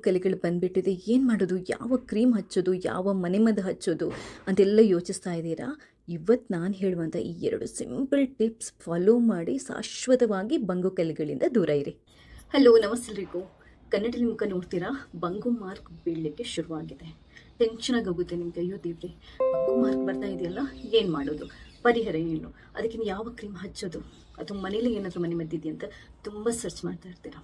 ಕಲೆಗಳು ಬಂದುಬಿಟ್ಟಿದೆ. ಏನು ಮಾಡೋದು, ಯಾವ ಕ್ರೀಮ್ ಹಚ್ಚೋದು, ಯಾವ ಮನೆಮದ್ದು ಹಚ್ಚೋದು ಅಂತೆಲ್ಲ ಯೋಚಿಸ್ತಾ ಇದ್ದೀರಾ? ಇವತ್ತು ನಾನು ಹೇಳುವಂಥ ಈ 2 ಸಿಂಪಲ್ ಟಿಪ್ಸ್ ಫಾಲೋ ಮಾಡಿ ಶಾಶ್ವತವಾಗಿ ಬಂಗು ಕಲೆಗಳಿಂದ ದೂರ ಇರಿ. ಹಲೋ, ನಮಸ್ತೆ ಎಲ್ರಿಗೂ. ಕನ್ನಡದಲ್ಲಿ ಮುಖ ನೋಡ್ತೀರಾ, ಬಂಗು ಮಾರ್ಕ್ ಬೀಳಲಿಕ್ಕೆ ಶುರುವಾಗಿದೆ. ಟೆನ್ಷನಾಗಿ ಹೋಗುತ್ತೆ ನಿಮಗೆ. ಅಯ್ಯೋ ದೇವ್ರೆ, ಬಂಗು ಮಾರ್ಕ್ ಬರ್ತಾ ಇದೆಯಲ್ಲ, ಏನು ಮಾಡೋದು, ಪರಿಹಾರ ಏನು, ಅದಕ್ಕೆ ಯಾವ ಕ್ರೀಮ್ ಹಚ್ಚೋದು, ಅಥವಾ ಮನೇಲಿ ಏನಾದರೂ ಮನೆಮದ್ದಿದೆಯಾ ಅಂತ ತುಂಬ ಸರ್ಚ್ ಮಾಡ್ತಾ ಇರ್ತೀರಾ.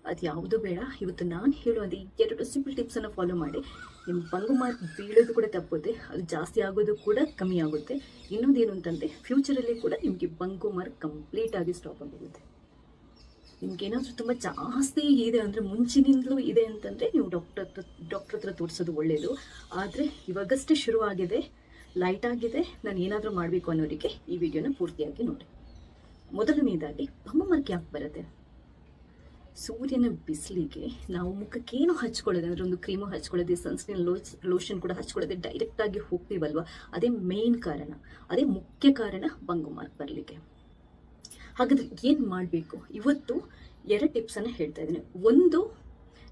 ಅದು ಯಾವುದೂ ಬೇಡ. ಇವತ್ತು ನಾನು ಹೇಳುವಂಥ ಈ 2 ಸಿಂಪಲ್ ಟಿಪ್ಸನ್ನು ಫಾಲೋ ಮಾಡಿ ನಿಮ್ಮ ಬಂಗು ಮಾರ್ಕ್ ಬೀಳೋದು ಕೂಡ ತಪ್ಪುತ್ತೆ, ಅದು ಜಾಸ್ತಿ ಆಗೋದು ಕೂಡ ಕಮ್ಮಿ ಆಗುತ್ತೆ. ಇನ್ನೊಂದೇನು ಅಂತಂದರೆ, ಫ್ಯೂಚರಲ್ಲಿ ಕೂಡ ನಿಮಗೆ ಬಂಗು ಮಾರ್ಕ್ ಕಂಪ್ಲೀಟಾಗಿ ಸ್ಟಾಪ್ ಆಗೋಗುತ್ತೆ. ನಿಮ್ಗೇನಾದರೂ ತುಂಬ ಜಾಸ್ತಿ ಇದೆ ಅಂದರೆ, ಮುಂಚಿನಿಂದಲೂ ಇದೆ ಅಂತಂದರೆ ನೀವು ಡಾಕ್ಟರ್ ಹತ್ರ ತೋರಿಸೋದು ಒಳ್ಳೆಯದು. ಆದರೆ ಇವಾಗಷ್ಟೇ ಶುರುವಾಗಿದೆ, ಲೈಟ್ ಆಗಿದೆ, ನಾನು ಏನಾದರೂ ಮಾಡಬೇಕು ಅನ್ನೋರಿಗೆ ಈ ವಿಡಿಯೋನ ಪೂರ್ತಿಯಾಗಿ ನೋಡಿ. ಮೊದಲನೇದಾಗಿ, ಬಂಗು ಮಾರ್ಕ್ ಯಾಕೆ ಬರುತ್ತೆ? ಸೂರ್ಯನ ಬಿಸಿಲಿಗೆ ನಾವು ಮುಖಕ್ಕೇನು ಹಚ್ಕೊಳ್ಳೋದು ಅಂದರೆ, ಒಂದು ಕ್ರೀಮು ಹಚ್ಕೊಳ್ಳೋದೆ, ಸನ್ಸ್ಕ್ರೀನ್ ಲೋಷನ್ ಕೂಡ ಹಚ್ಕೊಳ್ಳೋದೆ, ಡೈರೆಕ್ಟಾಗಿ ಹೋಗ್ತೀವಲ್ವ, ಅದೇ ಮೇನ್ ಕಾರಣ, ಅದೇ ಮುಖ್ಯ ಕಾರಣ ಬಂಗು ಮಾರ್ಕ್ ಬರಲಿಕ್ಕೆ. ಹಾಗಾದರೆ ಏನು ಮಾಡಬೇಕು? ಇವತ್ತು 2 ಟಿಪ್ಸನ್ನು ಹೇಳ್ತಾ ಇದ್ದೀನಿ. ಒಂದು,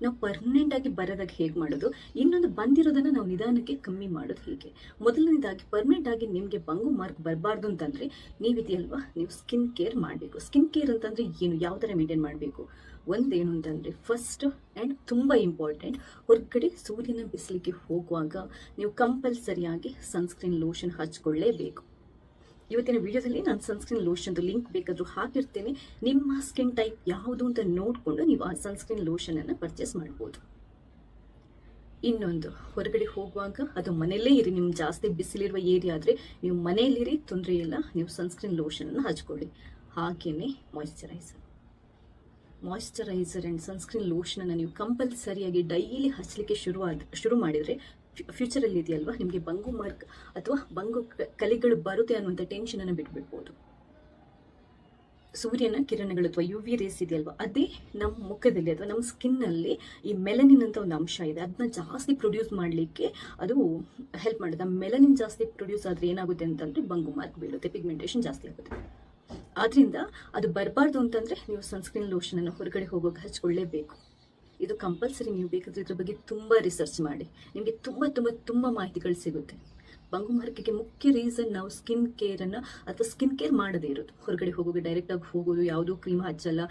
ನಾವು ಪರ್ಮನೆಂಟಾಗಿ ಬರೋದಾಗಿ ಹೇಗೆ ಮಾಡೋದು, ಇನ್ನೊಂದು ಬಂದಿರೋದನ್ನು ನಾವು ನಿಧಾನಕ್ಕೆ ಕಮ್ಮಿ ಮಾಡೋದು ಹೀಗೆ. ಮೊದಲನೇದಾಗಿ, ಪರ್ಮನೆಂಟಾಗಿ ನಿಮಗೆ ಬಂಗು ಮಾರ್ಕ್ ಬರಬಾರ್ದು ಅಂತಂದರೆ ನೀವಿದೆಯಲ್ವಾ, ನೀವು ಸ್ಕಿನ್ ಕೇರ್ ಮಾಡಬೇಕು. ಸ್ಕಿನ್ ಕೇರ್ ಅಂತಂದರೆ ಏನು, ಯಾವ ಥರ ಮೇಂಟೈನ್ ಮಾಡಬೇಕು? ಒಂದೇನು ಅಂತಂದರೆ, ಫಸ್ಟ್ ಆ್ಯಂಡ್ ತುಂಬ ಇಂಪಾರ್ಟೆಂಟ್, ಹೊರಗಡೆ ಸೂರ್ಯನ ಬಿಸಿಲಿಗೆ ಹೋಗುವಾಗ ನೀವು ಕಂಪಲ್ಸರಿಯಾಗಿ ಸನ್ಸ್ಕ್ರೀನ್ ಲೋಷನ್ ಹಚ್ಕೊಳ್ಳೇಬೇಕು. ಇವತ್ತಿನ ವಿಡಿಯೋದಲ್ಲಿ ನಾನು ಸನ್ಸ್ಕ್ರೀನ್ ಲೋಷನ್ದು ಲಿಂಕ್ ಬೇಕಾದರೂ ಹಾಕಿರ್ತೇನೆ. ನಿಮ್ಮ ಸ್ಕಿನ್ ಟೈಪ್ ಯಾವುದು ಅಂತ ನೋಡಿಕೊಂಡು ನೀವು ಆ ಸನ್ಸ್ಕ್ರೀನ್ ಲೋಷನನ್ನು ಪರ್ಚೇಸ್ ಮಾಡ್ಬೋದು. ಇನ್ನೊಂದು, ಹೊರಗಡೆ ಹೋಗುವಾಗ ಅದು ಮನೆಯಲ್ಲೇ ಇರಿ, ನಿಮ್ಗೆ ಜಾಸ್ತಿ ಬಿಸಿಲಿರುವ ಏರಿಯಾ ಆದರೆ ನೀವು ಮನೆಯಲ್ಲಿರಿ, ತೊಂದರೆ ಇಲ್ಲ, ನೀವು ಸನ್ಸ್ಕ್ರೀನ್ ಲೋಷನನ್ನು ಹಚ್ಕೊಳ್ಳಿ. ಹಾಗೆಯೇ ಮಾಯಿಶ್ಚರೈಸರ್ ಆ್ಯಂಡ್ ಸನ್ಸ್ಕ್ರೀನ್ ಲೋಷನನ್ನು ನೀವು ಕಂಪಲ್ಸರಿಯಾಗಿ ಡೈಲಿ ಹಚ್ಚಲಿಕ್ಕೆ ಶುರು ಮಾಡಿದರೆ ಫ್ಯೂಚರಲ್ಲಿ ಇದೆಯಲ್ವಾ, ನಿಮಗೆ ಬಂಗು ಮಾರ್ಕ್ ಅಥವಾ ಬಂಗು ಕಲೆಗಳು ಬರುತ್ತೆ ಅನ್ನುವಂಥ ಟೆನ್ಷನನ್ನು ಬಿಟ್ಬಿಡ್ಬೋದು. ಸೂರ್ಯನ ಕಿರಣಗಳು ಅಥವಾ UV ರೇಸ್ ಇದೆಯಲ್ವಾ, ಅದೇ ನಮ್ಮ ಮುಖದಲ್ಲಿ ಅಥವಾ ನಮ್ಮ ಸ್ಕಿನ್ನಲ್ಲಿ ಈ ಮೆಲನಿನ್ ಅಂತ ಒಂದು ಅಂಶ ಇದೆ, ಅದನ್ನ ಜಾಸ್ತಿ ಪ್ರೊಡ್ಯೂಸ್ ಮಾಡಲಿಕ್ಕೆ ಅದು ಹೆಲ್ಪ್ ಮಾಡುತ್ತೆ. ಆ ಮೆಲನಿನ್ ಜಾಸ್ತಿ ಪ್ರೊಡ್ಯೂಸ್ ಆದರೆ ಏನಾಗುತ್ತೆ ಅಂತಂದರೆ ಬಂಗು ಮಾರ್ಕ್ ಬೀಳುತ್ತೆ, ಪಿಗ್ಮೆಂಟೇಷನ್ ಜಾಸ್ತಿ ಆಗುತ್ತೆ. ಆದ್ದರಿಂದ ಅದು ಬರಬಾರ್ದು ಅಂತಂದರೆ ನೀವು ಸನ್ಸ್ಕ್ರೀನ್ ಲೋಷನನ್ನು ಹೊರಗಡೆ ಹೋಗೋಕೆ ಹಚ್ಕೊಳ್ಳೇಬೇಕು. ಇದು ಕಂಪಲ್ಸರಿ. ನೀವು ಬೇಕಾದರೆ ಇದ್ರ ಬಗ್ಗೆ ತುಂಬ ರಿಸರ್ಚ್ ಮಾಡಿ, ನಿಮಗೆ ತುಂಬ ತುಂಬ ತುಂಬ ಮಾಹಿತಿಗಳು ಸಿಗುತ್ತೆ. ಬಂಗು ಮಾರ್ಕಿಗೆ ಮುಖ್ಯ ರೀಸನ್ ನಾವು ಸ್ಕಿನ್ ಕೇರನ್ನು ಅಥವಾ ಸ್ಕಿನ್ ಕೇರ್ ಮಾಡದೇ ಇರೋದು. ಹೊರಗಡೆ ಹೋಗೋದು, ಡೈರೆಕ್ಟಾಗಿ ಹೋಗೋದು, ಯಾವುದೂ ಕ್ರೀಮ್ ಹಚ್ಚಲ್ಲ,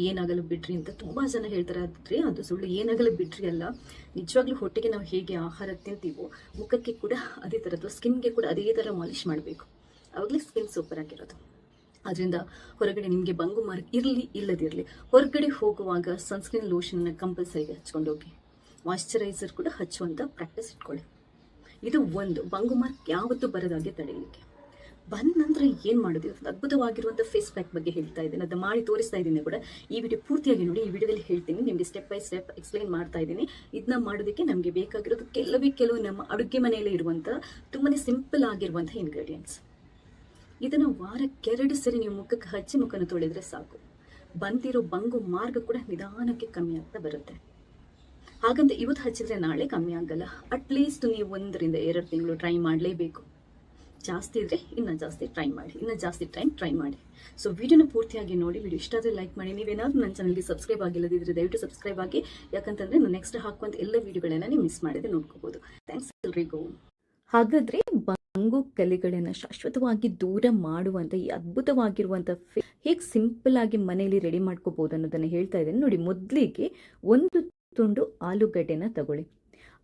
ಏನಾಗಲ್ಲ ಬಿಡ್ರಿ ಅಂತ ತುಂಬ ಜನ ಹೇಳ್ತಾರೆ. ಆದರೆ ಅದು ಸುಳ್ಳು. ಏನಾಗಲ್ಲ ಬಿಡ್ರಿ ಅಲ್ಲ, ನಿಜವಾಗ್ಲೂ ಹೊಟ್ಟೆಗೆ ನಾವು ಹೇಗೆ ಆಹಾರ ತಿಂತೀವೋ ಮುಖಕ್ಕೆ ಕೂಡ ಅದೇ ಥರ, ಅಥವಾ ಸ್ಕಿನ್ಗೆ ಕೂಡ ಅದೇ ಥರ ಮಾಲಿಷ್ ಮಾಡಬೇಕು, ಆವಾಗಲೇ ಸ್ಕಿನ್ ಸೂಪರ್ ಆಗಿರೋದು. ಅದರಿಂದ ಹೊರಗಡೆ ನಿಮಗೆ ಬಂಗು ಮಾರ್ಕ್ ಇರಲಿ ಇಲ್ಲದಿರಲಿ, ಹೊರಗಡೆ ಹೋಗುವಾಗ ಸನ್ಸ್ಕ್ರೀನ್ ಲೋಷನ್ನ ಕಂಪಲ್ಸರಿ ಹಚ್ಕೊಂಡು ಹೋಗಿ. ಮಾಯಿಶ್ಚರೈಸರ್ ಕೂಡ ಹಚ್ಚುವಂಥ ಪ್ರಾಕ್ಟೀಸ್ ಇಟ್ಕೊಳ್ಳಿ. ಇದು ಒಂದು, ಬಂಗು ಮಾರ್ಕ್ ಯಾವತ್ತೂ ಬರೋದಾಗೆ ತಡೆಯಲಿಕ್ಕೆ. ಬಂದ ನಂತರ ಏನು ಮಾಡೋದು? ಅದ್ಭುತವಾಗಿರುವಂಥ ಫೇಸ್ ಪ್ಯಾಕ್ ಬಗ್ಗೆ ಹೇಳ್ತಾ ಇದ್ದೀನಿ, ಅದನ್ನು ಮಾಡಿ ತೋರಿಸ್ತಾ ಇದ್ದೀನಿ ಕೂಡ. ಈ ವಿಡಿಯೋ ಪೂರ್ತಿಯಾಗಿ ನೋಡಿ. ಈ ವಿಡಿಯೋದಲ್ಲಿ ಹೇಳ್ತೀನಿ, ನಿಮಗೆ ಸ್ಟೆಪ್ ಬೈ ಸ್ಟೆಪ್ ಎಕ್ಸ್ಪ್ಲೈನ್ ಮಾಡ್ತಾ ಇದ್ದೀನಿ. ಇದನ್ನ ಮಾಡೋದಕ್ಕೆ ನಮಗೆ ಬೇಕಾಗಿರೋದು ಕೆಲವು ನಮ್ಮ ಅಡುಗೆ ಮನೆಯಲ್ಲೇ ಇರುವಂಥ ತುಂಬಾ ಸಿಂಪಲ್ ಆಗಿರುವಂಥ ಇಂಗ್ರೀಡಿಯೆಂಟ್ಸ್. ಇದನ್ನು ವಾರಕ್ಕೆ 2 ಸರಿ ನೀವು ಮುಖಕ್ಕೆ ಹಚ್ಚಿ ಮುಖನ ತೊಳೆದ್ರೆ ಸಾಕು. ಬಂದಿರೋ ಬಂಗು ಮಾರ್ಗ ಕೂಡ ನಿಧಾನಕ್ಕೆ ಕಮ್ಮಿ ಆಗ್ತಾ ಬರುತ್ತೆ. ಹಾಗಂತ ಇವತ್ತು ಹಚ್ಚಿದ್ರೆ ನಾಳೆ ಕಮ್ಮಿ ಆಗಲ್ಲ. ಅಟ್ಲೀಸ್ಟ್ ನೀವು 1 ರಿಂದ 2 ತಿಂಗಳು ಟ್ರೈ ಮಾಡಲೇಬೇಕು. ಜಾಸ್ತಿ ಇದ್ರೆ ಇನ್ನೂ ಜಾಸ್ತಿ ಟ್ರೈ ಮಾಡಿ, ಇನ್ನೂ ಜಾಸ್ತಿ ಟೈಮ್ ಟ್ರೈ ಮಾಡಿ. ಸೊ ವಿಡಿಯೋನ ಪೂರ್ತಿಯಾಗಿ ನೋಡಿ. ವಿಡಿಯೋ ಇಷ್ಟ ಆದರೆ ಲೈಕ್ ಮಾಡಿ. ನೀವೇನಾದರೂ ನನ್ನ ಚಾನಲ್ಗೆ ಸಬ್ಸ್ಕ್ರೈಬ್ ಆಗಿಲ್ಲದಿದ್ರೆ ದಯವಿಟ್ಟು ಸಬ್ಸ್ಕ್ರೈಬ್ ಆಗಿ, ಯಾಕಂತಂದರೆ ನಾನು ನೆಕ್ಸ್ಟ್ ಹಾಕುವಂಥ ಎಲ್ಲ ವಿಡಿಯೋಗಳನ್ನು ನೀವು ಮಿಸ್ ಮಾಡಿದೆ ನೋಡ್ಕೋಬೋದು. ಥ್ಯಾಂಕ್ಸ್ ಎಲ್ರಿಗೂ. ಹಾಗಾದರೆ ಬಂಗು ಕಲೆಗಳನ್ನು ಶಾಶ್ವತವಾಗಿ ದೂರ ಮಾಡುವಂಥ ಈ ಅದ್ಭುತವಾಗಿರುವಂಥ ಹೇಗೆ ಸಿಂಪಲ್ ಆಗಿ ಮನೆಯಲ್ಲಿ ರೆಡಿ ಮಾಡ್ಕೋಬೋದು ಅನ್ನೋದನ್ನು ಹೇಳ್ತಾ ಇದ್ದೇನೆ ನೋಡಿ. ಮೊದಲಿಗೆ 1 ತುಂಡು ಆಲೂಗಡ್ಡೆನ ತಗೊಳ್ಳಿ.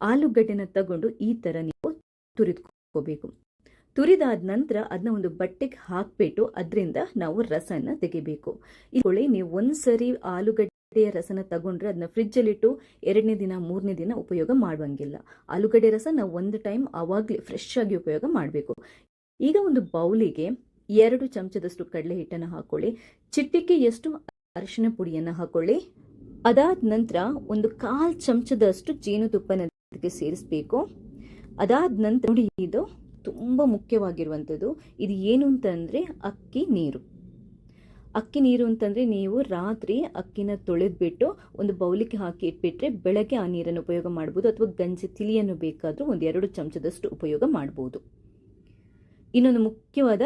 ಆಲೂಗಡ್ಡೆನ ತಗೊಂಡು ಈ ಥರ ನೀವು ತುರಿದ್ಕೋಬೇಕು. ತುರಿದಾದ ನಂತರ ಅದನ್ನ ಒಂದು ಬಟ್ಟೆಗೆ ಹಾಕಿಬಿಟ್ಟು ಅದರಿಂದ ನಾವು ರಸನ ತೆಗಿಬೇಕು. ಇಕೊಳ್ಳಿ, ನೀವು 1 ಸರಿ ಆಲೂಗಡ್ಡೆಯ ರಸನ ತಗೊಂಡ್ರೆ ಅದನ್ನ ಫ್ರಿಜ್ಜಲ್ಲಿಟ್ಟು 2ನೇ ದಿನ 3ನೇ ದಿನ ಉಪಯೋಗ ಮಾಡುವಂಗಿಲ್ಲ. ಆಲೂಗಡ್ಡೆ ರಸ ನಾವು 1 ಟೈಮ್ ಆವಾಗಲೇ ಫ್ರೆಶ್ ಆಗಿ ಉಪಯೋಗ ಮಾಡಬೇಕು. ಈಗ ಒಂದು ಬೌಲಿಗೆ 2 ಚಮಚದಷ್ಟು ಕಡಲೆ ಹಿಟ್ಟನ್ನು ಹಾಕೊಳ್ಳಿ. ಚಿಟಿಕೆಯಷ್ಟು ಅರಿಶಿನ ಪುಡಿಯನ್ನು ಹಾಕೊಳ್ಳಿ. ಅದಾದ ನಂತರ ಒಂದು 1/4 ಚಮಚದಷ್ಟು ಜೇನುತುಪ್ಪನ ಸೇರಿಸಬೇಕು. ಅದಾದ ನಂತರ ನೋಡಿ, ಇದು ತುಂಬ ಮುಖ್ಯವಾಗಿರುವಂಥದ್ದು. ಇದು ಏನು ಅಂತಂದರೆ ಅಕ್ಕಿ ನೀರು. ಅಕ್ಕಿ ನೀರು ಅಂತಂದರೆ ನೀವು ರಾತ್ರಿ ಅಕ್ಕಿನ ತೊಳೆದ್ಬಿಟ್ಟು ಒಂದು ಬೌಲಿಗೆ ಹಾಕಿ ಇಟ್ಬಿಟ್ರೆ ಬೆಳಗ್ಗೆ ಆ ನೀರನ್ನು ಉಪಯೋಗ ಮಾಡ್ಬೋದು, ಅಥವಾ ಗಂಜಿ ತಿಳಿಯನ್ನು ಬೇಕಾದರೂ 2 ಚಮಚದಷ್ಟು ಉಪಯೋಗ ಮಾಡ್ಬೋದು. ಇನ್ನೊಂದು ಮುಖ್ಯವಾದ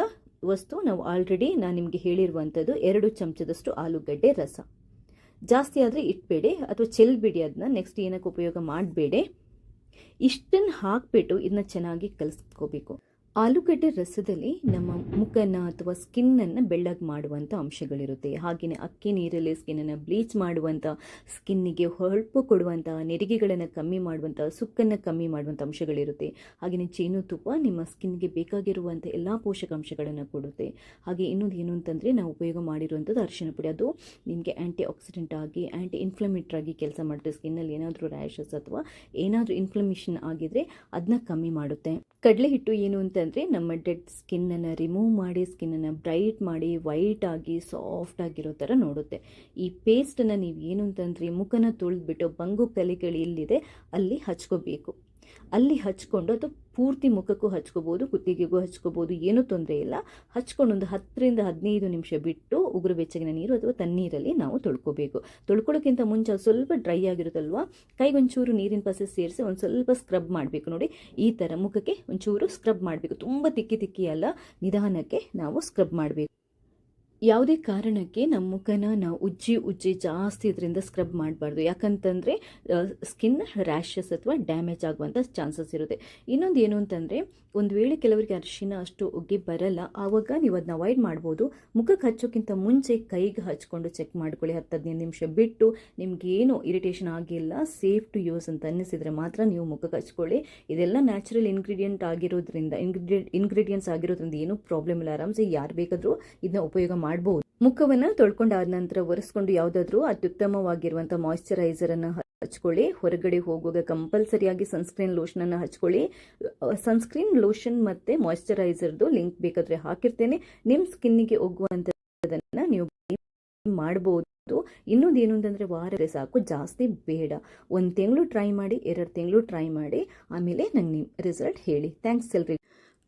ವಸ್ತು, ನಾವು ಆಲ್ರೆಡಿ ನಾನು ನಿಮಗೆ ಹೇಳಿರುವಂಥದ್ದು 2 ಚಮಚದಷ್ಟು ಆಲೂಗಡ್ಡೆ ರಸ. ಜಾಸ್ತಿ ಆದರೆ ಇಟ್ಬೇಡಿ ಅಥವಾ ಚೆಲ್ಬಿಡಿ, ಅದನ್ನ ನೆಕ್ಸ್ಟ್ ಏನಕ್ಕೆ ಉಪಯೋಗ ಮಾಡಬೇಡಿ. ಇಷ್ಟನ್ನು ಹಾಕಿಬಿಟ್ಟು ಇದನ್ನ ಚೆನ್ನಾಗಿ ಕಲಿಸ್ಕೋಬೇಕು. ಆಲೂಗಡ್ಡೆ ರಸದಲ್ಲಿ ನಮ್ಮ ಮುಖನ ಅಥವಾ ಸ್ಕಿನ್ನನ್ನು ಬೆಳ್ಳಗೆ ಮಾಡುವಂಥ ಅಂಶಗಳಿರುತ್ತೆ. ಹಾಗೆಯೇ ಅಕ್ಕಿ ನೀರಲ್ಲಿ ಸ್ಕಿನ್ನನ್ನು ಬ್ಲೀಚ್ ಮಾಡುವಂಥ, ಸ್ಕಿನ್ನಿಗೆ ಹೊಳಪು ಕೊಡುವಂಥ, ನೆರಿಗೆಗಳನ್ನು ಕಮ್ಮಿ ಮಾಡುವಂಥ, ಸುಕ್ಕನ್ನು ಕಮ್ಮಿ ಮಾಡುವಂಥ ಅಂಶಗಳಿರುತ್ತೆ. ಹಾಗೆಯೇ ಜೇನುತುಪ್ಪ ನಿಮ್ಮ ಸ್ಕಿನ್ಗೆ ಬೇಕಾಗಿರುವಂಥ ಎಲ್ಲ ಪೋಷಕಾಂಶಗಳನ್ನು ಕೊಡುತ್ತೆ. ಹಾಗೆ ಇನ್ನೊಂದು ಏನು ಅಂತಂದರೆ ನಾವು ಉಪಯೋಗ ಮಾಡಿರುವಂಥದ್ದು ಅರಿಶಿನ ಪುಡಿ. ಅದು ನಿಮಗೆ ಆ್ಯಂಟಿ ಆಕ್ಸಿಡೆಂಟ್ ಆಗಿ ಆ್ಯಂಟಿ ಇನ್ಫ್ಲಮೇಟ್ರಿ ಆಗಿ ಕೆಲಸ ಮಾಡುತ್ತೆ. ಸ್ಕಿನ್ನಲ್ಲಿ ಏನಾದರೂ ರ್ಯಾಷಸ್ ಅಥವಾ ಏನಾದರೂ ಇನ್ಫ್ಲಮೇಷನ್ ಆಗಿದ್ರೆ ಅದನ್ನ ಕಮ್ಮಿ ಮಾಡುತ್ತೆ. ಕಡಲೆ ಹಿಟ್ಟು ಏನು ಅಂತಂದರೆ ನಮ್ಮ ಡೆಡ್ ಸ್ಕಿನ್ನನ್ನು ರಿಮೂವ್ ಮಾಡಿ ಸ್ಕಿನ್ನನ್ನು ಬ್ರೈಟ್ ಮಾಡಿ ವೈಟ್ ಆಗಿ ಸಾಫ್ಟ್ ಆಗಿರೋ ಥರ ನೋಡುತ್ತೆ. ಈ ಪೇಸ್ಟನ್ನು ನೀವು ಏನು ಅಂತಂದರೆ ಮುಖನ ತೊಳೆದ್ಬಿಟ್ಟು ಬಂಗು ಕಲೆಗಳು ಎಲ್ಲಿದೆ ಅಲ್ಲಿ ಹಚ್ಕೋಬೇಕು. ಅಲ್ಲಿ ಹಚ್ಕೊಂಡು ಅದು ಪೂರ್ತಿ ಮುಖಕ್ಕೂ ಹಚ್ಕೋಬೋದು, ಕುತ್ತಿಗೆಗೂ ಹಚ್ಕೋಬೋದು, ಏನೂ ತೊಂದರೆ ಇಲ್ಲ. ಹಚ್ಕೊಂಡು ಒಂದು 10 ರಿಂದ 15 ನಿಮಿಷ ಬಿಟ್ಟು ಉಗುರು ಬೆಚ್ಚಗಿನ ನೀರು ಅಥವಾ ತಣ್ಣೀರಲ್ಲಿ ನಾವು ತೊಳ್ಕೋಬೇಕು. ತೊಳ್ಕೊಳ್ಳೋಕ್ಕಿಂತ ಮುಂಚೆ ಸ್ವಲ್ಪ ಡ್ರೈ ಆಗಿರುತ್ತಲ್ವ, ಕೈಗೊಂಚೂರು ನೀರಿನ ಪಸೆ ಸೇರಿಸಿ ಒಂದು ಸ್ವಲ್ಪ ಸ್ಕ್ರಬ್ ಮಾಡಬೇಕು. ನೋಡಿ, ಈ ಥರ ಮುಖಕ್ಕೆ ಒಂಚೂರು ಸ್ಕ್ರಬ್ ಮಾಡಬೇಕು. ತುಂಬ ತಿಕ್ಕಿ ಅಲ್ಲ, ನಿಧಾನಕ್ಕೆ ನಾವು ಸ್ಕ್ರಬ್ ಮಾಡಬೇಕು. ಯಾವುದೇ ಕಾರಣಕ್ಕೆ ನಮ್ಮ ಮುಖನ ನಾವು ಉಜ್ಜಿ ಜಾಸ್ತಿ ಇದರಿಂದ ಸ್ಕ್ರಬ್ ಮಾಡಬಾರ್ದು. ಯಾಕಂತಂದರೆ ಸ್ಕಿನ್ ರ್ಯಾಷಸ್ ಅಥವಾ ಡ್ಯಾಮೇಜ್ ಆಗುವಂಥ ಚಾನ್ಸಸ್ ಇರುತ್ತೆ. ಇನ್ನೊಂದು ಏನು ಅಂತಂದರೆ, ಒಂದು ವೇಳೆ ಕೆಲವರಿಗೆ ಅರಿಶಿನ ಅಷ್ಟು ಉಗ್ಗಿ ಬರಲ್ಲ, ಆವಾಗ ನೀವು ಅದನ್ನ ಅವಾಯ್ಡ್ ಮಾಡ್ಬೋದು. ಮುಖಕ್ಕೆ ಹಚ್ಚೋಕ್ಕಿಂತ ಮುಂಚೆ ಕೈಗೆ ಹಚ್ಕೊಂಡು ಚೆಕ್ ಮಾಡ್ಕೊಳ್ಳಿ. 10-15 ನಿಮಿಷ ಬಿಟ್ಟು ನಿಮಗೇನು ಇರಿಟೇಷನ್ ಆಗಿಲ್ಲ, ಸೇಫ್ ಟು ಯೂಸ್ ಅಂತ ಅನ್ನಿಸಿದರೆ ಮಾತ್ರ ನೀವು ಮುಖಕ್ಕೆ ಹಚ್ಕೊಳ್ಳಿ. ಇದೆಲ್ಲ ನ್ಯಾಚುರಲ್ ಇಂಗ್ರೀಡಿಯೆಂಟ್ಸ್ ಆಗಿರೋದ್ರಿಂದ ಏನೂ ಪ್ರಾಬ್ಲಮ್ ಇಲ್ಲ. ಆರಾಮ್ಸೆ ಯಾರು ಬೇಕಾದರೂ ಇದನ್ನ ಉಪಯೋಗ ಮಾಡ್ಬೋದು. ಮುಖವನ್ನು ತೊಳ್ಕೊಂಡಾದ ನಂತರ ಒರೆಸ್ಕೊಂಡು ಯಾವುದಾದ್ರೂ ಅತ್ಯುತ್ತಮವಾಗಿರುವಂಥ ಮಾಯಿಶ್ಚರೈಸರನ್ನು ಹಚ್ಕೊಳ್ಳಿ. ಹೊರಗಡೆ ಹೋಗುವಾಗ ಕಂಪಲ್ಸರಿಯಾಗಿ ಸನ್ಸ್ಕ್ರೀನ್ ಲೋಷನನ್ನು ಹಚ್ಕೊಳ್ಳಿ. ಸನ್ಸ್ಕ್ರೀನ್ ಲೋಷನ್ ಮತ್ತು ಮಾಯಿಶ್ಚರೈಸರ್ದು ಲಿಂಕ್ ಬೇಕಾದರೆ ಹಾಕಿರ್ತೇನೆ. ನಿಮ್ಮ ಸ್ಕಿನ್ನಿಗೆ ಹೋಗುವಂಥದ್ದನ್ನು ನೀವು ಮಾಡ್ಬೋದು. ಇನ್ನೊಂದು ಏನು ಅಂತಂದರೆ, ವಾರ ಸಾಕು, ಜಾಸ್ತಿ ಬೇಡ. 1 ತಿಂಗಳು ಟ್ರೈ ಮಾಡಿ, 2 ತಿಂಗಳು ಟ್ರೈ ಮಾಡಿ, ಆಮೇಲೆ ನಂಗೆ ರಿಸಲ್ಟ್ ಹೇಳಿ. ಥ್ಯಾಂಕ್ಸ್ ಎಲ್ರಿ.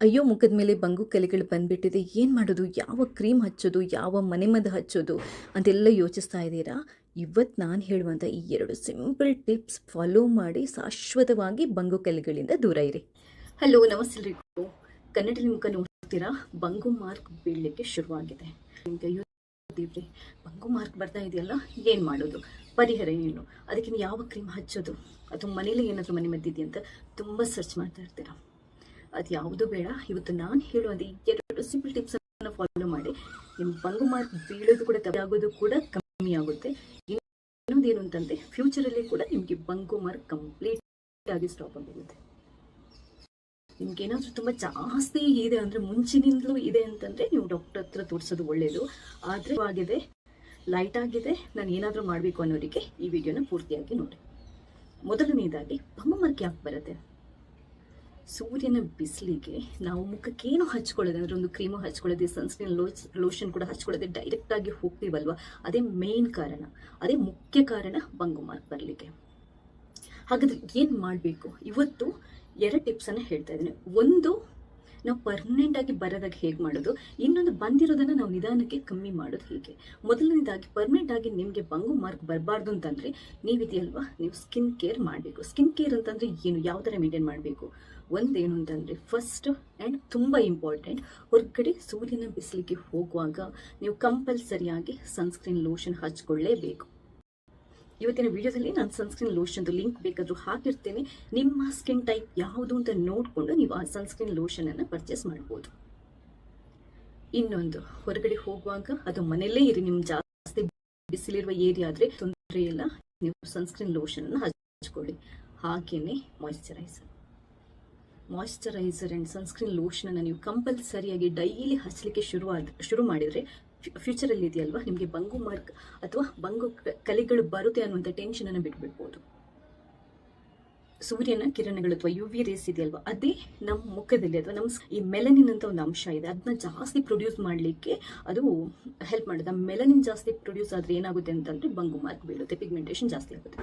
ಅಯ್ಯೋ, ಮುಖದ ಮೇಲೆ ಬಂಗು ಕಲೆಗಳು ಬಂದುಬಿಟ್ಟಿದೆ, ಏನು ಮಾಡೋದು, ಯಾವ ಕ್ರೀಮ್ ಹಚ್ಚೋದು, ಯಾವ ಮನೆಮದ್ದು ಹಚ್ಚೋದು ಅಂತೆಲ್ಲ ಯೋಚಿಸ್ತಾ ಇದ್ದೀರಾ? ಇವತ್ತು ನಾನು ಹೇಳುವಂಥ ಈ 2 ಸಿಂಪಲ್ ಟಿಪ್ಸ್ ಫಾಲೋ ಮಾಡಿ ಶಾಶ್ವತವಾಗಿ ಬಂಗು ಕಲೆಗಳಿಂದ ದೂರ ಇರಿ. ಹಲೋ, ನಮಸ್ತೆ ಎಲ್ರಿಗೂ. ಕನ್ನಡದಲ್ಲಿ ಮುಖ ನೋಡ್ತೀರಾ, ಬಂಗು ಮಾರ್ಕ್ ಬೀಳಲಿಕ್ಕೆ ಶುರುವಾಗಿದೆ. ನಿಮಗೆ ಅಯ್ಯೋ ದೇವ್ರಿ, ಬಂಗು ಮಾರ್ಕ್ ಬರ್ತಾ ಇದೆಯಲ್ಲ, ಏನು ಮಾಡೋದು, ಪರಿಹಾರ ಏನು, ಅದಕ್ಕೆ ಯಾವ ಕ್ರೀಮ್ ಹಚ್ಚೋದು, ಅಥವಾ ಮನೇಲಿ ಏನಾದರೂ ಮನೆ ಮದ್ದಿದೆಯಾ ಅಂತ ತುಂಬ ಸರ್ಚ್ ಮಾಡ್ತಾ ಇರ್ತೀರಾ. ಅದು ಯಾವುದು ಬೇಡ. ಇವತ್ತು ನಾನು ಹೇಳುವಂಥ ಈ 2 ಸಿಂಪಲ್ ಟಿಪ್ಸನ್ನು ಫಾಲೋ ಮಾಡಿ ನಿಮ್ಮ ಬಂಗು ಮಾರ್ಕ್ ಬೀಳೋದು ಕೂಡ ಆಗೋದು ಕೂಡ ಕಮ್ಮಿ ಆಗುತ್ತೆ. ಇನ್ನೊಂದೇನು ಅಂತಂದರೆ, ಫ್ಯೂಚರಲ್ಲಿ ಕೂಡ ನಿಮಗೆ ಬಂಗು ಮಾರ್ಕ್ ಕಂಪ್ಲೀಟ್ ಆಗಿ ಸ್ಟಾಪ್ ಆಗೋಗುತ್ತೆ. ನಿಮ್ಗೆ ಏನಾದರೂ ತುಂಬ ಜಾಸ್ತಿ ಇದೆ ಅಂದರೆ, ಮುಂಚಿನಿಂದಲೂ ಇದೆ ಅಂತಂದರೆ, ನೀವು ಡಾಕ್ಟರ್ ಹತ್ರ ತೋರಿಸೋದು ಒಳ್ಳೆಯದು. ಆದರೆ ಆಗಿದೆ, ಲೈಟ್ ಆಗಿದೆ, ನಾನು ಏನಾದರೂ ಮಾಡಬೇಕು ಅನ್ನೋರಿಗೆ ಈ ವಿಡಿಯೋನ ಪೂರ್ತಿಯಾಗಿ ನೋಡಿ. ಮೊದಲನೇದಾಗಿ ಬಂಗು ಮಾರ್ಕ್ ಯಾಕೆ ಬರುತ್ತೆ? ಸೂರ್ಯನ ಬಿಸಿಲಿಗೆ ನಾವು ಮುಖಕ್ಕೇನು ಹಚ್ಕೊಳ್ಳೋದು ಅಂದರೆ, ಒಂದು ಕ್ರೀಮು ಹಚ್ಕೊಳ್ಳೋದೆ, ಸನ್ಸ್ಕ್ರೀನ್ ಲೋಷನ್ ಕೂಡ ಹಚ್ಕೊಳ್ಳೋದೆ, ಡೈರೆಕ್ಟಾಗಿ ಹೋಗ್ತೀವಲ್ವ, ಅದೇ ಮೇನ್ ಕಾರಣ, ಅದೇ ಮುಖ್ಯ ಕಾರಣ ಬಂಗು ಮಾರ್ಕ್ ಬರಲಿಕ್ಕೆ. ಹಾಗಾದರೆ ಏನು ಮಾಡಬೇಕು? ಇವತ್ತು 2 ಟಿಪ್ಸನ್ನು ಹೇಳ್ತಾ ಇದ್ದೀನಿ. ಒಂದು, ನಾವು ಪರ್ಮನೆಂಟಾಗಿ ಬರೋದಾಗ ಹೇಗೆ ಮಾಡೋದು, ಇನ್ನೊಂದು ಬಂದಿರೋದನ್ನು ನಾವು ನಿಧಾನಕ್ಕೆ ಕಮ್ಮಿ ಮಾಡೋದು ಹೇಗೆ. ಮೊದಲನೇದಾಗಿ, ಪರ್ಮನೆಂಟಾಗಿ ನಿಮಗೆ ಬಂಗು ಮಾರ್ಕ್ ಬರಬಾರ್ದು ಅಂತಂದರೆ ನೀವಿದೆಯಲ್ವಾ, ನೀವು ಸ್ಕಿನ್ ಕೇರ್ ಮಾಡಬೇಕು. ಸ್ಕಿನ್ ಕೇರ್ ಅಂತಂದರೆ ಏನು, ಯಾವ ಥರ ಮೇಂಟೈನ್ ಮಾಡಬೇಕು? ಒಂದೇನು ಅಂತಂದರೆ, ಫಸ್ಟ್ ಆ್ಯಂಡ್ ತುಂಬ ಇಂಪಾರ್ಟೆಂಟ್, ಹೊರಗಡೆ ಸೂರ್ಯನ ಬಿಸಿಲಿಗೆ ಹೋಗುವಾಗ ನೀವು ಕಂಪಲ್ಸರಿಯಾಗಿ ಸನ್ಸ್ಕ್ರೀನ್ ಲೋಷನ್ ಹಚ್ಕೊಳ್ಳೇಬೇಕು. ಇವತ್ತಿನ ವಿಡಿಯೋದಲ್ಲಿ ನಾನು ಸನ್ಸ್ಕ್ರೀನ್ ಲೋಷನ್ದು ಲಿಂಕ್ ಬೇಕಾದರೂ ಹಾಕಿರ್ತೇನೆ. ನಿಮ್ಮ ಸ್ಕಿನ್ ಟೈಪ್ ಯಾವುದು ಅಂತ ನೋಡಿಕೊಂಡು ನೀವು ಆ ಸನ್ಸ್ಕ್ರೀನ್ ಲೋಷನನ್ನು ಪರ್ಚೇಸ್ ಮಾಡ್ಬೋದು. ಇನ್ನೊಂದು, ಹೊರಗಡೆ ಹೋಗುವಾಗ ಅದು ಮನೆಯಲ್ಲೇ ಇರಿ, ನಿಮ್ಮ ಜಾಸ್ತಿ ಬಿಸಿಲಿರುವ ಏರಿಯಾ ಆದರೆ ತೊಂದರೆ ಇಲ್ಲ, ನೀವು ಸನ್ಸ್ಕ್ರೀನ್ ಲೋಷನನ್ನು ಹಚ್ಕೊಳ್ಳಿ. ಹಾಗೆಯೇ ಮಾಯಿಶ್ಚರೈಸರ್ ಆ್ಯಂಡ್ ಸನ್ಸ್ಕ್ರೀನ್ ಲೋಷನನ್ನು ನೀವು ಕಂಪಲ್ಸರಿಯಾಗಿ ಡೈಲಿ ಹಚ್ಚಲಿಕ್ಕೆ ಶುರು ಮಾಡಿದರೆ ಫ್ಯೂಚರಲ್ಲಿ ಇದೆಯಲ್ವಾ, ನಿಮಗೆ ಬಂಗು ಮಾರ್ಕ್ ಅಥವಾ ಬಂಗು ಕಲೆಗಳು ಬರುತ್ತೆ ಅನ್ನುವಂಥ ಟೆನ್ಷನನ್ನು ಬಿಟ್ಬಿಡ್ಬೋದು. ಸೂರ್ಯನ ಕಿರಣಗಳು ಅಥವಾ UV ರೇಸ್ ಇದೆಯಲ್ವಾ, ಅದೇ ನಮ್ಮ ಮುಖದಲ್ಲಿ ಅಥವಾ ನಮ್ಮ ಈ ಮೆಲನಿನ್ ಅಂತ ಒಂದು ಅಂಶ ಇದೆ, ಅದನ್ನ ಜಾಸ್ತಿ ಪ್ರೊಡ್ಯೂಸ್ ಮಾಡಲಿಕ್ಕೆ ಅದು ಹೆಲ್ಪ್ ಮಾಡುತ್ತೆ. ಮೆಲನಿನ್ ಜಾಸ್ತಿ ಪ್ರೊಡ್ಯೂಸ್ ಆದರೆ ಏನಾಗುತ್ತೆ ಅಂತಂದರೆ ಬಂಗು ಮಾರ್ಕ್ ಬೀಳುತ್ತೆ, ಪಿಗ್ಮೆಂಟೇಷನ್ ಜಾಸ್ತಿ ಆಗುತ್ತೆ.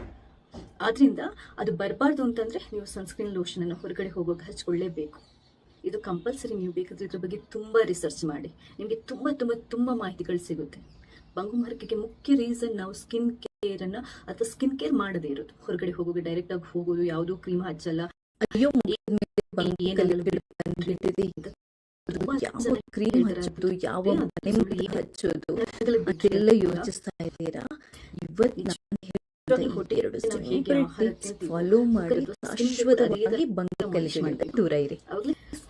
ಆದ್ರಿಂದ ಅದು ಬರಬಾರ್ದು ಅಂತಂದರೆ ನೀವು ಸನ್ಸ್ಕ್ರೀನ್ ಲೋಷನನ್ನು ಹೊರಗಡೆ ಹೋಗೋಕೆ ಹಚ್ಕೊಳ್ಳೇಬೇಕು. ಇದು ಕಂಪಲ್ಸರಿ. ನೀವು ಬೇಕಾದರೆ ಇದ್ರ ಬಗ್ಗೆ ತುಂಬ ರಿಸರ್ಚ್ ಮಾಡಿ, ನಿಮಗೆ ತುಂಬ ತುಂಬ ತುಂಬ ಮಾಹಿತಿಗಳು ಸಿಗುತ್ತೆ. ಬಂಗು ಮಾರ್ಕಿಗೆ ಮುಖ್ಯ ರೀಸನ್ ನಾವು ಸ್ಕಿನ್ ಕೇರನ್ನು ಅಥವಾ ಸ್ಕಿನ್ ಕೇರ್ ಮಾಡದೇ ಇರೋದು. ಹೊರಗಡೆ ಹೋಗೋಕೆ ಡೈರೆಕ್ಟಾಗಿ ಹೋಗೋದು, ಯಾವುದೂ ಕ್ರೀಮ್ ಹಚ್ಚಲ್ಲ, ಅಯ್ಯೋ ಯಾವ ಕ್ರೀಮ್ ಹಚ್ಚೋದು, ಯಾವ ಮನೆ ಹಚ್ಚೋದು ಅದೆಲ್ಲ ಯೋಚಿಸ್ತಾ ಇದ್ದೀರಾ? ಇವತ್ತು ನಾನು ಎರಡು ಸಿಂಪಲ್ ಟಿಪ್ಸ್ ಫಾಲೋ ಮಾಡಿ ಶಾಶ್ವತವಾಗಿ ಬಂಗ ಕಲಿಗಳಿಂದ ದೂರ ಇರಿ.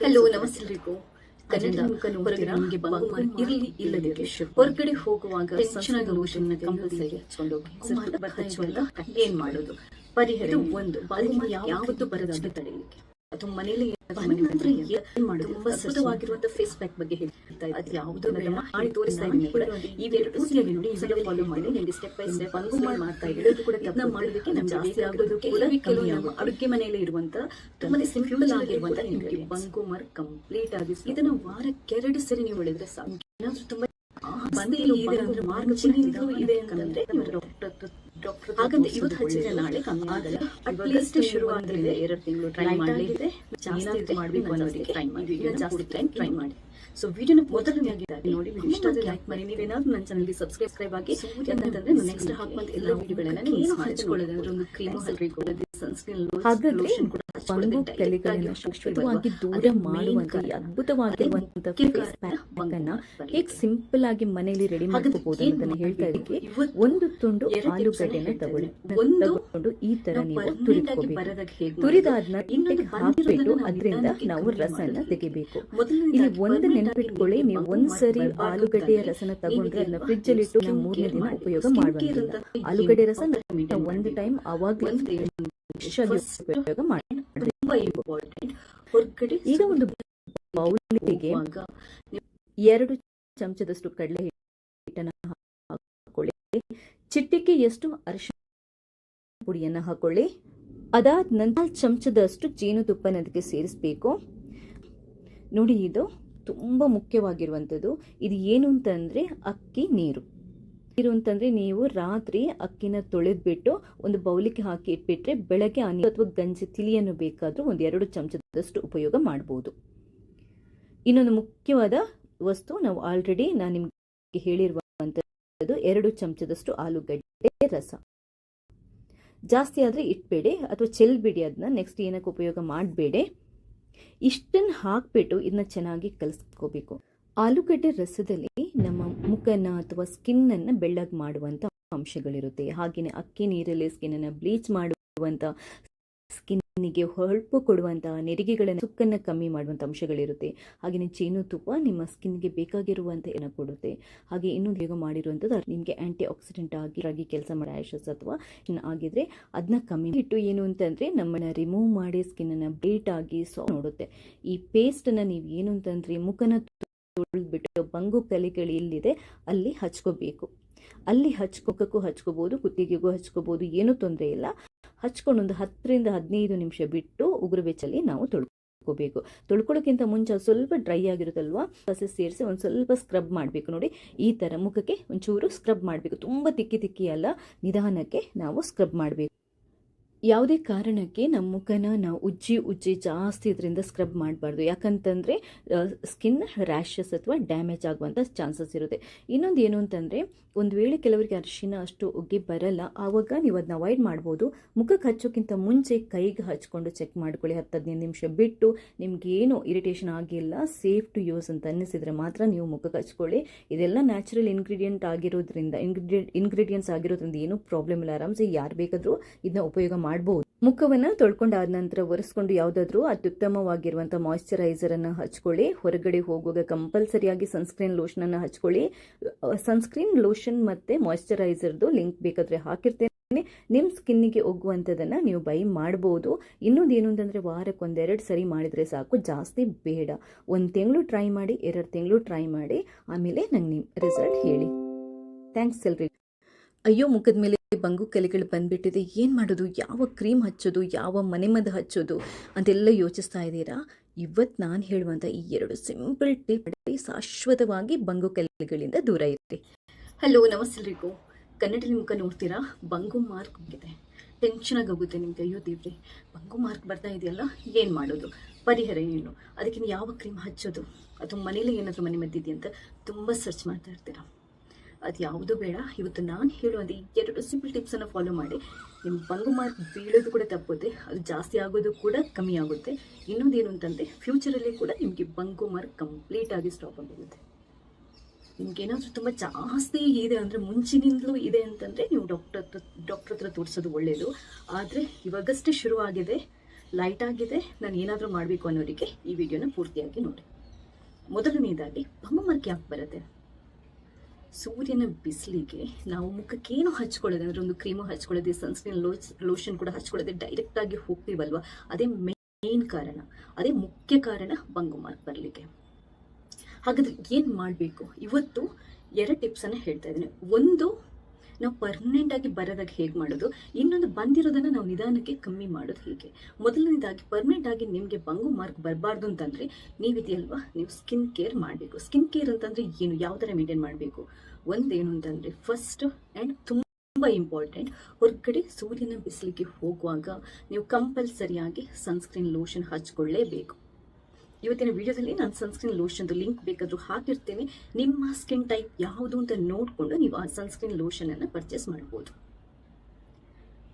ಹಲೋ, ನಮಸ್ತೆ ಎಲ್ರಿಗೂ. ನಿಮಗೆ ಇರಲಿ ಇಲ್ಲದಿರಲಿ ಹೊರಗಡೆ ಹೋಗುವಾಗ ಲೋಷನ್ ಕಂಪಲ್ಸರಿ ಹಚ್ಕೊಂಡು ಏನ್ ಮಾಡೋದು? ಪರಿಹಾರ ಒಂದು, ಯಾವತ್ತು ಬರದಂತೆ ತಡೆಯಲಿಕ್ಕೆ ಅಥವಾ ಮನೆಯಲ್ಲಿ ತುಂಬಾ ಸರಳವಾಗಿರುವಂತಹ ಫೇಸ್ ಪ್ಯಾಕ್ ಬಗ್ಗೆ ಹೇಳ್ತಾ ಇದ್ದೆ. ಅದು ಯಾವುದು ಮಾಡಿ ತೋರಿಸ್ತಾ ಇದ್ದೀನಿ ಕೂಡ. ಇವೆರಡು ನೋಡಿ, ಇದನ್ನ ಫಾಲೋ ಮಾಡಿ ನಿಮಗೆ ಸ್ಟೆಪ್ ಬೈ ಸ್ಟೆಪ್ ಬಂಗು ಮಾಡ್ತಾ ಇದ್ದೀವಿ. ಇದು ಕೂಡ ಇದನ್ನ ಮಾಡೋದಕ್ಕೆ ನಮ್ಗೆ ಜಾಸ್ತಿ ಆಗೋದಕ್ಕೆ ಕೆಲವು ಅಡುಗೆ ಮನೆಯಲ್ಲೇ ಇರುವಂತ ತುಂಬಾ ಸಿಂಪಲ್ ಆಗಿರುವಂತ ನಿಮಗೆ ಬಂಗು ಮಾರ್ಕ್ ಕಂಪ್ಲೀಟ್ ಆಗಿ ಇದನ್ನ ವಾರಕ್ಕೆ 2 ಸರಿ ನೀವು ಹೇಳಿದ್ರೆ ಸಾಕು. ಏನಾದ್ರೂ ತುಂಬಾ ಹಾಗಂತ ಇವತ್ತು ಹಚ್ಚಿದ್ರೆ ನಾಳೆ ಕಮ್ಮಿ ಆಗಲ್ಲ. ಅಟ್ಲೀಸ್ಟ್ ಶುರು ಆದ್ರಿಂದ 2 ತಿಂಗಳು ಟ್ರೈ ಮಾಡಲಿಕ್ಕೆ ಜಾಸ್ತಿ ಮಾಡಬೇಕು ಅನ್ನೋದಕ್ಕೆ ಜಾಸ್ತಿ ಟ್ರೈ ಮಾಡಿ. ಸೊ ವಿಡಿಯೋನ ಮೊದಲನೇದಾಗಿ ನೋಡಿ, ವಿಡಿಯೋ ಇಷ್ಟ ಆದರೆ ಲೈಕ್ ಮಾಡಿ. ನೀವೇನಾದ್ರೂ ನನ್ನ ಚಾನಲ್ಗೆ ಸಬ್ಸ್ಕ್ರೈಬ್ ಆಗಿ, ಯಾಕಂತಂದ್ರೆ ನೆಕ್ಸ್ಟ್ ಹಾಕುವಂತ ಎಲ್ಲ ವಿಡಿಯೋಗಳನ್ನ ನೀವು ಹಚ್ಕೊಳ್ಳೋದಂದ್ರೆ ಒಂದು ಕ್ರೀಮ್ ಸನ್ಸ್ಕ್ರೀನ್ ಲೋಷನ್ ಕೂಡ ಬಂಗು ಕಲೆಗಳನ್ನು ಶಾಶ್ವತವಾಗಿ ದೂರ ಮಾಡುವಂತ ಅದ್ಭುತವಾಗಿರುವಂತಹ ಫೇಸ್ ಪ್ಯಾಕ್ ಅನ್ನ ಹೇಗೆ ಸಿಂಪಲ್ ಆಗಿ ಮನೆಯಲ್ಲಿ ರೆಡಿ ಮಾಡ್ಕೋಬಹುದು ಅನ್ನೋದನ್ನ ಹೇಳ್ತಾ ಇದಕ್ಕೆ. ಒಂದು ತುಂಡು ಆಲೂಗಡ್ಡೆನ ತಗೊಂಡು ಈ ತರ ನೀವು ತುರಿದ್ಕೋಬೇಕು. ತುರಿದಾದ ನಂತರ ಹಾಕ್ಬಿಟ್ಟು ಅದರಿಂದ ನಾವು ರಸನ ತೆಗಿಬೇಕು. ಇಲ್ಲಿ ಒಂದು ನೆನಪಿಟ್ಕೊಳ್ಳಿ, ನೀವು ಒಂದ್ಸರಿ ಆಲೂಗಡ್ಡೆಯ ರಸನ ತಗೊಂಡ್ರೆ ಅದನ್ನ ಫ್ರಿಜ್ ಅಲ್ಲಿ ಇಟ್ಟು 3ನೇ ದಿನ ಉಪಯೋಗ ಮಾಡುವಂತಿಲ್ಲ. ಆಲೂಗಡ್ಡೆ ರಸ ಒಂದು ಟೈಮ್ ಅವಾಗಲೇ ಉಪಯೋಗ ಮಾಡಿ. ಈಗ ಒಂದು ಬೌಲಿಗೆ 2 ಚಮಚದಷ್ಟು ಕಡಲೆ ಹಿಟ್ಟನ್ನು ಹಾಕೊಳ್ಳಿ. ಚಿಟಿಕೆಯಷ್ಟು ಅರಿಶಿನ ಪುಡಿಯನ್ನು ಹಾಕೊಳ್ಳಿ. ಅದಾದ ನಂತರ 4 ಚಮಚದಷ್ಟು ಜೇನುತುಪ್ಪನ ಅದಕ್ಕೆ ಸೇರಿಸಬೇಕು. ನೋಡಿ, ಇದು ತುಂಬಾ ಮುಖ್ಯವಾಗಿರುವಂಥದ್ದು. ಇದು ಏನು ಅಂತಂದ್ರೆ ಅಕ್ಕಿ ನೀರು ಅಂತಂದ್ರೆ ನೀವು ರಾತ್ರಿ ಅಕ್ಕಿನ ತೊಳೆದ್ಬಿಟ್ಟು ಒಂದು ಬೌಲಿಗೆ ಹಾಕಿ ಇಟ್ಬಿಟ್ರೆ ಬೆಳಗ್ಗೆ ಆ ನೀರು ಅಥವಾ ಗಂಜಿ ತಿಳಿಯನ್ನು ಬೇಕಾದ್ರೂ 1-2 ಚಮಚದಷ್ಟು ಉಪಯೋಗ ಮಾಡಬಹುದು. ಇನ್ನೊಂದು ಮುಖ್ಯವಾದ ವಸ್ತು, ನಾವು ಆಲ್ರೆಡಿ ನಾನು ನಿಮ್ಗೆ ಹೇಳಿರುವಂತದ್ದು 2 ಚಮಚದಷ್ಟು ಆಲೂಗಡ್ಡೆ ರಸ. ಜಾಸ್ತಿ ಆದ್ರೆ ಇಟ್ಬೇಡಿ ಅಥವಾ ಚೆಲ್ಬಿಡಿ. ಅದನ್ನ ನೆಕ್ಸ್ಟ್ ಏನಕ್ಕೆ ಉಪಯೋಗ ಮಾಡಬೇಡಿ. ಇಷ್ಟನ್ನು ಹಾಕ್ಬಿಟ್ಟು ಇದನ್ನ ಚೆನ್ನಾಗಿ ಕಲಿಸ್ಕೋಬೇಕು. ಆಲೂಗಡ್ಡೆ ರಸದಲ್ಲಿ ನಮ್ಮ ಮುಖನ ಅಥವಾ ಸ್ಕಿನ್ ಅನ್ನ ಬೆಳ್ಳಗೆ ಮಾಡುವಂತ ಅಂಶಗಳಿರುತ್ತೆ. ಹಾಗೆಯೇ ಅಕ್ಕಿ ನೀರಲ್ಲಿ ಸ್ಕಿನ್ ಅನ್ನ ಬ್ಲೀಚ್ ಮಾಡುವಂತ, ಸ್ಕಿನ್ನಿಗೆ ಹೊಳಪು ಕೊಡುವಂತಹ, ನೆರಿಗೆಗಳನ್ನು ಸುಕ್ಕನ್ನ ಕಮ್ಮಿ ಮಾಡುವಂತ ಅಂಶಗಳಿರುತ್ತೆ. ಹಾಗೆಯೇ ಜೇನುತುಪ್ಪ ನಿಮ್ಮ ಸ್ಕಿನ್ಗೆ ಬೇಕಾಗಿರುವಂತ ಏನ ಕೊಡುತ್ತೆ. ಹಾಗೆ ಇನ್ನೂ ಉಪಯೋಗ ಮಾಡಿರುವಂಥದ್ದು ನಿಮಗೆ ಆಂಟಿ ಆಕ್ಸಿಡೆಂಟ್ ಆಗಿ ಕೆಲಸ ಮಾಡೋ ಆ್ಯಶಸ್ ಅಥವಾ ಆಗಿದ್ರೆ ಅದನ್ನ ಕಮ್ಮಿ ಇಟ್ಟು ಏನು ಅಂತಂದ್ರೆ ನಮ್ಮನ್ನ ರಿಮೂವ್ ಮಾಡಿ ಸ್ಕಿನ್ ಅನ್ನ ಬ್ರೈಟ್ ಆಗಿ ನೋಡುತ್ತೆ. ಈ ಪೇಸ್ಟ್ ಅನ್ನ ನೀವು ಏನು ಅಂತಂದ್ರೆ ಮುಖನ ತೊಳೆದ್ಬಿಟ್ಟು ಬಂಗು ಕಲೆಗಳು ಎಲ್ಲಿದೆ ಅಲ್ಲಿ ಹಚ್ಕೋಬೇಕು. ಅಲ್ಲಿ ಹಚ್ಕೋಬಹುದು, ಕುತ್ತಿಗೆಗೂ ಹಚ್ಕೋಬಹುದು, ಏನೂ ತೊಂದರೆ ಇಲ್ಲ. ಹಚ್ಕೊಂಡು ಒಂದು 10ರಿಂದ 15 ನಿಮಿಷ ಬಿಟ್ಟು ಉಗುರು ಬೆಚ್ಚಲ್ಲಿ ನಾವು ತೊಳ್ಕೋಬೇಕು. ತೊಳ್ಕೊಳ್ಳೋಕ್ಕಿಂತ ಮುಂಚೆ ಸ್ವಲ್ಪ ಡ್ರೈ ಆಗಿರುತ್ತಲ್ವಾ, ಹಸಿ ಸೇರಿಸಿ ಒಂದು ಸ್ವಲ್ಪ ಸ್ಕ್ರಬ್ ಮಾಡಬೇಕು. ನೋಡಿ, ಈ ತರ ಮುಖಕ್ಕೆ ಒಂಚೂರು ಸ್ಕ್ರಬ್ ಮಾಡಬೇಕು. ತುಂಬಾ ತಿಕ್ಕಿ ಅಲ್ಲ, ನಿಧಾನಕ್ಕೆ ನಾವು ಸ್ಕ್ರಬ್ ಮಾಡಬೇಕು. ಯಾವುದೇ ಕಾರಣಕ್ಕೆ ನಮ್ಮ ಮುಖನ ನಾವು ಉಜ್ಜಿ ಜಾಸ್ತಿ ಇದರಿಂದ ಸ್ಕ್ರಬ್ ಮಾಡಬಾರ್ದು. ಯಾಕಂತಂದರೆ ಸ್ಕಿನ್ ರ್ಯಾಷಸ್ ಅಥವಾ ಡ್ಯಾಮೇಜ್ ಆಗುವಂಥ ಚಾನ್ಸಸ್ ಇರುತ್ತೆ. ಇನ್ನೊಂದು ಏನು ಅಂತಂದರೆ, ಒಂದು ವೇಳೆ ಕೆಲವರಿಗೆ ಅರಿಶಿನ ಅಷ್ಟು ಉಗ್ಗಿ ಬರಲ್ಲ, ಆವಾಗ ನೀವು ಅದನ್ನ ಅವಾಯ್ಡ್ ಮಾಡ್ಬೋದು. ಮುಖಕ್ಕೆ ಹಚ್ಚೋಕ್ಕಿಂತ ಮುಂಚೆ ಕೈಗೆ ಹಚ್ಕೊಂಡು ಚೆಕ್ ಮಾಡ್ಕೊಳ್ಳಿ. 10-15 ನಿಮಿಷ ಬಿಟ್ಟು ನಿಮ್ಗೇನು ಇರಿಟೇಷನ್ ಆಗಿಲ್ಲ, ಸೇಫ್ ಟು ಯೂಸ್ ಅಂತ ಅನ್ನಿಸಿದ್ರೆ ಮಾತ್ರ ನೀವು ಮುಖಕ್ಕೆ ಹಚ್ಕೊಳ್ಳಿ. ಇದೆಲ್ಲ ನ್ಯಾಚುರಲ್ ಇಂಗ್ರೀಡಿಯೆಂಟ್ಸ್ ಆಗಿರೋದ್ರಿಂದ ಏನೂ ಪ್ರಾಬ್ಲಮ್ ಇಲ್ಲ. ಆರಾಮ್ಸೆ ಯಾರು ಬೇಕಾದರೂ ಇದನ್ನ ಉಪಯೋಗ ಮಾಡಬಹುದು. ಮುಖವನ್ನ ತೊಳ್ಕೊಂಡಾದ ನಂತರ ಒರೆಸ್ಕೊಂಡು ಯಾವುದಾದ್ರೂ ಅತ್ಯುತ್ತಮವಾಗಿರುವಂಥ ಮಾಯಿಶ್ಚರೈಸರ್ ಅನ್ನು ಹಚ್ಕೊಳ್ಳಿ. ಹೊರಗಡೆ ಹೋಗುವಾಗ ಕಂಪಲ್ಸರಿಯಾಗಿ ಸನ್ಸ್ಕ್ರೀನ್ ಲೋಷನ್ ಅನ್ನು ಹಚ್ಕೊಳ್ಳಿ. ಸನ್ಸ್ಕ್ರೀನ್ ಲೋಷನ್ ಮತ್ತೆ ಮಾಯಿಶ್ಚರೈಸರ್ದು ಲಿಂಕ್ ಬೇಕಾದ್ರೆ ಹಾಕಿರ್ತೇನೆ. ನಿಮ್ಮ ಸ್ಕಿನ್ನಿಗೆ ಹೋಗುವಂಥದ್ದನ್ನು ನೀವು ಬೈ ಮಾಡಬಹುದು. ಇನ್ನೊಂದು ಏನು ಅಂತಂದರೆ, ವಾರಕ್ಕೆ 1-2 ಸರಿ ಮಾಡಿದರೆ ಸಾಕು, ಜಾಸ್ತಿ ಬೇಡ. 1 ತಿಂಗಳು ಟ್ರೈ ಮಾಡಿ, 2 ತಿಂಗಳು ಟ್ರೈ ಮಾಡಿ, ಆಮೇಲೆ ನಂಗೆ ನಿಮ್ಮ ರಿಸಲ್ಟ್ ಹೇಳಿ. ಥ್ಯಾಂಕ್ಸ್ ಎಲ್ರಿ. ಅಯ್ಯೋ, ಮುಖದ ಮೇಲೆ ಬಂಗು ಕಲೆಗಳು ಬಂದ್ಬಿಟ್ಟಿದೆ, ಏನು ಮಾಡೋದು, ಯಾವ ಕ್ರೀಮ್ ಹಚ್ಚೋದು, ಯಾವ ಮನೆಮದ್ದು ಹಚ್ಚೋದು ಅಂತೆಲ್ಲ ಯೋಚಿಸ್ತಾ ಇದ್ದೀರಾ? ಇವತ್ತು ನಾನು ಹೇಳುವಂಥ ಈ 2 ಸಿಂಪಲ್ ಟಿಪ್ ಶಾಶ್ವತವಾಗಿ ಬಂಗು ಕಲೆಗಳಿಂದ ದೂರ ಇರಿ. ಹಲೋ, ನಮಸ್ತೆ ಎಲ್ರಿಗೂ. ಕನ್ನಡದಲ್ಲಿ ಮುಖ ನೋಡ್ತೀರಾ, ಬಂಗು ಮಾರ್ಕ್ ಆಗಿದೆ. ಟೆನ್ಷನ್ ಆಗೋಗುತ್ತೆ ನಿಮ್ಗೆ. ಅಯ್ಯೋ ದೇವ್ರೆ, ಬಂಗು ಮಾರ್ಕ್ ಬರ್ತಾ ಇದೆಯಲ್ಲ, ಏನು ಮಾಡೋದು, ಪರಿಹಾರ ಏನು, ಅದಕ್ಕೆ ಯಾವ ಕ್ರೀಮ್ ಹಚ್ಚೋದು ಅಥವಾ ಮನೇಲಿ ಏನಾದರೂ ಮನೆ ಮದ್ದಿದೆಯಾ ಅಂತ ತುಂಬ ಸರ್ಚ್ ಮಾಡ್ತಾ ಇರ್ತೀರಾ. ಅದು ಯಾವುದು ಬೇಡ. ಇವತ್ತು ನಾನು ಹೇಳುವಂಥ ಈ 2 ಸಿಂಪಲ್ ಟಿಪ್ಸನ್ನು ಫಾಲೋ ಮಾಡಿ ನಿಮ್ಮ ಬಂಗು ಮಾರ್ಕ್ ಬೀಳೋದು ಕೂಡ ತಪ್ಪುತ್ತೆ, ಅದು ಜಾಸ್ತಿ ಆಗೋದು ಕೂಡ ಕಮ್ಮಿ ಆಗುತ್ತೆ. ಇನ್ನೊಂದೇನು ಅಂತಂದರೆ ಫ್ಯೂಚರಲ್ಲಿ ಕೂಡ ನಿಮಗೆ ಬಂಗು ಮಾರ್ಕ್ ಕಂಪ್ಲೀಟಾಗಿ ಸ್ಟಾಪ್ ಆಗೋಗುತ್ತೆ. ನಿಮ್ಗೇನಾದರೂ ತುಂಬ ಜಾಸ್ತಿ ಇದೆ ಅಂದರೆ ಮುಂಚಿನಿಂದಲೂ ಇದೆ ಅಂತಂದರೆ ನೀವು ಡಾಕ್ಟರ್ ಹತ್ರ ತೋರಿಸೋದು ಒಳ್ಳೆಯದು. ಆದರೆ ಇವಾಗಷ್ಟೇ ಶುರುವಾಗಿದೆ, ಲೈಟ್ ಆಗಿದೆ, ನಾನು ಏನಾದರೂ ಮಾಡಬೇಕು ಅನ್ನೋರಿಗೆ ಈ ವಿಡಿಯೋನ ಪೂರ್ತಿಯಾಗಿ ನೋಡಿ. ಮೊದಲನೇದಾಗಿ ಬಂಗು ಮಾರ್ಕ್ ಯಾಕೆ ಬರುತ್ತೆ? ಸೂರ್ಯನ ಬಿಸಿಲಿಗೆ ನಾವು ಮುಖಕ್ಕೇನು ಹಚ್ಕೊಳ್ಳೋದು ಅಂದರೆ ಒಂದು ಕ್ರೀಮು ಹಚ್ಕೊಳ್ಳೋದೆ, ಸನ್ಸ್ಕ್ರೀನ್ ಲೋಷನ್ ಕೂಡ ಹಚ್ಕೊಳ್ಳೋದೆ, ಡೈರೆಕ್ಟಾಗಿ ಹೋಗ್ತೀವಲ್ವ, ಅದೇ ಮೇನ್ ಕಾರಣ, ಅದೇ ಮುಖ್ಯ ಕಾರಣ ಬಂಗು ಮಾರ್ಕ್ ಬರಲಿಕ್ಕೆ. ಹಾಗಾದ್ರೆ ಏನು ಮಾಡಬೇಕು? ಇವತ್ತು 2 ಟಿಪ್ಸನ್ನು ಹೇಳ್ತಾ ಇದ್ದೀನಿ. ಒಂದು, ನಾವು ಪರ್ಮನೆಂಟಾಗಿ ಬರೋದಾಗ ಹೇಗೆ ಮಾಡೋದು, ಇನ್ನೊಂದು ಬಂದಿರೋದನ್ನು ನಾವು ನಿಧಾನಕ್ಕೆ ಕಮ್ಮಿ ಮಾಡೋದು ಹೇಗೆ. ಮೊದಲನೇದಾಗಿ ಪರ್ಮನೆಂಟಾಗಿ ನಿಮಗೆ ಬಂಗು ಮಾರ್ಕ್ ಬರಬಾರ್ದು ಅಂತಂದರೆ ನೀವಿದೆಯಲ್ವಾ, ನೀವು ಸ್ಕಿನ್ ಕೇರ್ ಮಾಡಬೇಕು. ಸ್ಕಿನ್ ಕೇರ್ ಅಂತಂದರೆ ಏನು, ಯಾವ ಥರ ಮೇಂಟೈನ್ ಮಾಡಬೇಕು? ಒಂದೇನು ಅಂತಂದರೆ ಫಸ್ಟ್ ಆ್ಯಂಡ್ ತುಂಬ ಇಂಪಾರ್ಟೆಂಟ್, ಹೊರಗಡೆ ಸೂರ್ಯನ ಬಿಸಿಲಿಗೆ ಹೋಗುವಾಗ ನೀವು ಕಂಪಲ್ಸರಿಯಾಗಿ ಸನ್ಸ್ಕ್ರೀನ್ ಲೋಷನ್ ಹಚ್ಕೊಳ್ಳೇಬೇಕು. ಇವತ್ತಿನ ವಿಡಿಯೋದಲ್ಲಿ ನಾನು ಸನ್ಸ್ಕ್ರೀನ್ ಲೋಷನ್ದು ಲಿಂಕ್ ಬೇಕಾದರೂ ಹಾಕಿರ್ತೀನಿ. ನಿಮ್ಮ ಸ್ಕಿನ್ ಟೈಪ್ ಯಾವುದು ಅಂತ ನೋಡಿಕೊಂಡು ನೀವು ಆ ಸನ್ಸ್ಕ್ರೀನ್ ಲೋಷನನ್ನು ಪರ್ಚೇಸ್ ಮಾಡ್ಬೋದು.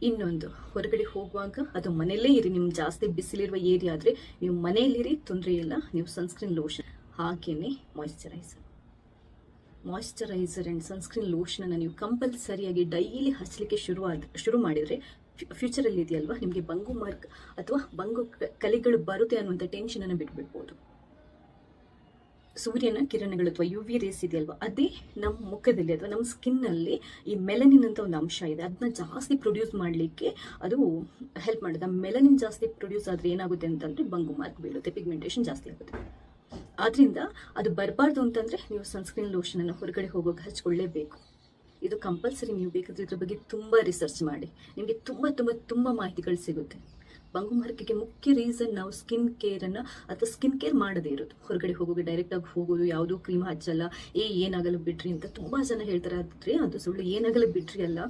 ಇನ್ನೊಂದು, ಹೊರಗಡೆ ಹೋಗುವಾಗ ಅದು ಮನೆಯಲ್ಲೇ ಇರಿ, ನಿಮ್ಗೆ ಜಾಸ್ತಿ ಬಿಸಿಲಿರುವ ಏರಿಯಾ ಆದರೆ ನೀವು ಮನೆಯಲ್ಲಿರಿ, ತೊಂದರೆ ಇಲ್ಲ. ನೀವು ಸನ್ಸ್ಕ್ರೀನ್ ಲೋಷನ್ ಹಾಗೆಯೇ ಮಾಯಿಶ್ಚರೈಸರ್ ಆ್ಯಂಡ್ ಸನ್ಸ್ಕ್ರೀನ್ ಲೋಷನನ್ನು ನೀವು ಕಂಪಲ್ಸರಿಯಾಗಿ ಡೈಲಿ ಹಚ್ಚಲಿಕ್ಕೆ ಶುರು ಮಾಡಿದರೆ ಫ್ಯೂಚರಲ್ಲಿ ಇದೆಯಲ್ವಾ, ನಿಮಗೆ ಬಂಗು ಮಾರ್ಕ್ ಅಥವಾ ಬಂಗು ಕಲೆಗಳು ಬರುತ್ತೆ ಅನ್ನುವಂಥ ಟೆನ್ಷನನ್ನು ಬಿಟ್ಬಿಡ್ಬೋದು. ಸೂರ್ಯನ ಕಿರಣಗಳು ಅಥವಾ UV ರೇಸ್ ಇದೆಯಲ್ವಾ, ಅದೇ ನಮ್ಮ ಮುಖದಲ್ಲಿ ಅಥವಾ ನಮ್ಮ ಸ್ಕಿನ್ನಲ್ಲಿ ಈ ಮೆಲನಿನ್ ಅಂತ ಒಂದು ಅಂಶ ಇದೆ, ಅದನ್ನ ಜಾಸ್ತಿ ಪ್ರೊಡ್ಯೂಸ್ ಮಾಡಲಿಕ್ಕೆ ಅದು ಹೆಲ್ಪ್ ಮಾಡುತ್ತೆ. ಆ ಮೆಲನಿನ್ ಜಾಸ್ತಿ ಪ್ರೊಡ್ಯೂಸ್ ಆದರೆ ಏನಾಗುತ್ತೆ ಅಂತಂದರೆ ಬಂಗು ಮಾರ್ಕ್ ಬೀಳುತ್ತೆ, ಪಿಗ್ಮೆಂಟೇಷನ್ ಜಾಸ್ತಿ ಆಗುತ್ತೆ. ಆದ್ದರಿಂದ ಅದು ಬರಬಾರ್ದು ಅಂತಂದರೆ ನೀವು ಸನ್ಸ್ಕ್ರೀನ್ ಲೋಷನನ್ನು ಹೊರಗಡೆ ಹೋಗೋಕೆ ಹಚ್ಕೊಳ್ಳೇಬೇಕು. ಇದು ಕಂಪಲ್ಸರಿ. ನೀವು ಬೇಕಾದರೆ ಇದ್ರ ಬಗ್ಗೆ ತುಂಬ ರಿಸರ್ಚ್ ಮಾಡಿ, ನಿಮಗೆ ತುಂಬ ತುಂಬ ತುಂಬ ಮಾಹಿತಿಗಳು ಸಿಗುತ್ತೆ. ಬಂಗು ಮಾರ್ಕಿಗೆ ಮುಖ್ಯ ರೀಸನ್ ನಾವು ಸ್ಕಿನ್ ಕೇರನ್ನು ಅಥವಾ ಸ್ಕಿನ್ ಕೇರ್ ಮಾಡದೇ ಇರೋದು. ಹೊರಗಡೆ ಹೋಗೋದು, ಡೈರೆಕ್ಟಾಗಿ ಹೋಗೋದು, ಯಾವುದೂ ಕ್ರೀಮ್ ಹಚ್ಚಲ್ಲ, ಏನಾಗಲ್ಲ ಬಿಡ್ರಿ ಅಂತ ತುಂಬ ಜನ ಹೇಳ್ತಾರೆ. ಆದರೆ ಅದು ಸುಳ್ಳು. ಏನಾಗಲ್ಲ ಬಿಡ್ರಿ ಅಲ್ಲ,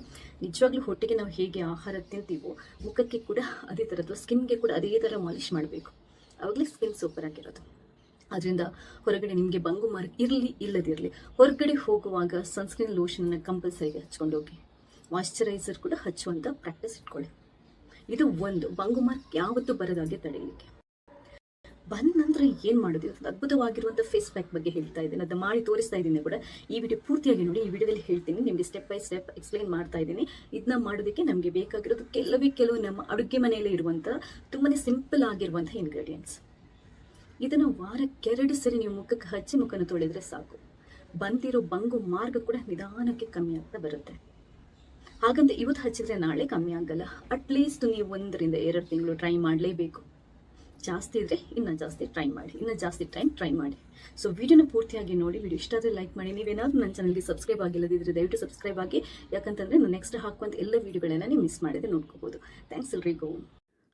ನಿಜವಾಗ್ಲೂ ಹೊಟ್ಟೆಗೆ ನಾವು ಹೇಗೆ ಆಹಾರ ತಿಂತೀವೋ ಮುಖಕ್ಕೆ ಕೂಡ ಅದೇ ಥರ ಅಥವಾ ಸ್ಕಿನ್ಗೆ ಕೂಡ ಅದೇ ಥರ ಮಾಲಿಷ್ ಮಾಡಬೇಕು, ಆವಾಗಲೇ ಸ್ಕಿನ್ ಸೂಪರ್ ಆಗಿರೋದು. ಅದರಿಂದ ಹೊರಗಡೆ ನಿಮಗೆ ಬಂಗು ಮಾರ್ಕ್ ಇರಲಿ ಇಲ್ಲದಿರಲಿ, ಹೊರಗಡೆ ಹೋಗುವಾಗ ಸನ್ಸ್ಕ್ರೀನ್ ಲೋಷನ್ನ ಕಂಪಲ್ಸರಿ ಹಚ್ಕೊಂಡು ಹೋಗಿ, ಮಾಯಿಶ್ಚರೈಸರ್ ಕೂಡ ಹಚ್ಚುವಂಥ ಪ್ರಾಕ್ಟೀಸ್ ಇಟ್ಕೊಳ್ಳಿ. ಇದು ಒಂದು, ಬಂಗು ಮಾರ್ಕ್ ಯಾವತ್ತೂ ಬರೋದಾಗೆ ತಡೆಯಲಿಕ್ಕೆ. ಬಂದ ನಂತರ ಏನು ಮಾಡೋದು? ಇವತ್ತು ಅದ್ಭುತವಾಗಿರುವಂಥ ಫೇಸ್ ಪ್ಯಾಕ್ ಬಗ್ಗೆ ಹೇಳ್ತಾ ಇದ್ದೀನಿ, ಅದನ್ನ ಮಾಡಿ ತೋರಿಸ್ತಾ ಇದ್ದೀನಿ ಕೂಡ. ಈ ವಿಡಿಯೋ ಪೂರ್ತಿಯಾಗಿ ನೋಡಿ. ಈ ವಿಡಿಯೋದಲ್ಲಿ ಹೇಳ್ತೀನಿ, ನಿಮಗೆ ಸ್ಟೆಪ್ ಬೈ ಸ್ಟೆಪ್ ಎಕ್ಸ್ಪ್ಲೈನ್ ಮಾಡ್ತಾ ಇದ್ದೀನಿ. ಇದನ್ನ ಮಾಡೋದಕ್ಕೆ ನಮಗೆ ಬೇಕಾಗಿರೋದು ಕೆಲವು ನಮ್ಮ ಅಡುಗೆ ಮನೆಯಲ್ಲೇ ಇರುವಂಥ ತುಂಬಾ ಸಿಂಪಲ್ ಆಗಿರುವಂಥ ಇಂಗ್ರೀಡಿಯೆಂಟ್ಸ್. ಇದನ್ನು ವಾರಕ್ಕೆ 2 ಸರಿ ನೀವು ಮುಖಕ್ಕೆ ಹಚ್ಚಿ ಮುಖನ ತೊಳೆದ್ರೆ ಸಾಕು. ಬಂದಿರೋ ಬಂಗು ಮಾರ್ಗ ಕೂಡ ನಿಧಾನಕ್ಕೆ ಕಮ್ಮಿ ಆಗ್ತಾ ಬರುತ್ತೆ. ಹಾಗಂತ ಇವತ್ತು ಹಚ್ಚಿದ್ರೆ ನಾಳೆ ಕಮ್ಮಿ ಆಗಲ್ಲ. ಅಟ್ಲೀಸ್ಟ್ ನೀವು 1 ರಿಂದ 2 ತಿಂಗಳು ಟ್ರೈ ಮಾಡಲೇಬೇಕು. ಜಾಸ್ತಿ ಇದ್ರೆ ಇನ್ನೂ ಜಾಸ್ತಿ ಟ್ರೈ ಮಾಡಿ. ಸೊ ವಿಡಿಯೋನ ಪೂರ್ತಿಯಾಗಿ ನೋಡಿ. ವಿಡಿಯೋ ಇಷ್ಟ ಆದರೆ ಲೈಕ್ ಮಾಡಿ. ನೀವೇನಾದರೂ ನನ್ನ ಚಾನಲ್ಗೆ ಸಬ್ಸ್ಕ್ರೈಬ್ ಆಗಿಲ್ಲದಿದ್ದರೆ ದಯವಿಟ್ಟು ಸಬ್ಸ್ಕ್ರೈಬ್ ಆಗಿ, ಯಾಕಂತಂದರೆ ನಾನು ನೆಕ್ಸ್ಟ್ ಹಾಕುವಂಥ ಎಲ್ಲ ವಿಡಿಯೋಗಳನ್ನು ನೀವು ಮಿಸ್ ಮಾಡಿದ್ರೆ ನೋಡ್ಕೋಬೋದು. ಥ್ಯಾಂಕ್ಸ್ ಎಲ್ರಿಗೂ.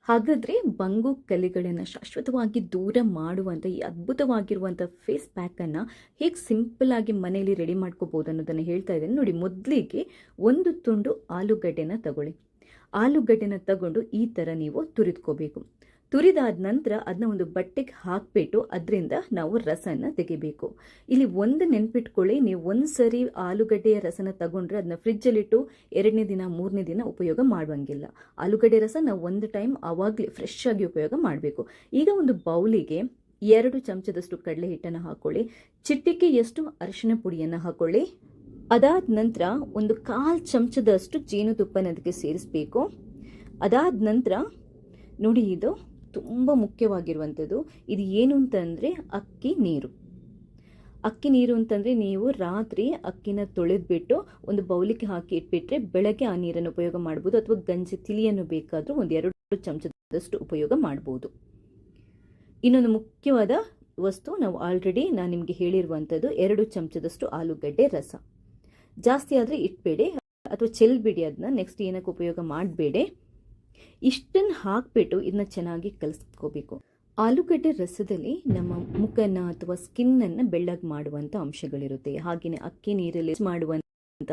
ಹಾಗಾದರೆ ಬಂಗು ಕಲೆಗಳನ್ನು ಶಾಶ್ವತವಾಗಿ ದೂರ ಮಾಡುವಂಥ ಈ ಅದ್ಭುತವಾಗಿರುವಂಥ ಫೇಸ್ ಪ್ಯಾಕನ್ನು ಹೇಗೆ ಸಿಂಪಲ್ಲಾಗಿ ಮನೆಯಲ್ಲಿ ರೆಡಿ ಮಾಡ್ಕೋಬೋದು ಅನ್ನೋದನ್ನು ಹೇಳ್ತಾ ಇದ್ದೇನೆ ನೋಡಿ. ಮೊದಲಿಗೆ 1 ತುಂಡು ಆಲೂಗಡ್ಡೆನ ತಗೊಳ್ಳಿ. ಆಲೂಗಡ್ಡೆನ ತಗೊಂಡು ಈ ಥರ ನೀವು ತುರಿದ್ಕೋಬೇಕು. ತುರಿದಾದ ನಂತರ ಅದನ್ನ ಒಂದು ಬಟ್ಟೆಗೆ ಹಾಕಿಬಿಟ್ಟು ಅದರಿಂದ ನಾವು ರಸನ ತೆಗಿಬೇಕು. ಇಲ್ಲಿ ಒಂದು ನೆನ್ಪಿಟ್ಕೊಳ್ಳಿ, ನೀವು 1 ಸರಿ ಆಲೂಗಡ್ಡೆಯ ರಸನ ತಗೊಂಡ್ರೆ ಅದನ್ನ ಫ್ರಿಜ್ಜಲ್ಲಿಟ್ಟು 2ನೇ ದಿನ 3ನೇ ದಿನ ಉಪಯೋಗ ಮಾಡುವಂಗಿಲ್ಲ. ಆಲೂಗಡ್ಡೆ ರಸ ನಾವು 1 ಟೈಮ್ ಆವಾಗಲೇ ಫ್ರೆಶ್ ಆಗಿ ಉಪಯೋಗ ಮಾಡಬೇಕು. ಈಗ ಒಂದು ಬೌಲಿಗೆ 2 ಚಮಚದಷ್ಟು ಕಡಲೆ ಹಿಟ್ಟನ್ನು ಹಾಕೊಳ್ಳಿ. ಚಿಟಿಕೆಯಷ್ಟು ಅರಿಶಿನ ಪುಡಿಯನ್ನು ಹಾಕೊಳ್ಳಿ. ಅದಾದ ನಂತರ ಒಂದು 1/4 ಚಮಚದಷ್ಟು ಜೇನುತುಪ್ಪನ ಅದಕ್ಕೆ ಸೇರಿಸಬೇಕು. ಅದಾದ ನಂತರ ನೋಡಿ, ಇದು ತುಂಬ ಮುಖ್ಯವಾಗಿರುವಂಥದ್ದು. ಇದು ಏನು ಅಂತಂದರೆ ಅಕ್ಕಿ ನೀರು ಅಂತಂದರೆ ನೀವು ರಾತ್ರಿ ಅಕ್ಕಿನ ತೊಳೆದ್ಬಿಟ್ಟು ಒಂದು ಬೌಲಿಗೆ ಹಾಕಿ ಇಟ್ಬಿಟ್ರೆ ಬೆಳಗ್ಗೆ ಆ ನೀರನ್ನು ಉಪಯೋಗ ಮಾಡ್ಬೋದು. ಅಥವಾ ಗಂಜಿ ತಿಳಿಯನ್ನು ಬೇಕಾದರೂ 1-2 ಚಮಚದಷ್ಟು ಉಪಯೋಗ ಮಾಡ್ಬೋದು. ಇನ್ನೊಂದು ಮುಖ್ಯವಾದ ವಸ್ತು, ನಾನು ನಿಮಗೆ ಹೇಳಿರುವಂಥದ್ದು 2 ಚಮಚದಷ್ಟು ಆಲೂಗಡ್ಡೆ ರಸ. ಜಾಸ್ತಿ ಆದರೆ ಇಟ್ಬೇಡಿ ಅಥವಾ ಚೆಲ್ಬಿಡಿ, ಅದನ್ನ ನೆಕ್ಸ್ಟ್ ಏನಕ್ಕೆ ಉಪಯೋಗ ಮಾಡಬೇಡಿ. ಇಷ್ಟನ್ನು ಹಾಕಿಬಿಟ್ಟು ಇದನ್ನ ಚೆನ್ನಾಗಿ ಕಲಿಸ್ಕೋಬೇಕು. ಆಲೂಗಡ್ಡೆ ರಸದಲ್ಲಿ ನಮ್ಮ ಮುಖನ ಅಥವಾ ಸ್ಕಿನ್ನನ್ನು ಬೆಳ್ಳಗೆ ಮಾಡುವಂಥ ಅಂಶಗಳಿರುತ್ತೆ. ಹಾಗೆಯೇ ಅಕ್ಕಿ ನೀರಲ್ಲಿ ಮಾಡುವಂಥ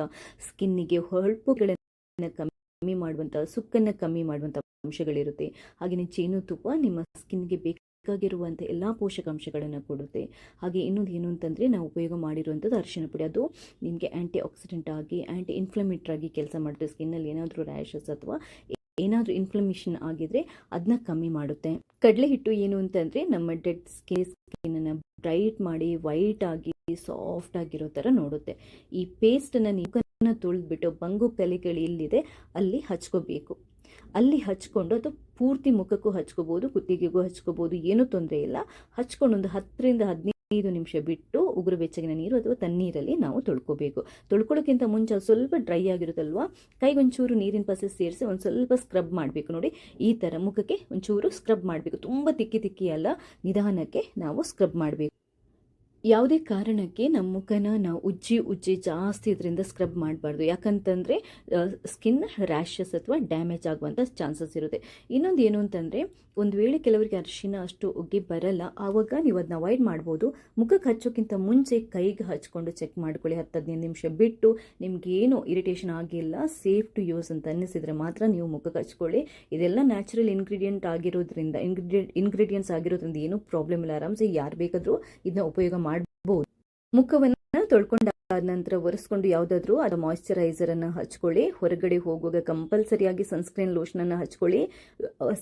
ಸ್ಕಿನ್ನಿಗೆ ಹೊಳಪುಗಳನ್ನು ಕಮ್ಮಿ ಮಾಡುವಂಥ, ಸುಕ್ಕನ್ನು ಕಮ್ಮಿ ಮಾಡುವಂಥ ಅಂಶಗಳಿರುತ್ತೆ. ಹಾಗೆಯೇ ಜೇನುತುಪ್ಪ ನಿಮ್ಮ ಸ್ಕಿನ್ಗೆ ಬೇಕಾಗಿರುವಂಥ ಎಲ್ಲ ಪೋಷಕಾಂಶಗಳನ್ನು ಕೊಡುತ್ತೆ. ಹಾಗೆ ಇನ್ನೊಂದು ಏನು ಅಂತಂದರೆ ನಾವು ಉಪಯೋಗ ಮಾಡಿರುವಂಥದ್ದು ಅರಿಶಿನ ಪುಡಿ. ಅದು ನಿಮಗೆ ಆ್ಯಂಟಿ ಆಕ್ಸಿಡೆಂಟ್ ಆಗಿ ಆ್ಯಂಟಿ ಇನ್ಫ್ಲಮೇಟ್ರಿ ಆಗಿ ಕೆಲಸ ಮಾಡುತ್ತೆ. ಸ್ಕಿನ್ನಲ್ಲಿ ಏನಾದರೂ ರ್ಯಾಷಸ್ ಅಥವಾ ಏನಾದರೂ ಇನ್ಫ್ಲಮೇಷನ್ ಆಗಿದ್ರೆ ಅದನ್ನ ಕಮ್ಮಿ ಮಾಡುತ್ತೆ. ಕಡಲೆ ಹಿಟ್ಟು ಏನು ಅಂತಂದರೆ ನಮ್ಮ ಡೆಡ್ ಸ್ಕಿನ್ನನ್ನು ಬ್ರೈಟ್ ಮಾಡಿ ವೈಟ್ ಆಗಿ ಸಾಫ್ಟ್ ಆಗಿರೋ ಥರ ನೋಡುತ್ತೆ. ಈ ಪೇಸ್ಟನ್ನು ನೀವು ತೊಳೆದ್ಬಿಟ್ಟು ಬಂಗು ಕಲೆಗಳು ಎಲ್ಲಿದೆ ಅಲ್ಲಿ ಹಚ್ಕೋಬೇಕು. ಅಲ್ಲಿ ಹಚ್ಕೊಂಡು ಅದು ಪೂರ್ತಿ ಮುಖಕ್ಕೂ ಹಚ್ಕೋಬೋದು, ಕುತ್ತಿಗೆಗೂ ಹಚ್ಕೋಬೋದು, ಏನೂ ತೊಂದರೆ ಇಲ್ಲ. ಹಚ್ಕೊಂಡು ಒಂದು 10ರಿಂದ 15 ನಿಮಿಷ ಬಿಟ್ಟು ಉಗುರು ಬೆಚ್ಚಗಿನ ನೀರು ಅಥವಾ ತಣ್ಣೀರಲ್ಲಿ ನಾವು ತೊಳ್ಕೋಬೇಕು. ತೊಳ್ಕೊಳ್ಳೋಕ್ಕಿಂತ ಮುಂಚೆ ಸ್ವಲ್ಪ ಡ್ರೈ ಆಗಿರುತ್ತಲ್ವ, ಕೈಗೊಂಚೂರು ನೀರಿನ ಪಸೆ ಸೇರಿಸಿ ಒಂದು ಸ್ವಲ್ಪ ಸ್ಕ್ರಬ್ ಮಾಡಬೇಕು. ನೋಡಿ, ಈ ಥರ ಮುಖಕ್ಕೆ ಒಂಚೂರು ಸ್ಕ್ರಬ್ ಮಾಡಬೇಕು. ತುಂಬ ತಿಕ್ಕಿ ಅಲ್ಲ, ನಿಧಾನಕ್ಕೆ ನಾವು ಸ್ಕ್ರಬ್ ಮಾಡಬೇಕು. ಯಾವುದೇ ಕಾರಣಕ್ಕೆ ನಮ್ಮ ಮುಖನ ನಾವು ಉಜ್ಜಿ ಜಾಸ್ತಿ ಇದರಿಂದ ಸ್ಕ್ರಬ್ ಮಾಡಬಾರ್ದು. ಯಾಕಂತಂದರೆ ಸ್ಕಿನ್ ರ್ಯಾಷಸ್ ಅಥವಾ ಡ್ಯಾಮೇಜ್ ಆಗುವಂಥ ಚಾನ್ಸಸ್ ಇರುತ್ತೆ. ಇನ್ನೊಂದು ಏನು ಅಂತಂದರೆ, ಒಂದು ವೇಳೆ ಕೆಲವರಿಗೆ ಅರಿಶಿನ ಅಷ್ಟು ಉಗ್ಗಿ ಬರಲ್ಲ, ಆವಾಗ ನೀವು ಅದನ್ನ ಅವಾಯ್ಡ್ ಮಾಡ್ಬೋದು. ಮುಖಕ್ಕೆ ಹಚ್ಚೋಕ್ಕಿಂತ ಮುಂಚೆ ಕೈಗೆ ಹಚ್ಕೊಂಡು ಚೆಕ್ ಮಾಡ್ಕೊಳ್ಳಿ. 10-15 ನಿಮಿಷ ಬಿಟ್ಟು ನಿಮಗೇನು ಇರಿಟೇಷನ್ ಆಗಿಲ್ಲ, ಸೇಫ್ ಟು ಯೂಸ್ ಅಂತ ಅನ್ನಿಸಿದರೆ ಮಾತ್ರ ನೀವು ಮುಖಕ್ಕೆ ಹಚ್ಕೊಳ್ಳಿ. ಇದೆಲ್ಲ ನ್ಯಾಚುರಲ್ ಇಂಗ್ರೀಡಿಯೆಂಟ್ಸ್ ಆಗಿರೋದ್ರಿಂದ ಏನೂ ಪ್ರಾಬ್ಲಮ್ ಇಲ್ಲ. ಆರಾಮ್ಸೆ ಯಾರು ಬೇಕಾದರೂ ಇದನ್ನ ಉಪಯೋಗ ಮಾಡಬಹುದು. ಮುಖವನ್ನು ತೊಳ್ಕೊಂಡಾದ ನಂತರ ಒರೆಸ್ಕೊಂಡು ಯಾವುದಾದ್ರೂ ಅದು ಮಾಯಿಶ್ಚರೈಸರನ್ನು ಹಚ್ಕೊಳ್ಳಿ. ಹೊರಗಡೆ ಹೋಗುವಾಗ ಕಂಪಲ್ಸರಿಯಾಗಿ ಸನ್ಸ್ಕ್ರೀನ್ ಲೋಷನನ್ನು ಹಚ್ಕೊಳ್ಳಿ.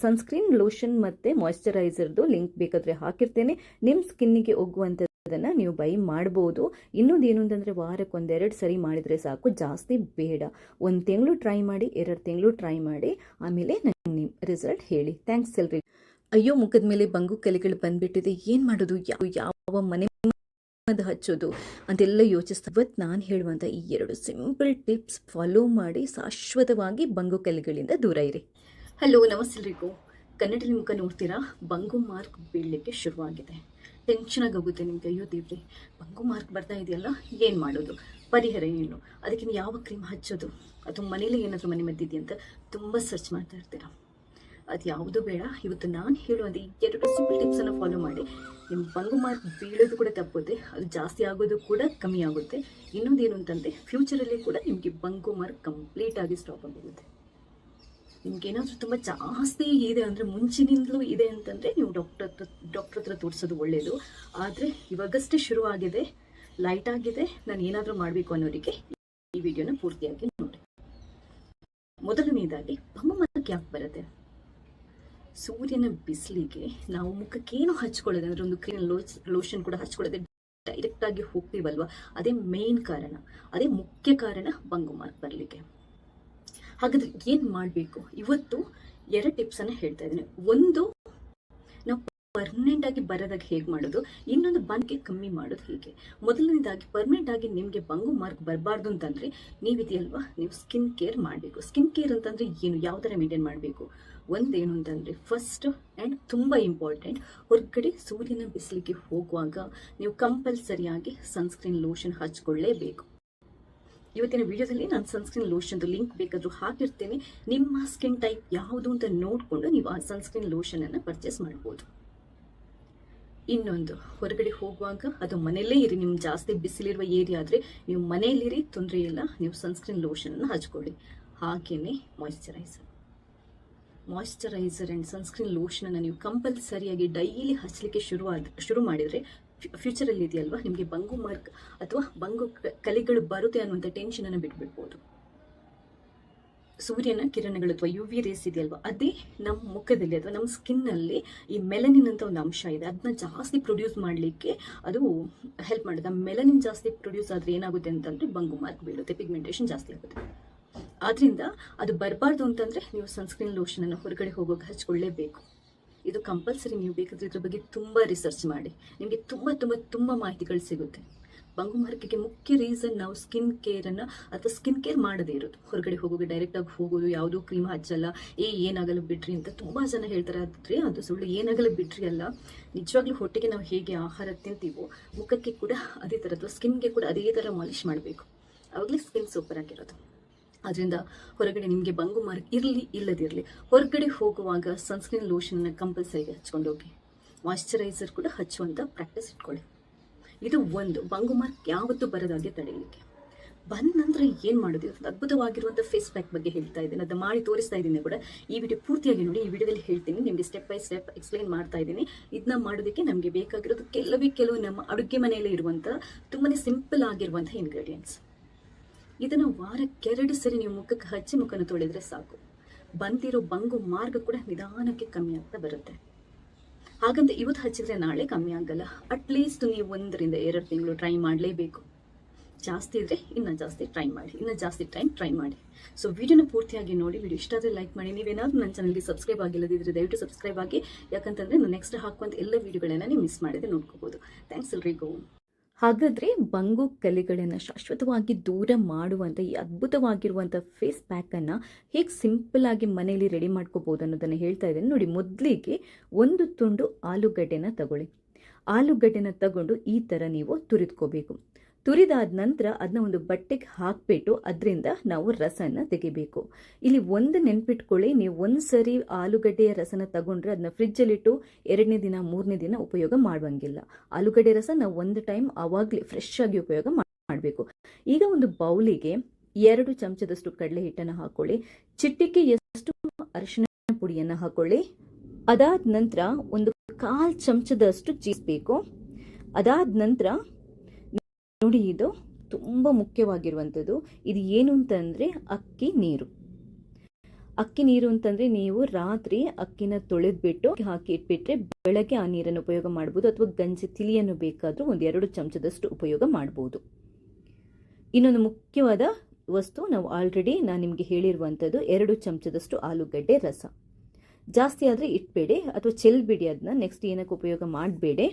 ಸನ್ಸ್ಕ್ರೀನ್ ಲೋಷನ್ ಮತ್ತು ಮಾಯಿಶ್ಚರೈಸರ್ದು ಲಿಂಕ್ ಬೇಕಾದರೆ ಹಾಕಿರ್ತೇನೆ. ನಿಮ್ಮ ಸ್ಕಿನ್ನಿಗೆ ಹೋಗುವಂಥದ್ದನ್ನು ನೀವು ಬೈ ಮಾಡ್ಬೋದು. ಇನ್ನೊಂದು ಏನು ಅಂತಂದರೆ, ವಾರಕ್ಕೆ 1-2 ಸರಿ ಮಾಡಿದರೆ ಸಾಕು, ಜಾಸ್ತಿ ಬೇಡ. 1 ತಿಂಗಳು ಟ್ರೈ ಮಾಡಿ, 2 ತಿಂಗಳು ಟ್ರೈ ಮಾಡಿ, ಆಮೇಲೆ ನನಗೆ ನಿಮ್ಮ ರಿಸಲ್ಟ್ ಹೇಳಿ. ಥ್ಯಾಂಕ್ಸ್ ಎಲ್ರಿ. ಅಯ್ಯೋ, ಮುಖದ ಮೇಲೆ ಬಂಗು ಕಲೆಗಳು ಬಂದ್ಬಿಟ್ಟಿದೆ, ಏನು ಮಾಡೋದು, ಯಾವ ಮನೆ ಹಚ್ಚೋದು ಅಂತೆಲ್ಲ ಯೋಚಿಸ್ತಾ ಇವತ್ತು ನಾನು ಹೇಳುವಂಥ ಈ 2 ಸಿಂಪಲ್ ಟಿಪ್ಸ್ ಫಾಲೋ ಮಾಡಿ ಶಾಶ್ವತವಾಗಿ ಬಂಗು ಕಲೆಗಳಿಂದ ದೂರ ಇರಿ. ಹಲೋ, ನಮಸ್ತೆ ಎಲ್ರಿಗೂ. ಕನ್ನಡದಲ್ಲಿ ಮುಖ ನೋಡ್ತೀರಾ, ಬಂಗು ಮಾರ್ಕ್ ಬೀಳಲಿಕ್ಕೆ ಶುರುವಾಗಿದೆ. ಟೆನ್ಷನ್ ಆಗೋಗುತ್ತೆ ನಿಮಗೆ. ಅಯ್ಯೋ ದೇವ್ರಿ, ಬಂಗು ಮಾರ್ಕ್ ಬರ್ತಾ ಇದೆಯಲ್ಲ, ಏನು ಮಾಡೋದು, ಪರಿಹಾರ ಏನು, ಅದಕ್ಕೆ ಯಾವ ಕ್ರೀಮ್ ಹಚ್ಚೋದು, ಅಥವಾ ಮನೇಲಿ ಏನಾದರೂ ಮನೆ ಮದ್ದಿದೆ ಅಂತ ತುಂಬ ಸರ್ಚ್ ಮಾಡ್ತಾ ಇರ್ತೀರಾ. ಅದು ಯಾವುದು ಬೇಡ. ಇವತ್ತು ನಾನು ಹೇಳುವಂಥ ಈ 2 ಸಿಂಪಲ್ ಟಿಪ್ಸನ್ನು ಫಾಲೋ ಮಾಡಿ ನಿಮ್ಮ ಬಂಗು ಮಾರ್ಕ್ ಬೀಳೋದು ಕೂಡ ತಪ್ಪುತ್ತೆ, ಅದು ಜಾಸ್ತಿ ಆಗೋದು ಕೂಡ ಕಮ್ಮಿ ಆಗುತ್ತೆ. ಇನ್ನೊಂದೇನು ಅಂತಂದರೆ, ಫ್ಯೂಚರಲ್ಲಿ ಕೂಡ ನಿಮಗೆ ಬಂಗು ಮಾರ್ಕ್ ಕಂಪ್ಲೀಟಾಗಿ ಸ್ಟಾಪ್ ಆಗೋಗುತ್ತೆ. ನಿಮ್ಗೇನಾದರೂ ತುಂಬ ಜಾಸ್ತಿ ಇದೆ ಅಂದರೆ, ಮುಂಚಿನಿಂದಲೂ ಇದೆ ಅಂತಂದರೆ, ನೀವು ಡಾಕ್ಟರ್ ಹತ್ರ ತೋರಿಸೋದು ಒಳ್ಳೆಯದು. ಆದರೆ ಇವಾಗಷ್ಟೇ ಶುರುವಾಗಿದೆ, ಲೈಟ್ ಆಗಿದೆ, ನಾನು ಏನಾದರೂ ಮಾಡಬೇಕು ಅನ್ನೋರಿಗೆ ಈ ವಿಡಿಯೋನ ಪೂರ್ತಿಯಾಗಿ ನೋಡಿ. ಮೊದಲನೇದಾಗಿ, ಬಂಗು ಮಾರ್ಕ್ ಯಾಕೆ ಬರುತ್ತೆ? ಸೂರ್ಯನ ಬಿಸಿಲಿಗೆ ನಾವು ಮುಖಕ್ಕೇನು ಹಚ್ಕೊಳ್ಳೋದು ಅಂದರೆ, ಒಂದು ಕ್ರೀಮ್ ಲೋಷನ್ ಕೂಡ ಹಚ್ಕೊಳ್ಳೋದೆ ಡೈರೆಕ್ಟ್ ಆಗಿ ಹೋಗ್ತೀವಲ್ವ, ಅದೇ ಮೇನ್ ಕಾರಣ, ಅದೇ ಮುಖ್ಯ ಕಾರಣ ಬಂಗು ಮಾರ್ಕ್ ಬರಲಿಕ್ಕೆ. ಹಾಗಾದ್ರೆ ಏನು ಮಾಡಬೇಕು? ಇವತ್ತು 2 ಟಿಪ್ಸನ್ನು ಹೇಳ್ತಾ ಇದ್ದೀನಿ. ಒಂದು, ನಾವು ಪರ್ಮನೆಂಟ್ ಆಗಿ ಬರೋದಾಗ ಹೇಗೆ ಮಾಡೋದು, ಇನ್ನೊಂದು ಬಂಗೆ ಕಮ್ಮಿ ಮಾಡೋದು ಹೇಗೆ. ಮೊದಲನೇದಾಗಿ, ಪರ್ಮನೆಂಟ್ ಆಗಿ ನಿಮಗೆ ಬಂಗು ಮಾರ್ಕ್ ಬರಬಾರ್ದು ಅಂತಂದರೆ ನೀವಿದೆಯಲ್ವಾ, ನೀವು ಸ್ಕಿನ್ ಕೇರ್ ಮಾಡಬೇಕು. ಸ್ಕಿನ್ ಕೇರ್ ಅಂತಂದರೆ ಏನು, ಯಾವ ಥರ ಮೇಂಟೈನ್ ಮಾಡಬೇಕು? ಒಂದೇನು ಅಂತಂದರೆ, ಫಸ್ಟ್ ಆ್ಯಂಡ್ ತುಂಬ ಇಂಪಾರ್ಟೆಂಟ್, ಹೊರಗಡೆ ಸೂರ್ಯನ ಬಿಸಿಲಿಗೆ ಹೋಗುವಾಗ ನೀವು ಕಂಪಲ್ಸರಿಯಾಗಿ ಸನ್ಸ್ಕ್ರೀನ್ ಲೋಷನ್ ಹಚ್ಕೊಳ್ಳೇಬೇಕು. ಇವತ್ತಿನ ವಿಡಿಯೋದಲ್ಲಿ ನಾನು ಸನ್ಸ್ಕ್ರೀನ್ ಲೋಷನ್ದು ಲಿಂಕ್ ಬೇಕಾದರೂ ಹಾಕಿರ್ತೇನೆ. ನಿಮ್ಮ ಸ್ಕಿನ್ ಟೈಪ್ ಯಾವುದು ಅಂತ ನೋಡಿಕೊಂಡು ನೀವು ಆ ಸನ್ಸ್ಕ್ರೀನ್ ಲೋಷನನ್ನು ಪರ್ಚೇಸ್ ಮಾಡ್ಬೋದು. ಇನ್ನೊಂದು, ಹೊರಗಡೆ ಹೋಗುವಾಗ ಅದು ಮನೆಯಲ್ಲೇ ಇರಿ. ನಿಮ್ಗೆ ಜಾಸ್ತಿ ಬಿಸಿಲಿರುವ ಏರಿಯಾ ಆದರೆ ನೀವು ಮನೆಯಲ್ಲಿರಿ, ತೊಂದರೆ ಇಲ್ಲ, ನೀವು ಸನ್ಸ್ಕ್ರೀನ್ ಲೋಷನನ್ನು ಹಚ್ಕೊಳ್ಳಿ. ಹಾಗೆಯೇ ಮಾಯಿಶ್ಚರೈಸರ್ ಆ್ಯಂಡ್ ಸನ್ಸ್ಕ್ರೀನ್ ಲೋಷನನ್ನು ನೀವು ಕಂಪಲ್ಸರಿಯಾಗಿ ಡೈಲಿ ಹಚ್ಚಲಿಕ್ಕೆ ಶುರು ಮಾಡಿದರೆ ಫ್ಯೂಚರಲ್ಲಿ ಇದೆಯಲ್ವಾ, ನಿಮಗೆ ಬಂಗು ಮಾರ್ಕ್ ಅಥವಾ ಬಂಗು ಕಲೆಗಳು ಬರುತ್ತೆ ಅನ್ನುವಂಥ ಟೆನ್ಷನನ್ನು ಬಿಟ್ಬಿಡ್ಬೋದು. ಸೂರ್ಯನ ಕಿರಣಗಳು ಅಥವಾ UV ರೇಸ್ ಇದೆಯಲ್ವಾ, ಅದೇ ನಮ್ಮ ಮುಖದಲ್ಲಿ ಅಥವಾ ನಮ್ಮ ಸ್ಕಿನ್ನಲ್ಲಿ ಈ ಮೆಲನಿನ್ ಅಂತ ಒಂದು ಅಂಶ ಇದೆ, ಅದನ್ನ ಜಾಸ್ತಿ ಪ್ರೊಡ್ಯೂಸ್ ಮಾಡಲಿಕ್ಕೆ ಅದು ಹೆಲ್ಪ್ ಮಾಡುತ್ತೆ. ಆ ಮೆಲನಿನ್ ಜಾಸ್ತಿ ಪ್ರೊಡ್ಯೂಸ್ ಆದರೆ ಏನಾಗುತ್ತೆ ಅಂತಂದರೆ ಬಂಗು ಮಾರ್ಕ್ ಬೀಳುತ್ತೆ, ಪಿಗ್ಮೆಂಟೇಷನ್ ಜಾಸ್ತಿ ಆಗುತ್ತೆ. ಆದ್ರಿಂದ ಅದು ಬರಬಾರ್ದು ಅಂತಂದರೆ ನೀವು ಸನ್ಸ್ಕ್ರೀನ್ ಲೋಷನನ್ನು ಹೊರಗಡೆ ಹೋಗೋಕೆ ಹಚ್ಕೊಳ್ಳೇಬೇಕು. ಇದು ಕಂಪಲ್ಸರಿ. ನೀವು ಬೇಕಾದರೆ ಇದ್ರ ಬಗ್ಗೆ ತುಂಬ ರಿಸರ್ಚ್ ಮಾಡಿ, ನಿಮಗೆ ತುಂಬ ಮಾಹಿತಿಗಳು ಸಿಗುತ್ತೆ. ಬಂಗು ಮಾರ್ಕಿಗೆ ಮುಖ್ಯ ರೀಸನ್ ನಾವು ಸ್ಕಿನ್ ಕೇರನ್ನು ಅಥವಾ ಸ್ಕಿನ್ ಕೇರ್ ಮಾಡದೇ ಇರೋದು. ಹೊರಗಡೆ ಹೋಗೋದು, ಡೈರೆಕ್ಟಾಗಿ ಹೋಗೋದು, ಯಾವುದೂ ಕ್ರೀಮ್ ಹಚ್ಚಲ್ಲ, ಏನಾಗಲ್ಲ ಬಿಡ್ರಿ ಅಂತ ತುಂಬ ಜನ ಹೇಳ್ತಾರೆ. ಆದರೆ ಅದು ಸುಳ್ಳು. ಏನಾಗಲ್ಲ ಬಿಡ್ರಿ ಅಲ್ಲ, ನಿಜವಾಗ್ಲೂ ಹೊಟ್ಟೆಗೆ ನಾವು ಹೇಗೆ ಆಹಾರ ತಿಂತೀವೋ ಮುಖಕ್ಕೆ ಕೂಡ ಅದೇ ಥರ ಅಥವಾ ಸ್ಕಿನ್ಗೆ ಕೂಡ ಅದೇ ಥರ ಮಾಲಿಷ್ ಮಾಡಬೇಕು, ಆವಾಗಲೇ ಸ್ಕಿನ್ ಸೂಪರ್ ಆಗಿರೋದು. ಅದರಿಂದ ಹೊರಗಡೆ ನಿಮಗೆ ಬಂಗು ಮಾರ್ಕ್ ಇರಲಿ ಇಲ್ಲದಿರಲಿ, ಹೊರಗಡೆ ಹೋಗುವಾಗ ಸನ್ಸ್ಕ್ರೀನ್ ಲೋಷನ್ನ ಕಂಪಲ್ಸರಿ ಹಚ್ಕೊಂಡು ಹೋಗಿ. ಮಾಯಿಶ್ಚರೈಸರ್ ಕೂಡ ಹಚ್ಚುವಂಥ ಪ್ರಾಕ್ಟೀಸ್ ಇಟ್ಕೊಳ್ಳಿ. ಇದು ಒಂದು, ಬಂಗು ಮಾರ್ಕ್ ಯಾವತ್ತೂ ಬರೋದಾಗೆ ತಡೆಯಲಿಕ್ಕೆ. ಬಂದ ನಂತರ ಏನು ಮಾಡೋದು, ಇದು ಅದ್ಭುತವಾಗಿರುವಂಥ ಫೇಸ್ ಪ್ಯಾಕ್ ಬಗ್ಗೆ ಹೇಳ್ತಾ ಇದ್ದೀನಿ, ಅದನ್ನ ಮಾಡಿ ತೋರಿಸ್ತಾ ಇದ್ದೀನಿ ಕೂಡ. ಈ ವಿಡಿಯೋ ಪೂರ್ತಿಯಾಗಿ ನೋಡಿ. ಈ ವಿಡಿಯೋದಲ್ಲಿ ಹೇಳ್ತೀನಿ, ನಿಮಗೆ ಸ್ಟೆಪ್ ಬೈ ಸ್ಟೆಪ್ ಎಕ್ಸ್ಪ್ಲೈನ್ ಮಾಡ್ತಾ ಇದ್ದೀನಿ. ಇದನ್ನ ಮಾಡೋದಕ್ಕೆ ನಮಗೆ ಬೇಕಾಗಿರೋದು ಕೆಲವು ನಮ್ಮ ಅಡುಗೆ ಮನೆಯಲ್ಲೇ ಇರುವಂಥ ತುಂಬಾ ಸಿಂಪಲ್ ಆಗಿರುವಂಥ ಇಂಗ್ರೀಡಿಯೆಂಟ್ಸ್. ಇದನ್ನು ವಾರಕ್ಕೆ 2 ಸರಿ ನೀವು ಮುಖಕ್ಕೆ ಹಚ್ಚಿ ಮುಖನ ತೊಳೆದ್ರೆ ಸಾಕು. ಬಂದಿರೋ ಬಂಗು ಮಾರ್ಗ ಕೂಡ ನಿಧಾನಕ್ಕೆ ಕಮ್ಮಿ ಆಗ್ತಾ ಬರುತ್ತೆ. ಹಾಗಂತ ಇವತ್ತು ಹಚ್ಚಿದ್ರೆ ನಾಳೆ ಕಮ್ಮಿ ಆಗಲ್ಲ. ಅಟ್ಲೀಸ್ಟ್ ನೀವು 1 ರಿಂದ 2 ತಿಂಗಳು ಟ್ರೈ ಮಾಡಲೇಬೇಕು. ಜಾಸ್ತಿ ಇದ್ರೆ ಇನ್ನೂ ಜಾಸ್ತಿ ಟ್ರೈ ಮಾಡಿ, ಇನ್ನೂ ಜಾಸ್ತಿ ಟೈಮ್ ಟ್ರೈ ಮಾಡಿ. ಸೊ ವಿಡಿಯೋನ ಪೂರ್ತಿಯಾಗಿ ನೋಡಿ. ವಿಡಿಯೋ ಇಷ್ಟ ಆದರೆ ಲೈಕ್ ಮಾಡಿ. ನೀವೇನಾದ್ರೂ ನನ್ನ ಚಾನಲ್ಗೆ ಸಬ್ಸ್ಕ್ರೈಬ್ ಆಗಿಲ್ಲದಿದ್ರೆ ದಯವಿಟ್ಟು ಸಬ್ಸ್ಕ್ರೈಬ್ ಆಗಿ. ಯಾಕಂತಂದ್ರೆ ನಾನು ನೆಕ್ಸ್ಟ್ ಹಾಕುವಂಥ ಎಲ್ಲ ವಿಡಿಯೋಗಳನ್ನ ನೀವು ಮಿಸ್ ಮಾಡಿದ್ರೆ ನೋಡ್ಕೋಬಹುದು. ಥ್ಯಾಂಕ್ಸ್ ಎಲ್ರಿಗೂ. ಹಾಗಾದರೆ ಬಂಗು ಕಲೆಗಳನ್ನು ಶಾಶ್ವತವಾಗಿ ದೂರ ಮಾಡುವಂಥ ಈ ಅದ್ಭುತವಾಗಿರುವಂಥ ಫೇಸ್ ಪ್ಯಾಕನ್ನು ಹೇಗೆ ಸಿಂಪಲ್ಲಾಗಿ ಮನೆಯಲ್ಲಿ ರೆಡಿ ಮಾಡ್ಕೋಬೋದು ಅನ್ನೋದನ್ನು ಹೇಳ್ತಾ ಇದ್ದೇನೆ ನೋಡಿ. ಮೊದಲಿಗೆ 1 ತುಂಡು ಆಲೂಗಡ್ಡೆನ ತಗೊಳ್ಳಿ. ಆಲೂಗಡ್ಡೆನ ತಗೊಂಡು ಈ ಥರ ನೀವು ತುರಿದ್ಕೋಬೇಕು. ತುರಿದಾದ ನಂತರ ಅದನ್ನ ಒಂದು ಬಟ್ಟೆಗೆ ಹಾಕಿಬಿಟ್ಟು ಅದರಿಂದ ನಾವು ರಸನ ತೆಗಿಬೇಕು. ಇಲ್ಲಿ ಒಂದು ನೆನ್ಪಿಟ್ಕೊಳ್ಳಿ, ನೀವು 1 ಸರಿ ಆಲೂಗಡ್ಡೆಯ ರಸನ ತಗೊಂಡ್ರೆ ಅದನ್ನ ಫ್ರಿಜ್ಜಲ್ಲಿಟ್ಟು 2ನೇ ದಿನ 3ನೇ ದಿನ ಉಪಯೋಗ ಮಾಡುವಂಗಿಲ್ಲ. ಆಲೂಗಡ್ಡೆ ರಸ ನಾವು 1 ಟೈಮ್ ಆವಾಗಲೇ ಫ್ರೆಶ್ ಆಗಿ ಉಪಯೋಗ ಮಾಡಬೇಕು. ಈಗ ಒಂದು ಬೌಲಿಗೆ 2 ಚಮಚದಷ್ಟು ಕಡಲೆ ಹಿಟ್ಟನ್ನು ಹಾಕೊಳ್ಳಿ. ಚಿಟಿಕೆಯಷ್ಟು ಅರಿಶಿನ ಪುಡಿಯನ್ನು ಹಾಕೊಳ್ಳಿ. ಅದಾದ ನಂತರ ಒಂದು 1/4 ಚಮಚದಷ್ಟು ಜೀರಿಸಬೇಕು. ಅದಾದ ನಂತರ ನೋಡಿ, ಇದು ತುಂಬ ಮುಖ್ಯವಾಗಿರುವಂಥದ್ದು. ಇದು ಏನು ಅಂತಂದರೆ ಅಕ್ಕಿ ನೀರು. ಅಕ್ಕಿ ನೀರು ಅಂತಂದರೆ ನೀವು ರಾತ್ರಿ ಅಕ್ಕಿನ ತೊಳೆದ್ಬಿಟ್ಟು ಹಾಕಿ ಇಟ್ಬಿಟ್ರೆ ಬೆಳಗ್ಗೆ ಆ ನೀರನ್ನು ಉಪಯೋಗ ಮಾಡ್ಬೋದು. ಅಥವಾ ಗಂಜಿ ತಿಳಿಯನ್ನು ಬೇಕಾದರೂ 1-2 ಚಮಚದಷ್ಟು ಉಪಯೋಗ ಮಾಡ್ಬೋದು. ಇನ್ನೊಂದು ಮುಖ್ಯವಾದ ವಸ್ತು, ನಾವು ಆಲ್ರೆಡಿ ನಾನು ನಿಮಗೆ ಹೇಳಿರುವಂಥದ್ದು 2 ಚಮಚದಷ್ಟು ಆಲೂಗಡ್ಡೆ ರಸ. ಜಾಸ್ತಿ ಆದರೆ ಇಟ್ಬೇಡಿ ಅಥವಾ ಚೆಲ್ಬಿಡಿ. ಅದನ್ನ ನೆಕ್ಸ್ಟ್ ಏನಕ್ಕೆ ಉಪಯೋಗ ಮಾಡಬೇಡಿ.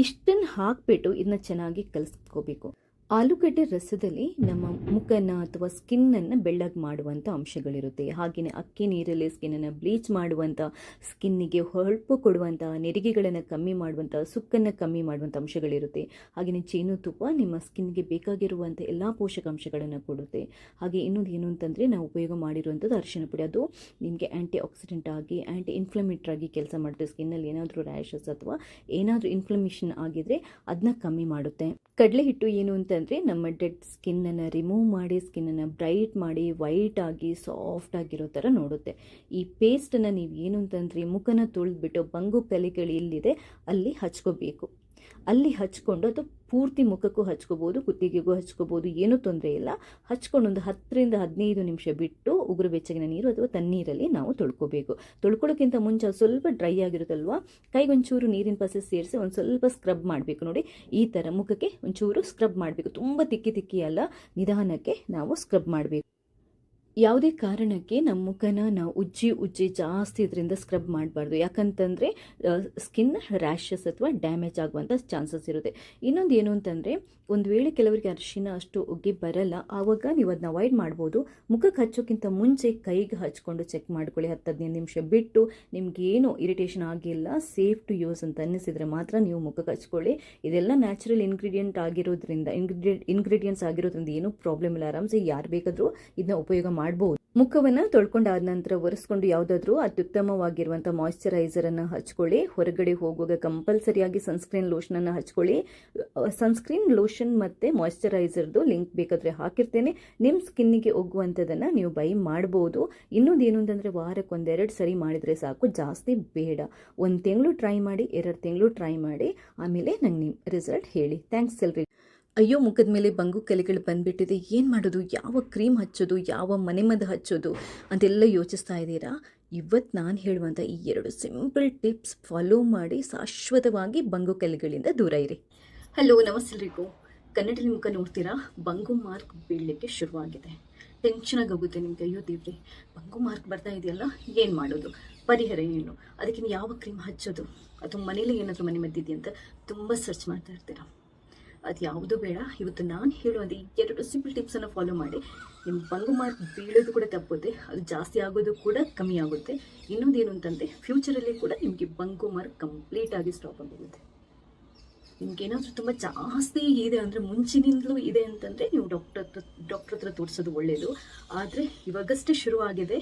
ಇಷ್ಟನ್ನು ಹಾಕಿಬಿಟ್ಟು ಇದನ್ನ ಚೆನ್ನಾಗಿ ಕಲಿಸ್ಕೋಬೇಕು. ಆಲೂಗಡ್ಡೆ ರಸದಲ್ಲಿ ನಮ್ಮ ಮುಖನ ಅಥವಾ ಸ್ಕಿನ್ನನ್ನು ಬೆಳ್ಳಗೆ ಮಾಡುವಂಥ ಅಂಶಗಳಿರುತ್ತೆ. ಹಾಗೆಯೇ ಅಕ್ಕಿ ನೀರಲ್ಲಿ ಸ್ಕಿನ್ನನ್ನು ಬ್ಲೀಚ್ ಮಾಡುವಂಥ, ಸ್ಕಿನ್ನಿಗೆ ಹೊಳಪು ಕೊಡುವಂಥ, ನೆರಿಗೆಗಳನ್ನು ಕಮ್ಮಿ ಮಾಡುವಂಥ, ಸುಕ್ಕನ್ನು ಕಮ್ಮಿ ಮಾಡುವಂಥ ಅಂಶಗಳಿರುತ್ತೆ. ಹಾಗೆಯೇ ಜೇನುತುಪ್ಪ ನಿಮ್ಮ ಸ್ಕಿನ್ಗೆ ಬೇಕಾಗಿರುವಂಥ ಎಲ್ಲ ಪೋಷಕಾಂಶಗಳನ್ನು ಕೊಡುತ್ತೆ. ಹಾಗೆ ಇನ್ನೊಂದು ಏನು ಅಂತಂದರೆ ನಾವು ಉಪಯೋಗ ಮಾಡಿರುವಂಥದ್ದು ಅರಿಶಿನ ಪುಡಿ. ಅದು ನಿಮಗೆ ಆ್ಯಂಟಿ ಆಕ್ಸಿಡೆಂಟ್ ಆಗಿ ಆ್ಯಂಟಿ ಇನ್ಫ್ಲಮೇಟರಿ ಆಗಿ ಕೆಲಸ ಮಾಡುತ್ತೆ. ಸ್ಕಿನ್ನಲ್ಲಿ ಏನಾದರೂ ರ್ಯಾಷಸ್ ಅಥವಾ ಏನಾದರೂ ಇನ್ಫ್ಲಮೇಷನ್ ಆಗಿದ್ರೆ ಅದನ್ನ ಕಮ್ಮಿ ಮಾಡುತ್ತೆ. ಕಡಲೆ ಹಿಟ್ಟು ಏನು ಅಂತಂದರೆ ನಮ್ಮ ಡೆಡ್ ಸ್ಕಿನ್ನನ್ನು ರಿಮೂವ್ ಮಾಡಿ ಸ್ಕಿನ್ನನ್ನು ಬ್ರೈಟ್ ಮಾಡಿ ವೈಟ್ ಆಗಿ ಸಾಫ್ಟ್ ಆಗಿರೋ ಥರ ನೋಡುತ್ತೆ. ಈ ಪೇಸ್ಟನ್ನು ನೀವು ಏನು ಅಂತಂದರೆ ಮುಖನ ತೊಳೆದ್ಬಿಟ್ಟು ಬಂಗು ಕಲೆಗಳು ಎಲ್ಲಿದೆ ಅಲ್ಲಿ ಹಚ್ಕೋಬೇಕು. ಅಲ್ಲಿ ಹಚ್ಕೊಂಡು ಅದು ಪೂರ್ತಿ ಮುಖಕ್ಕೂ ಹಚ್ಕೋಬೋದು, ಕುತ್ತಿಗೆಗೂ ಹಚ್ಕೋಬೋದು, ಏನೂ ತೊಂದರೆ ಇಲ್ಲ. ಹಚ್ಕೊಂಡು ಒಂದು 10 ರಿಂದ 15 ನಿಮಿಷ ಬಿಟ್ಟು ಉಗುರು ಬೆಚ್ಚಗಿನ ನೀರು ಅಥವಾ ತಣ್ಣೀರಲ್ಲಿ ನಾವು ತೊಳ್ಕೋಬೇಕು. ತೊಳ್ಕೊಳ್ಳೋಕ್ಕಿಂತ ಮುಂಚೆ ಸ್ವಲ್ಪ ಡ್ರೈ ಆಗಿರುತ್ತಲ್ವ, ಕೈಗೊಂಚೂರು ನೀರಿನ ಪಸೆ ಸೇರಿಸಿ ಒಂದು ಸ್ವಲ್ಪ ಸ್ಕ್ರಬ್ ಮಾಡಬೇಕು. ನೋಡಿ, ಈ ಥರ ಮುಖಕ್ಕೆ ಒಂಚೂರು ಸ್ಕ್ರಬ್ ಮಾಡಬೇಕು. ತುಂಬ ತಿಕ್ಕಿ ಅಲ್ಲ, ನಿಧಾನಕ್ಕೆ ನಾವು ಸ್ಕ್ರಬ್ ಮಾಡಬೇಕು. ಯಾವುದೇ ಕಾರಣಕ್ಕೆ ನಮ್ಮ ಮುಖನ ನಾವು ಉಜ್ಜಿ ಜಾಸ್ತಿ ಇದರಿಂದ ಸ್ಕ್ರಬ್ ಮಾಡಬಾರ್ದು. ಯಾಕಂತಂದರೆ ಸ್ಕಿನ್ ರ್ಯಾಷಸ್ ಅಥವಾ ಡ್ಯಾಮೇಜ್ ಆಗುವಂಥ ಚಾನ್ಸಸ್ ಇರುತ್ತೆ. ಇನ್ನೊಂದು ಏನು ಅಂತಂದರೆ, ಒಂದು ವೇಳೆ ಕೆಲವರಿಗೆ ಅರಿಶಿನ ಅಷ್ಟು ಉಗ್ಗಿ ಬರಲ್ಲ, ಆವಾಗ ನೀವು ಅದನ್ನ ಅವಾಯ್ಡ್ ಮಾಡ್ಬೋದು. ಮುಖಕ್ಕೆ ಹಚ್ಚೋಕ್ಕಿಂತ ಮುಂಚೆ ಕೈಗೆ ಹಚ್ಕೊಂಡು ಚೆಕ್ ಮಾಡ್ಕೊಳ್ಳಿ. 10-15 ನಿಮಿಷ ಬಿಟ್ಟು ನಿಮಗೇನು ಇರಿಟೇಷನ್ ಆಗಿಲ್ಲ, ಸೇಫ್ ಟು ಯೂಸ್ ಅಂತ ಅನ್ನಿಸಿದರೆ ಮಾತ್ರ ನೀವು ಮುಖಕ್ಕೆ ಹಚ್ಕೊಳ್ಳಿ. ಇದೆಲ್ಲ ನ್ಯಾಚುರಲ್ ಇಂಗ್ರೀಡಿಯೆಂಟ್ಸ್ ಆಗಿರೋದ್ರಿಂದ ಏನೂ ಪ್ರಾಬ್ಲಮ್ ಇಲ್ಲ. ಆರಾಮ್ಸೆ ಯಾರು ಬೇಕಾದರೂ ಇದನ್ನ ಉಪಯೋಗ ಮಾಡ್ಬೋದು. ಮುಖವನ್ನು ತೊಳ್ಕೊಂಡಾದ ನಂತರ ಒರೆಸ್ಕೊಂಡು ಯಾವುದಾದ್ರೂ ಅತ್ಯುತ್ತಮವಾಗಿರುವಂಥ ಮಾಯಿಶ್ಚರೈಸರನ್ನು ಹಚ್ಕೊಳ್ಳಿ. ಹೊರಗಡೆ ಹೋಗುವಾಗ ಕಂಪಲ್ಸರಿಯಾಗಿ ಸನ್ಸ್ಕ್ರೀನ್ ಲೋಷನನ್ನು ಹಚ್ಕೊಳ್ಳಿ. ಸನ್ಸ್ಕ್ರೀನ್ ಲೋಷನ್ ಮತ್ತು ಮಾಯಿಶ್ಚರೈಸರ್ದು ಲಿಂಕ್ ಬೇಕಾದರೆ ಹಾಕಿರ್ತೇನೆ. ನಿಮ್ಮ ಸ್ಕಿನ್ನಿಗೆ ಹೋಗುವಂಥದ್ದನ್ನು ನೀವು ಬೈ ಮಾಡ್ಬೋದು. ಇನ್ನೊಂದು ಏನು ಅಂತಂದರೆ, ವಾರಕ್ಕೆ 1-2 ಸರಿ ಮಾಡಿದರೆ ಸಾಕು, ಜಾಸ್ತಿ ಬೇಡ. 1 ತಿಂಗಳು ಟ್ರೈ ಮಾಡಿ, 2 ತಿಂಗಳು ಟ್ರೈ ಮಾಡಿ, ಆಮೇಲೆ ನಂಗೆ ನಿಮ್ಮ ರಿಸಲ್ಟ್ ಹೇಳಿ. ಥ್ಯಾಂಕ್ಸ್ ಎಲ್ರಿ. ಅಯ್ಯೋ, ಮುಖದ ಮೇಲೆ ಬಂಗು ಕಲೆಗಳು ಬಂದುಬಿಟ್ಟಿದೆ, ಏನು ಮಾಡೋದು, ಯಾವ ಕ್ರೀಮ್ ಹಚ್ಚೋದು, ಯಾವ ಮನೆಮದ್ದು ಹಚ್ಚೋದು ಅಂತೆಲ್ಲ ಯೋಚಿಸ್ತಾ ಇದ್ದೀರಾ? ಇವತ್ತು ನಾನು ಹೇಳುವಂಥ ಈ 2 ಸಿಂಪಲ್ ಟಿಪ್ಸ್ ಫಾಲೋ ಮಾಡಿ ಶಾಶ್ವತವಾಗಿ ಬಂಗು ಕಲೆಗಳಿಂದ ದೂರ ಇರಿ. ಹಲೋ, ನಮಸ್ತೆ ಎಲ್ರಿಗೂ. ಕನ್ನಡದಲ್ಲಿ ಮುಖ ನೋಡ್ತೀರಾ, ಬಂಗು ಮಾರ್ಕ್ ಬೀಳಲಿಕ್ಕೆ ಶುರುವಾಗಿದೆ. ಟೆನ್ಷನ್ ಆಗೋಗುತ್ತೆ ನಿಮಗೆ. ಅಯ್ಯೋ ದೇವ್ರೆ, ಬಂಗು ಮಾರ್ಕ್ ಬರ್ತಾ ಇದೆಯಲ್ಲ, ಏನು ಮಾಡೋದು, ಪರಿಹಾರ ಏನು, ಅದಕ್ಕೆ ಯಾವ ಕ್ರೀಮ್ ಹಚ್ಚೋದು, ಅಥವಾ ಮನೇಲಿ ಏನಾದರೂ ಮನೆ ಮದ್ದಿದೆ ಅಂತ ತುಂಬ ಸರ್ಚ್ ಮಾಡ್ತಾ ಇರ್ತೀರಾ. ಅದು ಯಾವುದೂ ಬೇಡ. ಇವತ್ತು ನಾನು ಹೇಳುವಂಥ ಈ 2 ಸಿಂಪಲ್ ಟಿಪ್ಸನ್ನು ಫಾಲೋ ಮಾಡಿ ನಿಮ್ಮ ಬಂಗು ಮಾರ್ಕ್ ಬೀಳೋದು ಕೂಡ ತಪ್ಪುತ್ತೆ, ಅದು ಜಾಸ್ತಿ ಆಗೋದು ಕೂಡ ಕಮ್ಮಿ ಆಗುತ್ತೆ. ಇನ್ನೊಂದೇನು ಅಂತಂದರೆ, ಫ್ಯೂಚರಲ್ಲಿ ಕೂಡ ನಿಮಗೆ ಬಂಗು ಮಾರ್ಕ್ ಕಂಪ್ಲೀಟಾಗಿ ಸ್ಟಾಪ್ ಆಗೋಗುತ್ತೆ. ನಿಮ್ಗೇನಾದರೂ ತುಂಬ ಜಾಸ್ತಿ ಇದೆ ಅಂದರೆ, ಮುಂಚಿನಿಂದಲೂ ಇದೆ ಅಂತಂದರೆ, ನೀವು ಡಾಕ್ಟರ್ ಹತ್ರ ತೋರಿಸೋದು ಒಳ್ಳೆಯದು. ಆದರೆ ಇವಾಗಷ್ಟೇ ಶುರುವಾಗಿದೆ,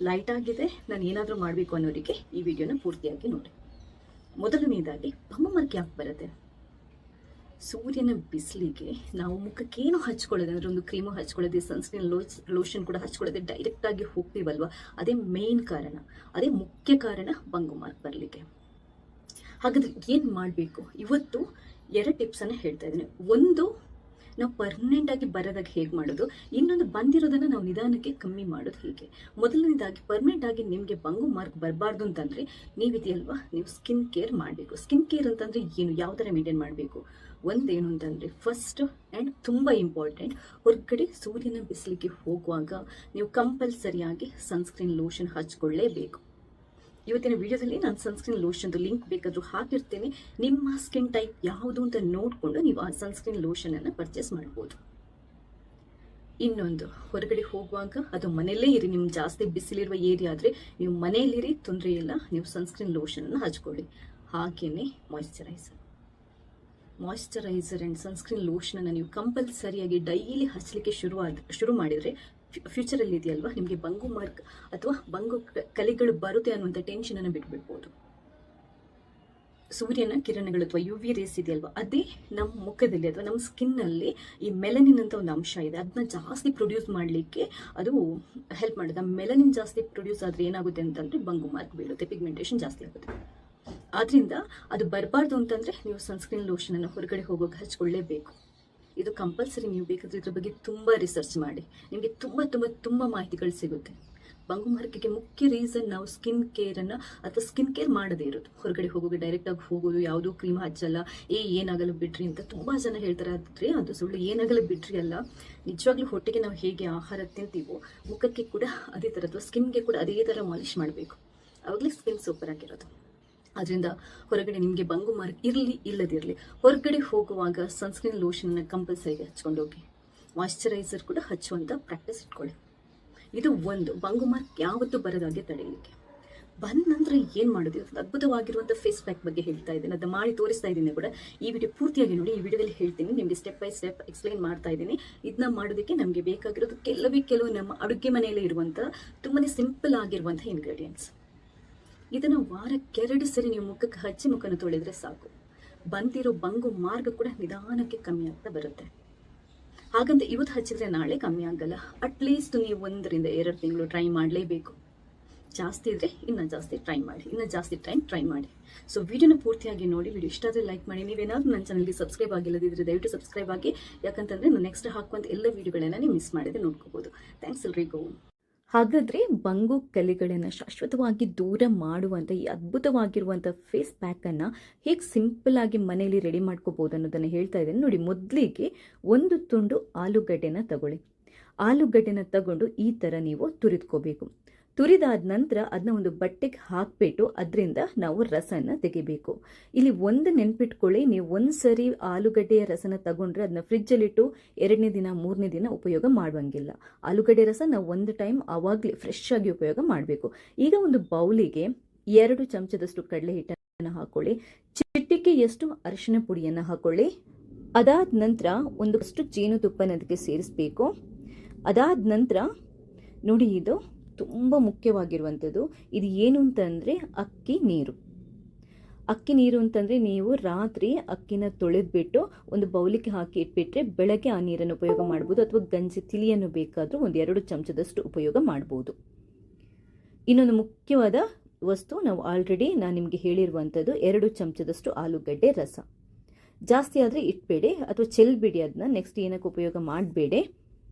ಲೈಟ್ ಆಗಿದೆ, ನಾನು ಏನಾದರೂ ಮಾಡಬೇಕು ಅನ್ನೋರಿಗೆ ಈ ವಿಡಿಯೋನ ಪೂರ್ತಿಯಾಗಿ ನೋಡಿ. ಮೊದಲನೇದಾಗಿ, ಬಂಗು ಮಾರ್ಕ್ ಯಾಕೆ ಬರುತ್ತೆ? ಸೂರ್ಯನ ಬಿಸಿಲಿಗೆ ನಾವು ಮುಖಕ್ಕೇನು ಹಚ್ಕೊಳ್ಳೋದು ಅಂದರೆ ಒಂದು ಕ್ರೀಮು ಹಚ್ಕೊಳ್ಳೋದು, ಸನ್ಸ್ಕ್ರೀನ್ ಲೋಷನ್ ಕೂಡ ಹಚ್ಕೊಳ್ಳೋದು, ಡೈರೆಕ್ಟಾಗಿ ಹೋಗ್ತೀವಲ್ವ, ಅದೇ ಮೇನ್ ಕಾರಣ, ಅದೇ ಮುಖ್ಯ ಕಾರಣ ಬಂಗು ಮಾರ್ಕ್ ಬರಲಿಕ್ಕೆ. ಹಾಗಾದ್ರೆ ಏನು ಮಾಡಬೇಕು? ಇವತ್ತು 2 ಟಿಪ್ಸನ್ನು ಹೇಳ್ತಾ ಇದ್ದೀನಿ. ಒಂದು, ನಾವು ಪರ್ಮನೆಂಟ್ ಆಗಿ ಬರೋದಾಗಿ ಹೇಗೆ ಮಾಡೋದು, ಇನ್ನೊಂದು ಬಂದಿರೋದನ್ನ ನಾವು ನಿಧಾನಕ್ಕೆ ಕಮ್ಮಿ ಮಾಡೋದು ಹೇಗೆ. ಮೊದಲನೇದಾಗಿ ಪರ್ಮನೆಂಟ್ ಆಗಿ ನಿಮಗೆ ಬಂಗು ಮಾರ್ಕ್ ಬರಬಾರ್ದು ಅಂತಂದರೆ ನೀವಿದೆಯಲ್ವಾ, ನೀವು ಸ್ಕಿನ್ ಕೇರ್ ಮಾಡಬೇಕು. ಸ್ಕಿನ್ ಕೇರ್ ಅಂತಂದರೆ ಏನು, ಯಾವ ಥರ ಮೇಂಟೈನ್ ಮಾಡಬೇಕು? ಒಂದೇನು ಅಂತಂದರೆ ಫಸ್ಟ್ ಆ್ಯಂಡ್ ತುಂಬ ಇಂಪಾರ್ಟೆಂಟ್, ಹೊರಗಡೆ ಸೂರ್ಯನ ಬಿಸಿಲಿಗೆ ಹೋಗುವಾಗ ನೀವು ಕಂಪಲ್ಸರಿಯಾಗಿ ಸನ್ಸ್ಕ್ರೀನ್ ಲೋಷನ್ ಹಚ್ಕೊಳ್ಳೇಬೇಕು. ಇವತ್ತಿನ ವಿಡಿಯೋದಲ್ಲಿ ನಾನು ಸನ್ಸ್ಕ್ರೀನ್ ಲೋಷನ್ದು ಲಿಂಕ್ ಬೇಕಾದರೂ ಹಾಕಿರ್ತೇನೆ. ನಿಮ್ಮ ಸ್ಕಿನ್ ಟೈಪ್ ಯಾವುದು ಅಂತ ನೋಡಿಕೊಂಡು ನೀವು ಆ ಸನ್ಸ್ಕ್ರೀನ್ ಲೋಷನನ್ನು ಪರ್ಚೇಸ್ ಮಾಡ್ಬೋದು. ಇನ್ನೊಂದು, ಹೊರಗಡೆ ಹೋಗುವಾಗ ಅದು ಮನೆಯಲ್ಲೇ ಇರಿ, ನಿಮ್ಗೆ ಜಾಸ್ತಿ ಬಿಸಿಲಿರುವ ಏರಿಯಾ ಆದರೆ ನೀವು ಮನೆಯಲ್ಲಿರಿ, ತೊಂದರೆ ಇಲ್ಲ, ನೀವು ಸನ್ಸ್ಕ್ರೀನ್ ಲೋಷನನ್ನು ಹಚ್ಕೊಳ್ಳಿ. ಹಾಗೆಯೇ ಮಾಯ್ಶ್ಚರೈಸರ್ ಆ್ಯಂಡ್ ಸನ್ಸ್ಕ್ರೀನ್ ಲೋಷನನ್ನು ನೀವು ಕಂಪಲ್ಸರಿಯಾಗಿ ಡೈಲಿ ಹಚ್ಚಲಿಕ್ಕೆ ಶುರು ಮಾಡಿದರೆ ಫ್ಯೂಚರಲ್ಲಿ ಇದೆಯಲ್ವಾ, ನಿಮಗೆ ಬಂಗು ಮಾರ್ಕ್ ಅಥವಾ ಬಂಗು ಕಲೆಗಳು ಬರುತ್ತೆ ಅನ್ನುವಂಥ ಟೆನ್ಷನನ್ನು ಬಿಟ್ಬಿಡ್ಬೋದು. ಸೂರ್ಯನ ಕಿರಣಗಳು ಅಥವಾ UV ರೇಸ್ ಇದೆಯಲ್ವಾ, ಅದೇ ನಮ್ಮ ಮುಖದಲ್ಲಿ ಅಥವಾ ನಮ್ಮ ಸ್ಕಿನ್ನಲ್ಲಿ ಈ ಮೆಲನಿನ್ ಅಂತ ಒಂದು ಅಂಶ ಇದೆ, ಅದನ್ನ ಜಾಸ್ತಿ ಪ್ರೊಡ್ಯೂಸ್ ಮಾಡಲಿಕ್ಕೆ ಅದು ಹೆಲ್ಪ್ ಮಾಡುತ್ತೆ. ಮೆಲನಿನ್ ಜಾಸ್ತಿ ಪ್ರೊಡ್ಯೂಸ್ ಆದರೆ ಏನಾಗುತ್ತೆ ಅಂತಂದರೆ ಬಂಗು ಮಾರ್ಕ್ ಬೀಳುತ್ತೆ, ಪಿಗ್ಮೆಂಟೇಷನ್ ಜಾಸ್ತಿ ಆಗುತ್ತೆ. ಆದ್ರಿಂದ ಅದು ಬರಬಾರ್ದು ಅಂತಂದರೆ ನೀವು ಸನ್ಸ್ಕ್ರೀನ್ ಲೋಷನನ್ನು ಹೊರಗಡೆ ಹೋಗೋಕೆ ಹಚ್ಕೊಳ್ಳೇಬೇಕು. ಇದು ಕಂಪಲ್ಸರಿ. ನೀವು ಬೇಕಾದರೆ ಇದ್ರ ಬಗ್ಗೆ ತುಂಬ ರಿಸರ್ಚ್ ಮಾಡಿ, ನಿಮಗೆ ತುಂಬ ತುಂಬ ತುಂಬ ಮಾಹಿತಿಗಳು ಸಿಗುತ್ತೆ. ಬಂಗು ಮಾರ್ಕಿಗೆ ಮುಖ್ಯ ರೀಸನ್ ನಾವು ಸ್ಕಿನ್ ಕೇರನ್ನು ಅಥವಾ ಸ್ಕಿನ್ ಕೇರ್ ಮಾಡದೇ ಇರೋದು. ಹೊರಗಡೆ ಹೋಗೋದು, ಡೈರೆಕ್ಟಾಗಿ ಹೋಗೋದು, ಯಾವುದೂ ಕ್ರೀಮ್ ಹಚ್ಚಲ್ಲ, ಏನಾಗಲ್ಲ ಬಿಡ್ರಿ ಅಂತ ತುಂಬ ಜನ ಹೇಳ್ತಾರೆ. ಆದರೆ ಅದು ಸುಳ್ಳು. ಏನಾಗಲ್ಲ ಬಿಡ್ರಿ ಅಲ್ಲ, ನಿಜವಾಗ್ಲೂ ಹೊಟ್ಟೆಗೆ ನಾವು ಹೇಗೆ ಆಹಾರ ತಿಂತೀವೋ ಮುಖಕ್ಕೆ ಕೂಡ ಅದೇ ಥರ ಅಥವಾ ಸ್ಕಿನ್ಗೆ ಕೂಡ ಅದೇ ಥರ ಮಾಲಿಶ್ ಮಾಡಬೇಕು, ಆವಾಗಲೇ ಸ್ಕಿನ್ ಸೂಪರ್ ಆಗಿರೋದು. ಅದರಿಂದ ಹೊರಗಡೆ ನಿಮಗೆ ಬಂಗು ಮಾರ್ಕ್ ಇರಲಿ ಇಲ್ಲದಿರಲಿ, ಹೊರಗಡೆ ಹೋಗುವಾಗ ಸನ್ಸ್ಕ್ರೀನ್ ಲೋಷನ್ನ ಕಂಪಲ್ಸರಿ ಹಚ್ಕೊಂಡು ಹೋಗಿ, ಮಾಯ್ಶ್ಚರೈಸರ್ ಕೂಡ ಹಚ್ಚುವಂಥ ಪ್ರಾಕ್ಟೀಸ್ ಇಟ್ಕೊಳ್ಳಿ. ಇದು ಒಂದು, ಬಂಗು ಮಾರ್ಕ್ ಯಾವತ್ತೂ ಬರೋದಾಗೆ ತಡೆಯಲಿಕ್ಕೆ. ಬಂದ ನಂತರ ಏನು ಮಾಡೋದು? ಅದ್ಭುತವಾಗಿರುವಂಥ ಫೇಸ್ ಪ್ಯಾಕ್ ಬಗ್ಗೆ ಹೇಳ್ತಾ ಇದ್ದೀನಿ, ಅದನ್ನು ಮಾಡಿ ತೋರಿಸ್ತಾ ಇದ್ದೀನಿ ಕೂಡ. ಈ ವಿಡಿಯೋ ಪೂರ್ತಿಯಾಗಿ ನೋಡಿ, ಈ ವಿಡಿಯೋದಲ್ಲಿ ಹೇಳ್ತೀನಿ, ನಿಮಗೆ ಸ್ಟೆಪ್ ಬೈ ಸ್ಟೆಪ್ ಎಕ್ಸ್ಪ್ಲೈನ್ ಮಾಡ್ತಾ ಇದ್ದೀನಿ. ಇದನ್ನ ಮಾಡೋದಕ್ಕೆ ನಮಗೆ ಬೇಕಾಗಿರೋದು ಕೆಲವು ನಮ್ಮ ಅಡುಗೆ ಮನೆಯಲ್ಲೇ ಇರುವಂಥ ತುಂಬಾ ಸಿಂಪಲ್ ಆಗಿರುವಂಥ ಇಂಗ್ರೀಡಿಯೆಂಟ್ಸ್. ಇದನ್ನು ವಾರಕ್ಕೆ 2 ಸರಿ ನೀವು ಮುಖಕ್ಕೆ ಹಚ್ಚಿ ಮುಖನ ತೊಳೆದ್ರೆ ಸಾಕು, ಬಂದಿರೋ ಬಂಗು ಮಾರ್ಗ ಕೂಡ ನಿಧಾನಕ್ಕೆ ಕಮ್ಮಿ ಆಗ್ತಾ ಬರುತ್ತೆ. ಹಾಗಂತ ಇವತ್ತು ಹಚ್ಚಿದ್ರೆ ನಾಳೆ ಕಮ್ಮಿ ಆಗಲ್ಲ. ಅಟ್ಲೀಸ್ಟ್ ನೀವು 1 ರಿಂದ 2 ತಿಂಗಳು ಟ್ರೈ ಮಾಡಲೇಬೇಕು. ಜಾಸ್ತಿ ಇದ್ರೆ ಇನ್ನೂ ಜಾಸ್ತಿ ಟ್ರೈ ಮಾಡಿ, ಇನ್ನೂ ಜಾಸ್ತಿ ಟೈಮ್ ಟ್ರೈ ಮಾಡಿ. ಸೊ ವಿಡಿಯೋನ ಪೂರ್ತಿಯಾಗಿ ನೋಡಿ. ವಿಡಿಯೋ ಇಷ್ಟ ಆದರೆ ಲೈಕ್ ಮಾಡಿ. ನೀವೇನಾದರೂ ನನ್ನ ಚಾನಲ್ಗೆ ಸಬ್ಸ್ಕ್ರೈಬ್ ಆಗಿಲ್ಲದಿದ್ರೆ ದಯವಿಟ್ಟು ಸಬ್ಸ್ಕ್ರೈಬ್ ಆಗಿ, ಯಾಕಂತಂದರೆ ನಾನು ನೆಕ್ಸ್ಟ್ ಹಾಕುವಂಥ ಎಲ್ಲ ವಿಡಿಯೋಗಳನ್ನು ನೀವು ಮಿಸ್ ಮಾಡಿದ್ರೆ ನೋಡ್ಕೋಬೋದು. ಥ್ಯಾಂಕ್ಸ್ ಎಲ್ರಿಗೂ. ಹಾಗಾದರೆ ಬಂಗು ಕಲೆಗಳನ್ನು ಶಾಶ್ವತವಾಗಿ ದೂರ ಮಾಡುವಂಥ ಈ ಅದ್ಭುತವಾಗಿರುವಂಥ ಫೇಸ್ ಪ್ಯಾಕನ್ನು ಹೇಗೆ ಸಿಂಪಲ್ಲಾಗಿ ಮನೆಯಲ್ಲಿ ರೆಡಿ ಮಾಡ್ಕೋಬೋದು ಅನ್ನೋದನ್ನು ಹೇಳ್ತಾ ಇದ್ದೇನೆ ನೋಡಿ. ಮೊದಲಿಗೆ 1 ತುಂಡು ಆಲೂಗಡ್ಡೆನ ತಗೊಳ್ಳಿ. ಆಲೂಗಡ್ಡೆನ ತಗೊಂಡು ಈ ಥರ ನೀವು ತುರಿದ್ಕೋಬೇಕು. ತುರಿದಾದ ನಂತರ ಅದನ್ನ ಒಂದು ಬಟ್ಟೆಗೆ ಹಾಕಿಬಿಟ್ಟು ಅದರಿಂದ ನಾವು ರಸನ ತೆಗಿಬೇಕು. ಇಲ್ಲಿ ಒಂದು ನೆನ್ಪಿಟ್ಕೊಳ್ಳಿ, ನೀವು 1 ಸರಿ ಆಲೂಗಡ್ಡೆಯ ರಸನ ತಗೊಂಡ್ರೆ ಅದನ್ನ ಫ್ರಿಜ್ಜಲ್ಲಿಟ್ಟು 2ನೇ ದಿನ 3ನೇ ದಿನ ಉಪಯೋಗ ಮಾಡುವಂಗಿಲ್ಲ. ಆಲೂಗಡ್ಡೆ ರಸ ನಾವು 1 ಟೈಮ್ ಆವಾಗಲೇ ಫ್ರೆಶ್ ಆಗಿ ಉಪಯೋಗ ಮಾಡಬೇಕು. ಈಗ ಒಂದು ಬೌಲಿಗೆ 2 ಚಮಚದಷ್ಟು ಕಡಲೆ ಹಿಟ್ಟನ್ನು ಹಾಕೊಳ್ಳಿ. ಚಿಟಿಕೆಯಷ್ಟು ಅರಿಶಿನ ಪುಡಿಯನ್ನು ಹಾಕೊಳ್ಳಿ. ಅದಾದ ನಂತರ ಒಂದಷ್ಟು ಜೇನುತುಪ್ಪನ ಅದಕ್ಕೆ ಸೇರಿಸಬೇಕು. ಅದಾದ ನಂತರ ನೋಡಿ, ಇದು ತುಂಬ ಮುಖ್ಯವಾಗಿರುವಂಥದ್ದು. ಇದು ಏನು ಅಂತಂದರೆ ಅಕ್ಕಿ ನೀರು. ಅಕ್ಕಿ ನೀರು ಅಂತಂದರೆ ನೀವು ರಾತ್ರಿ ಅಕ್ಕಿನ ತೊಳೆದ್ಬಿಟ್ಟು ಒಂದು ಬೌಲಿಗೆ ಹಾಕಿ ಇಟ್ಬಿಟ್ರೆ ಬೆಳಗ್ಗೆ ಆ ನೀರನ್ನು ಉಪಯೋಗ ಮಾಡ್ಬೋದು, ಅಥವಾ ಗಂಜಿ ತಿಳಿಯನ್ನು ಬೇಕಾದರೂ 2 ಚಮಚದಷ್ಟು ಉಪಯೋಗ ಮಾಡ್ಬೋದು. ಇನ್ನೊಂದು ಮುಖ್ಯವಾದ ವಸ್ತು, ನಾವು ಆಲ್ರೆಡಿ ನಾನು ನಿಮಗೆ ಹೇಳಿರುವಂಥದ್ದು 2 ಚಮಚದಷ್ಟು ಆಲೂಗಡ್ಡೆ ರಸ. ಜಾಸ್ತಿ ಆದರೆ ಇಟ್ಬೇಡಿ ಅಥವಾ ಚೆಲ್ಬಿಡಿ, ಅದನ್ನ ನೆಕ್ಸ್ಟ್ ಏನಕ್ಕೆ ಉಪಯೋಗ ಮಾಡಬೇಡಿ.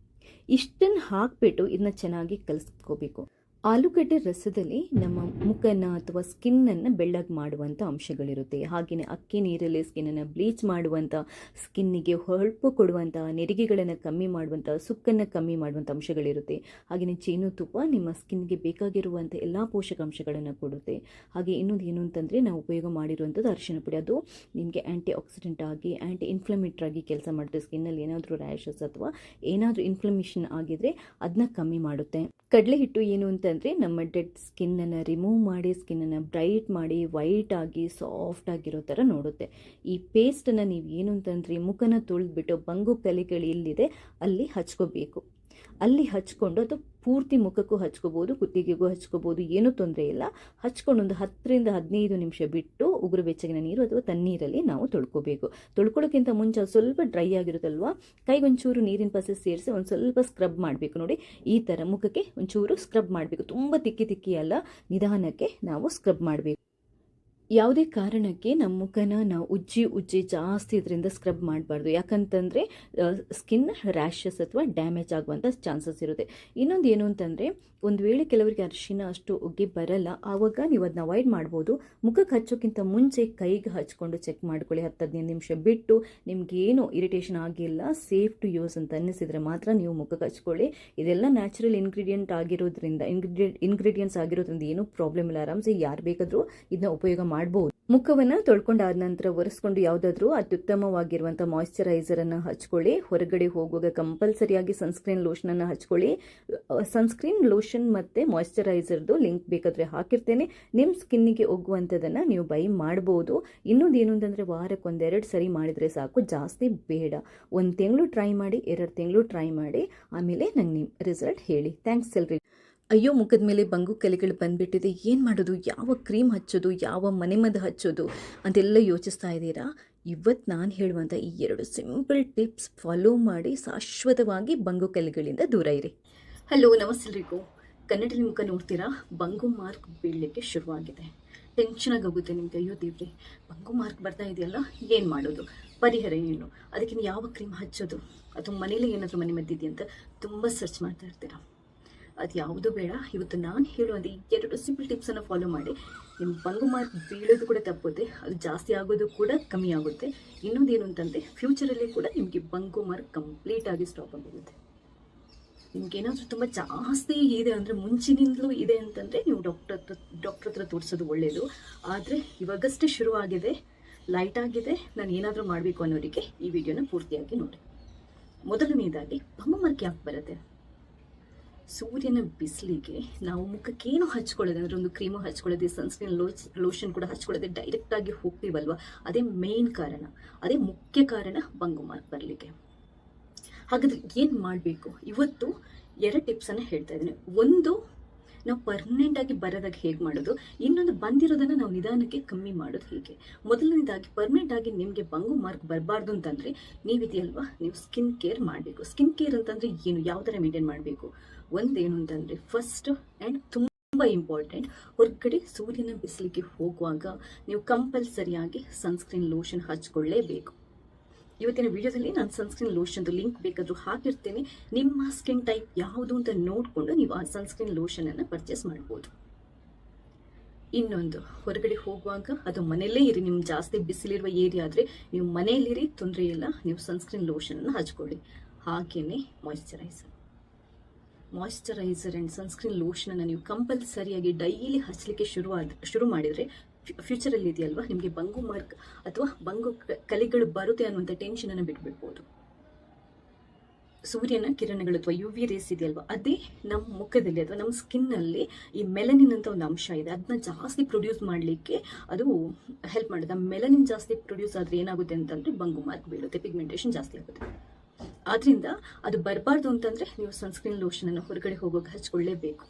ಇಷ್ಟನ್ನು ಹಾಕಿಬಿಟ್ಟು ಇದನ್ನ ಚೆನ್ನಾಗಿ ಕಲಿಸ್ಕೋಬೇಕು. ಆಲೂಗಡ್ಡೆ ರಸದಲ್ಲಿ ನಮ್ಮ ಮುಖನ ಅಥವಾ ಸ್ಕಿನ್ನನ್ನು ಬೆಳ್ಳಗೆ ಮಾಡುವಂಥ ಅಂಶಗಳಿರುತ್ತೆ. ಹಾಗೆಯೇ ಅಕ್ಕಿ ನೀರಲ್ಲಿ ಸ್ಕಿನ್ನನ್ನು ಬ್ಲೀಚ್ ಮಾಡುವಂಥ, ಸ್ಕಿನ್ನಿಗೆ ಹೊಳಪು ಕೊಡುವಂಥ, ನೆರಿಗೆಗಳನ್ನು ಕಮ್ಮಿ ಮಾಡುವಂಥ, ಸುಕ್ಕನ್ನು ಕಮ್ಮಿ ಮಾಡುವಂಥ ಅಂಶಗಳಿರುತ್ತೆ. ಹಾಗೆಯೇ ಜೇನುತುಪ್ಪ ನಿಮ್ಮ ಸ್ಕಿನ್ಗೆ ಬೇಕಾಗಿರುವಂಥ ಎಲ್ಲ ಪೋಷಕಾಂಶಗಳನ್ನು ಕೊಡುತ್ತೆ. ಹಾಗೆ ಇನ್ನೊಂದು ಏನು ಅಂತಂದರೆ ನಾವು ಉಪಯೋಗ ಮಾಡಿರುವಂಥದ್ದು ಅರಿಶಿನ ಪುಡಿ. ಅದು ನಿಮಗೆ ಆ್ಯಂಟಿ ಆಕ್ಸಿಡೆಂಟ್ ಆಗಿ, ಆ್ಯಂಟಿ ಇನ್ಫ್ಲಮೇಟರಿ ಆಗಿ ಕೆಲಸ ಮಾಡುತ್ತೆ. ಸ್ಕಿನ್ನಲ್ಲಿ ಏನಾದರೂ ರ್ಯಾಷಸ್ ಅಥವಾ ಏನಾದರೂ ಇನ್ಫ್ಲಮೇಷನ್ ಆಗಿದ್ರೆ ಅದನ್ನ ಕಮ್ಮಿ ಮಾಡುತ್ತೆ. ಕಡಲೆ ಹಿಟ್ಟು ಏನು ಅಂತಂದರೆ ನಮ್ಮ ಡೆಡ್ ಸ್ಕಿನ್ನನ್ನು ರಿಮೂವ್ ಮಾಡಿ, ಸ್ಕಿನ್ನನ್ನು ಬ್ರೈಟ್ ಮಾಡಿ, ವೈಟ್ ಆಗಿ ಸಾಫ್ಟ್ ಆಗಿರೋ ಥರ ನೋಡುತ್ತೆ. ಈ ಪೇಸ್ಟನ್ನು ನೀವು ಏನು ಅಂತಂದರೆ ಮುಖನ ತೊಳೆದ್ಬಿಟ್ಟು ಬಂಗು ಕಲೆಗಳು ಎಲ್ಲಿದೆ ಅಲ್ಲಿ ಹಚ್ಕೋಬೇಕು. ಅಲ್ಲಿ ಹಚ್ಕೊಂಡು ಅದು ಪೂರ್ತಿ ಮುಖಕ್ಕೂ ಹಚ್ಕೋಬೋದು, ಕುತ್ತಿಗೆಗೂ ಹಚ್ಕೋಬೋದು, ಏನೂ ತೊಂದರೆ ಇಲ್ಲ. ಹಚ್ಕೊಂಡು ಒಂದು 10-15 ನಿಮಿಷ ಬಿಟ್ಟು ಉಗುರು ಬೆಚ್ಚಗಿನ ನೀರು ಅಥವಾ ತಣ್ಣೀರಲ್ಲಿ ನಾವು ತೊಳ್ಕೋಬೇಕು. ತೊಳ್ಕೊಳ್ಳೋಕ್ಕಿಂತ ಮುಂಚೆ ಸ್ವಲ್ಪ ಡ್ರೈ ಆಗಿರುತ್ತಲ್ವ, ಕೈಗೊಂಚೂರು ನೀರಿನ ಪಸೆ ಸೇರಿಸಿ ಒಂದು ಸ್ವಲ್ಪ ಸ್ಕ್ರಬ್ ಮಾಡಬೇಕು. ನೋಡಿ, ಈ ಥರ ಮುಖಕ್ಕೆ ಒಂಚೂರು ಸ್ಕ್ರಬ್ ಮಾಡಬೇಕು. ತುಂಬ ತಿಕ್ಕಿ ಅಲ್ಲ, ನಿಧಾನಕ್ಕೆ ನಾವು ಸ್ಕ್ರಬ್ ಮಾಡಬೇಕು. ಯಾವುದೇ ಕಾರಣಕ್ಕೆ ನಮ್ಮ ಮುಖನ ನಾವು ಉಜ್ಜಿ ಜಾಸ್ತಿ ಇದರಿಂದ ಸ್ಕ್ರಬ್ ಮಾಡಬಾರ್ದು. ಯಾಕಂತಂದರೆ ಸ್ಕಿನ್ ರ್ಯಾಷಸ್ ಅಥವಾ ಡ್ಯಾಮೇಜ್ ಆಗುವಂಥ ಚಾನ್ಸಸ್ ಇರುತ್ತೆ. ಇನ್ನೊಂದು ಏನು ಅಂತಂದರೆ, ಒಂದು ವೇಳೆ ಕೆಲವರಿಗೆ ಅರಿಶಿನ ಅಷ್ಟು ಉಗ್ಗಿ ಬರಲ್ಲ, ಆವಾಗ ನೀವು ಅದನ್ನ ಅವಾಯ್ಡ್ ಮಾಡ್ಬೋದು. ಮುಖಕ್ಕೆ ಹಚ್ಚೋಕ್ಕಿಂತ ಮುಂಚೆ ಕೈಗೆ ಹಚ್ಕೊಂಡು ಚೆಕ್ ಮಾಡ್ಕೊಳ್ಳಿ. 10-15 ನಿಮಿಷ ಬಿಟ್ಟು ನಿಮಗೇನು ಇರಿಟೇಷನ್ ಆಗಿಲ್ಲ, ಸೇಫ್ ಟು ಯೂಸ್ ಅಂತ ಅನ್ನಿಸಿದರೆ ಮಾತ್ರ ನೀವು ಮುಖಕ್ಕೆ ಹಚ್ಕೊಳ್ಳಿ. ಇದೆಲ್ಲ ನ್ಯಾಚುರಲ್ ಇಂಗ್ರೀಡಿಯೆಂಟ್ಸ್ ಆಗಿರೋದ್ರಿಂದ ಏನೂ ಪ್ರಾಬ್ಲಮ್ ಇಲ್ಲ. ಆರಾಮ್ಸೆ ಯಾರು ಬೇಕಾದರೂ ಇದನ್ನ ಉಪಯೋಗ ಮಾಡ್ಬೋದು. ಮುಖವನ್ನು ತೊಳ್ಕೊಂಡಾದ ನಂತರ ಒರೆಸ್ಕೊಂಡು ಯಾವುದಾದ್ರೂ ಅತ್ಯುತ್ತಮವಾಗಿರುವಂಥ ಮಾಯಿಶ್ಚರೈಸರನ್ನು ಹಚ್ಕೊಳ್ಳಿ. ಹೊರಗಡೆ ಹೋಗುವಾಗ ಕಂಪಲ್ಸರಿಯಾಗಿ ಸನ್ಸ್ಕ್ರೀನ್ ಲೋಷನನ್ನು ಹಚ್ಕೊಳ್ಳಿ. ಸನ್ಸ್ಕ್ರೀನ್ ಲೋಷನ್ ಮತ್ತು ಮಾಯಿಶ್ಚರೈಸರ್ದು ಲಿಂಕ್ ಬೇಕಾದರೆ ಹಾಕಿರ್ತೇನೆ. ನಿಮ್ಮ ಸ್ಕಿನ್ನಿಗೆ ಹೋಗುವಂಥದ್ದನ್ನು ನೀವು ಬೈ ಮಾಡ್ಬೋದು. ಇನ್ನೊಂದು ಏನು ಅಂತಂದರೆ, ವಾರಕ್ಕೆ 1-2 ಸರಿ ಮಾಡಿದರೆ ಸಾಕು, ಜಾಸ್ತಿ ಬೇಡ. 1 ತಿಂಗಳು ಟ್ರೈ ಮಾಡಿ, 2 ತಿಂಗಳು ಟ್ರೈ ಮಾಡಿ, ಆಮೇಲೆ ನಂಗೆ ನಿಮ್ಮ ರಿಸಲ್ಟ್ ಹೇಳಿ. ಥ್ಯಾಂಕ್ಸ್ ಎಲ್ರಿ. ಅಯ್ಯೋ, ಮುಖದ ಮೇಲೆ ಬಂಗು ಕಲೆಗಳು ಬಂದುಬಿಟ್ಟಿದೆ, ಏನು ಮಾಡೋದು, ಯಾವ ಕ್ರೀಮ್ ಹಚ್ಚೋದು, ಯಾವ ಮನೆಮದ್ದು ಹಚ್ಚೋದು ಅಂತೆಲ್ಲ ಯೋಚಿಸ್ತಾ ಇದ್ದೀರಾ? ಇವತ್ತು ನಾನು ಹೇಳುವಂಥ ಈ 2 ಸಿಂಪಲ್ ಟಿಪ್ಸ್ ಫಾಲೋ ಮಾಡಿ ಶಾಶ್ವತವಾಗಿ ಬಂಗು ಕಲೆಗಳಿಂದ ದೂರ ಇರಿ. ಹಲೋ, ನಮಸ್ತೆ ಎಲ್ರಿಗೂ. ಕನ್ನಡದಲ್ಲಿ ಮುಖ ನೋಡ್ತೀರಾ, ಬಂಗು ಮಾರ್ಕ್ ಬೀಳಲಿಕ್ಕೆ ಶುರುವಾಗಿದೆ. ಟೆನ್ಷನ್ ಆಗೋಗುತ್ತೆ ನಿಮಗೆ. ಅಯ್ಯೋ ದೇವ್ರೆ, ಬಂಗು ಮಾರ್ಕ್ ಬರ್ತಾ ಇದೆಯಲ್ಲ, ಏನು ಮಾಡೋದು, ಪರಿಹಾರ ಏನು, ಅದಕ್ಕೆ ಯಾವ ಕ್ರೀಮ್ ಹಚ್ಚೋದು, ಅಥವಾ ಮನೇಲಿ ಏನಾದರೂ ಮನೆ ಮದ್ದಿದೆಯಾ ಅಂತ ತುಂಬ ಸರ್ಚ್ ಮಾಡ್ತಾ ಇರ್ತೀರಾ. ಅದು ಯಾವುದೂ ಬೇಡ. ಇವತ್ತು ನಾನು ಹೇಳುವಂಥ ಈ 2 ಸಿಂಪಲ್ ಟಿಪ್ಸನ್ನು ಫಾಲೋ ಮಾಡಿ ನಿಮ್ಮ ಬಂಗು ಮಾರ್ಕ್ ಬೀಳೋದು ಕೂಡ ತಪ್ಪುತ್ತೆ, ಅದು ಜಾಸ್ತಿ ಆಗೋದು ಕೂಡ ಕಮ್ಮಿ ಆಗುತ್ತೆ. ಇನ್ನೊಂದೇನು ಅಂತಂದರೆ, ಫ್ಯೂಚರಲ್ಲಿ ಕೂಡ ನಿಮಗೆ ಬಂಗು ಮಾರ್ಕ್ ಕಂಪ್ಲೀಟಾಗಿ ಸ್ಟಾಪ್ ಆಗೋಗುತ್ತೆ. ನಿಮ್ಗೇನಾದರೂ ತುಂಬ ಜಾಸ್ತಿ ಇದೆ ಅಂದರೆ, ಮುಂಚಿನಿಂದಲೂ ಇದೆ ಅಂತಂದರೆ, ನೀವು ಡಾಕ್ಟ್ರ್ ಹತ್ರ ತೋರಿಸೋದು ಒಳ್ಳೆಯದು. ಆದರೆ ಇವಾಗಷ್ಟೇ ಶುರುವಾಗಿದೆ, ಲೈಟ್ ಆಗಿದೆ, ನಾನು ಏನಾದರೂ ಮಾಡಬೇಕು ಅನ್ನೋರಿಗೆ ಈ ವಿಡಿಯೋನ ಪೂರ್ತಿಯಾಗಿ ನೋಡಿ. ಮೊದಲನೇದಾಗಿ, ಬಂಗು ಮಾರ್ಕ್ ಯಾಕೆ ಬರುತ್ತೆ? ಸೂರ್ಯನ ಬಿಸಿಲಿಗೆ ನಾವು ಮುಖಕ್ಕೇನು ಹಚ್ಕೊಳ್ಳೋದು ಅಂದರೆ, ಒಂದು ಕ್ರೀಮು ಹಚ್ಕೊಳ್ಳೋದು, ಸನ್ಸ್ಕ್ರೀನ್ ಲೋಷನ್ ಕೂಡ ಹಚ್ಕೊಳ್ಳೋದು, ಡೈರೆಕ್ಟಾಗಿ ಹೋಗ್ತೀವಲ್ವ, ಅದೇ ಮೇನ್ ಕಾರಣ, ಅದೇ ಮುಖ್ಯ ಕಾರಣ ಬಂಗು ಮಾರ್ಕ್ ಬರಲಿಕ್ಕೆ. ಹಾಗಾದರೆ ಏನು ಮಾಡಬೇಕು? ಇವತ್ತು 2 ಟಿಪ್ಸನ್ನು ಹೇಳ್ತಾ ಇದ್ದೀನಿ. ಒಂದು, ನಾವು ಪರ್ಮನೆಂಟಾಗಿ ಬರೋದಾಗಿ ಹೇಗೆ ಮಾಡೋದು, ಇನ್ನೊಂದು ಬಂದಿರೋದನ್ನು ನಾವು ನಿಧಾನಕ್ಕೆ ಕಮ್ಮಿ ಮಾಡೋದು ಹೇಗೆ. ಮೊದಲನೇದಾಗಿ, ಪರ್ಮನೆಂಟಾಗಿ ನಿಮಗೆ ಬಂಗು ಮಾರ್ಕ್ ಬರಬಾರ್ದು ಅಂತಂದರೆ ನೀವಿದೆಯಲ್ವಾ, ನೀವು ಸ್ಕಿನ್ ಕೇರ್ ಮಾಡಬೇಕು. ಸ್ಕಿನ್ ಕೇರ್ ಅಂತಂದರೆ ಏನು, ಯಾವ ಥರ ಮೇಂಟೈನ್ ಮಾಡಬೇಕು? ಒಂದೇನು ಅಂತಂದರೆ, ಫಸ್ಟ್ ಆ್ಯಂಡ್ ತುಂಬ ಇಂಪಾರ್ಟೆಂಟ್, ಹೊರಗಡೆ ಸೂರ್ಯನ ಬಿಸಿಲಿಗೆ ಹೋಗುವಾಗ ನೀವು ಕಂಪಲ್ಸರಿಯಾಗಿ ಸನ್ಸ್ಕ್ರೀನ್ ಲೋಷನ್ ಹಚ್ಕೊಳ್ಳೇಬೇಕು. ಇವತ್ತಿನ ವಿಡಿಯೋದಲ್ಲಿ ನಾನು ಸನ್ಸ್ಕ್ರೀನ್ ಲೋಷನ್ದು ಲಿಂಕ್ ಬೇಕಾದರೂ ಹಾಕಿರ್ತೇನೆ. ನಿಮ್ಮ ಸ್ಕಿನ್ ಟೈಪ್ ಯಾವುದು ಅಂತ ನೋಡಿಕೊಂಡು ನೀವು ಆ ಸನ್ಸ್ಕ್ರೀನ್ ಲೋಷನನ್ನು ಪರ್ಚೇಸ್ ಮಾಡ್ಬೋದು. ಇನ್ನೊಂದು, ಹೊರಗಡೆ ಹೋಗುವಾಗ ಅದು ಮನೆಯಲ್ಲೇ ಇರಿ. ನಿಮ್ಗೆ ಜಾಸ್ತಿ ಬಿಸಿಲಿರುವ ಏರಿಯಾ ಆದರೆ ನೀವು ಮನೆಯಲ್ಲಿರಿ, ತೊಂದರೆ ಇಲ್ಲ, ನೀವು ಸನ್ಸ್ಕ್ರೀನ್ ಲೋಷನನ್ನು ಹಚ್ಕೊಳ್ಳಿ. ಹಾಗೆಯೇ ಮಾಯಿಶ್ಚರೈಸರ್ ಆ್ಯಂಡ್ ಸನ್ಸ್ಕ್ರೀನ್ ಲೋಷನನ್ನು ನೀವು ಕಂಪಲ್ಸರಿಯಾಗಿ ಡೈಲಿ ಹಚ್ಚಲಿಕ್ಕೆ ಶುರು ಮಾಡಿದರೆ ಫ್ಯೂಚರಲ್ಲಿ ಇದೆಯಲ್ವಾ, ನಿಮಗೆ ಬಂಗು ಮಾರ್ಕ್ ಅಥವಾ ಬಂಗು ಕಲೆಗಳು ಬರುತ್ತೆ ಅನ್ನುವಂಥ ಟೆನ್ಷನನ್ನು ಬಿಟ್ಬಿಡ್ಬೋದು. ಸೂರ್ಯನ ಕಿರಣಗಳು ಅಥವಾ UV ರೇಸ್ ಇದೆಯಲ್ವಾ, ಅದೇ ನಮ್ಮ ಮುಖದಲ್ಲಿ ಅಥವಾ ನಮ್ಮ ಸ್ಕಿನ್ನಲ್ಲಿ ಈ ಮೆಲನಿನ್ ಅಂತ ಒಂದು ಅಂಶ ಇದೆ, ಅದನ್ನ ಜಾಸ್ತಿ ಪ್ರೊಡ್ಯೂಸ್ ಮಾಡಲಿಕ್ಕೆ ಅದು ಹೆಲ್ಪ್ ಮಾಡುತ್ತೆ. ಆ ಮೆಲನಿನ್ ಜಾಸ್ತಿ ಪ್ರೊಡ್ಯೂಸ್ ಆದರೆ ಏನಾಗುತ್ತೆ ಅಂತಂದರೆ ಬಂಗು ಮಾರ್ಕ್ ಬೀಳುತ್ತೆ, ಪಿಗ್ಮೆಂಟೇಷನ್ ಜಾಸ್ತಿ ಆಗುತ್ತೆ. ಆದ್ದರಿಂದ ಅದು ಬರಬಾರ್ದು ಅಂತಂದರೆ ನೀವು ಸನ್ಸ್ಕ್ರೀನ್ ಲೋಷನನ್ನು ಹೊರಗಡೆ ಹೋಗೋಕೆ ಹಚ್ಕೊಳ್ಳೇಬೇಕು.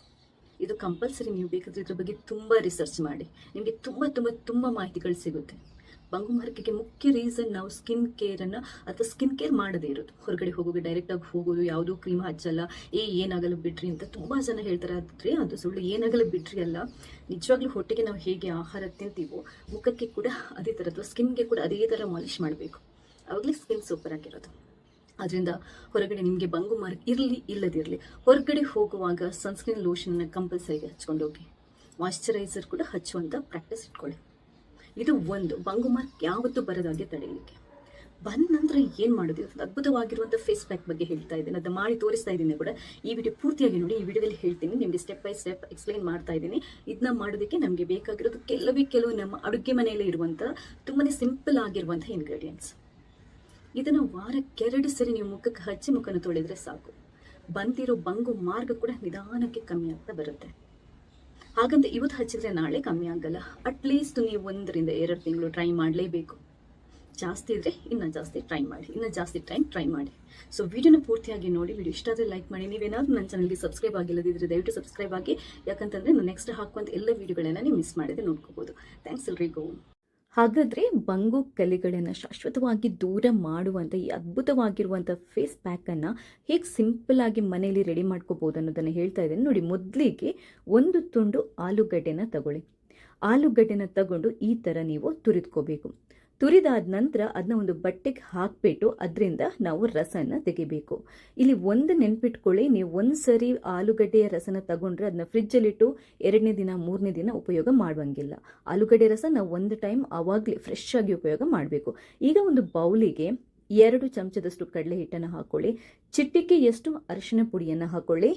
ಇದು ಕಂಪಲ್ಸರಿ. ನೀವು ಬೇಕಾದರೆ ಇದ್ರ ಬಗ್ಗೆ ತುಂಬ ರಿಸರ್ಚ್ ಮಾಡಿ, ನಿಮಗೆ ತುಂಬ ಮಾಹಿತಿಗಳು ಸಿಗುತ್ತೆ. ಬಂಗು ಮಾರ್ಕಿಗೆ ಮುಖ್ಯ ರೀಸನ್ ನಾವು ಸ್ಕಿನ್ ಕೇರನ್ನು ಅಥವಾ ಸ್ಕಿನ್ ಕೇರ್ ಮಾಡದೇ ಇರೋದು. ಹೊರಗಡೆ ಹೋಗೋದು, ಡೈರೆಕ್ಟಾಗಿ ಹೋಗೋದು, ಯಾವುದೂ ಕ್ರೀಮ್ ಹಚ್ಚಲ್ಲ, ಏನಾಗಲ್ಲ ಬಿಡ್ರಿ ಅಂತ ತುಂಬ ಜನ ಹೇಳ್ತಾರೆ. ಆದರೆ ಅದು ಸುಳ್ಳು. ಏನಾಗಲ್ಲ ಬಿಡ್ರಿ ಅಲ್ಲ, ನಿಜವಾಗ್ಲೂ ಹೊಟ್ಟೆಗೆ ನಾವು ಹೇಗೆ ಆಹಾರ ತಿಂತೀವೋ ಮುಖಕ್ಕೆ ಕೂಡ ಅದೇ ಥರ, ಅಥವಾ ಸ್ಕಿನ್ಗೆ ಕೂಡ ಅದೇ ಥರ ಮಾಲಿಷ್ ಮಾಡಬೇಕು, ಆವಾಗಲೇ ಸ್ಕಿನ್ ಸೂಪರ್ ಆಗಿರೋದು. ಅದರಿಂದ ಹೊರಗಡೆ ನಿಮಗೆ ಬಂಗು ಮಾರ್ಕ್ ಇರಲಿ ಇಲ್ಲದಿರಲಿ, ಹೊರಗಡೆ ಹೋಗುವಾಗ ಸನ್ಸ್ಕ್ರೀನ್ ಲೋಷನನ್ನು ಕಂಪಲ್ಸರಿ ಹಚ್ಕೊಂಡು ಹೋಗಿ. ಮಾಯಿಶ್ಚರೈಸರ್ ಕೂಡ ಹಚ್ಚುವಂಥ ಪ್ರಾಕ್ಟೀಸ್ ಇಟ್ಕೊಳ್ಳಿ. ಇದು ಒಂದು, ಬಂಗು ಮಾರ್ಕ್ ಯಾವತ್ತೂ ಬರೋದಾಗೆ ತಡೆಯಲಿಕ್ಕೆ. ಬಂದ ನಂತರ ಏನು ಮಾಡೋದು? ಅದ್ಭುತವಾಗಿರುವಂಥ ಫೇಸ್ ಪ್ಯಾಕ್ ಬಗ್ಗೆ ಹೇಳ್ತಾ ಇದ್ದೀನಿ, ಅದನ್ನು ಮಾಡಿ ತೋರಿಸ್ತಾ ಇದ್ದೀನಿ ಕೂಡ. ಈ ವಿಡಿಯೋ ಪೂರ್ತಿಯಾಗಿ ನೋಡಿ. ಈ ವಿಡಿಯೋದಲ್ಲಿ ಹೇಳ್ತೀನಿ, ನಿಮಗೆ ಸ್ಟೆಪ್ ಬೈ ಸ್ಟೆಪ್ ಎಕ್ಸ್ಪ್ಲೈನ್ ಮಾಡ್ತಾ ಇದ್ದೀನಿ. ಇದನ್ನ ಮಾಡೋದಕ್ಕೆ ನಮಗೆ ಬೇಕಾಗಿರೋದು ಕೆಲವು ನಮ್ಮ ಅಡುಗೆ ಮನೆಯಲ್ಲೇ ಇರುವಂಥ ತುಂಬಾ ಸಿಂಪಲ್ ಆಗಿರುವಂಥ ಇಂಗ್ರೀಡಿಯೆಂಟ್ಸ್. ಇದನ್ನು ವಾರಕ್ಕೆ 2 ಸರಿ ನೀವು ಮುಖಕ್ಕೆ ಹಚ್ಚಿ ಮುಖನ ತೊಳೆದ್ರೆ ಸಾಕು. ಬಂದಿರೋ ಬಂಗು ಮಾರ್ಗ ಕೂಡ ನಿಧಾನಕ್ಕೆ ಕಮ್ಮಿ ಆಗ್ತಾ ಬರುತ್ತೆ. ಹಾಗಂತ ಇವತ್ತು ಹಚ್ಚಿದ್ರೆ ನಾಳೆ ಕಮ್ಮಿ ಆಗಲ್ಲ. ಅಟ್ಲೀಸ್ಟ್ ನೀವು 1 ರಿಂದ 2 ತಿಂಗಳು ಟ್ರೈ ಮಾಡಲೇಬೇಕು. ಜಾಸ್ತಿ ಇದ್ದರೆ ಇನ್ನೂ ಜಾಸ್ತಿ ಟ್ರೈ ಮಾಡಿ. ಸೊ ವಿಡಿಯೋನ ಪೂರ್ತಿಯಾಗಿ ನೋಡಿ. ವಿಡಿಯೋ ಇಷ್ಟ ಆದರೆ ಲೈಕ್ ಮಾಡಿ. ನೀವೇನಾದರೂ ನನ್ನ ಚಾನಲ್ಗೆ ಸಬ್ಸ್ಕ್ರೈಬ್ ಆಗಿಲ್ಲದಿದ್ದರೆ ದಯವಿಟ್ಟು ಸಬ್ಸ್ಕ್ರೈಬ್ ಆಗಿ, ಯಾಕಂತಂದರೆ ನಾನು ನೆಕ್ಸ್ಟ್ ಹಾಕುವಂಥ ಎಲ್ಲ ವಿಡಿಯೋಗಳನ್ನ ನೀವು ಮಿಸ್ ಮಾಡಿದೆ ನೋಡ್ಕೋಬೋದು. ಥ್ಯಾಂಕ್ಸ್ ಎಲ್ರಿಗೂ. ಹಾಗಾದರೆ ಬಂಗು ಕಲೆಗಳನ್ನು ಶಾಶ್ವತವಾಗಿ ದೂರ ಮಾಡುವಂಥ ಈ ಅದ್ಭುತವಾಗಿರುವಂಥ ಫೇಸ್ ಪ್ಯಾಕನ್ನು ಹೇಗೆ ಸಿಂಪಲ್ಲಾಗಿ ಮನೆಯಲ್ಲಿ ರೆಡಿ ಮಾಡ್ಕೋಬೋದು ಅನ್ನೋದನ್ನು ಹೇಳ್ತಾ ಇದ್ದೇನೆ ನೋಡಿ. ಮೊದಲಿಗೆ ಒಂದು ತುಂಡು ಆಲೂಗಡ್ಡೆನ ತಗೊಳ್ಳಿ. ಆಲೂಗಡ್ಡೆನ ತಗೊಂಡು ಈ ಥರ ನೀವು ತುರಿದ್ಕೋಬೇಕು. ತುರಿದಾದ ನಂತರ ಅದನ್ನ ಒಂದು ಬಟ್ಟೆಗೆ ಹಾಕಿಬಿಟ್ಟು ಅದರಿಂದ ನಾವು ರಸನ ತೆಗಿಬೇಕು. ಇಲ್ಲಿ ಒಂದು ನೆನ್ಪಿಟ್ಕೊಳ್ಳಿ, ನೀವು ಒಂದು ಸರಿ ಆಲೂಗಡ್ಡೆಯ ರಸನ ತಗೊಂಡ್ರೆ ಅದನ್ನ ಫ್ರಿಜ್ಜಲ್ಲಿಟ್ಟು 2ನೇ ದಿನ 3ನೇ ದಿನ ಉಪಯೋಗ ಮಾಡುವಂಗಿಲ್ಲ. ಆಲೂಗಡ್ಡೆ ರಸ ನಾವು ಒಂದು ಟೈಮ್ ಆವಾಗಲೇ ಫ್ರೆಶ್ ಆಗಿ ಉಪಯೋಗ ಮಾಡಬೇಕು. ಈಗ ಒಂದು ಬೌಲಿಗೆ 2 ಚಮಚದಷ್ಟು ಕಡಲೆ ಹಿಟ್ಟನ್ನು ಹಾಕೊಳ್ಳಿ. ಚಿಟಿಕೆಯಷ್ಟು ಅರಿಶಿನ ಪುಡಿಯನ್ನು ಹಾಕೊಳ್ಳಿ.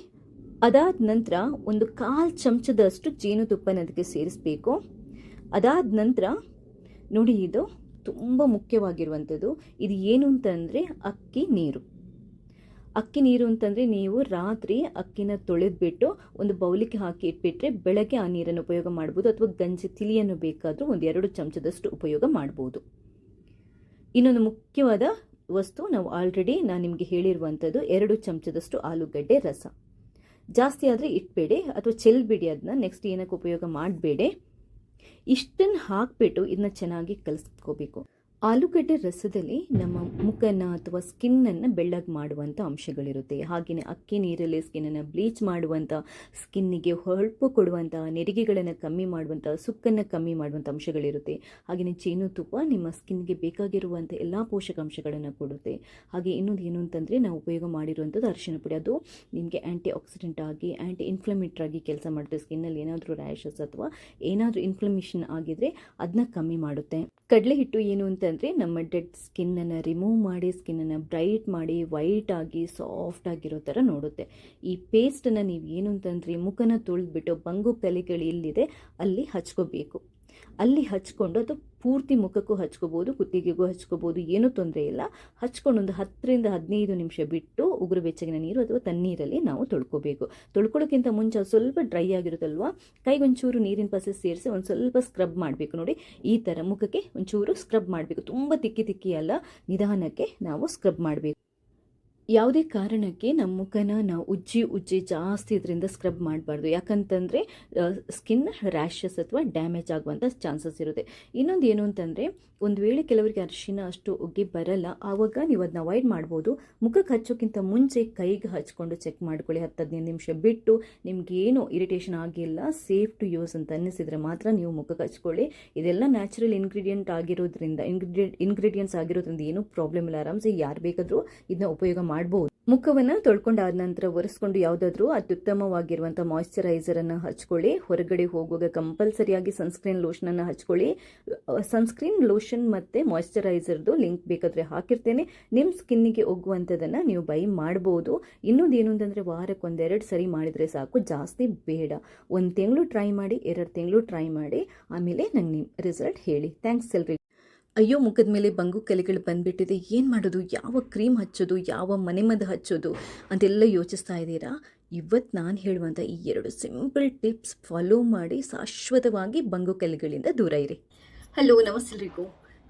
ಅದಾದ ನಂತರ ಒಂದು 1/4 ಚಮಚದಷ್ಟು ಜೇನುತುಪ್ಪನ ಅದಕ್ಕೆ ಸೇರಿಸಬೇಕು. ಅದಾದ ನಂತರ ನೋಡಿ, ಇದು ತುಂಬ ಮುಖ್ಯವಾಗಿರುವಂಥದ್ದು. ಇದು ಏನು ಅಂತಂದರೆ ಅಕ್ಕಿ ನೀರು ಅಂತಂದರೆ ನೀವು ರಾತ್ರಿ ಅಕ್ಕಿನ ತೊಳೆದ್ಬಿಟ್ಟು ಒಂದು ಬೌಲಿಗೆ ಹಾಕಿ ಇಟ್ಬಿಟ್ರೆ ಬೆಳಗ್ಗೆ ಆ ನೀರನ್ನು ಉಪಯೋಗ ಮಾಡ್ಬೋದು. ಅಥವಾ ಗಂಜಿ ತಿಳಿಯನ್ನು ಬೇಕಾದರೂ ಒಂದು 2 ಚಮಚದಷ್ಟು ಉಪಯೋಗ ಮಾಡ್ಬೋದು. ಇನ್ನೊಂದು ಮುಖ್ಯವಾದ ವಸ್ತು, ನಾವು ಆಲ್ರೆಡಿ ನಾನು ನಿಮಗೆ ಹೇಳಿರುವಂಥದ್ದು 2 ಚಮಚದಷ್ಟು ಆಲೂಗಡ್ಡೆ ರಸ. ಜಾಸ್ತಿ ಆದರೆ ಇಟ್ಬೇಡಿ ಅಥವಾ ಚೆಲ್ಬಿಡಿ, ಅದನ್ನ ನೆಕ್ಸ್ಟ್ ಏನಕ್ಕೆ ಉಪಯೋಗ ಮಾಡಬೇಡಿ. ಇಷ್ಟನ್ನು ಹಾಕಿಬಿಟ್ಟು ಇದನ್ನ ಚೆನ್ನಾಗಿ ಕಲಿಸ್ಕೋಬೇಕು. ಆಲೂಗಡ್ಡೆ ರಸದಲ್ಲಿ ನಮ್ಮ ಮುಖನ ಅಥವಾ ಸ್ಕಿನ್ನನ್ನು ಬೆಳ್ಳಗೆ ಮಾಡುವಂಥ ಅಂಶಗಳಿರುತ್ತೆ. ಹಾಗೆಯೇ ಅಕ್ಕಿ ನೀರಲ್ಲಿ ಸ್ಕಿನ್ನನ್ನು ಬ್ಲೀಚ್ ಮಾಡುವಂಥ, ಸ್ಕಿನ್ನಿಗೆ ಹೊಳಪು ಕೊಡುವಂಥ, ನೆರಿಗೆಗಳನ್ನು ಕಮ್ಮಿ ಮಾಡುವಂಥ, ಸುಕ್ಕನ್ನು ಕಮ್ಮಿ ಮಾಡುವಂಥ ಅಂಶಗಳಿರುತ್ತೆ. ಹಾಗೆಯೇ ಜೇನುತುಪ್ಪ ನಿಮ್ಮ ಸ್ಕಿನ್ಗೆ ಬೇಕಾಗಿರುವಂಥ ಎಲ್ಲ ಪೋಷಕಾಂಶಗಳನ್ನು ಕೊಡುತ್ತೆ. ಹಾಗೆ ಇನ್ನೊಂದು ಏನು ಅಂತಂದರೆ ನಾವು ಉಪಯೋಗ ಮಾಡಿರುವಂಥದ್ದು ಅರಿಶಿನ ಪುಡಿ. ಅದು ನಿಮಗೆ ಆ್ಯಂಟಿ ಆಕ್ಸಿಡೆಂಟ್ ಆಗಿ ಆ್ಯಂಟಿ ಇನ್ಫ್ಲಮೇಟರಿ ಆಗಿ ಕೆಲಸ ಮಾಡುತ್ತೆ. ಸ್ಕಿನ್ನಲ್ಲಿ ಏನಾದರೂ ರ್ಯಾಷಸ್ ಅಥವಾ ಏನಾದರೂ ಇನ್ಫ್ಲಮೇಷನ್ ಆಗಿದ್ರೆ ಅದನ್ನ ಕಮ್ಮಿ ಮಾಡುತ್ತೆ. ಕಡಲೆ ಹಿಟ್ಟು ಏನು ಅಂತಂದರೆ ನಮ್ಮ ಡೆಡ್ ಸ್ಕಿನ್ನನ್ನು ರಿಮೂವ್ ಮಾಡಿ, ಸ್ಕಿನ್ನನ್ನು ಬ್ರೈಟ್ ಮಾಡಿ, ವೈಟ್ ಆಗಿ ಸಾಫ್ಟ್ ಆಗಿರೋ ಥರ ನೋಡುತ್ತೆ. ಈ ಪೇಸ್ಟನ್ನು ನೀವು ಏನು ಅಂತಂದರೆ ಮುಖನ ತೊಳೆದ್ಬಿಟ್ಟು ಬಂಗು ಕಲೆಗಳು ಎಲ್ಲಿದೆ ಅಲ್ಲಿ ಹಚ್ಕೋಬೇಕು. ಅಲ್ಲಿ ಹಚ್ಕೊಂಡು ಅದು ಪೂರ್ತಿ ಮುಖಕ್ಕೂ ಹಚ್ಕೋಬೋದು, ಕುತ್ತಿಗೆಗೂ ಹಚ್ಕೋಬೋದು, ಏನೂ ತೊಂದರೆ ಇಲ್ಲ. ಹಚ್ಕೊಂಡು ಒಂದು 10ರಿಂದ 15 ನಿಮಿಷ ಬಿಟ್ಟು ಉಗುರು ಬೆಚ್ಚಗಿನ ನೀರು ಅಥವಾ ತಣ್ಣೀರಲ್ಲಿ ನಾವು ತೊಳ್ಕೋಬೇಕು. ತೊಳ್ಕೊಳ್ಳೋಕ್ಕಿಂತ ಮುಂಚೆ ಸ್ವಲ್ಪ ಡ್ರೈ ಆಗಿರುತ್ತಲ್ವ, ಕೈಗೊಂಚೂರು ನೀರಿನ ಪಸೆ ಸೇರಿಸಿ ಒಂದು ಸ್ವಲ್ಪ ಸ್ಕ್ರಬ್ ಮಾಡಬೇಕು. ನೋಡಿ, ಈ ಥರ ಮುಖಕ್ಕೆ ಒಂಚೂರು ಸ್ಕ್ರಬ್ ಮಾಡಬೇಕು. ತುಂಬ ತಿಕ್ಕಿ ಅಲ್ಲ, ನಿಧಾನಕ್ಕೆ ನಾವು ಸ್ಕ್ರಬ್ ಮಾಡಬೇಕು. ಯಾವುದೇ ಕಾರಣಕ್ಕೆ ನಮ್ಮ ಮುಖನ ನಾವು ಉಜ್ಜಿ ಜಾಸ್ತಿ ಇದರಿಂದ ಸ್ಕ್ರಬ್ ಮಾಡಬಾರ್ದು. ಯಾಕಂತಂದರೆ ಸ್ಕಿನ್ ರ್ಯಾಷಸ್ ಅಥವಾ ಡ್ಯಾಮೇಜ್ ಆಗುವಂಥ ಚಾನ್ಸಸ್ ಇರುತ್ತೆ. ಇನ್ನೊಂದು ಏನು ಅಂತಂದರೆ, ಒಂದು ವೇಳೆ ಕೆಲವರಿಗೆ ಅರಿಶಿನ ಅಷ್ಟು ಉಗ್ಗಿ ಬರಲ್ಲ, ಆವಾಗ ನೀವು ಅದನ್ನ ಅವಾಯ್ಡ್ ಮಾಡ್ಬೋದು. ಮುಖಕ್ಕೆ ಹಚ್ಚೋಕ್ಕಿಂತ ಮುಂಚೆ ಕೈಗೆ ಹಚ್ಕೊಂಡು ಚೆಕ್ ಮಾಡ್ಕೊಳ್ಳಿ. 10-15 ನಿಮಿಷ ಬಿಟ್ಟು ನಿಮಗೇನು ಇರಿಟೇಷನ್ ಆಗಿಲ್ಲ, ಸೇಫ್ ಟು ಯೂಸ್ ಅಂತ ಅನ್ನಿಸಿದರೆ ಮಾತ್ರ ನೀವು ಮುಖಕ್ಕೆ ಹಚ್ಕೊಳ್ಳಿ. ಇದೆಲ್ಲ ನ್ಯಾಚುರಲ್ ಇಂಗ್ರೀಡಿಯೆಂಟ್ಸ್ ಆಗಿರೋದ್ರಿಂದ ಏನೂ ಪ್ರಾಬ್ಲಮ್ ಇಲ್ಲ. ಆರಾಮ್ಸೆ ಯಾರು ಬೇಕಾದರೂ ಇದನ್ನ ಉಪಯೋಗ ಮಾಡ್ಬೋದು. ಮುಖವನ್ನು ತೊಳ್ಕೊಂಡಾದ ನಂತರ ಒರೆಸ್ಕೊಂಡು ಯಾವುದಾದ್ರೂ ಅತ್ಯುತ್ತಮವಾಗಿರುವಂಥ ಮಾಯ್ಶ್ಚರೈಸರನ್ನು ಹಚ್ಕೊಳ್ಳಿ. ಹೊರಗಡೆ ಹೋಗುವಾಗ ಕಂಪಲ್ಸರಿಯಾಗಿ ಸನ್ಸ್ಕ್ರೀನ್ ಲೋಷನನ್ನು ಹಚ್ಕೊಳ್ಳಿ. ಸನ್ಸ್ಕ್ರೀನ್ ಲೋಷನ್ ಮತ್ತು ಮಾಯ್ಶ್ಚರೈಸರ್ದು ಲಿಂಕ್ ಬೇಕಾದರೆ ಹಾಕಿರ್ತೇನೆ. ನಿಮ್ಮ ಸ್ಕಿನ್ನಿಗೆ ಒಗ್ಗುವಂಥದ್ದನ್ನು ನೀವು ಬೈ ಮಾಡ್ಬೋದು. ಇನ್ನೊಂದು ಏನು ಅಂತಂದರೆ, ವಾರಕ್ಕೆ 1-2 ಸರಿ ಮಾಡಿದರೆ ಸಾಕು, ಜಾಸ್ತಿ ಬೇಡ. 1 ತಿಂಗಳು ಟ್ರೈ ಮಾಡಿ, 2 ತಿಂಗಳು ಟ್ರೈ ಮಾಡಿ, ಆಮೇಲೆ ನಂಗೆ ನಿಮ್ಮ ರಿಸಲ್ಟ್ ಹೇಳಿ. ಥ್ಯಾಂಕ್ಸ್ ಎಲ್ರಿ. ಅಯ್ಯೋ, ಮುಖದ ಮೇಲೆ ಬಂಗು ಕಲೆಗಳು ಬಂದುಬಿಟ್ಟಿದೆ, ಏನು ಮಾಡೋದು, ಯಾವ ಕ್ರೀಮ್ ಹಚ್ಚೋದು, ಯಾವ ಮನೆಮದ್ದು ಹಚ್ಚೋದು ಅಂತೆಲ್ಲ ಯೋಚಿಸ್ತಾ ಇದ್ದೀರಾ? ಇವತ್ತು ನಾನು ಹೇಳುವಂಥ ಈ 2 ಸಿಂಪಲ್ ಟಿಪ್ಸ್ ಫಾಲೋ ಮಾಡಿ ಶಾಶ್ವತವಾಗಿ ಬಂಗು ಕಲೆಗಳಿಂದ ದೂರ ಇರಿ. ಹಲೋ, ನಮಸ್ತೆ ಎಲ್ರಿಗೂ.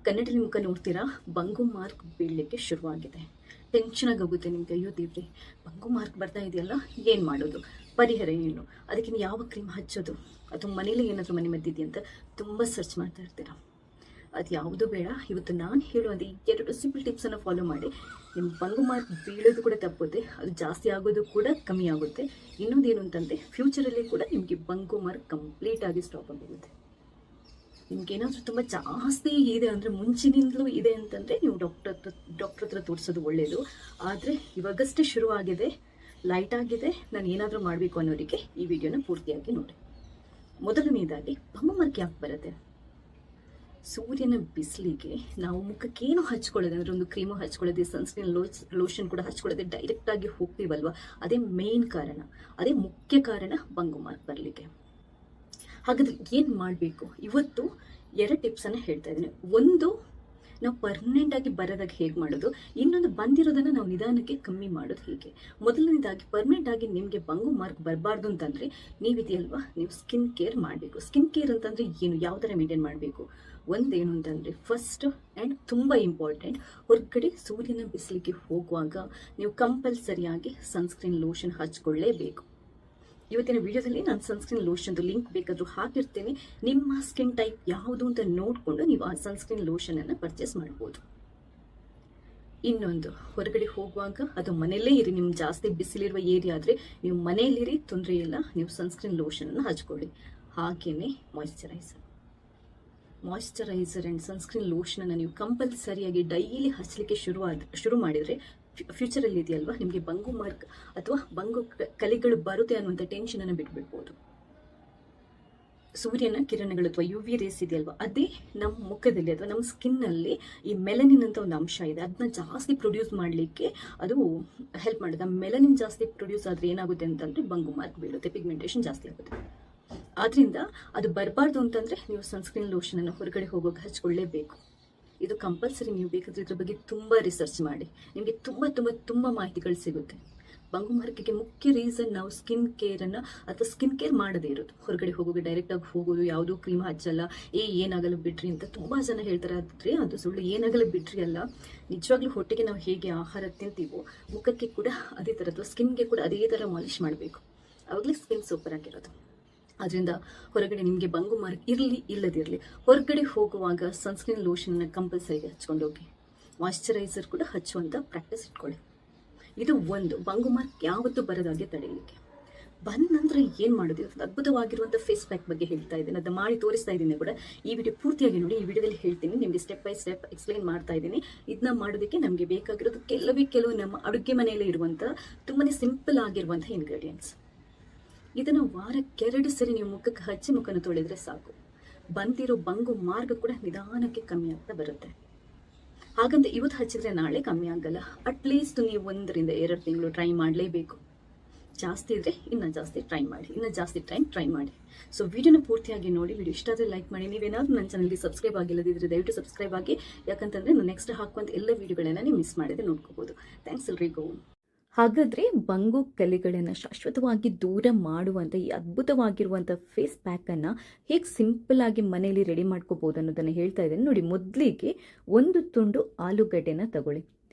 ಕನ್ನಡದಲ್ಲಿ ಮುಖ ನೋಡ್ತೀರಾ, ಬಂಗು ಮಾರ್ಕ್ ಬೀಳಲಿಕ್ಕೆ ಶುರುವಾಗಿದೆ. ಟೆನ್ಷನ್ ಆಗೋಗುತ್ತೆ ನಿಮಗೆ. ಅಯ್ಯೋ ದೇವ್ರೆ, ಬಂಗು ಮಾರ್ಕ್ ಬರ್ತಾ ಇದೆಯಲ್ಲ, ಏನು ಮಾಡೋದು, ಪರಿಹಾರ ಏನು, ಅದಕ್ಕೆ ಯಾವ ಕ್ರೀಮ್ ಹಚ್ಚೋದು, ಅಥವಾ ಮನೇಲಿ ಏನಾದರೂ ಮನೆ ಮದ್ದಿದೆಯಾ ಅಂತ ತುಂಬ ಸರ್ಚ್ ಮಾಡ್ತಾ ಇರ್ತೀರಾ. ಅದು ಯಾವುದೂ ಬೇಡ. ಇವತ್ತು ನಾನು ಹೇಳುವಂಥ ಈ 2 ಸಿಂಪಲ್ ಟಿಪ್ಸನ್ನು ಫಾಲೋ ಮಾಡಿ ನಿಮ್ಮ ಬಂಗು ಮಾರ್ಕ್ ಬೀಳೋದು ಕೂಡ ತಪ್ಪುತ್ತೆ, ಅದು ಜಾಸ್ತಿ ಆಗೋದು ಕೂಡ ಕಮ್ಮಿ ಆಗುತ್ತೆ. ಇನ್ನೊಂದು ಏನು ಅಂತಂದರೆ, ಫ್ಯೂಚರಲ್ಲಿ ಕೂಡ ನಿಮಗೆ ಬಂಗು ಮಾರ್ಕ್ ಕಂಪ್ಲೀಟಾಗಿ ಸ್ಟಾಪ್ ಆಗೋಗುತ್ತೆ. ನಿಮ್ಗೇನಾದರೂ ತುಂಬ ಜಾಸ್ತಿ ಇದೆ ಅಂದರೆ, ಮುಂಚಿನಿಂದಲೂ ಇದೆ ಅಂತಂದರೆ, ನೀವು ಡಾಕ್ಟ್ರ್ ಹತ್ರ ತೋರಿಸೋದು ಒಳ್ಳೆಯದು. ಆದರೆ ಇವಾಗಷ್ಟೇ ಶುರುವಾಗಿದೆ, ಲೈಟ್ ಆಗಿದೆ, ನಾನು ಏನಾದರೂ ಮಾಡಬೇಕು ಅನ್ನೋರಿಗೆ ಈ ವಿಡಿಯೋನ ಪೂರ್ತಿಯಾಗಿ ನೋಡಿ. ಮೊದಲನೇದಾಗಿ, ಬಂಗು ಮಾರ್ಕ್ ಯಾಕೆ ಬರುತ್ತೆ? ಸೂರ್ಯನ ಬಿಸಿಲಿಗೆ ನಾವು ಮುಖಕ್ಕೇನು ಹಚ್ಕೊಳ್ಳೋದು ಅಂದರೆ, ಒಂದು ಕ್ರೀಮು ಹಚ್ಕೊಳ್ಳೋದೆ, ಸನ್ಸ್ಕ್ರೀನ್ ಲೋಷನ್ ಕೂಡ ಹಚ್ಕೊಳ್ಳೋದೆ, ಡೈರೆಕ್ಟಾಗಿ ಹೋಗ್ತೀವಲ್ವ, ಅದೇ ಮೇನ್ ಕಾರಣ, ಅದೇ ಮುಖ್ಯ ಕಾರಣ ಬಂಗು ಮಾರ್ಕ್ ಬರಲಿಕ್ಕೆ. ಹಾಗಾದರೆ ಏನು ಮಾಡಬೇಕು? ಇವತ್ತು 2 ಟಿಪ್ಸನ್ನು ಹೇಳ್ತಾ ಇದ್ದೀನಿ. ಒಂದು, ನಾವು ಪರ್ಮನೆಂಟ್ ಆಗಿ ಬರೋದಾಗ ಹೇಗೆ ಮಾಡೋದು, ಇನ್ನೊಂದು ಬಂದಿರೋದನ್ನ ನಾವು ನಿಧಾನಕ್ಕೆ ಕಮ್ಮಿ ಮಾಡೋದು ಹೀಗೆ. ಮೊದಲನೇದಾಗಿ ಪರ್ಮನೆಂಟ್ ಆಗಿ ನಿಮಗೆ ಬಂಗು ಮಾರ್ಕ್ ಬರಬಾರ್ದು ಅಂತಂದ್ರೆ ನೀವಿದೆಯಲ್ವಾ, ನೀವು ಸ್ಕಿನ್ ಕೇರ್ ಮಾಡಬೇಕು. ಸ್ಕಿನ್ ಕೇರ್ ಅಂತಂದ್ರೆ ಏನು, ಯಾವ ಥರ ಮೇಂಟೈನ್ ಮಾಡಬೇಕು? ಒಂದೇನು ಅಂತಂದರೆ ಫಸ್ಟ್ ಆ್ಯಂಡ್ ತುಂಬ ಇಂಪಾರ್ಟೆಂಟ್, ಹೊರಗಡೆ ಸೂರ್ಯನ ಬಿಸಿಲಿಗೆ ಹೋಗುವಾಗ ನೀವು ಕಂಪಲ್ಸರಿಯಾಗಿ ಸನ್ಸ್ಕ್ರೀನ್ ಲೋಷನ್ ಹಚ್ಕೊಳ್ಳೇಬೇಕು. ಇವತ್ತಿನ ವಿಡಿಯೋದಲ್ಲಿ ನಾನು ಸನ್ಸ್ಕ್ರೀನ್ ಲೋಷನ್ದು ಲಿಂಕ್ ಬೇಕಾದರೂ ಹಾಕಿರ್ತೀನಿ. ನಿಮ್ಮ ಸ್ಕಿನ್ ಟೈಪ್ ಯಾವುದು ಅಂತ ನೋಡಿಕೊಂಡು ನೀವು ಆ ಸನ್ಸ್ಕ್ರೀನ್ ಲೋಷನನ್ನು ಪರ್ಚೇಸ್ ಮಾಡ್ಬೋದು. ಇನ್ನೊಂದು, ಹೊರಗಡೆ ಹೋಗುವಾಗ ಅದು ಮನೆಯಲ್ಲೇ ಇರಿ, ನಿಮ್ಗೆ ಜಾಸ್ತಿ ಬಿಸಿಲಿರುವ ಏರಿಯಾ ಆದರೆ ನೀವು ಮನೆಯಲ್ಲಿರಿ, ತೊಂದರೆ ಇಲ್ಲ, ನೀವು ಸನ್ಸ್ಕ್ರೀನ್ ಲೋಷನನ್ನು ಹಚ್ಕೊಳ್ಳಿ. ಹಾಗೆಯೇ ಮಾಯಿಶ್ಚರೈಸರ್ ಆ್ಯಂಡ್ ಸನ್ಸ್ಕ್ರೀನ್ ಲೋಷನನ್ನು ನೀವು ಕಂಪಲ್ಸರಿಯಾಗಿ ಡೈಲಿ ಹಚ್ಚಲಿಕ್ಕೆ ಶುರು ಮಾಡಿದರೆ ಫ್ಯೂಚರಲ್ಲಿ ಇದೆಯಲ್ವಾ, ನಿಮಗೆ ಬಂಗು ಮಾರ್ಕ್ ಅಥವಾ ಬಂಗು ಕಲೆಗಳು ಬರುತ್ತೆ ಅನ್ನುವಂಥ ಟೆನ್ಷನನ್ನು ಬಿಟ್ಬಿಡ್ಬೋದು. ಸೂರ್ಯನ ಕಿರಣಗಳು ಅಥವಾ UV ರೇಸ್ ಇದೆಯಲ್ವಾ, ಅದೇ ನಮ್ಮ ಮುಖದಲ್ಲಿ ಅಥವಾ ನಮ್ಮ ಸ್ಕಿನ್ನಲ್ಲಿ ಈ ಮೆಲನಿನ್ ಅಂತ ಒಂದು ಅಂಶ ಇದೆ, ಅದನ್ನ ಜಾಸ್ತಿ ಪ್ರೊಡ್ಯೂಸ್ ಮಾಡಲಿಕ್ಕೆ ಅದು ಹೆಲ್ಪ್ ಮಾಡುತ್ತೆ. ಆ ಮೆಲನಿನ್ ಜಾಸ್ತಿ ಪ್ರೊಡ್ಯೂಸ್ ಆದರೆ ಏನಾಗುತ್ತೆ ಅಂತಂದರೆ ಬಂಗು ಮಾರ್ಕ್ ಬೀಳುತ್ತೆ, ಪಿಗ್ಮೆಂಟೇಷನ್ ಜಾಸ್ತಿ ಆಗುತ್ತೆ. ಆದ್ರಿಂದ ಅದು ಬರಬಾರ್ದು ಅಂತಂದರೆ ನೀವು ಸನ್ಸ್ಕ್ರೀನ್ ಲೋಷನನ್ನು ಹೊರಗಡೆ ಹೋಗೋಕೆ ಹಚ್ಕೊಳ್ಳೇಬೇಕು. ಇದು ಕಂಪಲ್ಸರಿ. ನೀವು ಬೇಕಾದರೆ ಇದ್ರ ಬಗ್ಗೆ ತುಂಬ ರಿಸರ್ಚ್ ಮಾಡಿ, ನಿಮಗೆ ತುಂಬ ತುಂಬ ತುಂಬ ಮಾಹಿತಿಗಳು ಸಿಗುತ್ತೆ. ಬಂಗು ಮಾರ್ಕಿಗೆ ಮುಖ್ಯ ರೀಸನ್ ನಾವು ಸ್ಕಿನ್ ಕೇರನ್ನು ಅಥವಾ ಸ್ಕಿನ್ ಕೇರ್ ಮಾಡದೇ ಇರೋದು. ಹೊರಗಡೆ ಹೋಗೋದು, ಡೈರೆಕ್ಟಾಗಿ ಹೋಗೋದು, ಯಾವುದೂ ಕ್ರೀಮ್ ಹಚ್ಚಲ್ಲ, ಏನಾಗಲ್ಲ ಬಿಡ್ರಿ ಅಂತ ತುಂಬ ಜನ ಹೇಳ್ತಾರೆ. ಆದರೆ ಅದು ಸುಳ್ಳು. ಏನಾಗಲ್ಲ ಬಿಡ್ರಿ ಅಲ್ಲ, ನಿಜವಾಗ್ಲೂ ಹೊಟ್ಟೆಗೆ ನಾವು ಹೇಗೆ ಆಹಾರ ತಿಂತೀವೋ ಮುಖಕ್ಕೆ ಕೂಡ ಅದೇ ಥರ ಅಥವಾ ಸ್ಕಿನ್ಗೆ ಕೂಡ ಅದೇ ಥರ ಮಾಲಿಷ್ ಮಾಡಬೇಕು, ಆವಾಗಲೇ ಸ್ಕಿನ್ ಸೂಪರ್ ಆಗಿರೋದು. ಅದರಿಂದ ಹೊರಗಡೆ ನಿಮಗೆ ಬಂಗು ಮಾರ್ಕ್ ಇರಲಿ ಇಲ್ಲದಿರಲಿ, ಹೊರಗಡೆ ಹೋಗುವಾಗ ಸನ್ಸ್ಕ್ರೀನ್ ಲೋಷನ್ನ ಕಂಪಲ್ಸರಿ ಹಚ್ಕೊಂಡು ಹೋಗಿ. ಮಾಯಿಶ್ಚರೈಸರ್ ಕೂಡ ಹಚ್ಚುವಂಥ ಪ್ರಾಕ್ಟೀಸ್ ಇಟ್ಕೊಳ್ಳಿ. ಇದು ಒಂದು, ಬಂಗು ಮಾರ್ಕ್ ಯಾವತ್ತೂ ಬರೋದಾಗೆ ತಡೆಯಲಿಕ್ಕೆ. ಬಂದ ನಂತರ ಏನು ಮಾಡೋದು, ಅದ್ಭುತವಾಗಿರುವಂಥ ಫೇಸ್ ಪ್ಯಾಕ್ ಬಗ್ಗೆ ಹೇಳ್ತಾ ಇದ್ದೀನಿ, ಅದನ್ನು ಮಾಡಿ ತೋರಿಸ್ತಾ ಇದ್ದೀನಿ ಕೂಡ. ಈ ವಿಡಿಯೋ ಪೂರ್ತಿಯಾಗಿ ನೋಡಿ, ಈ ವಿಡಿಯೋದಲ್ಲಿ ಹೇಳ್ತೀನಿ, ನಿಮಗೆ ಸ್ಟೆಪ್ ಬೈ ಸ್ಟೆಪ್ ಎಕ್ಸ್ಪ್ಲೈನ್ ಮಾಡ್ತಾ ಇದ್ದೀನಿ. ಇದನ್ನ ಮಾಡೋದಕ್ಕೆ ನಮಗೆ ಬೇಕಾಗಿರೋದು ಕೆಲವು ನಮ್ಮ ಅಡುಗೆ ಮನೆಯಲ್ಲೇ ಇರುವಂಥ ತುಂಬಾ ಸಿಂಪಲ್ ಆಗಿರುವಂಥ ಇಂಗ್ರೀಡಿಯೆಂಟ್ಸ್. ಇದನ್ನು ವಾರಕ್ಕೆ 2 ಸರಿ ನೀವು ಮುಖಕ್ಕೆ ಹಚ್ಚಿ ಮುಖನ ತೊಳೆದ್ರೆ ಸಾಕು, ಬಂದಿರೋ ಬಂಗು ಮಾರ್ಗ ಕೂಡ ನಿಧಾನಕ್ಕೆ ಕಮ್ಮಿ ಆಗ್ತಾ ಬರುತ್ತೆ. ಹಾಗಂತ ಇವತ್ತು ಹಚ್ಚಿದ್ರೆ ನಾಳೆ ಕಮ್ಮಿ ಆಗಲ್ಲ. ಅಟ್ಲೀಸ್ಟ್ ನೀವು 1 ರಿಂದ 2 ತಿಂಗಳು ಟ್ರೈ ಮಾಡಲೇಬೇಕು. ಜಾಸ್ತಿ ಇದ್ರೆ ಇನ್ನೂ ಜಾಸ್ತಿ ಟ್ರೈ ಮಾಡಿ, ಇನ್ನೂ ಜಾಸ್ತಿ ಟೈಮ್ ಟ್ರೈ ಮಾಡಿ. ಸೊ ವಿಡಿಯೋನ ಪೂರ್ತಿಯಾಗಿ ನೋಡಿ. ವಿಡಿಯೋ ಇಷ್ಟ ಆದರೆ ಲೈಕ್ ಮಾಡಿ. ನೀವೇನಾದ್ರೂ ನನ್ನ ಚಾನಲ್ಗೆ ಸಬ್ಸ್ಕ್ರೈಬ್ ಆಗಿಲ್ಲದಿದ್ರೆ ದಯವಿಟ್ಟು ಸಬ್ಸ್ಕ್ರೈಬ್ ಆಗಿ, ಯಾಕಂತಂದರೆ ನಾನು ನೆಕ್ಸ್ಟ್ ಹಾಕುವಂಥ ಎಲ್ಲ ವಿಡಿಯೋಗಳನ್ನ ನೀವು ಮಿಸ್ ಮಾಡಿದ್ರೆ ನೋಡ್ಕೋಬೋದು. ಥ್ಯಾಂಕ್ಸ್ ಎಲ್ರಿಗೂ. ಹಾಗಾದರೆ ಬಂಗು ಕಲೆಗಳನ್ನು ಶಾಶ್ವತವಾಗಿ ದೂರ ಮಾಡುವಂಥ ಈ ಅದ್ಭುತವಾಗಿರುವಂಥ ಫೇಸ್ ಪ್ಯಾಕನ್ನು ಹೇಗೆ ಸಿಂಪಲ್ಲಾಗಿ ಮನೆಯಲ್ಲಿ ರೆಡಿ ಮಾಡ್ಕೋಬೋದು ಅನ್ನೋದನ್ನು ಹೇಳ್ತಾ ಇದ್ದೇನೆ ನೋಡಿ. ಮೊದಲಿಗೆ 1 ತುಂಡು ಆಲೂಗಡ್ಡೆನ ತಗೊಳ್ಳಿ.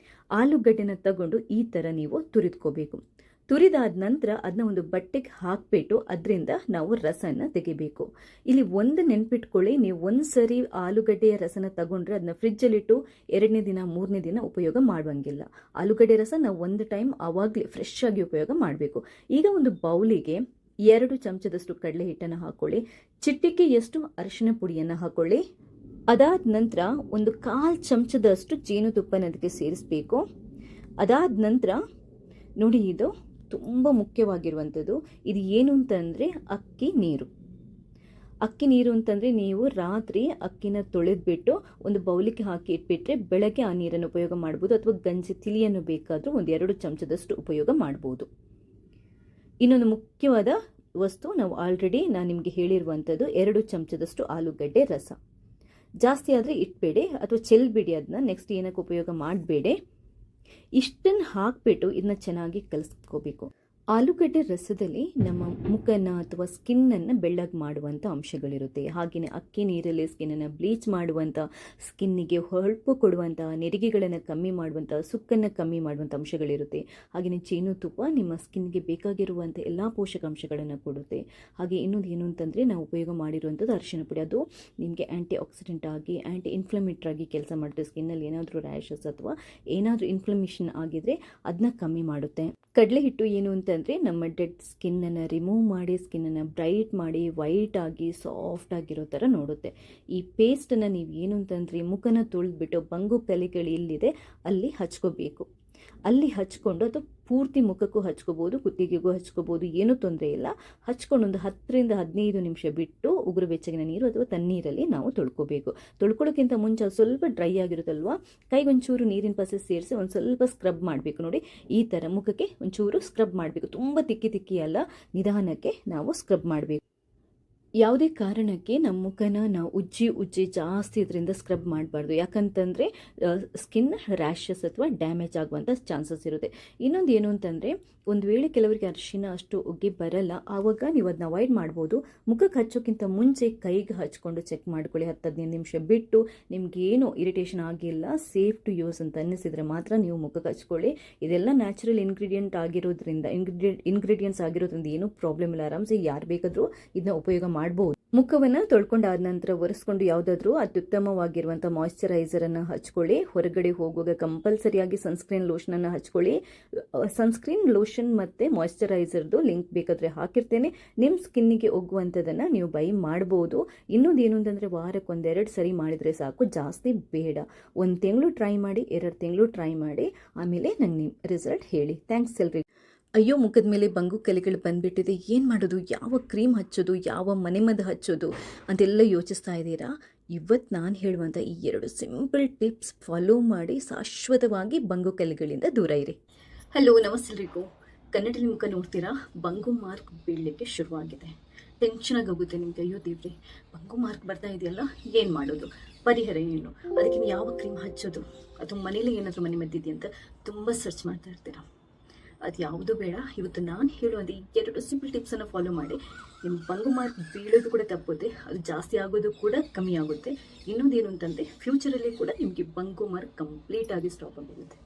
ಆಲೂಗಡ್ಡೆನ ತಗೊಂಡು ಈ ಥರ ನೀವು ತುರಿದ್ಕೋಬೇಕು. ತುರಿದಾದ ನಂತರ ಅದನ್ನ ಒಂದು ಬಟ್ಟೆಗೆ ಹಾಕಿಬಿಟ್ಟು ಅದರಿಂದ ನಾವು ರಸನ ತೆಗಿಬೇಕು. ಇಲ್ಲಿ ಒಂದು ನೆನ್ಪಿಟ್ಕೊಳ್ಳಿ, ನೀವು 1 ಸರಿ ಆಲೂಗಡ್ಡೆಯ ರಸನ ತಗೊಂಡ್ರೆ ಅದನ್ನ ಫ್ರಿಜ್ಜಲ್ಲಿಟ್ಟು 2ನೇ ದಿನ 3ನೇ ದಿನ ಉಪಯೋಗ ಮಾಡುವಂಗಿಲ್ಲ. ಆಲೂಗಡ್ಡೆ ರಸ ನಾವು 1 ಟೈಮ್ ಆವಾಗಲೇ ಫ್ರೆಶ್ ಆಗಿ ಉಪಯೋಗ ಮಾಡಬೇಕು. ಈಗ ಒಂದು ಬೌಲಿಗೆ 2 ಚಮಚದಷ್ಟು ಕಡಲೆ ಹಿಟ್ಟನ್ನು ಹಾಕೊಳ್ಳಿ. ಚಿಟಿಕೆಯಷ್ಟು ಅರಿಶಿನ ಪುಡಿಯನ್ನು ಹಾಕೊಳ್ಳಿ. ಅದಾದ ನಂತರ ಒಂದು 1/4 ಚಮಚದಷ್ಟು ಜೇನುತುಪ್ಪನ ಅದಕ್ಕೆ ಸೇರಿಸಬೇಕು. ಅದಾದ ನಂತರ ನೋಡಿ, ಇದು ತುಂಬ ಮುಖ್ಯವಾಗಿರುವಂಥದ್ದು. ಇದು ಏನು ಅಂತಂದರೆ ಅಕ್ಕಿ ನೀರು. ಅಕ್ಕಿ ನೀರು ಅಂತಂದರೆ ನೀವು ರಾತ್ರಿ ಅಕ್ಕಿನ ತೊಳೆದ್ಬಿಟ್ಟು ಒಂದು ಬೌಲಿಗೆ ಹಾಕಿ ಇಟ್ಬಿಟ್ರೆ ಬೆಳಗ್ಗೆ ಆ ನೀರನ್ನು ಉಪಯೋಗ ಮಾಡ್ಬೋದು, ಅಥವಾ ಗಂಜಿ ತಿಳಿಯನ್ನು ಬೇಕಾದರೂ 2 ಚಮಚದಷ್ಟು ಉಪಯೋಗ ಮಾಡ್ಬೋದು. ಇನ್ನೊಂದು ಮುಖ್ಯವಾದ ವಸ್ತು, ನಾವು ಆಲ್ರೆಡಿ ನಾನು ನಿಮಗೆ ಹೇಳಿರುವಂಥದ್ದು 2 ಚಮಚದಷ್ಟು ಆಲೂಗಡ್ಡೆ ರಸ. ಜಾಸ್ತಿ ಆದರೆ ಇಟ್ಬೇಡಿ ಅಥವಾ ಚೆಲ್ಬಿಡಿ, ಅದನ್ನ ನೆಕ್ಸ್ಟ್ ಏನಕ್ಕೆ ಉಪಯೋಗ ಮಾಡಬೇಡಿ. ಇಷ್ಟನ್ನು ಹಾಕಿಬಿಟ್ಟು ಇದನ್ನ ಚೆನ್ನಾಗಿ ಕಲಿಸ್ಕೋಬೇಕು. ಆಲೂಗಡ್ಡೆ ರಸದಲ್ಲಿ ನಮ್ಮ ಮುಖನ ಅಥವಾ ಸ್ಕಿನ್ನನ್ನು ಬೆಳ್ಳಗೆ ಮಾಡುವಂಥ ಅಂಶಗಳಿರುತ್ತೆ. ಹಾಗೆಯೇ ಅಕ್ಕಿ ನೀರಲ್ಲಿ ಸ್ಕಿನ್ನನ್ನು ಬ್ಲೀಚ್ ಮಾಡುವಂಥ, ಸ್ಕಿನ್ನಿಗೆ ಹೊಳಪು ಕೊಡುವಂಥ, ನೆರಿಗೆಗಳನ್ನು ಕಮ್ಮಿ ಮಾಡುವಂಥ, ಸುಕ್ಕನ್ನು ಕಮ್ಮಿ ಮಾಡುವಂಥ ಅಂಶಗಳಿರುತ್ತೆ. ಹಾಗೆಯೇ ಜೇನುತುಪ್ಪ ನಿಮ್ಮ ಸ್ಕಿನ್ಗೆ ಬೇಕಾಗಿರುವಂಥ ಎಲ್ಲ ಪೋಷಕಾಂಶಗಳನ್ನು ಕೊಡುತ್ತೆ. ಹಾಗೆ ಇನ್ನೊಂದು ಏನು ಅಂತಂದರೆ ನಾವು ಉಪಯೋಗ ಮಾಡಿರುವಂಥದ್ದು ಅರಿಶಿನ ಪುಡಿ. ಅದು ನಿಮಗೆ ಆ್ಯಂಟಿ ಆಕ್ಸಿಡೆಂಟ್ ಆಗಿ ಆ್ಯಂಟಿ ಇನ್ಫ್ಲಮೇಟ್ರಿ ಆಗಿ ಕೆಲಸ ಮಾಡುತ್ತೆ. ಸ್ಕಿನ್ನಲ್ಲಿ ಏನಾದರೂ ರ್ಯಾಷಸ್ ಅಥವಾ ಏನಾದರೂ ಇನ್ಫ್ಲಮೇಷನ್ ಆಗಿದ್ರೆ ಅದನ್ನ ಕಮ್ಮಿ ಮಾಡುತ್ತೆ. ಕಡಲೆ ಹಿಟ್ಟು ಏನು ಅಂತಂದರೆ ನಮ್ಮ ಡೆಡ್ ಸ್ಕಿನ್ನನ್ನು ರಿಮೂವ್ ಮಾಡಿ ಸ್ಕಿನ್ನನ್ನು ಬ್ರೈಟ್ ಮಾಡಿ ವೈಟ್ ಆಗಿ ಸಾಫ್ಟ್ ಆಗಿರೋ ಥರ ನೋಡುತ್ತೆ. ಈ ಪೇಸ್ಟನ್ನು ನೀವು ಏನು ಅಂತಂದರೆ ಮುಖನ ತೊಳೆದ್ಬಿಟ್ಟು ಬಂಗು ಕಲೆಗಳು ಎಲ್ಲಿದೆ ಅಲ್ಲಿ ಹಚ್ಕೋಬೇಕು. ಅಲ್ಲಿ ಹಚ್ಕೊಂಡು ಅಥವಾ ಪೂರ್ತಿ ಮುಖಕ್ಕೂ ಹಚ್ಕೋಬೋದು, ಕುತ್ತಿಗೆಗೂ ಹಚ್ಕೋಬೋದು, ಏನೂ ತೊಂದರೆ ಇಲ್ಲ. ಹಚ್ಕೊಂಡು ಒಂದು 10 ರಿಂದ 15 ನಿಮಿಷ ಬಿಟ್ಟು ಉಗುರು ಬೆಚ್ಚಗಿನ ನೀರು ಅಥವಾ ತಣ್ಣೀರಲ್ಲಿ ನಾವು ತೊಳ್ಕೋಬೇಕು. ತೊಳ್ಕೊಳ್ಳೋಕ್ಕಿಂತ ಮುಂಚೆ ಸ್ವಲ್ಪ ಡ್ರೈ ಆಗಿರುತ್ತಲ್ವ, ಕೈಗೊಂಚೂರು ನೀರಿನ ಪಸೆ ಸೇರಿಸಿ ಒಂದು ಸ್ವಲ್ಪ ಸ್ಕ್ರಬ್ ಮಾಡಬೇಕು. ನೋಡಿ, ಈ ಥರ ಮುಖಕ್ಕೆ ಒಂಚೂರು ಸ್ಕ್ರಬ್ ಮಾಡಬೇಕು. ತುಂಬ ತಿಕ್ಕಿ ಅಲ್ಲ, ನಿಧಾನಕ್ಕೆ ನಾವು ಸ್ಕ್ರಬ್ ಮಾಡಬೇಕು. ಯಾವುದೇ ಕಾರಣಕ್ಕೆ ನಮ್ಮ ಮುಖನ ನಾವು ಉಜ್ಜಿ ಜಾಸ್ತಿ ಇದರಿಂದ ಸ್ಕ್ರಬ್ ಮಾಡಬಾರ್ದು. ಯಾಕಂತಂದರೆ ಸ್ಕಿನ್ ರ್ಯಾಷಸ್ ಅಥವಾ ಡ್ಯಾಮೇಜ್ ಆಗುವಂಥ ಚಾನ್ಸಸ್ ಇರುತ್ತೆ. ಇನ್ನೊಂದು ಏನು ಅಂತಂದರೆ, ಒಂದು ವೇಳೆ ಕೆಲವರಿಗೆ ಅರಿಶಿನ ಅಷ್ಟು ಉಗ್ಗಿ ಬರಲ್ಲ, ಆವಾಗ ನೀವು ಅದನ್ನ ಅವಾಯ್ಡ್ ಮಾಡ್ಬೋದು. ಮುಖಕ್ಕೆ ಹಚ್ಚೋಕ್ಕಿಂತ ಮುಂಚೆ ಕೈಗೆ ಹಚ್ಕೊಂಡು ಚೆಕ್ ಮಾಡ್ಕೊಳ್ಳಿ. 10-15 ನಿಮಿಷ ಬಿಟ್ಟು ನಿಮಗೇನು ಇರಿಟೇಷನ್ ಆಗಿಲ್ಲ, ಸೇಫ್ ಟು ಯೂಸ್ ಅಂತ ಅನ್ನಿಸಿದರೆ ಮಾತ್ರ ನೀವು ಮುಖಕ್ಕೆ ಹಚ್ಕೊಳ್ಳಿ. ಇದೆಲ್ಲ ನ್ಯಾಚುರಲ್ ಇಂಗ್ರೀಡಿಯೆಂಟ್ಸ್ ಆಗಿರೋದ್ರಿಂದ ಏನೂ ಪ್ರಾಬ್ಲಮ್ ಇಲ್ಲ. ಆರಾಮ್ಸೆ ಯಾರು ಬೇಕಾದರೂ ಇದನ್ನ ಉಪಯೋಗ ಮಾಡ್ಬೋದು. ಮುಖವನ್ನು ತೊಳ್ಕೊಂಡಾದ ನಂತರ ಒರೆಸ್ಕೊಂಡು ಯಾವುದಾದ್ರೂ ಅತ್ಯುತ್ತಮವಾಗಿರುವಂಥ ಮಾಯಿಶ್ಚರೈಸರನ್ನು ಹಚ್ಕೊಳ್ಳಿ. ಹೊರಗಡೆ ಹೋಗುವಾಗ ಕಂಪಲ್ಸರಿಯಾಗಿ ಸನ್ಸ್ಕ್ರೀನ್ ಲೋಷನನ್ನು ಹಚ್ಕೊಳ್ಳಿ. ಸನ್ಸ್ಕ್ರೀನ್ ಲೋಷನ್ ಮತ್ತು ಮಾಯಿಶ್ಚರೈಸರ್ದು ಲಿಂಕ್ ಬೇಕಾದರೆ ಹಾಕಿರ್ತೇನೆ. ನಿಮ್ಮ ಸ್ಕಿನ್ನಿಗೆ ಒಗ್ಗುವಂಥದ್ದನ್ನು ನೀವು ಬೈ ಮಾಡ್ಬೋದು. ಇನ್ನೊಂದು ಏನು ಅಂತಂದರೆ, ವಾರಕ್ಕೆ 1-2 ಸರಿ ಮಾಡಿದರೆ ಸಾಕು, ಜಾಸ್ತಿ ಬೇಡ. 1 ತಿಂಗಳು ಟ್ರೈ ಮಾಡಿ, 2 ತಿಂಗಳು ಟ್ರೈ ಮಾಡಿ, ಆಮೇಲೆ ನಂಗೆ ನಿಮ್ಮ ರಿಸಲ್ಟ್ ಹೇಳಿ. ಥ್ಯಾಂಕ್ಸ್ ಎಲ್ರಿ. ಅಯ್ಯೋ, ಮುಖದ ಮೇಲೆ ಬಂಗು ಕಲೆಗಳು ಬಂದುಬಿಟ್ಟಿದೆ, ಏನು ಮಾಡೋದು, ಯಾವ ಕ್ರೀಮ್ ಹಚ್ಚೋದು, ಯಾವ ಮನೆಮದ್ದು ಹಚ್ಚೋದು ಅಂತೆಲ್ಲ ಯೋಚಿಸ್ತಾ ಇದ್ದೀರಾ? ಇವತ್ತು ನಾನು ಹೇಳುವಂಥ ಈ 2 ಸಿಂಪಲ್ ಟಿಪ್ಸ್ ಫಾಲೋ ಮಾಡಿ ಶಾಶ್ವತವಾಗಿ ಬಂಗು ಕಲೆಗಳಿಂದ ದೂರ ಇರಿ. ಹಲೋ, ನಮಸ್ತೆ ಎಲ್ರಿಗೂ. ಕನ್ನಡದಲ್ಲಿ ಮುಖ ನೋಡ್ತೀರಾ, ಬಂಗು ಮಾರ್ಕ್ ಬೀಳಲಿಕ್ಕೆ ಶುರುವಾಗಿದೆ. ಟೆನ್ಷನ್ ಆಗೋಗುತ್ತೆ ನಿಮಗೆ. ಅಯ್ಯೋ ದೇವ್ರೆ, ಬಂಗು ಮಾರ್ಕ್ ಬರ್ತಾ ಇದೆಯಲ್ಲ, ಏನು ಮಾಡೋದು, ಪರಿಹಾರ ಏನು, ಅದಕ್ಕೆ ಯಾವ ಕ್ರೀಮ್ ಹಚ್ಚೋದು, ಅಥವಾ ಮನೇಲಿ ಏನಾದರೂ ಮನೆ ಮದ್ದಿದೆಯಾ ಅಂತ ತುಂಬ ಸರ್ಚ್ ಮಾಡ್ತಾ ಇರ್ತೀರಾ. ಅದು ಯಾವುದು ಬೇಡ. ಇವತ್ತು ನಾನು ಹೇಳುವಂಥ ಈ 2 ಸಿಂಪಲ್ ಟಿಪ್ಸನ್ನು ಫಾಲೋ ಮಾಡಿ ನಿಮ್ಮ ಬಂಗು ಮಾರ್ಕ್ ಬೀಳೋದು ಕೂಡ ತಪ್ಪುತ್ತೆ, ಅದು ಜಾಸ್ತಿ ಆಗೋದು ಕೂಡ ಕಮ್ಮಿ ಆಗುತ್ತೆ. ಇನ್ನೊಂದೇನು ಅಂತಂದರೆ, ಫ್ಯೂಚರಲ್ಲಿ ಕೂಡ ನಿಮಗೆ ಬಂಗು ಮಾರ್ಕ್ ಕಂಪ್ಲೀಟಾಗಿ ಸ್ಟಾಪ್ ಆಗೋಗುತ್ತೆ.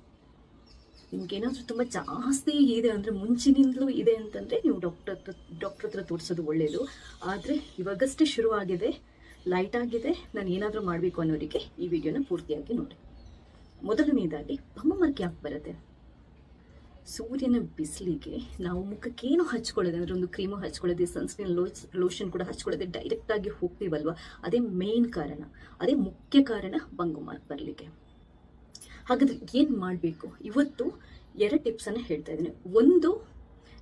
ನಿಮ್ಗೇನಾದರೂ ತುಂಬ ಜಾಸ್ತಿ ಇದೆ ಅಂದರೆ, ಮುಂಚಿನಿಂದಲೂ ಇದೆ ಅಂತಂದರೆ, ನೀವು ಡಾಕ್ಟರ್ ಹತ್ರ ತೋರಿಸೋದು ಒಳ್ಳೆಯದು. ಆದರೆ ಇವಾಗಷ್ಟೇ ಶುರುವಾಗಿದೆ, ಲೈಟ್ ಆಗಿದೆ, ನಾನು ಏನಾದರೂ ಮಾಡಬೇಕು ಅನ್ನೋರಿಗೆ ಈ ವಿಡಿಯೋನ ಪೂರ್ತಿಯಾಗಿ ನೋಡಿ. ಮೊದಲನೇದಾಗಿ, ಬಂಗು ಮಾರ್ಕ್ ಯಾಕೆ ಬರುತ್ತೆ? ಸೂರ್ಯನ ಬಿಸಿಲಿಗೆ ನಾವು ಮುಖಕ್ಕೇನು ಹಚ್ಕೊಳ್ಳೋದು ಅಂದರೆ, ಒಂದು ಕ್ರೀಮು ಹಚ್ಕೊಳ್ಳೋದೆ, ಸನ್ಸ್ಕ್ರೀನ್ ಲೋಷನ್ ಕೂಡ ಹಚ್ಕೊಳ್ಳೋದೆ, ಡೈರೆಕ್ಟಾಗಿ ಹೋಗ್ತೀವಲ್ವ, ಅದೇ ಮೇನ್ ಕಾರಣ, ಅದೇ ಮುಖ್ಯ ಕಾರಣ ಬಂಗು ಮಾರ್ಕ್ ಬರಲಿಕ್ಕೆ. ಹಾಗಾದರೆ ಏನು ಮಾಡಬೇಕು? ಇವತ್ತು 2 ಟಿಪ್ಸನ್ನು ಹೇಳ್ತಾ ಇದ್ದೀನಿ. ಒಂದು,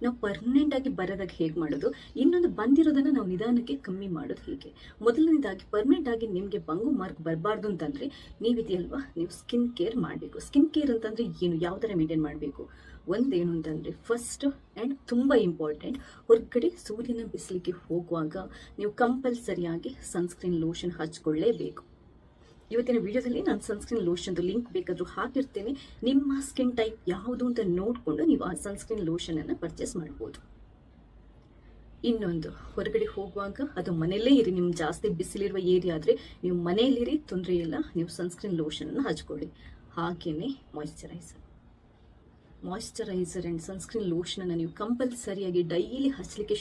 ನಾವು ಪರ್ಮನೆಂಟಾಗಿ ಬರೋದಾಗಿ ಹೇಗೆ ಮಾಡೋದು, ಇನ್ನೊಂದು ಬಂದಿರೋದನ್ನು ನಾವು ನಿಧಾನಕ್ಕೆ ಕಮ್ಮಿ ಮಾಡೋದು ಹೇಗೆ. ಮೊದಲನೇದಾಗಿ, ಪರ್ಮನೆಂಟಾಗಿ ನಿಮಗೆ ಬಂಗು ಮಾರ್ಕ್ ಬರಬಾರ್ದು ಅಂತಂದರೆ ನೀವಿದೆಯಲ್ವಾ, ನೀವು ಸ್ಕಿನ್ ಕೇರ್ ಮಾಡಬೇಕು. ಸ್ಕಿನ್ ಕೇರ್ ಅಂತಂದರೆ ಏನು, ಯಾವ ಥರ ಮೇಂಟೈನ್ ಮಾಡಬೇಕು? ಒಂದೇನು ಅಂತಂದರೆ, ಫಸ್ಟ್ ಆ್ಯಂಡ್ ತುಂಬ ಇಂಪಾರ್ಟೆಂಟ್, ಹೊರಗಡೆ ಸೂರ್ಯನ ಬಿಸಿಲಿಗೆ ಹೋಗುವಾಗ ನೀವು ಕಂಪಲ್ಸರಿಯಾಗಿ ಸನ್ಸ್ಕ್ರೀನ್ ಲೋಷನ್ ಹಚ್ಕೊಳ್ಳೇಬೇಕು. ಇವತ್ತಿನ ವಿಡಿಯೋದಲ್ಲಿ ನಾನು ಸನ್ಸ್ಕ್ರೀನ್ ಲೋಷನ್ದು ಲಿಂಕ್ ಬೇಕಾದರೂ ಹಾಕಿರ್ತೇನೆ. ನಿಮ್ಮ ಸ್ಕಿನ್ ಟೈಪ್ ಯಾವುದು ಅಂತ ನೋಡಿಕೊಂಡು ನೀವು ಆ ಸನ್ಸ್ಕ್ರೀನ್ ಲೋಷನನ್ನು ಪರ್ಚೇಸ್ ಮಾಡ್ಬೋದು. ಇನ್ನೊಂದು, ಹೊರಗಡೆ ಹೋಗುವಾಗ ಅದು ಮನೆಯಲ್ಲೇ ಇರಿ, ನಿಮ್ಗೆ ಜಾಸ್ತಿ ಬಿಸಿಲಿರುವ ಏರಿಯಾ ಆದರೆ ನೀವು ಮನೆಯಲ್ಲಿರಿ, ತೊಂದರೆ ಇಲ್ಲ, ನೀವು ಸನ್ಸ್ಕ್ರೀನ್ ಲೋಷನನ್ನು ಹಚ್ಕೊಳ್ಳಿ. ಹಾಗೆಯೇ ಮಾಯಿಶ್ಚರೈಸರ್ ಆ್ಯಂಡ್ ಸನ್ಸ್ಕ್ರೀನ್ ಲೋಷನನ್ನು ನೀವು ಕಂಪಲ್ಸರಿಯಾಗಿ ಡೈಲಿ ಹಚ್ಚಲಿಕ್ಕೆ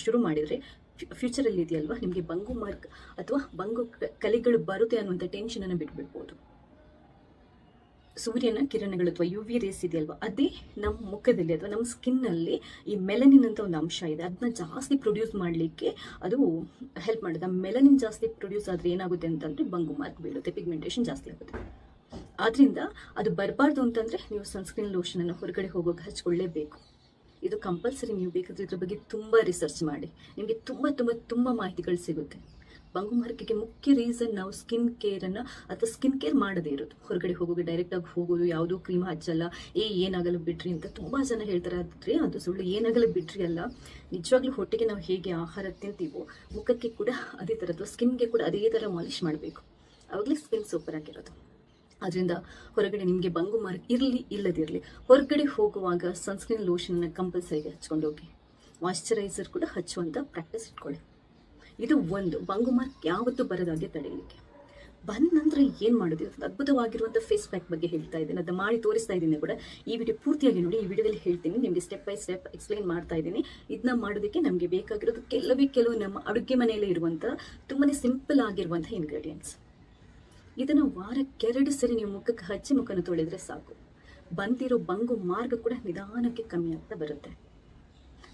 ಶುರು ಮಾಡಿದರೆ ಫ್ಯೂಚರಲ್ಲಿ ಇದೆಯಲ್ವಾ, ನಿಮಗೆ ಬಂಗು ಮಾರ್ಕ್ ಅಥವಾ ಬಂಗು ಕಲೆಗಳು ಬರುತ್ತೆ ಅನ್ನುವಂಥ ಟೆನ್ಷನನ್ನು ಬಿಟ್ಬಿಡ್ಬೋದು. ಸೂರ್ಯನ ಕಿರಣಗಳು ಅಥವಾ UV ರೇಸ್ ಇದೆಯಲ್ವಾ, ಅದೇ ನಮ್ಮ ಮುಖದಲ್ಲಿ ಅಥವಾ ನಮ್ಮ ಸ್ಕಿನ್ನಲ್ಲಿ ಈ ಮೆಲನಿನ್ ಅಂತ ಒಂದು ಅಂಶ ಇದೆ, ಅದನ್ನ ಜಾಸ್ತಿ ಪ್ರೊಡ್ಯೂಸ್ ಮಾಡಲಿಕ್ಕೆ ಅದು ಹೆಲ್ಪ್ ಮಾಡುತ್ತೆ. ಆ ಮೆಲನಿನ್ ಜಾಸ್ತಿ ಪ್ರೊಡ್ಯೂಸ್ ಆದರೆ ಏನಾಗುತ್ತೆ ಅಂತಂದರೆ ಬಂಗು ಮಾರ್ಕ್ ಬೀಳುತ್ತೆ, ಪಿಗ್ಮೆಂಟೇಷನ್ ಜಾಸ್ತಿ ಆಗುತ್ತೆ. ಆದ್ದರಿಂದ ಅದು ಬರಬಾರ್ದು ಅಂತಂದರೆ ನೀವು ಸನ್ಸ್ಕ್ರೀನ್ ಲೋಷನನ್ನು ಹೊರಗಡೆ ಹೋಗೋಕೆ ಹಚ್ಕೊಳ್ಳೇಬೇಕು. ಇದು ಕಂಪಲ್ಸರಿ. ನೀವು ಬೇಕಾದರೆ ಇದ್ರ ಬಗ್ಗೆ ತುಂಬ ರಿಸರ್ಚ್ ಮಾಡಿ, ನಿಮಗೆ ತುಂಬ ತುಂಬ ತುಂಬ ಮಾಹಿತಿಗಳು ಸಿಗುತ್ತೆ. ಬಂಗು ಮಾರ್ಕಿಗೆ ಮುಖ್ಯ ರೀಸನ್ ನಾವು ಸ್ಕಿನ್ ಕೇರನ್ನು ಅಥವಾ ಸ್ಕಿನ್ ಕೇರ್ ಮಾಡದೇ ಇರೋದು. ಹೊರಗಡೆ ಹೋಗೋದು, ಡೈರೆಕ್ಟಾಗಿ ಹೋಗೋದು, ಯಾವುದೂ ಕ್ರೀಮ್ ಹಚ್ಚಲ್ಲ, ಏನಾಗಲ್ಲ ಬಿಡ್ರಿ ಅಂತ ತುಂಬ ಜನ ಹೇಳ್ತಾರೆ. ಆದರೆ ಅದು ಸುಳ್ಳು. ಏನಾಗಲ್ಲ ಬಿಡ್ರಿ ಅಲ್ಲ, ನಿಜವಾಗ್ಲೂ ಹೊಟ್ಟೆಗೆ ನಾವು ಹೇಗೆ ಆಹಾರ ತಿಂತೀವೋ ಮುಖಕ್ಕೆ ಕೂಡ ಅದೇ ಥರ, ಅಥವಾ ಸ್ಕಿನ್ಗೆ ಕೂಡ ಅದೇ ಥರ ಮಾಲಿಷ್ ಮಾಡಬೇಕು, ಆವಾಗಲೇ ಸ್ಕಿನ್ ಸೂಪರ್ ಆಗಿರೋದು. ಅದರಿಂದ ಹೊರಗಡೆ ನಿಮಗೆ ಬಂಗು ಮಾರ್ಕ್ ಇರಲಿ ಇಲ್ಲದಿರಲಿ, ಹೊರಗಡೆ ಹೋಗುವಾಗ ಸನ್ಸ್ಕ್ರೀನ್ ಲೋಷನ್ನ ಕಂಪಲ್ಸರಿ ಹಚ್ಕೊಂಡು ಹೋಗಿ, ಮಾಯಿಶ್ಚರೈಸರ್ ಕೂಡ ಹಚ್ಚುವಂಥ ಪ್ರಾಕ್ಟೀಸ್ ಇಟ್ಕೊಳ್ಳಿ. ಇದು ಒಂದು, ಬಂಗು ಮಾರ್ಕ್ ಯಾವತ್ತೂ ಬರೋದಾಗೆ ತಡೆಯಲಿಕ್ಕೆ. ಬಂದ ನಂತರ ಏನು ಮಾಡೋದು? ಅದ್ಭುತವಾಗಿರುವಂಥ ಫೇಸ್ ಪ್ಯಾಕ್ ಬಗ್ಗೆ ಹೇಳ್ತಾ ಇದ್ದೀನಿ, ಅದನ್ನು ಮಾಡಿ ತೋರಿಸ್ತಾ ಇದ್ದೀನಿ ಕೂಡ. ಈ ವಿಡಿಯೋ ಪೂರ್ತಿಯಾಗಿ ನೋಡಿ, ಈ ವಿಡಿಯೋದಲ್ಲಿ ಹೇಳ್ತೀನಿ, ನಿಮಗೆ ಸ್ಟೆಪ್ ಬೈ ಸ್ಟೆಪ್ ಎಕ್ಸ್ಪ್ಲೈನ್ ಮಾಡ್ತಾ ಇದ್ದೀನಿ. ಇದನ್ನ ಮಾಡೋದಕ್ಕೆ ನಮಗೆ ಬೇಕಾಗಿರೋದು ಕೆಲವು ನಮ್ಮ ಅಡುಗೆ ಮನೆಯಲ್ಲೇ ಇರುವಂಥ ತುಂಬಾ ಸಿಂಪಲ್ ಆಗಿರುವಂಥ ಇಂಗ್ರೀಡಿಯೆಂಟ್ಸ್. ಇದನ್ನು ವಾರಕ್ಕೆ 2 ಸರಿ ನೀವು ಮುಖಕ್ಕೆ ಹಚ್ಚಿ ಮುಖನ ತೊಳೆದ್ರೆ ಸಾಕು, ಬಂದಿರೋ ಬಂಗು ಮಾರ್ಗ ಕೂಡ ನಿಧಾನಕ್ಕೆ ಕಮ್ಮಿ ಆಗ್ತಾ ಬರುತ್ತೆ.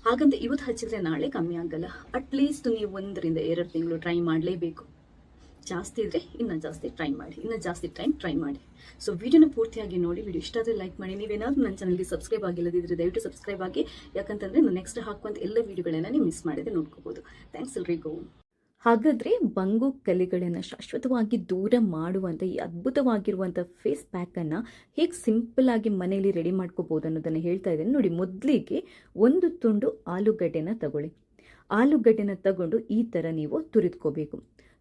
ಹಾಗಂತ ಇವತ್ತು ಹಚ್ಚಿದ್ರೆ ನಾಳೆ ಕಮ್ಮಿ ಆಗಲ್ಲ. ಅಟ್ಲೀಸ್ಟ್ ನೀವು 1-2 ತಿಂಗಳು ಟ್ರೈ ಮಾಡಲೇಬೇಕು. ಜಾಸ್ತಿ ಇದ್ದರೆ ಇನ್ನೂ ಜಾಸ್ತಿ ಟ್ರೈ ಮಾಡಿ. ಸೊ ವಿಡಿಯೋನ ಪೂರ್ತಿಯಾಗಿ ನೋಡಿ. ವಿಡಿಯೋ ಇಷ್ಟ ಆದರೆ ಲೈಕ್ ಮಾಡಿ. ನೀವೇನಾದರೂ ನನ್ನ ಚಾನಲ್ಗೆ ಸಬ್ಸ್ಕ್ರೈಬ್ ಆಗಿಲ್ಲದಿದ್ದರೆ ದಯವಿಟ್ಟು ಸಬ್ಸ್ಕ್ರೈಬ್ ಆಗಿ, ಯಾಕಂತಂದರೆ ನಾನು ನೆಕ್ಸ್ಟ್ ಹಾಕುವಂಥ ಎಲ್ಲ ವಿಡಿಯೋಗಳನ್ನು ನೀವು ಮಿಸ್ ಮಾಡಿದ್ರೆ ನೋಡ್ಕೋಬೋದು. ಥ್ಯಾಂಕ್ಸ್ ಎಲ್ರಿಗೂ. ಹಾಗಾದರೆ ಬಂಗು ಕಲೆಗಳನ್ನು ಶಾಶ್ವತವಾಗಿ ದೂರ ಮಾಡುವಂಥ ಈ ಅದ್ಭುತವಾಗಿರುವಂಥ ಫೇಸ್ ಪ್ಯಾಕನ್ನು ಹೇಗೆ ಸಿಂಪಲ್ಲಾಗಿ ಮನೆಯಲ್ಲಿ ರೆಡಿ ಮಾಡ್ಕೋಬೋದು ಅನ್ನೋದನ್ನು ಹೇಳ್ತಾ ಇದ್ದೀನಿ ನೋಡಿ. ಮೊದಲಿಗೆ 1 ತುಂಡು ಆಲೂಗಡ್ಡೆನ ತಗೊಳ್ಳಿ. ಆಲೂಗಡ್ಡೆನ ತಗೊಂಡು ಈ ಥರ ನೀವು ತುರಿದ್ಕೋಬೇಕು.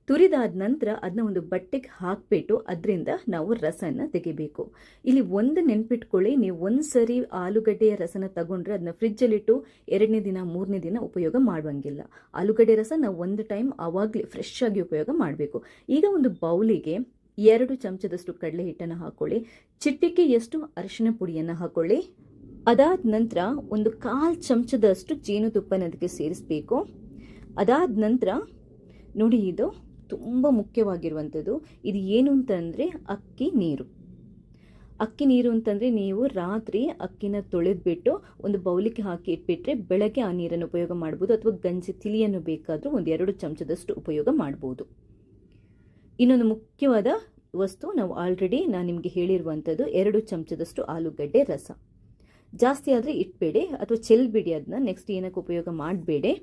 ತುರಿದಾದ ನಂತರ ಅದನ್ನ ಒಂದು ಬಟ್ಟೆಗೆ ಹಾಕಿಬಿಟ್ಟು ಅದರಿಂದ ನಾವು ರಸನ ತೆಗಿಬೇಕು. ಇಲ್ಲಿ ಒಂದು ನೆನ್ಪಿಟ್ಕೊಳ್ಳಿ, ನೀವು ಒಂದು ಸರಿ ಆಲೂಗಡ್ಡೆಯ ರಸನ ತಗೊಂಡ್ರೆ ಅದನ್ನ ಫ್ರಿಜ್ಜಲ್ಲಿಟ್ಟು 2ನೇ ದಿನ 3ನೇ ದಿನ ಉಪಯೋಗ ಮಾಡುವಂಗಿಲ್ಲ. ಆಲೂಗಡ್ಡೆ ರಸ ನಾವು ಒಂದು ಟೈಮ್ ಆವಾಗಲೇ ಫ್ರೆಶ್ ಆಗಿ ಉಪಯೋಗ ಮಾಡಬೇಕು. ಈಗ ಒಂದು ಬೌಲಿಗೆ 2 ಚಮಚದಷ್ಟು ಕಡಲೆ ಹಿಟ್ಟನ್ನು ಹಾಕೊಳ್ಳಿ, ಚಿಟಿಕೆಯಷ್ಟು ಅರಿಶಿನ ಪುಡಿಯನ್ನು ಹಾಕೊಳ್ಳಿ. ಅದಾದ ನಂತರ ಒಂದು 1/4 ಚಮಚದಷ್ಟು ಜೇನುತುಪ್ಪನ ಅದಕ್ಕೆ ಸೇರಿಸಬೇಕು. ಅದಾದ ನಂತರ ನೋಡಿ, ಇದು ತುಂಬ ಮುಖ್ಯವಾಗಿರುವಂಥದ್ದು. ಇದು ಏನು ಅಂತಂದರೆ ಅಕ್ಕಿ ನೀರು. ಅಕ್ಕಿ ನೀರು ಅಂತಂದರೆ ನೀವು ರಾತ್ರಿ ಅಕ್ಕಿನ ತೊಳೆದ್ಬಿಟ್ಟು ಒಂದು ಬೌಲಿಗೆ ಹಾಕಿ ಇಟ್ಬಿಟ್ರೆ ಬೆಳಗ್ಗೆ ಆ ನೀರನ್ನು ಉಪಯೋಗ ಮಾಡ್ಬೋದು, ಅಥವಾ ಗಂಜಿ ತಿಳಿಯನ್ನು ಬೇಕಾದರೂ ಒಂದು 2 ಚಮಚದಷ್ಟು ಉಪಯೋಗ ಮಾಡ್ಬೋದು. ಇನ್ನೊಂದು ಮುಖ್ಯವಾದ ವಸ್ತು, ನಾವು ಆಲ್ರೆಡಿ ನಾನು ನಿಮಗೆ ಹೇಳಿರುವಂಥದ್ದು 2 ಚಮಚದಷ್ಟು ಆಲೂಗಡ್ಡೆ ರಸ. ಜಾಸ್ತಿ ಆದರೆ ಇಟ್ಬೇಡಿ ಅಥವಾ ಚೆಲ್ಬಿಡಿ, ಅದನ್ನ ನೆಕ್ಸ್ಟ್ ಏನಕ್ಕೆ ಉಪಯೋಗ ಮಾಡಬೇಡಿ.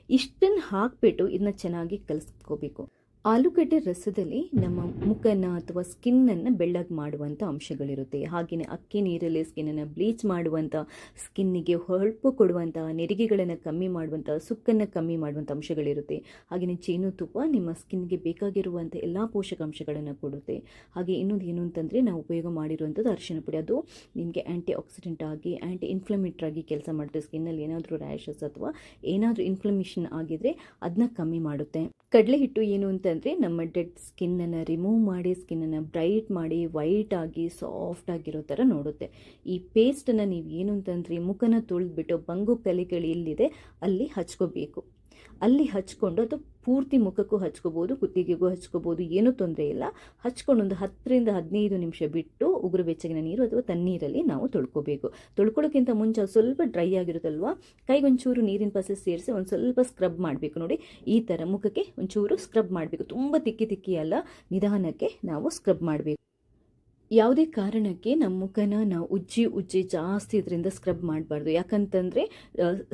ಇಷ್ಟನ್ನು ಹಾಕಿಬಿಟ್ಟು ಇದನ್ನ ಚೆನ್ನಾಗಿ ಕಲಿಸ್ಕೋಬೇಕು. ಆಲೂಗಡ್ಡೆ ರಸದಲ್ಲಿ ನಮ್ಮ ಮುಖನ ಅಥವಾ ಸ್ಕಿನ್ನನ್ನು ಬೆಳ್ಳಗೆ ಮಾಡುವಂಥ ಅಂಶಗಳಿರುತ್ತೆ. ಹಾಗೆಯೇ ಅಕ್ಕಿ ನೀರಲ್ಲಿ ಸ್ಕಿನ್ನನ್ನು ಬ್ಲೀಚ್ ಮಾಡುವಂಥ, ಸ್ಕಿನ್ನಿಗೆ ಹೊಳಪು ಕೊಡುವಂಥ, ನೆರಿಗೆಗಳನ್ನು ಕಮ್ಮಿ ಮಾಡುವಂಥ, ಸುಕ್ಕನ್ನು ಕಮ್ಮಿ ಮಾಡುವಂಥ ಅಂಶಗಳಿರುತ್ತೆ. ಹಾಗೆಯೇ ಜೇನುತುಪ್ಪ ನಿಮ್ಮ ಸ್ಕಿನ್ಗೆ ಬೇಕಾಗಿರುವಂಥ ಎಲ್ಲ ಪೋಷಕಾಂಶಗಳನ್ನು ಕೊಡುತ್ತೆ. ಹಾಗೆ ಇನ್ನೊಂದು ಏನು ಅಂತಂದರೆ ನಾವು ಉಪಯೋಗ ಮಾಡಿರುವಂಥದ್ದು ಅರಿಶಿನ ಪುಡಿ. ಅದು ನಿಮಗೆ ಆ್ಯಂಟಿ ಆಕ್ಸಿಡೆಂಟ್ ಆಗಿ ಆ್ಯಂಟಿ ಇನ್ಫ್ಲಮೇಟ್ರಿ ಆಗಿ ಕೆಲಸ ಮಾಡುತ್ತೆ. ಸ್ಕಿನ್ನಲ್ಲಿ ಏನಾದರೂ ರ್ಯಾಷಸ್ ಅಥವಾ ಏನಾದರೂ ಇನ್ಫ್ಲಮೇಷನ್ ಆಗಿದ್ರೆ ಅದನ್ನ ಕಮ್ಮಿ ಮಾಡುತ್ತೆ. ಕಡಲೆ ಹಿಟ್ಟು ಏನು ಅಂತಂದರೆ ನಮ್ಮ ಡೆಡ್ ಸ್ಕಿನ್ನನ್ನು ರಿಮೂವ್ ಮಾಡಿ ಸ್ಕಿನ್ನನ್ನು ಬ್ರೈಟ್ ಮಾಡಿ ವೈಟ್ ಆಗಿ ಸಾಫ್ಟ್ ಆಗಿರೋ ಥರ ನೋಡುತ್ತೆ. ಈ ಪೇಸ್ಟನ್ನು ನೀವು ಏನು ಅಂತಂದರೆ ಮುಖನ ತೊಳೆದ್ಬಿಟ್ಟು ಬಂಗು ಕಲೆಗಳು ಎಲ್ಲಿದೆ ಅಲ್ಲಿ ಹಚ್ಕೋಬೇಕು. ಅಲ್ಲಿ ಹಚ್ಕೊಂಡು ಅಥವಾ ಪೂರ್ತಿ ಮುಖಕ್ಕೂ ಹಚ್ಕೋಬೋದು, ಕುತ್ತಿಗೆಗೂ ಹಚ್ಕೋಬೋದು, ಏನೂ ತೊಂದರೆ ಇಲ್ಲ. ಹಚ್ಕೊಂಡು ಒಂದು 10ರಿಂದ 15 ನಿಮಿಷ ಬಿಟ್ಟು ಉಗುರು ಬೆಚ್ಚಗಿನ ನೀರು ಅಥವಾ ತಣ್ಣೀರಲ್ಲಿ ನಾವು ತೊಳ್ಕೋಬೇಕು. ತೊಳ್ಕೊಳ್ಳೋಕ್ಕಿಂತ ಮುಂಚೆ ಸ್ವಲ್ಪ ಡ್ರೈ ಆಗಿರುತ್ತಲ್ವ, ಕೈಗೊಂಚೂರು ನೀರಿನ ಪಸೆ ಸೇರಿಸಿ ಒಂದು ಸ್ವಲ್ಪ ಸ್ಕ್ರಬ್ ಮಾಡಬೇಕು. ನೋಡಿ, ಈ ಥರ ಮುಖಕ್ಕೆ ಒಂಚೂರು ಸ್ಕ್ರಬ್ ಮಾಡಬೇಕು. ತುಂಬ ತಿಕ್ಕಿ ಅಲ್ಲ, ನಿಧಾನಕ್ಕೆ ನಾವು ಸ್ಕ್ರಬ್ ಮಾಡಬೇಕು. ಯಾವುದೇ ಕಾರಣಕ್ಕೆ ನಮ್ಮ ಮುಖನ ನಾವು ಉಜ್ಜಿ ಜಾಸ್ತಿ ಇದರಿಂದ ಸ್ಕ್ರಬ್ ಮಾಡಬಾರ್ದು. ಯಾಕಂತಂದರೆ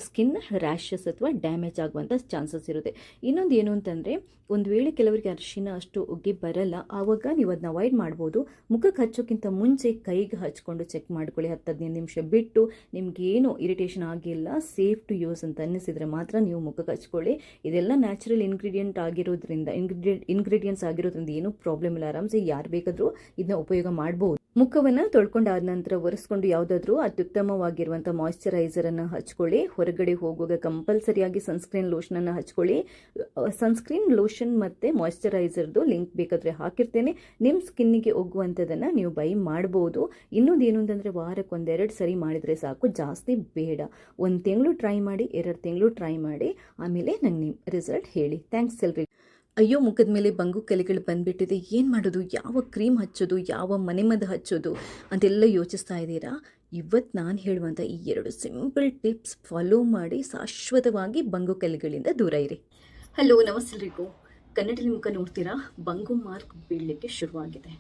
ಸ್ಕಿನ್ ರ್ಯಾಷಸ್ ಅಥವಾ ಡ್ಯಾಮೇಜ್ ಆಗುವಂಥ ಚಾನ್ಸಸ್ ಇರುತ್ತೆ. ಇನ್ನೊಂದು ಏನು ಅಂತಂದರೆ, ಒಂದು ವೇಳೆ ಕೆಲವರಿಗೆ ಅರಿಶಿನ ಅಷ್ಟು ಉಗ್ಗಿ ಬರಲ್ಲ, ಆವಾಗ ನೀವು ಅದನ್ನ ಅವಾಯ್ಡ್ ಮಾಡ್ಬೋದು. ಮುಖಕ್ಕೆ ಹಚ್ಚೋಕ್ಕಿಂತ ಮುಂಚೆ ಕೈಗೆ ಹಚ್ಕೊಂಡು ಚೆಕ್ ಮಾಡ್ಕೊಳ್ಳಿ. 10-15 ನಿಮಿಷ ಬಿಟ್ಟು ನಿಮಗೇನು ಇರಿಟೇಷನ್ ಆಗಿಲ್ಲ, ಸೇಫ್ ಟು ಯೂಸ್ ಅಂತ ಅನ್ನಿಸಿದರೆ ಮಾತ್ರ ನೀವು ಮುಖಕ್ಕೆ ಹಚ್ಕೊಳ್ಳಿ. ಇದೆಲ್ಲ ನ್ಯಾಚುರಲ್ ಇಂಗ್ರೀಡಿಯೆಂಟ್ಸ್ ಆಗಿರೋದ್ರಿಂದ ಏನೂ ಪ್ರಾಬ್ಲಮ್ ಇಲ್ಲ. ಆರಾಮ್ಸೆ ಯಾರು ಬೇಕಾದರೂ ಇದನ್ನ ಉಪಯೋಗ ಮಾಡ್ಬೋದು. ಮುಖವನ್ನು ತೊಳ್ಕೊಂಡಾದ ನಂತರ ಒರೆಸ್ಕೊಂಡು ಯಾವುದಾದ್ರೂ ಅತ್ಯುತ್ತಮವಾಗಿರುವಂಥ ಮಾಯಿಶ್ಚರೈಸರನ್ನು ಹಚ್ಕೊಳ್ಳಿ. ಹೊರಗಡೆ ಹೋಗುವಾಗ ಕಂಪಲ್ಸರಿಯಾಗಿ ಸನ್ಸ್ಕ್ರೀನ್ ಲೋಷನನ್ನು ಹಚ್ಕೊಳ್ಳಿ. ಸನ್ಸ್ಕ್ರೀನ್ ಲೋಷನ್ ಮತ್ತು ಮಾಯಿಶ್ಚರೈಸರ್ದು ಲಿಂಕ್ ಬೇಕಾದರೆ ಹಾಕಿರ್ತೇನೆ. ನಿಮ್ಮ ಸ್ಕಿನ್ನಿಗೆ ಹೋಗುವಂಥದ್ದನ್ನು ನೀವು ಬೈ ಮಾಡ್ಬೋದು. ಇನ್ನೊಂದು ಏನು ಅಂತಂದರೆ, ವಾರಕ್ಕೆ 1-2 ಸರಿ ಮಾಡಿದರೆ ಸಾಕು, ಜಾಸ್ತಿ ಬೇಡ. 1 ತಿಂಗಳು ಟ್ರೈ ಮಾಡಿ, 2 ತಿಂಗಳು ಟ್ರೈ ಮಾಡಿ, ಆಮೇಲೆ ನಂಗೆ ನಿಮ್ಮ ರಿಸಲ್ಟ್ ಹೇಳಿ. ಥ್ಯಾಂಕ್ಸ್ ಎಲ್ರಿ. ಅಯ್ಯೋ, ಮುಖದ ಮೇಲೆ ಬಂಗು ಕಲೆಗಳು ಬಂದುಬಿಟ್ಟಿದೆ, ಏನು ಮಾಡೋದು, ಯಾವ ಕ್ರೀಮ್ ಹಚ್ಚೋದು, ಯಾವ ಮನೆಮದ್ದು ಹಚ್ಚೋದು ಅಂತೆಲ್ಲ ಯೋಚಿಸ್ತಾ ಇದ್ದೀರಾ? ಇವತ್ತು ನಾನು ಹೇಳುವಂಥ ಈ 2 ಸಿಂಪಲ್ ಟಿಪ್ಸ್ ಫಾಲೋ ಮಾಡಿ ಶಾಶ್ವತವಾಗಿ ಬಂಗು ಕಲೆಗಳಿಂದ ದೂರ ಇರಿ. ಹಲೋ, ನಮಸ್ತೆ ಎಲ್ರಿಗೂ. ಕನ್ನಡದಲ್ಲಿ ಮುಖ ನೋಡ್ತೀರಾ, ಬಂಗು ಮಾರ್ಕ್ ಬೀಳಲಿಕ್ಕೆ ಶುರುವಾಗಿದೆ.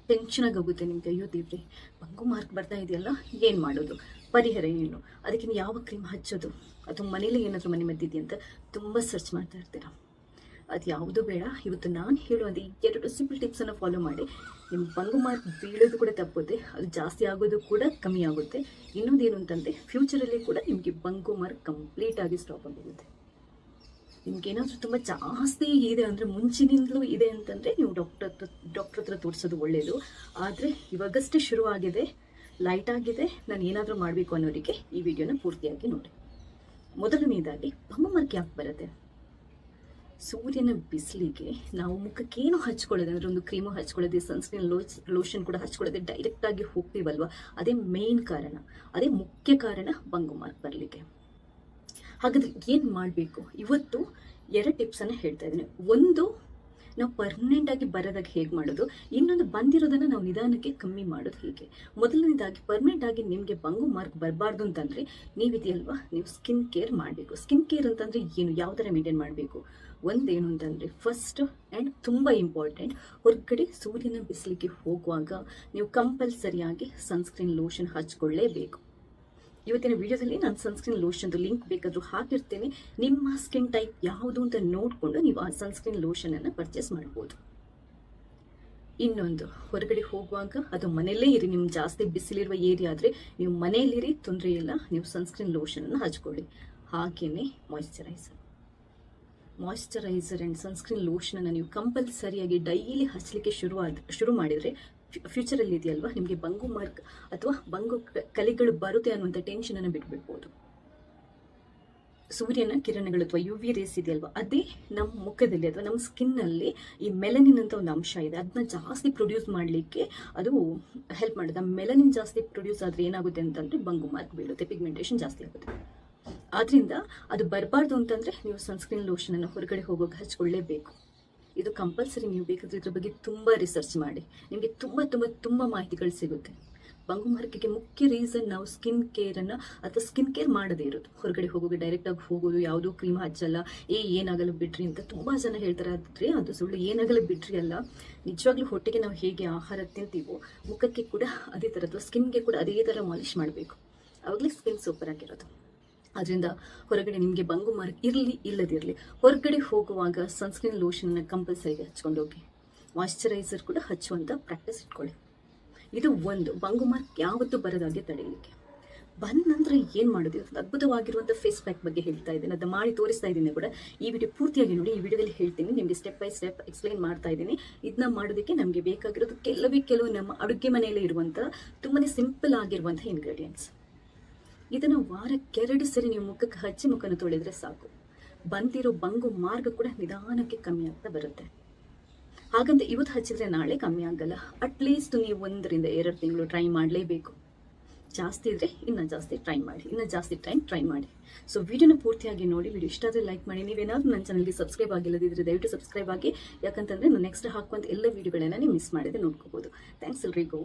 ಟೆನ್ಷನಾಗಿ ಹೋಗುತ್ತೆ ನಿಮಗೆ. ಅಯ್ಯೋ ದೇವ್ರಿ, ಬಂಗು ಮಾರ್ಕ್ ಬರ್ತಾ ಇದೆಯಲ್ಲ, ಏನು ಮಾಡೋದು, ಪರಿಹಾರ ಏನು, ಅದಕ್ಕೆ ಯಾವ ಕ್ರೀಮ್ ಹಚ್ಚೋದು, ಅಥವಾ ಮನೇಲಿ ಏನಾದರೂ ಮನೆ ಮದ್ದಿದೆಯಾ ಅಂತ ತುಂಬ ಸರ್ಚ್ ಮಾಡ್ತಾ ಇರ್ತೀರಾ. ಅದು ಯಾವುದೂ ಬೇಡ. ಇವತ್ತು ನಾನು ಹೇಳುವಂಥ ಈ 2 ಸಿಂಪಲ್ ಟಿಪ್ಸನ್ನು ಫಾಲೋ ಮಾಡಿ ನಿಮ್ಮ ಬಂಗು ಮಾರ್ಕ್ ಬೀಳೋದು ಕೂಡ ತಪ್ಪುತ್ತೆ, ಅದು ಜಾಸ್ತಿ ಆಗೋದು ಕೂಡ ಕಮ್ಮಿ ಆಗುತ್ತೆ. ಇನ್ನೊಂದು ಏನು ಅಂತಂದರೆ, ಫ್ಯೂಚರಲ್ಲಿ ಕೂಡ ನಿಮಗೆ ಬಂಗು ಮಾರ್ಕ್ ಕಂಪ್ಲೀಟಾಗಿ ಸ್ಟಾಪ್ ಆಗೋಗುತ್ತೆ. ನಿಮ್ಗೇನಾದರೂ ತುಂಬ ಜಾಸ್ತಿ ಇದೆ ಅಂದರೆ, ಮುಂಚಿನಿಂದಲೂ ಇದೆ ಅಂತಂದರೆ, ನೀವು ಡಾಕ್ಟರ್ ಹತ್ರ ತೋರಿಸೋದು ಒಳ್ಳೆಯದು. ಆದರೆ ಇವಾಗಷ್ಟೇ ಶುರುವಾಗಿದೆ, ಲೈಟ್ ಆಗಿದೆ, ನಾನು ಏನಾದರೂ ಮಾಡಬೇಕು ಅನ್ನೋರಿಗೆ ಈ ವಿಡಿಯೋನ ಪೂರ್ತಿಯಾಗಿ ನೋಡಿ. ಮೊದಲನೇದಾಗಿ, ಬಂಗು ಮಾರ್ಕ್ ಯಾಕೆ ಬರುತ್ತೆ? ಸೂರ್ಯನ ಬಿಸಿಲಿಗೆ ನಾವು ಮುಖಕ್ಕೇನು ಹಚ್ಕೊಳ್ಳೋದು ಅಂದರೆ, ಒಂದು ಕ್ರೀಮು ಹಚ್ಕೊಳ್ಳೋದೆ, ಸನ್ಸ್ಕ್ರೀನ್ ಲೋಷನ್ ಕೂಡ ಹಚ್ಕೊಳ್ಳೋದೆ, ಡೈರೆಕ್ಟಾಗಿ ಹೋಗ್ತೀವಲ್ವ, ಅದೇ ಮೇನ್ ಕಾರಣ, ಅದೇ ಮುಖ್ಯ ಕಾರಣ ಬಂಗು ಮಾರ್ಕ್ ಬರಲಿಕ್ಕೆ. ಹಾಗಾದರೆ ಏನು ಮಾಡಬೇಕು? ಇವತ್ತು 2 ಟಿಪ್ಸನ್ನು ಹೇಳ್ತಾ ಇದ್ದೀನಿ. ಒಂದು, ನಾವು ಪರ್ಮನೆಂಟಾಗಿ ಬರೋದಾಗಿ ಹೇಗೆ ಮಾಡೋದು, ಇನ್ನೊಂದು ಬಂದಿರೋದನ್ನು ನಾವು ನಿಧಾನಕ್ಕೆ ಕಮ್ಮಿ ಮಾಡೋದು ಹೇಗೆ. ಮೊದಲನೇದಾಗಿ, ಪರ್ಮನೆಂಟಾಗಿ ನಿಮಗೆ ಬಂಗು ಮಾರ್ಕ್ ಬರಬಾರ್ದು ಅಂತಂದರೆ ನೀವಿದೆಯಲ್ವಾ, ನೀವು ಸ್ಕಿನ್ ಕೇರ್ ಮಾಡಬೇಕು. ಸ್ಕಿನ್ ಕೇರ್ ಅಂತಂದರೆ ಏನು, ಯಾವ ಥರ ಮೇಂಟೈನ್ ಮಾಡಬೇಕು? ಒಂದೇನು ಅಂತಂದರೆ, ಫಸ್ಟ್ ಆ್ಯಂಡ್ ತುಂಬ ಇಂಪಾರ್ಟೆಂಟ್, ಹೊರಗಡೆ ಸೂರ್ಯನ ಬಿಸಿಲಿಗೆ ಹೋಗುವಾಗ ನೀವು ಕಂಪಲ್ಸರಿಯಾಗಿ ಸನ್ಸ್ಕ್ರೀನ್ ಲೋಷನ್ ಹಚ್ಕೊಳ್ಳೇಬೇಕು. ಇವತ್ತಿನ ವಿಡಿಯೋದಲ್ಲಿ ನಾನು ಸನ್ಸ್ಕ್ರೀನ್ ಲೋಷನ್ದು ಲಿಂಕ್ ಬೇಕಾದರೂ ಹಾಕಿರ್ತೇನೆ. ನಿಮ್ಮ ಸ್ಕಿನ್ ಟೈಪ್ ಯಾವುದು ಅಂತ ನೋಡಿಕೊಂಡು ನೀವು ಆ ಸನ್ಸ್ಕ್ರೀನ್ ಲೋಷನನ್ನು ಪರ್ಚೇಸ್ ಮಾಡ್ಬೋದು. ಇನ್ನೊಂದು, ಹೊರಗಡೆ ಹೋಗುವಾಗ ಅದು ಮನೆಯಲ್ಲೇ ಇರಿ, ನಿಮ್ಗೆ ಜಾಸ್ತಿ ಬಿಸಿಲಿರುವ ಏರಿಯಾ ಆದರೆ ನೀವು ಮನೆಯಲ್ಲಿರಿ, ತೊಂದರೆ ಇಲ್ಲ, ನೀವು ಸನ್ಸ್ಕ್ರೀನ್ ಲೋಷನನ್ನು ಹಚ್ಕೊಳ್ಳಿ. ಹಾಗೆಯೇ ಮಾಯಿಶ್ಚರೈಸರ್. ಮಾಯಿಶ್ಚರೈಸರ್ ಆ್ಯಂಡ್ ಸನ್ಸ್ಕ್ರೀನ್ ಲೋಷನನ್ನು ನೀವು ಕಂಪಲ್ಸರಿಯಾಗಿ ಡೈಲಿ ಹಚ್ಚಲಿಕ್ಕೆ ಶುರು ಮಾಡಿದರೆ ಫ್ಯೂಚರಲ್ಲಿ ಇದೆಯಲ್ವಾ ನಿಮಗೆ ಬಂಗು ಮಾರ್ಕ್ ಅಥವಾ ಬಂಗು ಕಲೆಗಳು ಬರುತ್ತೆ ಅನ್ನುವಂಥ ಟೆನ್ಷನನ್ನು ಬಿಟ್ಬಿಡ್ಬೋದು. ಸೂರ್ಯನ ಕಿರಣಗಳು ಅಥವಾ ಯು ವಿ ರೇಸ್ ಇದೆಯಲ್ವಾ ಅದೇ ನಮ್ಮ ಮುಖದಲ್ಲಿ ಅಥವಾ ನಮ್ಮ ಸ್ಕಿನ್ನಲ್ಲಿ ಈ ಮೆಲನಿನ್ ಅಂತ ಒಂದು ಅಂಶ ಇದೆ, ಅದನ್ನ ಜಾಸ್ತಿ ಪ್ರೊಡ್ಯೂಸ್ ಮಾಡಲಿಕ್ಕೆ ಅದು ಹೆಲ್ಪ್ ಮಾಡುತ್ತೆ. ಆ ಮೆಲನಿನ್ ಜಾಸ್ತಿ ಪ್ರೊಡ್ಯೂಸ್ ಆದರೆ ಏನಾಗುತ್ತೆ ಅಂತಂದರೆ ಬಂಗು ಮಾರ್ಕ್ ಬೀಳುತ್ತೆ, ಪಿಗ್ಮೆಂಟೇಷನ್ ಜಾಸ್ತಿ ಆಗುತ್ತೆ. ಆದ್ರಿಂದ ಅದು ಬರಬಾರ್ದು ಅಂತಂದರೆ ನೀವು ಸನ್ಸ್ಕ್ರೀನ್ ಲೋಷನನ್ನು ಹೊರಗಡೆ ಹೋಗೋಕೆ ಹಚ್ಕೊಳ್ಳೇಬೇಕು. ಇದು ಕಂಪಲ್ಸರಿ. ನೀವು ಬೇಕಾದರೆ ಇದ್ರ ಬಗ್ಗೆ ತುಂಬ ರಿಸರ್ಚ್ ಮಾಡಿ, ನಿಮಗೆ ತುಂಬ ತುಂಬ ತುಂಬ ಮಾಹಿತಿಗಳು ಸಿಗುತ್ತೆ. ಬಂಗು ಮಾರ್ಕಿಗೆ ಮುಖ್ಯ ರೀಸನ್ ನಾವು ಸ್ಕಿನ್ ಕೇರನ್ನು ಅಥವಾ ಸ್ಕಿನ್ ಕೇರ್ ಮಾಡದೇ ಇರೋದು. ಹೊರಗಡೆ ಹೋಗೋದು, ಡೈರೆಕ್ಟಾಗಿ ಹೋಗೋದು, ಯಾವುದೂ ಕ್ರೀಮ್ ಹಚ್ಚಲ್ಲ, ಏನಾಗಲ್ಲ ಬಿಡ್ರಿ ಅಂತ ತುಂಬ ಜನ ಹೇಳ್ತಾರೆ. ಆದರೆ ಅದು ಸುಳ್ಳು. ಏನಾಗಲ್ಲ ಬಿಡ್ರಿ ಅಲ್ಲ, ನಿಜವಾಗ್ಲೂ ಹೊಟ್ಟೆಗೆ ನಾವು ಹೇಗೆ ಆಹಾರ ತಿಂತೀವೋ ಮುಖಕ್ಕೆ ಕೂಡ ಅದೇ ಥರ ಅಥವಾ ಸ್ಕಿನ್ಗೆ ಕೂಡ ಅದೇ ಥರ ಮಾಲಿಷ್ ಮಾಡಬೇಕು, ಆವಾಗಲೇ ಸ್ಕಿನ್ ಸೂಪರ್ ಆಗಿರೋದು. ಅದರಿಂದ ಹೊರಗಡೆ ನಿಮಗೆ ಬಂಗು ಮಾರ್ಕ್ ಇರಲಿ ಇಲ್ಲದಿರಲಿ, ಹೊರಗಡೆ ಹೋಗುವಾಗ ಸನ್ಸ್ಕ್ರೀನ್ ಲೋಷನ್ನ ಕಂಪಲ್ಸರಿ ಹಚ್ಕೊಂಡು ಹೋಗಿ, ಮಾಯಿಶ್ಚರೈಸರ್ ಕೂಡ ಹಚ್ಚುವಂಥ ಪ್ರಾಕ್ಟೀಸ್ ಇಟ್ಕೊಳ್ಳಿ. ಇದು ಒಂದು ಬಂಗು ಮಾರ್ಕ್ ಯಾವತ್ತೂ ಬರೋದಾಗೆ ತಡೆಯಲಿಕ್ಕೆ. ಬಂದ ನಂತರ ಏನು ಮಾಡೋದು, ಅದ್ಭುತವಾಗಿರುವಂಥ ಫೇಸ್ ಪ್ಯಾಕ್ ಬಗ್ಗೆ ಹೇಳ್ತಾ ಇದ್ದೀನಿ, ಅದನ್ನು ಮಾಡಿ ತೋರಿಸ್ತಾ ಇದ್ದೀನಿ ಕೂಡ. ಈ ವಿಡಿಯೋ ಪೂರ್ತಿಯಾಗಿ ನೋಡಿ, ಈ ವಿಡಿಯೋದಲ್ಲಿ ಹೇಳ್ತೀನಿ, ನಿಮಗೆ ಸ್ಟೆಪ್ ಬೈ ಸ್ಟೆಪ್ ಎಕ್ಸ್ಪ್ಲೈನ್ ಮಾಡ್ತಾ ಇದ್ದೀನಿ. ಇದನ್ನ ಮಾಡೋದಕ್ಕೆ ನಮಗೆ ಬೇಕಾಗಿರೋದು ಕೆಲವು ನಮ್ಮ ಅಡುಗೆ ಮನೆಯಲ್ಲೇ ಇರುವಂಥ ತುಂಬಾ ಸಿಂಪಲ್ ಆಗಿರುವಂಥ ಇಂಗ್ರೀಡಿಯೆಂಟ್ಸ್. ಇದನ್ನು ವಾರಕ್ಕೆ 2 ಸರಿ ನೀವು ಮುಖಕ್ಕೆ ಹಚ್ಚಿ ಮುಖನ ತೊಳೆದ್ರೆ ಸಾಕು, ಬಂದಿರೋ ಬಂಗು ಮಾರ್ಗ ಕೂಡ ನಿಧಾನಕ್ಕೆ ಕಮ್ಮಿ ಆಗ್ತಾ ಬರುತ್ತೆ. ಹಾಗಂತ ಇವತ್ತು ಹಚ್ಚಿದ್ರೆ ನಾಳೆ ಕಮ್ಮಿ ಆಗಲ್ಲ. ಅಟ್ಲೀಸ್ಟ್ ನೀವು 1 ರಿಂದ 2 ತಿಂಗಳು ಟ್ರೈ ಮಾಡಲೇಬೇಕು. ಜಾಸ್ತಿ ಇದ್ರೆ ಇನ್ನೂ ಜಾಸ್ತಿ ಟ್ರೈ ಮಾಡಿ, ಇನ್ನೂ ಜಾಸ್ತಿ ಟೈಮ್ ಟ್ರೈ ಮಾಡಿ. ಸೊ ವಿಡಿಯೋನ ಪೂರ್ತಿಯಾಗಿ ನೋಡಿ. ವಿಡಿಯೋ ಇಷ್ಟ ಆದರೆ ಲೈಕ್ ಮಾಡಿ. ನೀವೇನಾದ್ರೂ ನನ್ನ ಚಾನಲ್ಗೆ ಸಬ್ಸ್ಕ್ರೈಬ್ ಆಗಿಲ್ಲದಿದ್ರೆ ದಯವಿಟ್ಟು ಸಬ್ಸ್ಕ್ರೈಬ್ ಆಗಿ, ಯಾಕಂತಂದ್ರೆ ನಾನು ನೆಕ್ಸ್ಟ್ ಹಾಕುವಂಥ ಎಲ್ಲ ವಿಡಿಯೋಗಳನ್ನ ನೀವು ಮಿಸ್ ಮಾಡಿದ್ರೆ ನೋಡ್ಕೋಬಹುದು. ಥ್ಯಾಂಕ್ಸ್ ಎಲ್ರಿಗೂ.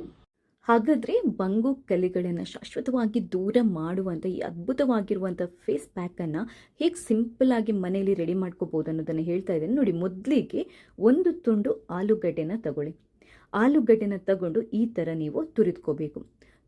ಹಾಗಾದರೆ ಬಂಗು ಕಲೆಗಳನ್ನು ಶಾಶ್ವತವಾಗಿ ದೂರ ಮಾಡುವಂಥ ಈ ಅದ್ಭುತವಾಗಿರುವಂಥ ಫೇಸ್ ಪ್ಯಾಕನ್ನು ಹೇಗೆ ಸಿಂಪಲ್ಲಾಗಿ ಮನೆಯಲ್ಲಿ ರೆಡಿ ಮಾಡ್ಕೋಬೋದು ಅನ್ನೋದನ್ನು ಹೇಳ್ತಾ ಇದ್ದೇನೆ ನೋಡಿ. ಮೊದಲಿಗೆ 1 ತುಂಡು ಆಲೂಗಡ್ಡೆನ ತಗೊಳ್ಳಿ. ಆಲೂಗಡ್ಡೆನ ತಗೊಂಡು ಈ ಥರ ನೀವು ತುರಿದ್ಕೋಬೇಕು.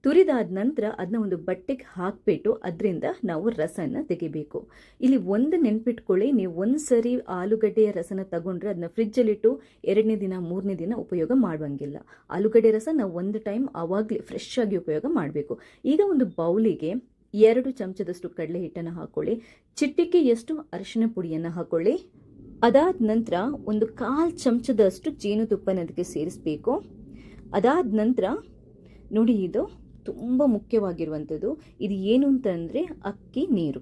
ತುರಿದಾದ ನಂತರ ಅದನ್ನ ಒಂದು ಬಟ್ಟೆಗೆ ಹಾಕಿಬಿಟ್ಟು ಅದರಿಂದ ನಾವು ರಸನ ತೆಗಿಬೇಕು. ಇಲ್ಲಿ ಒಂದು ನೆನ್ಪಿಟ್ಕೊಳ್ಳಿ, ನೀವು 1 ಸರಿ ಆಲೂಗಡ್ಡೆಯ ರಸನ ತಗೊಂಡ್ರೆ ಅದನ್ನ ಫ್ರಿಜ್ಜಲ್ಲಿಟ್ಟು 2ನೇ ದಿನ 3ನೇ ದಿನ ಉಪಯೋಗ ಮಾಡುವಂಗಿಲ್ಲ. ಆಲೂಗಡ್ಡೆ ರಸ ನಾವು 1 ಟೈಮ್ ಆವಾಗಲೇ ಫ್ರೆಶ್ ಆಗಿ ಉಪಯೋಗ ಮಾಡಬೇಕು. ಈಗ ಒಂದು ಬೌಲಿಗೆ 2 ಚಮಚದಷ್ಟು ಕಡಲೆ ಹಿಟ್ಟನ್ನು ಹಾಕೊಳ್ಳಿ. ಚಿಟಿಕೆಯಷ್ಟು ಅರಿಶಿನ ಪುಡಿಯನ್ನು ಹಾಕೊಳ್ಳಿ. ಅದಾದ ನಂತರ ಒಂದು 1/4 ಚಮಚದಷ್ಟು ಜೇನುತುಪ್ಪನ ಅದಕ್ಕೆ ಸೇರಿಸಬೇಕು. ಅದಾದ ನಂತರ ನೋಡಿ, ಇದು ತುಂಬ ಮುಖ್ಯವಾಗಿರುವಂಥದ್ದು. ಇದು ಏನು ಅಂತಂದರೆ ಅಕ್ಕಿ ನೀರು.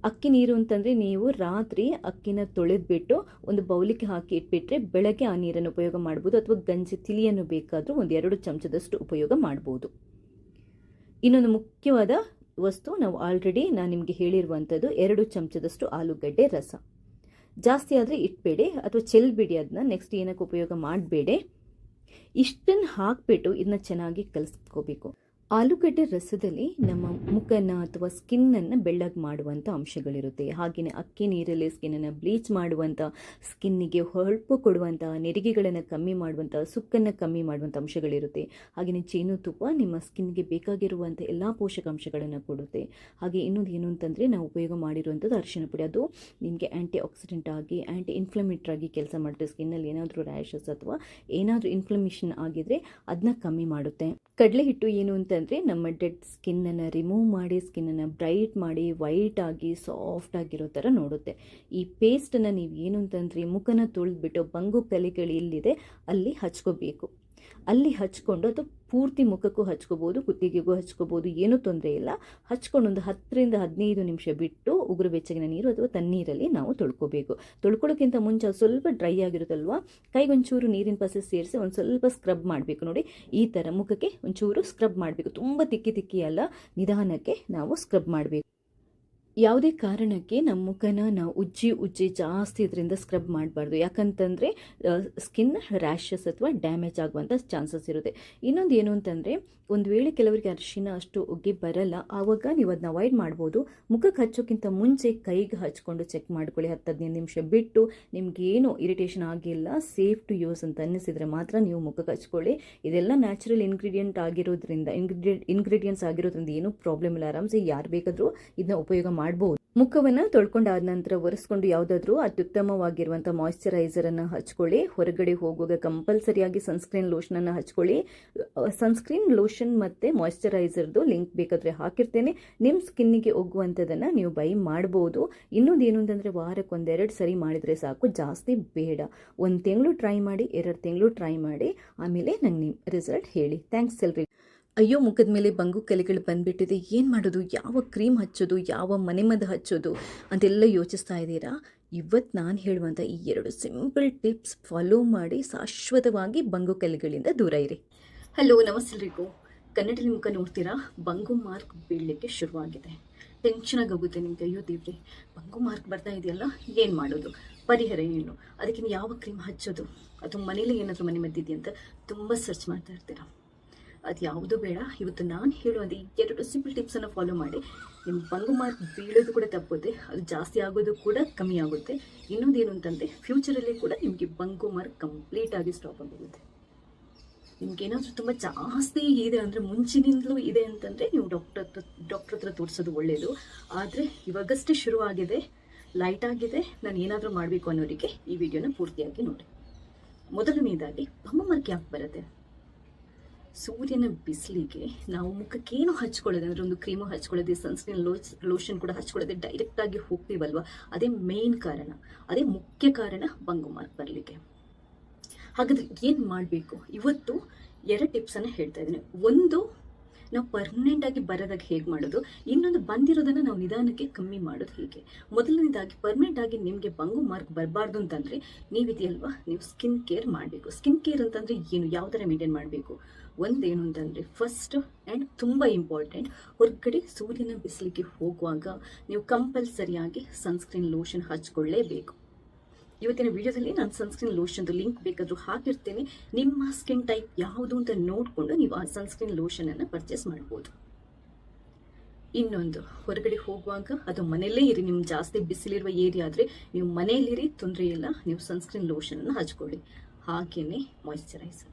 ಅಕ್ಕಿ ನೀರು ಅಂತಂದರೆ ನೀವು ರಾತ್ರಿ ಅಕ್ಕಿನ ತೊಳೆದ್ಬಿಟ್ಟು ಒಂದು ಬೌಲಿಗೆ ಹಾಕಿ ಇಟ್ಬಿಟ್ರೆ ಬೆಳಗ್ಗೆ ಆ ನೀರನ್ನು ಉಪಯೋಗ ಮಾಡ್ಬೋದು, ಅಥವಾ ಗಂಜಿ ತಿಳಿಯನ್ನು ಬೇಕಾದರೂ 2 ಚಮಚದಷ್ಟು ಉಪಯೋಗ ಮಾಡ್ಬೋದು. ಇನ್ನೊಂದು ಮುಖ್ಯವಾದ ವಸ್ತು, ನಾವು ಆಲ್ರೆಡಿ ನಾನು ನಿಮಗೆ ಹೇಳಿರುವಂಥದ್ದು 2 ಚಮಚದಷ್ಟು ಆಲೂಗಡ್ಡೆ ರಸ. ಜಾಸ್ತಿ ಆದರೆ ಇಟ್ಬೇಡಿ ಅಥವಾ ಚೆಲ್ಬಿಡಿ, ಅದನ್ನ ನೆಕ್ಸ್ಟ್ ಏನಕ್ಕೆ ಉಪಯೋಗ ಮಾಡಬೇಡಿ. ಇಷ್ಟನ್ನು ಹಾಕಿಬಿಟ್ಟು ಇದನ್ನ ಚೆನ್ನಾಗಿ ಕಲಿಸ್ಕೋಬೇಕು. ಆಲೂಗಡ್ಡೆ ರಸದಲ್ಲಿ ನಮ್ಮ ಮುಖನ ಅಥವಾ ಸ್ಕಿನ್ನನ್ನು ಬೆಳ್ಳಗೆ ಮಾಡುವಂಥ ಅಂಶಗಳಿರುತ್ತೆ. ಹಾಗೆಯೇ ಅಕ್ಕಿ ನೀರಲ್ಲಿ ಸ್ಕಿನ್ನನ್ನು ಬ್ಲೀಚ್ ಮಾಡುವಂಥ, ಸ್ಕಿನ್ನಿಗೆ ಹೊಳಪು ಕೊಡುವಂಥ, ನೆರಿಗೆಗಳನ್ನು ಕಮ್ಮಿ ಮಾಡುವಂಥ, ಸುಕ್ಕನ್ನು ಕಮ್ಮಿ ಮಾಡುವಂಥ ಅಂಶಗಳಿರುತ್ತೆ. ಹಾಗೆಯೇ ಜೇನುತುಪ್ಪ ನಿಮ್ಮ ಸ್ಕಿನ್ಗೆ ಬೇಕಾಗಿರುವಂಥ ಎಲ್ಲ ಪೋಷಕಾಂಶಗಳನ್ನು ಕೊಡುತ್ತೆ. ಹಾಗೆ ಇನ್ನೊಂದು ಏನು ಅಂತಂದರೆ ನಾವು ಉಪಯೋಗ ಮಾಡಿರುವಂಥದ್ದು ಅರಿಶಿನ ಪುಡಿ. ಅದು ನಿಮಗೆ ಆ್ಯಂಟಿ ಆಕ್ಸಿಡೆಂಟ್ ಆಗಿ ಆ್ಯಂಟಿ ಇನ್ಫ್ಲಮೇಟರಿ ಆಗಿ ಕೆಲಸ ಮಾಡುತ್ತೆ. ಸ್ಕಿನ್ನಲ್ಲಿ ಏನಾದರೂ ರ್ಯಾಷಸ್ ಅಥವಾ ಏನಾದರೂ ಇನ್ಫ್ಲಮೇಷನ್ ಆಗಿದ್ರೆ ಅದನ್ನ ಕಮ್ಮಿ ಮಾಡುತ್ತೆ. ಕಡಲೆ ಹಿಟ್ಟು ಏನು ಅಂತಂದರೆ ನಮ್ಮ ಡೆಡ್ ಸ್ಕಿನ್ನನ್ನು ರಿಮೂವ್ ಮಾಡಿ, ಸ್ಕಿನ್ನನ್ನು ಬ್ರೈಟ್ ಮಾಡಿ, ವೈಟ್ ಆಗಿ ಸಾಫ್ಟ್ ಆಗಿರೋ ಥರ ನೋಡುತ್ತೆ. ಈ ಪೇಸ್ಟನ್ನು ನೀವು ಏನು ಅಂತಂದರೆ ಮುಖನ ತೊಳೆದ್ಬಿಟ್ಟು ಬಂಗು ಕಲೆಗಳು ಎಲ್ಲಿದೆ ಅಲ್ಲಿ ಹಚ್ಕೋಬೇಕು. ಅಲ್ಲಿ ಹಚ್ಕೊಂಡು ಅದು ಪೂರ್ತಿ ಮುಖಕ್ಕೂ ಹಚ್ಕೋಬೋದು, ಕುತ್ತಿಗೆಗೂ ಹಚ್ಕೋಬೋದು, ಏನೂ ತೊಂದರೆ ಇಲ್ಲ. ಹಚ್ಕೊಂಡು ಒಂದು 10 ರಿಂದ 15 ನಿಮಿಷ ಬಿಟ್ಟು ಉಗುರು ಬೆಚ್ಚಗಿನ ನೀರು ಅಥವಾ ತಣ್ಣೀರಲ್ಲಿ ನಾವು ತೊಳ್ಕೋಬೇಕು. ತೊಳ್ಕೊಳ್ಳೋಕ್ಕಿಂತ ಮುಂಚೆ ಸ್ವಲ್ಪ ಡ್ರೈ ಆಗಿರುತ್ತಲ್ವ, ಕೈಗೊಂಚೂರು ನೀರಿನ ಪಸೆ ಸೇರಿಸಿ ಒಂದು ಸ್ವಲ್ಪ ಸ್ಕ್ರಬ್ ಮಾಡಬೇಕು. ನೋಡಿ, ಈ ಥರ ಮುಖಕ್ಕೆ ಒಂಚೂರು ಸ್ಕ್ರಬ್ ಮಾಡಬೇಕು. ತುಂಬ ತಿಕ್ಕಿ ಅಲ್ಲ, ನಿಧಾನಕ್ಕೆ ನಾವು ಸ್ಕ್ರಬ್ ಮಾಡಬೇಕು. ಯಾವುದೇ ಕಾರಣಕ್ಕೆ ನಮ್ಮ ಮುಖನ ನಾವು ಉಜ್ಜಿ ಜಾಸ್ತಿ ಇದರಿಂದ ಸ್ಕ್ರಬ್ ಮಾಡಬಾರ್ದು. ಯಾಕಂತಂದರೆ ಸ್ಕಿನ್ ರ್ಯಾಷಸ್ ಅಥವಾ ಡ್ಯಾಮೇಜ್ ಆಗುವಂಥ ಚಾನ್ಸಸ್ ಇರುತ್ತೆ. ಇನ್ನೊಂದು ಏನು ಅಂತಂದರೆ, ಒಂದು ವೇಳೆ ಕೆಲವರಿಗೆ ಅರಿಶಿನ ಅಷ್ಟು ಉಗ್ಗಿ ಬರಲ್ಲ, ಆವಾಗ ನೀವು ಅದನ್ನ ಅವಾಯ್ಡ್ ಮಾಡ್ಬೋದು. ಮುಖಕ್ಕೆ ಹಚ್ಚೋಕ್ಕಿಂತ ಮುಂಚೆ ಕೈಗೆ ಹಚ್ಕೊಂಡು ಚೆಕ್ ಮಾಡ್ಕೊಳ್ಳಿ. 10-15 ನಿಮಿಷ ಬಿಟ್ಟು ನಿಮಗೇನು ಇರಿಟೇಷನ್ ಆಗಿಲ್ಲ, ಸೇಫ್ ಟು ಯೂಸ್ ಅಂತ ಅನ್ನಿಸಿದರೆ ಮಾತ್ರ ನೀವು ಮುಖಕ್ಕೆ ಹಚ್ಕೊಳ್ಳಿ. ಇದೆಲ್ಲ ನ್ಯಾಚುರಲ್ ಇಂಗ್ರೀಡಿಯೆಂಟ್ಸ್ ಆಗಿರೋದ್ರಿಂದ ಏನೂ ಪ್ರಾಬ್ಲಮ್ ಇಲ್ಲ. ಆರಾಮ್ಸೆ ಯಾರು ಬೇಕಾದರೂ ಇದನ್ನ ಉಪಯೋಗ ಮಾಡ್ಬೋದು. ಮುಖವನ್ನು ತೊಳ್ಕೊಂಡಾದ ನಂತರ ಒರೆಸ್ಕೊಂಡು ಯಾವುದಾದ್ರೂ ಅತ್ಯುತ್ತಮವಾಗಿರುವಂಥ ಮಾಯಿಶ್ಚರೈಸರನ್ನು ಹಚ್ಕೊಳ್ಳಿ. ಹೊರಗಡೆ ಹೋಗುವಾಗ ಕಂಪಲ್ಸರಿಯಾಗಿ ಸನ್ಸ್ಕ್ರೀನ್ ಲೋಷನನ್ನು ಹಚ್ಕೊಳ್ಳಿ. ಸನ್ಸ್ಕ್ರೀನ್ ಲೋಷನ್ ಮತ್ತು ಮಾಯಿಶ್ಚರೈಸರ್ದು ಲಿಂಕ್ ಬೇಕಾದರೆ ಹಾಕಿರ್ತೇನೆ. ನಿಮ್ಮ ಸ್ಕಿನ್ನಿಗೆ ಒಗ್ಗುವಂಥದ್ದನ್ನು ನೀವು ಬೈ ಮಾಡ್ಬೋದು. ಇನ್ನೊಂದು ಏನು ಅಂತಂದರೆ ವಾರಕ್ಕೆ 1-2 ಸರಿ ಮಾಡಿದರೆ ಸಾಕು, ಜಾಸ್ತಿ ಬೇಡ. 1 ತಿಂಗಳು ಟ್ರೈ ಮಾಡಿ, 2 ತಿಂಗಳು ಟ್ರೈ ಮಾಡಿ, ಆಮೇಲೆ ನಂಗೆ ನಿಮ್ಮ ರಿಸಲ್ಟ್ ಹೇಳಿ. ಥ್ಯಾಂಕ್ಸ್ ಎಲ್ರಿ. ಅಯ್ಯೋ, ಮುಖದ ಮೇಲೆ ಬಂಗು ಕಲೆಗಳು ಬಂದುಬಿಟ್ಟಿದೆ, ಏನು ಮಾಡೋದು, ಯಾವ ಕ್ರೀಮ್ ಹಚ್ಚೋದು, ಯಾವ ಮನೆಮದ್ದು ಹಚ್ಚೋದು ಅಂತೆಲ್ಲ ಯೋಚಿಸ್ತಾ ಇದ್ದೀರಾ? ಇವತ್ತು ನಾನು ಹೇಳುವಂಥ ಈ 2 ಸಿಂಪಲ್ ಟಿಪ್ಸ್ ಫಾಲೋ ಮಾಡಿ ಶಾಶ್ವತವಾಗಿ ಬಂಗು ಕಲೆಗಳಿಂದ ದೂರ ಇರಿ. ಹಲೋ, ನಮಸ್ತೆ ಎಲ್ರಿಗೂ. ಕನ್ನಡದಲ್ಲಿ ಮುಖ ನೋಡ್ತೀರಾ, ಬಂಗು ಮಾರ್ಕ್ ಬೀಳಲಿಕ್ಕೆ ಶುರುವಾಗಿದೆ. ಟೆನ್ಷನಾಗಿ ಹೋಗುತ್ತೆ ನಿಮಗೆ. ಅಯ್ಯೋ ದೇವ್ರೆ, ಬಂಗು ಮಾರ್ಕ್ ಬರ್ತಾ ಇದೆಯಲ್ಲ, ಏನು ಮಾಡೋದು, ಪರಿಹಾರ ಏನು, ಅದಕ್ಕೆ ಯಾವ ಕ್ರೀಮ್ ಹಚ್ಚೋದು, ಅಥವಾ ಮನೇಲಿ ಏನಾದರೂ ಮನೆ ಮದ್ದಿದೆಯಾ ಅಂತ ತುಂಬ ಸರ್ಚ್ ಮಾಡ್ತಾ ಇರ್ತೀರಾ. ಅದು ಯಾವುದು ಬೇಡ. ಇವತ್ತು ನಾನು ಹೇಳುವಂಥ ಈ 2 ಸಿಂಪಲ್ ಟಿಪ್ಸನ್ನು ಫಾಲೋ ಮಾಡಿ ನಿಮ್ಮ ಬಂಗು ಮಾರ್ಕ್ ಬೀಳೋದು ಕೂಡ ತಪ್ಪುತ್ತೆ, ಅದು ಜಾಸ್ತಿ ಆಗೋದು ಕೂಡ ಕಮ್ಮಿ ಆಗುತ್ತೆ. ಇನ್ನೊಂದೇನು ಅಂತಂದರೆ ಫ್ಯೂಚರಲ್ಲಿ ಕೂಡ ನಿಮಗೆ ಬಂಗು ಮಾರ್ಕ್ ಕಂಪ್ಲೀಟಾಗಿ ಸ್ಟಾಪ್ ಆಗೋಗುತ್ತೆ. ನಿಮ್ಗೇನಾದರೂ ತುಂಬ ಜಾಸ್ತಿ ಇದೆ ಅಂದರೆ, ಮುಂಚಿನಿಂದಲೂ ಇದೆ ಅಂತಂದರೆ ನೀವು ಡಾಕ್ಟರ್ ಹತ್ರ ತೋರಿಸೋದು ಒಳ್ಳೆಯದು. ಆದರೆ ಇವಾಗಷ್ಟೇ ಶುರುವಾಗಿದೆ, ಲೈಟ್ ಆಗಿದೆ, ನಾನು ಏನಾದರೂ ಮಾಡಬೇಕು ಅನ್ನೋರಿಗೆ ಈ ವಿಡಿಯೋನ ಪೂರ್ತಿಯಾಗಿ ನೋಡಿ. ಮೊದಲನೇದಾಗಿ ಬಂಗು ಮಾರ್ಕ್ ಯಾಕೆ ಬರುತ್ತೆ? ಸೂರ್ಯನ ಬಿಸಿಲಿಗೆ ನಾವು ಮುಖಕ್ಕೇನು ಹಚ್ಕೊಳ್ಳೋದು ಅಂದರೆ, ಒಂದು ಕ್ರೀಮು ಹಚ್ಕೊಳ್ಳೋದೆ, ಸನ್ಸ್ಕ್ರೀನ್ ಲೋಷನ್ ಕೂಡ ಹಚ್ಕೊಳ್ಳೋದೆ, ಡೈರೆಕ್ಟಾಗಿ ಹೋಗ್ತೀವಲ್ವ, ಅದೇ ಮೇನ್ ಕಾರಣ, ಅದೇ ಮುಖ್ಯ ಕಾರಣ ಬಂಗು ಮಾರ್ಕ್ ಬರಲಿಕ್ಕೆ. ಹಾಗಾದರೆ ಏನು ಮಾಡಬೇಕು? ಇವತ್ತು 2 ಟಿಪ್ಸನ್ನು ಹೇಳ್ತಾ ಇದ್ದೀನಿ. ಒಂದು, ನಾವು ಪರ್ಮನೆಂಟಾಗಿ ಬರೋದಾಗಿ ಹೇಗೆ ಮಾಡೋದು, ಇನ್ನೊಂದು ಬಂದಿರೋದನ್ನು ನಾವು ನಿಧಾನಕ್ಕೆ ಕಮ್ಮಿ ಮಾಡೋದು ಹೇಗೆ. ಮೊದಲನೇದಾಗಿ ಪರ್ಮನೆಂಟಾಗಿ ನಿಮಗೆ ಬಂಗು ಮಾರ್ಕ್ ಬರಬಾರ್ದು ಅಂತಂದರೆ ನೀವಿದೆಯಲ್ವಾ, ನೀವು ಸ್ಕಿನ್ ಕೇರ್ ಮಾಡಬೇಕು. ಸ್ಕಿನ್ ಕೇರ್ ಅಂತಂದರೆ ಏನು, ಯಾವ ಥರ ಮೇಂಟೈನ್ ಮಾಡಬೇಕು? ಒಂದೇನು ಅಂತಂದರೆ, ಫಸ್ಟ್ ಆ್ಯಂಡ್ ತುಂಬ ಇಂಪಾರ್ಟೆಂಟ್, ಹೊರಗಡೆ ಸೂರ್ಯನ ಬಿಸಿಲಿಗೆ ಹೋಗುವಾಗ ನೀವು ಕಂಪಲ್ಸರಿಯಾಗಿ ಸನ್ಸ್ಕ್ರೀನ್ ಲೋಷನ್ ಹಚ್ಕೊಳ್ಳೇಬೇಕು. ಇವತ್ತಿನ ವಿಡಿಯೋದಲ್ಲಿ ನಾನು ಸನ್ಸ್ಕ್ರೀನ್ ಲೋಷನ್ದು ಲಿಂಕ್ ಬೇಕಾದರೂ ಹಾಕಿರ್ತೇನೆ. ನಿಮ್ಮ ಸ್ಕಿನ್ ಟೈಪ್ ಯಾವುದು ಅಂತ ನೋಡಿಕೊಂಡು ನೀವು ಆ ಸನ್ಸ್ಕ್ರೀನ್ ಲೋಷನನ್ನು ಪರ್ಚೇಸ್ ಮಾಡ್ಬೋದು. ಇನ್ನೊಂದು, ಹೊರಗಡೆ ಹೋಗುವಾಗ ಅದು ಮನೆಯಲ್ಲೇ ಇರಿ, ನಿಮ್ಗೆ ಜಾಸ್ತಿ ಬಿಸಿಲಿರುವ ಏರಿಯಾ ಆದರೆ ನೀವು ಮನೆಯಲ್ಲಿರಿ, ತೊಂದರೆ ಇಲ್ಲ, ನೀವು ಸನ್ಸ್ಕ್ರೀನ್ ಲೋಷನನ್ನು ಹಚ್ಕೊಳ್ಳಿ. ಹಾಗೆಯೇ ಮಾಯಿಶ್ಚರೈಸರ್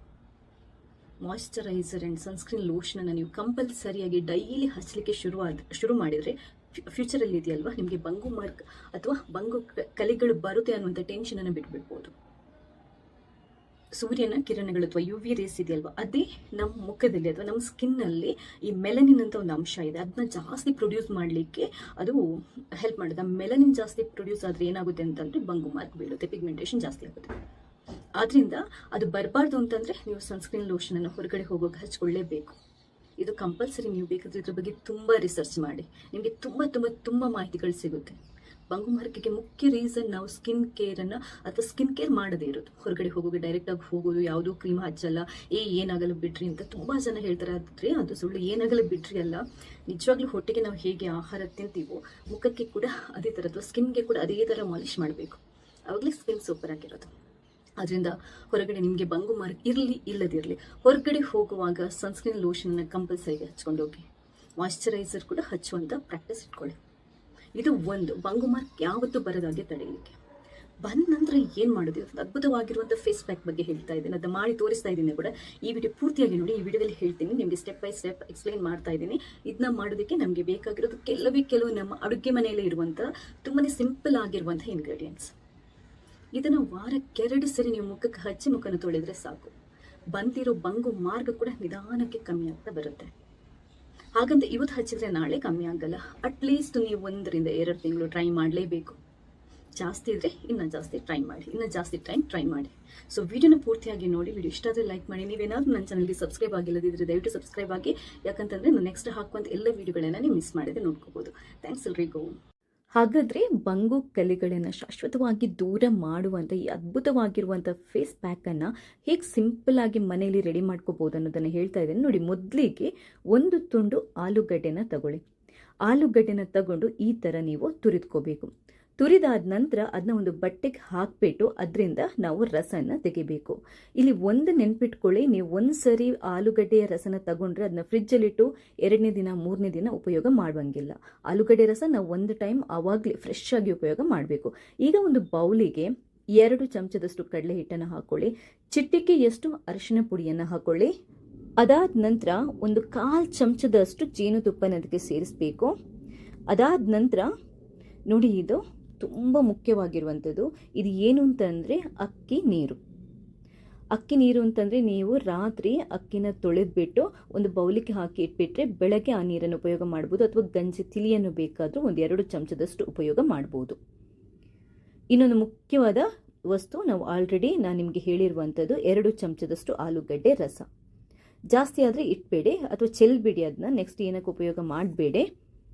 ಆ್ಯಂಡ್ ಸನ್ಸ್ಕ್ರೀನ್ ಲೋಷನನ್ನು ನೀವು ಕಂಪಲ್ಸರಿಯಾಗಿ ಡೈಲಿ ಹಚ್ಚಲಿಕ್ಕೆ ಶುರು ಮಾಡಿದರೆ ಫ್ಯೂಚರಲ್ಲಿ ಇದೆಯಲ್ವಾ, ನಿಮಗೆ ಬಂಗು ಮಾರ್ಕ್ ಅಥವಾ ಬಂಗು ಕಲೆಗಳು ಬರುತ್ತೆ ಅನ್ನುವಂಥ ಟೆನ್ಷನನ್ನು ಬಿಟ್ಬಿಡ್ಬೋದು. ಸೂರ್ಯನ ಕಿರಣಗಳು ಅಥವಾ UV ರೇಸ್ ಇದೆಯಲ್ವಾ, ಅದೇ ನಮ್ಮ ಮುಖದಲ್ಲಿ ಅಥವಾ ನಮ್ಮ ಸ್ಕಿನ್ನಲ್ಲಿ ಈ ಮೆಲನಿನ್ ಅಂತ ಒಂದು ಅಂಶ ಇದೆ, ಅದನ್ನ ಜಾಸ್ತಿ ಪ್ರೊಡ್ಯೂಸ್ ಮಾಡಲಿಕ್ಕೆ ಅದು ಹೆಲ್ಪ್ ಮಾಡುತ್ತೆ. ಆ ಮೆಲನಿನ್ ಜಾಸ್ತಿ ಪ್ರೊಡ್ಯೂಸ್ ಆದರೆ ಏನಾಗುತ್ತೆ ಅಂತಂದರೆ ಬಂಗು ಮಾರ್ಕ್ ಬೀಳುತ್ತೆ, ಪಿಗ್ಮೆಂಟೇಷನ್ ಜಾಸ್ತಿ ಆಗುತ್ತೆ. ಆದ್ದರಿಂದ ಅದು ಬರಬಾರ್ದು ಅಂತಂದರೆ ನೀವು ಸನ್ಸ್ಕ್ರೀನ್ ಲೋಷನನ್ನು ಹೊರಗಡೆ ಹೋಗೋಕೆ ಹಚ್ಕೊಳ್ಳೇಬೇಕು. ಇದು ಕಂಪಲ್ಸರಿ. ನೀವು ಬೇಕಾದರೆ ಇದ್ರ ಬಗ್ಗೆ ತುಂಬ ರಿಸರ್ಚ್ ಮಾಡಿ, ನಿಮಗೆ ತುಂಬ ತುಂಬ ತುಂಬ ಮಾಹಿತಿಗಳು ಸಿಗುತ್ತೆ. ಬಂಗು ಮಾರ್ಕಿಗೆ ಮುಖ್ಯ ರೀಸನ್ ನಾವು ಸ್ಕಿನ್ ಕೇರನ್ನು ಅಥವಾ ಸ್ಕಿನ್ ಕೇರ್ ಮಾಡದೇ ಇರೋದು. ಹೊರಗಡೆ ಹೋಗೋದು, ಡೈರೆಕ್ಟಾಗಿ ಹೋಗೋದು, ಯಾವುದೂ ಕ್ರೀಮ್ ಹಚ್ಚಲ್ಲ, ಏನಾಗಲ್ಲ ಬಿಡ್ರಿ ಅಂತ ತುಂಬ ಜನ ಹೇಳ್ತಾರೆ. ಆದರೆ ಅದು ಸುಳ್ಳು. ಏನಾಗಲ್ಲ ಬಿಡ್ರಿ ಅಲ್ಲ, ನಿಜವಾಗ್ಲೂ ಹೊಟ್ಟೆಗೆ ನಾವು ಹೇಗೆ ಆಹಾರ ತಿಂತೀವೋ ಮುಖಕ್ಕೆ ಕೂಡ ಅದೇ ಥರ, ಅಥವಾ ಸ್ಕಿನ್ಗೆ ಕೂಡ ಅದೇ ಥರ ಮಾಲಿಷ್ ಮಾಡಬೇಕು, ಆವಾಗಲೇ ಸ್ಕಿನ್ ಸೂಪರ್ ಆಗಿರೋದು. ಅದರಿಂದ ಹೊರಗಡೆ ನಿಮಗೆ ಬಂಗು ಮಾರ್ಕ್ ಇರಲಿ ಇಲ್ಲದಿರಲಿ, ಹೊರಗಡೆ ಹೋಗುವಾಗ ಸನ್ಸ್ಕ್ರೀನ್ ಲೋಷನ್ನ ಕಂಪಲ್ಸರಿ ಹಚ್ಕೊಂಡು ಹೋಗಿ, ಮಾಯಿಶ್ಚರೈಸರ್ ಕೂಡ ಹಚ್ಚುವಂಥ ಪ್ರಾಕ್ಟೀಸ್ ಇಟ್ಕೊಳ್ಳಿ. ಇದು ಒಂದು, ಬಂಗು ಮಾರ್ಕ್ ಯಾವತ್ತೂ ಬರೋದಾಗೆ ತಡೆಯಲಿಕ್ಕೆ. ಬಂದ ನಂತರ ಏನು ಮಾಡೋದು? ಅದ್ಭುತವಾಗಿರುವಂಥ ಫೇಸ್ ಪ್ಯಾಕ್ ಬಗ್ಗೆ ಹೇಳ್ತಾ ಇದ್ದೀನಿ, ಅದನ್ನು ಮಾಡಿ ತೋರಿಸ್ತಾ ಇದ್ದೀನಿ ಕೂಡ. ಈ ವಿಡಿಯೋ ಪೂರ್ತಿಯಾಗಿ ನೋಡಿ, ಈ ವಿಡಿಯೋದಲ್ಲಿ ಹೇಳ್ತೀನಿ, ನಿಮಗೆ ಸ್ಟೆಪ್ ಬೈ ಸ್ಟೆಪ್ ಎಕ್ಸ್ಪ್ಲೈನ್ ಮಾಡ್ತಾ ಇದ್ದೀನಿ. ಇದನ್ನ ಮಾಡೋದಕ್ಕೆ ನಮಗೆ ಬೇಕಾಗಿರೋದು ಕೆಲವು ನಮ್ಮ ಅಡುಗೆ ಮನೆಯಲ್ಲೇ ಇರುವಂಥ ತುಂಬಾ ಸಿಂಪಲ್ ಆಗಿರುವಂಥ ಇಂಗ್ರೀಡಿಯೆಂಟ್ಸ್. ಇದನ್ನು ವಾರಕ್ಕೆ 2 ಸರಿ ನೀವು ಮುಖಕ್ಕೆ ಹಚ್ಚಿ ಮುಖನ ತೊಳೆದ್ರೆ ಸಾಕು, ಬಂದಿರೋ ಬಂಗು ಮಾರ್ಗ ಕೂಡ ನಿಧಾನಕ್ಕೆ ಕಮ್ಮಿ ಆಗ್ತಾ ಬರುತ್ತೆ. ಹಾಗಂತ ಇವತ್ತು ಹಚ್ಚಿದ್ರೆ ನಾಳೆ ಕಮ್ಮಿ ಆಗಲ್ಲ. ಅಟ್ಲೀಸ್ಟ್ ನೀವು 1-2 ತಿಂಗಳು ಟ್ರೈ ಮಾಡಲೇಬೇಕು. ಜಾಸ್ತಿ ಇದ್ರೆ ಇನ್ನೂ ಜಾಸ್ತಿ ಟ್ರೈ ಮಾಡಿ. ಸೊ ವಿಡಿಯೋನ ಪೂರ್ತಿಯಾಗಿ ನೋಡಿ. ವಿಡಿಯೋ ಇಷ್ಟ ಆದರೆ ಲೈಕ್ ಮಾಡಿ. ನೀವೇನಾದರೂ ನನ್ನ ಚಾನಲ್ಗೆ ಸಬ್ಸ್ಕ್ರೈಬ್ ಆಗಿಲ್ಲದಿದ್ದರೆ ದಯವಿಟ್ಟು ಸಬ್ಸ್ಕ್ರೈಬ್ ಆಗಿ, ಯಾಕಂತಂದರೆ ನಾನು ನೆಕ್ಸ್ಟ್ ಹಾಕುವಂಥ ಎಲ್ಲ ವಿಡಿಯೋಗಳನ್ನು ನೀವು ಮಿಸ್ ಮಾಡಿದ್ರೆ ನೋಡ್ಕೋಬೋದು. ಥ್ಯಾಂಕ್ಸ್ ಎಲ್ರಿಗೂ. ಹಾಗಾದರೆ ಬಂಗು ಕಲೆಗಳನ್ನು ಶಾಶ್ವತವಾಗಿ ದೂರ ಮಾಡುವಂಥ ಈ ಅದ್ಭುತವಾಗಿರುವಂಥ ಫೇಸ್ ಪ್ಯಾಕನ್ನು ಹೇಗೆ ಸಿಂಪಲ್ಲಾಗಿ ಮನೆಯಲ್ಲಿ ರೆಡಿ ಮಾಡ್ಕೋಬೋದು ಅನ್ನೋದನ್ನು ಹೇಳ್ತಾ ಇದ್ದೇನೆ ನೋಡಿ. ಮೊದಲಿಗೆ 1 ತುಂಡು ಆಲೂಗಡ್ಡೆನ ತಗೊಳ್ಳಿ. ಆಲೂಗಡ್ಡೆನ ತಗೊಂಡು ಈ ಥರ ನೀವು ತುರಿದ್ಕೋಬೇಕು. ತುರಿದಾದ ನಂತರ ಅದನ್ನ ಒಂದು ಬಟ್ಟೆಗೆ ಹಾಕಿಬಿಟ್ಟು ಅದರಿಂದ ನಾವು ರಸನ ತೆಗಿಬೇಕು. ಇಲ್ಲಿ ಒಂದು ನೆನ್ಪಿಟ್ಕೊಳ್ಳಿ, ನೀವು ಒಂದು ಸರಿ ಆಲೂಗಡ್ಡೆಯ ರಸನ ತಗೊಂಡ್ರೆ ಅದನ್ನ ಫ್ರಿಜ್ಜಲ್ಲಿಟ್ಟು 2ನೇ ದಿನ 3ನೇ ದಿನ ಉಪಯೋಗ ಮಾಡುವಂಗಿಲ್ಲ. ಆಲೂಗಡ್ಡೆ ರಸ ನಾವು ಒಂದು ಟೈಮ್ ಆವಾಗಲೇ ಫ್ರೆಶ್ ಆಗಿ ಉಪಯೋಗ ಮಾಡಬೇಕು. ಈಗ ಒಂದು ಬೌಲಿಗೆ 2 ಚಮಚದಷ್ಟು ಕಡಲೆ ಹಿಟ್ಟನ್ನು ಹಾಕೊಳ್ಳಿ. ಚಿಟಿಕೆಯಷ್ಟು ಅರಿಶಿನ ಪುಡಿಯನ್ನು ಹಾಕೊಳ್ಳಿ. ಅದಾದ ನಂತರ ಒಂದು 1/4 ಚಮಚದಷ್ಟು ಜೇನುತುಪ್ಪನ ಅದಕ್ಕೆ ಸೇರಿಸಬೇಕು. ಅದಾದ ನಂತರ ನೋಡಿ, ಇದು ತುಂಬ ಮುಖ್ಯವಾಗಿರುವಂಥದ್ದು. ಇದು ಏನು ಅಂತಂದರೆ ಅಕ್ಕಿ ನೀರು. ಅಕ್ಕಿ ನೀರು ಅಂತಂದರೆ ನೀವು ರಾತ್ರಿ ಅಕ್ಕಿನ ತೊಳೆದ್ಬಿಟ್ಟು ಒಂದು ಬೌಲಿಗೆ ಹಾಕಿ ಇಟ್ಬಿಟ್ರೆ ಬೆಳಗ್ಗೆ ಆ ನೀರನ್ನು ಉಪಯೋಗ ಮಾಡ್ಬೋದು, ಅಥವಾ ಗಂಜಿ ತಿಳಿಯನ್ನು ಬೇಕಾದರೂ 1-2 ಚಮಚದಷ್ಟು ಉಪಯೋಗ ಮಾಡ್ಬೋದು. ಇನ್ನೊಂದು ಮುಖ್ಯವಾದ ವಸ್ತು, ನಾವು ಆಲ್ರೆಡಿ ನಾನು ನಿಮಗೆ ಹೇಳಿರುವಂಥದ್ದು 2 ಚಮಚದಷ್ಟು ಆಲೂಗಡ್ಡೆ ರಸ. ಜಾಸ್ತಿ ಆದರೆ ಇಟ್ಬೇಡಿ ಅಥವಾ ಚೆಲ್ಬಿಡಿ, ಅದನ್ನ ನೆಕ್ಸ್ಟ್ ಏನಕ್ಕೆ ಉಪಯೋಗ ಮಾಡಬೇಡಿ.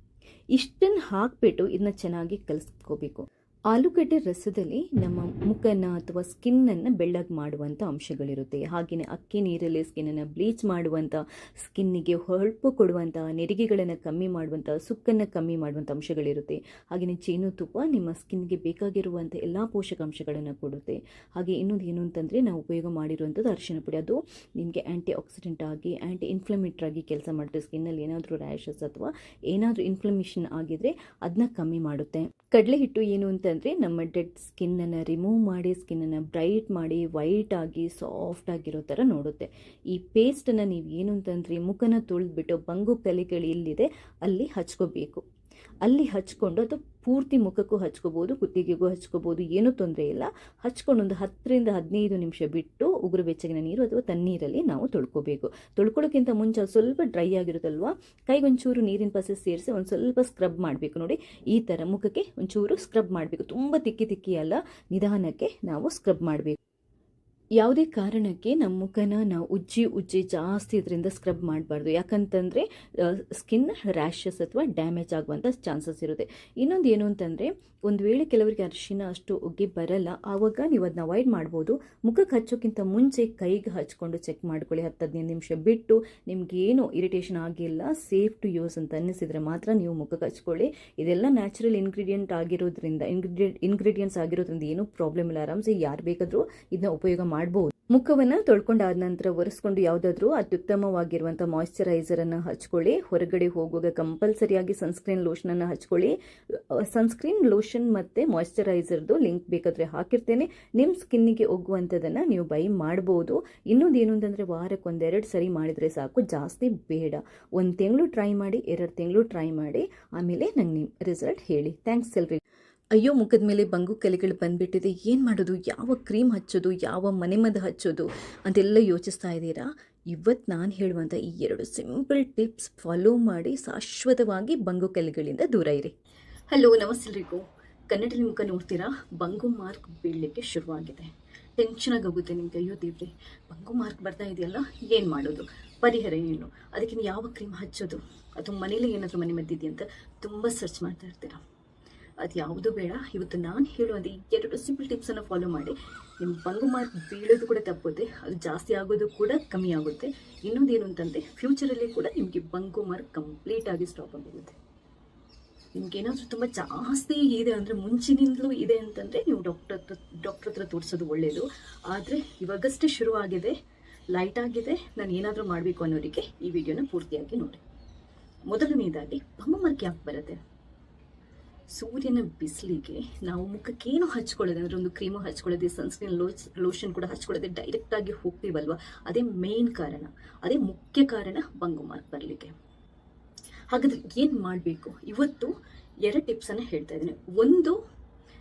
ಇಷ್ಟನ್ನು ಹಾಕಿಬಿಟ್ಟು ಇದನ್ನ ಚೆನ್ನಾಗಿ ಕಲಿಸ್ಕೋಬೇಕು. ಆಲೂಗಡ್ಡೆ ರಸದಲ್ಲಿ ನಮ್ಮ ಮುಖನ ಅಥವಾ ಸ್ಕಿನ್ನನ್ನು ಬೆಳ್ಳಗೆ ಮಾಡುವಂಥ ಅಂಶಗಳಿರುತ್ತೆ. ಹಾಗೆಯೇ ಅಕ್ಕಿ ನೀರಲ್ಲಿ ಸ್ಕಿನ್ನನ್ನು ಬ್ಲೀಚ್ ಮಾಡುವಂಥ, ಸ್ಕಿನ್ನಿಗೆ ಹೊಳಪು ಕೊಡುವಂಥ, ನೆರಿಗೆಗಳನ್ನು ಕಮ್ಮಿ ಮಾಡುವಂಥ, ಸುಕ್ಕನ್ನು ಕಮ್ಮಿ ಮಾಡುವಂಥ ಅಂಶಗಳಿರುತ್ತೆ. ಹಾಗೆಯೇ ಜೇನುತುಪ್ಪ ನಿಮ್ಮ ಸ್ಕಿನ್ಗೆ ಬೇಕಾಗಿರುವಂಥ ಎಲ್ಲ ಪೋಷಕಾಂಶಗಳನ್ನು ಕೊಡುತ್ತೆ. ಹಾಗೆ ಇನ್ನೊಂದು ಏನು ಅಂತಂದರೆ ನಾವು ಉಪಯೋಗ ಮಾಡಿರುವಂಥದ್ದು ಅರಿಶಿನ ಪುಡಿ. ಅದು ನಿಮಗೆ ಆ್ಯಂಟಿ ಆಕ್ಸಿಡೆಂಟ್ ಆಗಿ ಆ್ಯಂಟಿ ಇನ್ಫ್ಲಮೇಟ್ರಿ ಆಗಿ ಕೆಲಸ ಮಾಡುತ್ತೆ. ಸ್ಕಿನ್ನಲ್ಲಿ ಏನಾದರೂ ರ್ಯಾಷಸ್ ಅಥವಾ ಏನಾದರೂ ಇನ್ಫ್ಲಮೇಷನ್ ಆಗಿದ್ರೆ ಅದನ್ನ ಕಮ್ಮಿ ಮಾಡುತ್ತೆ. ಕಡಲೆ ಹಿಟ್ಟು ಏನು ಅಂತಂದರೆ ನಮ್ಮ ಡೆಡ್ ಸ್ಕಿನ್ನನ್ನು ರಿಮೂವ್ ಮಾಡಿ ಸ್ಕಿನ್ನನ್ನು ಬ್ರೈಟ್ ಮಾಡಿ ವೈಟ್ ಆಗಿ ಸಾಫ್ಟ್ ಆಗಿರೋ ಥರ ನೋಡುತ್ತೆ. ಈ ಪೇಸ್ಟನ್ನು ನೀವು ಏನು ಅಂತಂದರೆ ಮುಖನ ತೊಳೆದ್ಬಿಟ್ಟು ಬಂಗು ಕಲೆಗಳು ಎಲ್ಲಿದೆ ಅಲ್ಲಿ ಹಚ್ಕೋಬೇಕು. ಅಲ್ಲಿ ಹಚ್ಕೊಂಡು ಅಥವಾ ಪೂರ್ತಿ ಮುಖಕ್ಕೂ ಹಚ್ಕೋಬೋದು, ಕುತ್ತಿಗೆಗೂ ಹಚ್ಕೋಬೋದು, ಏನೂ ತೊಂದರೆ ಇಲ್ಲ. ಹಚ್ಕೊಂಡು ಒಂದು 10-15 ನಿಮಿಷ ಬಿಟ್ಟು ಉಗುರು ಬೆಚ್ಚಗಿನ ನೀರು ಅಥವಾ ತಣ್ಣೀರಲ್ಲಿ ನಾವು ತೊಳ್ಕೋಬೇಕು. ತೊಳ್ಕೊಳ್ಳೋಕ್ಕಿಂತ ಮುಂಚೆ ಸ್ವಲ್ಪ ಡ್ರೈ ಆಗಿರುತ್ತಲ್ವ, ಕೈಗೊಂಚೂರು ನೀರಿನ ಪಸೆ ಸೇರಿಸಿ ಒಂದು ಸ್ವಲ್ಪ ಸ್ಕ್ರಬ್ ಮಾಡಬೇಕು. ನೋಡಿ, ಈ ಥರ ಮುಖಕ್ಕೆ ಒಂಚೂರು ಸ್ಕ್ರಬ್ ಮಾಡಬೇಕು. ತುಂಬ ತಿಕ್ಕಿ ಅಲ್ಲ, ನಿಧಾನಕ್ಕೆ ನಾವು ಸ್ಕ್ರಬ್ ಮಾಡಬೇಕು. ಯಾವುದೇ ಕಾರಣಕ್ಕೆ ನಮ್ಮ ಮುಖನ ನಾವು ಉಜ್ಜಿ ಜಾಸ್ತಿ ಇದರಿಂದ ಸ್ಕ್ರಬ್ ಮಾಡಬಾರ್ದು. ಯಾಕಂತಂದರೆ ಸ್ಕಿನ್ ರ್ಯಾಷಸ್ ಅಥವಾ ಡ್ಯಾಮೇಜ್ ಆಗುವಂಥ ಚಾನ್ಸಸ್ ಇರುತ್ತೆ. ಇನ್ನೊಂದು ಏನು ಅಂತಂದರೆ, ಒಂದು ವೇಳೆ ಕೆಲವರಿಗೆ ಅರಿಶಿನ ಅಷ್ಟು ಉಗ್ಗಿ ಬರಲ್ಲ, ಆವಾಗ ನೀವು ಅದನ್ನ ಅವಾಯ್ಡ್ ಮಾಡ್ಬೋದು. ಮುಖಕ್ಕೆ ಹಚ್ಚೋಕ್ಕಿಂತ ಮುಂಚೆ ಕೈಗೆ ಹಚ್ಕೊಂಡು ಚೆಕ್ ಮಾಡ್ಕೊಳ್ಳಿ. 10-15 ನಿಮಿಷ ಬಿಟ್ಟು ನಿಮಗೇನು ಇರಿಟೇಷನ್ ಆಗಿಲ್ಲ, ಸೇಫ್ ಟು ಯೂಸ್ ಅಂತ ಅನ್ನಿಸಿದರೆ ಮಾತ್ರ ನೀವು ಮುಖಕ್ಕೆ ಹಚ್ಕೊಳ್ಳಿ. ಇದೆಲ್ಲ ನ್ಯಾಚುರಲ್ ಇಂಗ್ರೀಡಿಯೆಂಟ್ಸ್ ಆಗಿರೋದ್ರಿಂದ ಏನೂ ಪ್ರಾಬ್ಲಮ್ ಇಲ್ಲ. ಆರಾಮ್ಸೆ ಯಾರು ಬೇಕಾದರೂ ಇದನ್ನ ಉಪಯೋಗ ಮಾಡ್ಬೋದು. ಮುಖವನ್ನು ತೊಳ್ಕೊಂಡಾದ ನಂತರ ಒರೆಸ್ಕೊಂಡು ಯಾವುದಾದ್ರೂ ಅತ್ಯುತ್ತಮವಾಗಿರುವಂಥ ಮಾಯಿಶ್ಚರೈಸರನ್ನು ಹಚ್ಕೊಳ್ಳಿ. ಹೊರಗಡೆ ಹೋಗುವಾಗ ಕಂಪಲ್ಸರಿಯಾಗಿ ಸನ್ಸ್ಕ್ರೀನ್ ಲೋಷನನ್ನು ಹಚ್ಕೊಳ್ಳಿ. ಸನ್ಸ್ಕ್ರೀನ್ ಲೋಷನ್ ಮತ್ತು ಮಾಯಿಶ್ಚರೈಸರ್ದು ಲಿಂಕ್ ಬೇಕಾದರೆ ಹಾಕಿರ್ತೇನೆ. ನಿಮ್ಮ ಸ್ಕಿನ್ನಿಗೆ ಒಗ್ಗುವಂಥದ್ದನ್ನು ನೀವು ಬೈ ಮಾಡ್ಬೋದು. ಇನ್ನೊಂದು ಏನು ಅಂತಂದರೆ, ವಾರಕ್ಕೆ 1-2 ಸರಿ ಮಾಡಿದರೆ ಸಾಕು, ಜಾಸ್ತಿ ಬೇಡ. 1 ತಿಂಗಳು ಟ್ರೈ ಮಾಡಿ, 2 ತಿಂಗಳು ಟ್ರೈ ಮಾಡಿ, ಆಮೇಲೆ ನಂಗೆ ನಿಮ್ಮ ರಿಸಲ್ಟ್ ಹೇಳಿ. ಥ್ಯಾಂಕ್ಸ್ ಎಲ್ರಿ. ಅಯ್ಯೋ, ಮುಖದ ಮೇಲೆ ಬಂಗು ಕಲೆಗಳು ಬಂದುಬಿಟ್ಟಿದೆ, ಏನು ಮಾಡೋದು, ಯಾವ ಕ್ರೀಮ್ ಹಚ್ಚೋದು, ಯಾವ ಮನೆಮದ್ದು ಹಚ್ಚೋದು ಅಂತೆಲ್ಲ ಯೋಚಿಸ್ತಾ ಇದ್ದೀರಾ? ಇವತ್ತು ನಾನು ಹೇಳುವಂಥ ಈ 2 ಸಿಂಪಲ್ ಟಿಪ್ಸ್ ಫಾಲೋ ಮಾಡಿ ಶಾಶ್ವತವಾಗಿ ಬಂಗು ಕಲೆಗಳಿಂದ ದೂರ ಇರಿ. ಹಲೋ, ನಮಸ್ತೆ ಎಲ್ರಿಗೂ. ಕನ್ನಡದಲ್ಲಿ ಮುಖ ನೋಡ್ತೀರಾ, ಬಂಗು ಮಾರ್ಕ್ ಬೀಳಲಿಕ್ಕೆ ಶುರುವಾಗಿದೆ. ಟೆನ್ಷನ್ ಆಗೋಗುತ್ತೆ ನಿಮಗೆ. ಅಯ್ಯೋ ದೇವ್ರೆ, ಬಂಗು ಮಾರ್ಕ್ ಬರ್ತಾ ಇದೆಯಲ್ಲ, ಏನು ಮಾಡೋದು, ಪರಿಹಾರ ಏನು, ಅದಕ್ಕೆ ಯಾವ ಕ್ರೀಮ್ ಹಚ್ಚೋದು, ಅಥವಾ ಮನೇಲಿ ಏನಾದರೂ ಮನೆ ಮದ್ದಿದೆಯಾ ಅಂತ ತುಂಬ ಸರ್ಚ್ ಮಾಡ್ತಾ ಇರ್ತೀರಾ. ಅದು ಯಾವುದು ಬೇಡ. ಇವತ್ತು ನಾನು ಹೇಳುವಂಥ ಈ 2 ಸಿಂಪಲ್ ಟಿಪ್ಸನ್ನು ಫಾಲೋ ಮಾಡಿ ನಿಮ್ಮ ಬಂಗು ಮಾರ್ಕ್ ಬೀಳೋದು ಕೂಡ ತಪ್ಪುತ್ತೆ, ಅದು ಜಾಸ್ತಿ ಆಗೋದು ಕೂಡ ಕಮ್ಮಿ ಆಗುತ್ತೆ. ಇನ್ನೊಂದೇನು ಅಂತಂದರೆ, ಫ್ಯೂಚರಲ್ಲಿ ಕೂಡ ನಿಮಗೆ ಬಂಗು ಮಾರ್ಕ್ ಕಂಪ್ಲೀಟಾಗಿ ಸ್ಟಾಪ್ ಆಗೋಗುತ್ತೆ. ನಿಮ್ಗೇನಾದರೂ ತುಂಬ ಜಾಸ್ತಿ ಇದೆ ಅಂದರೆ, ಮುಂಚಿನಿಂದಲೂ ಇದೆ ಅಂತಂದರೆ, ನೀವು ಡಾಕ್ಟರ್ ಹತ್ರ ತೋರಿಸೋದು ಒಳ್ಳೆಯದು. ಆದರೆ ಇವಾಗಷ್ಟೇ ಶುರುವಾಗಿದೆ, ಲೈಟ್ ಆಗಿದೆ, ನಾನು ಏನಾದರೂ ಮಾಡಬೇಕು ಅನ್ನೋರಿಗೆ ಈ ವಿಡಿಯೋನ ಪೂರ್ತಿಯಾಗಿ ನೋಡಿ. ಮೊದಲನೇದಾಗಿ, ಬಂಗು ಮಾರ್ಕ್ ಯಾಕೆ ಬರುತ್ತೆ? ಸೂರ್ಯನ ಬಿಸಿಲಿಗೆ ನಾವು ಮುಖಕ್ಕೇನು ಹಚ್ಕೊಳ್ಳೋದು ಅಂದರೆ, ಒಂದು ಕ್ರೀಮು ಹಚ್ಕೊಳ್ಳೋದೆ, ಸನ್ಸ್ಕ್ರೀನ್ ಲೋಷನ್ ಕೂಡ ಹಚ್ಕೊಳ್ಳೋದೆ, ಡೈರೆಕ್ಟಾಗಿ ಹೋಗ್ತೀವಲ್ವ, ಅದೇ ಮೇನ್ ಕಾರಣ, ಅದೇ ಮುಖ್ಯ ಕಾರಣ ಬಂಗು ಮಾರ್ಕ್ ಬರಲಿಕ್ಕೆ. ಹಾಗಾದರೆ ಏನು ಮಾಡಬೇಕು? ಇವತ್ತು 2 ಟಿಪ್ಸನ್ನು ಹೇಳ್ತಾ ಇದ್ದೀನಿ. ಒಂದು,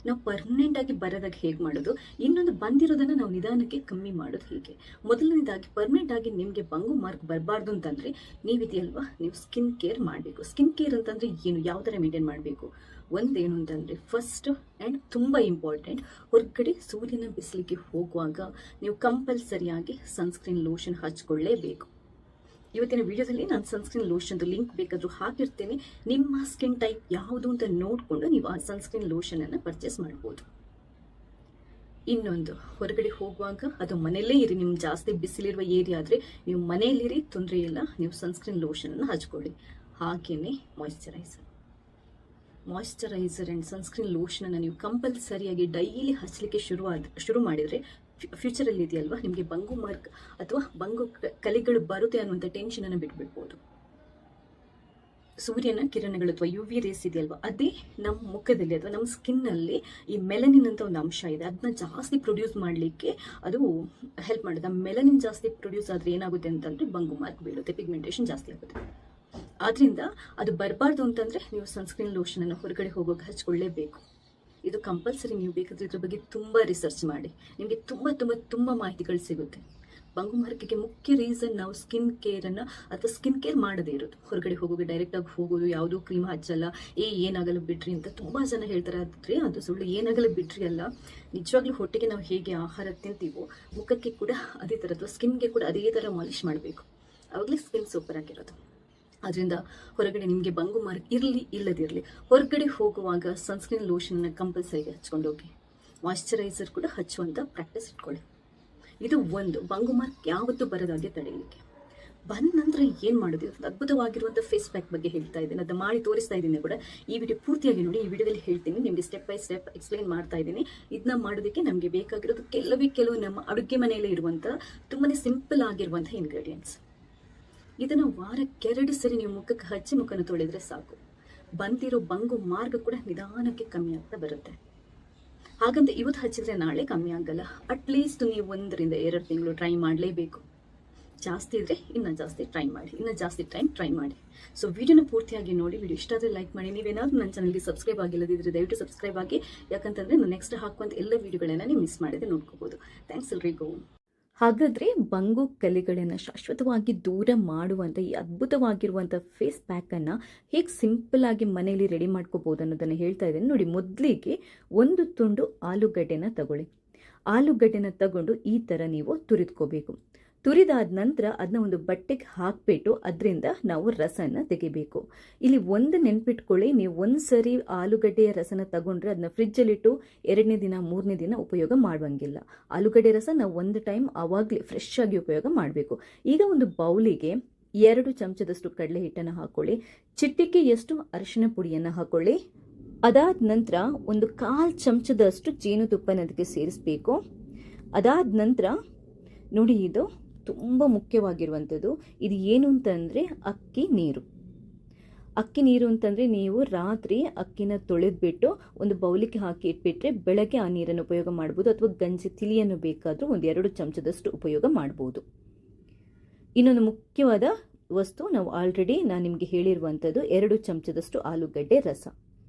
ನಾವು ಪರ್ಮನೆಂಟಾಗಿ ಬರೋದಾಗಿ ಹೇಗೆ ಮಾಡೋದು, ಇನ್ನೊಂದು ಬಂದಿರೋದನ್ನು ನಾವು ನಿಧಾನಕ್ಕೆ ಕಮ್ಮಿ ಮಾಡೋದು ಹೇಗೆ. ಮೊದಲನೇದಾಗಿ, ಪರ್ಮನೆಂಟಾಗಿ ನಿಮಗೆ ಬಂಗು ಮಾರ್ಕ್ ಬರಬಾರ್ದು ಅಂತಂದರೆ ನೀವಿದೆಯಲ್ವಾ, ನೀವು ಸ್ಕಿನ್ ಕೇರ್ ಮಾಡಬೇಕು. ಸ್ಕಿನ್ ಕೇರ್ ಅಂತಂದರೆ ಏನು, ಯಾವ ಥರ ಮೇಂಟೈನ್ ಮಾಡಬೇಕು? ಒಂದೇನು ಅಂತಂದರೆ, ಫಸ್ಟ್ ಆ್ಯಂಡ್ ತುಂಬ ಇಂಪಾರ್ಟೆಂಟ್, ಹೊರಗಡೆ ಸೂರ್ಯನ ಬಿಸಿಲಿಗೆ ಹೋಗುವಾಗ ನೀವು ಕಂಪಲ್ಸರಿಯಾಗಿ ಸನ್ಸ್ಕ್ರೀನ್ ಲೋಷನ್ ಹಚ್ಕೊಳ್ಳೇಬೇಕು. ಇವತ್ತಿನ ವಿಡಿಯೋದಲ್ಲಿ ನಾನು ಸನ್ಸ್ಕ್ರೀನ್ ಲೋಷನ್ದು ಲಿಂಕ್ ಬೇಕಾದರೂ ಹಾಕಿರ್ತೇನೆ. ನಿಮ್ಮ ಸ್ಕಿನ್ ಟೈಪ್ ಯಾವುದು ಅಂತ ನೋಡಿಕೊಂಡು ನೀವು ಆ ಸನ್ಸ್ಕ್ರೀನ್ ಲೋಷನನ್ನು ಪರ್ಚೇಸ್ ಮಾಡ್ಬೋದು. ಇನ್ನೊಂದು, ಹೊರಗಡೆ ಹೋಗುವಾಗ ಅದು ಮನೆಯಲ್ಲೇ ಇರಿ, ನಿಮ್ಗೆ ಜಾಸ್ತಿ ಬಿಸಿಲಿರುವ ಏರಿಯಾ ಆದರೆ ನೀವು ಮನೆಯಲ್ಲಿರಿ, ತೊಂದರೆ ಇಲ್ಲ, ನೀವು ಸನ್ಸ್ಕ್ರೀನ್ ಲೋಷನನ್ನು ಹಚ್ಕೊಳ್ಳಿ. ಹಾಗೆಯೇ ಮಾಯಿಶ್ಚರೈಸರ್ ಆ್ಯಂಡ್ ಸನ್ಸ್ಕ್ರೀನ್ ಲೋಷನನ್ನು ನೀವು ಕಂಪಲ್ಸರಿಯಾಗಿ ಡೈಲಿ ಹಚ್ಚಲಿಕ್ಕೆ ಶುರು ಮಾಡಿದರೆ ಫ್ಯೂಚರಲ್ಲಿ ಇದೆಯಲ್ವಾ, ನಿಮಗೆ ಬಂಗು ಮಾರ್ಕ್ ಅಥವಾ ಬಂಗು ಕಲೆಗಳು ಬರುತ್ತೆ ಅನ್ನುವಂಥ ಟೆನ್ಷನನ್ನು ಬಿಟ್ಬಿಡ್ಬೋದು. ಸೂರ್ಯನ ಕಿರಣಗಳು ಅಥವಾ UV ರೇಸ್ ಇದೆಯಲ್ವಾ, ಅದೇ ನಮ್ಮ ಮುಖದಲ್ಲಿ ಅಥವಾ ನಮ್ಮ ಸ್ಕಿನ್ನಲ್ಲಿ ಈ ಮೆಲನಿನ್ ಅಂತ ಒಂದು ಅಂಶ ಇದೆ, ಅದನ್ನ ಜಾಸ್ತಿ ಪ್ರೊಡ್ಯೂಸ್ ಮಾಡಲಿಕ್ಕೆ ಅದು ಹೆಲ್ಪ್ ಮಾಡುತ್ತೆ. ಮೆಲನಿನ್ ಜಾಸ್ತಿ ಪ್ರೊಡ್ಯೂಸ್ ಆದರೆ ಏನಾಗುತ್ತೆ ಅಂತಂದರೆ ಬಂಗು ಮಾರ್ಕ್ ಬೀಳುತ್ತೆ, ಪಿಗ್ಮೆಂಟೇಷನ್ ಜಾಸ್ತಿ ಆಗುತ್ತೆ. ಆದ್ರಿಂದ ಅದು ಬರಬಾರ್ದು ಅಂತಂದರೆ ನೀವು ಸನ್ಸ್ಕ್ರೀನ್ ಲೋಷನನ್ನು ಹೊರಗಡೆ ಹೋಗೋಕೆ ಹಚ್ಕೊಳ್ಳೇಬೇಕು. ಇದು ಕಂಪಲ್ಸರಿ. ನೀವು ಬೇಕಾದರೆ ಇದ್ರ ಬಗ್ಗೆ ತುಂಬ ರಿಸರ್ಚ್ ಮಾಡಿ, ನಿಮಗೆ ತುಂಬ ತುಂಬ ತುಂಬ ಮಾಹಿತಿಗಳು ಸಿಗುತ್ತೆ. ಬಂಗು ಮಾರ್ಕಿಗೆ ಮುಖ್ಯ ರೀಸನ್ ನಾವು ಸ್ಕಿನ್ ಕೇರನ್ನು ಅಥವಾ ಸ್ಕಿನ್ ಕೇರ್ ಮಾಡದೇ ಇರೋದು. ಹೊರಗಡೆ ಹೋಗೋದು, ಡೈರೆಕ್ಟಾಗಿ ಹೋಗೋದು, ಯಾವುದೂ ಕ್ರೀಮ್ ಹಚ್ಚಲ್ಲ, ಏನಾಗಲ್ಲ ಬಿಡ್ರಿ ಅಂತ ತುಂಬ ಜನ ಹೇಳ್ತಾರೆ. ಆದರೆ ಅದು ಸುಳ್ಳು. ಏನಾಗಲ್ಲ ಬಿಡ್ರಿ ಅಲ್ಲ, ನಿಜವಾಗ್ಲೂ ಹೊಟ್ಟೆಗೆ ನಾವು ಹೇಗೆ ಆಹಾರ ತಿಂತೀವೋ ಮುಖಕ್ಕೆ ಕೂಡ ಅದೇ ಥರ, ಅಥವಾ ಸ್ಕಿನ್ಗೆ ಕೂಡ ಅದೇ ಥರ ಮಾಲಿಷ್ ಮಾಡಬೇಕು. ಆವಾಗಲೇ ಸ್ಕಿನ್ ಸೂಪರ್ ಆಗಿರೋದು. ಅದರಿಂದ ಹೊರಗಡೆ ನಿಮಗೆ ಬಂಗು ಮಾರ್ಕ್ ಇರಲಿ ಇಲ್ಲದಿರಲಿ, ಹೊರಗಡೆ ಹೋಗುವಾಗ ಸನ್ಸ್ಕ್ರೀನ್ ಲೋಷನ್ನ ಕಂಪಲ್ಸರಿ ಹಚ್ಕೊಂಡು ಹೋಗಿ. ಮಾಯ್ಶ್ಚರೈಸರ್ ಕೂಡ ಹಚ್ಚುವಂಥ ಪ್ರಾಕ್ಟೀಸ್ ಇಟ್ಕೊಳ್ಳಿ. ಇದು ಒಂದು ಬಂಗು ಮಾರ್ಕ್ ಯಾವತ್ತೂ ಬರೋದಾಗೆ ತಡೆಯಲಿಕ್ಕೆ. ಬಂದ ನಂತರ ಏನು ಮಾಡೋದು? ಅದ್ಭುತವಾಗಿರುವಂಥ ಫೇಸ್ ಪ್ಯಾಕ್ ಬಗ್ಗೆ ಹೇಳ್ತಾ ಇದ್ದೀನಿ, ಅದನ್ನು ಮಾಡಿ ತೋರಿಸ್ತಾ ಇದ್ದೀನಿ ಕೂಡ. ಈ ವಿಡಿಯೋ ಪೂರ್ತಿಯಾಗಿ ನೋಡಿ. ಈ ವಿಡಿಯೋದಲ್ಲಿ ಹೇಳ್ತೀನಿ, ನಿಮಗೆ ಸ್ಟೆಪ್ ಬೈ ಸ್ಟೆಪ್ ಎಕ್ಸ್ಪ್ಲೈನ್ ಮಾಡ್ತಾ ಇದ್ದೀನಿ. ಇದನ್ನ ಮಾಡೋದಕ್ಕೆ ನಮಗೆ ಬೇಕಾಗಿರೋದು ಕೆಲವು ನಮ್ಮ ಅಡುಗೆ ಮನೆಯಲ್ಲೇ ಇರುವಂಥ ತುಂಬಾ ಸಿಂಪಲ್ ಆಗಿರುವಂಥ ಇಂಗ್ರೀಡಿಯೆಂಟ್ಸ್. ಇದನ್ನು ವಾರಕ್ಕೆ 2 ಸರಿ ನೀವು ಮುಖಕ್ಕೆ ಹಚ್ಚಿ ಮುಖನ ತೊಳೆದ್ರೆ ಸಾಕು. ಬಂದಿರೋ ಬಂಗು ಮಾರ್ಗ ಕೂಡ ನಿಧಾನಕ್ಕೆ ಕಮ್ಮಿ ಆಗ್ತಾ ಬರುತ್ತೆ. ಹಾಗಂತ ಇವತ್ತು ಹಚ್ಚಿದ್ರೆ ನಾಳೆ ಕಮ್ಮಿ ಆಗಲ್ಲ. ಅಟ್ಲೀಸ್ಟ್ ನೀವು 1 ರಿಂದ 2 ತಿಂಗಳು ಟ್ರೈ ಮಾಡಲೇಬೇಕು. ಜಾಸ್ತಿ ಇದ್ರೆ ಇನ್ನೂ ಜಾಸ್ತಿ ಟ್ರೈ ಮಾಡಿ, ಇನ್ನೂ ಜಾಸ್ತಿ ಟೈಮ್ ಟ್ರೈ ಮಾಡಿ. ಸೊ ವಿಡಿಯೋನ ಪೂರ್ತಿಯಾಗಿ ನೋಡಿ. ವಿಡಿಯೋ ಇಷ್ಟ ಆದರೆ ಲೈಕ್ ಮಾಡಿ. ನೀವೇನಾದರೂ ನನ್ನ ಚಾನಲ್ಗೆ ಸಬ್ಸ್ಕ್ರೈಬ್ ಆಗಿಲ್ಲದಿದ್ರೆ ದಯವಿಟ್ಟು ಸಬ್ಸ್ಕ್ರೈಬ್ ಆಗಿ. ಯಾಕಂತಂದರೆ ನಾನು ನೆಕ್ಸ್ಟ್ ಹಾಕುವಂಥ ಎಲ್ಲ ವಿಡಿಯೋಗಳನ್ನು ನೀವು ಮಿಸ್ ಮಾಡಿದೆ ನೋಡ್ಕೋಬೋದು. ಥ್ಯಾಂಕ್ಸ್ ಎಲ್ರಿಗೂ. ಹಾಗಾದರೆ ಬಂಗು ಕಲೆಗಳನ್ನು ಶಾಶ್ವತವಾಗಿ ದೂರ ಮಾಡುವಂಥ ಈ ಅದ್ಭುತವಾಗಿರುವಂಥ ಫೇಸ್ ಪ್ಯಾಕನ್ನು ಹೇಗೆ ಸಿಂಪಲ್ಲಾಗಿ ಮನೆಯಲ್ಲಿ ರೆಡಿ ಮಾಡ್ಕೋಬೋದು ಅನ್ನೋದನ್ನು ಹೇಳ್ತಾ ಇದ್ದೀನಿ ನೋಡಿ. ಮೊದಲಿಗೆ 1 ತುಂಡು ಆಲೂಗಡ್ಡೆನ ತಗೊಳ್ಳಿ. ಆಲೂಗಡ್ಡೆನ ತಗೊಂಡು ಈ ಥರ ನೀವು ತುರಿದ್ಕೋಬೇಕು. ತುರಿದಾದ ನಂತರ ಅದನ್ನ ಒಂದು ಬಟ್ಟೆಗೆ ಹಾಕಿಬಿಟ್ಟು ಅದರಿಂದ ನಾವು ರಸನ ತೆಗಿಬೇಕು. ಇಲ್ಲಿ ಒಂದು ನೆನ್ಪಿಟ್ಕೊಳ್ಳಿ, ನೀವು 1 ಸರಿ ಆಲೂಗಡ್ಡೆಯ ರಸನ ತಗೊಂಡ್ರೆ ಅದನ್ನ ಫ್ರಿಜ್ಜಲ್ಲಿಟ್ಟು 2ನೇ ದಿನ 3ನೇ ದಿನ ಉಪಯೋಗ ಮಾಡುವಂಗಿಲ್ಲ. ಆಲೂಗಡ್ಡೆ ರಸ ನಾವು 1 ಟೈಮ್ ಆವಾಗಲೇ ಫ್ರೆಶ್ ಆಗಿ ಉಪಯೋಗ ಮಾಡಬೇಕು. ಈಗ ಒಂದು ಬೌಲಿಗೆ 2 ಚಮಚದಷ್ಟು ಕಡಲೆ ಹಿಟ್ಟನ್ನು ಹಾಕೊಳ್ಳಿ. ಚಿಟಿಕೆಯಷ್ಟು ಅರಿಶಿನ ಪುಡಿಯನ್ನು ಹಾಕೊಳ್ಳಿ. ಅದಾದ ನಂತರ ಒಂದು 1/4 ಚಮಚದಷ್ಟು ಜೇನುತುಪ್ಪನ ಅದಕ್ಕೆ ಸೇರಿಸಬೇಕು. ಅದಾದ ನಂತರ ನೋಡಿ, ಇದು ತುಂಬ ಮುಖ್ಯವಾಗಿರುವಂಥದ್ದು. ಇದು ಏನು ಅಂತಂದರೆ ಅಕ್ಕಿ ನೀರು. ಅಕ್ಕಿ ನೀರು ಅಂತಂದರೆ ನೀವು ರಾತ್ರಿ ಅಕ್ಕಿನ ತೊಳೆದ್ಬಿಟ್ಟು ಒಂದು ಬೌಲಿಗೆ ಹಾಕಿ ಇಟ್ಬಿಟ್ರೆ ಬೆಳಗ್ಗೆ ಆ ನೀರನ್ನು ಉಪಯೋಗ ಮಾಡ್ಬೋದು. ಅಥವಾ ಗಂಜಿ ತಿಳಿಯನ್ನು ಬೇಕಾದರೂ 2 ಚಮಚದಷ್ಟು ಉಪಯೋಗ ಮಾಡ್ಬೋದು. ಇನ್ನೊಂದು ಮುಖ್ಯವಾದ ವಸ್ತು, ನಾವು ಆಲ್ರೆಡಿ ನಾನು ನಿಮಗೆ ಹೇಳಿರುವಂಥದ್ದು 2 ಚಮಚದಷ್ಟು ಆಲೂಗಡ್ಡೆ ರಸ.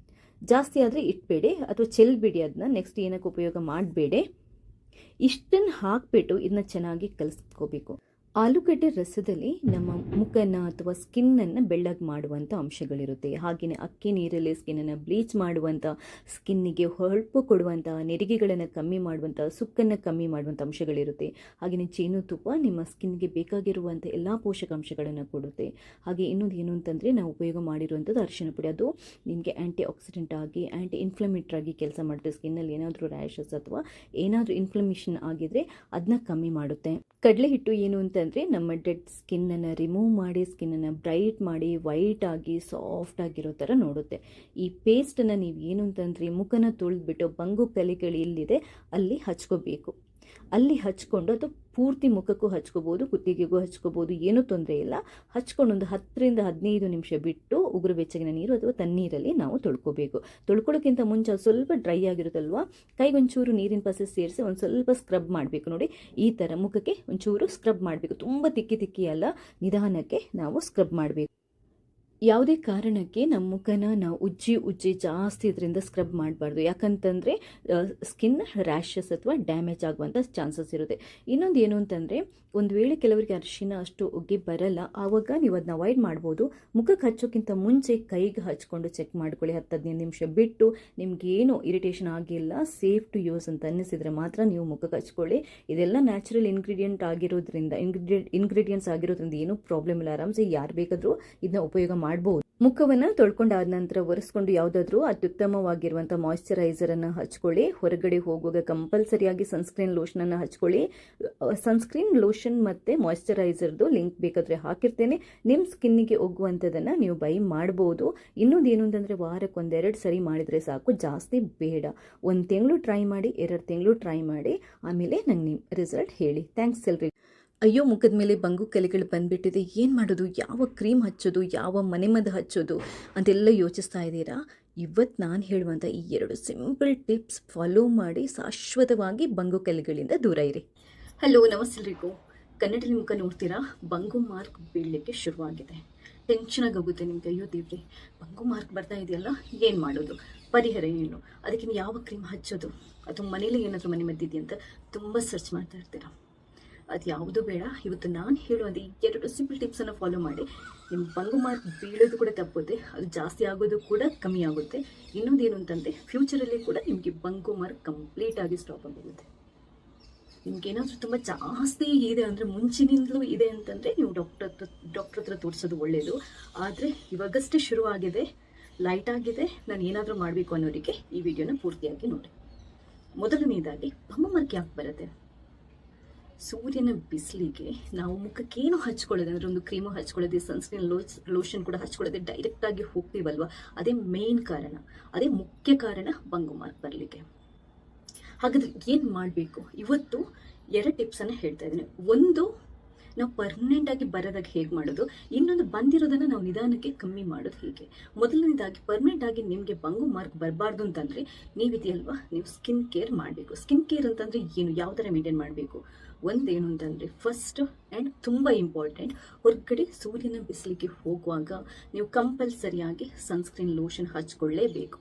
ಜಾಸ್ತಿ ಆದರೆ ಇಟ್ಬೇಡಿ ಅಥವಾ ಚೆಲ್ಬಿಡಿ. ಅದನ್ನ ನೆಕ್ಸ್ಟ್ ಏನಕ್ಕೆ ಉಪಯೋಗ ಮಾಡಬೇಡಿ. ಇಷ್ಟನ್ನು ಹಾಕಿಬಿಟ್ಟು ಇದನ್ನ ಚೆನ್ನಾಗಿ ಕಲಿಸ್ಕೋಬೇಕು. ಆಲೂಗಡ್ಡೆ ರಸದಲ್ಲಿ ನಮ್ಮ ಮುಖನ ಅಥವಾ ಸ್ಕಿನ್ನನ್ನು ಬೆಳ್ಳಗೆ ಮಾಡುವಂಥ ಅಂಶಗಳಿರುತ್ತೆ. ಹಾಗೆಯೇ ಅಕ್ಕಿ ನೀರಲ್ಲಿ ಸ್ಕಿನ್ನನ್ನು ಬ್ಲೀಚ್ ಮಾಡುವಂಥ, ಸ್ಕಿನ್ನಿಗೆ ಹೊಳಪು ಕೊಡುವಂಥ, ನೆರಿಗೆಗಳನ್ನು ಕಮ್ಮಿ ಮಾಡುವಂಥ, ಸುಕ್ಕನ್ನು ಕಮ್ಮಿ ಮಾಡುವಂಥ ಅಂಶಗಳಿರುತ್ತೆ. ಹಾಗೆಯೇ ಜೇನುತುಪ್ಪ ನಿಮ್ಮ ಸ್ಕಿನ್ಗೆ ಬೇಕಾಗಿರುವಂಥ ಎಲ್ಲ ಪೋಷಕಾಂಶಗಳನ್ನು ಕೊಡುತ್ತೆ. ಹಾಗೆ ಇನ್ನೊಂದು ಏನು ಅಂತಂದರೆ ನಾವು ಉಪಯೋಗ ಮಾಡಿರುವಂಥದ್ದು ಅರಿಶಿನ ಪುಡಿ. ಅದು ನಿಮಗೆ ಆ್ಯಂಟಿ ಆಕ್ಸಿಡೆಂಟ್ ಆಗಿ, ಆ್ಯಂಟಿ ಇನ್ಫ್ಲಮೇಟ್ರಿ ಆಗಿ ಕೆಲಸ ಮಾಡುತ್ತೆ. ಸ್ಕಿನ್ನಲ್ಲಿ ಏನಾದರೂ ರ್ಯಾಷಸ್ ಅಥವಾ ಏನಾದರೂ ಇನ್ಫ್ಲಮೇಷನ್ ಆಗಿದ್ರೆ ಅದನ್ನ ಕಮ್ಮಿ ಮಾಡುತ್ತೆ. ಕಡಲೆ ಹಿಟ್ಟು ಏನು ಅಂತಂದರೆ ನಮ್ಮ ಡೆಡ್ ಸ್ಕಿನ್ನನ್ನು ರಿಮೂವ್ ಮಾಡಿ, ಸ್ಕಿನ್ನನ್ನು ಬ್ರೈಟ್ ಮಾಡಿ, ವೈಟ್ ಆಗಿ ಸಾಫ್ಟ್ ಆಗಿರೋ ಥರ ನೋಡುತ್ತೆ. ಈ ಪೇಸ್ಟನ್ನು ನೀವು ಏನು ಅಂತಂದರೆ ಮುಖನ ತೊಳೆದ್ಬಿಟ್ಟು ಬಂಗು ಕಲೆಗಳು ಎಲ್ಲಿದೆ ಅಲ್ಲಿ ಹಚ್ಕೋಬೇಕು. ಅಲ್ಲಿ ಹಚ್ಕೊಂಡು ಅದು ಪೂರ್ತಿ ಮುಖಕ್ಕೂ ಹಚ್ಕೋಬೋದು, ಕುತ್ತಿಗೆಗೂ ಹಚ್ಕೋಬೋದು, ಏನೂ ತೊಂದರೆ ಇಲ್ಲ. ಹಚ್ಕೊಂಡು ಒಂದು 10 ರಿಂದ 15 ನಿಮಿಷ ಬಿಟ್ಟು ಉಗುರು ಬೆಚ್ಚಗಿನ ನೀರು ಅಥವಾ ತಣ್ಣೀರಲ್ಲಿ ನಾವು ತೊಳ್ಕೋಬೇಕು. ತೊಳ್ಕೊಳ್ಳೋಕ್ಕಿಂತ ಮುಂಚೆ ಸ್ವಲ್ಪ ಡ್ರೈ ಆಗಿರುತ್ತಲ್ವ, ಕೈಗೊಂಚೂರು ನೀರಿನ ಪಸೆ ಸೇರಿಸಿ ಒಂದು ಸ್ವಲ್ಪ ಸ್ಕ್ರಬ್ ಮಾಡಬೇಕು. ನೋಡಿ, ಈ ಥರ ಮುಖಕ್ಕೆ ಒಂಚೂರು ಸ್ಕ್ರಬ್ ಮಾಡಬೇಕು. ತುಂಬ ತಿಕ್ಕಿ ಅಲ್ಲ, ನಿಧಾನಕ್ಕೆ ನಾವು ಸ್ಕ್ರಬ್ ಮಾಡಬೇಕು. ಯಾವುದೇ ಕಾರಣಕ್ಕೆ ನಮ್ಮ ಮುಖನ ನಾವು ಉಜ್ಜಿ ಜಾಸ್ತಿ ಇದರಿಂದ ಸ್ಕ್ರಬ್ ಮಾಡಬಾರ್ದು. ಯಾಕಂತಂದರೆ ಸ್ಕಿನ್ ರ್ಯಾಷಸ್ ಅಥವಾ ಡ್ಯಾಮೇಜ್ ಆಗುವಂಥ ಚಾನ್ಸಸ್ ಇರುತ್ತೆ. ಇನ್ನೊಂದು ಏನು ಅಂತಂದರೆ, ಒಂದು ವೇಳೆ ಕೆಲವರಿಗೆ ಅರಿಶಿನ ಅಷ್ಟು ಉಗ್ಗಿ ಬರಲ್ಲ, ಆವಾಗ ನೀವು ಅದನ್ನ ಅವಾಯ್ಡ್ ಮಾಡ್ಬೋದು. ಮುಖಕ್ಕೆ ಹಚ್ಚೋಕ್ಕಿಂತ ಮುಂಚೆ ಕೈಗೆ ಹಚ್ಕೊಂಡು ಚೆಕ್ ಮಾಡ್ಕೊಳ್ಳಿ. 10-15 ನಿಮಿಷ ಬಿಟ್ಟು ನಿಮಗೇನು ಇರಿಟೇಷನ್ ಆಗಿಲ್ಲ, ಸೇಫ್ ಟು ಯೂಸ್ ಅಂತ ಅನ್ನಿಸಿದರೆ ಮಾತ್ರ ನೀವು ಮುಖಕ್ಕೆ ಹಚ್ಕೊಳ್ಳಿ. ಇದೆಲ್ಲ ನ್ಯಾಚುರಲ್ ಇಂಗ್ರೀಡಿಯೆಂಟ್ಸ್ ಆಗಿರೋದ್ರಿಂದ ಏನೂ ಪ್ರಾಬ್ಲಮ್ ಇಲ್ಲ. ಆರಾಮ್ಸೆ ಯಾರು ಬೇಕಾದರೂ ಇದನ್ನ ಉಪಯೋಗ ಮಾಡ್ಬೋದು. ಮುಖವನ್ನು ತೊಳ್ಕೊಂಡಾದ ನಂತರ ಒರೆಸ್ಕೊಂಡು ಯಾವುದಾದ್ರೂ ಅತ್ಯುತ್ತಮವಾಗಿರುವಂಥ ಮಾಯ್ಶ್ಚರೈಸರನ್ನು ಹಚ್ಕೊಳ್ಳಿ. ಹೊರಗಡೆ ಹೋಗುವಾಗ ಕಂಪಲ್ಸರಿಯಾಗಿ ಸನ್ಸ್ಕ್ರೀನ್ ಲೋಷನನ್ನು ಹಚ್ಕೊಳ್ಳಿ. ಸನ್ಸ್ಕ್ರೀನ್ ಲೋಷನ್ ಮತ್ತು ಮಾಯ್ಶ್ಚರೈಸರ್ದು ಲಿಂಕ್ ಬೇಕಾದರೆ ಹಾಕಿರ್ತೇನೆ. ನಿಮ್ಮ ಸ್ಕಿನ್ನಿಗೆ ಹೋಗುವಂಥದ್ದನ್ನು ನೀವು ಬೈ ಮಾಡ್ಬೋದು. ಇನ್ನೊಂದು ಏನು ಅಂತಂದರೆ, ವಾರಕ್ಕೆ 1-2 ಸರಿ ಮಾಡಿದರೆ ಸಾಕು, ಜಾಸ್ತಿ ಬೇಡ. 1 ತಿಂಗಳು ಟ್ರೈ ಮಾಡಿ, 2 ತಿಂಗಳು ಟ್ರೈ ಮಾಡಿ, ಆಮೇಲೆ ನಂಗೆ ನಿಮ್ಮ ರಿಸಲ್ಟ್ ಹೇಳಿ. ಥ್ಯಾಂಕ್ಸ್ ಎಲ್ರಿ. ಅಯ್ಯೋ, ಮುಖದ ಮೇಲೆ ಬಂಗು ಕಲೆಗಳು ಬಂದುಬಿಟ್ಟಿದೆ, ಏನು ಮಾಡೋದು, ಯಾವ ಕ್ರೀಮ್ ಹಚ್ಚೋದು, ಯಾವ ಮನೆಮದ್ದು ಹಚ್ಚೋದು ಅಂತೆಲ್ಲ ಯೋಚಿಸ್ತಾ ಇದ್ದೀರಾ? ಇವತ್ತು ನಾನು ಹೇಳುವಂಥ ಈ 2 ಸಿಂಪಲ್ ಟಿಪ್ಸ್ ಫಾಲೋ ಮಾಡಿ ಶಾಶ್ವತವಾಗಿ ಬಂಗು ಕಲೆಗಳಿಂದ ದೂರ ಇರಿ. ಹಲೋ, ನಮಸ್ತೆ ಎಲ್ರಿಗೂ. ಕನ್ನಡದಲ್ಲಿ ಮುಖ ನೋಡ್ತೀರಾ, ಬಂಗು ಮಾರ್ಕ್ ಬೀಳಲಿಕ್ಕೆ ಶುರುವಾಗಿದೆ. ಟೆನ್ಷನ್ ಆಗೋಗುತ್ತೆ ನಿಮಗೆ. ಅಯ್ಯೋ ದೇವ್ರೆ, ಬಂಗು ಮಾರ್ಕ್ ಬರ್ತಾ ಇದೆಯಲ್ಲ, ಏನು ಮಾಡೋದು, ಪರಿಹಾರ ಏನು, ಅದಕ್ಕೆ ಯಾವ ಕ್ರೀಮ್ ಹಚ್ಚೋದು, ಅಥವಾ ಮನೇಲಿ ಏನಾದರೂ ಮನೆ ಮದ್ದಿದೆಯಾ ಅಂತ ತುಂಬ ಸರ್ಚ್ ಮಾಡ್ತಾ ಇರ್ತೀರಾ. ಅದು ಯಾವುದು ಬೇಡ. ಇವತ್ತು ನಾನು ಹೇಳುವಂಥ ಈ 2 ಸಿಂಪಲ್ ಟಿಪ್ಸನ್ನು ಫಾಲೋ ಮಾಡಿ ನಿಮ್ಮ ಬಂಗು ಮಾರ್ಕ್ ಬೀಳೋದು ಕೂಡ ತಪ್ಪುತ್ತೆ, ಅದು ಜಾಸ್ತಿ ಆಗೋದು ಕೂಡ ಕಮ್ಮಿ ಆಗುತ್ತೆ. ಇನ್ನೊಂದೇನು ಅಂತಂದರೆ ಫ್ಯೂಚರಲ್ಲಿ ಕೂಡ ನಿಮಗೆ ಬಂಗು ಮಾರ್ಕ್ ಕಂಪ್ಲೀಟಾಗಿ ಸ್ಟಾಪ್ ಆಗೋಗುತ್ತೆ. ನಿಮ್ಗೇನಾದರೂ ತುಂಬ ಜಾಸ್ತಿ ಇದೆ ಅಂದರೆ, ಮುಂಚಿನಿಂದಲೂ ಇದೆ ಅಂತಂದರೆ ನೀವು ಡಾಕ್ಟರ್ ಹತ್ರ ತೋರಿಸೋದು ಒಳ್ಳೆಯದು. ಆದರೆ ಇವಾಗಷ್ಟೇ ಶುರುವಾಗಿದೆ, ಲೈಟ್ ಆಗಿದೆ, ನಾನು ಏನಾದರೂ ಮಾಡಬೇಕು ಅನ್ನೋರಿಗೆ ಈ ವಿಡಿಯೋನ ಪೂರ್ತಿಯಾಗಿ ನೋಡಿ. ಮೊದಲನೇದಾಗಿ ಬಂಗು ಮಾರ್ಕ್ ಯಾಕೆ ಬರುತ್ತೆ? ಸೂರ್ಯನ ಬಿಸಿಲಿಗೆ ನಾವು ಮುಖಕ್ಕೇನು ಹಚ್ಕೊಳ್ಳೋದು ಅಂದರೆ, ಒಂದು ಕ್ರೀಮು ಹಚ್ಕೊಳ್ಳೋದೆ, ಸನ್ಸ್ಕ್ರೀನ್ ಲೋಷನ್ ಕೂಡ ಹಚ್ಕೊಳ್ಳೋದೆ, ಡೈರೆಕ್ಟಾಗಿ ಹೋಗ್ತೀವಲ್ವ, ಅದೇ ಮೇನ್ ಕಾರಣ, ಅದೇ ಮುಖ್ಯ ಕಾರಣ ಬಂಗು ಮಾರ್ಕ್ ಬರಲಿಕ್ಕೆ. ಹಾಗಾದರೆ ಏನು ಮಾಡಬೇಕು? ಇವತ್ತು 2 ಟಿಪ್ಸನ್ನು ಹೇಳ್ತಾ ಇದ್ದೀನಿ. ಒಂದು, ನಾವು ಪರ್ಮನೆಂಟಾಗಿ ಬರೋದಾಗಿ ಹೇಗೆ ಮಾಡೋದು, ಇನ್ನೊಂದು ಬಂದಿರೋದನ್ನು ನಾವು ನಿಧಾನಕ್ಕೆ ಕಮ್ಮಿ ಮಾಡೋದು ಹೇಗೆ. ಮೊದಲನೇದಾಗಿ ಪರ್ಮನೆಂಟಾಗಿ ನಿಮಗೆ ಬಂಗು ಮಾರ್ಕ್ ಬರಬಾರ್ದು ಅಂತಂದರೆ ನೀವಿದೆಯಲ್ವಾ, ನೀವು ಸ್ಕಿನ್ ಕೇರ್ ಮಾಡಬೇಕು. ಸ್ಕಿನ್ ಕೇರ್ ಅಂತಂದರೆ ಏನು, ಯಾವ ಥರ ಮೇಂಟೈನ್ ಮಾಡಬೇಕು? ಒಂದೇನು ಅಂತಂದರೆ, ಫಸ್ಟ್ ಆ್ಯಂಡ್ ತುಂಬ ಇಂಪಾರ್ಟೆಂಟ್, ಹೊರಗಡೆ ಸೂರ್ಯನ ಬಿಸಿಲಿಗೆ ಹೋಗುವಾಗ ನೀವು ಕಂಪಲ್ಸರಿಯಾಗಿ ಸನ್ಸ್ಕ್ರೀನ್ ಲೋಷನ್ ಹಚ್ಕೊಳ್ಳೇಬೇಕು.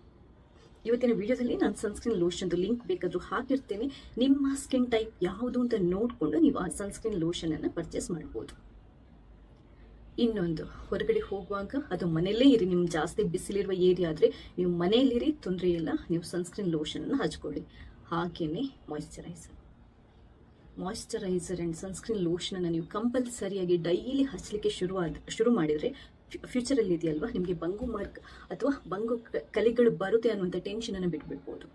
ಇವತ್ತಿನ ವಿಡಿಯೋದಲ್ಲಿ ನಾನು ಸನ್ಸ್ಕ್ರೀನ್ ಲೋಷನ್ದು ಲಿಂಕ್ ಬೇಕಾದರೂ ಹಾಕಿರ್ತೀನಿ. ನಿಮ್ಮ ಸ್ಕಿನ್ ಟೈಪ್ ಯಾವುದು ಅಂತ ನೋಡಿಕೊಂಡು ನೀವು ಆ ಸನ್ಸ್ಕ್ರೀನ್ ಲೋಷನನ್ನು ಪರ್ಚೇಸ್ ಮಾಡ್ಬೋದು. ಇನ್ನೊಂದು, ಹೊರಗಡೆ ಹೋಗುವಾಗ ಅದು ಮನೆಯಲ್ಲೇ ಇರಿ, ನಿಮ್ಗೆ ಜಾಸ್ತಿ ಬಿಸಿಲಿರುವ ಏರಿಯಾ ಆದರೆ ನೀವು ಮನೆಯಲ್ಲಿರಿ, ತೊಂದರೆ ಇಲ್ಲ, ನೀವು ಸನ್ಸ್ಕ್ರೀನ್ ಲೋಷನನ್ನು ಹಚ್ಕೊಳ್ಳಿ. ಹಾಗೆಯೇ ಮಾಯ್ಶ್ಚರೈಸರ್ ಆ್ಯಂಡ್ ಸನ್ಸ್ಕ್ರೀನ್ ಲೋಷನನ್ನು ನೀವು ಕಂಪಲ್ಸರಿಯಾಗಿ ಡೈಲಿ ಹಚ್ಚಲಿಕ್ಕೆ ಶುರು ಮಾಡಿದರೆ ಫ್ಯೂಚರಲ್ಲಿ ಇದೆಯಲ್ವಾ, ನಿಮಗೆ ಬಂಗು ಮಾರ್ಕ್ ಅಥವಾ ಬಂಗು ಕಲೆಗಳು ಬರುತ್ತೆ ಅನ್ನುವಂಥ ಟೆನ್ಷನನ್ನು ಬಿಟ್ಬಿಡ್ಬೋದು.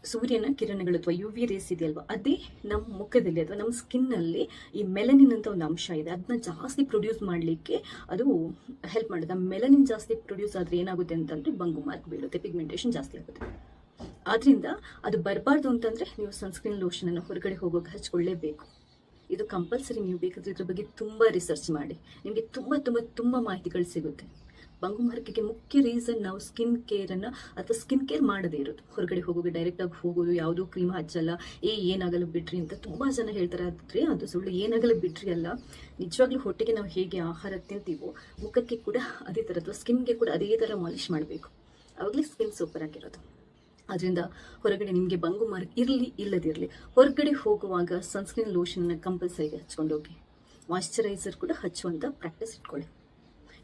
ಸೂರ್ಯನ ಕಿರಣಗಳು ಅಥವಾ UV ರೇಸ್ ಇದೆಯಲ್ವಾ, ಅದೇ ನಮ್ಮ ಮುಖದಲ್ಲಿ ಅಥವಾ ನಮ್ಮ ಸ್ಕಿನ್ನಲ್ಲಿ ಈ ಮೆಲನಿನ್ ಅಂತ ಒಂದು ಅಂಶ ಇದೆ, ಅದನ್ನ ಜಾಸ್ತಿ ಪ್ರೊಡ್ಯೂಸ್ ಮಾಡಲಿಕ್ಕೆ ಅದು ಹೆಲ್ಪ್ ಮಾಡುತ್ತೆ. ಆ ಮೆಲನಿನ್ ಜಾಸ್ತಿ ಪ್ರೊಡ್ಯೂಸ್ ಆದರೆ ಏನಾಗುತ್ತೆ ಅಂತಂದರೆ ಬಂಗು ಮಾರ್ಕ್ ಬೀಳುತ್ತೆ, ಪಿಗ್ಮೆಂಟೇಷನ್ ಜಾಸ್ತಿ ಆಗುತ್ತೆ. ಆದ್ದರಿಂದ ಅದು ಬರಬಾರ್ದು ಅಂತಂದರೆ ನೀವು ಸನ್ಸ್ಕ್ರೀನ್ ಲೋಷನನ್ನು ಹೊರಗಡೆ ಹೋಗೋಕೆ ಹಚ್ಕೊಳ್ಳೇಬೇಕು. ಇದು ಕಂಪಲ್ಸರಿ. ನೀವು ಬೇಕಾದರೆ ಇದ್ರ ಬಗ್ಗೆ ತುಂಬ ರಿಸರ್ಚ್ ಮಾಡಿ, ನಿಮಗೆ ತುಂಬ ತುಂಬ ತುಂಬ ಮಾಹಿತಿಗಳು ಸಿಗುತ್ತೆ. ಬಂಗು ಮಾರ್ಕಿಗೆ ಮುಖ್ಯ ರೀಸನ್ ನಾವು ಸ್ಕಿನ್ ಕೇರನ್ನು ಅಥವಾ ಸ್ಕಿನ್ ಕೇರ್ ಮಾಡದೇ ಇರೋದು. ಹೊರಗಡೆ ಹೋಗೋದು, ಡೈರೆಕ್ಟಾಗಿ ಹೋಗೋದು, ಯಾವುದೂ ಕ್ರೀಮ್ ಹಚ್ಚಲ್ಲ, ಏನಾಗಲ್ಲ ಬಿಡ್ರಿ ಅಂತ ತುಂಬ ಜನ ಹೇಳ್ತಾರೆ. ಆದರೆ ಅದು ಸುಳ್ಳು. ಏನಾಗಲ್ಲ ಬಿಡ್ರಿ ಅಲ್ಲ, ನಿಜವಾಗ್ಲೂ ಹೊಟ್ಟೆಗೆ ನಾವು ಹೇಗೆ ಆಹಾರ ತಿಂತೀವೋ ಮುಖಕ್ಕೆ ಕೂಡ ಅದೇ ಥರ, ಅಥವಾ ಸ್ಕಿನ್ಗೆ ಕೂಡ ಅದೇ ಥರ ಮಾಲಿಷ್ ಮಾಡಬೇಕು, ಆವಾಗಲೇ ಸ್ಕಿನ್ ಸೂಪರ್ ಆಗಿರೋದು. ಅದರಿಂದ ಹೊರಗಡೆ ನಿಮಗೆ ಬಂಗು ಮಾರ್ಕ್ ಇರಲಿ ಇಲ್ಲದಿರಲಿ, ಹೊರಗಡೆ ಹೋಗುವಾಗ ಸನ್ಸ್ಕ್ರೀನ್ ಲೋಷನ್ನ ಕಂಪಲ್ಸರಿ ಹಚ್ಕೊಂಡೋಗಿ, ಮಾಯ್ಶ್ಚರೈಸರ್ ಕೂಡ ಹಚ್ಚುವಂಥ ಪ್ರಾಕ್ಟೀಸ್ ಇಟ್ಕೊಳ್ಳಿ.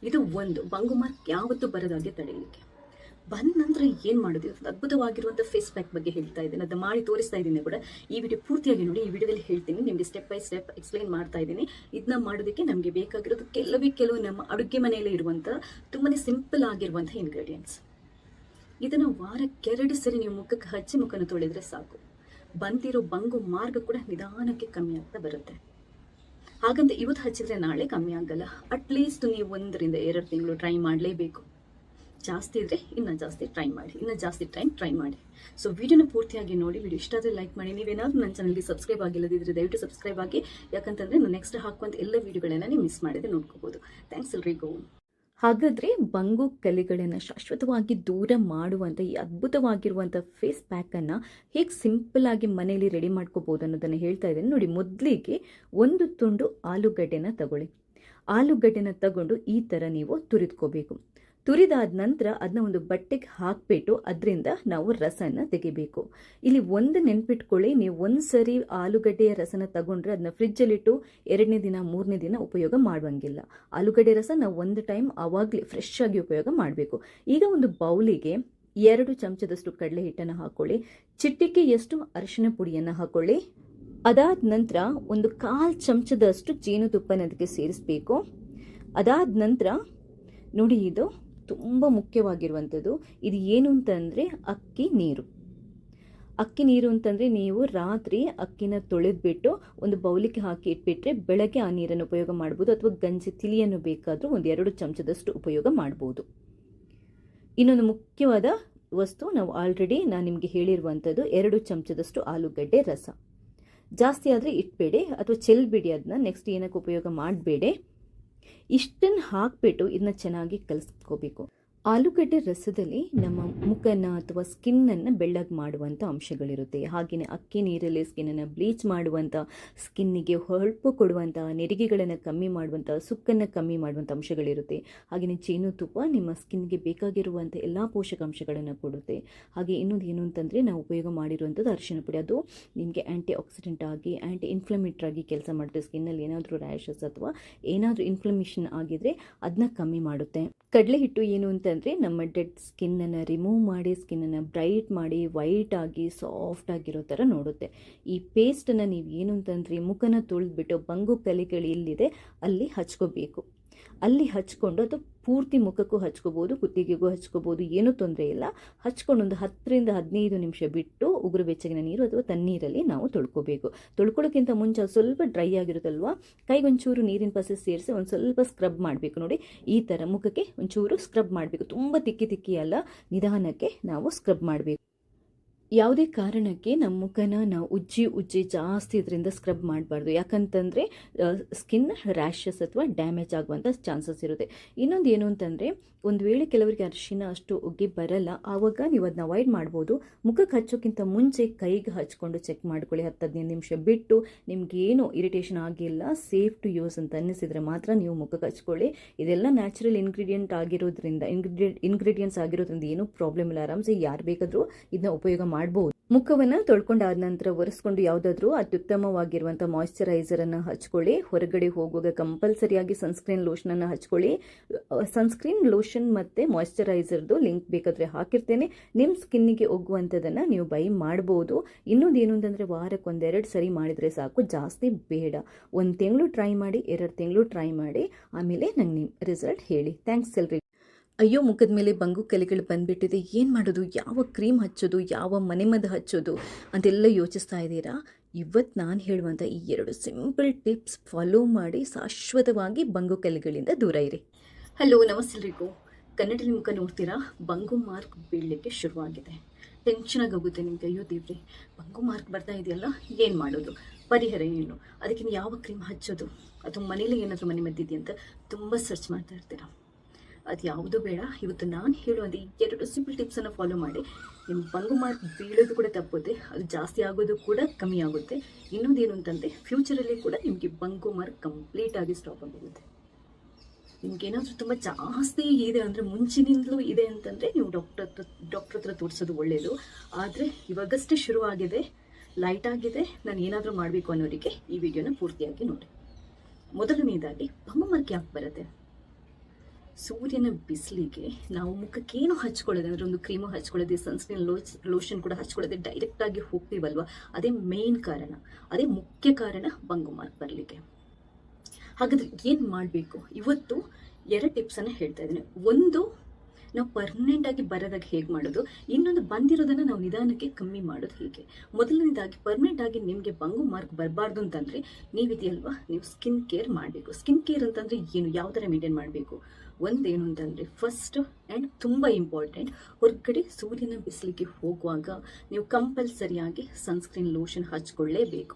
ಇದು ಒಂದು, ಬಂಗು ಮಾರ್ಕ್ ಯಾವತ್ತೂ ಬರೋದಾಗೆ ತಡೆಯಲಿಕ್ಕೆ. ಬಂದ ನಂತರ ಏನು ಮಾಡೋದು? ಅದ್ಭುತವಾಗಿರುವಂಥ ಫೇಸ್ ಪ್ಯಾಕ್ ಬಗ್ಗೆ ಹೇಳ್ತಾ ಇದ್ದೀನಿ, ಅದನ್ನು ಮಾಡಿ ತೋರಿಸ್ತಾ ಇದ್ದೀನಿ ಕೂಡ. ಈ ವಿಡಿಯೋ ಪೂರ್ತಿಯಾಗಿ ನೋಡಿ, ಈ ವಿಡಿಯೋದಲ್ಲಿ ಹೇಳ್ತೀನಿ, ನಿಮಗೆ ಸ್ಟೆಪ್ ಬೈ ಸ್ಟೆಪ್ ಎಕ್ಸ್ಪ್ಲೈನ್ ಮಾಡ್ತಾ ಇದ್ದೀನಿ. ಇದನ್ನ ಮಾಡೋದಕ್ಕೆ ನಮಗೆ ಬೇಕಾಗಿರೋದು ಕೆಲವು ನಮ್ಮ ಅಡುಗೆ ಮನೆಯಲ್ಲೇ ಇರುವಂಥ ತುಂಬಾ ಸಿಂಪಲ್ ಆಗಿರುವಂಥ ಇಂಗ್ರೀಡಿಯೆಂಟ್ಸ್. ಇದನ್ನು ವಾರಕ್ಕೆ 2 ಸರಿ ನೀವು ಮುಖಕ್ಕೆ ಹಚ್ಚಿ ಮುಖನ ತೊಳೆದ್ರೆ ಸಾಕು, ಬಂದಿರೋ ಬಂಗು ಮಾರ್ಗ ಕೂಡ ನಿಧಾನಕ್ಕೆ ಕಮ್ಮಿ ಆಗ್ತಾ ಬರುತ್ತೆ. ಹಾಗಂತ ಇವತ್ತು ಹಚ್ಚಿದ್ರೆ ನಾಳೆ ಕಮ್ಮಿ ಆಗಲ್ಲ. ಅಟ್ಲೀಸ್ಟ್ ನೀವು 1 ರಿಂದ 2 ತಿಂಗಳು ಟ್ರೈ ಮಾಡಲೇಬೇಕು. ಜಾಸ್ತಿ ಇದ್ರೆ ಇನ್ನೂ ಜಾಸ್ತಿ ಟ್ರೈ ಮಾಡಿ, ಇನ್ನೂ ಜಾಸ್ತಿ ಟೈಮ್ ಟ್ರೈ ಮಾಡಿ. ಸೊ ವಿಡಿಯೋನ ಪೂರ್ತಿಯಾಗಿ ನೋಡಿ. ವಿಡಿಯೋ ಇಷ್ಟ ಆದರೆ ಲೈಕ್ ಮಾಡಿ. ನೀವೇನಾದರೂ ನನ್ನ ಚಾನಲ್ಗೆ ಸಬ್ಸ್ಕ್ರೈಬ್ ಆಗಿಲ್ಲದಿದ್ದರೆ ದಯವಿಟ್ಟು ಸಬ್ಸ್ಕ್ರೈಬ್ ಆಗಿ, ಯಾಕಂತಂದರೆ ನಾನು ನೆಕ್ಸ್ಟ್ ಹಾಕುವಂಥ ಎಲ್ಲ ವಿಡಿಯೋಗಳನ್ನು ನೀವು ಮಿಸ್ ಮಾಡಿದೆ ನೋಡ್ಕೋಬೋದು. ಥ್ಯಾಂಕ್ಸ್ ಎಲ್ರಿಗೂ. ಹಾಗಾದರೆ ಬಂಗು ಕಲೆಗಳನ್ನು ಶಾಶ್ವತವಾಗಿ ದೂರ ಮಾಡುವಂಥ ಈ ಅದ್ಭುತವಾಗಿರುವಂಥ ಫೇಸ್ ಪ್ಯಾಕನ್ನು ಹೇಗೆ ಸಿಂಪಲ್ಲಾಗಿ ಮನೆಯಲ್ಲಿ ರೆಡಿ ಮಾಡ್ಕೋಬೋದು ಅನ್ನೋದನ್ನು ಹೇಳ್ತಾ ಇದ್ದೇನೆ ನೋಡಿ. ಮೊದಲಿಗೆ 1 ತುಂಡು ಆಲೂಗಡ್ಡೆನ ತಗೊಳ್ಳಿ. ಆಲೂಗಡ್ಡೆನ ತಗೊಂಡು ಈ ಥರ ನೀವು ತುರಿದ್ಕೋಬೇಕು. ತುರಿದಾದ ನಂತರ ಅದನ್ನ ಒಂದು ಬಟ್ಟೆಗೆ ಹಾಕಿಬಿಟ್ಟು ಅದರಿಂದ ನಾವು ರಸನ ತೆಗಿಬೇಕು. ಇಲ್ಲಿ ಒಂದು ನೆನ್ಪಿಟ್ಕೊಳ್ಳಿ, ನೀವು 1 ಸರಿ ಆಲೂಗಡ್ಡೆಯ ರಸನ ತಗೊಂಡ್ರೆ ಅದನ್ನ ಫ್ರಿಜ್ಜಲ್ಲಿಟ್ಟು 2ನೇ ದಿನ 3ನೇ ದಿನ ಉಪಯೋಗ ಮಾಡುವಂಗಿಲ್ಲ. ಆಲೂಗಡ್ಡೆ ರಸ ನಾವು 1 ಟೈಮ್ ಆವಾಗಲೇ ಫ್ರೆಶ್ ಆಗಿ ಉಪಯೋಗ ಮಾಡಬೇಕು. ಈಗ ಒಂದು ಬೌಲಿಗೆ 2 ಚಮಚದಷ್ಟು ಕಡಲೆ ಹಿಟ್ಟನ್ನು ಹಾಕೊಳ್ಳಿ. ಚಿಟಿಕೆಯಷ್ಟು ಅರಿಶಿನ ಪುಡಿಯನ್ನು ಹಾಕೊಳ್ಳಿ. ಅದಾದ ನಂತರ ಒಂದು 1/4 ಚಮಚದಷ್ಟು ಜೇನುತುಪ್ಪನ ಅದಕ್ಕೆ ಸೇರಿಸಬೇಕು. ಅದಾದ ನಂತರ ನೋಡಿ, ಇದು ತುಂಬ ಮುಖ್ಯವಾಗಿರುವಂಥದ್ದು. ಇದು ಏನು ಅಂತಂದರೆ ಅಕ್ಕಿ ನೀರು. ಅಕ್ಕಿ ನೀರು ಅಂತಂದರೆ ನೀವು ರಾತ್ರಿ ಅಕ್ಕಿನ ತೊಳೆದ್ಬಿಟ್ಟು ಒಂದು ಬೌಲಿಗೆ ಹಾಕಿ ಇಟ್ಬಿಟ್ರೆ ಬೆಳಗ್ಗೆ ಆ ನೀರನ್ನು ಉಪಯೋಗ ಮಾಡ್ಬೋದು, ಅಥವಾ ಗಂಜಿ ತಿಳಿಯನ್ನು ಬೇಕಾದರೂ 2 ಚಮಚದಷ್ಟು ಉಪಯೋಗ ಮಾಡ್ಬೋದು. ಇನ್ನೊಂದು ಮುಖ್ಯವಾದ ವಸ್ತು, ನಾನು ನಿಮಗೆ ಹೇಳಿರುವಂಥದ್ದು 2 ಚಮಚದಷ್ಟು ಆಲೂಗಡ್ಡೆ ರಸ. ಜಾಸ್ತಿ ಆದರೆ ಇಟ್ಬೇಡಿ ಅಥವಾ ಚೆಲ್ಬಿಡಿ, ಅದನ್ನ ನೆಕ್ಸ್ಟ್ ಏನಕ್ಕೆ ಉಪಯೋಗ ಮಾಡಬೇಡಿ. ಇಷ್ಟನ್ನು ಹಾಕಿಬಿಟ್ಟು ಇದನ್ನ ಚೆನ್ನಾಗಿ ಕಲಿಸ್ಕೋಬೇಕು. ಆಲೂಗಡ್ಡೆ ರಸದಲ್ಲಿ ನಮ್ಮ ಮುಖನ ಅಥವಾ ಸ್ಕಿನ್ನನ್ನು ಬೆಳ್ಳಗೆ ಮಾಡುವಂಥ ಅಂಶಗಳಿರುತ್ತೆ. ಹಾಗೆಯೇ ಅಕ್ಕಿ ನೀರಲ್ಲಿ ಸ್ಕಿನ್ನನ್ನು ಬ್ಲೀಚ್ ಮಾಡುವಂಥ, ಸ್ಕಿನ್ನಿಗೆ ಹೊಳಪು ಕೊಡುವಂಥ, ನೆರಿಗೆಗಳನ್ನು ಕಮ್ಮಿ ಮಾಡುವಂಥ, ಸುಕ್ಕನ್ನು ಕಮ್ಮಿ ಮಾಡುವಂಥ ಅಂಶಗಳಿರುತ್ತೆ. ಹಾಗೆಯೇ ಜೇನುತುಪ್ಪ ನಿಮ್ಮ ಸ್ಕಿನ್ಗೆ ಬೇಕಾಗಿರುವಂಥ ಎಲ್ಲ ಪೋಷಕಾಂಶಗಳನ್ನು ಕೊಡುತ್ತೆ. ಹಾಗೆ ಇನ್ನೊಂದು ಏನು ಅಂತಂದರೆ ನಾವು ಉಪಯೋಗ ಮಾಡಿರುವಂಥದ್ದು ಅರಿಶಿಣ ಪುಡಿ. ಅದು ನಿಮಗೆ ಆ್ಯಂಟಿ ಆಕ್ಸಿಡೆಂಟ್ ಆಗಿ ಆ್ಯಂಟಿ ಇನ್ಫ್ಲಮೇಟ್ರಿ ಆಗಿ ಕೆಲಸ ಮಾಡುತ್ತೆ. ಸ್ಕಿನ್ನಲ್ಲಿ ಏನಾದರೂ ರ್ಯಾಷಸ್ ಅಥವಾ ಏನಾದರೂ ಇನ್ಫ್ಲಮೇಷನ್ ಆಗಿದ್ರೆ ಅದನ್ನ ಕಮ್ಮಿ ಮಾಡುತ್ತೆ. ಕಡಲೆ ಹಿಟ್ಟು ಏನು ಅಂತಂದರೆ ನಮ್ಮ ಡೆಡ್ ಸ್ಕಿನ್ನನ್ನು ರಿಮೂವ್ ಮಾಡಿ ಸ್ಕಿನ್ನನ್ನು ಬ್ರೈಟ್ ಮಾಡಿ ವೈಟ್ ಆಗಿ ಸಾಫ್ಟ್ ಆಗಿರೋ ಥರ ನೋಡುತ್ತೆ. ಈ ಪೇಸ್ಟನ್ನು ನೀವು ಏನು ಅಂತಂದರೆ ಮುಖನ ತೊಳೆದ್ಬಿಟ್ಟು ಬಂಗು ಕಲೆಗಳು ಎಲ್ಲಿದೆ ಅಲ್ಲಿ ಹಚ್ಕೋಬೇಕು. ಅಲ್ಲಿ ಹಚ್ಕೊಂಡು ಅದು ಪೂರ್ತಿ ಮುಖಕ್ಕೂ ಹಚ್ಕೋಬೋದು, ಕುತ್ತಿಗೆಗೂ ಹಚ್ಕೋಬೋದು, ಏನೂ ತೊಂದರೆ ಇಲ್ಲ. ಹಚ್ಕೊಂಡು ಒಂದು 10 ರಿಂದ 15 ನಿಮಿಷ ಬಿಟ್ಟು ಉಗುರು ಬೆಚ್ಚಗಿನ ನೀರು ಅಥವಾ ತಣ್ಣೀರಲ್ಲಿ ನಾವು ತೊಳ್ಕೋಬೇಕು. ತೊಳ್ಕೊಳ್ಳೋಕ್ಕಿಂತ ಮುಂಚೆ ಸ್ವಲ್ಪ ಡ್ರೈ ಆಗಿರುತ್ತಲ್ವ, ಕೈಗೊಂಚೂರು ನೀರಿನ ಪಸೆ ಸೇರಿಸಿ ಒಂದು ಸ್ವಲ್ಪ ಸ್ಕ್ರಬ್ ಮಾಡಬೇಕು. ನೋಡಿ, ಈ ಥರ ಮುಖಕ್ಕೆ ಒಂಚೂರು ಸ್ಕ್ರಬ್ ಮಾಡಬೇಕು. ತುಂಬ ತಿಕ್ಕಿ ಅಲ್ಲ, ನಿಧಾನಕ್ಕೆ ನಾವು ಸ್ಕ್ರಬ್ ಮಾಡಬೇಕು. ಯಾವುದೇ ಕಾರಣಕ್ಕೆ ನಮ್ಮ ಮುಖನ ನಾವು ಉಜ್ಜಿ ಜಾಸ್ತಿ ಇದರಿಂದ ಸ್ಕ್ರಬ್ ಮಾಡಬಾರ್ದು. ಯಾಕಂತಂದರೆ ಸ್ಕಿನ್ ರ್ಯಾಷಸ್ ಅಥವಾ ಡ್ಯಾಮೇಜ್ ಆಗುವಂಥ ಚಾನ್ಸಸ್ ಇರುತ್ತೆ. ಇನ್ನೊಂದು ಏನು ಅಂತಂದರೆ, ಒಂದು ವೇಳೆ ಕೆಲವರಿಗೆ ಅರಿಶಿನ ಅಷ್ಟು ಉಗ್ಗಿ ಬರಲ್ಲ, ಆವಾಗ ನೀವು ಅದನ್ನ ಅವಾಯ್ಡ್ ಮಾಡ್ಬೋದು. ಮುಖಕ್ಕೆ ಹಚ್ಚೋಕ್ಕಿಂತ ಮುಂಚೆ ಕೈಗೆ ಹಚ್ಕೊಂಡು ಚೆಕ್ ಮಾಡ್ಕೊಳ್ಳಿ. 10-15 ನಿಮಿಷ ಬಿಟ್ಟು ನಿಮಗೇನು ಇರಿಟೇಷನ್ ಆಗಿಲ್ಲ, ಸೇಫ್ ಟು ಯೂಸ್ ಅಂತ ಅನ್ನಿಸಿದರೆ ಮಾತ್ರ ನೀವು ಮುಖಕ್ಕೆ ಹಚ್ಕೊಳ್ಳಿ. ಇದೆಲ್ಲ ನ್ಯಾಚುರಲ್ ಇಂಗ್ರೀಡಿಯೆಂಟ್ಸ್ ಆಗಿರೋದ್ರಿಂದ ಏನೂ ಪ್ರಾಬ್ಲಮ್ ಇಲ್ಲ. ಆರಾಮ್ಸೆ ಯಾರು ಬೇಕಾದರೂ ಇದನ್ನ ಉಪಯೋಗ ಮಾಡ್ಬೋದು. ಮುಖವನ್ನು ತೊಳ್ಕೊಂಡಾದ ನಂತರ ಒರೆಸ್ಕೊಂಡು ಯಾವುದಾದ್ರೂ ಅತ್ಯುತ್ತಮವಾಗಿರುವಂಥ ಮಾಯಿಶ್ಚರೈಸರನ್ನು ಹಚ್ಕೊಳ್ಳಿ. ಹೊರಗಡೆ ಹೋಗುವಾಗ ಕಂಪಲ್ಸರಿಯಾಗಿ ಸನ್ಸ್ಕ್ರೀನ್ ಲೋಷನನ್ನು ಹಚ್ಕೊಳ್ಳಿ. ಸನ್ಸ್ಕ್ರೀನ್ ಲೋಷನ್ ಮತ್ತು ಮಾಯಿಶ್ಚರೈಸರ್ದು ಲಿಂಕ್ ಬೇಕಾದರೆ ಹಾಕಿರ್ತೇನೆ. ನಿಮ್ಮ ಸ್ಕಿನ್ನಿಗೆ ಒಗ್ಗುವಂಥದ್ದನ್ನು ನೀವು ಬೈ ಮಾಡ್ಬೋದು. ಇನ್ನೊಂದು ಏನು ಅಂತಂದರೆ, ವಾರಕ್ಕೆ 1-2 ಸರಿ ಮಾಡಿದರೆ ಸಾಕು, ಜಾಸ್ತಿ ಬೇಡ. 1 ತಿಂಗಳು ಟ್ರೈ ಮಾಡಿ, 2 ತಿಂಗಳು ಟ್ರೈ ಮಾಡಿ, ಆಮೇಲೆ ನಂಗೆ ನಿಮ್ಮ ರಿಸಲ್ಟ್ ಹೇಳಿ. ಥ್ಯಾಂಕ್ಸ್ ಎಲ್ರಿ. ಅಯ್ಯೋ, ಮುಖದ ಮೇಲೆ ಬಂಗು ಕಲೆಗಳು ಬಂದುಬಿಟ್ಟಿದೆ, ಏನು ಮಾಡೋದು, ಯಾವ ಕ್ರೀಮ್ ಹಚ್ಚೋದು, ಯಾವ ಮನೆಮದ್ದು ಹಚ್ಚೋದು ಅಂತೆಲ್ಲ ಯೋಚಿಸ್ತಾ ಇದ್ದೀರಾ? ಇವತ್ತು ನಾನು ಹೇಳುವಂಥ ಈ 2 ಸಿಂಪಲ್ ಟಿಪ್ಸ್ ಫಾಲೋ ಮಾಡಿ ಶಾಶ್ವತವಾಗಿ ಬಂಗು ಕಲೆಗಳಿಂದ ದೂರ ಇರಿ. ಹಲೋ, ನಮಸ್ತೆ ಎಲ್ರಿಗೂ. ಕನ್ನಡದಲ್ಲಿ ಮುಖ ನೋಡ್ತೀರಾ, ಬಂಗು ಮಾರ್ಕ್ ಬೀಳಲಿಕ್ಕೆ ಶುರುವಾಗಿದೆ. ಟೆನ್ಷನ್ ಆಗೋಗುತ್ತೆ ನಿಮಗೆ. ಅಯ್ಯೋ ದೇವ್ರೆ, ಬಂಗು ಮಾರ್ಕ್ ಬರ್ತಾ ಇದೆಯಲ್ಲ, ಏನು ಮಾಡೋದು, ಪರಿಹಾರ ಏನು, ಅದಕ್ಕೆ ಯಾವ ಕ್ರೀಮ್ ಹಚ್ಚೋದು, ಅಥವಾ ಮನೇಲಿ ಏನಾದರೂ ಮನೆ ಮದ್ದಿದೆಯಾ ಅಂತ ತುಂಬ ಸರ್ಚ್ ಮಾಡ್ತಾ ಇರ್ತೀರಾ. ಅದು ಯಾವುದೂ ಬೇಡ. ಇವತ್ತು ನಾನು ಹೇಳುವಂಥ ಈ 2 ಸಿಂಪಲ್ ಟಿಪ್ಸನ್ನು ಫಾಲೋ ಮಾಡಿ ನಿಮ್ಮ ಬಂಗು ಮಾರ್ಕ್ ಬೀಳೋದು ಕೂಡ ತಪ್ಪುತ್ತೆ, ಅದು ಜಾಸ್ತಿ ಆಗೋದು ಕೂಡ ಕಮ್ಮಿ ಆಗುತ್ತೆ. ಇನ್ನೊಂದು ಏನು ಅಂತಂದರೆ, ಫ್ಯೂಚರಲ್ಲಿ ಕೂಡ ನಿಮಗೆ ಬಂಗು ಮಾರ್ಕ್ ಕಂಪ್ಲೀಟಾಗಿ ಸ್ಟಾಪ್ ಆಗೋಗುತ್ತೆ. ನಿಮ್ಗೇನಾದರೂ ತುಂಬ ಜಾಸ್ತಿ ಇದೆ ಅಂದರೆ, ಮುಂಚಿನಿಂದಲೂ ಇದೆ ಅಂತಂದರೆ ನೀವು ಡಾಕ್ಟ್ರ್ ಹತ್ರ ತೋರಿಸೋದು ಒಳ್ಳೆಯದು. ಆದರೆ ಇವಾಗಷ್ಟೇ ಶುರುವಾಗಿದೆ, ಲೈಟ್ ಆಗಿದೆ, ನಾನು ಏನಾದರೂ ಮಾಡಬೇಕು ಅನ್ನೋರಿಗೆ ಈ ವಿಡಿಯೋನ ಪೂರ್ತಿಯಾಗಿ ನೋಡಿ. ಮೊದಲನೇದಾಗಿ ಬಂಗು ಮಾರ್ಕ್ ಯಾಕೆ ಬರುತ್ತೆ? ಸೂರ್ಯನ ಬಿಸಿಲಿಗೆ ನಾವು ಮುಖಕ್ಕೇನು ಹಚ್ಕೊಳ್ಳೋದು ಅಂದರೆ, ಒಂದು ಕ್ರೀಮು ಹಚ್ಕೊಳ್ಳೋದೆ, ಸನ್ಸ್ಕ್ರೀನ್ ಲೋಷನ್ ಕೂಡ ಹಚ್ಕೊಳ್ಳೋದೆ, ಡೈರೆಕ್ಟಾಗಿ ಹೋಗ್ತೀವಲ್ವ, ಅದೇ ಮೇನ್ ಕಾರಣ, ಅದೇ ಮುಖ್ಯ ಕಾರಣ ಬಂಗು ಮಾರ್ಕ್ ಬರಲಿಕ್ಕೆ. ಹಾಗಾದರೆ ಏನು ಮಾಡಬೇಕು? ಇವತ್ತು 2 ಟಿಪ್ಸನ್ನು ಹೇಳ್ತಾ ಇದ್ದೀನಿ. ಒಂದು, ನಾವು ಪರ್ಮನೆಂಟಾಗಿ ಬರೋದಾಗ ಹೇಗೆ ಮಾಡೋದು, ಇನ್ನೊಂದು ಬಂದಿರೋದನ್ನು ನಾವು ನಿಧಾನಕ್ಕೆ ಕಮ್ಮಿ ಮಾಡೋದು ಹೇಗೆ. ಮೊದಲನೇದಾಗಿ, ಪರ್ಮನೆಂಟಾಗಿ ನಿಮಗೆ ಬಂಗು ಮಾರ್ಕ್ ಬರಬಾರ್ದು ಅಂತಂದರೆ ನೀವಿದೆಯಲ್ವಾ, ನೀವು ಸ್ಕಿನ್ ಕೇರ್ ಮಾಡಬೇಕು. ಸ್ಕಿನ್ ಕೇರ್ ಅಂತಂದರೆ ಏನು, ಯಾವ ಥರ ಮೇಂಟೈನ್ ಮಾಡಬೇಕು? ಒಂದೇನು ಅಂತಂದರೆ, ಫಸ್ಟ್ ಆ್ಯಂಡ್ ತುಂಬ ಇಂಪಾರ್ಟೆಂಟ್, ಹೊರಗಡೆ ಸೂರ್ಯನ ಬಿಸಿಲಿಗೆ ಹೋಗುವಾಗ ನೀವು ಕಂಪಲ್ಸರಿಯಾಗಿ ಸನ್ಸ್ಕ್ರೀನ್ ಲೋಷನ್ ಹಚ್ಕೊಳ್ಳೇಬೇಕು.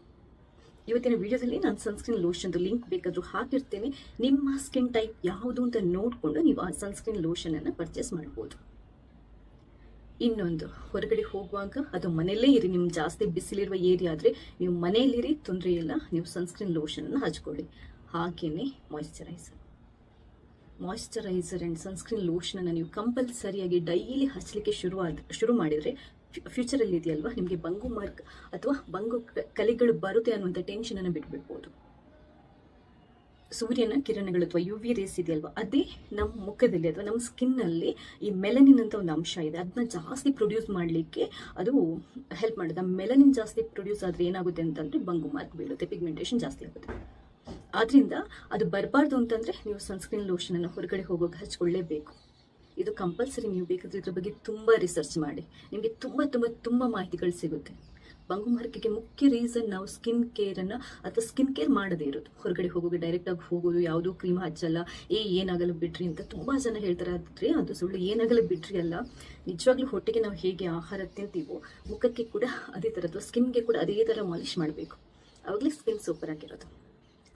ಇವತ್ತಿನ ವಿಡಿಯೋದಲ್ಲಿ ನಾನು ಸನ್ಸ್ಕ್ರೀನ್ ಲೋಷನ್ದು ಲಿಂಕ್ ಬೇಕಾದರೂ ಹಾಕಿರ್ತೇನೆ. ನಿಮ್ಮ ಸ್ಕಿನ್ ಟೈಪ್ ಯಾವುದು ಅಂತ ನೋಡಿಕೊಂಡು ನೀವು ಆ ಸನ್ಸ್ಕ್ರೀನ್ ಲೋಷನನ್ನು ಪರ್ಚೇಸ್ ಮಾಡ್ಬೋದು. ಇನ್ನೊಂದು, ಹೊರಗಡೆ ಹೋಗುವಾಗ ಅದು ಮನೆಯಲ್ಲೇ ಇರಿ, ನಿಮ್ಗೆ ಜಾಸ್ತಿ ಬಿಸಿಲಿರುವ ಏರಿಯಾ ಆದರೆ ನೀವು ಮನೆಯಲ್ಲಿರಿ, ತೊಂದರೆ ಇಲ್ಲ, ನೀವು ಸನ್ಸ್ಕ್ರೀನ್ ಲೋಷನನ್ನು ಹಚ್ಕೊಳ್ಳಿ. ಹಾಗೆಯೇ ಮಾಯಿಶ್ಚರೈಸರ್ ಆ್ಯಂಡ್ ಸನ್ಸ್ಕ್ರೀನ್ ಲೋಷನನ್ನು ನೀವು ಕಂಪಲ್ಸರಿಯಾಗಿ ಡೈಲಿ ಹಚ್ಚಲಿಕ್ಕೆ ಶುರು ಮಾಡಿದರೆ ಫ್ಯೂಚರಲ್ಲಿ ಇದೆಯಲ್ವಾ, ನಿಮಗೆ ಬಂಗು ಮಾರ್ಕ್ ಅಥವಾ ಬಂಗು ಕಲೆಗಳು ಬರುತ್ತೆ ಅನ್ನುವಂಥ ಟೆನ್ಷನನ್ನು ಬಿಟ್ಬಿಡ್ಬೋದು. ಸೂರ್ಯನ ಕಿರಣಗಳು ಅಥವಾ UV ರೇಸ್ ಇದೆಯಲ್ವಾ, ಅದೇ ನಮ್ಮ ಮುಖದಲ್ಲಿ ಅಥವಾ ನಮ್ಮ ಸ್ಕಿನ್ನಲ್ಲಿ ಈ ಮೆಲನಿನ್ ಅಂತ ಒಂದು ಅಂಶ ಇದೆ, ಅದನ್ನ ಜಾಸ್ತಿ ಪ್ರೊಡ್ಯೂಸ್ ಮಾಡಲಿಕ್ಕೆ ಅದು ಹೆಲ್ಪ್ ಮಾಡುತ್ತೆ. ಮೆಲನಿನ್ ಜಾಸ್ತಿ ಪ್ರೊಡ್ಯೂಸ್ ಆದರೆ ಏನಾಗುತ್ತೆ ಅಂತಂದರೆ ಬಂಗು ಮಾರ್ಕ್ ಬೀಳುತ್ತೆ, ಪಿಗ್ಮೆಂಟೇಷನ್ ಜಾಸ್ತಿ ಆಗುತ್ತೆ. ಆದ್ದರಿಂದ ಅದು ಬರಬಾರ್ದು ಅಂತಂದರೆ ನೀವು ಸನ್ಸ್ಕ್ರೀನ್ ಲೋಷನನ್ನು ಹೊರಗಡೆ ಹೋಗೋಕೆ ಹಚ್ಕೊಳ್ಳೇಬೇಕು. ಇದು ಕಂಪಲ್ಸರಿ. ನೀವು ಬೇಕಾದರೆ ಇದ್ರ ಬಗ್ಗೆ ತುಂಬ ರಿಸರ್ಚ್ ಮಾಡಿ, ನಿಮಗೆ ತುಂಬ ಮಾಹಿತಿಗಳು ಸಿಗುತ್ತೆ. ಬಂಗು ಮಾರ್ಕಿಗೆ ಮುಖ್ಯ ರೀಸನ್ ನಾವು ಸ್ಕಿನ್ ಕೇರನ್ನು ಅಥವಾ ಸ್ಕಿನ್ ಕೇರ್ ಮಾಡದೇ ಇರೋದು. ಹೊರಗಡೆ ಹೋಗೋದು, ಡೈರೆಕ್ಟಾಗಿ ಹೋಗೋದು, ಯಾವುದೂ ಕ್ರೀಮ್ ಹಚ್ಚಲ್ಲ, ಏನಾಗಲ್ಲ ಬಿಡ್ರಿ ಅಂತ ತುಂಬ ಜನ ಹೇಳ್ತಾರೆ. ಆದರೆ ಅದು ಸುಳ್ಳು. ಏನಾಗಲ್ಲ ಬಿಡ್ರಿ ಅಲ್ಲ, ನಿಜವಾಗ್ಲೂ ಹೊಟ್ಟೆಗೆ ನಾವು ಹೇಗೆ ಆಹಾರ ತಿಂತೀವೋ ಮುಖಕ್ಕೆ ಕೂಡ ಅದೇ ಥರ, ಅಥವಾ ಸ್ಕಿನ್ಗೆ ಕೂಡ ಅದೇ ಥರ ಮಾಲಿಷ್ ಮಾಡಬೇಕು. ಆವಾಗಲೇ ಸ್ಕಿನ್ ಸೂಪರ್ ಆಗಿರೋದು.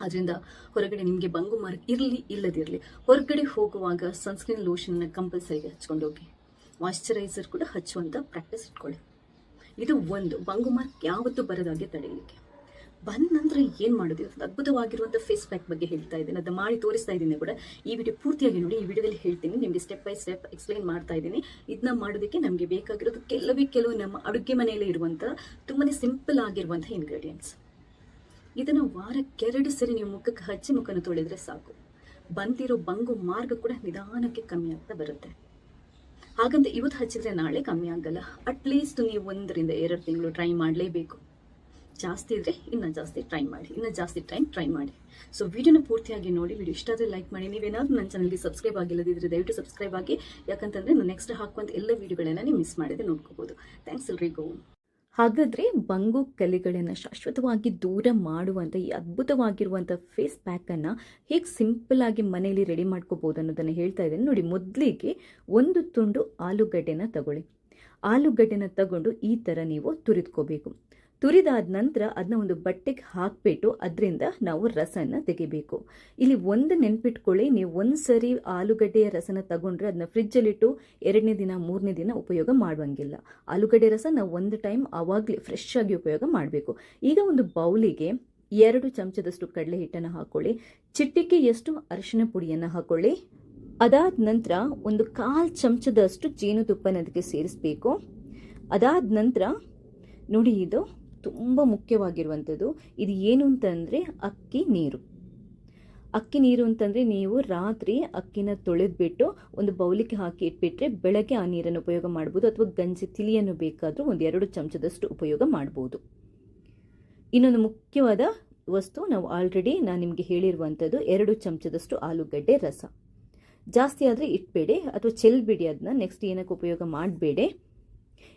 ಅದರಿಂದ ಹೊರಗಡೆ ನಿಮಗೆ ಬಂಗು ಮಾರ್ಕ್ ಇರಲಿ ಇಲ್ಲದಿರಲಿ, ಹೊರಗಡೆ ಹೋಗುವಾಗ ಸನ್ಸ್ಕ್ರೀನ್ ಲೋಷನ್ನ ಕಂಪಲ್ಸರಿಗೆ ಹಚ್ಕೊಂಡು ಹೋಗಿ, ಮಾಯ್ಶ್ಚರೈಸರ್ ಕೂಡ ಹಚ್ಚುವಂಥ ಪ್ರಾಕ್ಟೀಸ್ ಇಟ್ಕೊಳ್ಳಿ. ಇದು ಒಂದು ಬಂಗು ಮಾರ್ಕ್ ಯಾವತ್ತೂ ಬರೋದಾಗೆ ತಡೆಯಲಿಕ್ಕೆ. ಬಂದ ನಂತರ ಏನು ಮಾಡೋದು, ಇವತ್ತು ಅದ್ಭುತವಾಗಿರುವಂಥ ಫೇಸ್ ಪ್ಯಾಕ್ ಬಗ್ಗೆ ಹೇಳ್ತಾ ಇದ್ದೀನಿ, ಅದನ್ನ ಮಾಡಿ ತೋರಿಸ್ತಾ ಇದ್ದೀನಿ ಕೂಡ. ಈ ವಿಡಿಯೋ ಪೂರ್ತಿಯಾಗಿ ನೋಡಿ, ಈ ವಿಡಿಯೋದಲ್ಲಿ ಹೇಳ್ತೀನಿ ನಿಮಗೆ ಸ್ಟೆಪ್ ಬೈ ಸ್ಟೆಪ್ ಎಕ್ಸ್ಪ್ಲೈನ್ ಮಾಡ್ತಾ ಇದ್ದೀನಿ. ಇದನ್ನ ಮಾಡೋದಕ್ಕೆ ನಮಗೆ ಬೇಕಾಗಿರೋದು ಕೆಲವು ನಮ್ಮ ಅಡುಗೆ ಮನೆಯಲ್ಲೇ ಇರುವಂಥ ತುಂಬಾ ಸಿಂಪಲ್ ಆಗಿರುವಂಥ ಇಂಗ್ರೀಡಿಯೆಂಟ್ಸ್. ಇದನ್ನು ವಾರಕ್ಕೆ 2 ಸರಿ ನೀವು ಮುಖಕ್ಕೆ ಹಚ್ಚಿ ಮುಖನ ತೊಳೆದ್ರೆ ಸಾಕು. ಬಂದಿರೋ ಬಂಗು ಮಾರ್ಗ ಕೂಡ ನಿಧಾನಕ್ಕೆ ಕಮ್ಮಿ ಆಗ್ತಾ ಬರುತ್ತೆ. ಹಾಗಂತ ಇವತ್ತು ಹಚ್ಚಿದ್ರೆ ನಾಳೆ ಕಮ್ಮಿ ಆಗಲ್ಲ. ಅಟ್ಲೀಸ್ಟ್ ನೀವು 1 ರಿಂದ 2 ತಿಂಗಳು ಟ್ರೈ ಮಾಡಲೇಬೇಕು. ಜಾಸ್ತಿ ಇದ್ರೆ ಇನ್ನೂ ಜಾಸ್ತಿ ಟ್ರೈ ಮಾಡಿ, ಇನ್ನೂ ಜಾಸ್ತಿ ಟೈಮ್ ಟ್ರೈ ಮಾಡಿ. ಸೊ ವಿಡಿಯೋನ ಪೂರ್ತಿಯಾಗಿ ನೋಡಿ. ವಿಡಿಯೋ ಇಷ್ಟ ಆದರೆ ಲೈಕ್ ಮಾಡಿ. ನೀವೇನಾದ್ರೂ ನನ್ನ ಚಾನಲ್ಗೆ ಸಬ್ಸ್ಕ್ರೈಬ್ ಆಗಿಲ್ಲದಿದ್ರೆ ದಯವಿಟ್ಟು ಸಬ್ಸ್ಕ್ರೈಬ್ ಆಗಿ, ಯಾಕಂತಂದ್ರೆ ನಾನು ನೆಕ್ಸ್ಟ್ ಹಾಕುವಂಥ ಎಲ್ಲ ವಿಡಿಯೋಗಳನ್ನ ನೀವು ಮಿಸ್ ಮಾಡಿದ್ರೆ ನೋಡ್ಕೋಬಹುದು. ಥ್ಯಾಂಕ್ಸ್ ಎಲ್ರಿಗೂ. ಹಾಗಾದರೆ ಬಂಗು ಕಲೆಗಳನ್ನು ಶಾಶ್ವತವಾಗಿ ದೂರ ಮಾಡುವಂಥ ಈ ಅದ್ಭುತವಾಗಿರುವಂಥ ಫೇಸ್ ಪ್ಯಾಕನ್ನು ಹೇಗೆ ಸಿಂಪಲ್ಲಾಗಿ ಮನೆಯಲ್ಲಿ ರೆಡಿ ಮಾಡ್ಕೋಬೋದು ಅನ್ನೋದನ್ನು ಹೇಳ್ತಾ ಇದ್ದೇನೆ ನೋಡಿ. ಮೊದಲಿಗೆ 1 ತುಂಡು ಆಲೂಗಡ್ಡೆನ ತಗೊಳ್ಳಿ. ಆಲೂಗಡ್ಡೆನ ತಗೊಂಡು ಈ ಥರ ನೀವು ತುರಿದ್ಕೋಬೇಕು. ತುರಿದಾದ ನಂತರ ಅದನ್ನ ಒಂದು ಬಟ್ಟೆಗೆ ಹಾಕಿಬಿಟ್ಟು ಅದರಿಂದ ನಾವು ರಸನ ತೆಗಿಬೇಕು. ಇಲ್ಲಿ ಒಂದು ನೆನ್ಪಿಟ್ಕೊಳ್ಳಿ, ನೀವು ಒಂದು ಸರಿ ಆಲೂಗಡ್ಡೆಯ ರಸನ ತಗೊಂಡ್ರೆ ಅದನ್ನ ಫ್ರಿಜ್ಜಲ್ಲಿಟ್ಟು 2ನೇ ದಿನ 3ನೇ ದಿನ ಉಪಯೋಗ ಮಾಡುವಂಗಿಲ್ಲ. ಆಲೂಗಡ್ಡೆ ರಸ ನಾವು ಒಂದು ಟೈಮ್ ಆವಾಗಲೇ ಫ್ರೆಶ್ ಆಗಿ ಉಪಯೋಗ ಮಾಡಬೇಕು. ಈಗ ಒಂದು ಬೌಲಿಗೆ 2 ಚಮಚದಷ್ಟು ಕಡಲೆ ಹಿಟ್ಟನ್ನು ಹಾಕೊಳ್ಳಿ. ಚಿಟಿಕೆಯಷ್ಟು ಅರಿಶಿನ ಪುಡಿಯನ್ನು ಹಾಕೊಳ್ಳಿ. ಅದಾದ ನಂತರ ಒಂದು 1/4 ಚಮಚದಷ್ಟು ಜೇನುತುಪ್ಪನ ಅದಕ್ಕೆ ಸೇರಿಸಬೇಕು. ಅದಾದ ನಂತರ ನೋಡಿ, ಇದು ತುಂಬ ಮುಖ್ಯವಾಗಿರುವಂಥದ್ದು. ಇದು ಏನು ಅಂತಂದರೆ ಅಕ್ಕಿ ನೀರು. ಅಕ್ಕಿ ನೀರು ಅಂತಂದರೆ ನೀವು ರಾತ್ರಿ ಅಕ್ಕಿನ ತೊಳೆದ್ಬಿಟ್ಟು ಒಂದು ಬೌಲಿಗೆ ಹಾಕಿ ಇಟ್ಬಿಟ್ರೆ ಬೆಳಗ್ಗೆ ಆ ನೀರನ್ನು ಉಪಯೋಗ ಮಾಡ್ಬೋದು, ಅಥವಾ ಗಂಜಿ ತಿಳಿಯನ್ನು ಬೇಕಾದರೂ 2 ಚಮಚದಷ್ಟು ಉಪಯೋಗ ಮಾಡ್ಬೋದು. ಇನ್ನೊಂದು ಮುಖ್ಯವಾದ ವಸ್ತು, ನಾವು ಆಲ್ರೆಡಿ ನಾನು ನಿಮಗೆ ಹೇಳಿರುವಂಥದ್ದು 2 ಚಮಚದಷ್ಟು ಆಲೂಗಡ್ಡೆ ರಸ. ಜಾಸ್ತಿ ಆದರೆ ಇಟ್ಬೇಡಿ ಅಥವಾ ಚೆಲ್ಬಿಡಿ, ಅದನ್ನ ನೆಕ್ಸ್ಟ್ ಏನಕ್ಕೆ ಉಪಯೋಗ ಮಾಡಬೇಡಿ.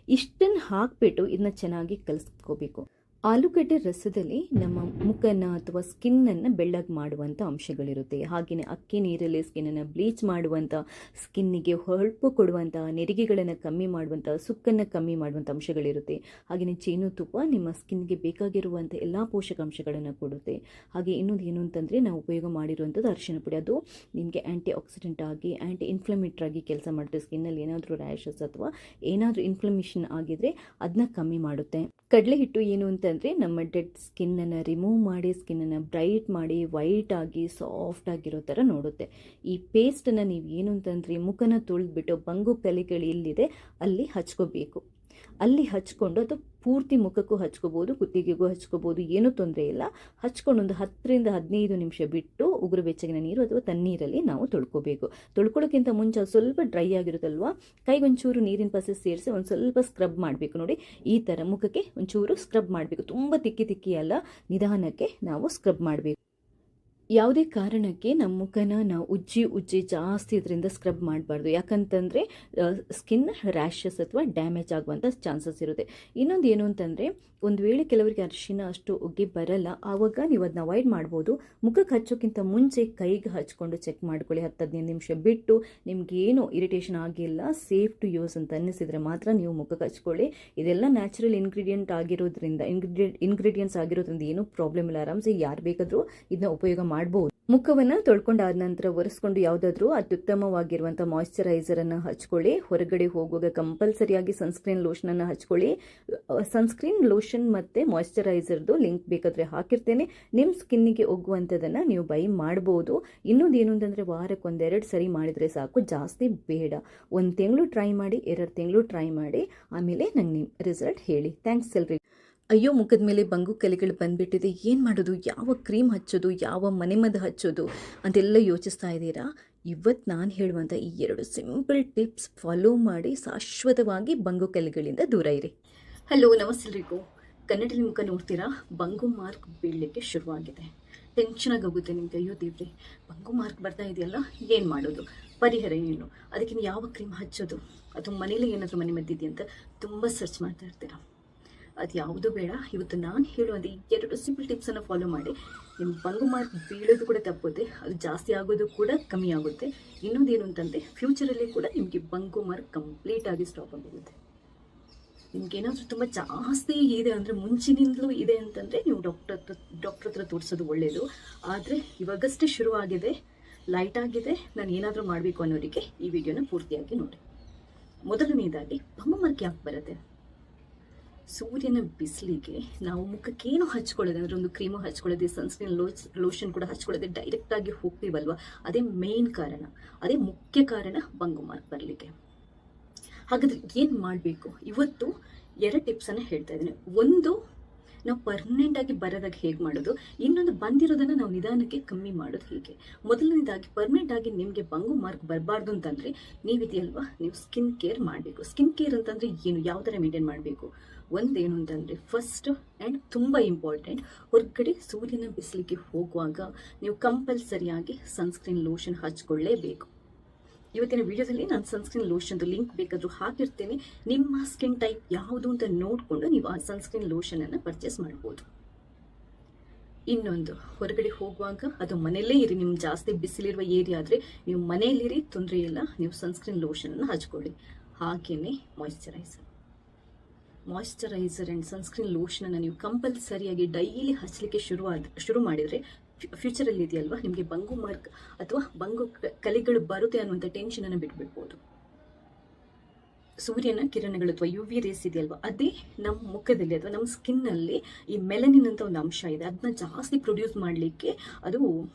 ಇಷ್ಟನ್ನು ಹಾಕಿಬಿಟ್ಟು ಇದನ್ನ ಚೆನ್ನಾಗಿ ಕಲಿಸ್ಕೋಬೇಕು. ಆಲೂಗಡ್ಡೆ ರಸದಲ್ಲಿ ನಮ್ಮ ಮುಖನ ಅಥವಾ ಸ್ಕಿನ್ನನ್ನು ಬೆಳ್ಳಗೆ ಮಾಡುವಂಥ ಅಂಶಗಳಿರುತ್ತೆ. ಹಾಗೆಯೇ ಅಕ್ಕಿ ನೀರಲ್ಲಿ ಸ್ಕಿನ್ನನ್ನು ಬ್ಲೀಚ್ ಮಾಡುವಂಥ, ಸ್ಕಿನ್ನಿಗೆ ಹೊಳಪು ಕೊಡುವಂಥ, ನೆರಿಗೆಗಳನ್ನು ಕಮ್ಮಿ ಮಾಡುವಂಥ, ಸುಕ್ಕನ್ನು ಕಮ್ಮಿ ಮಾಡುವಂಥ ಅಂಶಗಳಿರುತ್ತೆ. ಹಾಗೆಯೇ ಜೇನುತುಪ್ಪ ನಿಮ್ಮ ಸ್ಕಿನ್ಗೆ ಬೇಕಾಗಿರುವಂಥ ಎಲ್ಲ ಪೋಷಕಾಂಶಗಳನ್ನು ಕೊಡುತ್ತೆ. ಹಾಗೆ ಇನ್ನೊಂದು ಏನು ಅಂತಂದರೆ ನಾವು ಉಪಯೋಗ ಮಾಡಿರುವಂಥದ್ದು ಅರಿಶಿನ ಪುಡಿ. ಅದು ನಿಮಗೆ ಆ್ಯಂಟಿ ಆಕ್ಸಿಡೆಂಟ್ ಆಗಿ, ಆ್ಯಂಟಿ ಇನ್ಫ್ಲಮೇಟರಿ ಆಗಿ ಕೆಲಸ ಮಾಡುತ್ತೆ. ಸ್ಕಿನ್ನಲ್ಲಿ ಏನಾದರೂ ರ್ಯಾಷಸ್ ಅಥವಾ ಏನಾದರೂ ಇನ್ಫ್ಲಮೇಷನ್ ಆಗಿದ್ರೆ ಅದನ್ನ ಕಮ್ಮಿ ಮಾಡುತ್ತೆ. ಕಡಲೆ ಹಿಟ್ಟು ಏನು ಅಂತಂದರೆ ನಮ್ಮ ಡೆಡ್ ಸ್ಕಿನ್ನನ್ನು ರಿಮೂವ್ ಮಾಡಿ, ಸ್ಕಿನ್ನನ್ನು ಬ್ರೈಟ್ ಮಾಡಿ, ವೈಟ್ ಆಗಿ ಸಾಫ್ಟ್ ಆಗಿರೋ ಥರ ನೋಡುತ್ತೆ. ಈ ಪೇಸ್ಟನ್ನು ನೀವು ಏನು ಅಂತಂದರೆ ಮುಖನ ತೊಳೆದ್ಬಿಟ್ಟು ಬಂಗು ಕಲೆಗಳು ಎಲ್ಲಿದೆ ಅಲ್ಲಿ ಹಚ್ಕೋಬೇಕು. ಅಲ್ಲಿ ಹಚ್ಕೊಂಡು ಅದು ಪೂರ್ತಿ ಮುಖಕ್ಕೂ ಹಚ್ಕೋಬೋದು, ಕುತ್ತಿಗೆಗೂ ಹಚ್ಕೋಬೋದು, ಏನೂ ತೊಂದರೆ ಇಲ್ಲ. ಹಚ್ಕೊಂಡು ಒಂದು 10 ರಿಂದ 15 ನಿಮಿಷ ಬಿಟ್ಟು ಉಗುರು ಬೆಚ್ಚಗಿನ ನೀರು ಅಥವಾ ತಣ್ಣೀರಲ್ಲಿ ನಾವು ತೊಳ್ಕೋಬೇಕು. ತೊಳ್ಕೊಳ್ಳೋಕ್ಕಿಂತ ಮುಂಚೆ ಸ್ವಲ್ಪ ಡ್ರೈ ಆಗಿರುತ್ತಲ್ವ, ಕೈಗೊಂಚೂರು ನೀರಿನ ಪಸೆ ಸೇರಿಸಿ ಒಂದು ಸ್ವಲ್ಪ ಸ್ಕ್ರಬ್ ಮಾಡಬೇಕು. ನೋಡಿ, ಈ ಥರ ಮುಖಕ್ಕೆ ಒಂಚೂರು ಸ್ಕ್ರಬ್ ಮಾಡಬೇಕು. ತುಂಬ ತಿಕ್ಕಿ ಅಲ್ಲ, ನಿಧಾನಕ್ಕೆ ನಾವು ಸ್ಕ್ರಬ್ ಮಾಡಬೇಕು. ಯಾವುದೇ ಕಾರಣಕ್ಕೆ ನಮ್ಮ ಮುಖನ ನಾವು ಉಜ್ಜಿ ಜಾಸ್ತಿ ಇದರಿಂದ ಸ್ಕ್ರಬ್ ಮಾಡಬಾರ್ದು. ಯಾಕಂತಂದರೆ ಸ್ಕಿನ್ ರ್ಯಾಷಸ್ ಅಥವಾ ಡ್ಯಾಮೇಜ್ ಆಗುವಂಥ ಚಾನ್ಸಸ್ ಇರುತ್ತೆ. ಇನ್ನೊಂದು ಏನು ಅಂತಂದರೆ, ಒಂದು ವೇಳೆ ಕೆಲವರಿಗೆ ಅರಿಶಿನ ಅಷ್ಟು ಉಗ್ಗಿ ಬರಲ್ಲ, ಆವಾಗ ನೀವು ಅದನ್ನ ಅವಾಯ್ಡ್ ಮಾಡ್ಬೋದು. ಮುಖಕ್ಕೆ ಹಚ್ಚೋಕ್ಕಿಂತ ಮುಂಚೆ ಕೈಗೆ ಹಚ್ಕೊಂಡು ಚೆಕ್ ಮಾಡ್ಕೊಳ್ಳಿ. 10-15 ನಿಮಿಷ ಬಿಟ್ಟು ನಿಮಗೇನು ಇರಿಟೇಷನ್ ಆಗಿಲ್ಲ, ಸೇಫ್ ಟು ಯೂಸ್ ಅಂತ ಅನ್ನಿಸಿದರೆ ಮಾತ್ರ ನೀವು ಮುಖಕ್ಕೆ ಹಚ್ಕೊಳ್ಳಿ. ಇದೆಲ್ಲ ನ್ಯಾಚುರಲ್ ಇಂಗ್ರೀಡಿಯೆಂಟ್ಸ್ ಆಗಿರೋದ್ರಿಂದ ಏನೂ ಪ್ರಾಬ್ಲಮ್ ಇಲ್ಲ. ಆರಾಮ್ಸೆ ಯಾರು ಬೇಕಾದರೂ ಇದನ್ನ ಉಪಯೋಗ ಮಾಡ್ಬೋದು. ಮುಖವನ್ನು ತೊಳ್ಕೊಂಡಾದ ನಂತರ ಒರೆಸ್ಕೊಂಡು ಯಾವುದಾದ್ರೂ ಅತ್ಯುತ್ತಮವಾಗಿರುವಂಥ ಮಾಯ್ಶ್ಚರೈಸರನ್ನು ಹಚ್ಕೊಳ್ಳಿ. ಹೊರಗಡೆ ಹೋಗುವಾಗ ಕಂಪಲ್ಸರಿಯಾಗಿ ಸನ್ಸ್ಕ್ರೀನ್ ಲೋಷನನ್ನು ಹಚ್ಕೊಳ್ಳಿ. ಸನ್ಸ್ಕ್ರೀನ್ ಲೋಷನ್ ಮತ್ತು ಮಾಯ್ಶ್ಚರೈಸರ್ದು ಲಿಂಕ್ ಬೇಕಾದರೆ ಹಾಕಿರ್ತೇನೆ. ನಿಮ್ಮ ಸ್ಕಿನ್ನಿಗೆ ಹೋಗುವಂಥದ್ದನ್ನು ನೀವು ಬೈ ಮಾಡ್ಬೋದು. ಇನ್ನೊಂದು ಏನು ಅಂತಂದರೆ, ವಾರಕ್ಕೆ 1-2 ಸರಿ ಮಾಡಿದರೆ ಸಾಕು, ಜಾಸ್ತಿ ಬೇಡ. 1 ತಿಂಗಳು ಟ್ರೈ ಮಾಡಿ, 2 ತಿಂಗಳು ಟ್ರೈ ಮಾಡಿ, ಆಮೇಲೆ ನಂಗೆ ನಿಮ್ಮ ರಿಸಲ್ಟ್ ಹೇಳಿ. ಥ್ಯಾಂಕ್ಸ್ ಎಲ್ರಿ. ಅಯ್ಯೋ, ಮುಖದ ಮೇಲೆ ಬಂಗು ಕಲೆಗಳು ಬಂದುಬಿಟ್ಟಿದೆ, ಏನು ಮಾಡೋದು, ಯಾವ ಕ್ರೀಮ್ ಹಚ್ಚೋದು, ಯಾವ ಮನೆಮದ್ದು ಹಚ್ಚೋದು ಅಂತೆಲ್ಲ ಯೋಚಿಸ್ತಾ ಇದ್ದೀರಾ? ಇವತ್ತು ನಾನು ಹೇಳುವಂಥ ಈ 2 ಸಿಂಪಲ್ ಟಿಪ್ಸ್ ಫಾಲೋ ಮಾಡಿ ಶಾಶ್ವತವಾಗಿ ಬಂಗು ಕಲೆಗಳಿಂದ ದೂರ ಇರಿ. ಹಲೋ, ನಮಸ್ತೆ ಎಲ್ರಿಗೂ. ಕನ್ನಡದಲ್ಲಿ ಮುಖ ನೋಡ್ತೀರಾ, ಬಂಗು ಮಾರ್ಕ್ ಬೀಳಲಿಕ್ಕೆ ಶುರುವಾಗಿದೆ. ಟೆನ್ಷನ್ ಆಗೋಗುತ್ತೆ ನಿಮಗೆ. ಅಯ್ಯೋ ದೇವ್ರೆ, ಬಂಗು ಮಾರ್ಕ್ ಬರ್ತಾ ಇದೆಯಲ್ಲ, ಏನು ಮಾಡೋದು, ಪರಿಹಾರ ಏನು, ಅದಕ್ಕೆ ಯಾವ ಕ್ರೀಮ್ ಹಚ್ಚೋದು, ಅಥವಾ ಮನೇಲಿ ಏನಾದರೂ ಮನೆ ಮದ್ದಿದೆಯಾ ಅಂತ ತುಂಬ ಸರ್ಚ್ ಮಾಡ್ತಾ ಇರ್ತೀರಾ. ಅದು ಯಾವುದೂ ಬೇಡ. ಇವತ್ತು ನಾನು ಹೇಳುವಂಥ ಈ 2 ಸಿಂಪಲ್ ಟಿಪ್ಸನ್ನು ಫಾಲೋ ಮಾಡಿ ನಿಮ್ಮ ಬಂಗು ಮಾರ್ಕ್ ಬೀಳೋದು ಕೂಡ ತಪ್ಪುತ್ತೆ, ಅದು ಜಾಸ್ತಿ ಆಗೋದು ಕೂಡ ಕಮ್ಮಿ ಆಗುತ್ತೆ. ಇನ್ನೊಂದೇನು ಅಂತಂದರೆ, ಫ್ಯೂಚರಲ್ಲಿ ಕೂಡ ನಿಮಗೆ ಬಂಗು ಮಾರ್ಕ್ ಕಂಪ್ಲೀಟಾಗಿ ಸ್ಟಾಪ್ ಆಗೋಗುತ್ತೆ. ನಿಮ್ಗೇನಾದರೂ ತುಂಬ ಜಾಸ್ತಿ ಇದೆ ಅಂದರೆ ಮುಂಚಿನಿಂದಲೂ ಇದೆ ಅಂತಂದರೆ ನೀವು ಡಾಕ್ಟರ್ ಹತ್ರ ತೋರಿಸೋದು ಒಳ್ಳೆಯದು. ಆದರೆ ಇವಾಗಷ್ಟೇ ಶುರುವಾಗಿದೆ, ಲೈಟ್ ಆಗಿದೆ, ನಾನು ಏನಾದರೂ ಮಾಡಬೇಕು ಅನ್ನೋರಿಗೆ ಈ ವಿಡಿಯೋನ ಪೂರ್ತಿಯಾಗಿ ನೋಡಿ. ಮೊದಲನೇದಾಗಿ ಬಂಗುಮರ್ಕ್ ಯಾಕೆ ಬರುತ್ತೆ? ಸೂರ್ಯನ ಬಿಸಿಲಿಗೆ ನಾವು ಮುಖಕ್ಕೇನು ಹಚ್ಕೊಳ್ಳೋದು ಅಂದರೆ ಒಂದು ಕ್ರೀಮು ಹಚ್ಕೊಳ್ಳೋದೆ, ಸನ್ಸ್ಕ್ರೀನ್ ಲೋಷನ್ ಕೂಡ ಹಚ್ಕೊಳ್ಳೋದೆ, ಡೈರೆಕ್ಟಾಗಿ ಹೋಗ್ತೀವಲ್ವ, ಅದೇ ಮೇನ್ ಕಾರಣ, ಅದೇ ಮುಖ್ಯ ಕಾರಣ ಬಂಗುಮಾರ್ಕ್ ಬರಲಿಕ್ಕೆ. ಹಾಗಾದರೆ ಏನು ಮಾಡಬೇಕು? ಇವತ್ತು 2 ಟಿಪ್ಸನ್ನು ಹೇಳ್ತಾ ಇದ್ದೀನಿ. ಒಂದು, ನಾವು ಪರ್ಮನೆಂಟಾಗಿ ಬರೋದಾಗ ಹೇಗೆ ಮಾಡೋದು, ಇನ್ನೊಂದು ಬಂದಿರೋದನ್ನು ನಾವು ನಿಧಾನಕ್ಕೆ ಕಮ್ಮಿ ಮಾಡೋದು ಹೇಗೆ. ಮೊದಲನೇದಾಗಿ ಪರ್ಮನೆಂಟಾಗಿ ನಿಮಗೆ ಬಂಗುಮಾರ್ಕ್ ಬರಬಾರ್ದು ಅಂತಂದರೆ ನೀವಿದೆಯಲ್ವಾ, ನೀವು ಸ್ಕಿನ್ ಕೇರ್ ಮಾಡಬೇಕು. ಸ್ಕಿನ್ ಕೇರ್ ಅಂತಂದರೆ ಏನು, ಯಾವ ಥರ ಮೇಂಟೈನ್ ಮಾಡಬೇಕು? ಒಂದೇನು ಅಂತಂದರೆ ಫಸ್ಟ್ ಆ್ಯಂಡ್ ತುಂಬ ಇಂಪಾರ್ಟೆಂಟ್, ಹೊರಗಡೆ ಸೂರ್ಯನ ಬಿಸಿಲಿಗೆ ಹೋಗುವಾಗ ನೀವು ಕಂಪಲ್ಸರಿಯಾಗಿ ಸನ್ಸ್ಕ್ರೀನ್ ಲೋಷನ್ ಹಚ್ಕೊಳ್ಳೇಬೇಕು. ಇವತ್ತಿನ ವಿಡಿಯೋದಲ್ಲಿ ನಾನು ಸನ್ಸ್ಕ್ರೀನ್ ಲೋಷನ್ದು ಲಿಂಕ್ ಬೇಕಾದರೂ ಹಾಕಿರ್ತೇನೆ. ನಿಮ್ಮ ಸ್ಕಿನ್ ಟೈಪ್ ಯಾವುದು ಅಂತ ನೋಡಿಕೊಂಡು ನೀವು ಆ ಸನ್ಸ್ಕ್ರೀನ್ ಲೋಷನನ್ನು ಪರ್ಚೇಸ್ ಮಾಡ್ಬೋದು. ಇನ್ನೊಂದು, ಹೊರಗಡೆ ಹೋಗುವಾಗ ಅದು ಮನೆಯಲ್ಲೇ ಇರಿ, ನಿಮ್ಗೆ ಜಾಸ್ತಿ ಬಿಸಿಲಿರುವ ಏರಿಯಾ ಆದರೆ ನೀವು ಮನೆಯಲ್ಲಿರಿ, ತೊಂದರೆ ಇಲ್ಲ, ನೀವು ಸನ್ಸ್ಕ್ರೀನ್ ಲೋಷನನ್ನು ಹಚ್ಕೊಳ್ಳಿ. ಹಾಗೆಯೇ ಮಾಯಿಶ್ಚರೈಸರ್ ಆ್ಯಂಡ್ ಸನ್ಸ್ಕ್ರೀನ್ ಲೋಷನನ್ನು ನೀವು ಕಂಪಲ್ಸರಿಯಾಗಿ ಡೈಲಿ ಹಚ್ಚಲಿಕ್ಕೆ ಶುರು ಮಾಡಿದರೆ ಫ್ಯೂಚರಲ್ಲಿ ಇದೆಯಲ್ವಾ, ನಿಮಗೆ ಬಂಗುಮಾರ್ಕ್ ಅಥವಾ ಕಲೆಗಳು ಬರುತ್ತೆ ಅನ್ನುವಂಥ ಟೆನ್ಷನನ್ನು ಬಿಟ್ಬಿಡ್ಬೋದು. ಸೂರ್ಯನ ಕಿರಣಗಳು ಅಥವಾ UV ರೇಸ್ ಇದೆಯಲ್ವಾ, ಅದೇ ನಮ್ಮ ಮುಖದಲ್ಲಿ ಅಥವಾ ನಮ್ಮ ಸ್ಕಿನ್ನಲ್ಲಿ ಈ ಮೆಲನಿನ್ ಅಂತ ಒಂದು ಅಂಶ ಇದೆ, ಅದನ್ನ ಜಾಸ್ತಿ ಪ್ರೊಡ್ಯೂಸ್ ಮಾಡಲಿಕ್ಕೆ ಅದು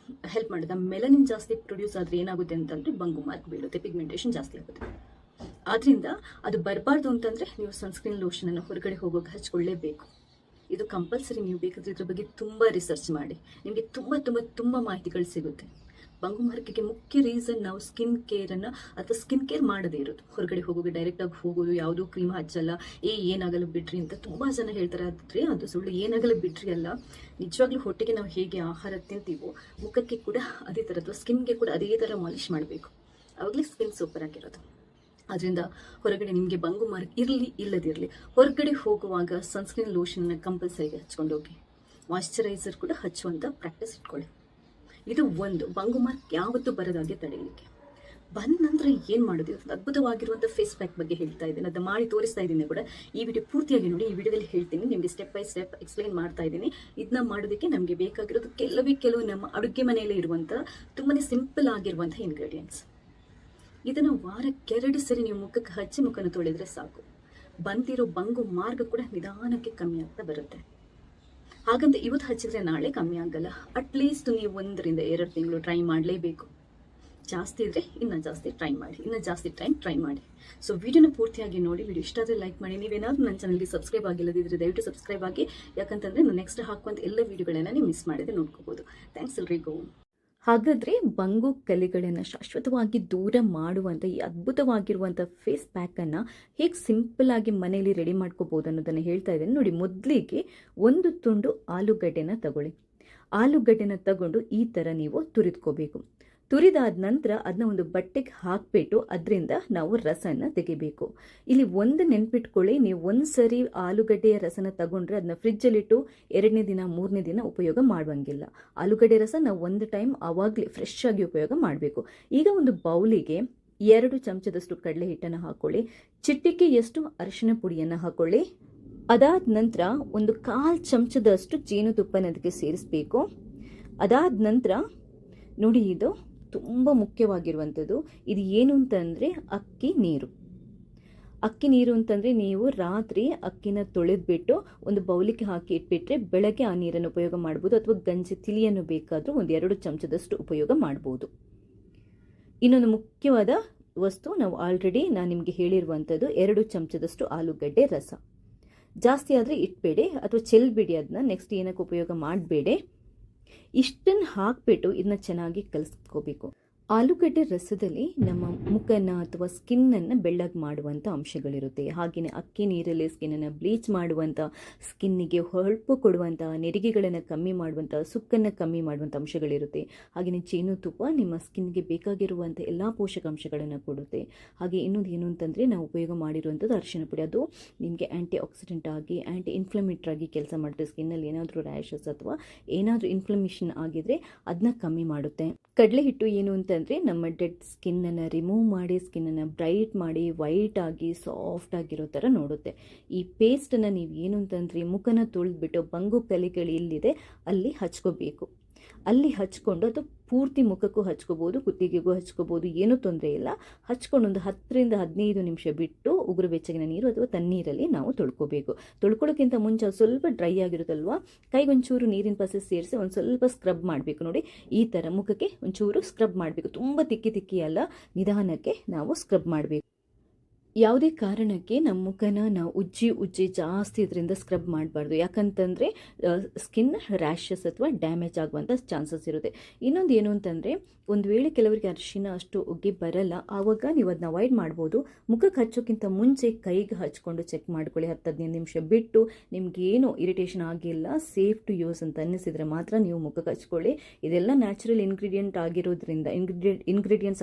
ಹೆಲ್ಪ್ ಮಾಡುತ್ತೆ. ಆ ಮೆಲನಿನ್ ಜಾಸ್ತಿ ಪ್ರೊಡ್ಯೂಸ್ ಆದರೆ ಏನಾಗುತ್ತೆ ಅಂತಂದರೆ ಬಂಗುಮಾರ್ಕ್ ಬೀಳುತ್ತೆ, ಪಿಗ್ಮೆಂಟೇಷನ್ ಜಾಸ್ತಿ ಆಗುತ್ತೆ. ಆದ್ದರಿಂದ ಅದು ಬರಬಾರ್ದು ಅಂತಂದರೆ ನೀವು ಸನ್ಸ್ಕ್ರೀನ್ ಲೋಷನನ್ನು ಹೊರಗಡೆ ಹೋಗೋಕೆ ಹಚ್ಕೊಳ್ಳೇಬೇಕು. ಇದು ಕಂಪಲ್ಸರಿ. ನೀವು ಬೇಕಾದರೆ ಇದ್ರ ಬಗ್ಗೆ ತುಂಬ ರಿಸರ್ಚ್ ಮಾಡಿ, ನಿಮಗೆ ತುಂಬ ಮಾಹಿತಿಗಳು ಸಿಗುತ್ತೆ. ಬಂಗುಮಾರ್ಕಿಗೆ ಮುಖ್ಯ ರೀಸನ್ ನಾವು ಸ್ಕಿನ್ ಕೇರನ್ನು ಅಥವಾ ಸ್ಕಿನ್ ಕೇರ್ ಮಾಡದೇ ಇರೋದು. ಹೊರಗಡೆ ಹೋಗೋದು, ಡೈರೆಕ್ಟಾಗಿ ಹೋಗೋದು, ಯಾವುದೂ ಕ್ರೀಮ್ ಹಚ್ಚಲ್ಲ, ಏನಾಗಲ್ಲ ಬಿಡ್ರಿ ಅಂತ ತುಂಬ ಜನ ಹೇಳ್ತಾರೆ. ಆದರೆ ಅದು ಸುಳ್ಳು. ಏನಾಗಲ್ಲ ಬಿಡ್ರಿ ಅಲ್ಲ, ನಿಜವಾಗ್ಲೂ ಹೊಟ್ಟೆಗೆ ನಾವು ಹೇಗೆ ಆಹಾರ ತಿಂತೀವೋ ಮುಖಕ್ಕೆ ಕೂಡ ಅದೇ ಥರ, ಅಥವಾ ಸ್ಕಿನ್ಗೆ ಕೂಡ ಅದೇ ಥರ ಮಾಲಿಷ್ ಮಾಡಬೇಕು, ಆವಾಗಲೇ ಸ್ಕಿನ್ ಸೂಪರ್ ಆಗಿರೋದು. ಅದರಿಂದ ಹೊರಗಡೆ ನಿಮಗೆ ಬಂಗುಮಾರ್ಕ್ ಇರಲಿ ಇಲ್ಲದಿರಲಿ, ಹೊರಗಡೆ ಹೋಗುವಾಗ ಸನ್ಸ್ಕ್ರೀನ್ ಲೋಷನ್ನ ಕಂಪಲ್ಸರಿ ಹಚ್ಕೊಂಡು ಹೋಗಿ, ಮಾಯಿಶ್ಚರೈಸರ್ ಕೂಡ ಹಚ್ಚುವಂಥ ಪ್ರಾಕ್ಟೀಸ್ ಇಟ್ಕೊಳ್ಳಿ. ಇದು ಒಂದು, ಬಂಗುಮಾರ್ಕ್ ಯಾವತ್ತೂ ಬರೋದಾಗೆ ತಡೆಯಲಿಕ್ಕೆ. ಬಂದ ನಂತರ ಏನು ಮಾಡೋದು? ಅದ್ಭುತವಾಗಿರುವಂಥ ಫೇಸ್ ಪ್ಯಾಕ್ ಬಗ್ಗೆ ಹೇಳ್ತಾ ಇದ್ದೀನಿ, ಅದನ್ನು ಮಾಡಿ ತೋರಿಸ್ತಾ ಇದ್ದೀನಿ ಕೂಡ. ಈ ವಿಡಿಯೋ ಪೂರ್ತಿಯಾಗಿ ನೋಡಿ, ಈ ವಿಡಿಯೋದಲ್ಲಿ ಹೇಳ್ತೀನಿ, ನಿಮಗೆ ಸ್ಟೆಪ್ ಬೈ ಸ್ಟೆಪ್ ಎಕ್ಸ್ಪ್ಲೈನ್ ಮಾಡ್ತಾ ಇದ್ದೀನಿ. ಇದನ್ನ ಮಾಡೋದಕ್ಕೆ ನಮಗೆ ಬೇಕಾಗಿರೋದು ಕೆಲವು ನಮ್ಮ ಅಡುಗೆ ಮನೆಯಲ್ಲೇ ಇರುವಂಥ ತುಂಬಾ ಸಿಂಪಲ್ ಆಗಿರುವಂಥ ಇಂಗ್ರೀಡಿಯೆಂಟ್ಸ್. ಇದನ್ನು ವಾರಕ್ಕೆ 2 ಸರಿ ನೀವು ಮುಖಕ್ಕೆ ಹಚ್ಚಿ ಮುಖನ ತೊಳೆದ್ರೆ ಸಾಕು, ಬಂದಿರೋ ಬಂಗುಮಾರ್ಕ್ ಕೂಡ ನಿಧಾನಕ್ಕೆ ಕಮ್ಮಿ ಆಗ್ತಾ ಬರುತ್ತೆ. ಹಾಗಂತ ಇವತ್ತು ಹಚ್ಚಿದ್ರೆ ನಾಳೆ ಕಮ್ಮಿ ಆಗಲ್ಲ. ಅಟ್ಲೀಸ್ಟ್ ನೀವು 1 ರಿಂದ 2 ತಿಂಗಳು ಟ್ರೈ ಮಾಡಲೇಬೇಕು. ಜಾಸ್ತಿ ಇದ್ರೆ ಇನ್ನೂ ಜಾಸ್ತಿ ಟ್ರೈ ಮಾಡಿ. ಸೊ ವಿಡಿಯೋನ ಪೂರ್ತಿಯಾಗಿ ನೋಡಿ. ವಿಡಿಯೋ ಇಷ್ಟ ಆದರೆ ಲೈಕ್ ಮಾಡಿ. ನೀವೇನಾದರೂ ನನ್ನ ಚಾನಲ್ಗೆ ಸಬ್ಸ್ಕ್ರೈಬ್ ಆಗಿಲ್ಲದಿದ್ದರೆ ದಯವಿಟ್ಟು ಸಬ್ಸ್ಕ್ರೈಬ್ ಆಗಿ, ಯಾಕಂತಂದರೆ ನಾನು ನೆಕ್ಸ್ಟ್ ಹಾಕುವಂಥ ಎಲ್ಲ ವಿಡಿಯೋಗಳನ್ನು ನೀವು ಮಿಸ್ ಮಾಡಿದ್ರೆ ನೋಡ್ಕೋಬೋದು. ಥ್ಯಾಂಕ್ಸ್ ಎಲ್ರಿಗೂ. ಹಾಗಾದರೆ ಬಂಗು ಕಲೆಗಳನ್ನು ಶಾಶ್ವತವಾಗಿ ದೂರ ಮಾಡುವಂಥ ಈ ಅದ್ಭುತವಾಗಿರುವಂಥ ಫೇಸ್ ಪ್ಯಾಕನ್ನು ಹೇಗೆ ಸಿಂಪಲ್ಲಾಗಿ ಮನೆಯಲ್ಲಿ ರೆಡಿ ಮಾಡ್ಕೋಬೋದು ಅನ್ನೋದನ್ನು ಹೇಳ್ತಾ ಇದ್ದೇನೆ ನೋಡಿ. ಮೊದಲಿಗೆ 1 ತುಂಡು ಆಲೂಗಡ್ಡೆನ ತಗೊಳ್ಳಿ. ಆಲೂಗಡ್ಡೆನ ತಗೊಂಡು ಈ ಥರ ನೀವು ತುರಿದ್ಕೋಬೇಕು. ತುರಿದಾದ ನಂತರ ಅದನ್ನ ಒಂದು ಬಟ್ಟೆಗೆ ಹಾಕಿಬಿಟ್ಟು ಅದರಿಂದ ನಾವು ರಸನ ತೆಗಿಬೇಕು. ಇಲ್ಲಿ ಒಂದು ನೆನ್ಪಿಟ್ಕೊಳ್ಳಿ, ನೀವು 1 ಸರಿ ಆಲೂಗಡ್ಡೆಯ ರಸನ ತಗೊಂಡ್ರೆ ಅದನ್ನ ಫ್ರಿಜ್ಜಲ್ಲಿಟ್ಟು 2ನೇ ದಿನ 3ನೇ ದಿನ ಉಪಯೋಗ ಮಾಡುವಂಗಿಲ್ಲ. ಆಲೂಗಡ್ಡೆ ರಸ ನಾವು 1 ಟೈಮ್ ಆವಾಗಲೇ ಫ್ರೆಶ್ ಆಗಿ ಉಪಯೋಗ ಮಾಡಬೇಕು. ಈಗ ಒಂದು ಬೌಲಿಗೆ 2 ಚಮಚದಷ್ಟು ಕಡಲೆ ಹಿಟ್ಟನ್ನು ಹಾಕೊಳ್ಳಿ. ಚಿಟಿಕೆಯಷ್ಟು ಅರಿಶಿನ ಪುಡಿಯನ್ನು ಹಾಕೊಳ್ಳಿ. ಅದಾದ ನಂತರ ಒಂದು 1/4 ಚಮಚದಷ್ಟು ಜೇನುತುಪ್ಪನ ಅದಕ್ಕೆ ಸೇರಿಸಬೇಕು. ಅದಾದ ನಂತರ ನೋಡಿ, ಇದು ತುಂಬ ಮುಖ್ಯವಾಗಿರುವಂಥದ್ದು. ಇದು ಏನು ಅಂತಂದರೆ ಅಕ್ಕಿ ನೀರು ಅಂತಂದರೆ ನೀವು ರಾತ್ರಿ ಅಕ್ಕಿನ ತೊಳೆದ್ಬಿಟ್ಟು ಒಂದು ಬೌಲಿಗೆ ಹಾಕಿ ಇಟ್ಬಿಟ್ರೆ ಬೆಳಗ್ಗೆ ಆ ನೀರನ್ನು ಉಪಯೋಗ ಮಾಡ್ಬೋದು, ಅಥವಾ ಗಂಜಿ ತಿಳಿಯನ್ನು ಬೇಕಾದರೂ 2 ಚಮಚದಷ್ಟು ಉಪಯೋಗ ಮಾಡ್ಬೋದು. ಇನ್ನೊಂದು ಮುಖ್ಯವಾದ ವಸ್ತು, ನಾವು ಆಲ್ರೆಡಿ ನಾನು ನಿಮಗೆ ಹೇಳಿರುವಂಥದ್ದು 2 ಚಮಚದಷ್ಟು ಆಲೂಗಡ್ಡೆ ರಸ. ಜಾಸ್ತಿ ಆದರೆ ಇಟ್ಬೇಡಿ ಅಥವಾ ಚೆಲ್ಬಿಡಿ, ಅದನ್ನ ನೆಕ್ಸ್ಟ್ ಏನಕ್ಕೆ ಉಪಯೋಗ ಮಾಡಬೇಡಿ. ಇಷ್ಟನ್ನು ಹಾಕಿಬಿಟ್ಟು ಇದನ್ನ ಚೆನ್ನಾಗಿ ಕಲಿಸ್ಕೋಬೇಕು. ಆಲೂಗಡ್ಡೆ ರಸದಲ್ಲಿ ನಮ್ಮ ಮುಖನ ಅಥವಾ ಸ್ಕಿನ್ನನ್ನು ಬೆಳ್ಳಗೆ ಮಾಡುವಂಥ ಅಂಶಗಳಿರುತ್ತೆ. ಹಾಗೆಯೇ ಅಕ್ಕಿ ನೀರಲ್ಲಿ ಸ್ಕಿನ್ನನ್ನು ಬ್ಲೀಚ್ ಮಾಡುವಂಥ, ಸ್ಕಿನ್ನಿಗೆ ಹೊಳಪು ಕೊಡುವಂಥ, ನೆರಿಗೆಗಳನ್ನು ಕಮ್ಮಿ ಮಾಡುವಂಥ, ಸುಕ್ಕನ್ನು ಕಮ್ಮಿ ಮಾಡುವಂಥ ಅಂಶಗಳಿರುತ್ತೆ. ಹಾಗೆಯೇ ಜೇನುತುಪ್ಪ ನಿಮ್ಮ ಸ್ಕಿನ್ಗೆ ಬೇಕಾಗಿರುವಂಥ ಎಲ್ಲ ಪೋಷಕಾಂಶಗಳನ್ನು ಕೊಡುತ್ತೆ. ಹಾಗೆ ಇನ್ನೊಂದು ಏನು ಅಂತಂದರೆ ನಾವು ಉಪಯೋಗ ಮಾಡಿರುವಂಥದ್ದು ಅರಿಶಿನ ಪುಡಿ. ಅದು ನಿಮಗೆ ಆ್ಯಂಟಿ ಆಕ್ಸಿಡೆಂಟ್ ಆಗಿ, ಆ್ಯಂಟಿ ಇನ್ಫ್ಲಮೇಟರಿ ಆಗಿ ಕೆಲಸ ಮಾಡುತ್ತೆ. ಸ್ಕಿನ್ನಲ್ಲಿ ಏನಾದರೂ ರ್ಯಾಷಸ್ ಅಥವಾ ಏನಾದರೂ ಇನ್ಫ್ಲಮೇಷನ್ ಆಗಿದ್ರೆ ಅದನ್ನ ಕಮ್ಮಿ ಮಾಡುತ್ತೆ. ಕಡಲೆ ಹಿಟ್ಟು ಏನು ಅಂತಂದರೆ ಏನಂತಂದರೆ ನಮ್ಮ ಡೆಡ್ ಸ್ಕಿನ್ನನ್ನು ರಿಮೂವ್ ಮಾಡಿ ಸ್ಕಿನ್ನನ್ನು ಬ್ರೈಟ್ ಮಾಡಿ ವೈಟ್ ಆಗಿ ಸಾಫ್ಟ್ ಆಗಿರೋ ಥರ ನೋಡುತ್ತೆ. ಈ ಪೇಸ್ಟನ್ನು ನೀವು ಏನು ಅಂತಂದರೆ ಮುಖನ ತೊಳೆದ್ಬಿಟ್ಟು ಬಂಗು ಕಲೆಗಳು ಎಲ್ಲಿದೆ ಅಲ್ಲಿ ಹಚ್ಕೋಬೇಕು. ಅಲ್ಲಿ ಹಚ್ಕೊಂಡು ಅದು ಪೂರ್ತಿ ಮುಖಕ್ಕೂ ಹಚ್ಕೋಬೋದು, ಕುತ್ತಿಗೆಗೂ ಹಚ್ಕೋಬೋದು, ಏನೂ ತೊಂದರೆ ಇಲ್ಲ. ಹಚ್ಕೊಂಡು ಒಂದು 10 ರಿಂದ 15 ನಿಮಿಷ ಬಿಟ್ಟು ಉಗುರು ಬೆಚ್ಚಗಿನ ನೀರು ಅಥವಾ ತಣ್ಣೀರಲ್ಲಿ ನಾವು ತೊಳ್ಕೋಬೇಕು. ತೊಳ್ಕೊಳ್ಳೋಕ್ಕಿಂತ ಮುಂಚೆ ಸ್ವಲ್ಪ ಡ್ರೈ ಆಗಿರುತ್ತಲ್ವ, ಕೈಗೊಂಚೂರು ನೀರಿನ ಪಸೆ ಸೇರಿಸಿ ಒಂದು ಸ್ವಲ್ಪ ಸ್ಕ್ರಬ್ ಮಾಡಬೇಕು. ನೋಡಿ, ಈ ಥರ ಮುಖಕ್ಕೆ ಒಂಚೂರು ಸ್ಕ್ರಬ್ ಮಾಡಬೇಕು. ತುಂಬ ತಿಕ್ಕಿ ಅಲ್ಲ, ನಿಧಾನಕ್ಕೆ ನಾವು ಸ್ಕ್ರಬ್ ಮಾಡಬೇಕು. ಯಾವುದೇ ಕಾರಣಕ್ಕೆ ನಮ್ಮ ಮುಖನ ನಾವು ಉಜ್ಜಿ ಜಾಸ್ತಿ ಇದರಿಂದ ಸ್ಕ್ರಬ್ ಮಾಡಬಾರ್ದು. ಯಾಕಂತಂದರೆ ಸ್ಕಿನ್ ರ್ಯಾಷಸ್ ಅಥವಾ ಡ್ಯಾಮೇಜ್ ಆಗುವಂಥ ಚಾನ್ಸಸ್ ಇರುತ್ತೆ. ಇನ್ನೊಂದು ಏನು ಅಂತಂದರೆ, ಒಂದು ವೇಳೆ ಕೆಲವರಿಗೆ ಅರಿಶಿನ ಅಷ್ಟು ಉಗ್ಗಿ ಬರಲ್ಲ, ಆವಾಗ ನೀವು ಅದನ್ನ ಅವಾಯ್ಡ್ ಮಾಡ್ಬೋದು. ಮುಖಕ್ಕೆ ಹಚ್ಚೋಕ್ಕಿಂತ ಮುಂಚೆ ಕೈಗೆ ಹಚ್ಕೊಂಡು ಚೆಕ್ ಮಾಡ್ಕೊಳ್ಳಿ. 10-15 ನಿಮಿಷ ಬಿಟ್ಟು ನಿಮಗೇನು ಇರಿಟೇಷನ್ ಆಗಿಲ್ಲ, ಸೇಫ್ ಟು ಯೂಸ್ ಅಂತ ಅನ್ನಿಸಿದರೆ ಮಾತ್ರ ನೀವು ಮುಖಕ್ಕೆ ಹಚ್ಕೊಳ್ಳಿ. ಇದೆಲ್ಲ ನ್ಯಾಚುರಲ್ ಇಂಗ್ರೀಡಿಯೆಂಟ್ಸ್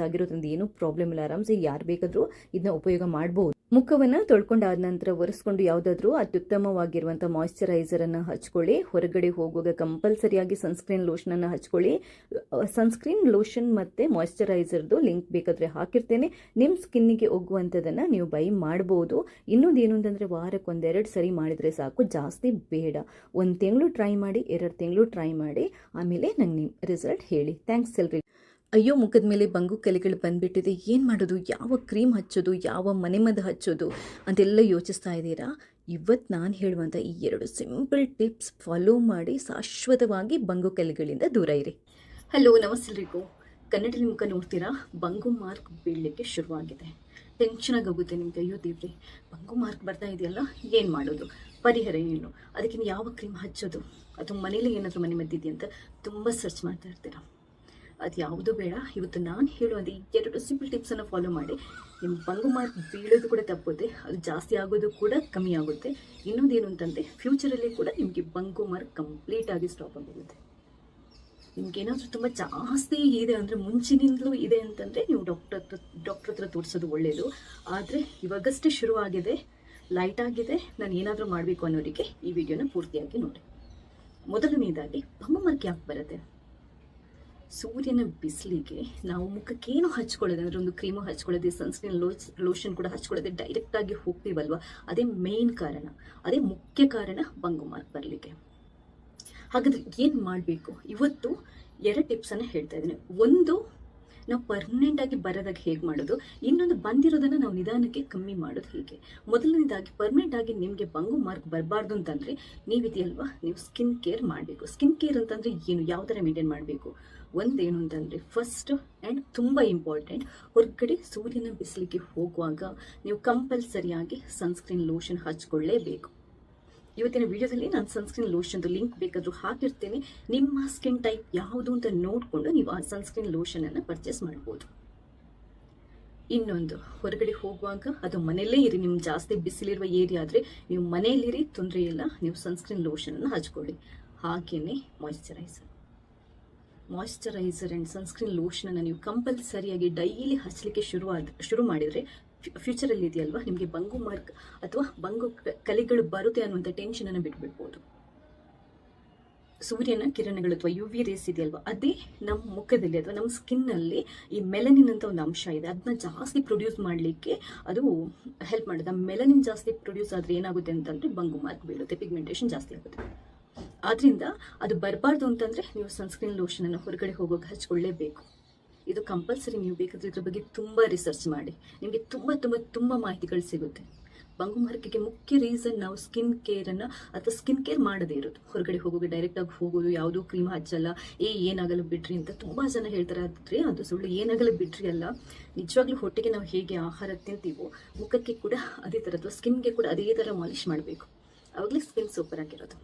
ಆಗಿರೋದ್ರಿಂದ ಏನೂ ಪ್ರಾಬ್ಲಮ್ ಇಲ್ಲ. ಆರಾಮ್ಸೆ ಯಾರು ಬೇಕಾದರೂ ಇದನ್ನ ಉಪಯೋಗ ಮಾಡ್ಬೋದು. ಮುಖವನ್ನು ತೊಳ್ಕೊಂಡಾದ ನಂತರ ಒರೆಸ್ಕೊಂಡು ಯಾವುದಾದ್ರೂ ಅತ್ಯುತ್ತಮವಾಗಿರುವಂಥ ಮಾಯಿಶ್ಚರೈಸರನ್ನು ಹಚ್ಕೊಳ್ಳಿ. ಹೊರಗಡೆ ಹೋಗುವಾಗ ಕಂಪಲ್ಸರಿಯಾಗಿ ಸನ್ಸ್ಕ್ರೀನ್ ಲೋಷನನ್ನು ಹಚ್ಕೊಳ್ಳಿ. ಸನ್ಸ್ಕ್ರೀನ್ ಲೋಷನ್ ಮತ್ತು ಮಾಯಿಶ್ಚರೈಸರ್ದು ಲಿಂಕ್ ಬೇಕಾದರೆ ಹಾಕಿರ್ತೇನೆ. ನಿಮ್ಮ ಸ್ಕಿನ್ನಿಗೆ ಹೋಗುವಂಥದ್ದನ್ನು ನೀವು ಬೈ ಮಾಡ್ಬೋದು. ಇನ್ನೊಂದು ಏನು ಅಂತಂದರೆ, ವಾರಕ್ಕೆ 1-2 ಸರಿ ಮಾಡಿದರೆ ಸಾಕು, ಜಾಸ್ತಿ ಬೇಡ. 1 ತಿಂಗಳು ಟ್ರೈ ಮಾಡಿ, 2 ತಿಂಗಳು ಟ್ರೈ ಮಾಡಿ, ಆಮೇಲೆ ನಂಗೆ ನಿಮ್ಮ ರಿಸಲ್ಟ್ ಹೇಳಿ. ಥ್ಯಾಂಕ್ಸ್ ಎಲ್ರಿ. ಅಯ್ಯೋ, ಮುಖದ ಮೇಲೆ ಬಂಗು ಕಲೆಗಳು ಬಂದುಬಿಟ್ಟಿದೆ, ಏನು ಮಾಡೋದು, ಯಾವ ಕ್ರೀಮ್ ಹಚ್ಚೋದು, ಯಾವ ಮನೆಮದ್ದು ಹಚ್ಚೋದು ಅಂತೆಲ್ಲ ಯೋಚಿಸ್ತಾ ಇದ್ದೀರಾ? ಇವತ್ತು ನಾನು ಹೇಳುವಂಥ ಈ 2 ಸಿಂಪಲ್ ಟಿಪ್ಸ್ ಫಾಲೋ ಮಾಡಿ ಶಾಶ್ವತವಾಗಿ ಬಂಗು ಕಲೆಗಳಿಂದ ದೂರ ಇರಿ. ಹಲೋ, ನಮಸ್ತೆ ಎಲ್ರಿಗೂ. ಕನ್ನಡದಲ್ಲಿ ಮುಖ ನೋಡ್ತೀರಾ, ಬಂಗು ಮಾರ್ಕ್ ಬೀಳಲಿಕ್ಕೆ ಶುರುವಾಗಿದೆ. ಟೆನ್ಷನ್ ಆಗೋಗುತ್ತೆ ನಿಮಗೆ. ಅಯ್ಯೋ ದೇವ್ರಿ, ಬಂಗು ಮಾರ್ಕ್ ಬರ್ತಾ ಇದೆಯಲ್ಲ, ಏನು ಮಾಡೋದು, ಪರಿಹಾರ ಏನು, ಅದಕ್ಕೆ ಯಾವ ಕ್ರೀಮ್ ಹಚ್ಚೋದು, ಅಥವಾ ಮನೇಲಿ ಏನಾದರೂ ಮನೆ ಮದ್ದಿದೆಯಾ ಅಂತ ತುಂಬ ಸರ್ಚ್ ಮಾಡ್ತಾ ಇರ್ತೀರಾ. ಅದು ಯಾವುದೂ ಬೇಡ. ಇವತ್ತು ನಾನು ಹೇಳುವಂಥ ಈ 2 ಸಿಂಪಲ್ ಟಿಪ್ಸನ್ನು ಫಾಲೋ ಮಾಡಿ ನಿಮ್ಮ ಬಂಗು ಮಾರ್ಕ್ ಬೀಳೋದು ಕೂಡ ತಪ್ಪುತ್ತೆ, ಅದು ಜಾಸ್ತಿ ಆಗೋದು ಕೂಡ ಕಮ್ಮಿ ಆಗುತ್ತೆ. ಇನ್ನೊಂದೇನು ಅಂತಂದರೆ, ಫ್ಯೂಚರಲ್ಲಿ ಕೂಡ ನಿಮಗೆ ಬಂಗು ಮಾರ್ಕ್ ಕಂಪ್ಲೀಟಾಗಿ ಸ್ಟಾಪ್ ಆಗೋಗುತ್ತೆ. ನಿಮ್ಗೇನಾದರೂ ತುಂಬ ಜಾಸ್ತಿ ಇದೆ ಅಂದರೆ, ಮುಂಚಿನಿಂದಲೂ ಇದೆ ಅಂತಂದರೆ ನೀವು ಡಾಕ್ಟ್ರ್ ಹತ್ರ ತೋರಿಸೋದು ಒಳ್ಳೆಯದು. ಆದರೆ ಇವಾಗಷ್ಟೇ ಶುರುವಾಗಿದೆ, ಲೈಟ್ ಆಗಿದೆ, ನಾನು ಏನಾದರೂ ಮಾಡಬೇಕು ಅನ್ನೋರಿಗೆ ಈ ವಿಡಿಯೋನ ಪೂರ್ತಿಯಾಗಿ ನೋಡಿ. ಮೊದಲನೇದಾಗಿ ಬಂಗು ಮಾರ್ಕ್ ಯಾಕೆ ಬರುತ್ತೆ? ಸೂರ್ಯನ ಬಿಸಿಲಿಗೆ ನಾವು ಮುಖಕ್ಕೇನು ಹಚ್ಕೊಳ್ಳೋದು ಅಂದರೆ, ಒಂದು ಕ್ರೀಮು ಹಚ್ಕೊಳ್ಳೋದೆ, ಸನ್ಸ್ಕ್ರೀನ್ ಲೋಷನ್ ಕೂಡ ಹಚ್ಕೊಳ್ಳೋದೆ, ಡೈರೆಕ್ಟಾಗಿ ಹೋಗ್ತೀವಲ್ವ, ಅದೇ ಮೇನ್ ಕಾರಣ, ಅದೇ ಮುಖ್ಯ ಕಾರಣ ಬಂಗು ಮಾರ್ಕ್ ಬರಲಿಕ್ಕೆ. ಹಾಗಾದರೆ ಏನು ಮಾಡಬೇಕು? ಇವತ್ತು 2 ಟಿಪ್ಸನ್ನು ಹೇಳ್ತಾ ಇದ್ದೀನಿ. ಒಂದು, ನಾವು ಪರ್ಮನೆಂಟಾಗಿ ಬರೋದಾಗ ಹೇಗೆ ಮಾಡೋದು, ಇನ್ನೊಂದು ಬಂದಿರೋದನ್ನು ನಾವು ನಿಧಾನಕ್ಕೆ ಕಮ್ಮಿ ಮಾಡೋದು ಹೇಗೆ. ಮೊದಲನೇದಾಗಿ, ಪರ್ಮನೆಂಟಾಗಿ ನಿಮಗೆ ಬಂಗು ಮಾರ್ಕ್ ಬರಬಾರ್ದು ಅಂತಂದರೆ ನೀವಿದೆಯಲ್ವಾ, ನೀವು ಸ್ಕಿನ್ ಕೇರ್ ಮಾಡಬೇಕು. ಸ್ಕಿನ್ ಕೇರ್ ಅಂತಂದರೆ ಏನು, ಯಾವ ಥರ ಮೇಂಟೈನ್ ಮಾಡಬೇಕು? ಒಂದೇನು ಅಂತಂದರೆ, ಫಸ್ಟ್ ಆ್ಯಂಡ್ ತುಂಬ ಇಂಪಾರ್ಟೆಂಟ್, ಹೊರಗಡೆ ಸೂರ್ಯನ ಬಿಸಿಲಿಗೆ ಹೋಗುವಾಗ ನೀವು ಕಂಪಲ್ಸರಿಯಾಗಿ ಸನ್ಸ್ಕ್ರೀನ್ ಲೋಷನ್ ಹಚ್ಕೊಳ್ಳೇಬೇಕು. ಇವತ್ತಿನ ವಿಡಿಯೋದಲ್ಲಿ ನಾನು ಸನ್ಸ್ಕ್ರೀನ್ ಲೋಷನ್ದು ಲಿಂಕ್ ಬೇಕಾದರೂ ಹಾಕಿರ್ತೇನೆ. ನಿಮ್ಮ ಸ್ಕಿನ್ ಟೈಪ್ ಯಾವುದು ಅಂತ ನೋಡಿಕೊಂಡು ನೀವು ಆ ಸನ್ಸ್ಕ್ರೀನ್ ಲೋಷನನ್ನು ಪರ್ಚೇಸ್ ಮಾಡ್ಬೋದು. ಇನ್ನೊಂದು, ಹೊರಗಡೆ ಹೋಗುವಾಗ ಅದು ಮನೆಯಲ್ಲೇ ಇರಿ, ನಿಮ್ಗೆ ಜಾಸ್ತಿ ಬಿಸಿಲಿರುವ ಏರಿಯಾ ಆದರೆ ನೀವು ಮನೆಯಲ್ಲಿರಿ, ತೊಂದರೆ ಇಲ್ಲ, ನೀವು ಸನ್ಸ್ಕ್ರೀನ್ ಲೋಷನನ್ನು ಹಚ್ಕೊಳ್ಳಿ. ಹಾಗೆಯೇ ಮಾಯಿಶ್ಚರೈಸರ್ ಆ್ಯಂಡ್ ಸನ್ಸ್ಕ್ರೀನ್ ಲೋಷನನ್ನು ನೀವು ಕಂಪಲ್ಸರಿಯಾಗಿ ಡೈಲಿ ಹಚ್ಚಲಿಕ್ಕೆ ಶುರು ಮಾಡಿದರೆ ಫ್ಯೂಚರಲ್ಲಿ ಇದೆಯಲ್ವಾ, ನಿಮಗೆ ಬಂಗು ಮಾರ್ಕ್ ಅಥವಾ ಬಂಗು ಕಲೆಗಳು ಬರುತ್ತೆ ಅನ್ನುವಂಥ ಟೆನ್ಷನನ್ನು ಬಿಟ್ಬಿಡ್ಬೋದು. ಸೂರ್ಯನ ಕಿರಣಗಳು ಅಥವಾ UV ರೇಸ್ ಇದೆಯಲ್ವಾ, ಅದೇ ನಮ್ಮ ಮುಖದಲ್ಲಿ ಅಥವಾ ನಮ್ಮ ಸ್ಕಿನ್ನಲ್ಲಿ ಈ ಮೆಲನಿನ್ ಅಂತ ಒಂದು ಅಂಶ ಇದೆ, ಅದನ್ನ ಜಾಸ್ತಿ ಪ್ರೊಡ್ಯೂಸ್ ಮಾಡಲಿಕ್ಕೆ ಅದು ಹೆಲ್ಪ್ ಮಾಡುತ್ತೆ. ಮೆಲನಿನ್ ಜಾಸ್ತಿ ಪ್ರೊಡ್ಯೂಸ್ ಆದರೆ ಏನಾಗುತ್ತೆ ಅಂತಂದರೆ ಬಂಗು ಮಾರ್ಕ್ ಬೀಳುತ್ತೆ, ಪಿಗ್ಮೆಂಟೇಷನ್ ಜಾಸ್ತಿ ಆಗುತ್ತೆ. ಆದ್ದರಿಂದ ಅದು ಬರಬಾರ್ದು ಅಂತಂದರೆ ನೀವು ಸನ್ಸ್ಕ್ರೀನ್ ಲೋಷನನ್ನು ಹೊರಗಡೆ ಹೋಗೋಕೆ ಹಚ್ಕೊಳ್ಳೇಬೇಕು. ಇದು ಕಂಪಲ್ಸರಿ. ನೀವು ಬೇಕಾದರೆ ಇದ್ರ ಬಗ್ಗೆ ತುಂಬ ರಿಸರ್ಚ್ ಮಾಡಿ, ನಿಮಗೆ ತುಂಬ ಮಾಹಿತಿಗಳು ಸಿಗುತ್ತೆ. ಬಂಗು ಮಾರ್ಕಿಗೆ ಮುಖ್ಯ ರೀಸನ್ ನಾವು ಸ್ಕಿನ್ ಕೇರನ್ನು ಅಥವಾ ಸ್ಕಿನ್ ಕೇರ್ ಮಾಡದೇ ಇರೋದು. ಹೊರಗಡೆ ಹೋಗೋದು, ಡೈರೆಕ್ಟಾಗಿ ಹೋಗೋದು, ಯಾವುದೂ ಕ್ರೀಮ್ ಹಚ್ಚಲ್ಲ, ಏನಾಗಲ್ಲ ಬಿಡ್ರಿ ಅಂತ ತುಂಬ ಜನ ಹೇಳ್ತಾರೆ. ಆದರೆ ಅದು ಸುಳ್ಳು. ಏನಾಗಲ್ಲ ಬಿಡ್ರಿ ಅಲ್ಲ, ನಿಜವಾಗ್ಲೂ ಹೊಟ್ಟೆಗೆ ನಾವು ಹೇಗೆ ಆಹಾರ ತಿಂತೀವೋ ಮುಖಕ್ಕೆ ಕೂಡ ಅದೇ ಥರ, ಅಥವಾ ಸ್ಕಿನ್ಗೆ ಕೂಡ ಅದೇ ಥರ ಮಾಲಿಷ್ ಮಾಡಬೇಕು, ಆವಾಗಲೇ ಸ್ಕಿನ್ ಸೂಪರ್ ಆಗಿರೋದು.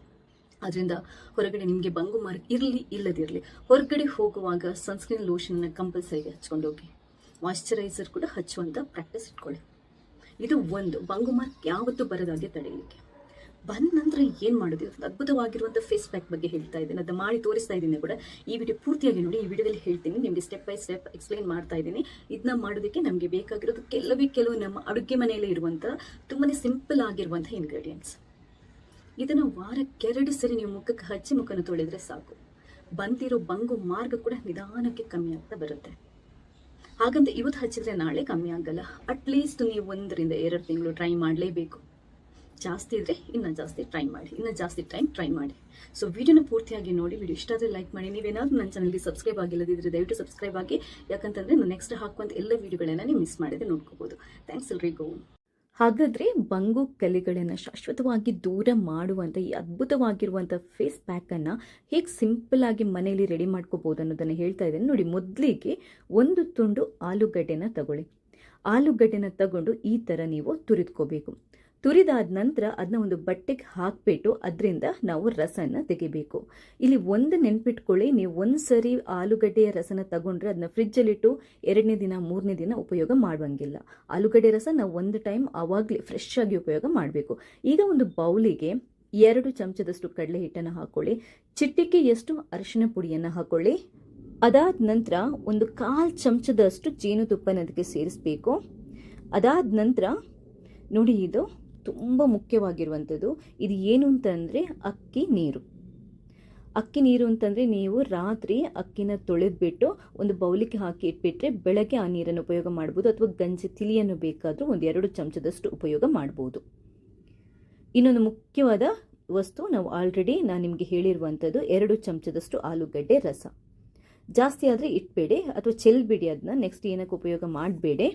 ಅದರಿಂದ ಹೊರಗಡೆ ನಿಮಗೆ ಬಂಗು ಮಾರ್ಕ್ ಇರಲಿ ಇಲ್ಲದಿರಲಿ, ಹೊರಗಡೆ ಹೋಗುವಾಗ ಸನ್ಸ್ಕ್ರೀನ್ ಲೋಷನ್ನ ಕಂಪಲ್ಸರಿ ಹಚ್ಕೊಂಡು ಹೋಗಿ. ಮಾಯಿಶ್ಚರೈಸರ್ ಕೂಡ ಹಚ್ಚುವಂಥ ಪ್ರಾಕ್ಟೀಸ್ ಇಟ್ಕೊಳ್ಳಿ. ಇದು ಒಂದು, ಬಂಗು ಮಾರ್ಕ್ ಯಾವತ್ತೂ ಬರೋದಾಗೆ ತಡೆಯಲಿಕ್ಕೆ. ಬಂದ ನಂತರ ಏನು ಮಾಡೋದು? ಅದ್ಭುತವಾಗಿರುವಂಥ ಫೇಸ್ ಪ್ಯಾಕ್ ಬಗ್ಗೆ ಹೇಳ್ತಾ ಇದ್ದೀನಿ, ಅದನ್ನು ಮಾಡಿ ತೋರಿಸ್ತಾ ಇದ್ದೀನಿ ಕೂಡ. ಈ ವಿಡಿಯೋ ಪೂರ್ತಿಯಾಗಿ ನೋಡಿ, ಈ ವಿಡಿಯೋದಲ್ಲಿ ಹೇಳ್ತೀನಿ, ನಿಮಗೆ ಸ್ಟೆಪ್ ಬೈ ಸ್ಟೆಪ್ ಎಕ್ಸ್ಪ್ಲೈನ್ ಮಾಡ್ತಾ ಇದ್ದೀನಿ. ಇದನ್ನ ಮಾಡೋದಕ್ಕೆ ನಮಗೆ ಬೇಕಾಗಿರೋದು ಕೆಲವು ನಮ್ಮ ಅಡುಗೆ ಮನೆಯಲ್ಲೇ ಇರುವಂಥ ತುಂಬಾ ಸಿಂಪಲ್ ಆಗಿರುವಂಥ ಇಂಗ್ರೀಡಿಯೆಂಟ್ಸ್. ಇದನ್ನು ವಾರಕ್ಕೆ 2 ಸರಿ ನೀವು ಮುಖಕ್ಕೆ ಹಚ್ಚಿ ಮುಖನ ತೊಳೆದ್ರೆ ಸಾಕು. ಬಂದಿರೋ ಬಂಗು ಮಾರ್ಗ ಕೂಡ ನಿಧಾನಕ್ಕೆ ಕಮ್ಮಿ ಆಗ್ತಾ ಬರುತ್ತೆ. ಹಾಗಂತ ಇವತ್ತು ಹಚ್ಚಿದ್ರೆ ನಾಳೆ ಕಮ್ಮಿ ಆಗಲ್ಲ. ಅಟ್ಲೀಸ್ಟ್ ನೀವು 1 ರಿಂದ 2 ತಿಂಗಳು ಟ್ರೈ ಮಾಡಲೇಬೇಕು. ಜಾಸ್ತಿ ಇದ್ರೆ ಇನ್ನೂ ಜಾಸ್ತಿ ಟ್ರೈ ಮಾಡಿ, ಇನ್ನೂ ಜಾಸ್ತಿ ಟೈಮ್ ಟ್ರೈ ಮಾಡಿ. ಸೊ ವಿಡಿಯೋನ ಪೂರ್ತಿಯಾಗಿ ನೋಡಿ. ವಿಡಿಯೋ ಇಷ್ಟ ಆದರೆ ಲೈಕ್ ಮಾಡಿ. ನೀವೇನಾದರೂ ನನ್ನ ಚಾನಲ್ಗೆ ಸಬ್ಸ್ಕ್ರೈಬ್ ಆಗಿಲ್ಲದಿದ್ರೆ ದಯವಿಟ್ಟು ಸಬ್ಸ್ಕ್ರೈಬ್ ಆಗಿ, ಯಾಕಂತಂದರೆ ನಾನು ನೆಕ್ಸ್ಟ್ ಹಾಕುವಂಥ ಎಲ್ಲ ವಿಡಿಯೋಗಳನ್ನ ನೀವು ಮಿಸ್ ಮಾಡಿದ್ರೆ ನೋಡ್ಕೋಬೋದು. ಥ್ಯಾಂಕ್ಸ್ ಎಲ್ರಿಗೂ. ಹಾಗಾದರೆ ಬಂಗು ಕಲೆಗಳನ್ನು ಶಾಶ್ವತವಾಗಿ ದೂರ ಮಾಡುವಂಥ ಈ ಅದ್ಭುತವಾಗಿರುವಂಥ ಫೇಸ್ ಪ್ಯಾಕನ್ನು ಹೇಗೆ ಸಿಂಪಲ್ಲಾಗಿ ಮನೆಯಲ್ಲಿ ರೆಡಿ ಮಾಡ್ಕೋಬೋದು ಅನ್ನೋದನ್ನು ಹೇಳ್ತಾ ಇದ್ದೇನೆ ನೋಡಿ. ಮೊದಲಿಗೆ 1 ತುಂಡು ಆಲೂಗಡ್ಡೆನ ತಗೊಳ್ಳಿ. ಆಲೂಗಡ್ಡೆನ ತಗೊಂಡು ಈ ಥರ ನೀವು ತುರಿದ್ಕೋಬೇಕು. ತುರಿದಾದ ನಂತರ ಅದನ್ನ ಒಂದು ಬಟ್ಟೆಗೆ ಹಾಕಿಬಿಟ್ಟು ಅದರಿಂದ ನಾವು ರಸನ ತೆಗಿಬೇಕು. ಇಲ್ಲಿ ಒಂದು ನೆನ್ಪಿಟ್ಕೊಳ್ಳಿ, ನೀವು ಒಂದು ಸರಿ ಆಲೂಗಡ್ಡೆಯ ರಸನ ತಗೊಂಡ್ರೆ ಅದನ್ನ ಫ್ರಿಜ್ಜಲ್ಲಿಟ್ಟು 2ನೇ ದಿನ 3ನೇ ದಿನ ಉಪಯೋಗ ಮಾಡುವಂಗಿಲ್ಲ. ಆಲೂಗಡ್ಡೆ ರಸ ನಾವು ಒಂದು ಟೈಮ್ ಆವಾಗಲೇ ಫ್ರೆಶ್ ಆಗಿ ಉಪಯೋಗ ಮಾಡಬೇಕು. ಈಗ ಒಂದು ಬೌಲಿಗೆ 2 ಚಮಚದಷ್ಟು ಕಡಲೆ ಹಿಟ್ಟನ್ನು ಹಾಕೊಳ್ಳಿ. ಚಿಟಿಕೆಯಷ್ಟು ಅರಿಶಿನ ಪುಡಿಯನ್ನು ಹಾಕೊಳ್ಳಿ. ಅದಾದ ನಂತರ ಒಂದು 1/4 ಚಮಚದಷ್ಟು ಜೇನುತುಪ್ಪನ ಅದಕ್ಕೆ ಸೇರಿಸಬೇಕು. ಅದಾದ ನಂತರ ನೋಡಿ, ಇದು ತುಂಬ ಮುಖ್ಯವಾಗಿರುವಂಥದ್ದು. ಇದು ಏನು ಅಂತಂದರೆ ಅಕ್ಕಿ ನೀರು. ಅಕ್ಕಿ ನೀರು ಅಂತಂದರೆ ನೀವು ರಾತ್ರಿ ಅಕ್ಕಿನ ತೊಳೆದ್ಬಿಟ್ಟು ಒಂದು ಬೌಲಿಗೆ ಹಾಕಿ ಇಟ್ಬಿಟ್ರೆ ಬೆಳಗ್ಗೆ ಆ ನೀರನ್ನು ಉಪಯೋಗ ಮಾಡ್ಬೋದು, ಅಥವಾ ಗಂಜಿ ತಿಳಿಯನ್ನು ಬೇಕಾದರೂ 2 ಚಮಚದಷ್ಟು ಉಪಯೋಗ ಮಾಡ್ಬೋದು. ಇನ್ನೊಂದು ಮುಖ್ಯವಾದ ವಸ್ತು, ನಾವು ಆಲ್ರೆಡಿ ನಾನು ನಿಮಗೆ ಹೇಳಿರುವಂಥದ್ದು 2 ಚಮಚದಷ್ಟು ಆಲೂಗಡ್ಡೆ ರಸ. ಜಾಸ್ತಿ ಆದರೆ ಇಟ್ಬೇಡಿ ಅಥವಾ ಚೆಲ್ಬಿಡಿ, ಅದನ್ನ ನೆಕ್ಸ್ಟ್ ಏನಕ್ಕೆ ಉಪಯೋಗ ಮಾಡಬೇಡಿ.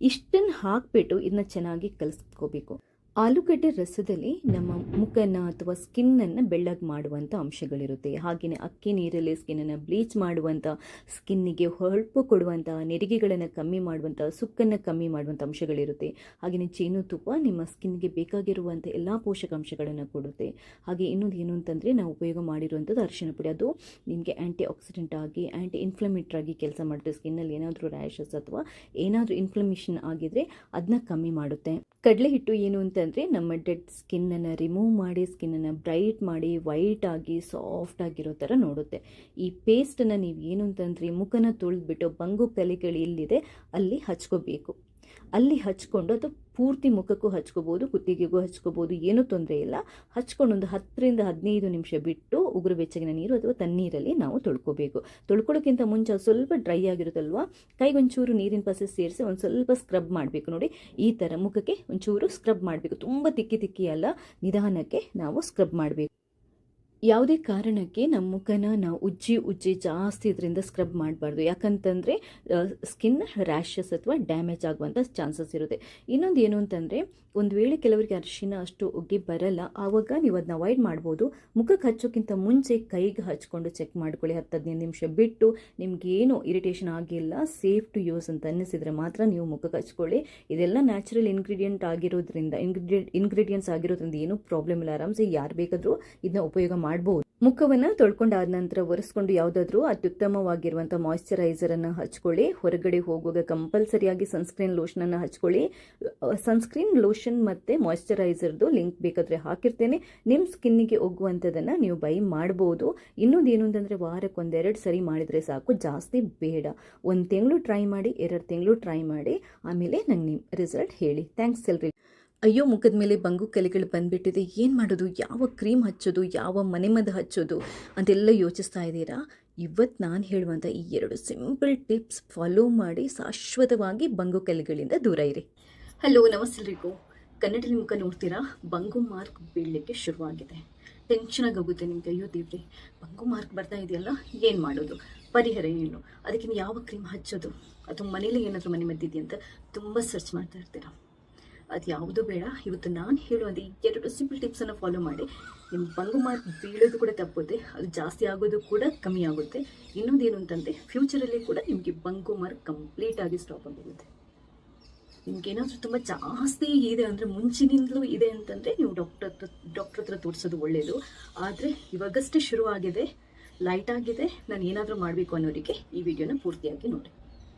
ಇಷ್ಟನ್ನು ಹಾಕಿಬಿಟ್ಟು ಇದನ್ನ ಚೆನ್ನಾಗಿ ಕಲಿಸ್ಕೋಬೇಕು. ಆಲೂಗಡ್ಡೆ ರಸದಲ್ಲಿ ನಮ್ಮ ಮುಖನ ಅಥವಾ ಸ್ಕಿನ್ನನ್ನು ಬೆಳ್ಳಗೆ ಮಾಡುವಂಥ ಅಂಶಗಳಿರುತ್ತೆ. ಹಾಗೆಯೇ ಅಕ್ಕಿ ನೀರಲ್ಲಿ ಸ್ಕಿನ್ನನ್ನು ಬ್ಲೀಚ್ ಮಾಡುವಂಥ, ಸ್ಕಿನ್ನಿಗೆ ಹೊಳಪು ಕೊಡುವಂಥ, ನೆರಿಗೆಗಳನ್ನು ಕಮ್ಮಿ ಮಾಡುವಂಥ, ಸುಕ್ಕನ್ನು ಕಮ್ಮಿ ಮಾಡುವಂಥ ಅಂಶಗಳಿರುತ್ತೆ. ಹಾಗೆಯೇ ಜೇನುತುಪ್ಪ ನಿಮ್ಮ ಸ್ಕಿನ್ಗೆ ಬೇಕಾಗಿರುವಂಥ ಎಲ್ಲ ಪೋಷಕಾಂಶಗಳನ್ನು ಕೊಡುತ್ತೆ. ಹಾಗೆ ಇನ್ನೊಂದು ಏನು ಅಂತಂದರೆ ನಾವು ಉಪಯೋಗ ಮಾಡಿರುವಂಥದ್ದು ಅರಿಶಿನ ಪುಡಿ. ಅದು ನಿಮಗೆ ಆ್ಯಂಟಿ ಆಕ್ಸಿಡೆಂಟ್ ಆಗಿ, ಆ್ಯಂಟಿ ಇನ್ಫ್ಲಮೇಟರಿ ಆಗಿ ಕೆಲಸ ಮಾಡುತ್ತೆ. ಸ್ಕಿನ್ನಲ್ಲಿ ಏನಾದರೂ ರ್ಯಾಷಸ್ ಅಥವಾ ಏನಾದರೂ ಇನ್ಫ್ಲಮೇಷನ್ ಆಗಿದ್ರೆ ಅದನ್ನ ಕಮ್ಮಿ ಮಾಡುತ್ತೆ. ಕಡಲೆ ಹಿಟ್ಟು ಏನು ಅಂತಂದರೆ ನಮ್ಮ ಡೆಡ್ ಸ್ಕಿನ್ನನ್ನು ರಿಮೂವ್ ಮಾಡಿ, ಸ್ಕಿನ್ನನ್ನು ಬ್ರೈಟ್ ಮಾಡಿ, ವೈಟ್ ಆಗಿ ಸಾಫ್ಟ್ ಆಗಿರೋ ಥರ ನೋಡುತ್ತೆ. ಈ ಪೇಸ್ಟನ್ನು ನೀವು ಏನು ಅಂತಂದರೆ ಮುಖನ ತೊಳೆದ್ಬಿಟ್ಟು ಬಂಗು ಕಲೆಗಳು ಎಲ್ಲಿದೆ ಅಲ್ಲಿ ಹಚ್ಕೋಬೇಕು. ಅಲ್ಲಿ ಹಚ್ಕೊಂಡು ಅದು ಪೂರ್ತಿ ಮುಖಕ್ಕೂ ಹಚ್ಕೋಬೋದು, ಕುತ್ತಿಗೆಗೂ ಹಚ್ಕೋಬೋದು, ಏನೂ ತೊಂದರೆ ಇಲ್ಲ. ಹಚ್ಕೊಂಡು ಒಂದು 10 ರಿಂದ 15 ನಿಮಿಷ ಬಿಟ್ಟು ಉಗುರು ಬೆಚ್ಚಗಿನ ನೀರು ಅಥವಾ ತಣ್ಣೀರಲ್ಲಿ ನಾವು ತೊಳ್ಕೋಬೇಕು. ತೊಳ್ಕೊಳ್ಳೋಕ್ಕಿಂತ ಮುಂಚೆ ಸ್ವಲ್ಪ ಡ್ರೈ ಆಗಿರುತ್ತಲ್ವ, ಕೈಗೊಂಚೂರು ನೀರಿನ ಪಸೆ ಸೇರಿಸಿ ಒಂದು ಸ್ವಲ್ಪ ಸ್ಕ್ರಬ್ ಮಾಡಬೇಕು. ನೋಡಿ, ಈ ಥರ ಮುಖಕ್ಕೆ ಒಂಚೂರು ಸ್ಕ್ರಬ್ ಮಾಡಬೇಕು. ತುಂಬ ತಿಕ್ಕಿ ಅಲ್ಲ, ನಿಧಾನಕ್ಕೆ ನಾವು ಸ್ಕ್ರಬ್ ಮಾಡಬೇಕು. ಯಾವುದೇ ಕಾರಣಕ್ಕೆ ನಮ್ಮ ಮುಖನ ನಾವು ಉಜ್ಜಿ ಜಾಸ್ತಿ ಇದರಿಂದ ಸ್ಕ್ರಬ್ ಮಾಡಬಾರ್ದು. ಯಾಕಂತಂದರೆ ಸ್ಕಿನ್ ರ್ಯಾಷಸ್ ಅಥವಾ ಡ್ಯಾಮೇಜ್ ಆಗುವಂಥ ಚಾನ್ಸಸ್ ಇರುತ್ತೆ. ಇನ್ನೊಂದು ಏನು ಅಂತಂದರೆ, ಒಂದು ವೇಳೆ ಕೆಲವರಿಗೆ ಅರಿಶಿನ ಅಷ್ಟು ಉಗ್ಗಿ ಬರಲ್ಲ, ಆವಾಗ ನೀವು ಅದನ್ನ ಅವಾಯ್ಡ್ ಮಾಡ್ಬೋದು. ಮುಖಕ್ಕೆ ಹಚ್ಚೋಕ್ಕಿಂತ ಮುಂಚೆ ಕೈಗೆ ಹಚ್ಕೊಂಡು ಚೆಕ್ ಮಾಡ್ಕೊಳ್ಳಿ. 10-15 ನಿಮಿಷ ಬಿಟ್ಟು ನಿಮಗೇನು ಇರಿಟೇಷನ್ ಆಗಿಲ್ಲ, ಸೇಫ್ ಟು ಯೂಸ್ ಅಂತ ಅನ್ನಿಸಿದರೆ ಮಾತ್ರ ನೀವು ಮುಖಕ್ಕೆ ಹಚ್ಕೊಳ್ಳಿ. ಇದೆಲ್ಲ ನ್ಯಾಚುರಲ್ ಇಂಗ್ರೀಡಿಯೆಂಟ್ಸ್ ಆಗಿರೋದ್ರಿಂದ ಏನೂ ಪ್ರಾಬ್ಲಮ್ ಇಲ್ಲ. ಆರಾಮ್ಸೆ ಯಾರು ಬೇಕಾದರೂ ಇದನ್ನ ಉಪಯೋಗ ಮಾಡ್ಬೋದು. ಮುಖವನ್ನು ತೊಳ್ಕೊಂಡಾದ ನಂತರ ಒರೆಸ್ಕೊಂಡು ಯಾವುದಾದ್ರೂ ಅತ್ಯುತ್ತಮವಾಗಿರುವಂಥ ಮಾಯಿಶ್ಚರೈಸರನ್ನು ಹಚ್ಕೊಳ್ಳಿ. ಹೊರಗಡೆ ಹೋಗುವಾಗ ಕಂಪಲ್ಸರಿಯಾಗಿ ಸನ್ಸ್ಕ್ರೀನ್ ಲೋಷನನ್ನು ಹಚ್ಕೊಳ್ಳಿ. ಸನ್ಸ್ಕ್ರೀನ್ ಲೋಷನ್ ಮತ್ತು ಮಾಯಿಶ್ಚರೈಸರ್ದು ಲಿಂಕ್ ಬೇಕಾದರೆ ಹಾಕಿರ್ತೇನೆ. ನಿಮ್ಮ ಸ್ಕಿನ್ನಿಗೆ ಹೋಗುವಂಥದ್ದನ್ನು ನೀವು ಬೈ ಮಾಡ್ಬೋದು. ಇನ್ನೊಂದು ಏನು ಅಂತಂದರೆ, ವಾರಕ್ಕೆ 1-2 ಸರಿ ಮಾಡಿದರೆ ಸಾಕು, ಜಾಸ್ತಿ ಬೇಡ. 1 ತಿಂಗಳು ಟ್ರೈ ಮಾಡಿ, 2 ತಿಂಗಳು ಟ್ರೈ ಮಾಡಿ, ಆಮೇಲೆ ನಂಗೆ ನಿಮ್ಮ ರಿಸಲ್ಟ್ ಹೇಳಿ. ಥ್ಯಾಂಕ್ಸ್ ಎಲ್ರಿ. ಅಯ್ಯೋ, ಮುಖದ ಮೇಲೆ ಬಂಗು ಕಲೆಗಳು ಬಂದುಬಿಟ್ಟಿದೆ, ಏನು ಮಾಡೋದು, ಯಾವ ಕ್ರೀಮ್ ಹಚ್ಚೋದು, ಯಾವ ಮನೆಮದ್ದು ಹಚ್ಚೋದು ಅಂತೆಲ್ಲ ಯೋಚಿಸ್ತಾ ಇದ್ದೀರಾ? ಇವತ್ತು ನಾನು ಹೇಳುವಂಥ ಈ 2 ಸಿಂಪಲ್ ಟಿಪ್ಸ್ ಫಾಲೋ ಮಾಡಿ ಶಾಶ್ವತವಾಗಿ ಬಂಗು ಕಲೆಗಳಿಂದ ದೂರ ಇರಿ. ಹಲೋ, ನಮಸ್ತೆ ಎಲ್ರಿಗೂ. ಕನ್ನಡದಲ್ಲಿ ಮುಖ ನೋಡ್ತೀರಾ, ಬಂಗು ಮಾರ್ಕ್ ಬೀಳಲಿಕ್ಕೆ ಶುರುವಾಗಿದೆ. ಟೆನ್ಷನ್ ಆಗೋಗುತ್ತೆ ನಿಮಗೆ. ಅಯ್ಯೋ ದೇವ್ರೆ, ಬಂಗು ಮಾರ್ಕ್ ಬರ್ತಾ ಇದೆಯಲ್ಲ, ಏನು ಮಾಡೋದು, ಪರಿಹಾರ ಏನು, ಅದಕ್ಕೆ ಯಾವ ಕ್ರೀಮ್ ಹಚ್ಚೋದು, ಅಥವಾ ಮನೇಲಿ ಏನಾದರೂ ಮನೆ ಮದ್ದಿದೆಯಾ ಅಂತ ತುಂಬ ಸರ್ಚ್ ಮಾಡ್ತಾ ಇರ್ತೀರಾ. ಅದು ಯಾವುದೂ ಬೇಡ. ಇವತ್ತು ನಾನು ಹೇಳುವಂಥ ಈ 2 ಸಿಂಪಲ್ ಟಿಪ್ಸನ್ನು ಫಾಲೋ ಮಾಡಿ ನಿಮ್ಮ ಬಂಗು ಮಾರ್ಕ್ ಬೀಳೋದು ಕೂಡ ತಪ್ಪುತ್ತೆ, ಅದು ಜಾಸ್ತಿ ಆಗೋದು ಕೂಡ ಕಮ್ಮಿ ಆಗುತ್ತೆ. ಇನ್ನೊಂದೇನು ಅಂತಂದರೆ, ಫ್ಯೂಚರಲ್ಲಿ ಕೂಡ ನಿಮಗೆ ಬಂಗು ಮಾರ್ಕ್ ಕಂಪ್ಲೀಟಾಗಿ ಸ್ಟಾಪ್ ಆಗೋಗುತ್ತೆ. ನಿಮ್ಗೇನಾದರೂ ತುಂಬ ಜಾಸ್ತಿ ಇದೆ ಅಂದರೆ, ಮುಂಚಿನಿಂದಲೂ ಇದೆ ಅಂತಂದರೆ ನೀವು ಡಾಕ್ಟ್ರ್ ಹತ್ರ ತೋರಿಸೋದು ಒಳ್ಳೆಯದು. ಆದರೆ ಇವಾಗಷ್ಟೇ ಶುರು ಆಗಿದೆ, ಲೈಟ್ ಆಗಿದೆ, ನಾನು ಏನಾದರೂ ಮಾಡಬೇಕು ಅನ್ನೋರಿಗೆ ಈ ವಿಡಿಯೋನ ಪೂರ್ತಿಯಾಗಿ ನೋಡಿ.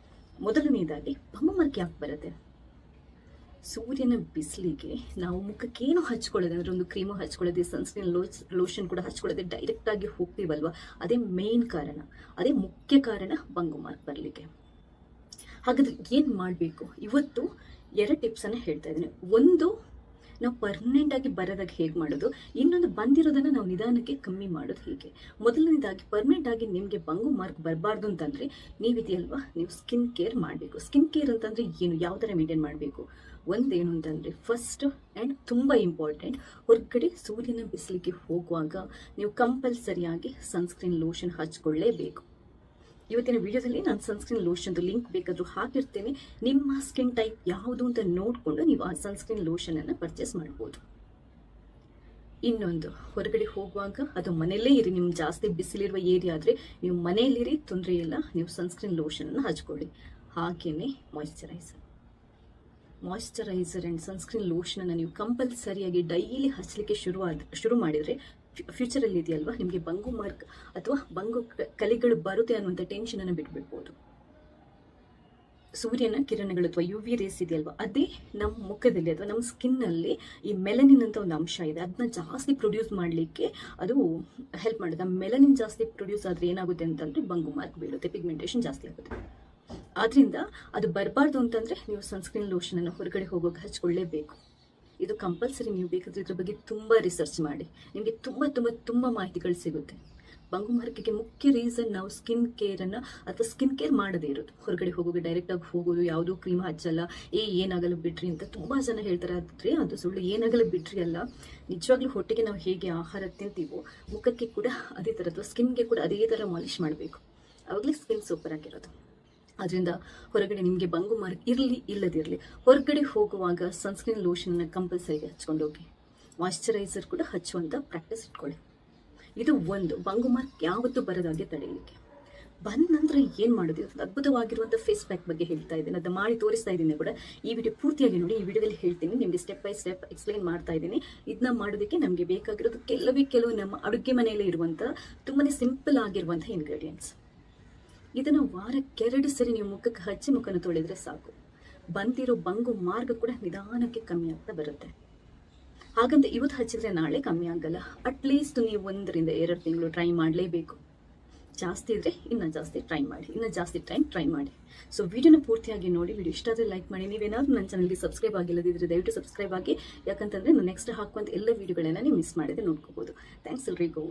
ಮೊದಲನೇದಾಗಿ ಬಂಗು ಮಾರ್ಕ್ ಯಾಕೆ ಬರುತ್ತೆ? ಸೂರ್ಯನ ಬಿಸಿಲಿಗೆ ನಾವು ಮುಖಕ್ಕೇನು ಹಚ್ಕೊಳ್ಳೋದು ಅಂದರೆ, ಒಂದು ಕ್ರೀಮು ಹಚ್ಕೊಳ್ಳೋದೆ, ಸನ್ಸ್ಕ್ರೀನ್ ಲೋಷನ್ ಕೂಡ ಹಚ್ಕೊಳ್ಳೋದೆ, ಡೈರೆಕ್ಟಾಗಿ ಹೋಗ್ತೀವಲ್ವ, ಅದೇ ಮೇನ್ ಕಾರಣ, ಅದೇ ಮುಖ್ಯ ಕಾರಣ ಬಂಗು ಮಾರ್ಕ್ ಬರಲಿಕ್ಕೆ. ಹಾಗಾದರೆ ಏನು ಮಾಡಬೇಕು? ಇವತ್ತು 2 ಟಿಪ್ಸನ್ನು ಹೇಳ್ತಾ ಇದ್ದೀನಿ. ಒಂದು, ನಾವು ಪರ್ಮನೆಂಟ್ ಆಗಿ ಬರೋದಾಗ ಹೇಗೆ ಮಾಡೋದು, ಇನ್ನೊಂದು ಬಂದಿರೋದನ್ನ ನಾವು ನಿಧಾನಕ್ಕೆ ಕಮ್ಮಿ ಮಾಡೋದು ಹೇಗೆ. ಮೊದಲನೇದಾಗಿ ಪರ್ಮನೆಂಟ್ ಆಗಿ ನಿಮಗೆ ಬಂಗು ಮಾರ್ಕ್ ಬರಬಾರ್ದು ಅಂತಂದ್ರೆ ನೀವಿದೆಯಲ್ವಾ, ನೀವು ಸ್ಕಿನ್ ಕೇರ್ ಮಾಡಬೇಕು. ಸ್ಕಿನ್ ಕೇರ್ ಅಂತಂದ್ರೆ ಏನು, ಯಾವ ಥರ ಮೇಂಟೈನ್ ಮಾಡಬೇಕು? ಒಂದೇನು ಅಂತಂದರೆ ಫಸ್ಟ್ ಆ್ಯಂಡ್ ತುಂಬ ಇಂಪಾರ್ಟೆಂಟ್, ಹೊರಗಡೆ ಸೂರ್ಯನ ಬಿಸಿಲಿಗೆ ಹೋಗುವಾಗ ನೀವು ಕಂಪಲ್ಸರಿಯಾಗಿ ಸನ್ಸ್ಕ್ರೀನ್ ಲೋಷನ್ ಹಚ್ಕೊಳ್ಳೇಬೇಕು. ಇವತ್ತಿನ ವಿಡಿಯೋದಲ್ಲಿ ನಾನು ಸನ್ಸ್ಕ್ರೀನ್ ಲೋಷನ್ದು ಲಿಂಕ್ ಬೇಕಾದರೂ ಹಾಕಿರ್ತೇನೆ. ನಿಮ್ಮ ಸ್ಕಿನ್ ಟೈಪ್ ಯಾವುದು ಅಂತ ನೋಡಿಕೊಂಡು ನೀವು ಆ ಸನ್ಸ್ಕ್ರೀನ್ ಲೋಷನನ್ನು ಪರ್ಚೇಸ್ ಮಾಡ್ಬೋದು. ಇನ್ನೊಂದು, ಹೊರಗಡೆ ಹೋಗುವಾಗ ಅದು ಮನೆಯಲ್ಲೇ ಇರಿ, ನಿಮ್ಗೆ ಜಾಸ್ತಿ ಬಿಸಿಲಿರುವ ಏರಿಯಾ ಆದರೆ ನೀವು ಮನೆಯಲ್ಲಿರಿ, ತೊಂದರೆ ಇಲ್ಲ, ನೀವು ಸನ್ಸ್ಕ್ರೀನ್ ಲೋಷನನ್ನು ಹಚ್ಕೊಳ್ಳಿ. ಹಾಗೆಯೇ ಮಾಯಿಶ್ಚರೈಸರ್ ಆ್ಯಂಡ್ ಸನ್ಸ್ಕ್ರೀನ್ ಲೋಷನನ್ನು ನೀವು ಕಂಪಲ್ಸರಿಯಾಗಿ ಡೈಲಿ ಹಚ್ಚಲಿಕ್ಕೆ ಶುರು ಮಾಡಿದರೆ ಫ್ಯೂಚರಲ್ಲಿ ಇದೆಯಲ್ವಾ, ನಿಮಗೆ ಬಂಗು ಮಾರ್ಕ್ ಅಥವಾ ಬಂಗು ಕಲೆಗಳು ಬರುತ್ತೆ ಅನ್ನುವಂಥ ಟೆನ್ಷನನ್ನು ಬಿಟ್ಬಿಡ್ಬೋದು. ಸೂರ್ಯನ ಕಿರಣಗಳು ಅಥವಾ ಯು ವಿ ರೇಸ್ ಇದೆಯಲ್ವಾ, ಅದೇ ನಮ್ಮ ಮುಖದಲ್ಲಿ ಅಥವಾ ನಮ್ಮ ಸ್ಕಿನ್ನಲ್ಲಿ ಈ ಮೆಲನಿನ್ ಅಂತ ಒಂದು ಅಂಶ ಇದೆ, ಅದನ್ನ ಜಾಸ್ತಿ ಪ್ರೊಡ್ಯೂಸ್ ಮಾಡಲಿಕ್ಕೆ ಅದು ಹೆಲ್ಪ್ ಮಾಡುತ್ತೆ. ಆ ಮೆಲನಿನ್ ಜಾಸ್ತಿ ಪ್ರೊಡ್ಯೂಸ್ ಆದರೆ ಏನಾಗುತ್ತೆ ಅಂತಂದರೆ ಬಂಗು ಮಾರ್ಕ್ ಬೀಳುತ್ತೆ, ಪಿಗ್ಮೆಂಟೇಷನ್ ಜಾಸ್ತಿ ಆಗುತ್ತೆ. ಆದ್ರಿಂದ ಅದು ಬರಬಾರ್ದು ಅಂತಂದರೆ ನೀವು ಸನ್ಸ್ಕ್ರೀನ್ ಲೋಷನನ್ನು ಹೊರಗಡೆ ಹೋಗೋಕೆ ಹಚ್ಕೊಳ್ಳೇಬೇಕು. ಇದು ಕಂಪಲ್ಸರಿ. ನೀವು ಬೇಕಾದರೆ ಇದ್ರ ಬಗ್ಗೆ ತುಂಬ ರಿಸರ್ಚ್ ಮಾಡಿ, ನಿಮಗೆ ತುಂಬ ಮಾಹಿತಿಗಳು ಸಿಗುತ್ತೆ. ಬಂಗು ಮಾರ್ಕಿಗೆ ಮುಖ್ಯ ರೀಸನ್ ನಾವು ಸ್ಕಿನ್ ಕೇರನ್ನು ಅಥವಾ ಸ್ಕಿನ್ ಕೇರ್ ಮಾಡದೇ ಇರೋದು. ಹೊರಗಡೆ ಹೋಗೋದು, ಡೈರೆಕ್ಟಾಗಿ ಹೋಗೋದು, ಯಾವುದೂ ಕ್ರೀಮ್ ಹಚ್ಚಲ್ಲ, ಏನಾಗಲ್ಲ ಬಿಡ್ರಿ ಅಂತ ತುಂಬ ಜನ ಹೇಳ್ತಾರೆ. ಆದರೆ ಅದು ಸುಳ್ಳು. ಏನಾಗಲ್ಲ ಬಿಡ್ರಿ ಅಲ್ಲ, ನಿಜವಾಗ್ಲೂ ಹೊಟ್ಟೆಗೆ ನಾವು ಹೇಗೆ ಆಹಾರ ತಿಂತೀವೋ ಮುಖಕ್ಕೆ ಕೂಡ ಅದೇ ಥರ ಅಥವಾ ಸ್ಕಿನ್ಗೆ ಕೂಡ ಅದೇ ಥರ ಮಾಲಿಷ್ ಮಾಡಬೇಕು, ಆವಾಗಲೇ ಸ್ಕಿನ್ ಸೂಪರ್ ಆಗಿರೋದು. ಅದರಿಂದ ಹೊರಗಡೆ ನಿಮಗೆ ಬಂಗು ಮಾರ್ಕ್ ಇರಲಿ ಇಲ್ಲದಿರಲಿ, ಹೊರಗಡೆ ಹೋಗುವಾಗ ಸನ್ಸ್ಕ್ರೀನ್ ಲೋಷನ್ನ ಕಂಪಲ್ಸರಿ ಹಚ್ಕೊಂಡು ಹೋಗಿ. ಮಾಯಿಶ್ಚರೈಸರ್ ಕೂಡ ಹಚ್ಚುವಂಥ ಪ್ರಾಕ್ಟೀಸ್ ಇಟ್ಕೊಳ್ಳಿ. ಇದು ಒಂದು, ಬಂಗು ಮಾರ್ಕ್ ಯಾವತ್ತೂ ಬರೋದಾಗೆ ತಡೆಯಲಿಕ್ಕೆ. ಬಂದ ನಂತರ ಏನು ಮಾಡೋದು, ಅದ್ಭುತವಾಗಿರುವಂಥ ಫೇಸ್ ಪ್ಯಾಕ್ ಬಗ್ಗೆ ಹೇಳ್ತಾ ಇದ್ದೀನಿ, ಅದನ್ನು ಮಾಡಿ ತೋರಿಸ್ತಾ ಇದ್ದೀನಿ ಕೂಡ. ಈ ವಿಡಿಯೋ ಪೂರ್ತಿಯಾಗಿ ನೋಡಿ, ಈ ವಿಡಿಯೋದಲ್ಲಿ ಹೇಳ್ತೀನಿ, ನಿಮಗೆ ಸ್ಟೆಪ್ ಬೈ ಸ್ಟೆಪ್ ಎಕ್ಸ್ಪ್ಲೈನ್ ಮಾಡ್ತಾ ಇದ್ದೀನಿ. ಇದನ್ನ ಮಾಡೋದಕ್ಕೆ ನಮಗೆ ಬೇಕಾಗಿರೋದು ಕೆಲವು ನಮ್ಮ ಅಡುಗೆ ಮನೆಯಲ್ಲೇ ಇರುವಂಥ ತುಂಬಾ ಸಿಂಪಲ್ ಆಗಿರುವಂಥ ಇಂಗ್ರೀಡಿಯೆಂಟ್ಸ್. ಇದನ್ನು ವಾರಕ್ಕೆ 2 ಸರಿ ನೀವು ಮುಖಕ್ಕೆ ಹಚ್ಚಿ ಮುಖನ ತೊಳೆದ್ರೆ ಸಾಕು. ಬಂದಿರೋ ಬಂಗು ಮಾರ್ಗ ಕೂಡ ನಿಧಾನಕ್ಕೆ ಕಮ್ಮಿ ಆಗ್ತಾ ಬರುತ್ತೆ. ಹಾಗಂತ ಇವತ್ತು ಹಚ್ಚಿದ್ರೆ ನಾಳೆ ಕಮ್ಮಿ ಆಗಲ್ಲ. ಅಟ್ಲೀಸ್ಟ್ ನೀವು 1 ರಿಂದ 2 ತಿಂಗಳು ಟ್ರೈ ಮಾಡಲೇಬೇಕು. ಜಾಸ್ತಿ ಇದ್ರೆ ಇನ್ನೂ ಜಾಸ್ತಿ ಟ್ರೈ ಮಾಡಿ. ಸೊ ವಿಡಿಯೋನ ಪೂರ್ತಿಯಾಗಿ ನೋಡಿ. ವಿಡಿಯೋ ಇಷ್ಟ ಆದರೆ ಲೈಕ್ ಮಾಡಿ. ನೀವೇನಾದ್ರೂ ನನ್ನ ಚಾನಲ್ಗೆ ಸಬ್ಸ್ಕ್ರೈಬ್ ಆಗಿಲ್ಲದಿದ್ರೆ ದಯವಿಟ್ಟು ಸಬ್ಸ್ಕ್ರೈಬ್ ಆಗಿ, ಯಾಕಂತಂದ್ರೆ ನಾನು ನೆಕ್ಸ್ಟ್ ಹಾಕುವಂಥ ಎಲ್ಲ ವಿಡಿಯೋಗಳನ್ನ ನೀವು ಮಿಸ್ ಮಾಡಿದ್ರೆ ನೋಡ್ಕೋಬಹುದು. ಥ್ಯಾಂಕ್ಸ್ ಎಲ್ರಿಗೂ.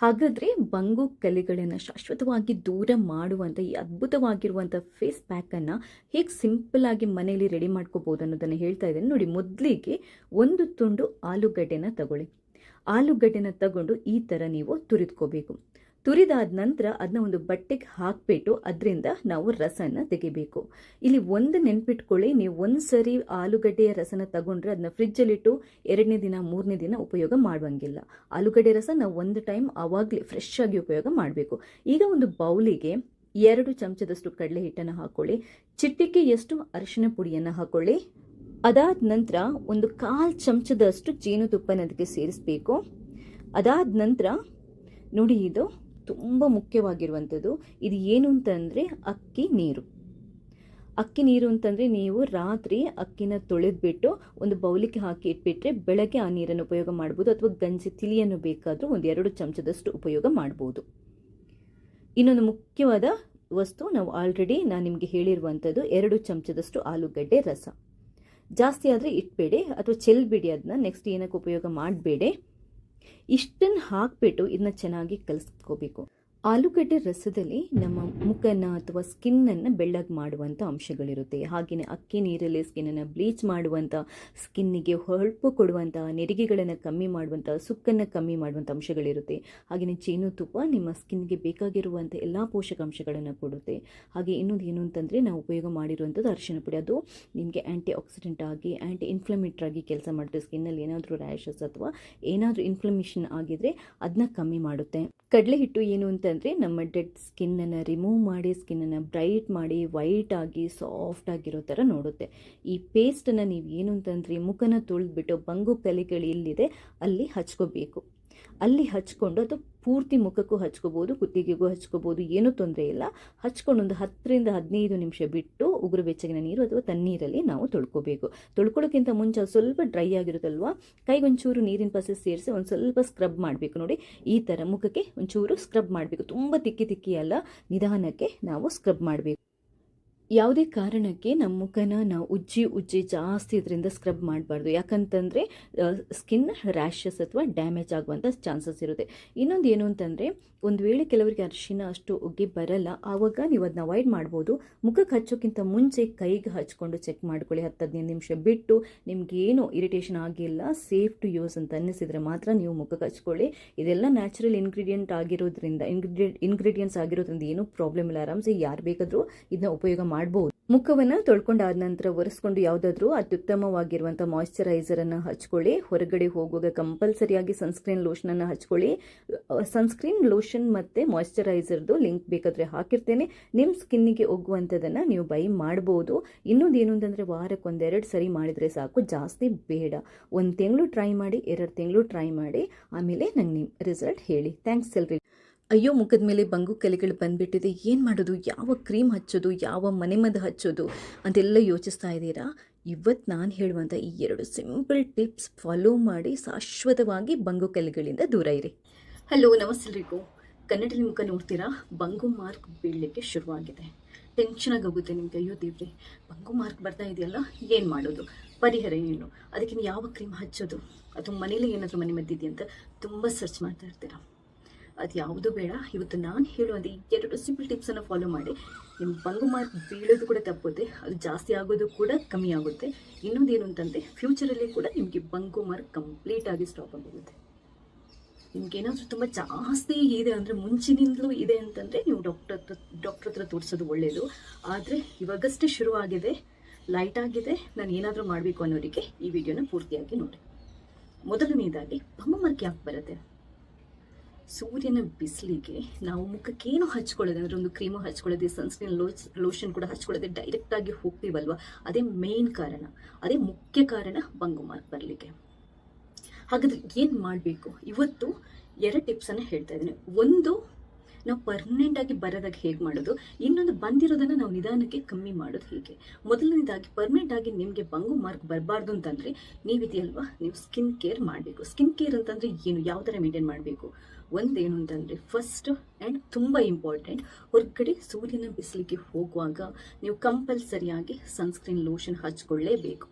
ಹಾಗಾದರೆ ಬಂಗು ಕಲೆಗಳನ್ನು ಶಾಶ್ವತವಾಗಿ ದೂರ ಮಾಡುವಂಥ ಈ ಅದ್ಭುತವಾಗಿರುವಂಥ ಫೇಸ್ ಪ್ಯಾಕನ್ನು ಹೇಗೆ ಸಿಂಪಲ್ಲಾಗಿ ಮನೆಯಲ್ಲಿ ರೆಡಿ ಮಾಡ್ಕೋಬೋದು ಅನ್ನೋದನ್ನು ಹೇಳ್ತಾ ಇದ್ದೇನೆ ನೋಡಿ. ಮೊದಲಿಗೆ 1 ತುಂಡು ಆಲೂಗಡ್ಡೆನ ತಗೊಳ್ಳಿ. ಆಲೂಗಡ್ಡೆನ ತಗೊಂಡು ಈ ಥರ ನೀವು ತುರಿದ್ಕೋಬೇಕು. ತುರಿದಾದ ನಂತರ ಅದನ್ನ ಒಂದು ಬಟ್ಟೆಗೆ ಹಾಕಿಬಿಟ್ಟು ಅದರಿಂದ ನಾವು ರಸನ ತೆಗಿಬೇಕು. ಇಲ್ಲಿ ಒಂದು ನೆನ್ಪಿಟ್ಕೊಳ್ಳಿ, ನೀವು ಒಂದು ಸರಿ ಆಲೂಗಡ್ಡೆಯ ರಸನ ತಗೊಂಡ್ರೆ ಅದನ್ನ ಫ್ರಿಜ್ಜಲ್ಲಿಟ್ಟು 2ನೇ ದಿನ 3ನೇ ದಿನ ಉಪಯೋಗ ಮಾಡುವಂಗಿಲ್ಲ. ಆಲೂಗಡ್ಡೆ ರಸ ನಾವು ಒಂದು ಟೈಮ್ ಆವಾಗಲೇ ಫ್ರೆಶ್ ಆಗಿ ಉಪಯೋಗ ಮಾಡಬೇಕು. ಈಗ ಒಂದು ಬೌಲಿಗೆ 2 ಚಮಚದಷ್ಟು ಕಡಲೆ ಹಿಟ್ಟನ್ನು ಹಾಕೊಳ್ಳಿ. ಚಿಟಿಕೆಯಷ್ಟು ಅರಿಶಿನ ಪುಡಿಯನ್ನು ಹಾಕೊಳ್ಳಿ. ಅದಾದ ನಂತರ ಒಂದು 1/4 ಚಮಚದಷ್ಟು ಜೇನುತುಪ್ಪನ ಅದಕ್ಕೆ ಸೇರಿಸಬೇಕು. ಅದಾದ ನಂತರ ನೋಡಿ, ಇದು ತುಂಬ ಮುಖ್ಯವಾಗಿರುವಂಥದ್ದು. ಇದು ಏನು ಅಂತಂದರೆ ಅಕ್ಕಿ ನೀರು ಅಂತಂದರೆ ನೀವು ರಾತ್ರಿ ಅಕ್ಕಿನ ತೊಳೆದ್ಬಿಟ್ಟು ಒಂದು ಬೌಲಿಗೆ ಹಾಕಿ ಇಟ್ಬಿಟ್ರೆ ಬೆಳಗ್ಗೆ ಆ ನೀರನ್ನು ಉಪಯೋಗ ಮಾಡ್ಬೋದು, ಅಥವಾ ಗಂಜಿ ತಿಳಿಯನ್ನು ಬೇಕಾದರೂ 2 ಚಮಚದಷ್ಟು ಉಪಯೋಗ ಮಾಡ್ಬೋದು. ಇನ್ನೊಂದು ಮುಖ್ಯವಾದ ವಸ್ತು, ನಾವು ಆಲ್ರೆಡಿ ನಾನು ನಿಮಗೆ ಹೇಳಿರುವಂಥದ್ದು 2 ಚಮಚದಷ್ಟು ಆಲೂಗಡ್ಡೆ ರಸ. ಜಾಸ್ತಿ ಆದರೆ ಇಟ್ಬೇಡಿ ಅಥವಾ ಚೆಲ್ಬಿಡಿ, ಅದನ್ನ ನೆಕ್ಸ್ಟ್ ಏನಕ್ಕೆ ಉಪಯೋಗ ಮಾಡಬೇಡಿ. ಇಷ್ಟನ್ನು ಹಾಕಿಬಿಟ್ಟು ಇದನ್ನ ಚೆನ್ನಾಗಿ ಕಲಿಸ್ಕೋಬೇಕು. ಆಲೂಗಡ್ಡೆ ರಸದಲ್ಲಿ ನಮ್ಮ ಮುಖನ ಅಥವಾ ಸ್ಕಿನ್ನನ್ನು ಬೆಳ್ಳಗೆ ಮಾಡುವಂಥ ಅಂಶಗಳಿರುತ್ತೆ. ಹಾಗೆಯೇ ಅಕ್ಕಿ ನೀರಲ್ಲಿ ಸ್ಕಿನ್ನನ್ನು ಬ್ಲೀಚ್ ಮಾಡುವಂಥ, ಸ್ಕಿನ್ನಿಗೆ ಹೊಳಪು ಕೊಡುವಂಥ, ನೆರಿಗೆಗಳನ್ನು ಕಮ್ಮಿ ಮಾಡುವಂಥ, ಸುಕ್ಕನ್ನು ಕಮ್ಮಿ ಮಾಡುವಂಥ ಅಂಶಗಳಿರುತ್ತೆ. ಹಾಗೆಯೇ ಜೇನುತುಪ್ಪ ನಿಮ್ಮ ಸ್ಕಿನ್ಗೆ ಬೇಕಾಗಿರುವಂಥ ಎಲ್ಲ ಪೋಷಕಾಂಶಗಳನ್ನು ಕೊಡುತ್ತೆ. ಹಾಗೆ ಇನ್ನೊಂದು ಏನು ಅಂತಂದರೆ ನಾವು ಉಪಯೋಗ ಮಾಡಿರುವಂಥದ್ದು ಅರಿಶಿನ ಪುಡಿ. ಅದು ನಿಮಗೆ ಆ್ಯಂಟಿ ಆಕ್ಸಿಡೆಂಟ್ ಆಗಿ, ಆ್ಯಂಟಿ ಇನ್ಫ್ಲಮೇಟರಿ ಆಗಿ ಕೆಲಸ ಮಾಡುತ್ತೆ. ಸ್ಕಿನ್ನಲ್ಲಿ ಏನಾದರೂ ರ್ಯಾಷಸ್ ಅಥವಾ ಏನಾದರೂ ಇನ್ಫ್ಲಮೇಷನ್ ಆಗಿದ್ರೆ ಅದನ್ನ ಕಮ್ಮಿ ಮಾಡುತ್ತೆ. ಕಡಲೆ ಹಿಟ್ಟು ಏನು ಅಂತಂದರೆ ನಮ್ಮ ಡೆಡ್ ಸ್ಕಿನ್ನನ್ನು ರಿಮೂವ್ ಮಾಡಿ, ಸ್ಕಿನ್ನನ್ನು ಬ್ರೈಟ್ ಮಾಡಿ, ವೈಟ್ ಆಗಿ ಸಾಫ್ಟ್ ಆಗಿರೋ ಥರ ನೋಡುತ್ತೆ. ಈ ಪೇಸ್ಟನ್ನು ನೀವು ಏನು ಅಂತಂದರೆ ಮುಖನ ತೊಳೆದ್ಬಿಟ್ಟು ಬಂಗು ಕಲೆಗಳು ಎಲ್ಲಿದೆ ಅಲ್ಲಿ ಹಚ್ಕೋಬೇಕು. ಅಲ್ಲಿ ಹಚ್ಕೊಂಡು ಅದು ಪೂರ್ತಿ ಮುಖಕ್ಕೂ ಹಚ್ಕೋಬೋದು, ಕುತ್ತಿಗೆಗೂ ಹಚ್ಕೋಬೋದು, ಏನೂ ತೊಂದರೆ ಇಲ್ಲ. ಹಚ್ಕೊಂಡು ಒಂದು 10 ರಿಂದ 15 ನಿಮಿಷ ಬಿಟ್ಟು ಉಗುರು ಬೆಚ್ಚಗಿನ ನೀರು ಅಥವಾ ತಣ್ಣೀರಲ್ಲಿ ನಾವು ತೊಳ್ಕೋಬೇಕು. ತೊಳ್ಕೊಳ್ಳೋಕ್ಕಿಂತ ಮುಂಚೆ ಸ್ವಲ್ಪ ಡ್ರೈ ಆಗಿರುತ್ತಲ್ವ, ಕೈಗೊಂಚೂರು ನೀರಿನ ಪಸೆ ಸೇರಿಸಿ ಒಂದು ಸ್ವಲ್ಪ ಸ್ಕ್ರಬ್ ಮಾಡಬೇಕು. ನೋಡಿ, ಈ ಥರ ಮುಖಕ್ಕೆ ಒಂಚೂರು ಸ್ಕ್ರಬ್ ಮಾಡಬೇಕು. ತುಂಬ ತಿಕ್ಕಿ ಅಲ್ಲ, ನಿಧಾನಕ್ಕೆ ನಾವು ಸ್ಕ್ರಬ್ ಮಾಡಬೇಕು. ಯಾವುದೇ ಕಾರಣಕ್ಕೆ ನಮ್ಮ ಮುಖನ ನಾವು ಉಜ್ಜಿ ಜಾಸ್ತಿ ಇದರಿಂದ ಸ್ಕ್ರಬ್ ಮಾಡಬಾರ್ದು. ಯಾಕಂತಂದರೆ ಸ್ಕಿನ್ ರ್ಯಾಷಸ್ ಅಥವಾ ಡ್ಯಾಮೇಜ್ ಆಗುವಂಥ ಚಾನ್ಸಸ್ ಇರುತ್ತೆ. ಇನ್ನೊಂದು ಏನು ಅಂತಂದರೆ, ಒಂದು ವೇಳೆ ಕೆಲವರಿಗೆ ಅರಿಶಿನ ಅಷ್ಟು ಉಗ್ಗಿ ಬರಲ್ಲ, ಆವಾಗ ನೀವು ಅದನ್ನ ಅವಾಯ್ಡ್ ಮಾಡ್ಬೋದು. ಮುಖಕ್ಕೆ ಹಚ್ಚೋಕ್ಕಿಂತ ಮುಂಚೆ ಕೈಗೆ ಹಚ್ಕೊಂಡು ಚೆಕ್ ಮಾಡ್ಕೊಳ್ಳಿ. 10-15 ನಿಮಿಷ ಬಿಟ್ಟು ನಿಮಗೇನು ಇರಿಟೇಷನ್ ಆಗಿಲ್ಲ, ಸೇಫ್ ಟು ಯೂಸ್ ಅಂತ ಅನ್ನಿಸಿದರೆ ಮಾತ್ರ ನೀವು ಮುಖಕ್ಕೆ ಹಚ್ಕೊಳ್ಳಿ. ಇದೆಲ್ಲ ನ್ಯಾಚುರಲ್ ಇಂಗ್ರೀಡಿಯೆಂಟ್ಸ್ ಆಗಿರೋದ್ರಿಂದ ಏನೂ ಪ್ರಾಬ್ಲಮ್ ಇಲ್ಲ. ಆರಾಮ್ಸೆ ಯಾರು ಬೇಕಾದರೂ ಇದನ್ನ ಉಪಯೋಗ ಮಾಡ್ಬೋದು. ಮುಖವನ್ನು ತೊಳ್ಕೊಂಡಾದ ನಂತರ ಒರೆಸ್ಕೊಂಡು ಯಾವುದಾದ್ರೂ ಅತ್ಯುತ್ತಮವಾಗಿರುವಂಥ ಮಾಯ್ಶ್ಚರೈಸರನ್ನು ಹಚ್ಕೊಳ್ಳಿ. ಹೊರಗಡೆ ಹೋಗುವಾಗ ಕಂಪಲ್ಸರಿಯಾಗಿ ಸನ್ಸ್ಕ್ರೀನ್ ಲೋಷನನ್ನು ಹಚ್ಕೊಳ್ಳಿ. ಸನ್ಸ್ಕ್ರೀನ್ ಲೋಷನ್ ಮತ್ತು ಮಾಯ್ಶ್ಚರೈಸರ್ದು ಲಿಂಕ್ ಬೇಕಾದರೆ ಹಾಕಿರ್ತೇನೆ. ನಿಮ್ಮ ಸ್ಕಿನ್ನಿಗೆ ಒಗ್ಗುವಂಥದ್ದನ್ನು ನೀವು ಬೈ ಮಾಡ್ಬೋದು. ಇನ್ನೊಂದು ಏನು ಅಂತಂದರೆ, ವಾರಕ್ಕೆ 1-2 ಸರಿ ಮಾಡಿದರೆ ಸಾಕು, ಜಾಸ್ತಿ ಬೇಡ. 1 ತಿಂಗಳು ಟ್ರೈ ಮಾಡಿ, 2 ತಿಂಗಳು ಟ್ರೈ ಮಾಡಿ, ಆಮೇಲೆ ನಂಗೆ ನಿಮ್ಮ ರಿಸಲ್ಟ್ ಹೇಳಿ. ಥ್ಯಾಂಕ್ಸ್ ಎಲ್ರಿ. ಅಯ್ಯೋ, ಮುಖದ ಮೇಲೆ ಬಂಗು ಕಲೆಗಳು ಬಂದುಬಿಟ್ಟಿದೆ, ಏನು ಮಾಡೋದು, ಯಾವ ಕ್ರೀಮ್ ಹಚ್ಚೋದು, ಯಾವ ಮನೆಮದ್ದು ಹಚ್ಚೋದು ಅಂತೆಲ್ಲ ಯೋಚಿಸ್ತಾ ಇದ್ದೀರಾ? ಇವತ್ತು ನಾನು ಹೇಳುವಂಥ ಈ 2 ಸಿಂಪಲ್ ಟಿಪ್ಸ್ ಫಾಲೋ ಮಾಡಿ ಶಾಶ್ವತವಾಗಿ ಬಂಗು ಕಲೆಗಳಿಂದ ದೂರ ಇರಿ. ಹಲೋ, ನಮಸ್ತೆ ಎಲ್ರಿಗೂ. ಕನ್ನಡದಲ್ಲಿ ಮುಖ ನೋಡ್ತೀರಾ, ಬಂಗು ಮಾರ್ಕ್ ಬೀಳಲಿಕ್ಕೆ ಶುರುವಾಗಿದೆ. ಟೆನ್ಷನ್ ಆಗೋಗುತ್ತೆ ನಿಮಗೆ. ಅಯ್ಯೋ ದೇವ್ರೆ, ಬಂಗು ಮಾರ್ಕ್ ಬರ್ತಾ ಇದೆಯಲ್ಲ, ಏನು ಮಾಡೋದು, ಪರಿಹಾರ ಏನು, ಅದಕ್ಕೆ ಯಾವ ಕ್ರೀಮ್ ಹಚ್ಚೋದು, ಅಥವಾ ಮನೇಲಿ ಏನಾದರೂ ಮನೆ ಮದ್ದಿದೆಯಾ ಅಂತ ತುಂಬ ಸರ್ಚ್ ಮಾಡ್ತಾ ಇರ್ತೀರಾ. ಅದು ಯಾವುದು ಬೇಡ. ಇವತ್ತು ನಾನು ಹೇಳುವಂಥ ಈ 2 ಸಿಂಪಲ್ ಟಿಪ್ಸನ್ನು ಫಾಲೋ ಮಾಡಿ ನಿಮ್ಮ ಬಂಗು ಮಾರ್ಕ್ ಬೀಳೋದು ಕೂಡ ತಪ್ಪುತ್ತೆ, ಅದು ಜಾಸ್ತಿ ಆಗೋದು ಕೂಡ ಕಮ್ಮಿ ಆಗುತ್ತೆ. ಇನ್ನೊಂದೇನು ಅಂತಂದರೆ, ಫ್ಯೂಚರಲ್ಲಿ ಕೂಡ ನಿಮಗೆ ಬಂಗು ಮಾರ್ಕ್ ಕಂಪ್ಲೀಟಾಗಿ ಸ್ಟಾಪ್ ಆಗೋಗುತ್ತೆ. ನಿಮ್ಗೇನಾದರೂ ತುಂಬ ಜಾಸ್ತಿ ಇದೆ ಅಂದರೆ, ಮುಂಚಿನಿಂದಲೂ ಇದೆ ಅಂತಂದರೆ, ನೀವು ಡಾಕ್ಟ್ರ್ ಹತ್ರ ತೋರಿಸೋದು ಒಳ್ಳೆಯದು. ಆದರೆ ಇವಾಗಷ್ಟೇ ಶುರುವಾಗಿದೆ, ಲೈಟ್ ಆಗಿದೆ, ನಾನು ಏನಾದರೂ ಮಾಡಬೇಕು ಅನ್ನೋರಿಗೆ ಈ ವಿಡಿಯೋನ ಪೂರ್ತಿಯಾಗಿ ನೋಡಿ. ಮೊದಲನೇದಾಗಿ, ಬಂಗು ಮಾರ್ಕ್ ಯಾಕೆ ಬರುತ್ತೆ? ಸೂರ್ಯನ ಬಿಸಿಲಿಗೆ ನಾವು ಮುಖಕ್ಕೇನು ಹಚ್ಕೊಳ್ಳೋದು ಅಂದರೆ, ಒಂದು ಕ್ರೀಮು ಹಚ್ಕೊಳ್ಳೋದೆ, ಸನ್ಸ್ಕ್ರೀನ್ ಲೋಷನ್ ಕೂಡ ಹಚ್ಕೊಳ್ಳೋದೆ, ಡೈರೆಕ್ಟಾಗಿ ಹೋಗ್ತೀವಲ್ವ, ಅದೇ ಮೇನ್ ಕಾರಣ, ಅದೇ ಮುಖ್ಯ ಕಾರಣ ಬಂಗು ಮಾರ್ಕ್ ಬರಲಿಕ್ಕೆ. ಹಾಗಾದರೆ ಏನು ಮಾಡಬೇಕು? ಇವತ್ತು 2 ಟಿಪ್ಸನ್ನು ಹೇಳ್ತಾ ಇದ್ದೀನಿ. ಒಂದು, ನಾವು ಪರ್ಮನೆಂಟಾಗಿ ಬರೋದಾಗ ಹೇಗೆ ಮಾಡೋದು, ಇನ್ನೊಂದು ಬಂದಿರೋದನ್ನು ನಾವು ನಿಧಾನಕ್ಕೆ ಕಮ್ಮಿ ಮಾಡೋದು ಹೇಗೆ. ಮೊದಲನೇದಾಗಿ, ಪರ್ಮನೆಂಟಾಗಿ ನಿಮಗೆ ಬಂಗು ಮಾರ್ಕ್ ಬರಬಾರ್ದು ಅಂತಂದರೆ ನೀವಿದೆಯಲ್ವಾ, ನೀವು ಸ್ಕಿನ್ ಕೇರ್ ಮಾಡಬೇಕು. ಸ್ಕಿನ್ ಕೇರ್ ಅಂತಂದರೆ ಏನು, ಯಾವ ಥರ ಮೇಂಟೈನ್ ಮಾಡಬೇಕು? ಒಂದೇನು ಅಂತಂದರೆ, ಫಸ್ಟ್ ಆ್ಯಂಡ್ ತುಂಬ ಇಂಪಾರ್ಟೆಂಟ್, ಹೊರಗಡೆ ಸೂರ್ಯನ ಬಿಸಿಲಿಗೆ ಹೋಗುವಾಗ ನೀವು ಕಂಪಲ್ಸರಿಯಾಗಿ ಸನ್ಸ್ಕ್ರೀನ್ ಲೋಷನ್ ಹಚ್ಕೊಳ್ಳೇಬೇಕು.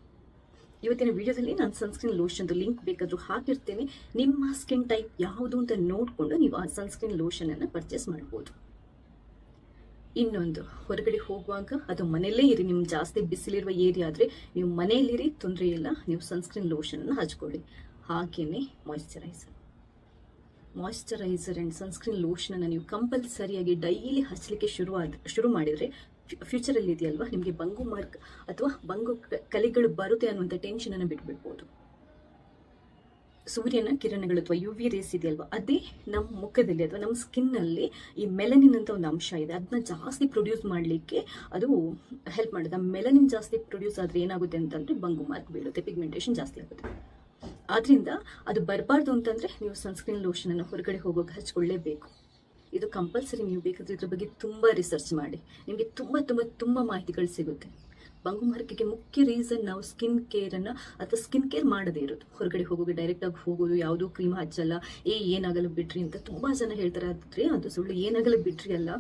ಇವತ್ತಿನ ವಿಡಿಯೋದಲ್ಲಿ ನಾನು ಸನ್ಸ್ಕ್ರೀನ್ ಲೋಷನ್ದು ಲಿಂಕ್ ಬೇಕಾದರೂ ಹಾಕಿರ್ತೇನೆ. ನಿಮ್ಮ ಸ್ಕಿನ್ ಟೈಪ್ ಯಾವುದು ಅಂತ ನೋಡಿಕೊಂಡು ನೀವು ಆ ಸನ್ಸ್ಕ್ರೀನ್ ಲೋಷನನ್ನು ಪರ್ಚೇಸ್ ಮಾಡ್ಬೋದು. ಇನ್ನೊಂದು, ಹೊರಗಡೆ ಹೋಗುವಾಗ ಅದು ಮನೆಯಲ್ಲೇ ಇರಿ, ನಿಮ್ಮ ಜಾಸ್ತಿ ಬಿಸಿಲಿರುವ ಏರಿಯಾ ಆದರೆ ನೀವು ಮನೆಯಲ್ಲಿರಿ, ತೊಂದರೆ ಇಲ್ಲ, ನೀವು ಸನ್ಸ್ಕ್ರೀನ್ ಲೋಷನನ್ನು ಹಚ್ಕೊಳ್ಳಿ. ಹಾಗೆಯೇ ಮಾಯ್ಶ್ಚರೈಸರ್ ಆ್ಯಂಡ್ ಸನ್ಸ್ಕ್ರೀನ್ ಲೋಷನನ್ನು ನೀವು ಕಂಪಲ್ಸರಿಯಾಗಿ ಡೈಲಿ ಹಚ್ಚಲಿಕ್ಕೆ ಶುರು ಮಾಡಿದರೆ, ಫ್ಯೂಚರಲ್ಲಿ ಇದೆಯಲ್ವಾ, ನಿಮಗೆ ಬಂಗು ಮಾರ್ಕ್ ಅಥವಾ ಬಂಗು ಕಲೆಗಳು ಬರುತ್ತೆ ಅನ್ನುವಂಥ ಟೆನ್ಷನನ್ನು ಬಿಟ್ಬಿಡ್ಬೋದು. ಸೂರ್ಯನ ಕಿರಣಗಳು ಅಥವಾ UV ರೇಸ್ ಇದೆಯಲ್ವಾ, ಅದೇ ನಮ್ಮ ಮುಖದಲ್ಲಿ ಅಥವಾ ನಮ್ಮ ಸ್ಕಿನ್ನಲ್ಲಿ ಈ ಮೆಲನಿನ್ ಅಂತ ಒಂದು ಅಂಶ ಇದೆ, ಅದನ್ನ ಜಾಸ್ತಿ ಪ್ರೊಡ್ಯೂಸ್ ಮಾಡಲಿಕ್ಕೆ ಅದು ಹೆಲ್ಪ್ ಮಾಡುತ್ತೆ. ಆ ಮೆಲನಿನ್ ಜಾಸ್ತಿ ಪ್ರೊಡ್ಯೂಸ್ ಆದರೆ ಏನಾಗುತ್ತೆ ಅಂತಂದರೆ, ಬಂಗು ಮಾರ್ಕ್ ಬೀಳುತ್ತೆ, ಪಿಗ್ಮೆಂಟೇಷನ್ ಜಾಸ್ತಿ ಆಗುತ್ತೆ. ಆದ್ದರಿಂದ ಅದು ಬರಬಾರ್ದು ಅಂತಂದರೆ ನೀವು ಸನ್ಸ್ಕ್ರೀನ್ ಲೋಷನನ್ನು ಹೊರಗಡೆ ಹೋಗೋಕೆ ಹಚ್ಕೊಳ್ಳೇಬೇಕು. ಇದು ಕಂಪಲ್ಸರಿ. ನೀವು ಬೇಕಾದರೆ ಇದ್ರ ಬಗ್ಗೆ ತುಂಬ ರಿಸರ್ಚ್ ಮಾಡಿ, ನಿಮಗೆ ತುಂಬ ಮಾಹಿತಿಗಳು ಸಿಗುತ್ತೆ. ಬಂಗು ಮಾರ್ಕಿಗೆ ಮುಖ್ಯ ರೀಸನ್ ನಾವು ಸ್ಕಿನ್ ಕೇರನ್ನು ಅಥವಾ ಸ್ಕಿನ್ ಕೇರ್ ಮಾಡದೇ ಇರೋದು. ಹೊರಗಡೆ ಹೋಗೋದು, ಡೈರೆಕ್ಟಾಗಿ ಹೋಗೋದು, ಯಾವುದೂ ಕ್ರೀಮ್ ಹಚ್ಚಲ್ಲ, ಏನಾಗಲ್ಲ ಬಿಡ್ರಿ ಅಂತ ತುಂಬ ಜನ ಹೇಳ್ತಾರೆ. ಆದರೆ ಅದು ಸುಳ್ಳು. ಏನಾಗಲ್ಲ ಬಿಡ್ರಿ ಅಲ್ಲ,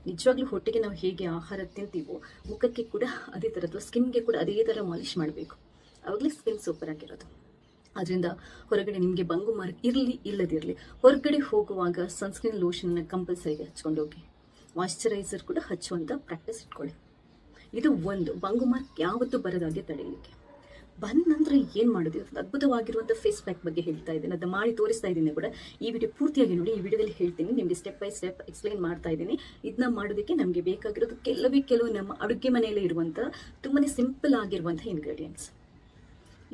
ನಿಜವಾಗ್ಲೂ ಹೊಟ್ಟೆಗೆ ನಾವು ಹೇಗೆ ಆಹಾರ ತಿಂತೀವೋ, ಮುಖಕ್ಕೆ ಕೂಡ ಅದೇ ಥರ ಅಥವಾ ಸ್ಕಿನ್ಗೆ ಕೂಡ ಅದೇ ಥರ ಮಾಲಿಷ್ ಮಾಡಬೇಕು, ಆವಾಗಲೇ ಸ್ಕಿನ್ ಸೂಪರ್ ಆಗಿರೋದು. ಅದರಿಂದ ಹೊರಗಡೆ ನಿಮಗೆ ಬಂಗು ಮಾರ್ಕ್ ಇರಲಿ ಇಲ್ಲದಿರಲಿ, ಹೊರಗಡೆ ಹೋಗುವಾಗ ಸನ್ಸ್ಕ್ರೀನ್ ಲೋಷನ್ನ ಕಂಪಲ್ಸರಿ ಹಚ್ಕೊಂಡು ಹೋಗಿ. ಮಾಯ್ಶ್ಚರೈಸರ್ ಕೂಡ ಹಚ್ಚುವಂಥ ಪ್ರಾಕ್ಟೀಸ್ ಇಟ್ಕೊಳ್ಳಿ. ಇದು ಒಂದು, ಬಂಗು ಮಾರ್ಕ್ ಯಾವತ್ತೂ ಬರೋದಾಗೆ ತಡೆಯಲಿಕ್ಕೆ. ಬಂದ ನಂತರ ಏನು ಮಾಡೋದು? ಅದ್ಭುತವಾಗಿರುವಂಥ ಫೇಸ್ ಪ್ಯಾಕ್ ಬಗ್ಗೆ ಹೇಳ್ತಾ ಇದ್ದೀನಿ, ಅದನ್ನು ಮಾಡಿ ತೋರಿಸ್ತಾ ಇದ್ದೀನಿ ಕೂಡ. ಈ ವಿಡಿಯೋ ಪೂರ್ತಿಯಾಗಿ ನೋಡಿ. ಈ ವಿಡಿಯೋದಲ್ಲಿ ಹೇಳ್ತೀನಿ, ನಿಮಗೆ ಸ್ಟೆಪ್ ಬೈ ಸ್ಟೆಪ್ ಎಕ್ಸ್ಪ್ಲೈನ್ ಮಾಡ್ತಾ ಇದ್ದೀನಿ. ಇದನ್ನ ಮಾಡೋದಕ್ಕೆ ನಮಗೆ ಬೇಕಾಗಿರೋದು ಕೆಲವು ನಮ್ಮ ಅಡುಗೆ ಮನೆಯಲ್ಲೇ ಇರುವಂಥ ತುಂಬಾ ಸಿಂಪಲ್ ಆಗಿರುವಂಥ ಇಂಗ್ರೀಡಿಯೆಂಟ್ಸ್.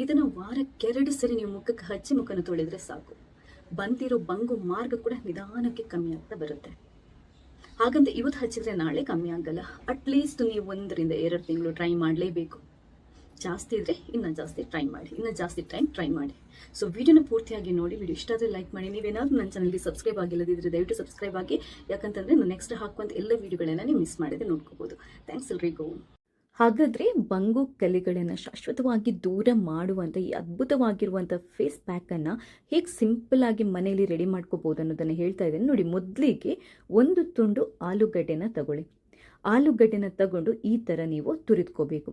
ಇದನ್ನು ವಾರಕ್ಕೆ 2 ಸರಿ ನೀವು ಮುಖಕ್ಕೆ ಹಚ್ಚಿ ಮುಖನ ತೊಳೆದ್ರೆ ಸಾಕು, ಬಂದಿರೋ ಬಂಗು ಮಾರ್ಗ ಕೂಡ ನಿಧಾನಕ್ಕೆ ಕಮ್ಮಿ ಆಗ್ತಾ ಬರುತ್ತೆ. ಹಾಗಂತ ಇವತ್ತು ಹಚ್ಚಿದ್ರೆ ನಾಳೆ ಕಮ್ಮಿ ಆಗಲ್ಲ. ಅಟ್ಲೀಸ್ಟ್ ನೀವು 1-2 ತಿಂಗಳು ಟ್ರೈ ಮಾಡಲೇಬೇಕು. ಜಾಸ್ತಿ ಇದ್ರೆ ಇನ್ನೂ ಜಾಸ್ತಿ ಟ್ರೈ ಮಾಡಿ. ಸೊ ವಿಡಿಯೋನ ಪೂರ್ತಿಯಾಗಿ ನೋಡಿ. ವಿಡಿಯೋ ಇಷ್ಟ ಆದರೆ ಲೈಕ್ ಮಾಡಿ. ನೀವೇನಾದರೂ ನನ್ನ ಚಾನಲ್ಗೆ ಸಬ್ಸ್ಕ್ರೈಬ್ ಆಗಿಲ್ಲದಿದ್ದರೆ ದಯವಿಟ್ಟು ಸಬ್ಸ್ಕ್ರೈಬ್ ಆಗಿ, ಯಾಕಂತಂದರೆ ನಾನು ನೆಕ್ಸ್ಟ್ ಹಾಕುವಂಥ ಎಲ್ಲ ವಿಡಿಯೋಗಳನ್ನು ನೀವು ಮಿಸ್ ಮಾಡಿದೆ ನೋಡ್ಕೋಬೋದು. ಥ್ಯಾಂಕ್ಸ್ ಎಲ್ರಿಗೂ. ಹಾಗಾದರೆ ಬಂಗು ಕಲೆಗಳನ್ನು ಶಾಶ್ವತವಾಗಿ ದೂರ ಮಾಡುವಂಥ ಈ ಅದ್ಭುತವಾಗಿರುವಂಥ ಫೇಸ್ ಪ್ಯಾಕನ್ನು ಹೇಗೆ ಸಿಂಪಲ್ಲಾಗಿ ಮನೆಯಲ್ಲಿ ರೆಡಿ ಮಾಡ್ಕೋಬೋದು ಅನ್ನೋದನ್ನು ಹೇಳ್ತಾ ಇದ್ದೇನೆ ನೋಡಿ. ಮೊದಲಿಗೆ 1 ತುಂಡು ಆಲೂಗಡ್ಡೆನ ತಗೊಳ್ಳಿ. ಆಲೂಗಡ್ಡೆನ ತಗೊಂಡು ಈ ಥರ ನೀವು ತುರಿದ್ಕೋಬೇಕು.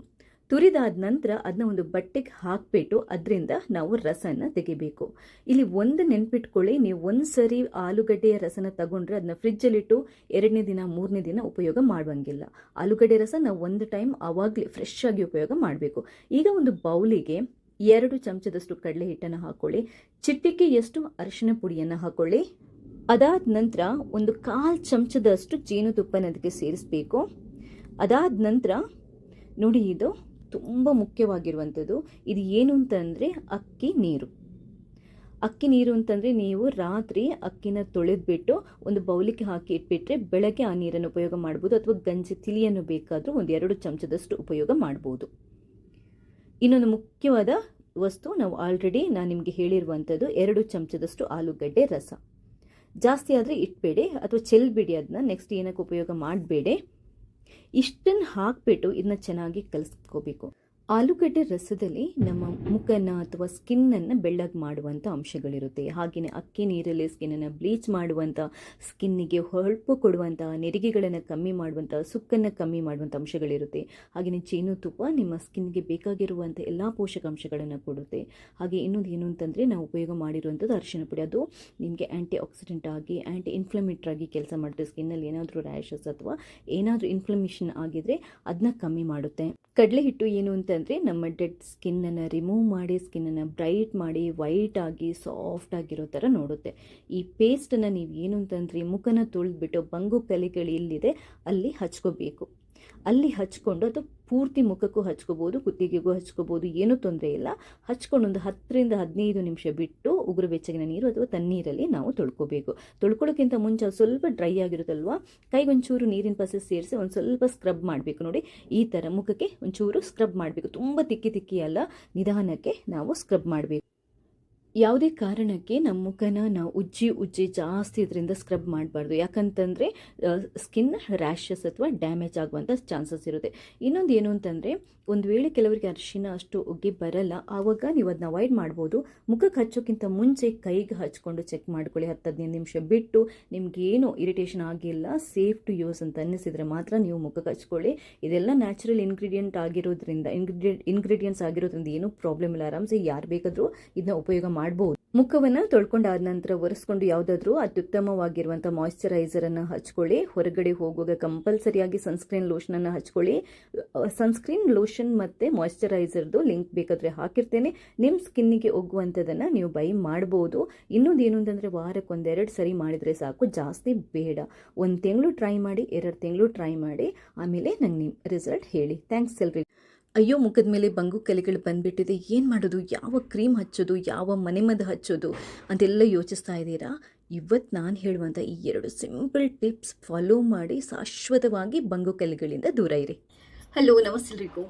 ತುರಿದಾದ ನಂತರ ಅದನ್ನ ಒಂದು ಬಟ್ಟೆಗೆ ಹಾಕಿಬಿಟ್ಟು ಅದರಿಂದ ನಾವು ರಸನ ತೆಗಿಬೇಕು. ಇಲ್ಲಿ ಒಂದು ನೆನ್ಪಿಟ್ಕೊಳ್ಳಿ, ನೀವು ಒಂದು ಸರಿ ಆಲೂಗಡ್ಡೆಯ ರಸನ ತಗೊಂಡ್ರೆ ಅದನ್ನ ಫ್ರಿಜ್ಜಲ್ಲಿಟ್ಟು 2ನೇ ದಿನ 3ನೇ ದಿನ ಉಪಯೋಗ ಮಾಡುವಂಗಿಲ್ಲ. ಆಲೂಗಡ್ಡೆ ರಸ ನಾವು ಒಂದು ಟೈಮ್ ಆವಾಗಲೇ ಫ್ರೆಶ್ ಆಗಿ ಉಪಯೋಗ ಮಾಡಬೇಕು. ಈಗ ಒಂದು ಬೌಲಿಗೆ 2 ಚಮಚದಷ್ಟು ಕಡಲೆ ಹಿಟ್ಟನ್ನು ಹಾಕೊಳ್ಳಿ. ಚಿಟಿಕೆಯಷ್ಟು ಅರಿಶಿನ ಪುಡಿಯನ್ನು ಹಾಕೊಳ್ಳಿ. ಅದಾದ ನಂತರ ಒಂದು 1/4 ಚಮಚದಷ್ಟು ಜೇನುತುಪ್ಪನ ಅದಕ್ಕೆ ಸೇರಿಸಬೇಕು. ಅದಾದ ನಂತರ ನೋಡಿ, ಇದು ತುಂಬ ಮುಖ್ಯವಾಗಿರುವಂಥದ್ದು. ಇದು ಏನು ಅಂತಂದರೆ ಅಕ್ಕಿ ನೀರು. ಅಕ್ಕಿ ನೀರು ಅಂತಂದರೆ ನೀವು ರಾತ್ರಿ ಅಕ್ಕಿನ ತೊಳೆದ್ಬಿಟ್ಟು ಒಂದು ಬೌಲಿಗೆ ಹಾಕಿ ಇಟ್ಬಿಟ್ರೆ ಬೆಳಗ್ಗೆ ಆ ನೀರನ್ನು ಉಪಯೋಗ ಮಾಡ್ಬೋದು, ಅಥವಾ ಗಂಜಿ ತಿಳಿಯನ್ನು ಬೇಕಾದರೂ ಒಂದು 2 ಚಮಚದಷ್ಟು ಉಪಯೋಗ ಮಾಡ್ಬೋದು. ಇನ್ನೊಂದು ಮುಖ್ಯವಾದ ವಸ್ತು, ನಾವು ಆಲ್ರೆಡಿ ನಾನು ನಿಮಗೆ ಹೇಳಿರುವಂಥದ್ದು 2 ಚಮಚದಷ್ಟು ಆಲೂಗಡ್ಡೆ ರಸ. ಜಾಸ್ತಿ ಆದರೆ ಇಟ್ಬೇಡಿ ಅಥವಾ ಚೆಲ್ಬಿಡಿ, ಅದನ್ನ ನೆಕ್ಸ್ಟ್ ಏನಕ್ಕೆ ಉಪಯೋಗ ಮಾಡಬೇಡಿ. ಇಷ್ಟನ್ನು ಹಾಕಿಬಿಟ್ಟು ಇದನ್ನ ಚೆನ್ನಾಗಿ ಕಲಿಸ್ಕೋಬೇಕು. ಆಲೂಗಡ್ಡೆ ರಸದಲ್ಲಿ ನಮ್ಮ ಮುಖನ ಅಥವಾ ಸ್ಕಿನ್ನನ್ನು ಬೆಳ್ಳಗೆ ಮಾಡುವಂಥ ಅಂಶಗಳಿರುತ್ತೆ. ಹಾಗೆಯೇ ಅಕ್ಕಿ ನೀರಲ್ಲಿ ಸ್ಕಿನ್ನನ್ನು ಬ್ಲೀಚ್ ಮಾಡುವಂಥ, ಸ್ಕಿನ್ನಿಗೆ ಹೊಳಪು ಕೊಡುವಂಥ, ನೆರಿಗೆಗಳನ್ನು ಕಮ್ಮಿ ಮಾಡುವಂಥ, ಸುಕ್ಕನ್ನು ಕಮ್ಮಿ ಮಾಡುವಂಥ ಅಂಶಗಳಿರುತ್ತೆ. ಹಾಗೆಯೇ ಜೇನುತುಪ್ಪ ನಿಮ್ಮ ಸ್ಕಿನ್ಗೆ ಬೇಕಾಗಿರುವಂಥ ಎಲ್ಲ ಪೋಷಕಾಂಶಗಳನ್ನು ಕೊಡುತ್ತೆ. ಹಾಗೆ ಇನ್ನೊಂದು ಏನು ಅಂತಂದರೆ, ನಾವು ಉಪಯೋಗ ಮಾಡಿರುವಂಥದ್ದು ಅರಿಶಿನ ಪುಡಿ. ಅದು ನಿಮಗೆ ಆ್ಯಂಟಿ ಆಕ್ಸಿಡೆಂಟ್ ಆಗಿ, ಆ್ಯಂಟಿ ಇನ್ಫ್ಲಮೇಟರಿ ಆಗಿ ಕೆಲಸ ಮಾಡುತ್ತೆ. ಸ್ಕಿನ್ನಲ್ಲಿ ಏನಾದರೂ ರ್ಯಾಷಸ್ ಅಥವಾ ಏನಾದರೂ ಇನ್ಫ್ಲಮೇಷನ್ ಆಗಿದ್ರೆ ಅದನ್ನ ಕಮ್ಮಿ ಮಾಡುತ್ತೆ. ಕಡಲೆ ಹಿಟ್ಟು ಏನು ಅಂತಂದರೆ, ನಮ್ಮ ಡೆಡ್ ಸ್ಕಿನ್ನನ್ನು ರಿಮೂವ್ ಮಾಡಿ, ಸ್ಕಿನ್ನನ್ನು ಬ್ರೈಟ್ ಮಾಡಿ, ವೈಟ್ ಆಗಿ ಸಾಫ್ಟ್ ಆಗಿರೋ ಥರ ನೋಡುತ್ತೆ. ಈ ಪೇಸ್ಟನ್ನು ನೀವು ಏನು ಅಂತಂದರೆ ಮುಖನ ತೊಳೆದ್ಬಿಟ್ಟು ಬಂಗು ಕಲೆಗಳು ಎಲ್ಲಿದೆ ಅಲ್ಲಿ ಹಚ್ಕೋಬೇಕು. ಅಲ್ಲಿ ಹಚ್ಕೊಂಡು, ಅದು ಪೂರ್ತಿ ಮುಖಕ್ಕೂ ಹಚ್ಕೋಬೋದು, ಕುತ್ತಿಗೆಗೂ ಹಚ್ಕೋಬೋದು, ಏನೂ ತೊಂದರೆ ಇಲ್ಲ. ಹಚ್ಕೊಂಡು ಒಂದು 10ರಿಂದ 15 ನಿಮಿಷ ಬಿಟ್ಟು ಉಗುರು ಬೆಚ್ಚಗಿನ ನೀರು ಅಥವಾ ತಣ್ಣೀರಲ್ಲಿ ನಾವು ತೊಳ್ಕೋಬೇಕು. ತೊಳ್ಕೊಳ್ಳೋಕ್ಕಿಂತ ಮುಂಚೆ ಸ್ವಲ್ಪ ಡ್ರೈ ಆಗಿರುತ್ತಲ್ವ, ಕೈಗೊಂಚೂರು ನೀರಿನ ಪಸೆ ಸೇರಿಸಿ ಒಂದು ಸ್ವಲ್ಪ ಸ್ಕ್ರಬ್ ಮಾಡಬೇಕು. ನೋಡಿ, ಈ ಥರ ಮುಖಕ್ಕೆ ಒಂಚೂರು ಸ್ಕ್ರಬ್ ಮಾಡಬೇಕು. ತುಂಬ ತಿಕ್ಕಿ ಅಲ್ಲ, ನಿಧಾನಕ್ಕೆ ನಾವು ಸ್ಕ್ರಬ್ ಮಾಡಬೇಕು. ಯಾವುದೇ ಕಾರಣಕ್ಕೆ ನಮ್ಮ ಮುಖನ ನಾವು ಉಜ್ಜಿ ಜಾಸ್ತಿ ಇದರಿಂದ ಸ್ಕ್ರಬ್ ಮಾಡಬಾರ್ದು. ಯಾಕಂತಂದರೆ ಸ್ಕಿನ್ ರ್ಯಾಷಸ್ ಅಥವಾ ಡ್ಯಾಮೇಜ್ ಆಗುವಂಥ ಚಾನ್ಸಸ್ ಇರುತ್ತೆ. ಇನ್ನೊಂದು ಏನು ಅಂತಂದರೆ, ಒಂದು ವೇಳೆ ಕೆಲವರಿಗೆ ಅರಿಶಿನ ಅಷ್ಟು ಉಗ್ಗಿ ಬರಲ್ಲ, ಆವಾಗ ನೀವು ಅದನ್ನ ಅವಾಯ್ಡ್ ಮಾಡ್ಬೋದು. ಮುಖಕ್ಕೆ ಹಚ್ಚೋಕ್ಕಿಂತ ಮುಂಚೆ ಕೈಗೆ ಹಚ್ಕೊಂಡು ಚೆಕ್ ಮಾಡ್ಕೊಳ್ಳಿ. 10-15 ನಿಮಿಷ ಬಿಟ್ಟು ನಿಮಗೇನು ಇರಿಟೇಷನ್ ಆಗಿಲ್ಲ, ಸೇಫ್ ಟು ಯೂಸ್ ಅಂತ ಅನ್ನಿಸಿದರೆ ಮಾತ್ರ ನೀವು ಮುಖಕ್ಕೆ ಹಚ್ಕೊಳ್ಳಿ. ಇದೆಲ್ಲ ನ್ಯಾಚುರಲ್ ಇಂಗ್ರೀಡಿಯೆಂಟ್ಸ್ ಆಗಿರೋದ್ರಿಂದ ಏನೂ ಪ್ರಾಬ್ಲಮ್ ಇಲ್ಲ. ಆರಾಮ್ಸೆ ಯಾರು ಬೇಕಾದರೂ ಇದನ್ನ ಉಪಯೋಗ ಮಾಡ್ಬೋದು. ಮುಖವನ್ನು ತೊಳ್ಕೊಂಡಾದ ನಂತರ ಒರೆಸ್ಕೊಂಡು ಯಾವುದಾದ್ರೂ ಅತ್ಯುತ್ತಮವಾಗಿರುವಂಥ ಮಾಯಿಶ್ಚರೈಸರನ್ನು ಹಚ್ಕೊಳ್ಳಿ. ಹೊರಗಡೆ ಹೋಗುವಾಗ ಕಂಪಲ್ಸರಿಯಾಗಿ ಸನ್ಸ್ಕ್ರೀನ್ ಲೋಷನನ್ನು ಹಚ್ಕೊಳ್ಳಿ. ಸನ್ಸ್ಕ್ರೀನ್ ಲೋಷನ್ ಮತ್ತು ಮಾಯಿಶ್ಚರೈಸರ್ದು ಲಿಂಕ್ ಬೇಕಾದರೆ ಹಾಕಿರ್ತೇನೆ. ನಿಮ್ಮ ಸ್ಕಿನ್ನಿಗೆ ಒಗ್ಗುವಂಥದ್ದನ್ನು ನೀವು ಬೈ ಮಾಡ್ಬೋದು. ಇನ್ನೊಂದು ಏನು ಅಂತಂದರೆ, ವಾರಕ್ಕೆ 1-2 ಸರಿ ಮಾಡಿದರೆ ಸಾಕು, ಜಾಸ್ತಿ ಬೇಡ. 1 ತಿಂಗಳು ಟ್ರೈ ಮಾಡಿ, 2 ತಿಂಗಳು ಟ್ರೈ ಮಾಡಿ, ಆಮೇಲೆ ನಂಗೆ ನಿಮ್ಮ ರಿಸಲ್ಟ್ ಹೇಳಿ. ಥ್ಯಾಂಕ್ಸ್ ಎಲ್ರಿ. ಅಯ್ಯೋ, ಮುಖದ ಮೇಲೆ ಬಂಗು ಕಲೆಗಳು ಬಂದುಬಿಟ್ಟಿದೆ, ಏನು ಮಾಡೋದು, ಯಾವ ಕ್ರೀಮ್ ಹಚ್ಚೋದು, ಯಾವ ಮನೆಮದ್ದು ಹಚ್ಚೋದು ಅಂತೆಲ್ಲ ಯೋಚಿಸ್ತಾ ಇದ್ದೀರಾ? ಇವತ್ತು ನಾನು ಹೇಳುವಂಥ ಈ 2 ಸಿಂಪಲ್ ಟಿಪ್ಸ್ ಫಾಲೋ ಮಾಡಿ ಶಾಶ್ವತವಾಗಿ ಬಂಗು ಕಲೆಗಳಿಂದ ದೂರ ಇರಿ. ಹಲೋ, ನಮಸ್ತೆ ಎಲ್ರಿಗೂ.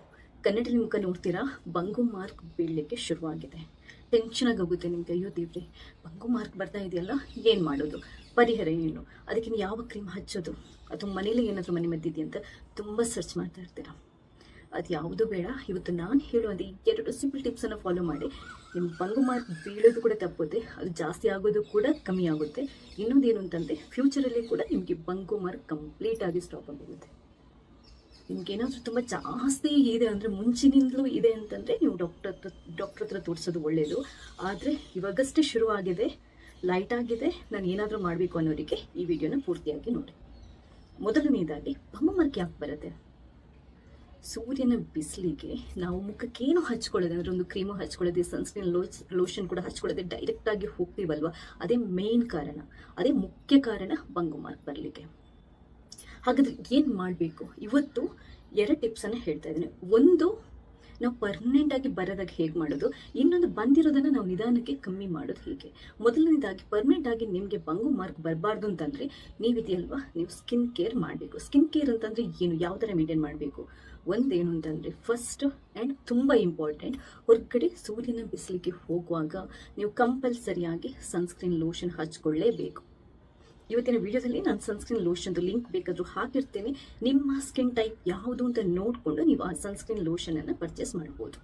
ಕನ್ನಡದಲ್ಲಿ ಮುಖ ನೋಡ್ತೀರಾ, ಬಂಗು ಮಾರ್ಕ್ ಬೀಳಲಿಕ್ಕೆ ಶುರುವಾಗಿದೆ. ಟೆನ್ಷನ್ ಆಗೋಗುತ್ತೆ ನಿಮಗೆ. ಅಯ್ಯೋ ದೇವ್ರೆ, ಬಂಗು ಮಾರ್ಕ್ ಬರ್ತಾ ಇದೆಯಲ್ಲ, ಏನು ಮಾಡೋದು, ಪರಿಹಾರ ಏನು, ಅದಕ್ಕೆ ಯಾವ ಕ್ರೀಮ್ ಹಚ್ಚೋದು, ಅಥವಾ ಮನೇಲಿ ಏನಾದರೂ ಮನೆ ಮದ್ದಿದೆಯಾ ಅಂತ ತುಂಬ ಸರ್ಚ್ ಮಾಡ್ತಾ ಇರ್ತೀರಾ. ಅದು ಯಾವುದು ಬೇಡ. ಇವತ್ತು ನಾನು ಹೇಳುವಂಥ ಈ 2 ಸಿಂಪಲ್ ಟಿಪ್ಸನ್ನು ಫಾಲೋ ಮಾಡಿ ನಿಮ್ಮ ಬಂಗು ಮಾರ್ಕ್ ಬೀಳೋದು ಕೂಡ ತಪ್ಪುತ್ತೆ, ಅದು ಜಾಸ್ತಿ ಆಗೋದು ಕೂಡ ಕಮ್ಮಿ ಆಗುತ್ತೆ. ಇನ್ನೊಂದೇನು ಅಂತಂದರೆ, ಫ್ಯೂಚರಲ್ಲಿ ಕೂಡ ನಿಮಗೆ ಬಂಗು ಮಾರ್ಕ್ ಕಂಪ್ಲೀಟಾಗಿ ಸ್ಟಾಪ್ ಆಗೋಗುತ್ತೆ. ನಿಮ್ಗೇನಾದರೂ ತುಂಬ ಜಾಸ್ತಿ ಇದೆ ಅಂದರೆ, ಮುಂಚಿನಿಂದಲೂ ಇದೆ ಅಂತಂದರೆ ನೀವು ಡಾಕ್ಟ್ರ್ ಹತ್ರ ತೋರಿಸೋದು ಒಳ್ಳೆಯದು. ಆದರೆ ಇವಾಗಷ್ಟೇ ಶುರುವಾಗಿದೆ, ಲೈಟ್ ಆಗಿದೆ, ನಾನು ಏನಾದರೂ ಮಾಡಬೇಕು ಅನ್ನೋರಿಗೆ ಈ ವಿಡಿಯೋನ ಪೂರ್ತಿಯಾಗಿ ನೋಡಿ. ಮೊದಲನೇದಾಗಿ ಬಂಗು ಮಾರ್ಕ್ ಯಾಕೆ ಬರುತ್ತೆ? ಸೂರ್ಯನ ಬಿಸಿಲಿಗೆ ನಾವು ಮುಖಕ್ಕೇನು ಹಚ್ಕೊಳ್ಳೋದು ಅಂದರೆ, ಒಂದು ಕ್ರೀಮು ಹಚ್ಕೊಳ್ಳೋದೆ, ಸನ್ಸ್ಕ್ರೀನ್ ಲೋಷನ್ ಕೂಡ ಹಚ್ಕೊಳ್ಳೋದೆ, ಡೈರೆಕ್ಟಾಗಿ ಹೋಗ್ತೀವಲ್ವ, ಅದೇ ಮೇನ್ ಕಾರಣ, ಅದೇ ಮುಖ್ಯ ಕಾರಣ ಬಂಗು ಮಾರ್ಕ್ ಬರಲಿಕ್ಕೆ. ಹಾಗಾದರೆ ಏನು ಮಾಡಬೇಕು? ಇವತ್ತು 2 ಟಿಪ್ಸನ್ನು ಹೇಳ್ತಾ ಇದ್ದೀನಿ. ಒಂದು, ನಾವು ಪರ್ಮನೆಂಟಾಗಿ ಬರೋದಾಗ ಹೇಗೆ ಮಾಡೋದು, ಇನ್ನೊಂದು ಬಂದಿರೋದನ್ನು ನಾವು ನಿಧಾನಕ್ಕೆ ಕಮ್ಮಿ ಮಾಡೋದು ಹೇಗೆ. ಮೊದಲನೇದಾಗಿ, ಪರ್ಮನೆಂಟಾಗಿ ನಿಮಗೆ ಬಂಗು ಮಾರ್ಕ್ ಬರಬಾರ್ದು ಅಂತಂದರೆ ನೀವಿದೆಯಲ್ವಾ, ನೀವು ಸ್ಕಿನ್ ಕೇರ್ ಮಾಡಬೇಕು. ಸ್ಕಿನ್ ಕೇರ್ ಅಂತಂದರೆ ಏನು, ಯಾವ ಥರ ಮೇಂಟೈನ್ ಮಾಡಬೇಕು? ಒಂದೇನು ಅಂತಂದರೆ, ಫಸ್ಟ್ ಆ್ಯಂಡ್ ತುಂಬ ಇಂಪಾರ್ಟೆಂಟ್, ಹೊರಗಡೆ ಸೂರ್ಯನ ಬಿಸಿಲಿಗೆ ಹೋಗುವಾಗ ನೀವು ಕಂಪಲ್ಸರಿಯಾಗಿ ಸನ್ಸ್ಕ್ರೀನ್ ಲೋಷನ್ ಹಚ್ಕೊಳ್ಳೇಬೇಕು. ಇವತ್ತಿನ ವಿಡಿಯೋದಲ್ಲಿ ನಾನು ಸನ್ಸ್ಕ್ರೀನ್ ಲೋಷನ್ದು ಲಿಂಕ್ ಬೇಕಾದರೂ ಹಾಕಿರ್ತೇನೆ. ನಿಮ್ಮ ಸ್ಕಿನ್ ಟೈಪ್ ಯಾವುದು ಅಂತ ನೋಡಿಕೊಂಡು ನೀವು ಆ ಸನ್ಸ್ಕ್ರೀನ್ ಲೋಷನನ್ನು ಪರ್ಚೇಸ್ ಮಾಡ್ಬೋದು.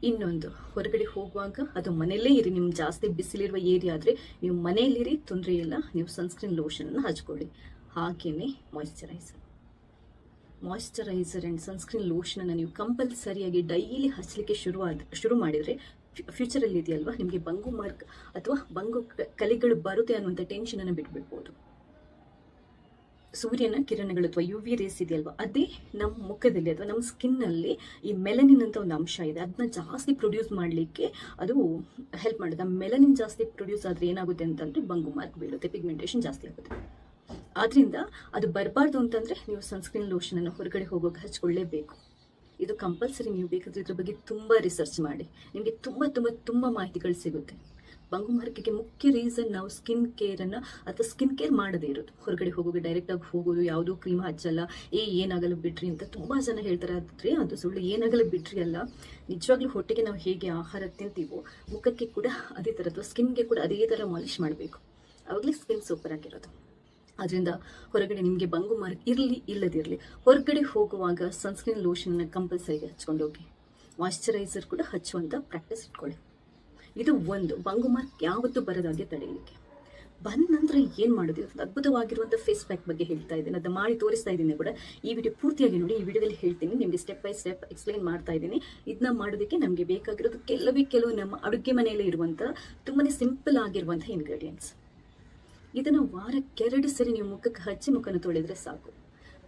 ಇನ್ನೊಂದು, ಹೊರಗಡೆ ಹೋಗುವಾಗ ಅದು ಮನೆಯಲ್ಲೇ ಇರಿ, ನಿಮ್ಗೆ ಜಾಸ್ತಿ ಬಿಸಿಲಿರುವ ಏರಿಯಾ ಆದರೆ ನೀವು ಮನೆಯಲ್ಲಿರಿ, ತೊಂದರೆ ಇಲ್ಲ, ನೀವು ಸನ್ಸ್ಕ್ರೀನ್ ಲೋಷನನ್ನು ಹಚ್ಕೊಳ್ಳಿ. ಹಾಗೆಯೇ ಮಾಯಿಶ್ಚರೈಸರ್. ಮಾಯ್ಶ್ಚರೈಸರ್ ಆ್ಯಂಡ್ ಸನ್ಸ್ಕ್ರೀನ್ ಲೋಷನನ್ನು ನೀವು ಕಂಪಲ್ಸರಿಯಾಗಿ ಡೈಲಿ ಹಚ್ಚಲಿಕ್ಕೆ ಶುರು ಮಾಡಿದರೆ ಫ್ಯೂಚರಲ್ಲಿ ಇದೆಯಲ್ವಾ ನಿಮಗೆ ಬಂಗು ಮಾರ್ಕ್ ಅಥವಾ ಬಂಗು ಕಲೆಗಳು ಬರುತ್ತೆ ಅನ್ನುವಂಥ ಟೆನ್ಷನನ್ನು ಬಿಟ್ಬಿಡ್ಬೋದು. ಸೂರ್ಯನ ಕಿರಣಗಳು ಅಥವಾ ಯು ವಿ ರೇಸ್ ಇದೆಯಲ್ವಾ ಅದೇ ನಮ್ಮ ಮುಖದಲ್ಲಿ ಅಥವಾ ನಮ್ಮ ಸ್ಕಿನ್ನಲ್ಲಿ ಈ ಮೆಲನಿನ್ ಅಂತ ಒಂದು ಅಂಶ ಇದೆ, ಅದನ್ನ ಜಾಸ್ತಿ ಪ್ರೊಡ್ಯೂಸ್ ಮಾಡಲಿಕ್ಕೆ ಅದು ಹೆಲ್ಪ್ ಮಾಡುತ್ತೆ. ಮೆಲನಿನ್ ಜಾಸ್ತಿ ಪ್ರೊಡ್ಯೂಸ್ ಆದರೆ ಏನಾಗುತ್ತೆ ಅಂತಂದರೆ ಬಂಗು ಮಾರ್ಕ್ ಬೀಳುತ್ತೆ, ಪಿಗ್ಮೆಂಟೇಷನ್ ಜಾಸ್ತಿ ಆಗುತ್ತೆ. ಆದ್ರಿಂದ ಅದು ಬರಬಾರ್ದು ಅಂತಂದರೆ ನೀವು ಸನ್ಸ್ಕ್ರೀನ್ ಲೋಷನನ್ನು ಹೊರಗಡೆ ಹೋಗೋಕೆ ಹಚ್ಕೊಳ್ಳೇಬೇಕು. ಇದು ಕಂಪಲ್ಸರಿ. ನೀವು ಬೇಕಾದರೆ ಇದ್ರ ಬಗ್ಗೆ ತುಂಬ ರಿಸರ್ಚ್ ಮಾಡಿ, ನಿಮಗೆ ತುಂಬ ಮಾಹಿತಿಗಳು ಸಿಗುತ್ತೆ. ಬಂಗು ಮಾರ್ಕಿಗೆ ಮುಖ್ಯ ರೀಸನ್ ನಾವು ಸ್ಕಿನ್ ಕೇರನ್ನು ಅಥವಾ ಸ್ಕಿನ್ ಕೇರ್ ಮಾಡದೇ ಇರೋದು. ಹೊರಗಡೆ ಹೋಗೋದು, ಡೈರೆಕ್ಟಾಗಿ ಹೋಗೋದು, ಯಾವುದೂ ಕ್ರೀಮ್ ಹಚ್ಚಲ್ಲ, ಏನಾಗಲ್ಲ ಬಿಡ್ರಿ ಅಂತ ತುಂಬ ಜನ ಹೇಳ್ತಾರೆ. ಆದರೆ ಅದು ಸುಳ್ಳು. ಏನಾಗಲ್ಲ ಬಿಡ್ರಿ ಅಲ್ಲ, ನಿಜವಾಗ್ಲೂ ಹೊಟ್ಟೆಗೆ ನಾವು ಹೇಗೆ ಆಹಾರ ತಿಂತೀವೋ ಮುಖಕ್ಕೆ ಕೂಡ ಅದೇ ಥರ ಅಥವಾ ಸ್ಕಿನ್ಗೆ ಕೂಡ ಅದೇ ಥರ ಮಾಲಿಶ್ ಮಾಡಬೇಕು, ಆವಾಗಲೇ ಸ್ಕಿನ್ ಸೂಪರ್ ಆಗಿರೋದು. ಅದರಿಂದ ಹೊರಗಡೆ ನಿಮಗೆ ಬಂಗು ಮಾರ್ಕ್ ಇರಲಿ ಇಲ್ಲದಿರಲಿ, ಹೊರಗಡೆ ಹೋಗುವಾಗ ಸನ್ಸ್ಕ್ರೀನ್ ಲೋಷನ್ನ ಕಂಪಲ್ಸರಿ ಹಚ್ಕೊಂಡು ಹೋಗಿ, ಮಾಯ್ಶ್ಚರೈಸರ್ ಕೂಡ ಹಚ್ಚುವಂಥ ಪ್ರಾಕ್ಟೀಸ್ ಇಟ್ಕೊಳ್ಳಿ. ಇದು ಒಂದು ಬಂಗು ಮಾರ್ಕ್ ಯಾವತ್ತೂ ಬರೋದಾಗೆ ತಡೆಯಲಿಕ್ಕೆ. ಬಂದ ನಂತರ ಏನು ಮಾಡೋದು, ಇವತ್ತು ಅದ್ಭುತವಾಗಿರುವಂಥ ಫೇಸ್ ಪ್ಯಾಕ್ ಬಗ್ಗೆ ಹೇಳ್ತಾ ಇದ್ದೀನಿ, ಅದನ್ನು ಮಾಡಿ ತೋರಿಸ್ತಾ ಇದ್ದೀನಿ ಕೂಡ. ಈ ವಿಡಿಯೋ ಪೂರ್ತಿಯಾಗಿ ನೋಡಿ, ಈ ವಿಡಿಯೋದಲ್ಲಿ ಹೇಳ್ತೀನಿ, ನಿಮಗೆ ಸ್ಟೆಪ್ ಬೈ ಸ್ಟೆಪ್ ಎಕ್ಸ್ಪ್ಲೈನ್ ಮಾಡ್ತಾ ಇದ್ದೀನಿ. ಇದನ್ನ ಮಾಡೋದಕ್ಕೆ ನಮಗೆ ಬೇಕಾಗಿರೋದು ಕೆಲವು ನಮ್ಮ ಅಡುಗೆ ಮನೆಯಲ್ಲೇ ಇರುವಂಥ ತುಂಬಾ ಸಿಂಪಲ್ ಆಗಿರುವಂಥ ಇಂಗ್ರೀಡಿಯೆಂಟ್ಸ್. ಇದನ್ನು ವಾರಕ್ಕೆ 2 ಸರಿ ನೀವು ಮುಖಕ್ಕೆ ಹಚ್ಚಿ ಮುಖನ ತೊಳೆದ್ರೆ ಸಾಕು.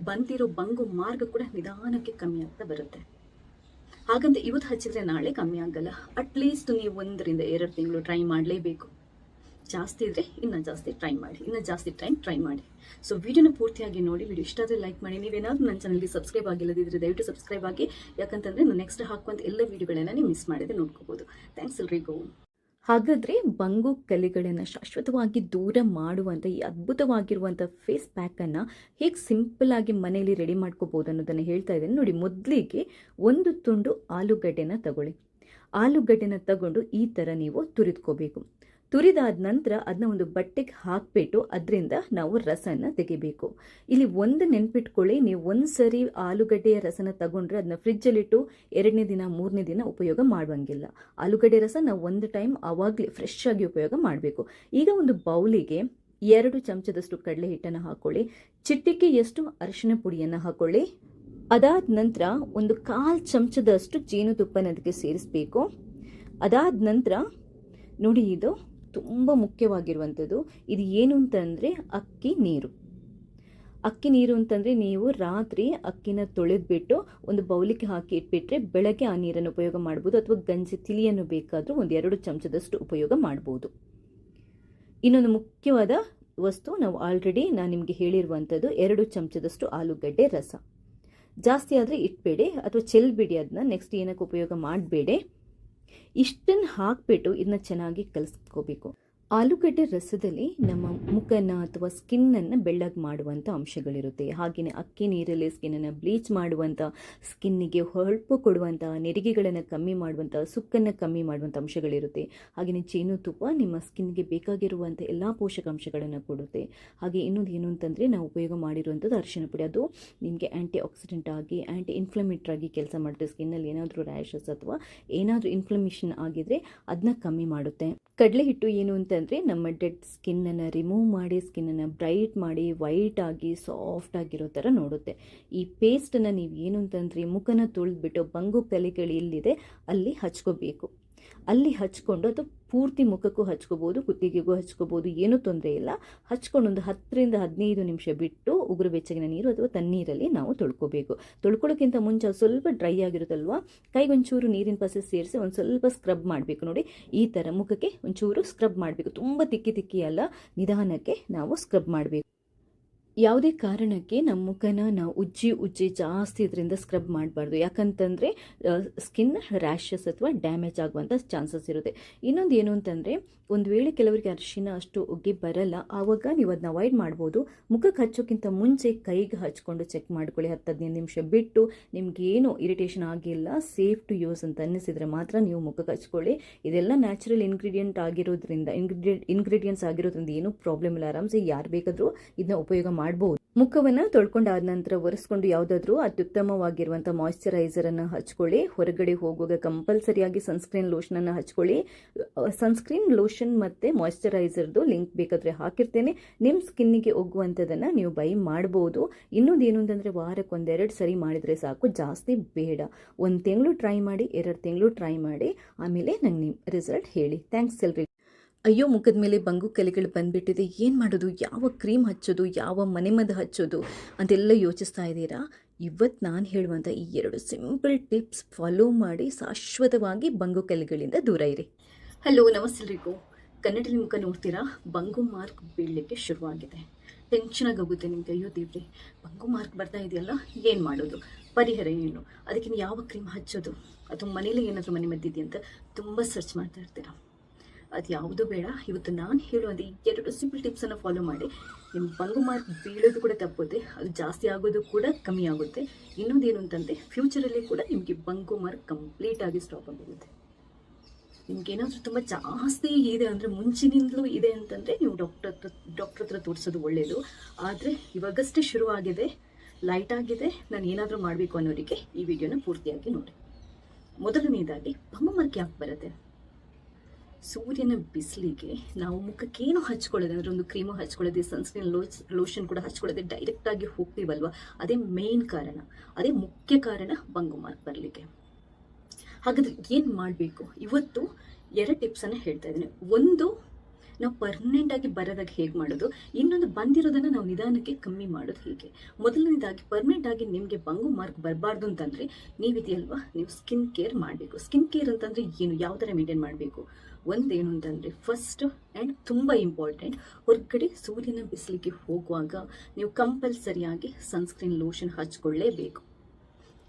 ಬಂದಿರೋ ಬಂಗು ಮಾರ್ಗ ಕೂಡ ನಿಧಾನಕ್ಕೆ ಕಮ್ಮಿ ಆಗ್ತಾ ಬರುತ್ತೆ. ಹಾಗಂತ ಇವತ್ತು ಹಚ್ಚಿದ್ರೆ ನಾಳೆ ಕಮ್ಮಿ ಆಗಲ್ಲ. ಅಟ್ಲೀಸ್ಟ್ ನೀವು 1 ರಿಂದ 2 ತಿಂಗಳು ಟ್ರೈ ಮಾಡಲೇಬೇಕು. ಜಾಸ್ತಿ ಇದ್ರೆ ಇನ್ನೂ ಜಾಸ್ತಿ ಟ್ರೈ ಮಾಡಿ. ಸೊ ವಿಡಿಯೋನ ಪೂರ್ತಿಯಾಗಿ ನೋಡಿ. ವಿಡಿಯೋ ಇಷ್ಟ ಆದರೆ ಲೈಕ್ ಮಾಡಿ. ನೀವೇನಾದ್ರೂ ನನ್ನ ಚಾನಲ್ಗೆ ಸಬ್ಸ್ಕ್ರೈಬ್ ಆಗಿಲ್ಲದಿದ್ರೆ ದಯವಿಟ್ಟು ಸಬ್ಸ್ಕ್ರೈಬ್ ಆಗಿ, ಯಾಕಂತಂದ್ರೆ ನಾನು ನೆಕ್ಸ್ಟ್ ಹಾಕುವಂಥ ಎಲ್ಲ ವಿಡಿಯೋಗಳನ್ನ ನೀವು ಮಿಸ್ ಮಾಡಿದ್ರೆ ನೋಡ್ಕೋಬಹುದು. ಥ್ಯಾಂಕ್ಸ್ ಎಲ್ರಿಗೂ. ಹಾಗಾದರೆ ಬಂಗು ಕಲೆಗಳನ್ನು ಶಾಶ್ವತವಾಗಿ ದೂರ ಮಾಡುವಂಥ ಈ ಅದ್ಭುತವಾಗಿರುವಂಥ ಫೇಸ್ ಪ್ಯಾಕನ್ನು ಹೇಗೆ ಸಿಂಪಲ್ಲಾಗಿ ಮನೆಯಲ್ಲಿ ರೆಡಿ ಮಾಡ್ಕೋಬೋದು ಅನ್ನೋದನ್ನು ಹೇಳ್ತಾ ಇದ್ದೇನೆ ನೋಡಿ. ಮೊದಲಿಗೆ 1 ತುಂಡು ಆಲೂಗಡ್ಡೆನ ತಗೊಳ್ಳಿ. ಆಲೂಗಡ್ಡೆನ ತಗೊಂಡು ಈ ಥರ ನೀವು ತುರಿದ್ಕೋಬೇಕು. ತುರಿದಾದ ನಂತರ ಅದನ್ನ ಒಂದು ಬಟ್ಟೆಗೆ ಹಾಕಿಬಿಟ್ಟು ಅದರಿಂದ ನಾವು ರಸನ ತೆಗಿಬೇಕು. ಇಲ್ಲಿ ಒಂದು ನೆನ್ಪಿಟ್ಕೊಳ್ಳಿ, ನೀವು ಒಂದು ಸರಿ ಆಲೂಗಡ್ಡೆಯ ರಸನ ತಗೊಂಡ್ರೆ ಅದನ್ನ ಫ್ರಿಜ್ಜಲ್ಲಿಟ್ಟು 2ನೇ ದಿನ 3ನೇ ದಿನ ಉಪಯೋಗ ಮಾಡುವಂಗಿಲ್ಲ. ಆಲೂಗಡ್ಡೆ ರಸ ನಾವು ಒಂದು ಟೈಮ್ ಆವಾಗಲೇ ಫ್ರೆಶ್ ಆಗಿ ಉಪಯೋಗ ಮಾಡಬೇಕು. ಈಗ ಒಂದು ಬೌಲಿಗೆ 2 ಚಮಚದಷ್ಟು ಕಡಲೆ ಹಿಟ್ಟನ್ನು ಹಾಕೊಳ್ಳಿ. ಚಿಟಿಕೆಯಷ್ಟು ಅರಿಶಿನ ಪುಡಿಯನ್ನು ಹಾಕೊಳ್ಳಿ. ಅದಾದ ನಂತರ ಒಂದು 1/4 ಚಮಚದಷ್ಟು ಜೇನುತುಪ್ಪನ ಅದಕ್ಕೆ ಸೇರಿಸಬೇಕು. ಅದಾದ ನಂತರ ನೋಡಿ, ಇದು ತುಂಬ ಮುಖ್ಯವಾಗಿರುವಂಥದ್ದು. ಇದು ಏನು ಅಂತಂದರೆ ಅಕ್ಕಿ ನೀರು ಅಂತಂದರೆ ನೀವು ರಾತ್ರಿ ಅಕ್ಕಿನ ತೊಳೆದ್ಬಿಟ್ಟು ಒಂದು ಬೌಲಿಗೆ ಹಾಕಿ ಇಟ್ಬಿಟ್ರೆ ಬೆಳಗ್ಗೆ ಆ ನೀರನ್ನು ಉಪಯೋಗ ಮಾಡ್ಬೋದು, ಅಥವಾ ಗಂಜಿ ತಿಳಿಯನ್ನು ಬೇಕಾದರೂ 2 ಚಮಚದಷ್ಟು ಉಪಯೋಗ ಮಾಡ್ಬೋದು. ಇನ್ನೊಂದು ಮುಖ್ಯವಾದ ವಸ್ತು, ನಾವು ಆಲ್ರೆಡಿ ನಾನು ನಿಮಗೆ ಹೇಳಿರುವಂಥದ್ದು 2 ಚಮಚದಷ್ಟು ಆಲೂಗಡ್ಡೆ ರಸ. ಜಾಸ್ತಿ ಆದರೆ ಇಟ್ಬೇಡಿ ಅಥವಾ ಚೆಲ್ಬಿಡಿ, ಅದನ್ನ ನೆಕ್ಸ್ಟ್ ಏನಕ್ಕೆ ಉಪಯೋಗ ಮಾಡಬೇಡಿ. ಇಷ್ಟನ್ನು ಹಾಕಿಬಿಟ್ಟು ಇದನ್ನ ಚೆನ್ನಾಗಿ ಕಲಿಸ್ಕೋಬೇಕು. ಆಲೂಗಡ್ಡೆ ರಸದಲ್ಲಿ ನಮ್ಮ ಮುಖನ ಅಥವಾ ಸ್ಕಿನ್ನನ್ನು ಬೆಳ್ಳಗೆ ಮಾಡುವಂಥ ಅಂಶಗಳಿರುತ್ತೆ. ಹಾಗೆಯೇ ಅಕ್ಕಿ ನೀರಲ್ಲಿ ಸ್ಕಿನ್ನನ್ನು ಬ್ಲೀಚ್ ಮಾಡುವಂಥ, ಸ್ಕಿನ್ನಿಗೆ ಹೊಳಪು ಕೊಡುವಂಥ, ನೆರಿಗೆಗಳನ್ನು ಕಮ್ಮಿ ಮಾಡುವಂಥ, ಸುಕ್ಕನ್ನು ಕಮ್ಮಿ ಮಾಡುವಂಥ ಅಂಶಗಳಿರುತ್ತೆ. ಹಾಗೆಯೇ ಜೇನುತುಪ್ಪ ನಿಮ್ಮ ಸ್ಕಿನ್ಗೆ ಬೇಕಾಗಿರುವಂಥ ಎಲ್ಲ ಪೋಷಕಾಂಶಗಳನ್ನು ಕೊಡುತ್ತೆ. ಹಾಗೆ ಇನ್ನೊಂದು ಏನು ಅಂತಂದರೆ ನಾವು ಉಪಯೋಗ ಮಾಡಿರುವಂಥದ್ದು ಅರಿಶಿನ ಪುಡಿ. ಅದು ನಿಮಗೆ ಆ್ಯಂಟಿ ಆಕ್ಸಿಡೆಂಟ್ ಆಗಿ, ಆ್ಯಂಟಿ ಇನ್ಫ್ಲಮೇಟರಿ ಆಗಿ ಕೆಲಸ ಮಾಡುತ್ತೆ. ಸ್ಕಿನ್ನಲ್ಲಿ ಏನಾದರೂ ರ್ಯಾಷಸ್ ಅಥವಾ ಏನಾದರೂ ಇನ್ಫ್ಲಮೇಷನ್ ಆಗಿದ್ರೆ ಅದನ್ನ ಕಮ್ಮಿ ಮಾಡುತ್ತೆ. ಕಡಲೆ ಹಿಟ್ಟು ಏನು ಅಂತಂದರೆ ನಮ್ಮ ಡೆಡ್ ಸ್ಕಿನ್ನನ್ನು ರಿಮೂವ್ ಮಾಡಿ, ಸ್ಕಿನ್ನನ್ನು ಬ್ರೈಟ್ ಮಾಡಿ, ವೈಟ್ ಆಗಿ ಸಾಫ್ಟ್ ಆಗಿರೋ ಥರ ನೋಡುತ್ತೆ. ಈ ಪೇಸ್ಟನ್ನು ನೀವು ಏನು ಅಂತಂದರೆ ಮುಖನ ತೊಳೆದ್ಬಿಟ್ಟು ಬಂಗು ಕಲೆಗಳು ಎಲ್ಲಿದೆ ಅಲ್ಲಿ ಹಚ್ಕೋಬೇಕು. ಅಲ್ಲಿ ಹಚ್ಕೊಂಡು ಅದು ಪೂರ್ತಿ ಮುಖಕ್ಕೂ ಹಚ್ಕೋಬೋದು, ಕುತ್ತಿಗೆಗೂ ಹಚ್ಕೋಬೋದು, ಏನೂ ತೊಂದರೆ ಇಲ್ಲ. ಹಚ್ಕೊಂಡು ಒಂದು 10 ರಿಂದ 15 ನಿಮಿಷ ಬಿಟ್ಟು ಉಗುರು ಬೆಚ್ಚಗಿನ ನೀರು ಅಥವಾ ತಣ್ಣೀರಲ್ಲಿ ನಾವು ತೊಳ್ಕೋಬೇಕು. ತೊಳ್ಕೊಳ್ಳೋಕ್ಕಿಂತ ಮುಂಚೆ ಸ್ವಲ್ಪ ಡ್ರೈ ಆಗಿರುತ್ತಲ್ವ, ಕೈಗೊಂಚೂರು ನೀರಿನ ಪಸೆ ಸೇರಿಸಿ ಒಂದು ಸ್ವಲ್ಪ ಸ್ಕ್ರಬ್ ಮಾಡಬೇಕು. ನೋಡಿ, ಈ ಥರ ಮುಖಕ್ಕೆ ಒಂಚೂರು ಸ್ಕ್ರಬ್ ಮಾಡಬೇಕು. ತುಂಬ ತಿಕ್ಕಿ ಅಲ್ಲ, ನಿಧಾನಕ್ಕೆ ನಾವು ಸ್ಕ್ರಬ್ ಮಾಡಬೇಕು. ಯಾವುದೇ ಕಾರಣಕ್ಕೆ ನಮ್ಮ ಮುಖನ ನಾವು ಉಜ್ಜಿ ಜಾಸ್ತಿ ಇದರಿಂದ ಸ್ಕ್ರಬ್ ಮಾಡಬಾರ್ದು. ಯಾಕಂತಂದರೆ ಸ್ಕಿನ್ ರ್ಯಾಷಸ್ ಅಥವಾ ಡ್ಯಾಮೇಜ್ ಆಗುವಂಥ ಚಾನ್ಸಸ್ ಇರುತ್ತೆ. ಇನ್ನೊಂದು ಏನು ಅಂತಂದರೆ, ಒಂದು ವೇಳೆ ಕೆಲವರಿಗೆ ಅರಿಶಿನ ಅಷ್ಟು ಉಗ್ಗಿ ಬರಲ್ಲ, ಆವಾಗ ನೀವು ಅದನ್ನ ಅವಾಯ್ಡ್ ಮಾಡ್ಬೋದು. ಮುಖಕ್ಕೆ ಹಚ್ಚೋಕ್ಕಿಂತ ಮುಂಚೆ ಕೈಗೆ ಹಚ್ಕೊಂಡು ಚೆಕ್ ಮಾಡ್ಕೊಳ್ಳಿ. 10-15 ನಿಮಿಷ ಬಿಟ್ಟು ನಿಮಗೇನು ಇರಿಟೇಷನ್ ಆಗಿಲ್ಲ, ಸೇಫ್ ಟು ಯೂಸ್ ಅಂತ ಅನ್ನಿಸಿದರೆ ಮಾತ್ರ ನೀವು ಮುಖಕ್ಕೆ ಹಚ್ಕೊಳ್ಳಿ. ಇದೆಲ್ಲ ನ್ಯಾಚುರಲ್ ಇಂಗ್ರೀಡಿಯೆಂಟ್ಸ್ ಆಗಿರೋದ್ರಿಂದ ಏನೂ ಪ್ರಾಬ್ಲಮ್ ಇಲ್ಲ. ಆರಾಮ್ಸೆ ಯಾರು ಬೇಕಾದರೂ ಇದನ್ನ ಉಪಯೋಗ ಮಾಡ್ಬೋದು. ಮುಖವನ್ನು ತೊಳ್ಕೊಂಡಾದ ನಂತರ ಒರೆಸ್ಕೊಂಡು ಯಾವುದಾದ್ರೂ ಅತ್ಯುತ್ತಮವಾಗಿರುವಂಥ ಮಾಯ್ಶ್ಚರೈಸರನ್ನು ಹಚ್ಕೊಳ್ಳಿ. ಹೊರಗಡೆ ಹೋಗುವಾಗ ಕಂಪಲ್ಸರಿಯಾಗಿ ಸನ್ಸ್ಕ್ರೀನ್ ಲೋಷನನ್ನು ಹಚ್ಕೊಳ್ಳಿ. ಸನ್ಸ್ಕ್ರೀನ್ ಲೋಷನ್ ಮತ್ತು ಮಾಯ್ಶ್ಚರೈಸರ್ದು ಲಿಂಕ್ ಬೇಕಾದರೆ ಹಾಕಿರ್ತೇನೆ. ನಿಮ್ಮ ಸ್ಕಿನ್ನಿಗೆ ಒಗ್ಗುವಂಥದ್ದನ್ನು ನೀವು ಬೈ ಮಾಡ್ಬೋದು. ಇನ್ನೊಂದು ಏನು ಅಂತಂದರೆ ವಾರಕ್ಕೆ 1-2 ಸರಿ ಮಾಡಿದರೆ ಸಾಕು, ಜಾಸ್ತಿ ಬೇಡ. 1 ತಿಂಗಳು ಟ್ರೈ ಮಾಡಿ, 2 ತಿಂಗಳು ಟ್ರೈ ಮಾಡಿ, ಆಮೇಲೆ ನಂಗೆ ನಿಮ್ಮ ರಿಸಲ್ಟ್ ಹೇಳಿ. ಥ್ಯಾಂಕ್ಸ್ ಎಲ್ರಿ. ಅಯ್ಯೋ, ಮುಖದ ಮೇಲೆ ಬಂಗು ಕಲೆಗಳು ಬಂದುಬಿಟ್ಟಿದೆ, ಏನು ಮಾಡೋದು, ಯಾವ ಕ್ರೀಮ್ ಹಚ್ಚೋದು, ಯಾವ ಮನೆಮದ್ದು ಹಚ್ಚೋದು ಅಂತೆಲ್ಲ ಯೋಚಿಸ್ತಾ ಇದ್ದೀರಾ? ಇವತ್ತು ನಾನು ಹೇಳುವಂಥ ಈ 2 ಸಿಂಪಲ್ ಟಿಪ್ಸ್ ಫಾಲೋ ಮಾಡಿ ಶಾಶ್ವತವಾಗಿ ಬಂಗು ಕಲೆಗಳಿಂದ ದೂರ ಇರಿ. ಹಲೋ, ನಮಸ್ತೆ ಎಲ್ರಿಗೂ. ಕನ್ನಡದಲ್ಲಿ ಮುಖ ನೋಡ್ತೀರಾ, ಬಂಗು ಮಾರ್ಕ್ ಬೀಳಲಿಕ್ಕೆ ಶುರುವಾಗಿದೆ. ಟೆನ್ಷನಾಗಿ ಹೋಗುತ್ತೆ ನಿಮಗೆ. ಅಯ್ಯೋ ದೇವ್ರಿ, ಬಂಗು ಮಾರ್ಕ್ ಬರ್ತಾ ಇದೆಯಲ್ಲ, ಏನು ಮಾಡೋದು, ಪರಿಹಾರ ಏನು, ಅದಕ್ಕೆ ಯಾವ ಕ್ರೀಮ್ ಹಚ್ಚೋದು, ಅಥವಾ ಮನೇಲಿ ಏನಾದರೂ ಮನೆ ಮದ್ದಿದೆಯಾ ಅಂತ ತುಂಬ ಸರ್ಚ್ ಮಾಡ್ತಾ ಇರ್ತೀರಾ. ಅದು ಯಾವುದೂ ಬೇಡ. ಇವತ್ತು ನಾನು ಹೇಳುವಂಥ ಈ 2 ಸಿಂಪಲ್ ಟಿಪ್ಸನ್ನು ಫಾಲೋ ಮಾಡಿ ನಿಮ್ಮ ಬಂಗು ಮಾರ್ಕ್ ಬೀಳೋದು ಕೂಡ ತಪ್ಪುತ್ತೆ, ಅದು ಜಾಸ್ತಿ ಆಗೋದು ಕೂಡ ಕಮ್ಮಿ ಆಗುತ್ತೆ. ಇನ್ನೊಂದೇನು ಅಂತಂದರೆ ಫ್ಯೂಚರಲ್ಲಿ ಕೂಡ ನಿಮಗೆ ಬಂಗು ಮಾರ್ಕ್ ಕಂಪ್ಲೀಟಾಗಿ ಸ್ಟಾಪ್ ಆಗೋಗುತ್ತೆ. ನಿಮ್ಗೇನಾದರೂ ತುಂಬ ಜಾಸ್ತಿ ಇದೆ ಅಂದರೆ, ಮುಂಚಿನಿಂದಲೂ ಇದೆ ಅಂತಂದರೆ ನೀವು ಡಾಕ್ಟ್ರ್ ಹತ್ರ ತೋರಿಸೋದು ಒಳ್ಳೆಯದು. ಆದರೆ ಇವಾಗಷ್ಟೇ ಶುರುವಾಗಿದೆ, ಲೈಟ್ ಆಗಿದೆ, ನಾನು ಏನಾದರೂ ಮಾಡಬೇಕು ಅನ್ನೋರಿಗೆ ಈ ವಿಡಿಯೋನ ಪೂರ್ತಿಯಾಗಿ ನೋಡಿ. ಮೊದಲನೇದಾಗಿ ಬಂಗು ಮಾರ್ಕ್ ಯಾಕೆ ಬರುತ್ತೆ? ಸೂರ್ಯನ ಬಿಸಿಲಿಗೆ ನಾವು ಮುಖಕ್ಕೇನು ಹಚ್ಕೊಳ್ಳೋದು ಅಂದರೆ ಒಂದು ಕ್ರೀಮು ಹಚ್ಕೊಳ್ಳೋದೆ, ಸನ್ಸ್ಕ್ರೀನ್ ಲೋಷನ್ ಕೂಡ ಹಚ್ಕೊಳ್ಳೋದೆ, ಡೈರೆಕ್ಟಾಗಿ ಹೋಗ್ತೀವಲ್ವ, ಅದೇ ಮೇನ್ ಕಾರಣ, ಅದೇ ಮುಖ್ಯ ಕಾರಣ ಬಂಗು ಮಾರ್ಕ್ ಬರಲಿಕ್ಕೆ. ಹಾಗಾದರೆ ಏನು ಮಾಡಬೇಕು? ಇವತ್ತು 2 ಟಿಪ್ಸನ್ನು ಹೇಳ್ತಾ ಇದ್ದೀನಿ. ಒಂದು, ನಾವು ಪರ್ಮನೆಂಟಾಗಿ ಬರೋದಾಗ ಹೇಗೆ ಮಾಡೋದು, ಇನ್ನೊಂದು ಬಂದಿರೋದನ್ನು ನಾವು ನಿಧಾನಕ್ಕೆ ಕಮ್ಮಿ ಮಾಡೋದು ಹೇಗೆ. ಮೊದಲನೇದಾಗಿ ಪರ್ಮನೆಂಟಾಗಿ ನಿಮಗೆ ಬಂಗು ಮಾರ್ಕ್ ಬರಬಾರ್ದು ಅಂತಂದರೆ ನೀವಿದೆಯಲ್ವಾ, ನೀವು ಸ್ಕಿನ್ ಕೇರ್ ಮಾಡಬೇಕು. ಸ್ಕಿನ್ ಕೇರ್ ಅಂತಂದರೆ ಏನು, ಯಾವ ಥರ ಮೇಂಟೈನ್ ಮಾಡಬೇಕು? ಒಂದೇನು ಅಂತಂದರೆ, ಫಸ್ಟ್ ಆ್ಯಂಡ್ ತುಂಬ ಇಂಪಾರ್ಟೆಂಟ್, ಹೊರಗಡೆ ಸೂರ್ಯನ ಬಿಸಿಲಿಗೆ ಹೋಗುವಾಗ ನೀವು ಕಂಪಲ್ಸರಿಯಾಗಿ ಸನ್ಸ್ಕ್ರೀನ್ ಲೋಷನ್ ಹಚ್ಕೊಳ್ಳೇಬೇಕು.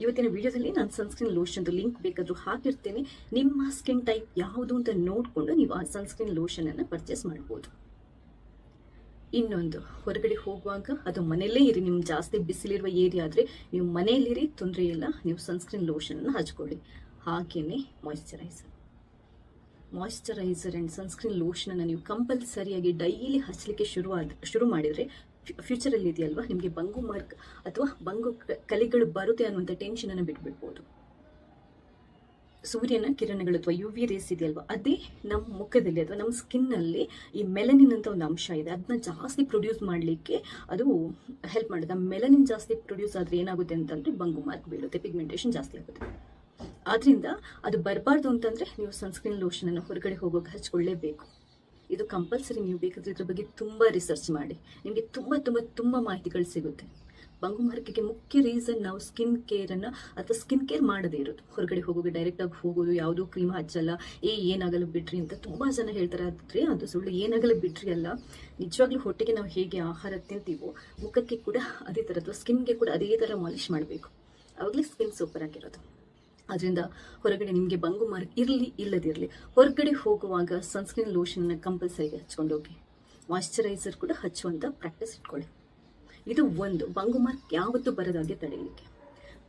ಇವತ್ತಿನ ವಿಡಿಯೋದಲ್ಲಿ ನಾನು ಸನ್ಸ್ಕ್ರೀನ್ ಲೋಷನ್ದು ಲಿಂಕ್ ಬೇಕಾದರೂ ಹಾಕಿರ್ತೇನೆ. ನಿಮ್ಮ ಸ್ಕಿನ್ ಟೈಪ್ ಯಾವುದು ಅಂತ ನೋಡಿಕೊಂಡು ನೀವು ಆ ಸನ್ಸ್ಕ್ರೀನ್ ಲೋಷನನ್ನು ಪರ್ಚೇಸ್ ಮಾಡ್ಬೋದು. ಇನ್ನೊಂದು, ಹೊರಗಡೆ ಹೋಗುವಾಗ ಅದು ಮನೆಯಲ್ಲೇ ಇರಿ, ನಿಮ್ಗೆ ಜಾಸ್ತಿ ಬಿಸಿಲಿರುವ ಏರಿಯಾ ಆದರೆ ನೀವು ಮನೆಯಲ್ಲಿರಿ, ತೊಂದರೆ ಇಲ್ಲ, ನೀವು ಸನ್ಸ್ಕ್ರೀನ್ ಲೋಷನನ್ನು ಹಚ್ಕೊಳ್ಳಿ. ಹಾಗೆಯೇ ಮಾಯ್ಶ್ಚರೈಸರ್ ಆ್ಯಂಡ್ ಸನ್ಸ್ಕ್ರೀನ್ ಲೋಷನನ್ನು ನೀವು ಕಂಪಲ್ಸರಿಯಾಗಿ ಡೈಲಿ ಹಚ್ಚಲಿಕ್ಕೆ ಶುರು ಮಾಡಿದರೆ ಫ್ಯೂಚರಲ್ಲಿ ಇದೆಯಲ್ವಾ, ನಿಮಗೆ ಬಂಗು ಮಾರ್ಕ್ ಅಥವಾ ಬಂಗು ಕಲೆಗಳು ಬರುತ್ತೆ ಅನ್ನುವಂಥ ಟೆನ್ಷನನ್ನು ಬಿಟ್ಬಿಡ್ಬೋದು. ಸೂರ್ಯನ ಕಿರಣಗಳು ಅಥವಾ UV ರೇಸ್ ಇದೆಯಲ್ವಾ, ಅದೇ ನಮ್ಮ ಮುಖದಲ್ಲಿ ಅಥವಾ ನಮ್ಮ ಸ್ಕಿನ್ನಲ್ಲಿ ಈ ಮೆಲನಿನ್ ಅಂತ ಒಂದು ಅಂಶ ಇದೆ, ಅದನ್ನ ಜಾಸ್ತಿ ಪ್ರೊಡ್ಯೂಸ್ ಮಾಡಲಿಕ್ಕೆ ಅದು ಹೆಲ್ಪ್ ಮಾಡುತ್ತೆ. ಆ ಮೆಲನಿನ್ ಜಾಸ್ತಿ ಪ್ರೊಡ್ಯೂಸ್ ಆದರೆ ಏನಾಗುತ್ತೆ ಅಂತಂದರೆ ಬಂಗು ಮಾರ್ಕ್ ಬೀಳುತ್ತೆ, ಪಿಗ್ಮೆಂಟೇಷನ್ ಜಾಸ್ತಿ ಆಗುತ್ತೆ. ಆದ್ದರಿಂದ ಅದು ಬರಬಾರ್ದು ಅಂತಂದರೆ ನೀವು ಸನ್ಸ್ಕ್ರೀನ್ ಲೋಷನನ್ನು ಹೊರಗಡೆ ಹೋಗೋಕೆ ಹಚ್ಕೊಳ್ಳೇಬೇಕು. ಇದು ಕಂಪಲ್ಸರಿ. ನೀವು ಬೇಕಾದರೆ ಇದ್ರ ಬಗ್ಗೆ ತುಂಬ ರಿಸರ್ಚ್ ಮಾಡಿ, ನಿಮಗೆ ತುಂಬ ತುಂಬ ತುಂಬ ಮಾಹಿತಿಗಳು ಸಿಗುತ್ತೆ. ಬಂಗು ಮಾರ್ಕಿಗೆ ಮುಖ್ಯ ರೀಸನ್ ನಾವು ಸ್ಕಿನ್ ಕೇರನ್ನು ಅಥವಾ ಸ್ಕಿನ್ ಕೇರ್ ಮಾಡದೇ ಇರೋದು. ಹೊರಗಡೆ ಹೋಗೋದು, ಡೈರೆಕ್ಟಾಗಿ ಹೋಗೋದು, ಯಾವುದೂ ಕ್ರೀಮ್ ಹಚ್ಚಲ್ಲ, ಏನಾಗಲ್ಲ ಬಿಡ್ರಿ ಅಂತ ತುಂಬ ಜನ ಹೇಳ್ತಾರೆ. ಆದರೆ ಅದು ಸುಳ್ಳು. ಏನಾಗಲ್ಲ ಬಿಡ್ರಿ ಅಲ್ಲ, ನಿಜವಾಗ್ಲೂ ಹೊಟ್ಟೆಗೆ ನಾವು ಹೇಗೆ ಆಹಾರ ತಿಂತೀವೋ ಮುಖಕ್ಕೆ ಕೂಡ ಅದೇ ಥರ, ಅಥವಾ ಸ್ಕಿನ್ಗೆ ಕೂಡ ಅದೇ ಥರ ಮಾಲಿಷ್ ಮಾಡಬೇಕು, ಆವಾಗಲೇ ಸ್ಕಿನ್ ಸೂಪರ್ ಆಗಿರೋದು. ಅದರಿಂದ ಹೊರಗಡೆ ನಿಮಗೆ ಬಂಗು ಮಾರ್ಕ್ ಇರಲಿ ಇಲ್ಲದಿರಲಿ, ಹೊರಗಡೆ ಹೋಗುವಾಗ ಸನ್ಸ್ಕ್ರೀನ್ ಲೋಷನನ್ನು ಕಂಪಲ್ಸರಿಗೆ ಹಚ್ಕೊಂಡು ಹೋಗಿ, ಮಾಯ್ಶ್ಚರೈಸರ್ ಕೂಡ ಹಚ್ಚುವಂಥ ಪ್ರಾಕ್ಟೀಸ್ ಇಟ್ಕೊಳ್ಳಿ. ಇದು ಒಂದು, ಬಂಗು ಮಾರ್ಕ್ ಯಾವತ್ತೂ ಬರೋದಾಗೆ ತಡೆಯಲಿಕ್ಕೆ.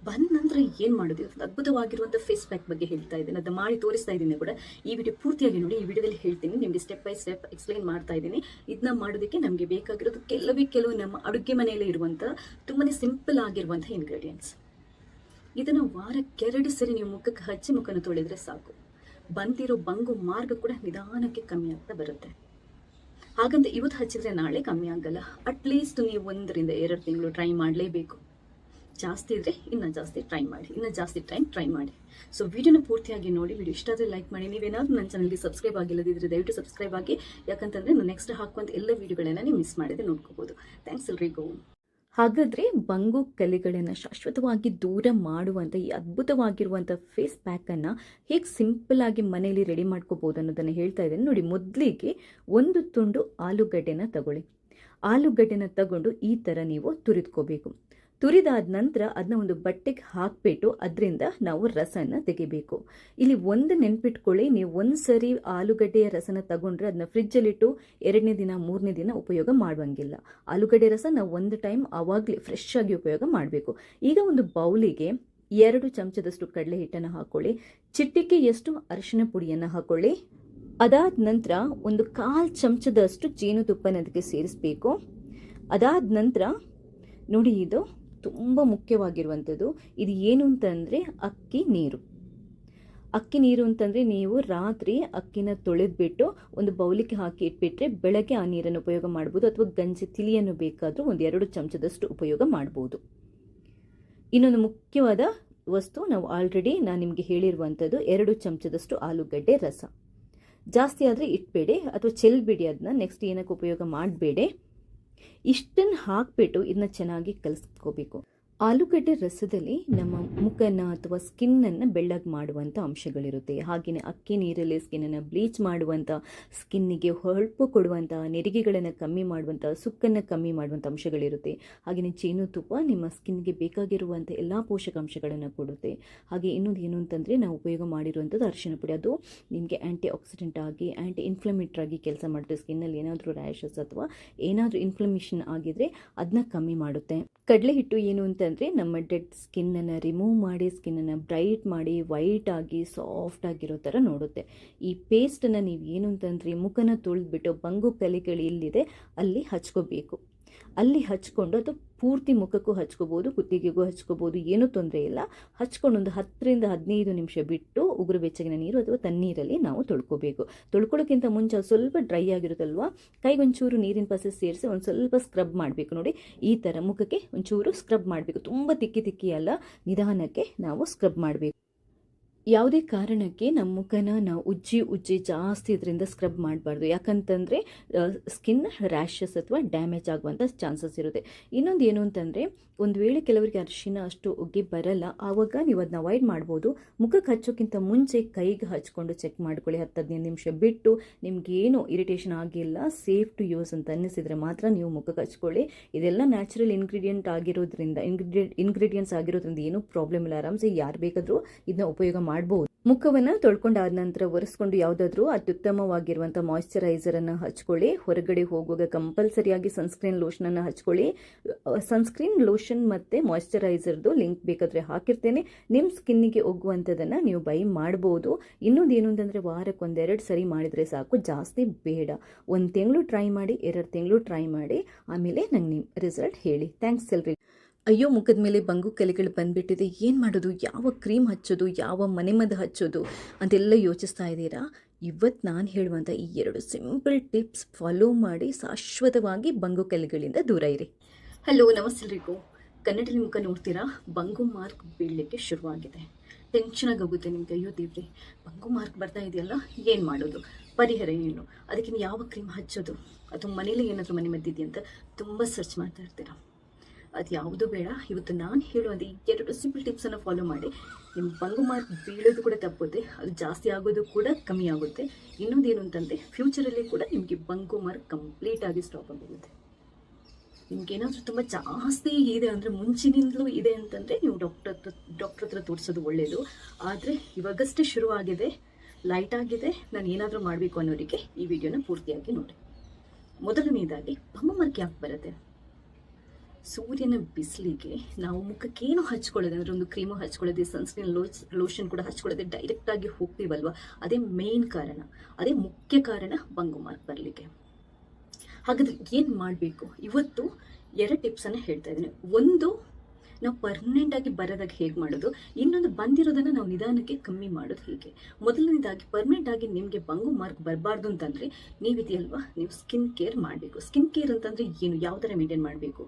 ಬಂದ ನಂತರ ಏನು ಮಾಡೋದು? ಅದ್ಭುತವಾಗಿರುವಂಥ ಫೇಸ್ ಪ್ಯಾಕ್ ಬಗ್ಗೆ ಹೇಳ್ತಾ ಇದ್ದೀನಿ, ಅದನ್ನು ಮಾಡಿ ತೋರಿಸ್ತಾ ಇದ್ದೀನಿ ಕೂಡ. ಈ ವಿಡಿಯೋ ಪೂರ್ತಿಯಾಗಿ ನೋಡಿ, ಈ ವಿಡಿಯೋದಲ್ಲಿ ಹೇಳ್ತೀನಿ, ನಿಮಗೆ ಸ್ಟೆಪ್ ಬೈ ಸ್ಟೆಪ್ ಎಕ್ಸ್ಪ್ಲೈನ್ ಮಾಡ್ತಾ ಇದ್ದೀನಿ. ಇದನ್ನ ಮಾಡೋದಕ್ಕೆ ನಮಗೆ ಬೇಕಾಗಿರೋದು ಕೆಲವು ನಮ್ಮ ಅಡುಗೆ ಮನೆಯಲ್ಲೇ ಇರುವಂಥ ತುಂಬಾ ಸಿಂಪಲ್ ಆಗಿರುವಂಥ ಇಂಗ್ರೀಡಿಯೆಂಟ್ಸ್. ಇದನ್ನು ವಾರಕ್ಕೆ 2 ಸರಿ ನೀವು ಮುಖಕ್ಕೆ ಹಚ್ಚಿ ಮುಖನ ತೊಳೆದ್ರೆ ಸಾಕು, ಬಂದಿರೋ ಬಂಗು ಮಾರ್ಗ ಕೂಡ ನಿಧಾನಕ್ಕೆ ಕಮ್ಮಿ ಆಗ್ತಾ ಬರುತ್ತೆ. ಹಾಗಂತ ಇವತ್ತು ಹಚ್ಚಿದ್ರೆ ನಾಳೆ ಕಮ್ಮಿ ಆಗಲ್ಲ. ಅಟ್ಲೀಸ್ಟ್ ನೀವು 1-2 ತಿಂಗಳು ಟ್ರೈ ಮಾಡಲೇಬೇಕು. ಜಾಸ್ತಿ ಇದ್ದರೆ ಇನ್ನೂ ಜಾಸ್ತಿ ಟ್ರೈ ಮಾಡಿ. ಸೊ ವಿಡಿಯೋನ ಪೂರ್ತಿಯಾಗಿ ನೋಡಿ. ವಿಡಿಯೋ ಇಷ್ಟ ಆದರೆ ಲೈಕ್ ಮಾಡಿ. ನೀವೇನಾದರೂ ನನ್ನ ಚಾನಲ್ಗೆ ಸಬ್ಸ್ಕ್ರೈಬ್ ಆಗಿಲ್ಲದಿದ್ದರೆ ದಯವಿಟ್ಟು ಸಬ್ಸ್ಕ್ರೈಬ್ ಆಗಿ, ಯಾಕಂತಂದರೆ ನಾನು ನೆಕ್ಸ್ಟ್ ಹಾಕುವಂಥ ಎಲ್ಲ ವಿಡಿಯೋಗಳನ್ನು ನೀವು ಮಿಸ್ ಮಾಡಿದೆ ನೋಡ್ಕೋಬೋದು. ಥ್ಯಾಂಕ್ಸ್ ಎಲ್ರಿಗೂ. ಹಾಗಾದರೆ ಬಂಗು ಕಲೆಗಳನ್ನು ಶಾಶ್ವತವಾಗಿ ದೂರ ಮಾಡುವಂಥ ಈ ಅದ್ಭುತವಾಗಿರುವಂಥ ಫೇಸ್ ಪ್ಯಾಕನ್ನು ಹೇಗೆ ಸಿಂಪಲ್ಲಾಗಿ ಮನೆಯಲ್ಲಿ ರೆಡಿ ಮಾಡ್ಕೋಬೋದು ಅನ್ನೋದನ್ನು ಹೇಳ್ತಾ ಇದ್ದೇನೆ ನೋಡಿ. ಮೊದಲಿಗೆ 1 ತುಂಡು ಆಲೂಗಡ್ಡೆನ ತಗೊಳ್ಳಿ. ಆಲೂಗಡ್ಡೆನ ತಗೊಂಡು ಈ ಥರ ನೀವು ತುರಿದ್ಕೋಬೇಕು. ತುರಿದಾದ ನಂತರ ಅದನ್ನ ಒಂದು ಬಟ್ಟೆಗೆ ಹಾಕಿಬಿಟ್ಟು ಅದರಿಂದ ನಾವು ರಸನ ತೆಗಿಬೇಕು. ಇಲ್ಲಿ ಒಂದು ನೆನ್ಪಿಟ್ಕೊಳ್ಳಿ, ನೀವು ಒಂದು ಸರಿ ಆಲೂಗಡ್ಡೆಯ ರಸನ ತಗೊಂಡ್ರೆ ಅದನ್ನ ಫ್ರಿಜ್ಜಲ್ಲಿಟ್ಟು 2ನೇ ದಿನ 3ನೇ ದಿನ ಉಪಯೋಗ ಮಾಡುವಂಗಿಲ್ಲ. ಆಲೂಗಡ್ಡೆ ರಸ ನಾವು ಒಂದು ಟೈಮ್ ಆವಾಗಲೇ ಫ್ರೆಶ್ ಆಗಿ ಉಪಯೋಗ ಮಾಡಬೇಕು. ಈಗ ಒಂದು ಬೌಲಿಗೆ 2 ಚಮಚದಷ್ಟು ಕಡಲೆ ಹಿಟ್ಟನ್ನು ಹಾಕೊಳ್ಳಿ. ಚಿಟಿಕೆಯಷ್ಟು ಅರಿಶಿನ ಪುಡಿಯನ್ನು ಹಾಕೊಳ್ಳಿ. ಅದಾದ ನಂತರ ಒಂದು 1/4 ಚಮಚದಷ್ಟು ಜೇನುತುಪ್ಪನ ಅದಕ್ಕೆ ಸೇರಿಸಬೇಕು. ಅದಾದ ನಂತರ ನೋಡಿ, ಇದು ತುಂಬ ಮುಖ್ಯವಾಗಿರುವಂಥದ್ದು. ಇದು ಏನು ಅಂತಂದರೆ ಅಕ್ಕಿ ನೀರು. ಅಕ್ಕಿ ನೀರು ಅಂತಂದರೆ ನೀವು ರಾತ್ರಿ ಅಕ್ಕಿನ ತೊಳೆದ್ಬಿಟ್ಟು ಒಂದು ಬೌಲಿಗೆ ಹಾಕಿ ಇಟ್ಬಿಟ್ರೆ ಬೆಳಗ್ಗೆ ಆ ನೀರನ್ನು ಉಪಯೋಗ ಮಾಡ್ಬೋದು, ಅಥವಾ ಗಂಜಿ ತಿಳಿಯನ್ನು ಬೇಕಾದರೂ 1-2 ಚಮಚದಷ್ಟು ಉಪಯೋಗ ಮಾಡ್ಬೋದು. ಇನ್ನೊಂದು ಮುಖ್ಯವಾದ ವಸ್ತು, ನಾನು ನಿಮಗೆ ಹೇಳಿರುವಂಥದ್ದು 2 ಚಮಚದಷ್ಟು ಆಲೂಗಡ್ಡೆ ರಸ. ಜಾಸ್ತಿ ಆದರೆ ಇಟ್ಬೇಡಿ ಅಥವಾ ಚೆಲ್ಬೇಡಿ, ಅದನ್ನ ನೆಕ್ಸ್ಟ್ ಏನಕ್ಕೆ ಉಪಯೋಗ ಮಾಡಬೇಡಿ. ಇಷ್ಟನ್ನು ಹಾಕಿಬಿಟ್ಟು ಇದನ್ನ ಚೆನ್ನಾಗಿ ಕಲಿಸ್ಕೋಬೇಕು. ಆಲೂಗಡ್ಡೆ ರಸದಲ್ಲಿ ನಮ್ಮ ಮುಖನ ಅಥವಾ ಸ್ಕಿನ್ನನ್ನು ಬೆಳ್ಳಗೆ ಮಾಡುವಂಥ ಅಂಶಗಳಿರುತ್ತೆ. ಹಾಗೆಯೇ ಅಕ್ಕಿ ನೀರಲ್ಲಿ ಸ್ಕಿನ್ನನ್ನು ಬ್ಲೀಚ್ ಮಾಡುವಂಥ, ಸ್ಕಿನ್ನಿಗೆ ಹೊಳಪು ಕೊಡುವಂಥ, ನೆರಿಗೆಗಳನ್ನು ಕಮ್ಮಿ ಮಾಡುವಂಥ, ಸುಕ್ಕನ್ನು ಕಮ್ಮಿ ಮಾಡುವಂಥ ಅಂಶಗಳಿರುತ್ತೆ. ಹಾಗೆಯೇ ಜೇನುತುಪ್ಪ ನಿಮ್ಮ ಸ್ಕಿನ್ಗೆ ಬೇಕಾಗಿರುವಂಥ ಎಲ್ಲ ಪೋಷಕಾಂಶಗಳನ್ನು ಕೊಡುತ್ತೆ. ಹಾಗೆ ಇನ್ನೊಂದು ಏನು ಅಂತಂದರೆ ನಾವು ಉಪಯೋಗ ಮಾಡಿರುವಂಥದ್ದು ಅರಿಶಿಣ ಪುಡಿ. ಅದು ನಿಮಗೆ ಆ್ಯಂಟಿ ಆಕ್ಸಿಡೆಂಟ್ ಆಗಿ, ಆ್ಯಂಟಿ ಇನ್ಫ್ಲಮೇಟರಿ ಆಗಿ ಕೆಲಸ ಮಾಡುತ್ತೆ. ಸ್ಕಿನ್ನಲ್ಲಿ ಏನಾದರೂ ರ್ಯಾಷಸ್ ಅಥವಾ ಏನಾದರೂ ಇನ್ಫ್ಲಮೇಷನ್ ಆಗಿದ್ರೆ ಅದನ್ನ ಕಮ್ಮಿ ಮಾಡುತ್ತೆ. ಕಡಲೆ ಹಿಟ್ಟು ಏನು ಅಂತಂದರೆ ನಮ್ಮ ಡೆಡ್ ಸ್ಕಿನ್ನನ್ನು ರಿಮೂವ್ ಮಾಡಿ, ಸ್ಕಿನ್ನನ್ನು ಬ್ರೈಟ್ ಮಾಡಿ, ವೈಟ್ ಆಗಿ ಸಾಫ್ಟ್ ಆಗಿರೋ ಥರ ನೋಡುತ್ತೆ. ಈ ಪೇಸ್ಟನ್ನು ನೀವು ಏನು ಅಂತಂದರೆ ಮುಖನ ತೊಳೆದ್ಬಿಟ್ಟು ಬಂಗು ಕಲೆಗಳು ಎಲ್ಲಿದೆ ಅಲ್ಲಿ ಹಚ್ಕೋಬೇಕು. ಅಲ್ಲಿ ಹಚ್ಕೊಂಡು ಅದು ಪೂರ್ತಿ ಮುಖಕ್ಕೂ ಹಚ್ಕೋಬೋದು, ಕುತ್ತಿಗೆಗೂ ಹಚ್ಕೋಬೋದು, ಏನೂ ತೊಂದರೆ ಇಲ್ಲ. ಹಚ್ಕೊಂಡು ಒಂದು 10-15 ನಿಮಿಷ ಬಿಟ್ಟು ಉಗುರು ಬೆಚ್ಚಗಿನ ನೀರು ಅಥವಾ ತಣ್ಣೀರಲ್ಲಿ ನಾವು ತೊಳ್ಕೋಬೇಕು. ತೊಳ್ಕೊಳ್ಳೋಕ್ಕಿಂತ ಮುಂಚೆ ಸ್ವಲ್ಪ ಡ್ರೈ ಆಗಿರುತ್ತಲ್ವ, ಕೈಗೊಂಚೂರು ನೀರಿನ ಪಸೆ ಸೇರಿಸಿ ಒಂದು ಸ್ವಲ್ಪ ಸ್ಕ್ರಬ್ ಮಾಡಬೇಕು. ನೋಡಿ, ಈ ಥರ ಮುಖಕ್ಕೆ ಒಂಚೂರು ಸ್ಕ್ರಬ್ ಮಾಡಬೇಕು. ತುಂಬ ತಿಕ್ಕಿ ಅಲ್ಲ, ನಿಧಾನಕ್ಕೆ ನಾವು ಸ್ಕ್ರಬ್ ಮಾಡಬೇಕು. ಯಾವುದೇ ಕಾರಣಕ್ಕೆ ನಮ್ಮ ಮುಖನ ನಾವು ಉಜ್ಜಿ ಜಾಸ್ತಿ ಇದರಿಂದ ಸ್ಕ್ರಬ್ ಮಾಡಬಾರ್ದು. ಯಾಕಂತಂದರೆ ಸ್ಕಿನ್ ರ್ಯಾಷಸ್ ಅಥವಾ ಡ್ಯಾಮೇಜ್ ಆಗುವಂಥ ಚಾನ್ಸಸ್ ಇರುತ್ತೆ. ಇನ್ನೊಂದು ಏನು ಅಂತಂದರೆ, ಒಂದು ವೇಳೆ ಕೆಲವರಿಗೆ ಅರಿಶಿನ ಅಷ್ಟು ಉಗ್ಗಿ ಬರಲ್ಲ, ಆವಾಗ ನೀವು ಅದನ್ನ ಅವಾಯ್ಡ್ ಮಾಡ್ಬೋದು. ಮುಖಕ್ಕೆ ಹಚ್ಚೋಕ್ಕಿಂತ ಮುಂಚೆ ಕೈಗೆ ಹಚ್ಕೊಂಡು ಚೆಕ್ ಮಾಡ್ಕೊಳ್ಳಿ. 10-15 ನಿಮಿಷ ಬಿಟ್ಟು ನಿಮಗೇನು ಇರಿಟೇಷನ್ ಆಗಿಲ್ಲ, ಸೇಫ್ ಟು ಯೂಸ್ ಅಂತ ಅನ್ನಿಸಿದರೆ ಮಾತ್ರ ನೀವು ಮುಖಕ್ಕೆ ಹಚ್ಕೊಳ್ಳಿ. ಇದೆಲ್ಲ ನ್ಯಾಚುರಲ್ ಇಂಗ್ರೀಡಿಯೆಂಟ್ಸ್ ಆಗಿರೋದ್ರಿಂದ ಏನೂ ಪ್ರಾಬ್ಲಮ್ ಇಲ್ಲ. ಆರಾಮ್ಸೆ ಯಾರು ಬೇಕಾದರೂ ಇದನ್ನ ಉಪಯೋಗ ಮಾಡ್ಬೋದು. ಮುಖವನ್ನು ತೊಳ್ಕೊಂಡಾದ ನಂತರ ಒರೆಸ್ಕೊಂಡು ಯಾವುದಾದ್ರೂ ಅತ್ಯುತ್ತಮವಾಗಿರುವಂಥ ಮಾಯ್ಶ್ಚರೈಸರನ್ನು ಹಚ್ಕೊಳ್ಳಿ. ಹೊರಗಡೆ ಹೋಗುವಾಗ ಕಂಪಲ್ಸರಿಯಾಗಿ ಸನ್ಸ್ಕ್ರೀನ್ ಲೋಷನನ್ನು ಹಚ್ಕೊಳ್ಳಿ. ಸನ್ಸ್ಕ್ರೀನ್ ಲೋಷನ್ ಮತ್ತು ಮಾಯ್ಶ್ಚರೈಸರ್ದು ಲಿಂಕ್ ಬೇಕಾದರೆ ಹಾಕಿರ್ತೇನೆ. ನಿಮ್ಮ ಸ್ಕಿನ್ನಿಗೆ ಒಗ್ಗುವಂಥದ್ದನ್ನು ನೀವು ಬೈ ಮಾಡ್ಬೋದು. ಇನ್ನೊಂದು ಏನು ಅಂತಂದರೆ, ವಾರಕ್ಕೆ 1-2 ಸರಿ ಮಾಡಿದರೆ ಸಾಕು, ಜಾಸ್ತಿ ಬೇಡ. 1 ತಿಂಗಳು ಟ್ರೈ ಮಾಡಿ, 2 ತಿಂಗಳು ಟ್ರೈ ಮಾಡಿ, ಆಮೇಲೆ ನಂಗೆ ನಿಮ್ಮ ರಿಸಲ್ಟ್ ಹೇಳಿ. ಥ್ಯಾಂಕ್ಸ್ ಎಲ್ರಿ. ಅಯ್ಯೋ, ಮುಖದ ಮೇಲೆ ಬಂಗು ಕಲೆಗಳು ಬಂದುಬಿಟ್ಟಿದೆ, ಏನು ಮಾಡೋದು, ಯಾವ ಕ್ರೀಮ್ ಹಚ್ಚೋದು, ಯಾವ ಮನೆಮದ್ದು ಹಚ್ಚೋದು ಅಂತೆಲ್ಲ ಯೋಚಿಸ್ತಾ ಇದ್ದೀರಾ? ಇವತ್ತು ನಾನು ಹೇಳುವಂಥ ಈ 2 ಸಿಂಪಲ್ ಟಿಪ್ಸ್ ಫಾಲೋ ಮಾಡಿ ಶಾಶ್ವತವಾಗಿ ಬಂಗು ಕಲೆಗಳಿಂದ ದೂರ ಇರಿ. ಹಲೋ, ನಮಸ್ತೆ ಎಲ್ರಿಗೂ. ಕನ್ನಡದಲ್ಲಿ ಮುಖ ನೋಡ್ತೀರಾ, ಬಂಗು ಮಾರ್ಕ್ ಬೀಳಲಿಕ್ಕೆ ಶುರುವಾಗಿದೆ. ಟೆನ್ಷನಾಗಿ ಹೋಗುತ್ತೆ ನಿಮಗೆ. ಅಯ್ಯೋ ದೇವ್ರಿ, ಬಂಗು ಮಾರ್ಕ್ ಬರ್ತಾ ಇದೆಯಲ್ಲ, ಏನು ಮಾಡೋದು, ಪರಿಹಾರ ಏನು, ಅದಕ್ಕೆ ಯಾವ ಕ್ರೀಮ್ ಹಚ್ಚೋದು, ಅಥವಾ ಮನೇಲಿ ಏನಾದರೂ ಮನೆ ಮದ್ದಿದೆಯಾ ಅಂತ ತುಂಬ ಸರ್ಚ್ ಮಾಡ್ತಾ ಇರ್ತೀರಾ. ಅದು ಯಾವುದು ಬೇಡ. ಇವತ್ತು ನಾನು ಹೇಳುವಂಥ ಈ 2 ಸಿಂಪಲ್ ಟಿಪ್ಸನ್ನು ಫಾಲೋ ಮಾಡಿ ನಿಮ್ಮ ಬಂಗು ಮಾರ್ಕ್ ಬೀಳೋದು ಕೂಡ ತಪ್ಪುತ್ತೆ, ಅದು ಜಾಸ್ತಿ ಆಗೋದು ಕೂಡ ಕಮ್ಮಿ ಆಗುತ್ತೆ. ಇನ್ನೊಂದೇನು ಅಂತಂದರೆ, ಫ್ಯೂಚರಲ್ಲಿ ಕೂಡ ನಿಮಗೆ ಬಂಗು ಮಾರ್ಕ್ ಕಂಪ್ಲೀಟಾಗಿ ಸ್ಟಾಪ್ ಆಗೋಗುತ್ತೆ. ನಿಮ್ಗೇನಾದರೂ ತುಂಬ ಜಾಸ್ತಿ ಇದೆ ಅಂದರೆ, ಮುಂಚಿನಿಂದಲೂ ಇದೆ ಅಂತಂದರೆ ನೀವು ಡಾಕ್ಟರ್ ಹತ್ರ ತೋರಿಸೋದು ಒಳ್ಳೆಯದು. ಆದರೆ ಇವಾಗಷ್ಟೇ ಶುರುವಾಗಿದೆ, ಲೈಟ್ ಆಗಿದೆ, ನಾನು ಏನಾದರೂ ಮಾಡಬೇಕು ಅನ್ನೋರಿಗೆ ಈ ವಿಡಿಯೋನ ಪೂರ್ತಿಯಾಗಿ ನೋಡಿ. ಮೊದಲನೇದಾಗಿ ಬಂಗು ಮಾರ್ಕ್ ಯಾಕೆ ಬರುತ್ತೆ? ಸೂರ್ಯನ ಬಿಸಿಲಿಗೆ ನಾವು ಮುಖಕ್ಕೇನು ಹಚ್ಕೊಳ್ಳೋದು ಅಂದರೆ, ಒಂದು ಕ್ರೀಮು ಹಚ್ಕೊಳ್ಳೋದೆ, ಸನ್ಸ್ಕ್ರೀನ್ ಲೋಷನ್ ಕೂಡ ಹಚ್ಕೊಳ್ಳೋದೆ, ಡೈರೆಕ್ಟಾಗಿ ಹೋಗ್ತೀವಲ್ವ, ಅದೇ ಮೇನ್ ಕಾರಣ, ಅದೇ ಮುಖ್ಯ ಕಾರಣ ಬಂಗು ಮಾರ್ಕ್ ಬರಲಿಕ್ಕೆ. ಹಾಗಾದರೆ ಏನು ಮಾಡಬೇಕು? ಇವತ್ತು 2 ಟಿಪ್ಸನ್ನು ಹೇಳ್ತಾ ಇದ್ದೀನಿ. ಒಂದು, ನಾವು ಪರ್ಮನೆಂಟಾಗಿ ಬರೋದಾಗ ಹೇಗೆ ಮಾಡೋದು, ಇನ್ನೊಂದು ಬಂದಿರೋದನ್ನು ನಾವು ನಿಧಾನಕ್ಕೆ ಕಮ್ಮಿ ಮಾಡೋದು ಹೇಗೆ. ಮೊದಲನೇದಾಗಿ, ಪರ್ಮನೆಂಟಾಗಿ ನಿಮಗೆ ಬಂಗು ಮಾರ್ಕ್ ಬರಬಾರ್ದು ಅಂತಂದರೆ ನೀವಿದೆಯಲ್ವಾ, ನೀವು ಸ್ಕಿನ್ ಕೇರ್ ಮಾಡಬೇಕು. ಸ್ಕಿನ್ ಕೇರ್ ಅಂತಂದರೆ ಏನು, ಯಾವ ಥರ ಮೇಂಟೈನ್ ಮಾಡಬೇಕು?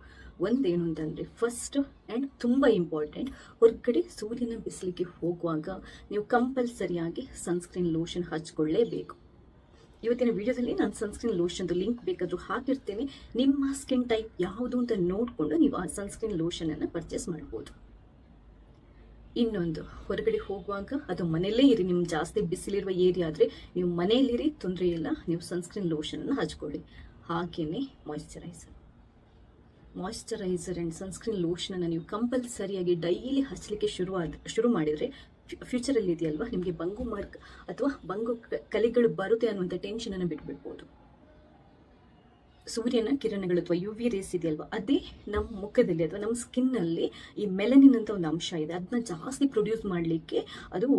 ಒಂದೇನು ಅಂತಂದರೆ, ಫಸ್ಟ್ ಆ್ಯಂಡ್ ತುಂಬ ಇಂಪಾರ್ಟೆಂಟ್, ಹೊರಗಡೆ ಸೂರ್ಯನ ಬಿಸಿಲಿಗೆ ಹೋಗುವಾಗ ನೀವು ಕಂಪಲ್ಸರಿಯಾಗಿ ಸನ್ಸ್ಕ್ರೀನ್ ಲೋಷನ್ ಹಚ್ಕೊಳ್ಳೇಬೇಕು. ಇವತ್ತಿನ ವಿಡಿಯೋದಲ್ಲಿ ನಾನು ಸನ್ಸ್ಕ್ರೀನ್ ಲೋಷನ್ದು ಲಿಂಕ್ ಬೇಕಾದರೂ ಹಾಕಿರ್ತೀನಿ. ನಿಮ್ಮ ಸ್ಕಿನ್ ಟೈಪ್ ಯಾವುದು ಅಂತ ನೋಡಿಕೊಂಡು ನೀವು ಆ ಸನ್ಸ್ಕ್ರೀನ್ ಲೋಷನನ್ನು ಪರ್ಚೇಸ್ ಮಾಡ್ಬೋದು. ಇನ್ನೊಂದು, ಹೊರಗಡೆ ಹೋಗುವಾಗ ಅದು ಮನೆಯಲ್ಲೇ ಇರಿ. ನಿಮ್ಮ ಜಾಸ್ತಿ ಬಿಸಿಲಿರುವ ಏರಿಯಾ ಆದರೆ ನೀವು ಮನೆಯಲ್ಲಿರಿ, ತೊಂದರೆ ಇಲ್ಲ, ನೀವು ಸನ್ಸ್ಕ್ರೀನ್ ಲೋಷನನ್ನು ಹಚ್ಕೊಳ್ಳಿ. ಹಾಗೆಯೇ ಮಾಯ್ಶ್ಚರೈಸರ್ ಆ್ಯಂಡ್ ಸನ್ಸ್ಕ್ರೀನ್ ಲೋಷನನ್ನು ನೀವು ಕಂಪಲ್ಸರಿಯಾಗಿ ಡೈಲಿ ಹಚ್ಚಲಿಕ್ಕೆ ಶುರು ಮಾಡಿದರೆ ಫ್ಯೂಚರಲ್ಲಿ ಇದೆಯಲ್ವಾ, ನಿಮಗೆ ಬಂಗು ಮಾರ್ಕ್ ಅಥವಾ ಬಂಗು ಕಲೆಗಳು ಬರುತ್ತೆ ಅನ್ನುವಂಥ ಟೆನ್ಷನನ್ನು ಬಿಟ್ಬಿಡ್ಬೋದು. ಸೂರ್ಯನ ಕಿರಣಗಳು ಅಥವಾ UV ರೇಸ್ ಇದೆಯಲ್ವಾ, ಅದೇ ನಮ್ಮ ಮುಖದಲ್ಲಿ ಅಥವಾ ನಮ್ಮ ಸ್ಕಿನ್ನಲ್ಲಿ ಈ ಮೆಲನಿನ್ ಅಂತ ಒಂದು ಅಂಶ ಇದೆ, ಅದನ್ನ ಜಾಸ್ತಿ ಪ್ರೊಡ್ಯೂಸ್ ಮಾಡಲಿಕ್ಕೆ ಅದು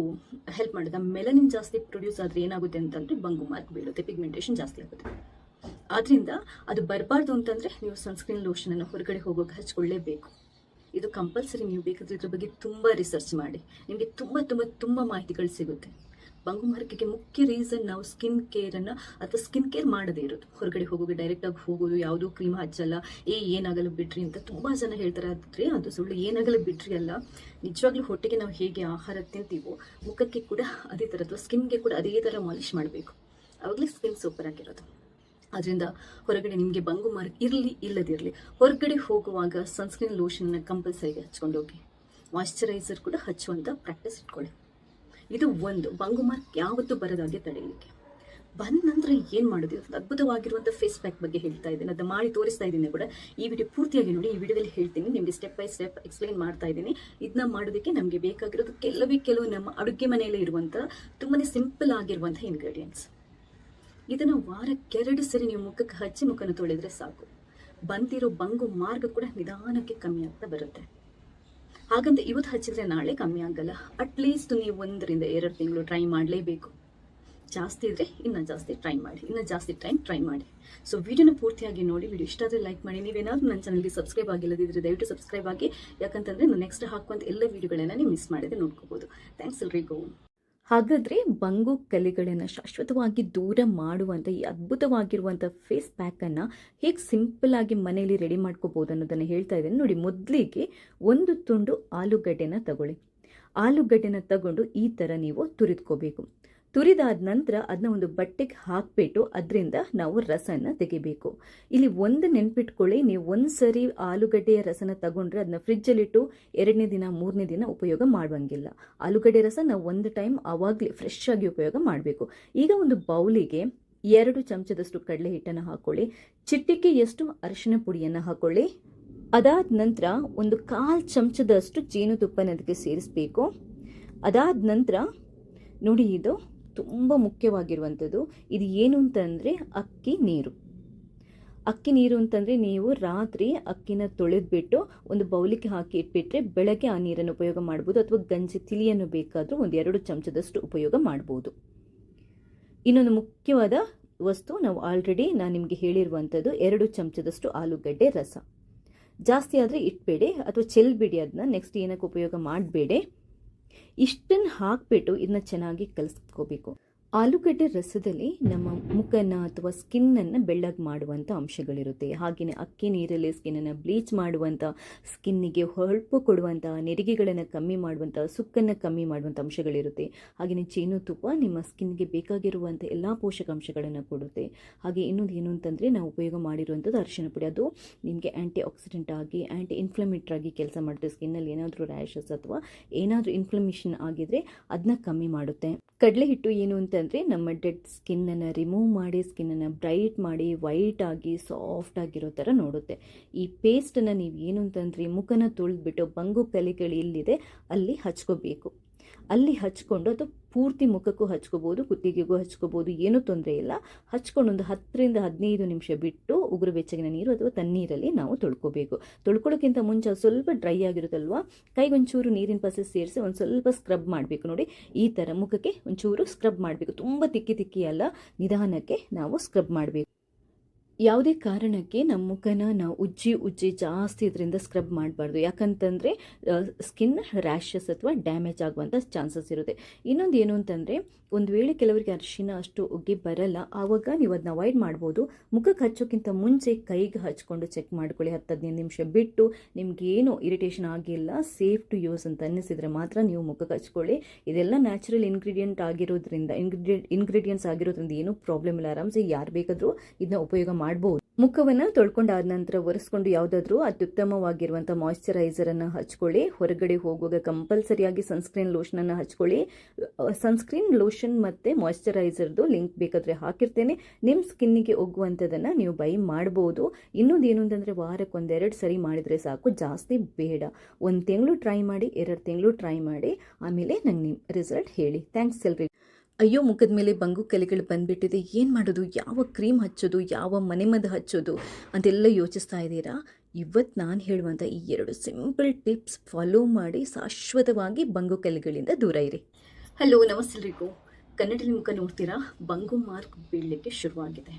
ಹೆಲ್ಪ್ ಮಾಡುತ್ತೆ. ಆ ಮೆಲನಿನ್ ಜಾಸ್ತಿ ಪ್ರೊಡ್ಯೂಸ್ ಆದರೆ ಏನಾಗುತ್ತೆ ಅಂತಂದರೆ ಬಂಗು ಮಾರ್ಕ್ ಬೀಳುತ್ತೆ, ಪಿಗ್ಮೆಂಟೇಷನ್ ಜಾಸ್ತಿ ಆಗುತ್ತೆ. ಆದ್ದರಿಂದ ಅದು ಬರಬಾರ್ದು ಅಂತಂದರೆ ನೀವು ಸನ್ಸ್ಕ್ರೀನ್ ಲೋಷನನ್ನು ಹೊರಗಡೆ ಹೋಗೋಕೆ ಹಚ್ಕೊಳ್ಳೇಬೇಕು. ಇದು ಕಂಪಲ್ಸರಿ. ನೀವು ಬೇಕಾದರೆ ಇದ್ರ ಬಗ್ಗೆ ತುಂಬ ರಿಸರ್ಚ್ ಮಾಡಿ, ನಿಮಗೆ ತುಂಬ ತುಂಬ ತುಂಬ ಮಾಹಿತಿಗಳು ಸಿಗುತ್ತೆ. ಬಂಗು ಮಾರ್ಕಿಗೆ ಮುಖ್ಯ ರೀಸನ್ ನಾವು ಸ್ಕಿನ್ ಕೇರನ್ನು ಅಥವಾ ಸ್ಕಿನ್ ಕೇರ್ ಮಾಡದೇ ಇರೋದು. ಹೊರಗಡೆ ಹೋಗೋದು, ಡೈರೆಕ್ಟಾಗಿ ಹೋಗೋದು, ಯಾವುದೂ ಕ್ರೀಮ್ ಹಚ್ಚಲ್ಲ, ಏನಾಗಲ್ಲ ಬಿಡ್ರಿ ಅಂತ ತುಂಬ ಜನ ಹೇಳ್ತಾರೆ. ಆದರೆ ಅದು ಸುಳ್ಳು. ಏನಾಗಲ್ಲ ಬಿಡ್ರಿ ಅಲ್ಲ, ನಿಜವಾಗ್ಲೂ ಹೊಟ್ಟೆಗೆ ನಾವು ಹೇಗೆ ಆಹಾರ ತಿಂತೀವೋ ಮುಖಕ್ಕೆ ಕೂಡ ಅದೇ ಥರ, ಅಥವಾ ಸ್ಕಿನ್ಗೆ ಕೂಡ ಅದೇ ಥರ ಮಾಲಿಷ್ ಮಾಡಬೇಕು. ಆವಾಗಲೇ ಸ್ಕಿನ್ ಸೂಪರ್ ಆಗಿರೋದು. ಅದರಿಂದ ಹೊರಗಡೆ ನಿಮಗೆ ಬಂಗು ಮಾರ್ಕ್ ಇರಲಿ ಇಲ್ಲದಿರಲಿ, ಹೊರಗಡೆ ಹೋಗುವಾಗ ಸನ್ಸ್ಕ್ರೀನ್ ಲೋಷನ್ನ ಕಂಪಲ್ಸರಿಗೆ ಹಚ್ಕೊಂಡು ಹೋಗಿ. ಮಾಯ್ಶ್ಚರೈಸರ್ ಕೂಡ ಹಚ್ಚುವಂಥ ಪ್ರಾಕ್ಟೀಸ್ ಇಟ್ಕೊಳ್ಳಿ. ಇದು ಒಂದು ಬಂಗು ಮಾರ್ಕ್ ಯಾವತ್ತೂ ಬರೋದಾಗೆ ತಡೆಯಲಿಕ್ಕೆ. ಬಂದ ನಂತರ ಏನು ಮಾಡೋದು? ಅದ್ಭುತವಾಗಿರುವಂಥ ಫೇಸ್ ಪ್ಯಾಕ್ ಬಗ್ಗೆ ಹೇಳ್ತಾ ಇದ್ದೀನಿ, ಅದನ್ನ ಮಾಡಿ ತೋರಿಸ್ತಾ ಇದ್ದೀನಿ ಕೂಡ. ಈ ವಿಡಿಯೋ ಪೂರ್ತಿಯಾಗಿ ನೋಡಿ. ಈ ವಿಡಿಯೋದಲ್ಲಿ ಹೇಳ್ತೀನಿ, ನಿಮಗೆ ಸ್ಟೆಪ್ ಬೈ ಸ್ಟೆಪ್ ಎಕ್ಸ್ಪ್ಲೈನ್ ಮಾಡ್ತಾ ಇದ್ದೀನಿ. ಇದನ್ನ ಮಾಡೋದಕ್ಕೆ ನಮಗೆ ಬೇಕಾಗಿರೋದು ಕೆಲವು ನಮ್ಮ ಅಡುಗೆ ಮನೆಯಲ್ಲೇ ಇರುವಂಥ ತುಂಬಾ ಸಿಂಪಲ್ ಆಗಿರುವಂಥ ಇಂಗ್ರೀಡಿಯೆಂಟ್ಸ್. ಇದನ್ನು ವಾರಕ್ಕೆ 2 ಸರಿ ನೀವು ಮುಖಕ್ಕೆ ಹಚ್ಚಿ ಮುಖನ ತೊಳೆದ್ರೆ ಸಾಕು. ಬಂದಿರೋ ಬಂಗು ಮಾರ್ಗ ಕೂಡ ನಿಧಾನಕ್ಕೆ ಕಮ್ಮಿ ಆಗ್ತಾ ಬರುತ್ತೆ. ಹಾಗಂತ ಇವತ್ತು ಹಚ್ಚಿದ್ರೆ ನಾಳೆ ಕಮ್ಮಿ ಆಗಲ್ಲ. ಅಟ್ಲೀಸ್ಟ್ ನೀವು 1 ರಿಂದ 2 ತಿಂಗಳು ಟ್ರೈ ಮಾಡಲೇಬೇಕು. ಜಾಸ್ತಿ ಇದ್ರೆ ಇನ್ನೂ ಜಾಸ್ತಿ ಟ್ರೈ ಮಾಡಿ, ಇನ್ನೂ ಜಾಸ್ತಿ ಟೈಮ್ ಟ್ರೈ ಮಾಡಿ. ಸೊ ವಿಡಿಯೋನ ಪೂರ್ತಿಯಾಗಿ ನೋಡಿ. ವಿಡಿಯೋ ಇಷ್ಟ ಆದರೆ ಲೈಕ್ ಮಾಡಿ. ನೀವೇನಾದ್ರೂ ನನ್ನ ಚಾನಲ್ಗೆ ಸಬ್ಸ್ಕ್ರೈಬ್ ಆಗಿಲ್ಲದಿದ್ರೆ ದಯವಿಟ್ಟು ಸಬ್ಸ್ಕ್ರೈಬ್ ಆಗಿ. ಯಾಕಂತಂದರೆ ನಾನು ನೆಕ್ಸ್ಟ್ ಹಾಕುವಂಥ ಎಲ್ಲ ವಿಡಿಯೋಗಳನ್ನ ನೀವು ಮಿಸ್ ಮಾಡಿದ್ರೆ ನೋಡ್ಕೋಬೋದು. ಥ್ಯಾಂಕ್ಸ್ ಎಲ್ರಿಗೂ. ಹಾಗಾದರೆ ಬಂಗು ಕಲೆಗಳನ್ನು ಶಾಶ್ವತವಾಗಿ ದೂರ ಮಾಡುವಂಥ ಈ ಅದ್ಭುತವಾಗಿರುವಂಥ ಫೇಸ್ ಪ್ಯಾಕನ್ನು ಹೇಗೆ ಸಿಂಪಲ್ಲಾಗಿ ಮನೆಯಲ್ಲಿ ರೆಡಿ ಮಾಡ್ಕೋಬೋದು ಅನ್ನೋದನ್ನು ಹೇಳ್ತಾ ಇದ್ದೇನೆ ನೋಡಿ. ಮೊದಲಿಗೆ 1 ತುಂಡು ಆಲೂಗಡ್ಡೆನ ತಗೊಳ್ಳಿ. ಆಲೂಗಡ್ಡೆನ ತಗೊಂಡು ಈ ಥರ ನೀವು ತುರಿದ್ಕೋಬೇಕು. ತುರಿದಾದ ನಂತರ ಅದನ್ನ ಒಂದು ಬಟ್ಟೆಗೆ ಹಾಕಿಬಿಟ್ಟು ಅದರಿಂದ ನಾವು ರಸನ ತೆಗಿಬೇಕು. ಇಲ್ಲಿ ಒಂದು ನೆನ್ಪಿಟ್ಕೊಳ್ಳಿ, ನೀವು 1 ಸರಿ ಆಲೂಗಡ್ಡೆಯ ರಸನ ತಗೊಂಡ್ರೆ ಅದನ್ನ ಫ್ರಿಜ್ಜಲ್ಲಿಟ್ಟು 2ನೇ ದಿನ 3ನೇ ದಿನ ಉಪಯೋಗ ಮಾಡುವಂಗಿಲ್ಲ. ಆಲೂಗಡ್ಡೆ ರಸ ನಾವು 1 ಟೈಮ್ ಆವಾಗಲೇ ಫ್ರೆಶ್ ಆಗಿ ಉಪಯೋಗ ಮಾಡಬೇಕು. ಈಗ ಒಂದು ಬೌಲಿಗೆ 2 ಚಮಚದಷ್ಟು ಕಡಲೆ ಹಿಟ್ಟನ್ನು ಹಾಕೊಳ್ಳಿ. ಚಿಟಿಕೆಯಷ್ಟು ಅರಿಶಿನ ಪುಡಿಯನ್ನು ಹಾಕೊಳ್ಳಿ. ಅದಾದ ನಂತರ ಒಂದು 1/4 ಚಮಚದಷ್ಟು ಜೇನುತುಪ್ಪನ ಅದಕ್ಕೆ ಸೇರಿಸಬೇಕು. ಅದಾದ ನಂತರ ನೋಡಿ, ಇದು ತುಂಬ ಮುಖ್ಯವಾಗಿರುವಂಥದ್ದು. ಇದು ಏನು ಅಂತಂದರೆ ಅಕ್ಕಿ ನೀರು. ಅಕ್ಕಿ ನೀರು ಅಂತಂದರೆ ನೀವು ರಾತ್ರಿ ಅಕ್ಕಿನ ತೊಳೆದ್ಬಿಟ್ಟು ಒಂದು ಬೌಲಿಗೆ ಹಾಕಿ ಇಟ್ಬಿಟ್ರೆ ಬೆಳಗ್ಗೆ ಆ ನೀರನ್ನು ಉಪಯೋಗ ಮಾಡ್ಬೋದು. ಅಥವಾ ಗಂಜಿ ತಿಳಿಯನ್ನು ಬೇಕಾದರೂ ಒಂದು 2 ಚಮಚದಷ್ಟು ಉಪಯೋಗ ಮಾಡ್ಬೋದು. ಇನ್ನೊಂದು ಮುಖ್ಯವಾದ ವಸ್ತು, ನಾವು ಆಲ್ರೆಡಿ ನಾನು ನಿಮಗೆ ಹೇಳಿರುವಂಥದ್ದು 2 ಚಮಚದಷ್ಟು ಆಲೂಗಡ್ಡೆ ರಸ. ಜಾಸ್ತಿ ಆದರೆ ಇಟ್ಬೇಡಿ ಅಥವಾ ಚೆಲ್ಬಿಡಿ. ಅದನ್ನ ನೆಕ್ಸ್ಟ್ ಏನಕ್ಕೆ ಉಪಯೋಗ ಮಾಡಬೇಡಿ. ಇಷ್ಟನ್ನು ಹಾಕಿಬಿಟ್ಟು ಇದನ್ನ ಚೆನ್ನಾಗಿ ಕಲಿಸ್ಕೋಬೇಕು. ಆಲೂಗಡ್ಡೆ ರಸದಲ್ಲಿ ನಮ್ಮ ಮುಖನ ಅಥವಾ ಸ್ಕಿನ್ನನ್ನು ಬೆಳ್ಳಗೆ ಮಾಡುವಂಥ ಅಂಶಗಳಿರುತ್ತೆ. ಹಾಗೆಯೇ ಅಕ್ಕಿ ನೀರಲ್ಲಿ ಸ್ಕಿನ್ನನ್ನು ಬ್ಲೀಚ್ ಮಾಡುವಂಥ, ಸ್ಕಿನ್ನಿಗೆ ಹೊಳಪು ಕೊಡುವಂಥ, ನೆರಿಗೆಗಳನ್ನು ಕಮ್ಮಿ ಮಾಡುವಂಥ, ಸುಕ್ಕನ್ನು ಕಮ್ಮಿ ಮಾಡುವಂಥ ಅಂಶಗಳಿರುತ್ತೆ. ಹಾಗೆಯೇ ಜೇನುತುಪ್ಪ ನಿಮ್ಮ ಸ್ಕಿನ್ಗೆ ಬೇಕಾಗಿರುವಂಥ ಎಲ್ಲ ಪೋಷಕಾಂಶಗಳನ್ನು ಕೊಡುತ್ತೆ. ಹಾಗೆ ಇನ್ನೊಂದು ಏನು ಅಂತಂದರೆ ನಾವು ಉಪಯೋಗ ಮಾಡಿರುವಂಥದ್ದು ಅರಿಶಿನ ಪುಡಿ. ಅದು ನಿಮಗೆ ಆ್ಯಂಟಿ ಆಕ್ಸಿಡೆಂಟ್ ಆಗಿ, ಆ್ಯಂಟಿ ಇನ್ಫ್ಲಮೇಟರಿ ಆಗಿ ಕೆಲಸ ಮಾಡುತ್ತೆ. ಸ್ಕಿನ್ನಲ್ಲಿ ಏನಾದರೂ ರ್ಯಾಷಸ್ ಅಥವಾ ಏನಾದರೂ ಇನ್ಫ್ಲಮೇಷನ್ ಆಗಿದ್ರೆ ಅದನ್ನ ಕಮ್ಮಿ ಮಾಡುತ್ತೆ. ಕಡಲೆ ಹಿಟ್ಟು ಏನು ಅಂತಂದರೆ ನಮ್ಮ ಡೆಡ್ ಸ್ಕಿನ್ನನ್ನು ರಿಮೂವ್ ಮಾಡಿ, ಸ್ಕಿನ್ನನ್ನು ಬ್ರೈಟ್ ಮಾಡಿ, ವೈಟ್ ಆಗಿ ಸಾಫ್ಟ್ ಆಗಿರೋ ಥರ ನೋಡುತ್ತೆ. ಈ ಪೇಸ್ಟನ್ನು ನೀವು ಏನು ಅಂತಂದರೆ ಮುಖನ ತೊಳೆದ್ಬಿಟ್ಟು ಬಂಗು ಕಲೆಗಳು ಎಲ್ಲಿದೆ ಅಲ್ಲಿ ಹಚ್ಕೋಬೇಕು. ಅಲ್ಲಿ ಹಚ್ಕೊಂಡು ಅದು ಪೂರ್ತಿ ಮುಖಕ್ಕೂ ಹಚ್ಕೋಬೋದು, ಕುತ್ತಿಗೆಗೂ ಹಚ್ಕೋಬೋದು, ಏನೂ ತೊಂದರೆ ಇಲ್ಲ. ಹಚ್ಕೊಂಡು ಒಂದು 10 ರಿಂದ 15 ನಿಮಿಷ ಬಿಟ್ಟು ಉಗುರು ಬೆಚ್ಚಗಿನ ನೀರು ಅಥವಾ ತಣ್ಣೀರಲ್ಲಿ ನಾವು ತೊಳ್ಕೋಬೇಕು. ತೊಳ್ಕೊಳ್ಳೋಕ್ಕಿಂತ ಮುಂಚೆ ಸ್ವಲ್ಪ ಡ್ರೈ ಆಗಿರುತ್ತಲ್ವ, ಕೈಗೊಂಚೂರು ನೀರಿನ ಪಸೆ ಸೇರಿಸಿ ಒಂದು ಸ್ವಲ್ಪ ಸ್ಕ್ರಬ್ ಮಾಡಬೇಕು. ನೋಡಿ, ಈ ಥರ ಮುಖಕ್ಕೆ ಒಂಚೂರು ಸ್ಕ್ರಬ್ ಮಾಡಬೇಕು. ತುಂಬ ತಿಕ್ಕಿ ಅಲ್ಲ, ನಿಧಾನಕ್ಕೆ ನಾವು ಸ್ಕ್ರಬ್ ಮಾಡಬೇಕು. ಯಾವುದೇ ಕಾರಣಕ್ಕೆ ನಮ್ಮ ಮುಖನ ನಾವು ಉಜ್ಜಿ ಜಾಸ್ತಿ ಇದರಿಂದ ಸ್ಕ್ರಬ್ ಮಾಡಬಾರ್ದು. ಯಾಕಂತಂದರೆ ಸ್ಕಿನ್ ರ್ಯಾಷಸ್ ಅಥವಾ ಡ್ಯಾಮೇಜ್ ಆಗುವಂಥ ಚಾನ್ಸಸ್ ಇರುತ್ತೆ. ಇನ್ನೊಂದು ಏನು ಅಂತಂದರೆ, ಒಂದು ವೇಳೆ ಕೆಲವರಿಗೆ ಅರಿಶಿನ ಅಷ್ಟು ಉಗ್ಗಿ ಬರಲ್ಲ, ಆವಾಗ ನೀವು ಅದನ್ನ ಅವಾಯ್ಡ್ ಮಾಡ್ಬೋದು. ಮುಖಕ್ಕೆ ಹಚ್ಚೋಕ್ಕಿಂತ ಮುಂಚೆ ಕೈಗೆ ಹಚ್ಕೊಂಡು ಚೆಕ್ ಮಾಡ್ಕೊಳ್ಳಿ. 10-15 ನಿಮಿಷ ಬಿಟ್ಟು ನಿಮಗೇನು ಇರಿಟೇಷನ್ ಆಗಿಲ್ಲ, ಸೇಫ್ ಟು ಯೂಸ್ ಅಂತ ಅನ್ನಿಸಿದರೆ ಮಾತ್ರ ನೀವು ಮುಖಕ್ಕೆ ಹಚ್ಕೊಳ್ಳಿ. ಇದೆಲ್ಲ ನ್ಯಾಚುರಲ್ ಇಂಗ್ರೀಡಿಯೆಂಟ್ಸ್ ಆಗಿರೋದ್ರಿಂದ ಏನೂ ಪ್ರಾಬ್ಲಮ್ ಇಲ್ಲ. ಆರಾಮ್ಸೆ ಯಾರು ಬೇಕಾದರೂ ಇದನ್ನ ಉಪಯೋಗ ಮಾಡ್ಬೋದು. ಮುಖವನ್ನು ತೊಳ್ಕೊಂಡಾದ ನಂತರ ಒರೆಸ್ಕೊಂಡು ಯಾವುದಾದ್ರೂ ಅತ್ಯುತ್ತಮವಾಗಿರುವಂಥ ಮಾಯ್ಶ್ಚರೈಸರನ್ನು ಹಚ್ಕೊಳ್ಳಿ. ಹೊರಗಡೆ ಹೋಗುವಾಗ ಕಂಪಲ್ಸರಿಯಾಗಿ ಸನ್ಸ್ಕ್ರೀನ್ ಲೋಷನನ್ನು ಹಚ್ಕೊಳ್ಳಿ. ಸನ್ಸ್ಕ್ರೀನ್ ಲೋಷನ್ ಮತ್ತು ಮಾಯ್ಶ್ಚರೈಸರ್ದು ಲಿಂಕ್ ಬೇಕಾದರೆ ಹಾಕಿರ್ತೇನೆ. ನಿಮ್ಮ ಸ್ಕಿನ್ನಿಗೆ ಒಗ್ಗುವಂಥದ್ದನ್ನು ನೀವು ಬೈ ಮಾಡ್ಬೋದು. ಇನ್ನೊಂದು ಏನು ಅಂತಂದರೆ, ವಾರಕ್ಕೆ 1-2 ಸರಿ ಮಾಡಿದರೆ ಸಾಕು, ಜಾಸ್ತಿ ಬೇಡ. 1 ತಿಂಗಳು ಟ್ರೈ ಮಾಡಿ, 2 ತಿಂಗಳು ಟ್ರೈ ಮಾಡಿ, ಆಮೇಲೆ ನಂಗೆ ನಿಮ್ಮ ರಿಸಲ್ಟ್ ಹೇಳಿ. ಥ್ಯಾಂಕ್ಸ್ ಎಲ್ರಿ. ಅಯ್ಯೋ, ಮುಖದ ಮೇಲೆ ಬಂಗು ಕಲೆಗಳು ಬಂದುಬಿಟ್ಟಿದೆ, ಏನು ಮಾಡೋದು, ಯಾವ ಕ್ರೀಮ್ ಹಚ್ಚೋದು, ಯಾವ ಮನೆಮದ್ದು ಹಚ್ಚೋದು ಅಂತೆಲ್ಲ ಯೋಚಿಸ್ತಾ ಇದ್ದೀರಾ? ಇವತ್ತು ನಾನು ಹೇಳುವಂಥ ಈ 2 ಸಿಂಪಲ್ ಟಿಪ್ಸ್ ಫಾಲೋ ಮಾಡಿ ಶಾಶ್ವತವಾಗಿ ಬಂಗು ಕಲೆಗಳಿಂದ ದೂರ ಇರಿ. ಹಲೋ, ನಮಸ್ತೆ ಎಲ್ರಿಗೂ. ಕನ್ನಡದಲ್ಲಿ ಮುಖ ನೋಡ್ತೀರಾ, ಬಂಗು ಮಾರ್ಕ್ ಬೀಳಲಿಕ್ಕೆ ಶುರುವಾಗಿದೆ.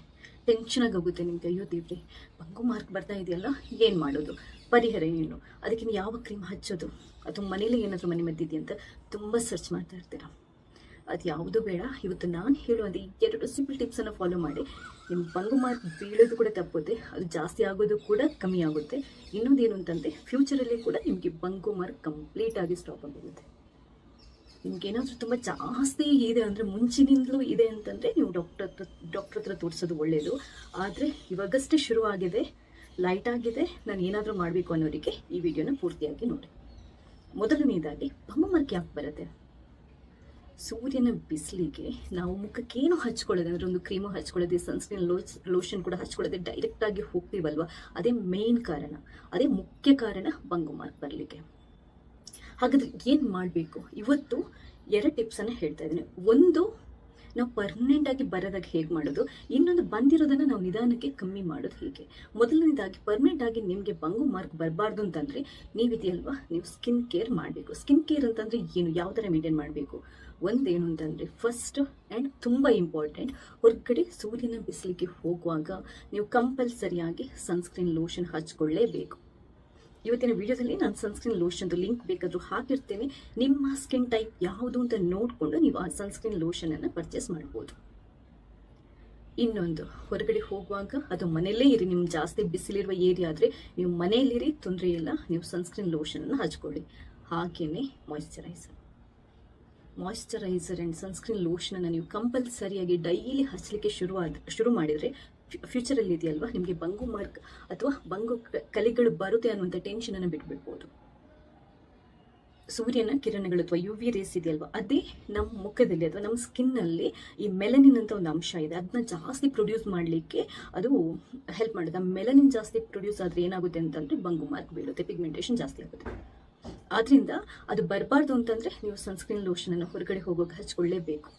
ಟೆನ್ಷನ್ ಆಗೋಗುತ್ತೆ ನಿಮಗೆ. ಅಯ್ಯೋ ದೇವ್ರಿ, ಬಂಗು ಮಾರ್ಕ್ ಬರ್ತಾ ಇದೆಯಲ್ಲ, ಏನು ಮಾಡೋದು, ಪರಿಹಾರ ಏನು, ಅದಕ್ಕೆ ಯಾವ ಕ್ರೀಮ್ ಹಚ್ಚೋದು, ಅಥವಾ ಮನೇಲಿ ಏನಾದರೂ ಮನೆ ಮದ್ದಿದೆ ಅಂತ ತುಂಬ ಸರ್ಚ್ ಮಾಡ್ತಾ ಇರ್ತೀರ. ಅದು ಯಾವುದೂ ಬೇಡ. ಇವತ್ತು ನಾನು ಹೇಳುವಂಥ ಈ 2 ಸಿಂಪಲ್ ಟಿಪ್ಸನ್ನು ಫಾಲೋ ಮಾಡಿ ನಿಮ್ಮ ಬಂಗು ಮಾರ್ಕ್ ಬೀಳೋದು ಕೂಡ ತಪ್ಪುತ್ತೆ, ಅದು ಜಾಸ್ತಿ ಆಗೋದು ಕೂಡ ಕಮ್ಮಿ ಆಗುತ್ತೆ. ಇನ್ನೊಂದೇನು ಅಂತಂದರೆ ಫ್ಯೂಚರಲ್ಲಿ ಕೂಡ ನಿಮಗೆ ಬಂಗು ಮಾರ್ಕ್ ಕಂಪ್ಲೀಟಾಗಿ ಸ್ಟಾಪ್ ಆಗೋಗುತ್ತೆ. ನಿಮ್ಗೇನಾದರೂ ತುಂಬ ಜಾಸ್ತಿ ಇದೆ ಅಂದರೆ, ಮುಂಚಿನಿಂದಲೂ ಇದೆ ಅಂತಂದರೆ ನೀವು ಡಾಕ್ಟರ್ ಹತ್ರ ತೋರಿಸೋದು ಒಳ್ಳೆಯದು. ಆದರೆ ಇವಾಗಷ್ಟೇ ಶುರುವಾಗಿದೆ, ಲೈಟ್ ಆಗಿದೆ, ನಾನು ಏನಾದರೂ ಮಾಡಬೇಕು ಅನ್ನೋರಿಗೆ ಈ ವಿಡಿಯೋನ ಪೂರ್ತಿಯಾಗಿ ನೋಡಿ. ಮೊದಲನೇದಾಗಿ ಬಂಗು ಮಾರ್ಕ್ ಯಾಕೆ ಬರುತ್ತೆ? ಸೂರ್ಯನ ಬಿಸಿಲಿಗೆ ನಾವು ಮುಖಕ್ಕೇನು ಹಚ್ಕೊಳ್ಳೋದು ಅಂದರೆ ಒಂದು ಕ್ರೀಮು ಹಚ್ಕೊಳ್ಳೋದೆ, ಸನ್ಸ್ಕ್ರೀನ್ ಲೋಷನ್ ಕೂಡ ಹಚ್ಕೊಳ್ಳೋದೆ, ಡೈರೆಕ್ಟಾಗಿ ಹೋಗ್ತೀವಲ್ವ, ಅದೇ ಮೇನ್ ಕಾರಣ, ಅದೇ ಮುಖ್ಯ ಕಾರಣ ಬಂಗು ಮಾರ್ಕ್ ಬರಲಿಕ್ಕೆ. ಹಾಗಾದರೆ ಏನು ಮಾಡಬೇಕು? ಇವತ್ತು 2 ಟಿಪ್ಸನ್ನು ಹೇಳ್ತಾ ಇದ್ದೀನಿ. ಒಂದು, ನಾವು ಪರ್ಮನೆಂಟಾಗಿ ಬರೋದಾಗಿ ಹೇಗೆ ಮಾಡೋದು, ಇನ್ನೊಂದು ಬಂದಿರೋದನ್ನು ನಾವು ನಿಧಾನಕ್ಕೆ ಕಮ್ಮಿ ಮಾಡೋದು ಹೇಗೆ. ಮೊದಲನೇದಾಗಿ ಪರ್ಮನೆಂಟಾಗಿ ನಿಮಗೆ ಬಂಗು ಮಾರ್ಕ್ ಬರಬಾರ್ದು ಅಂತಂದರೆ ನೀವಿದೆಯಲ್ವಾ, ನೀವು ಸ್ಕಿನ್ ಕೇರ್ ಮಾಡಬೇಕು. ಸ್ಕಿನ್ ಕೇರ್ ಅಂತಂದರೆ ಏನು, ಯಾವ ಥರ ಮೇಂಟೈನ್ ಮಾಡಬೇಕು? ಒಂದೇನು ಅಂತಂದರೆ, ಫಸ್ಟ್ ಆ್ಯಂಡ್ ತುಂಬ ಇಂಪಾರ್ಟೆಂಟ್, ಹೊರಗಡೆ ಸೂರ್ಯನ ಬಿಸಿಲಿಗೆ ಹೋಗುವಾಗ ನೀವು ಕಂಪಲ್ಸರಿಯಾಗಿ ಸನ್ಸ್ಕ್ರೀನ್ ಲೋಷನ್ ಹಚ್ಕೊಳ್ಳೇಬೇಕು. ಇವತ್ತಿನ ವಿಡಿಯೋದಲ್ಲಿ ನಾನು ಸನ್ಸ್ಕ್ರೀನ್ ಲೋಷನ್ದು ಲಿಂಕ್ ಬೇಕಾದರೂ ಹಾಕಿರ್ತೀನಿ. ನಿಮ್ಮ ಸ್ಕಿನ್ ಟೈಪ್ ಯಾವುದು ಅಂತ ನೋಡಿಕೊಂಡು ನೀವು ಆ ಸನ್ಸ್ಕ್ರೀನ್ ಲೋಷನನ್ನು ಪರ್ಚೇಸ್ ಮಾಡ್ಬೋದು. ಇನ್ನೊಂದು, ಹೊರಗಡೆ ಹೋಗುವಾಗ ಅದು ಮನೆಯಲ್ಲೇ ಇರಿ, ನಿಮ್ಗೆ ಜಾಸ್ತಿ ಬಿಸಿಲಿರುವ ಏರಿಯಾ ಆದರೆ ನೀವು ಮನೆಯಲ್ಲಿರಿ, ತೊಂದರೆ ಇಲ್ಲ, ನೀವು ಸನ್ಸ್ಕ್ರೀನ್ ಲೋಷನನ್ನು ಹಚ್ಕೊಳ್ಳಿ. ಹಾಗೆಯೇ ಮಾಯಿಶ್ಚರೈಸರ್ ಆ್ಯಂಡ್ ಸನ್ಸ್ಕ್ರೀನ್ ಲೋಷನನ್ನು ನೀವು ಕಂಪಲ್ಸರಿಯಾಗಿ ಡೈಲಿ ಹಚ್ಚಲಿಕ್ಕೆ ಶುರು ಮಾಡಿದರೆ ಫ್ಯೂಚರಲ್ಲಿ ಇದೆಯಲ್ವಾ, ನಿಮಗೆ ಬಂಗು ಮಾರ್ಕ್ ಅಥವಾ ಬಂಗು ಕಲೆಗಳು ಬರುತ್ತೆ ಅನ್ನುವಂಥ ಟೆನ್ಷನನ್ನು ಬಿಟ್ಬಿಡ್ಬೋದು. ಸೂರ್ಯನ ಕಿರಣಗಳು ಅಥವಾ UV ರೇಸ್ ಇದೆಯಲ್ವಾ, ಅದೇ ನಮ್ಮ ಮುಖದಲ್ಲಿ ಅಥವಾ ನಮ್ಮ ಸ್ಕಿನ್ನಲ್ಲಿ ಈ ಮೆಲನಿನ್ ಅಂತ ಒಂದು ಅಂಶ ಇದೆ, ಅದನ್ನ ಜಾಸ್ತಿ ಪ್ರೊಡ್ಯೂಸ್ ಮಾಡಲಿಕ್ಕೆ ಅದು ಹೆಲ್ಪ್ ಮಾಡುತ್ತೆ. ಆ ಮೆಲನಿನ್ ಜಾಸ್ತಿ ಪ್ರೊಡ್ಯೂಸ್ ಆದರೆ ಏನಾಗುತ್ತೆ ಅಂತಂದರೆ ಬಂಗು ಮಾರ್ಕ್ ಬೀಳುತ್ತೆ, ಪಿಗ್ಮೆಂಟೇಷನ್ ಜಾಸ್ತಿ ಆಗುತ್ತೆ. ಆದ್ದರಿಂದ ಅದು ಬರಬಾರ್ದು ಅಂತಂದರೆ ನೀವು ಸನ್ಸ್ಕ್ರೀನ್ ಲೋಷನನ್ನು ಹೊರಗಡೆ ಹೋಗೋಕೆ ಹಚ್ಕೊಳ್ಳೇಬೇಕು.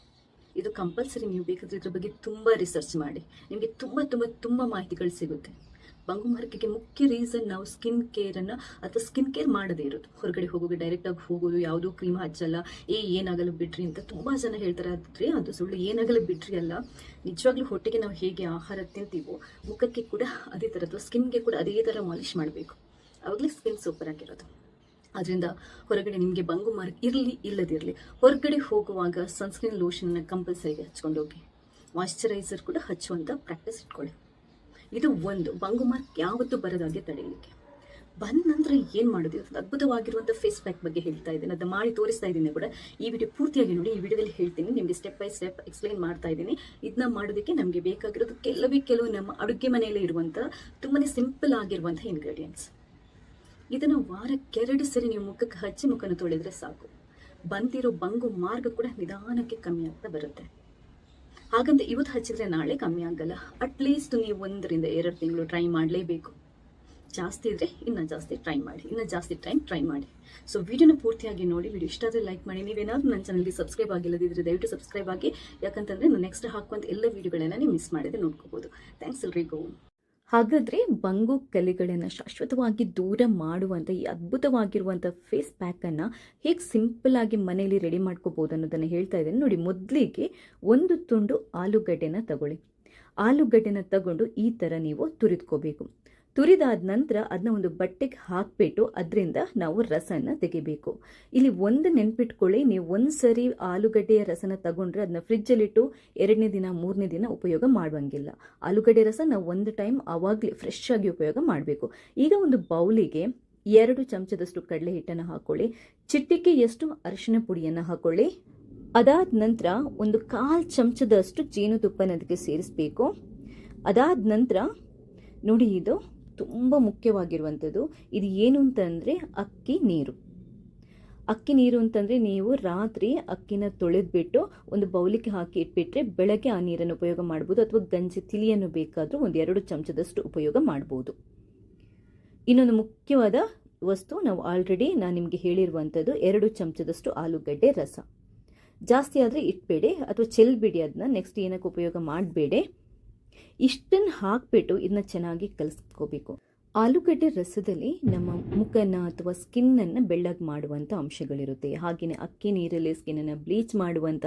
ಇದು ಕಂಪಲ್ಸರಿ. ನೀವು ಬೇಕಾದರೆ ಇದ್ರ ಬಗ್ಗೆ ತುಂಬ ರಿಸರ್ಚ್ ಮಾಡಿ, ನಿಮಗೆ ತುಂಬ ಮಾಹಿತಿಗಳು ಸಿಗುತ್ತೆ. ಬಂಗು ಮಾರ್ಕಿಗೆ ಮುಖ್ಯ ರೀಸನ್ ನಾವು ಸ್ಕಿನ್ ಕೇರನ್ನು ಅಥವಾ ಸ್ಕಿನ್ ಕೇರ್ ಮಾಡದೇ ಇರೋದು. ಹೊರಗಡೆ ಹೋಗೋದು, ಡೈರೆಕ್ಟಾಗಿ ಹೋಗೋದು, ಯಾವುದೂ ಕ್ರೀಮ್ ಹಚ್ಚಲ್ಲ, ಏನಾಗಲ್ಲ ಬಿಡ್ರಿ ಅಂತ ತುಂಬ ಜನ ಹೇಳ್ತಾರೆ. ಆದರೆ ಅದು ಸುಳ್ಳು. ಏನಾಗಲ್ಲ ಬಿಡ್ರಿ ಅಲ್ಲ, ನಿಜವಾಗ್ಲೂ ಹೊಟ್ಟೆಗೆ ನಾವು ಹೇಗೆ ಆಹಾರ ತಿಂತೀವೋ ಮುಖಕ್ಕೆ ಕೂಡ ಅದೇ ಥರ, ಅಥವಾ ಸ್ಕಿನ್ಗೆ ಕೂಡ ಅದೇ ಥರ ಮಾಲಿಷ್ ಮಾಡಬೇಕು, ಆವಾಗಲೇ ಸ್ಕಿನ್ ಸೂಪರ್ ಆಗಿರೋದು. ಅದರಿಂದ ಹೊರಗಡೆ ನಿಮಗೆ ಬಂಗು ಮಾರ್ಕ್ ಇರಲಿ ಇಲ್ಲದಿರಲಿ, ಹೊರಗಡೆ ಹೋಗುವಾಗ ಸನ್ಸ್ಕ್ರೀನ್ ಲೋಷನ್ನ ಕಂಪಲ್ಸರಿಗೆ ಹಚ್ಕೊಂಡು ಹೋಗಿ, ಮಾಯಿಶ್ಚರೈಸರ್ ಕೂಡ ಹಚ್ಚುವಂಥ ಪ್ರಾಕ್ಟೀಸ್ ಇಟ್ಕೊಳ್ಳಿ. ಇದು ಒಂದು, ಬಂಗು ಮಾರ್ಕ್ ಯಾವತ್ತೂ ಬರೋದಾಗೆ ತಡೆಯಲಿಕ್ಕೆ. ಬಂದ ನಂತರ ಏನು ಮಾಡೋದು? ಇವತ್ತು ಅದ್ಭುತವಾಗಿರುವಂಥ ಫೇಸ್ ಪ್ಯಾಕ್ ಬಗ್ಗೆ ಹೇಳ್ತಾ ಇದ್ದೀನಿ, ಅದನ್ನು ಮಾಡಿ ತೋರಿಸ್ತಾ ಇದ್ದೀನಿ ಕೂಡ. ಈ ವಿಡಿಯೋ ಪೂರ್ತಿಯಾಗಿ ನೋಡಿ, ಈ ವಿಡಿಯೋದಲ್ಲಿ ಹೇಳ್ತೀನಿ, ನಿಮಗೆ ಸ್ಟೆಪ್ ಬೈ ಸ್ಟೆಪ್ ಎಕ್ಸ್ಪ್ಲೈನ್ ಮಾಡ್ತಾ ಇದ್ದೀನಿ. ಇದನ್ನ ಮಾಡೋದಕ್ಕೆ ನಮಗೆ ಬೇಕಾಗಿರೋದು ಕೆಲವು ನಮ್ಮ ಅಡುಗೆ ಮನೆಯಲ್ಲೇ ಇರುವಂಥ ತುಂಬಾ ಸಿಂಪಲ್ ಆಗಿರುವಂಥ ಇಂಗ್ರೀಡಿಯೆಂಟ್ಸ್. ಇದನ್ನು ವಾರಕ್ಕೆ 2 ಸರಿ ನೀವು ಮುಖಕ್ಕೆ ಹಚ್ಚಿ ಮುಖನ ತೊಳೆದ್ರೆ ಸಾಕು, ಬಂದಿರೋ ಬಂಗು ಮಾರ್ಗ ಕೂಡ ನಿಧಾನಕ್ಕೆ ಕಮ್ಮಿ ಆಗ್ತಾ ಬರುತ್ತೆ. ಹಾಗಂತ ಇವತ್ತು ಹಚ್ಚಿದ್ರೆ ನಾಳೆ ಕಮ್ಮಿ ಆಗಲ್ಲ. ಅಟ್ಲೀಸ್ಟ್ ನೀವು 1 ರಿಂದ 2 ತಿಂಗಳು ಟ್ರೈ ಮಾಡಲೇಬೇಕು. ಜಾಸ್ತಿ ಇದ್ರೆ ಇನ್ನೂ ಜಾಸ್ತಿ ಟ್ರೈ ಮಾಡಿ. ಸೊ ವಿಡಿಯೋನ ಪೂರ್ತಿಯಾಗಿ ನೋಡಿ. ವಿಡಿಯೋ ಇಷ್ಟ ಆದರೆ ಲೈಕ್ ಮಾಡಿ. ನೀವೇನಾದ್ರೂ ನನ್ನ ಚಾನಲ್ಗೆ ಸಬ್ಸ್ಕ್ರೈಬ್ ಆಗಿಲ್ಲದಿದ್ರೆ ದಯವಿಟ್ಟು ಸಬ್ಸ್ಕ್ರೈಬ್ ಆಗಿ, ಯಾಕಂತಂದರೆ ನಾನು ನೆಕ್ಸ್ಟ್ ಹಾಕುವಂಥ ಎಲ್ಲ ವಿಡಿಯೋಗಳನ್ನ ನೀವು ಮಿಸ್ ಮಾಡಿದ್ರೆ ನೋಡ್ಕೋಬೋದು. ಥ್ಯಾಂಕ್ಸ್ ಎಲ್ರಿಗೂ. ಹಾಗಾದರೆ ಬಂಗು ಕಲೆಗಳನ್ನು ಶಾಶ್ವತವಾಗಿ ದೂರ ಮಾಡುವಂಥ ಈ ಅದ್ಭುತವಾಗಿರುವಂಥ ಫೇಸ್ ಪ್ಯಾಕನ್ನು ಹೇಗೆ ಸಿಂಪಲ್ಲಾಗಿ ಮನೆಯಲ್ಲಿ ರೆಡಿ ಮಾಡ್ಕೋಬೋದು ಅನ್ನೋದನ್ನು ಹೇಳ್ತಾ ಇದ್ದೇನೆ ನೋಡಿ. ಮೊದಲಿಗೆ 1 ತುಂಡು ಆಲೂಗಡ್ಡೆನ ತಗೊಳ್ಳಿ. ಆಲೂಗಡ್ಡೆನ ತಗೊಂಡು ಈ ಥರ ನೀವು ತುರಿದ್ಕೋಬೇಕು. ತುರಿದಾದ ನಂತರ ಅದನ್ನ ಒಂದು ಬಟ್ಟೆಗೆ ಹಾಕಿಬಿಟ್ಟು ಅದರಿಂದ ನಾವು ರಸನ ತೆಗಿಬೇಕು. ಇಲ್ಲಿ ಒಂದು ನೆನ್ಪಿಟ್ಕೊಳ್ಳಿ, ನೀವು 1 ಸರಿ ಆಲೂಗಡ್ಡೆಯ ರಸನ ತಗೊಂಡ್ರೆ ಅದನ್ನ ಫ್ರಿಜ್ಜಲ್ಲಿಟ್ಟು 2ನೇ ದಿನ 3ನೇ ದಿನ ಉಪಯೋಗ ಮಾಡುವಂಗಿಲ್ಲ. ಆಲೂಗಡ್ಡೆ ರಸ ನಾವು 1 ಟೈಮ್ ಆವಾಗಲೇ ಫ್ರೆಶ್ ಆಗಿ ಉಪಯೋಗ ಮಾಡಬೇಕು. ಈಗ ಒಂದು ಬೌಲಿಗೆ 2 ಚಮಚದಷ್ಟು ಕಡಲೆ ಹಿಟ್ಟನ್ನು ಹಾಕೊಳ್ಳಿ. ಚಿಟಿಕೆಯಷ್ಟು ಅರಿಶಿನ ಪುಡಿಯನ್ನು ಹಾಕೊಳ್ಳಿ. ಅದಾದ ನಂತರ ಒಂದು 1/4 ಚಮಚದಷ್ಟು ಜೇನುತುಪ್ಪನ ಅದಕ್ಕೆ ಸೇರಿಸಬೇಕು. ಅದಾದ ನಂತರ ನೋಡಿ, ಇದು ತುಂಬ ಮುಖ್ಯವಾಗಿರುವಂಥದ್ದು. ಇದು ಏನು ಅಂತಂದರೆ ಅಕ್ಕಿ ನೀರು ಅಂತಂದರೆ ನೀವು ರಾತ್ರಿ ಅಕ್ಕಿನ ತೊಳೆದ್ಬಿಟ್ಟು ಒಂದು ಬೌಲಿಗೆ ಹಾಕಿ ಇಟ್ಬಿಟ್ರೆ ಬೆಳಗ್ಗೆ ಆ ನೀರನ್ನು ಉಪಯೋಗ ಮಾಡ್ಬೋದು, ಅಥವಾ ಗಂಜಿ ತಿಳಿಯನ್ನು ಬೇಕಾದರೂ 2 ಚಮಚದಷ್ಟು ಉಪಯೋಗ ಮಾಡ್ಬೋದು. ಇನ್ನೊಂದು ಮುಖ್ಯವಾದ ವಸ್ತು, ನಾನು ನಿಮಗೆ ಹೇಳಿರುವಂಥದ್ದು 2 ಚಮಚದಷ್ಟು ಆಲೂಗಡ್ಡೆ ರಸ. ಜಾಸ್ತಿ ಆದರೆ ಇಟ್ಬೇಡಿ ಅಥವಾ ಚೆಲ್ಬೇಡಿ, ಅದನ್ನ ನೆಕ್ಸ್ಟ್ ಏನಕ್ಕೆ ಉಪಯೋಗ ಮಾಡಬೇಡಿ. ಇಷ್ಟನ್ನು ಹಾಕಿಬಿಟ್ಟು ಇದನ್ನ ಚೆನ್ನಾಗಿ ಕಲಿಸ್ಕೋಬೇಕು. ಆಲೂಗಡ್ಡೆ ರಸದಲ್ಲಿ ನಮ್ಮ ಮುಖನ ಅಥವಾ ಸ್ಕಿನ್ನನ್ನು ಬೆಳ್ಳಗೆ ಮಾಡುವಂಥ ಅಂಶಗಳಿರುತ್ತೆ. ಹಾಗೆಯೇ ಅಕ್ಕಿ ನೀರಲ್ಲಿ ಸ್ಕಿನ್ನನ್ನು ಬ್ಲೀಚ್ ಮಾಡುವಂಥ,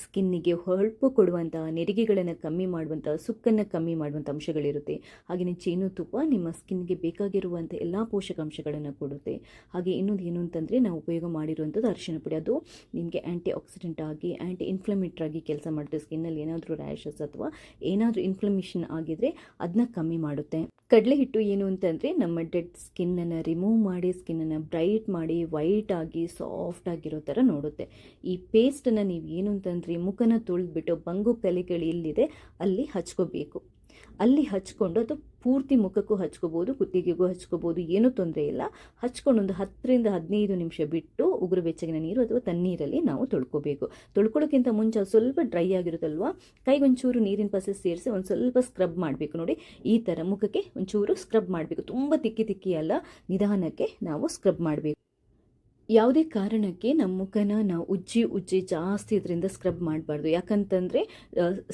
ಸ್ಕಿನ್ನಿಗೆ ಹೊಳಪು ಕೊಡುವಂಥ, ನೆರಿಗೆಗಳನ್ನು ಕಮ್ಮಿ ಮಾಡುವಂಥ, ಸುಕ್ಕನ್ನು ಕಮ್ಮಿ ಮಾಡುವಂಥ ಅಂಶಗಳಿರುತ್ತೆ. ಹಾಗೆಯೇ ಜೇನುತುಪ್ಪ ನಿಮ್ಮ ಸ್ಕಿನ್ಗೆ ಬೇಕಾಗಿರುವಂಥ ಎಲ್ಲ ಪೋಷಕಾಂಶಗಳನ್ನು ಕೊಡುತ್ತೆ. ಹಾಗೆ ಇನ್ನೊಂದು ಏನು ಅಂತಂದರೆ ನಾವು ಉಪಯೋಗ ಮಾಡಿರುವಂಥದ್ದು ಅರಿಶಿಣ ಪುಡಿ. ಅದು ನಿಮಗೆ ಆ್ಯಂಟಿ ಆಕ್ಸಿಡೆಂಟ್ ಆಗಿ ಆ್ಯಂಟಿ ಇನ್ಫ್ಲಮೇಟರಿ ಆಗಿ ಕೆಲಸ ಮಾಡುತ್ತೆ. ಸ್ಕಿನ್ನಲ್ಲಿ ಏನಾದರೂ ರ್ಯಾಷಸ್ ಅಥವಾ ಏನಾದರೂ ಇನ್ಫ್ಲಮೇಷನ್ ಆಗಿದ್ರೆ ಅದನ್ನ ಕಮ್ಮಿ ಮಾಡುತ್ತೆ. ಕಡಲೆ ಹಿಟ್ಟು ಏನು ಅಂತಂದರೆ ನಮ್ಮ ಡೆಡ್ ಸ್ಕಿನ್ನನ್ನು ರಿಮೂವ್ ಮಾಡಿ, ಸ್ಕಿನ್ನನ್ನು ಬ್ರೈಟ್ ಮಾಡಿ, ವೈಟ್ ಆಗಿ ಸಾಫ್ಟ್ ಆಗಿರೋ ಥರ ನೋಡುತ್ತೆ. ಈ ಪೇಸ್ಟನ್ನು ನೀವು ಏನು ಅಂತಂದರೆ ಮುಖನ ತೊಳೆದ್ಬಿಟ್ಟು ಬಂಗು ಕಲೆಗಳು ಎಲ್ಲಿದೆ ಅಲ್ಲಿ ಹಚ್ಕೋಬೇಕು. ಅಲ್ಲಿ ಹಚ್ಕೊಂಡು ಅದು ಪೂರ್ತಿ ಮುಖಕ್ಕೂ ಹಚ್ಕೋಬೋದು, ಕುತ್ತಿಗೆಗೂ ಹಚ್ಕೋಬೋದು, ಏನೂ ತೊಂದರೆ ಇಲ್ಲ. ಹಚ್ಕೊಂಡು ಒಂದು 10ರಿಂದ 15 ನಿಮಿಷ ಬಿಟ್ಟು ಉಗುರು ಬೆಚ್ಚಗಿನ ನೀರು ಅಥವಾ ತಣ್ಣೀರಲ್ಲಿ ನಾವು ತೊಳ್ಕೋಬೇಕು. ತೊಳ್ಕೊಳ್ಳೋಕ್ಕಿಂತ ಮುಂಚೆ ಸ್ವಲ್ಪ ಡ್ರೈ ಆಗಿರುತ್ತಲ್ವ, ಕೈಗೊಂಚೂರು ನೀರಿನ ಪಸೆ ಸೇರಿಸಿ ಒಂದು ಸ್ವಲ್ಪ ಸ್ಕ್ರಬ್ ಮಾಡಬೇಕು. ನೋಡಿ, ಈ ಥರ ಮುಖಕ್ಕೆ ಒಂಚೂರು ಸ್ಕ್ರಬ್ ಮಾಡಬೇಕು. ತುಂಬ ತಿಕ್ಕಿ ಅಲ್ಲ, ನಿಧಾನಕ್ಕೆ ನಾವು ಸ್ಕ್ರಬ್ ಮಾಡಬೇಕು. ಯಾವುದೇ ಕಾರಣಕ್ಕೆ ನಮ್ಮ ಮುಖನ ನಾವು ಉಜ್ಜಿ ಜಾಸ್ತಿ ಇದರಿಂದ ಸ್ಕ್ರಬ್ ಮಾಡಬಾರ್ದು. ಯಾಕಂತಂದರೆ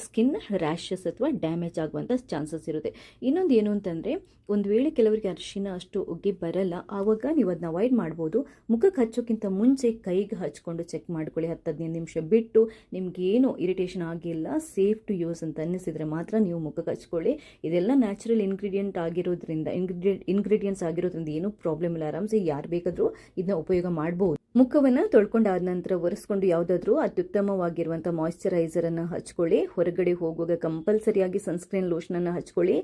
ಸ್ಕಿನ್ ರ್ಯಾಷಸ್ ಅಥವಾ ಡ್ಯಾಮೇಜ್ ಆಗುವಂಥ ಚಾನ್ಸಸ್ ಇರುತ್ತೆ. ಇನ್ನೊಂದು ಏನು ಅಂತಂದರೆ, ಒಂದು ವೇಳೆ ಕೆಲವರಿಗೆ ಅರಿಶಿನ ಅಷ್ಟು ಉಗ್ಗಿ ಬರಲ್ಲ, ಆವಾಗ ನೀವು ಅದನ್ನ ಅವಾಯ್ಡ್ ಮಾಡ್ಬೋದು. ಮುಖಕ್ಕೆ ಹಚ್ಚೋಕ್ಕಿಂತ ಮುಂಚೆ ಕೈಗೆ ಹಚ್ಕೊಂಡು ಚೆಕ್ ಮಾಡ್ಕೊಳ್ಳಿ. 10-15 ನಿಮಿಷ ಬಿಟ್ಟು ನಿಮಗೇನು ಇರಿಟೇಷನ್ ಆಗಿಲ್ಲ, ಸೇಫ್ ಟು ಯೂಸ್ ಅಂತ ಅನ್ನಿಸಿದರೆ ಮಾತ್ರ ನೀವು ಮುಖಕ್ಕೆ ಹಚ್ಕೊಳ್ಳಿ. ಇದೆಲ್ಲ ನ್ಯಾಚುರಲ್ ಇಂಗ್ರೀಡಿಯೆಂಟ್ಸ್ ಆಗಿರೋದ್ರಿಂದ ಏನೂ ಪ್ರಾಬ್ಲಮ್ ಇಲ್ಲ. ಆರಾಮ್ಸೆ ಯಾರು ಬೇಕಾದರೂ ಇದನ್ನ ಉಪಯೋಗ ಮಾಡ್ಬೋದು. ಮುಖವನ್ನು ತೊಳ್ಕೊಂಡಾದ ನಂತರ ಒರೆಸ್ಕೊಂಡು ಯಾವುದಾದ್ರೂ ಅತ್ಯುತ್ತಮವಾಗಿರುವಂಥ ಮಾಯ್ಶ್ಚರೈಸರನ್ನು ಹಚ್ಕೊಳ್ಳಿ. ಹೊರಗಡೆ ಹೋಗುವಾಗ ಕಂಪಲ್ಸರಿಯಾಗಿ ಸನ್ಸ್ಕ್ರೀನ್ ಲೋಷನನ್ನು ಹಚ್ಕೊಳ್ಳಿ.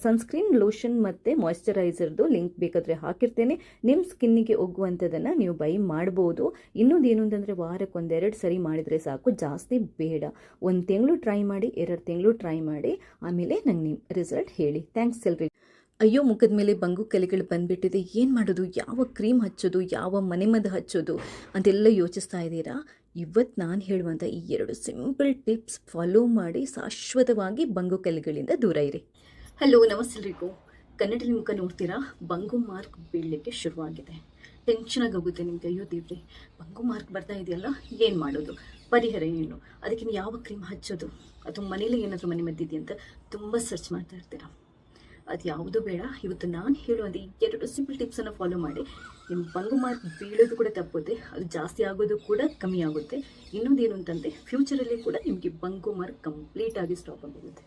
ಸನ್ಸ್ಕ್ರೀನ್ ಲೋಷನ್ ಮತ್ತು ಮಾಯ್ಶ್ಚರೈಸರ್ದು ಲಿಂಕ್ ಬೇಕಾದರೆ ಹಾಕಿರ್ತೇನೆ. ನಿಮ್ಮ ಸ್ಕಿನ್ನಿಗೆ ಒಗ್ಗುವಂಥದ್ದನ್ನು ನೀವು ಬೈ ಮಾಡ್ಬೋದು. ಇನ್ನೊಂದು ಏನು ಅಂತಂದರೆ, ವಾರಕ್ಕೆ 1-2 ಸರಿ ಮಾಡಿದರೆ ಸಾಕು, ಜಾಸ್ತಿ ಬೇಡ. 1 ತಿಂಗಳು ಟ್ರೈ ಮಾಡಿ, 2 ತಿಂಗಳು ಟ್ರೈ ಮಾಡಿ, ಆಮೇಲೆ ನಂಗೆ ನಿಮ್ಮ ರಿಸಲ್ಟ್ ಹೇಳಿ. ಥ್ಯಾಂಕ್ಸ್ ಎಲ್ರಿ. ಅಯ್ಯೋ, ಮುಖದ ಮೇಲೆ ಬಂಗು ಕಲೆಗಳು ಬಂದುಬಿಟ್ಟಿದೆ, ಏನು ಮಾಡೋದು, ಯಾವ ಕ್ರೀಮ್ ಹಚ್ಚೋದು, ಯಾವ ಮನೆಮದ್ದು ಹಚ್ಚೋದು ಅಂತೆಲ್ಲ ಯೋಚಿಸ್ತಾ ಇದ್ದೀರಾ? ಇವತ್ತು ನಾನು ಹೇಳುವಂಥ ಈ 2 ಸಿಂಪಲ್ ಟಿಪ್ಸ್ ಫಾಲೋ ಮಾಡಿ ಶಾಶ್ವತವಾಗಿ ಬಂಗು ಕಲೆಗಳಿಂದ ದೂರ ಇರಿ. ಹಲೋ, ನಮಸ್ತೆ ಎಲ್ರಿಗೂ. ಕನ್ನಡದಲ್ಲಿ ಮುಖ ನೋಡ್ತೀರಾ, ಬಂಗು ಮಾರ್ಕ್ ಬೀಳಲಿಕ್ಕೆ ಶುರುವಾಗಿದೆ. ಟೆನ್ಷನಾಗಿ ಹೋಗುತ್ತೆ ನಿಮಗೆ. ಅಯ್ಯೋ ದೇವ್ರೆ, ಬಂಗು ಮಾರ್ಕ್ ಬರ್ತಾ ಇದೆಯಲ್ಲ, ಏನು ಮಾಡೋದು, ಪರಿಹಾರ ಏನು, ಅದಕ್ಕೆ ಯಾವ ಕ್ರೀಮ್ ಹಚ್ಚೋದು, ಅಥವಾ ಮನೇಲಿ ಏನಾದರೂ ಮನೆ ಮದ್ದಿದೆಯಾ ಅಂತ ತುಂಬ ಸರ್ಚ್ ಮಾಡ್ತಾ ಇರ್ತೀರಾ. ಅದು ಯಾವುದು ಬೇಡ. ಇವತ್ತು ನಾನು ಹೇಳುವಂಥ ಈ 2 ಸಿಂಪಲ್ ಟಿಪ್ಸನ್ನು ಫಾಲೋ ಮಾಡಿ ನಿಮ್ಮ ಬಂಗು ಮಾರ್ಕ್ ಬೀಳೋದು ಕೂಡ ತಪ್ಪುತ್ತೆ, ಅದು ಜಾಸ್ತಿ ಆಗೋದು ಕೂಡ ಕಮ್ಮಿ ಆಗುತ್ತೆ. ಇನ್ನೊಂದೇನು ಅಂತಂದರೆ, ಫ್ಯೂಚರಲ್ಲಿ ಕೂಡ ನಿಮಗೆ ಬಂಗು ಮಾರ್ಕ್ ಕಂಪ್ಲೀಟಾಗಿ ಸ್ಟಾಪ್ ಆಗೋಗುತ್ತೆ.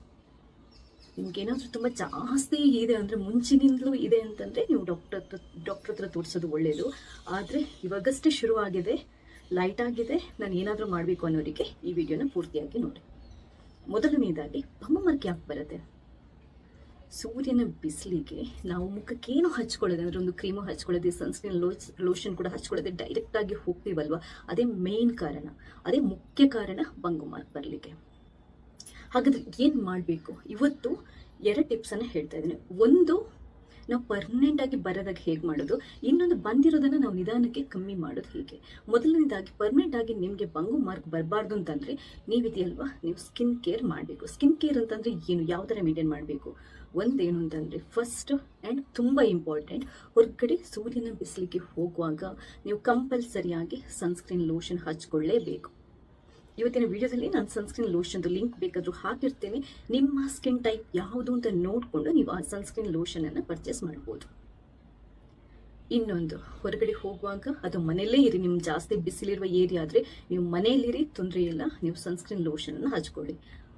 ನಿಮ್ಗೇನಾದರೂ ತುಂಬ ಜಾಸ್ತಿ ಇದೆ ಅಂದರೆ, ಮುಂಚಿನಿಂದಲೂ ಇದೆ ಅಂತಂದರೆ, ನೀವು ಡಾಕ್ಟರ್ ಹತ್ರ ತೋರಿಸೋದು ಒಳ್ಳೆಯದು. ಆದರೆ ಇವಾಗಷ್ಟೇ ಶುರುವಾಗಿದೆ, ಲೈಟ್ ಆಗಿದೆ, ನಾನು ಏನಾದರೂ ಮಾಡಬೇಕು ಅನ್ನೋರಿಗೆ ಈ ವಿಡಿಯೋನ ಪೂರ್ತಿಯಾಗಿ ನೋಡಿ. ಮೊದಲನೇದಾಗಿ, ಬಂಗು ಮಾರ್ಕ್ ಯಾಕೆ ಬರುತ್ತೆ? ಸೂರ್ಯನ ಬಿಸಿಲಿಗೆ ನಾವು ಮುಖಕ್ಕೇನು ಹಚ್ಕೊಳ್ಳೋದು ಅಂದರೆ, ಒಂದು ಕ್ರೀಮು ಹಚ್ಕೊಳ್ಳೋದೆ, ಸನ್ಸ್ಕ್ರೀನ್ ಲೋಷನ್ ಕೂಡ ಹಚ್ಕೊಳ್ಳೋದೆ, ಡೈರೆಕ್ಟಾಗಿ ಹೋಗ್ತೀವಲ್ವ, ಅದೇ ಮೇನ್ ಕಾರಣ, ಅದೇ ಮುಖ್ಯ ಕಾರಣ ಬಂಗು ಮಾರ್ಕ್ ಬರಲಿಕ್ಕೆ. ಹಾಗಾದರೆ ಏನು ಮಾಡಬೇಕು? ಇವತ್ತು 2 ಟಿಪ್ಸನ್ನು ಹೇಳ್ತಾ ಇದ್ದೀನಿ. ಒಂದು, ನಾವು ಪರ್ಮನೆಂಟಾಗಿ ಬರೋದಾಗ ಹೇಗೆ ಮಾಡೋದು, ಇನ್ನೊಂದು ಬಂದಿರೋದನ್ನು ನಾವು ನಿಧಾನಕ್ಕೆ ಕಮ್ಮಿ ಮಾಡೋದು ಹೇಗೆ. ಮೊದಲನೇದಾಗಿ, ಪರ್ಮನೆಂಟಾಗಿ ನಿಮಗೆ ಬಂಗು ಮಾರ್ಕ್ ಬರಬಾರ್ದು ಅಂತಂದರೆ ನೀವಿದೆಯಲ್ವಾ, ನೀವು ಸ್ಕಿನ್ ಕೇರ್ ಮಾಡಬೇಕು. ಸ್ಕಿನ್ ಕೇರ್ ಅಂತಂದರೆ ಏನು, ಯಾವ ಥರ ಮೇಂಟೈನ್ ಮಾಡಬೇಕು? ಒಂದೇನು ಅಂತಂದರೆ, ಫಸ್ಟ್ ಆ್ಯಂಡ್ ತುಂಬ ಇಂಪಾರ್ಟೆಂಟ್, ಹೊರಗಡೆ ಸೂರ್ಯನ ಬಿಸಿಲಿಗೆ ಹೋಗುವಾಗ ನೀವು ಕಂಪಲ್ಸರಿಯಾಗಿ ಸನ್ಸ್ಕ್ರೀನ್ ಲೋಷನ್ ಹಚ್ಕೊಳ್ಳೇಬೇಕು. ಇವತ್ತಿನ ವಿಡಿಯೋದಲ್ಲಿ ನಾನು ಸನ್ಸ್ಕ್ರೀನ್ ಲೋಷನ್ದು ಲಿಂಕ್ ಬೇಕಾದರೂ ಹಾಕಿರ್ತೀನಿ. ನಿಮ್ಮ ಸ್ಕಿನ್ ಟೈಪ್ ಯಾವುದು ಅಂತ ನೋಡಿಕೊಂಡು ನೀವು ಆ ಸನ್ಸ್ಕ್ರೀನ್ ಲೋಷನನ್ನು ಪರ್ಚೇಸ್ ಮಾಡ್ಬೋದು. ಇನ್ನೊಂದು, ಹೊರಗಡೆ ಹೋಗುವಾಗ ಅದು ಮನೆಯಲ್ಲೇ ಇರಿ. ನಿಮ್ಮ ಜಾಸ್ತಿ ಬಿಸಿಲಿರುವ ಏರಿಯಾ ಆದರೆ ನೀವು ಮನೆಯಲ್ಲಿರಿ, ತೊಂದರೆ ಇಲ್ಲ, ನೀವು ಸನ್ಸ್ಕ್ರೀನ್ ಲೋಷನನ್ನು ಹಚ್ಕೊಳ್ಳಿ.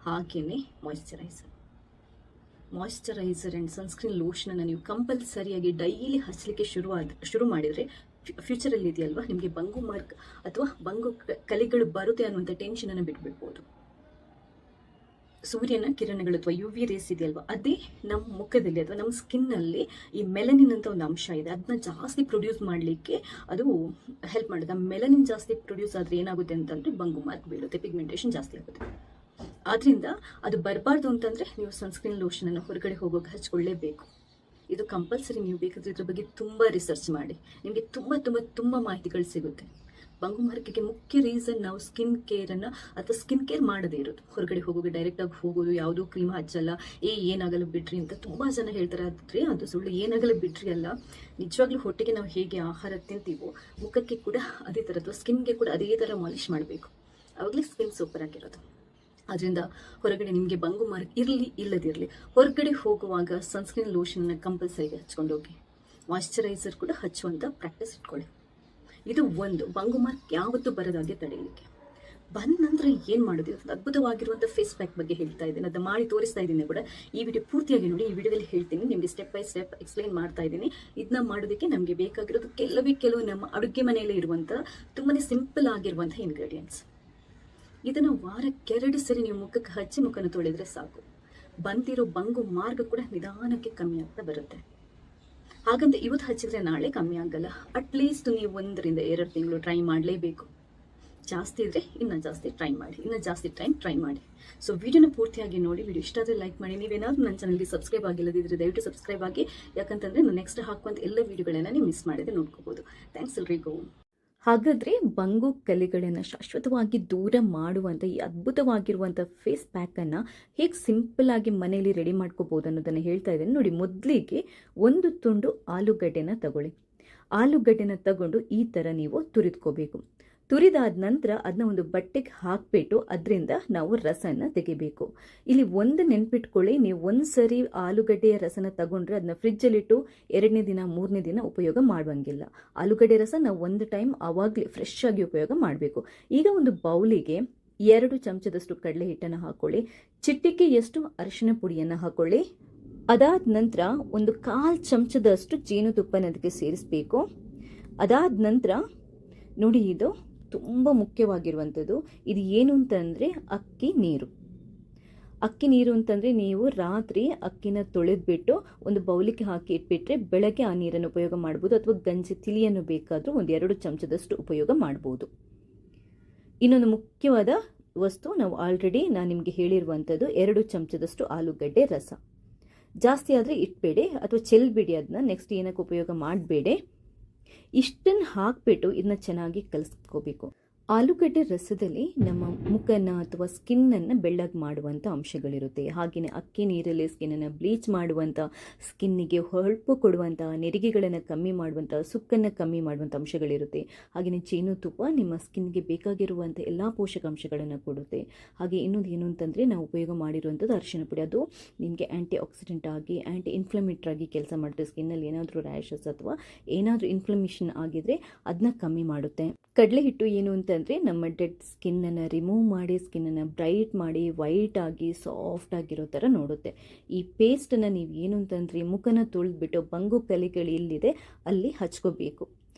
ಹಾಗೆಯೇ ಮಾಯ್ಶ್ಚರೈಸರ್ ಆ್ಯಂಡ್ ಸನ್ಸ್ಕ್ರೀನ್ ಲೋಷನನ್ನು ನೀವು ಕಂಪಲ್ಸರಿಯಾಗಿ ಡೈಲಿ ಹಚ್ಚಲಿಕ್ಕೆ ಶುರು ಮಾಡಿದರೆ ಫ್ಯೂಚರಲ್ಲಿ ಇದೆಯಲ್ವಾ, ನಿಮಗೆ ಬಂಗು ಮಾರ್ಕ್ ಅಥವಾ ಬಂಗು ಕಲೆಗಳು ಬರುತ್ತೆ ಅನ್ನುವಂಥ ಟೆನ್ಷನನ್ನು ಬಿಟ್ಬಿಡ್ಬೋದು. ಸೂರ್ಯನ ಕಿರಣಗಳು ಅಥವಾ UV ರೇಸ್ ಇದೆಯಲ್ವಾ, ಅದೇ ನಮ್ಮ ಮುಖದಲ್ಲಿ ಅಥವಾ ನಮ್ಮ ಸ್ಕಿನ್ನಲ್ಲಿ ಈ ಮೆಲನಿನ್ ಅಂತ ಒಂದು ಅಂಶ ಇದೆ, ಅದನ್ನ ಜಾಸ್ತಿ ಪ್ರೊಡ್ಯೂಸ್ ಮಾಡಲಿಕ್ಕೆ ಅದು ಹೆಲ್ಪ್ ಮಾಡುತ್ತೆ. ಆ ಮೆಲನಿನ್ ಜಾಸ್ತಿ ಪ್ರೊಡ್ಯೂಸ್ ಆದರೆ ಏನಾಗುತ್ತೆ ಅಂತಂದರೆ ಬಂಗು ಮಾರ್ಕ್ ಬೀಳುತ್ತೆ, ಪಿಗ್ಮೆಂಟೇಷನ್ ಜಾಸ್ತಿ ಆಗುತ್ತೆ. ಆದ್ದರಿಂದ ಅದು ಬರಬಾರ್ದು ಅಂತಂದರೆ ನೀವು ಸನ್ಸ್ಕ್ರೀನ್ ಲೋಷನನ್ನು ಹೊರಗಡೆ ಹೋಗೋಕೆ ಹಚ್ಕೊಳ್ಳೇಬೇಕು. ಇದು ಕಂಪಲ್ಸರಿ. ನೀವು ಬೇಕಾದರೆ ಇದ್ರ ಬಗ್ಗೆ ತುಂಬ ರಿಸರ್ಚ್ ಮಾಡಿ, ನಿಮಗೆ ತುಂಬ ಮಾಹಿತಿಗಳು ಸಿಗುತ್ತೆ. ಬಂಗು ಮಾರ್ಕಿಗೆ ಮುಖ್ಯ ರೀಸನ್ ನಾವು ಸ್ಕಿನ್ ಕೇರನ್ನು ಅಥವಾ ಸ್ಕಿನ್ ಕೇರ್ ಮಾಡದೇ ಇರೋದು. ಹೊರಗಡೆ ಹೋಗೋದು, ಡೈರೆಕ್ಟಾಗಿ ಹೋಗೋದು, ಯಾವುದೂ ಕ್ರೀಮ್ ಹಚ್ಚಲ್ಲ, ಏನಾಗಲ್ಲ ಬಿಡ್ರಿ ಅಂತ ತುಂಬ ಜನ ಹೇಳ್ತಾರೆ. ಆದರೆ ಅದು ಸುಳ್ಳು. ಏನಾಗಲ್ಲ ಬಿಡ್ರಿ ಅಲ್ಲ, ನಿಜವಾಗ್ಲೂ ಹೊಟ್ಟೆಗೆ ನಾವು ಹೇಗೆ ಆಹಾರ ತಿಂತೀವೋ ಮುಖಕ್ಕೆ ಕೂಡ ಅದೇ ಥರ ಅಥವಾ ಸ್ಕಿನ್ಗೆ ಕೂಡ ಅದೇ ಥರ ಮಾಲಿಷ್ ಮಾಡಬೇಕು. ಆವಾಗಲೇ ಸ್ಕಿನ್ ಸೂಪರ್ ಆಗಿರೋದು. ಅದರಿಂದ ಹೊರಗಡೆ ನಿಮಗೆ ಬಂಗು ಮಾರ್ಕ್ ಇರಲಿ ಇಲ್ಲದಿರಲಿ, ಹೊರಗಡೆ ಹೋಗುವಾಗ ಸನ್ಸ್ಕ್ರೀನ್ ಲೋಷನ್ನ ಕಂಪಲ್ಸರಿಗೆ ಹಚ್ಕೊಂಡು ಹೋಗಿ, ಮಾಯ್ಶ್ಚರೈಸರ್ ಕೂಡ ಹಚ್ಚುವಂಥ ಪ್ರಾಕ್ಟೀಸ್ ಇಟ್ಕೊಳ್ಳಿ. ಇದು ಒಂದು ಬಂಗು ಮಾರ್ಕ್ ಯಾವತ್ತೂ ಬರೋದಾಗೆ ತಡೆಯಲಿಕ್ಕೆ. ಬಂದ ನಂತರ ಏನು ಮಾಡೋದು, ಇವತ್ತು ಅದ್ಭುತವಾಗಿರುವಂಥ ಫೇಸ್ ಪ್ಯಾಕ್ ಬಗ್ಗೆ ಹೇಳ್ತಾ ಇದ್ದೀನಿ, ಅದನ್ನ ಮಾಡಿ ತೋರಿಸ್ತಾ ಇದ್ದೀನಿ ಕೂಡ. ಈ ವಿಡಿಯೋ ಪೂರ್ತಿಯಾಗಿ ನೋಡಿ, ಈ ವಿಡಿಯೋದಲ್ಲಿ ಹೇಳ್ತೀನಿ ನಿಮಗೆ ಸ್ಟೆಪ್ ಬೈ ಸ್ಟೆಪ್ ಎಕ್ಸ್ಪ್ಲೈನ್ ಮಾಡ್ತಾ ಇದ್ದೀನಿ. ಇದನ್ನ ಮಾಡೋದಕ್ಕೆ ನಮಗೆ ಬೇಕಾಗಿರೋದು ಕೆಲವು ನಮ್ಮ ಅಡುಗೆ ಮನೆಯಲ್ಲೇ ಇರುವಂಥ ತುಂಬಾ ಸಿಂಪಲ್ ಆಗಿರುವಂಥ ಇಂಗ್ರೀಡಿಯೆಂಟ್ಸ್. ಇದನ್ನು ವಾರಕ್ಕೆ 2 ಸರಿ ನೀವು ಮುಖಕ್ಕೆ ಹಚ್ಚಿ ಮುಖನ ತೊಳೆದ್ರೆ ಸಾಕು. ಬಂದಿರೋ ಬಂಗು ಮಾರ್ಗ ಕೂಡ ನಿಧಾನಕ್ಕೆ ಕಮ್ಮಿ ಆಗ್ತಾ ಬರುತ್ತೆ. ಹಾಗಂತ ಇವತ್ತು ಹಚ್ಚಿದ್ರೆ ನಾಳೆ ಕಮ್ಮಿ ಆಗಲ್ಲ. ಅಟ್ಲೀಸ್ಟ್ ನೀವು 1 ರಿಂದ 2 ತಿಂಗಳು ಟ್ರೈ ಮಾಡಲೇಬೇಕು. ಜಾಸ್ತಿ ಇದ್ರೆ ಇನ್ನೂ ಜಾಸ್ತಿ ಟ್ರೈ ಮಾಡಿ, ಇನ್ನೂ ಜಾಸ್ತಿ ಟೈಮ್ ಟ್ರೈ ಮಾಡಿ. ಸೊ ವಿಡಿಯೋನ ಪೂರ್ತಿಯಾಗಿ ನೋಡಿ. ವಿಡಿಯೋ ಇಷ್ಟ ಆದರೆ ಲೈಕ್ ಮಾಡಿ. ನೀವೇನಾದ್ರೂ ನನ್ನ ಚಾನಲ್ಗೆ ಸಬ್ಸ್ಕ್ರೈಬ್ ಆಗಿಲ್ಲದಿದ್ರೆ ದಯವಿಟ್ಟು ಸಬ್ಸ್ಕ್ರೈಬ್ ಆಗಿ, ಯಾಕಂತಂದ್ರೆ ನಾನು ನೆಕ್ಸ್ಟ್ ಹಾಕುವಂಥ ಎಲ್ಲ ವಿಡಿಯೋಗಳನ್ನ ನೀವು ಮಿಸ್ ಮಾಡಿದ್ರೆ ನೋಡ್ಕೋಬಹುದು. ಥ್ಯಾಂಕ್ಸ್ ಎಲ್ರಿಗೂ. ಹಾಗಾದರೆ ಬಂಗು ಕಲೆಗಳನ್ನು ಶಾಶ್ವತವಾಗಿ ದೂರ ಮಾಡುವಂಥ ಈ ಅದ್ಭುತವಾಗಿರುವಂಥ ಫೇಸ್ ಪ್ಯಾಕನ್ನು ಹೇಗೆ ಸಿಂಪಲ್ಲಾಗಿ ಮನೆಯಲ್ಲಿ ರೆಡಿ ಮಾಡ್ಕೋಬೋದು ಅನ್ನೋದನ್ನು ಹೇಳ್ತಾ ಇದ್ದೇನೆ ನೋಡಿ. ಮೊದಲಿಗೆ 1 ತುಂಡು ಆಲೂಗಡ್ಡೆನ ತಗೊಳ್ಳಿ. ಆಲೂಗಡ್ಡೆನ ತಗೊಂಡು ಈ ಥರ ನೀವು ತುರಿದ್ಕೋಬೇಕು. ತುರಿದಾದ ನಂತರ ಅದನ್ನ ಒಂದು ಬಟ್ಟೆಗೆ ಹಾಕಿಬಿಟ್ಟು ಅದರಿಂದ ನಾವು ರಸನ ತೆಗಿಬೇಕು. ಇಲ್ಲಿ ಒಂದು ನೆನ್ಪಿಟ್ಕೊಳ್ಳಿ, ನೀವು 1 ಸರಿ ಆಲೂಗಡ್ಡೆಯ ರಸನ ತಗೊಂಡ್ರೆ ಅದನ್ನ ಫ್ರಿಜ್ಜಲ್ಲಿಟ್ಟು 2ನೇ ದಿನ 3ನೇ ದಿನ ಉಪಯೋಗ ಮಾಡುವಂಗಿಲ್ಲ. ಆಲೂಗಡ್ಡೆ ರಸ ನಾವು 1 ಟೈಮ್ ಆವಾಗಲೇ ಫ್ರೆಶ್ ಆಗಿ ಉಪಯೋಗ ಮಾಡಬೇಕು. ಈಗ ಒಂದು ಬೌಲಿಗೆ 2 ಚಮಚದಷ್ಟು ಕಡಲೆ ಹಿಟ್ಟನ್ನು ಹಾಕೊಳ್ಳಿ. ಚಿಟಿಕೆಯಷ್ಟು ಅರಿಶಿನ ಪುಡಿಯನ್ನು ಹಾಕೊಳ್ಳಿ. ಅದಾದ ನಂತರ ಒಂದು 1/4 ಚಮಚದಷ್ಟು ಜೇನುತುಪ್ಪನ ಅದಕ್ಕೆ ಸೇರಿಸಬೇಕು. ಅದಾದ ನಂತರ ನೋಡಿ, ಇದು ತುಂಬ ಮುಖ್ಯವಾಗಿರುವಂಥದ್ದು. ಇದು ಏನು ಅಂತಂದರೆ ಅಕ್ಕಿ ನೀರು. ಅಕ್ಕಿ ನೀರು ಅಂತಂದರೆ ನೀವು ರಾತ್ರಿ ಅಕ್ಕಿನ ತೊಳೆದ್ಬಿಟ್ಟು ಒಂದು ಬೌಲಿಗೆ ಹಾಕಿ ಇಟ್ಬಿಟ್ರೆ ಬೆಳಗ್ಗೆ ಆ ನೀರನ್ನು ಉಪಯೋಗ ಮಾಡ್ಬೋದು, ಅಥವಾ ಗಂಜಿ ತಿಳಿಯನ್ನು ಬೇಕಾದರೂ 1-2 ಚಮಚದಷ್ಟು ಉಪಯೋಗ ಮಾಡ್ಬೋದು. ಇನ್ನೊಂದು ಮುಖ್ಯವಾದ ವಸ್ತು, ನಾವು ಆಲ್ರೆಡಿ ನಾನು ನಿಮಗೆ ಹೇಳಿರುವಂಥದ್ದು 2 ಚಮಚದಷ್ಟು ಆಲೂಗಡ್ಡೆ ರಸ. ಜಾಸ್ತಿ ಆದರೆ ಇಟ್ಬೇಡಿ ಅಥವಾ ಚೆಲ್ಬಿಡಿ, ಅದನ್ನ ನೆಕ್ಸ್ಟ್ ಏನಕ್ಕೆ ಉಪಯೋಗ ಮಾಡಬೇಡಿ. ಇಷ್ಟನ್ನು ಹಾಕಿಬಿಟ್ಟು ಇದನ್ನ ಚೆನ್ನಾಗಿ ಕಲಿಸ್ಕೋಬೇಕು. ಆಲೂಗಡ್ಡೆ ರಸದಲ್ಲಿ ನಮ್ಮ ಮುಖನ ಅಥವಾ ಸ್ಕಿನ್ನನ್ನು ಬೆಳ್ಳಗೆ ಮಾಡುವಂಥ ಅಂಶಗಳಿರುತ್ತೆ. ಹಾಗೆಯೇ ಅಕ್ಕಿ ನೀರಲ್ಲಿ ಸ್ಕಿನ್ನನ್ನು ಬ್ಲೀಚ್ ಮಾಡುವಂಥ, ಸ್ಕಿನ್ನಿಗೆ ಹೊಳಪು ಕೊಡುವಂಥ, ನೆರಿಗೆಗಳನ್ನು ಕಮ್ಮಿ ಮಾಡುವಂಥ, ಸುಕ್ಕನ್ನು ಕಮ್ಮಿ ಮಾಡುವಂಥ ಅಂಶಗಳಿರುತ್ತೆ. ಹಾಗೆಯೇ ಜೇನುತುಪ್ಪ ನಿಮ್ಮ ಸ್ಕಿನ್ಗೆ ಬೇಕಾಗಿರುವಂಥ ಎಲ್ಲ ಪೋಷಕಾಂಶಗಳನ್ನು ಕೊಡುತ್ತೆ. ಹಾಗೆ ಇನ್ನೊಂದು ಏನು ಅಂತಂದರೆ ನಾವು ಉಪಯೋಗ ಮಾಡಿರುವಂಥದ್ದು ಅರಿಶಿನ ಪುಡಿ. ಅದು ನಿಮಗೆ ಆ್ಯಂಟಿ ಆಕ್ಸಿಡೆಂಟ್ ಆಗಿ, ಆ್ಯಂಟಿ ಇನ್ಫ್ಲಮೇಟರಿ ಆಗಿ ಕೆಲಸ ಮಾಡುತ್ತೆ. ಸ್ಕಿನ್ನಲ್ಲಿ ಏನಾದರೂ ರ್ಯಾಷಸ್ ಅಥವಾ ಏನಾದರೂ ಇನ್ಫ್ಲಮೇಷನ್ ಆಗಿದ್ರೆ ಅದನ್ನ ಕಮ್ಮಿ ಮಾಡುತ್ತೆ. ಕಡಲೆ ಹಿಟ್ಟು ಏನು ಅಂತಂದರೆ ನಮ್ಮ ಡೆಡ್ ಸ್ಕಿನ್ನನ್ನು ರಿಮೂವ್ ಮಾಡಿ, ಸ್ಕಿನ್ನನ್ನು ಬ್ರೈಟ್ ಮಾಡಿ, ವೈಟ್ ಆಗಿ ಸಾಫ್ಟ್ ಆಗಿರೋ ಥರ ನೋಡುತ್ತೆ. ಈ ಪೇಸ್ಟನ್ನು ನೀವು ಏನು ಅಂತಂದರೆ ಮುಖನ ತೊಳೆದ್ಬಿಟ್ಟು ಬಂಗು ಕಲೆಗಳು ಎಲ್ಲಿದೆ ಅಲ್ಲಿ ಹಚ್ಕೋಬೇಕು.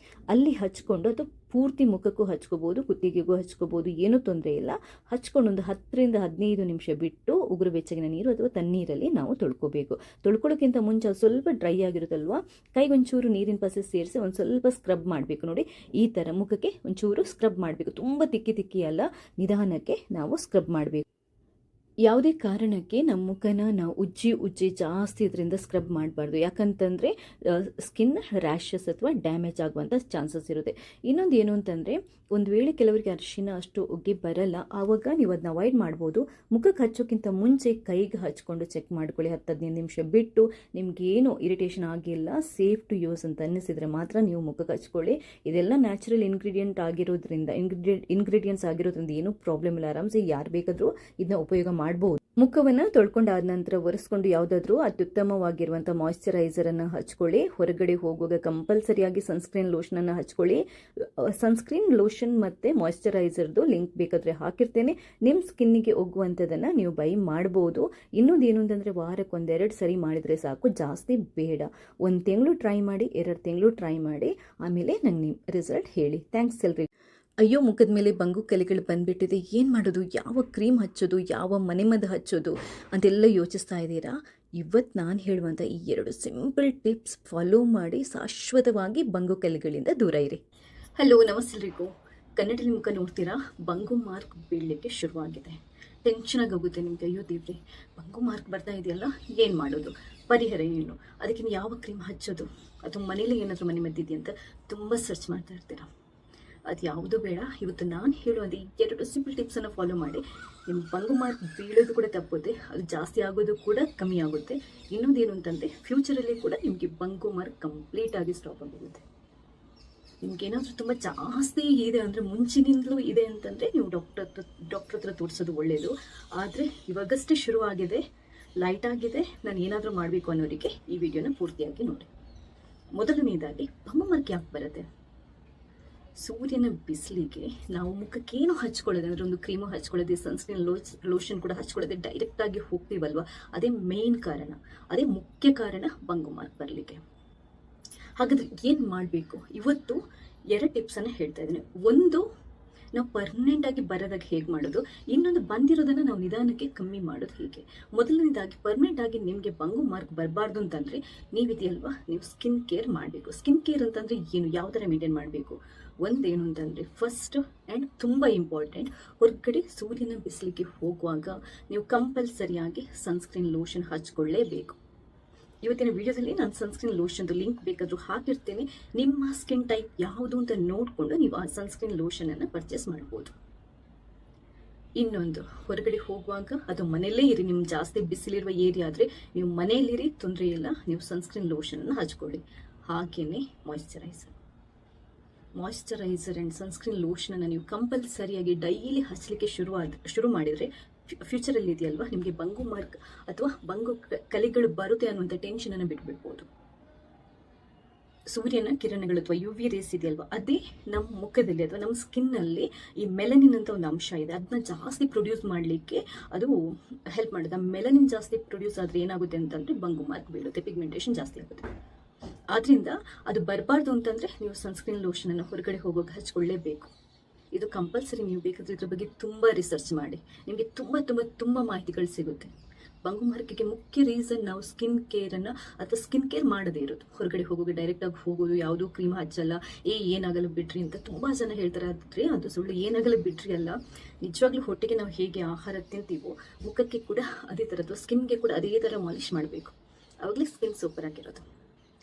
ಅಲ್ಲಿ ಹಚ್ಕೊಂಡು, ಅದು ಪೂರ್ತಿ ಮುಖಕ್ಕೂ ಹಚ್ಕೋಬೋದು, ಕುತ್ತಿಗೆಗೂ ಹಚ್ಕೋಬೋದು, ಏನೂ ತೊಂದರೆ ಇಲ್ಲ. ಹಚ್ಕೊಂಡು ಒಂದು 10 ರಿಂದ 15 ನಿಮಿಷ ಬಿಟ್ಟು ಉಗುರು ಬೆಚ್ಚಗಿನ ನೀರು ಅಥವಾ ತಣ್ಣೀರಲ್ಲಿ ನಾವು ತೊಳ್ಕೋಬೇಕು. ತೊಳ್ಕೊಳ್ಳೋಕ್ಕಿಂತ ಮುಂಚೆ ಸ್ವಲ್ಪ ಡ್ರೈ ಆಗಿರುತ್ತಲ್ವ, ಕೈಗೊಂಚೂರು ನೀರಿನ ಪಸೆ ಸೇರಿಸಿ ಒಂದು ಸ್ವಲ್ಪ ಸ್ಕ್ರಬ್ ಮಾಡಬೇಕು. ನೋಡಿ, ಈ ಥರ ಮುಖಕ್ಕೆ ಒಂಚೂರು ಸ್ಕ್ರಬ್ ಮಾಡಬೇಕು. ತುಂಬ ತಿಕ್ಕಿ ಅಲ್ಲ, ನಿಧಾನಕ್ಕೆ ನಾವು ಸ್ಕ್ರಬ್ ಮಾಡಬೇಕು. ಯಾವುದೇ ಕಾರಣಕ್ಕೆ ನಮ್ಮ ಮುಖನ ನಾವು ಉಜ್ಜಿ ಜಾಸ್ತಿ ಇದರಿಂದ ಸ್ಕ್ರಬ್ ಮಾಡಬಾರ್ದು. ಯಾಕಂತಂದರೆ ಸ್ಕಿನ್ ರ್ಯಾಷಸ್ ಅಥವಾ ಡ್ಯಾಮೇಜ್ ಆಗುವಂಥ ಚಾನ್ಸಸ್ ಇರುತ್ತೆ. ಇನ್ನೊಂದು ಏನು ಅಂತಂದರೆ, ಒಂದು ವೇಳೆ ಕೆಲವರಿಗೆ ಅರಿಶಿನ ಅಷ್ಟು ಉಗ್ಗಿ ಬರಲ್ಲ, ಆವಾಗ ನೀವು ಅದನ್ನ ಅವಾಯ್ಡ್ ಮಾಡ್ಬೋದು. ಮುಖಕ್ಕೆ ಹಚ್ಚೋಕ್ಕಿಂತ ಮುಂಚೆ ಕೈಗೆ ಹಚ್ಕೊಂಡು ಚೆಕ್ ಮಾಡ್ಕೊಳ್ಳಿ. 10-15 ನಿಮಿಷ ಬಿಟ್ಟು ನಿಮಗೇನು ಇರಿಟೇಷನ್ ಆಗಿಲ್ಲ, ಸೇಫ್ ಟು ಯೂಸ್ ಅಂತ ಅನ್ನಿಸಿದರೆ ಮಾತ್ರ ನೀವು ಮುಖಕ್ಕೆ ಹಚ್ಕೊಳ್ಳಿ. ಇದೆಲ್ಲ ನ್ಯಾಚುರಲ್ ಇಂಗ್ರೀಡಿಯೆಂಟ್ಸ್ ಆಗಿರೋದ್ರಿಂದ ಏನೂ ಪ್ರಾಬ್ಲಮ್ ಇಲ್ಲ. ಆರಾಮ್ಸೆ ಯಾರು ಬೇಕಾದರೂ ಇದನ್ನ ಉಪಯೋಗ ಮಾಡ್ಬೋದು. ಮುಖವನ್ನು ತೊಳ್ಕೊಂಡಾದ ನಂತರ ಒರೆಸ್ಕೊಂಡು ಯಾವುದಾದ್ರೂ ಅತ್ಯುತ್ತಮವಾಗಿರುವಂಥ ಮಾಯ್ಶ್ಚರೈಸರನ್ನು ಹಚ್ಕೊಳ್ಳಿ. ಹೊರಗಡೆ ಹೋಗುವಾಗ ಕಂಪಲ್ಸರಿಯಾಗಿ ಸನ್ಸ್ಕ್ರೀನ್ ಲೋಷನನ್ನು ಹಚ್ಕೊಳ್ಳಿ. ಸನ್ಸ್ಕ್ರೀನ್ ಲೋಷನ್ ಮತ್ತು ಮಾಯ್ಶ್ಚರೈಸರ್ದು ಲಿಂಕ್ ಬೇಕಾದರೆ ಹಾಕಿರ್ತೇನೆ. ನಿಮ್ಮ ಸ್ಕಿನ್ನಿಗೆ ಒಗ್ಗುವಂಥದ್ದನ್ನು ನೀವು ಬೈ ಮಾಡ್ಬೋದು. ಇನ್ನೊಂದು ಏನು ಅಂತಂದರೆ, ವಾರಕ್ಕೆ 1-2 ಸರಿ ಮಾಡಿದರೆ ಸಾಕು, ಜಾಸ್ತಿ ಬೇಡ. 1 ತಿಂಗಳು ಟ್ರೈ ಮಾಡಿ, 2 ತಿಂಗಳು ಟ್ರೈ ಮಾಡಿ, ಆಮೇಲೆ ನಂಗೆ ನಿಮ್ಮ ರಿಸಲ್ಟ್ ಹೇಳಿ. ಥ್ಯಾಂಕ್ಸ್ ಎಲ್ರಿ. ಅಯ್ಯೋ, ಮುಖದ ಮೇಲೆ ಬಂಗು ಕಲೆಗಳು ಬಂದುಬಿಟ್ಟಿದೆ, ಏನು ಮಾಡೋದು, ಯಾವ ಕ್ರೀಮ್ ಹಚ್ಚೋದು, ಯಾವ ಮನೆಮದ್ದು ಹಚ್ಚೋದು ಅಂತೆಲ್ಲ ಯೋಚಿಸ್ತಾ ಇದ್ದೀರಾ? ಇವತ್ತು ನಾನು ಹೇಳುವಂಥ ಈ 2 ಸಿಂಪಲ್ ಟಿಪ್ಸ್ ಫಾಲೋ ಮಾಡಿ ಶಾಶ್ವತವಾಗಿ ಬಂಗು ಕಲೆಗಳಿಂದ ದೂರ ಇರಿ. ಹಲೋ, ನಮಸ್ತೆ ಎಲ್ರಿಗೂ. ಕನ್ನಡದಲ್ಲಿ ಮುಖ ನೋಡ್ತೀರಾ, ಬಂಗು ಮಾರ್ಕ್ ಬೀಳಲಿಕ್ಕೆ ಶುರುವಾಗಿದೆ. ಟೆನ್ಷನ್ ಆಗೋಗುತ್ತೆ ನಿಮಗೆ. ಅಯ್ಯೋ ದೇವ್ರೆ, ಬಂಗು ಮಾರ್ಕ್ ಬರ್ತಾ ಇದೆಯಲ್ಲ, ಏನು ಮಾಡೋದು, ಪರಿಹಾರ ಏನು, ಅದಕ್ಕೆ ಯಾವ ಕ್ರೀಮ್ ಹಚ್ಚೋದು, ಅಥವಾ ಮನೇಲಿ ಏನಾದರೂ ಮನೆ ಮದ್ದಿದೆಯಂತ ತುಂಬ ಸರ್ಚ್ ಮಾಡ್ತಾ ಇರ್ತೀರಾ. ಅದು ಯಾವುದು ಬೇಡ. ಇವತ್ತು ನಾನು ಹೇಳುವಂಥ ಈ 2 ಸಿಂಪಲ್ ಟಿಪ್ಸನ್ನು ಫಾಲೋ ಮಾಡಿ ನಿಮ್ಮ ಬಂಗು ಮಾರ್ಕ್ ಬೀಳೋದು ಕೂಡ ತಪ್ಪುತ್ತೆ, ಅದು ಜಾಸ್ತಿ ಆಗೋದು ಕೂಡ ಕಮ್ಮಿ ಆಗುತ್ತೆ. ಇನ್ನೊಂದು ಏನು ಅಂತಂದರೆ, ಫ್ಯೂಚರಲ್ಲಿ ಕೂಡ ನಿಮಗೆ ಬಂಗು ಮಾರ್ಕ್ ಕಂಪ್ಲೀಟಾಗಿ ಸ್ಟಾಪ್ ಆಗೋಗುತ್ತೆ. ನಿಮ್ಗೆ ಏನಾದರೂ ತುಂಬ ಜಾಸ್ತಿ ಇದೆ ಅಂದರೆ ಮುಂಚಿನಿಂದಲೂ ಇದೆ ಅಂತಂದರೆ ನೀವು ಡಾಕ್ಟರ್ ಹತ್ರ ತೋರಿಸೋದು ಒಳ್ಳೆಯದು. ಆದರೆ ಇವಾಗಷ್ಟೇ ಶುರುವಾಗಿದೆ, ಲೈಟ್ ಆಗಿದೆ, ನಾನು ಏನಾದರೂ ಮಾಡಬೇಕು ಅನ್ನೋರಿಗೆ ಈ ವಿಡಿಯೋನ ಪೂರ್ತಿಯಾಗಿ ನೋಡಿ. ಮೊದಲನೇದಾಗಿ ಬಂಗುಮರ್ಕ್ ಯಾಕೆ ಬರುತ್ತೆ? ಸೂರ್ಯನ ಬಿಸಿಲಿಗೆ ನಾವು ಮುಖಕ್ಕೇನು ಹಚ್ಕೊಳ್ಳೋದು ಅಂದರೆ ಒಂದು ಕ್ರೀಮು ಹಚ್ಕೊಳ್ಳೋದೆ, ಸನ್ಸ್ಕ್ರೀನ್ ಲೋಷನ್ ಕೂಡ ಹಚ್ಕೊಳ್ಳೋದೆ, ಡೈರೆಕ್ಟಾಗಿ ಹೋಗ್ತೀವಲ್ವ, ಅದೇ ಮೇನ್ ಕಾರಣ, ಅದೇ ಮುಖ್ಯ ಕಾರಣ ಬಂಗುಮಾರ್ಕ್ ಬರಲಿಕ್ಕೆ. ಹಾಗಾದರೆ ಏನು ಮಾಡಬೇಕು? ಇವತ್ತು 2 ಟಿಪ್ಸನ್ನು ಹೇಳ್ತಾ ಇದ್ದೀನಿ. ಒಂದು, ನಾವು ಪರ್ಮನೆಂಟಾಗಿ ಬರೋದಾಗ ಹೇಗೆ ಮಾಡೋದು, ಇನ್ನೊಂದು ಬಂದಿರೋದನ್ನು ನಾವು ನಿಧಾನಕ್ಕೆ ಕಮ್ಮಿ ಮಾಡೋದು ಹೇಗೆ. ಮೊದಲನೇದಾಗಿ ಪರ್ಮನೆಂಟಾಗಿ ನಿಮಗೆ ಬಂಗುಮಾರ್ಕ್ ಬರಬಾರ್ದು ಅಂತಂದರೆ ನೀವಿದೆಯಲ್ವಾ, ನೀವು ಸ್ಕಿನ್ ಕೇರ್ ಮಾಡಬೇಕು. ಸ್ಕಿನ್ ಕೇರ್ ಅಂತಂದರೆ ಏನು, ಯಾವ ಥರ ಮೇಂಟೈನ್ ಮಾಡಬೇಕು? ಒಂದೇನು ಅಂತಂದರೆ ಫಸ್ಟ್ ಆ್ಯಂಡ್ ತುಂಬ ಇಂಪಾರ್ಟೆಂಟ್, ಹೊರಗಡೆ ಸೂರ್ಯನ ಬಿಸಿಲಿಗೆ ಹೋಗುವಾಗ ನೀವು ಕಂಪಲ್ಸರಿಯಾಗಿ ಸನ್ಸ್ಕ್ರೀನ್ ಲೋಷನ್ ಹಚ್ಕೊಳ್ಳೇಬೇಕು. ಇವತ್ತಿನ ವಿಡಿಯೋದಲ್ಲಿ ನಾನು ಸನ್ಸ್ಕ್ರೀನ್ ಲೋಷನ್ದು ಲಿಂಕ್ ಬೇಕಾದರೂ ಹಾಕಿರ್ತೀನಿ. ನಿಮ್ಮ ಸ್ಕಿನ್ ಟೈಪ್ ಯಾವುದು ಅಂತ ನೋಡಿಕೊಂಡು ನೀವು ಆ ಸನ್ಸ್ಕ್ರೀನ್ ಲೋಷನನ್ನು ಪರ್ಚೇಸ್ ಮಾಡ್ಬೋದು. ಇನ್ನೊಂದು, ಹೊರಗಡೆ ಹೋಗುವಾಗ ಅದು ಮನೆಯಲ್ಲೇ ಇರಿ, ನಿಮ್ಮ ಜಾಸ್ತಿ ಬಿಸಿಲಿರುವ ಏರಿಯಾ ಆದರೆ ನೀವು ಮನೆಯಲ್ಲಿರಿ, ತೊಂದರೆ ಇಲ್ಲ, ನೀವು ಸನ್ಸ್ಕ್ರೀನ್ ಲೋಷನನ್ನು ಹಚ್ಕೊಳ್ಳಿ. ಹಾಗೆಯೇ ಮಾಯಿಶ್ಚರೈಸರ್ ಆ್ಯಂಡ್ ಸನ್ಸ್ಕ್ರೀನ್ ಲೋಷನನ್ನು ನೀವು ಕಂಪಲ್ಸರಿಯಾಗಿ ಡೈಲಿ ಹಚ್ಚಲಿಕ್ಕೆ ಶುರು ಮಾಡಿದರೆ ಫ್ಯೂಚರಲ್ಲಿ ಇದೆಯಲ್ವಾ, ನಿಮಗೆ ಬಂಗುಮಾರ್ಕ್ ಅಥವಾ ಕಲೆಗಳು ಬರುತ್ತೆ ಅನ್ನುವಂಥ ಟೆನ್ಷನನ್ನು ಬಿಟ್ಬಿಡ್ಬೋದು. ಸೂರ್ಯನ ಕಿರಣಗಳು ಅಥವಾ UV ರೇಸ್ ಇದೆಯಲ್ವಾ, ಅದೇ ನಮ್ಮ ಮುಖದಲ್ಲಿ ಅಥವಾ ನಮ್ಮ ಸ್ಕಿನ್ನಲ್ಲಿ ಈ ಮೆಲನಿನ್ ಅಂತ ಒಂದು ಅಂಶ ಇದೆ, ಅದನ್ನ ಜಾಸ್ತಿ ಪ್ರೊಡ್ಯೂಸ್ ಮಾಡಲಿಕ್ಕೆ ಅದು ಹೆಲ್ಪ್ ಮಾಡುತ್ತೆ. ಆ ಮೆಲನಿನ್ ಜಾಸ್ತಿ ಪ್ರೊಡ್ಯೂಸ್ ಆದರೆ ಏನಾಗುತ್ತೆ ಅಂತಂದರೆ ಬಂಗುಮಾರ್ಕ್ ಬೀಳುತ್ತೆ, ಪಿಗ್ಮೆಂಟೇಷನ್ ಜಾಸ್ತಿ ಆಗುತ್ತೆ. ಆದ್ದರಿಂದ ಅದು ಬರಬಾರ್ದು ಅಂತಂದರೆ ನೀವು ಸನ್ಸ್ಕ್ರೀನ್ ಲೋಷನನ್ನು ಹೊರಗಡೆ ಹೋಗೋಕೆ ಹಚ್ಕೊಳ್ಳೇಬೇಕು. ಇದು ಕಂಪಲ್ಸರಿ. ನೀವು ಬೇಕಾದರೆ ಇದ್ರ ಬಗ್ಗೆ ತುಂಬ ರಿಸರ್ಚ್ ಮಾಡಿ, ನಿಮಗೆ ತುಂಬ ಮಾಹಿತಿಗಳು ಸಿಗುತ್ತೆ. ಬಂಗುಮಾರ್ಕಿಗೆ ಮುಖ್ಯ ರೀಸನ್ ನಾವು ಸ್ಕಿನ್ ಕೇರನ್ನು ಅಥವಾ ಸ್ಕಿನ್ ಕೇರ್ ಮಾಡದೇ ಇರೋದು. ಹೊರಗಡೆ ಹೋಗೋದು, ಡೈರೆಕ್ಟಾಗಿ ಹೋಗೋದು, ಯಾವುದೂ ಕ್ರೀಮ್ ಹಚ್ಚಲ್ಲ, ಏನಾಗಲ್ಲ ಬಿಡ್ರಿ ಅಂತ ತುಂಬ ಜನ ಹೇಳ್ತಾರೆ. ಆದರೆ ಅದು ಸುಳ್ಳು. ಏನಾಗಲ್ಲ ಬಿಡ್ರಿ ಅಲ್ಲ, ನಿಜವಾಗ್ಲೂ ಹೊಟ್ಟೆಗೆ ನಾವು ಹೇಗೆ ಆಹಾರ ತಿಂತೀವೋ ಮುಖಕ್ಕೆ ಕೂಡ ಅದೇ ಥರ ಅಥವಾ ಸ್ಕಿನ್ಗೆ ಕೂಡ ಅದೇ ಥರ ಮಾಲಿಷ್ ಮಾಡಬೇಕು, ಆವಾಗಲೇ ಸ್ಕಿನ್ ಸೂಪರ್ ಆಗಿರೋದು.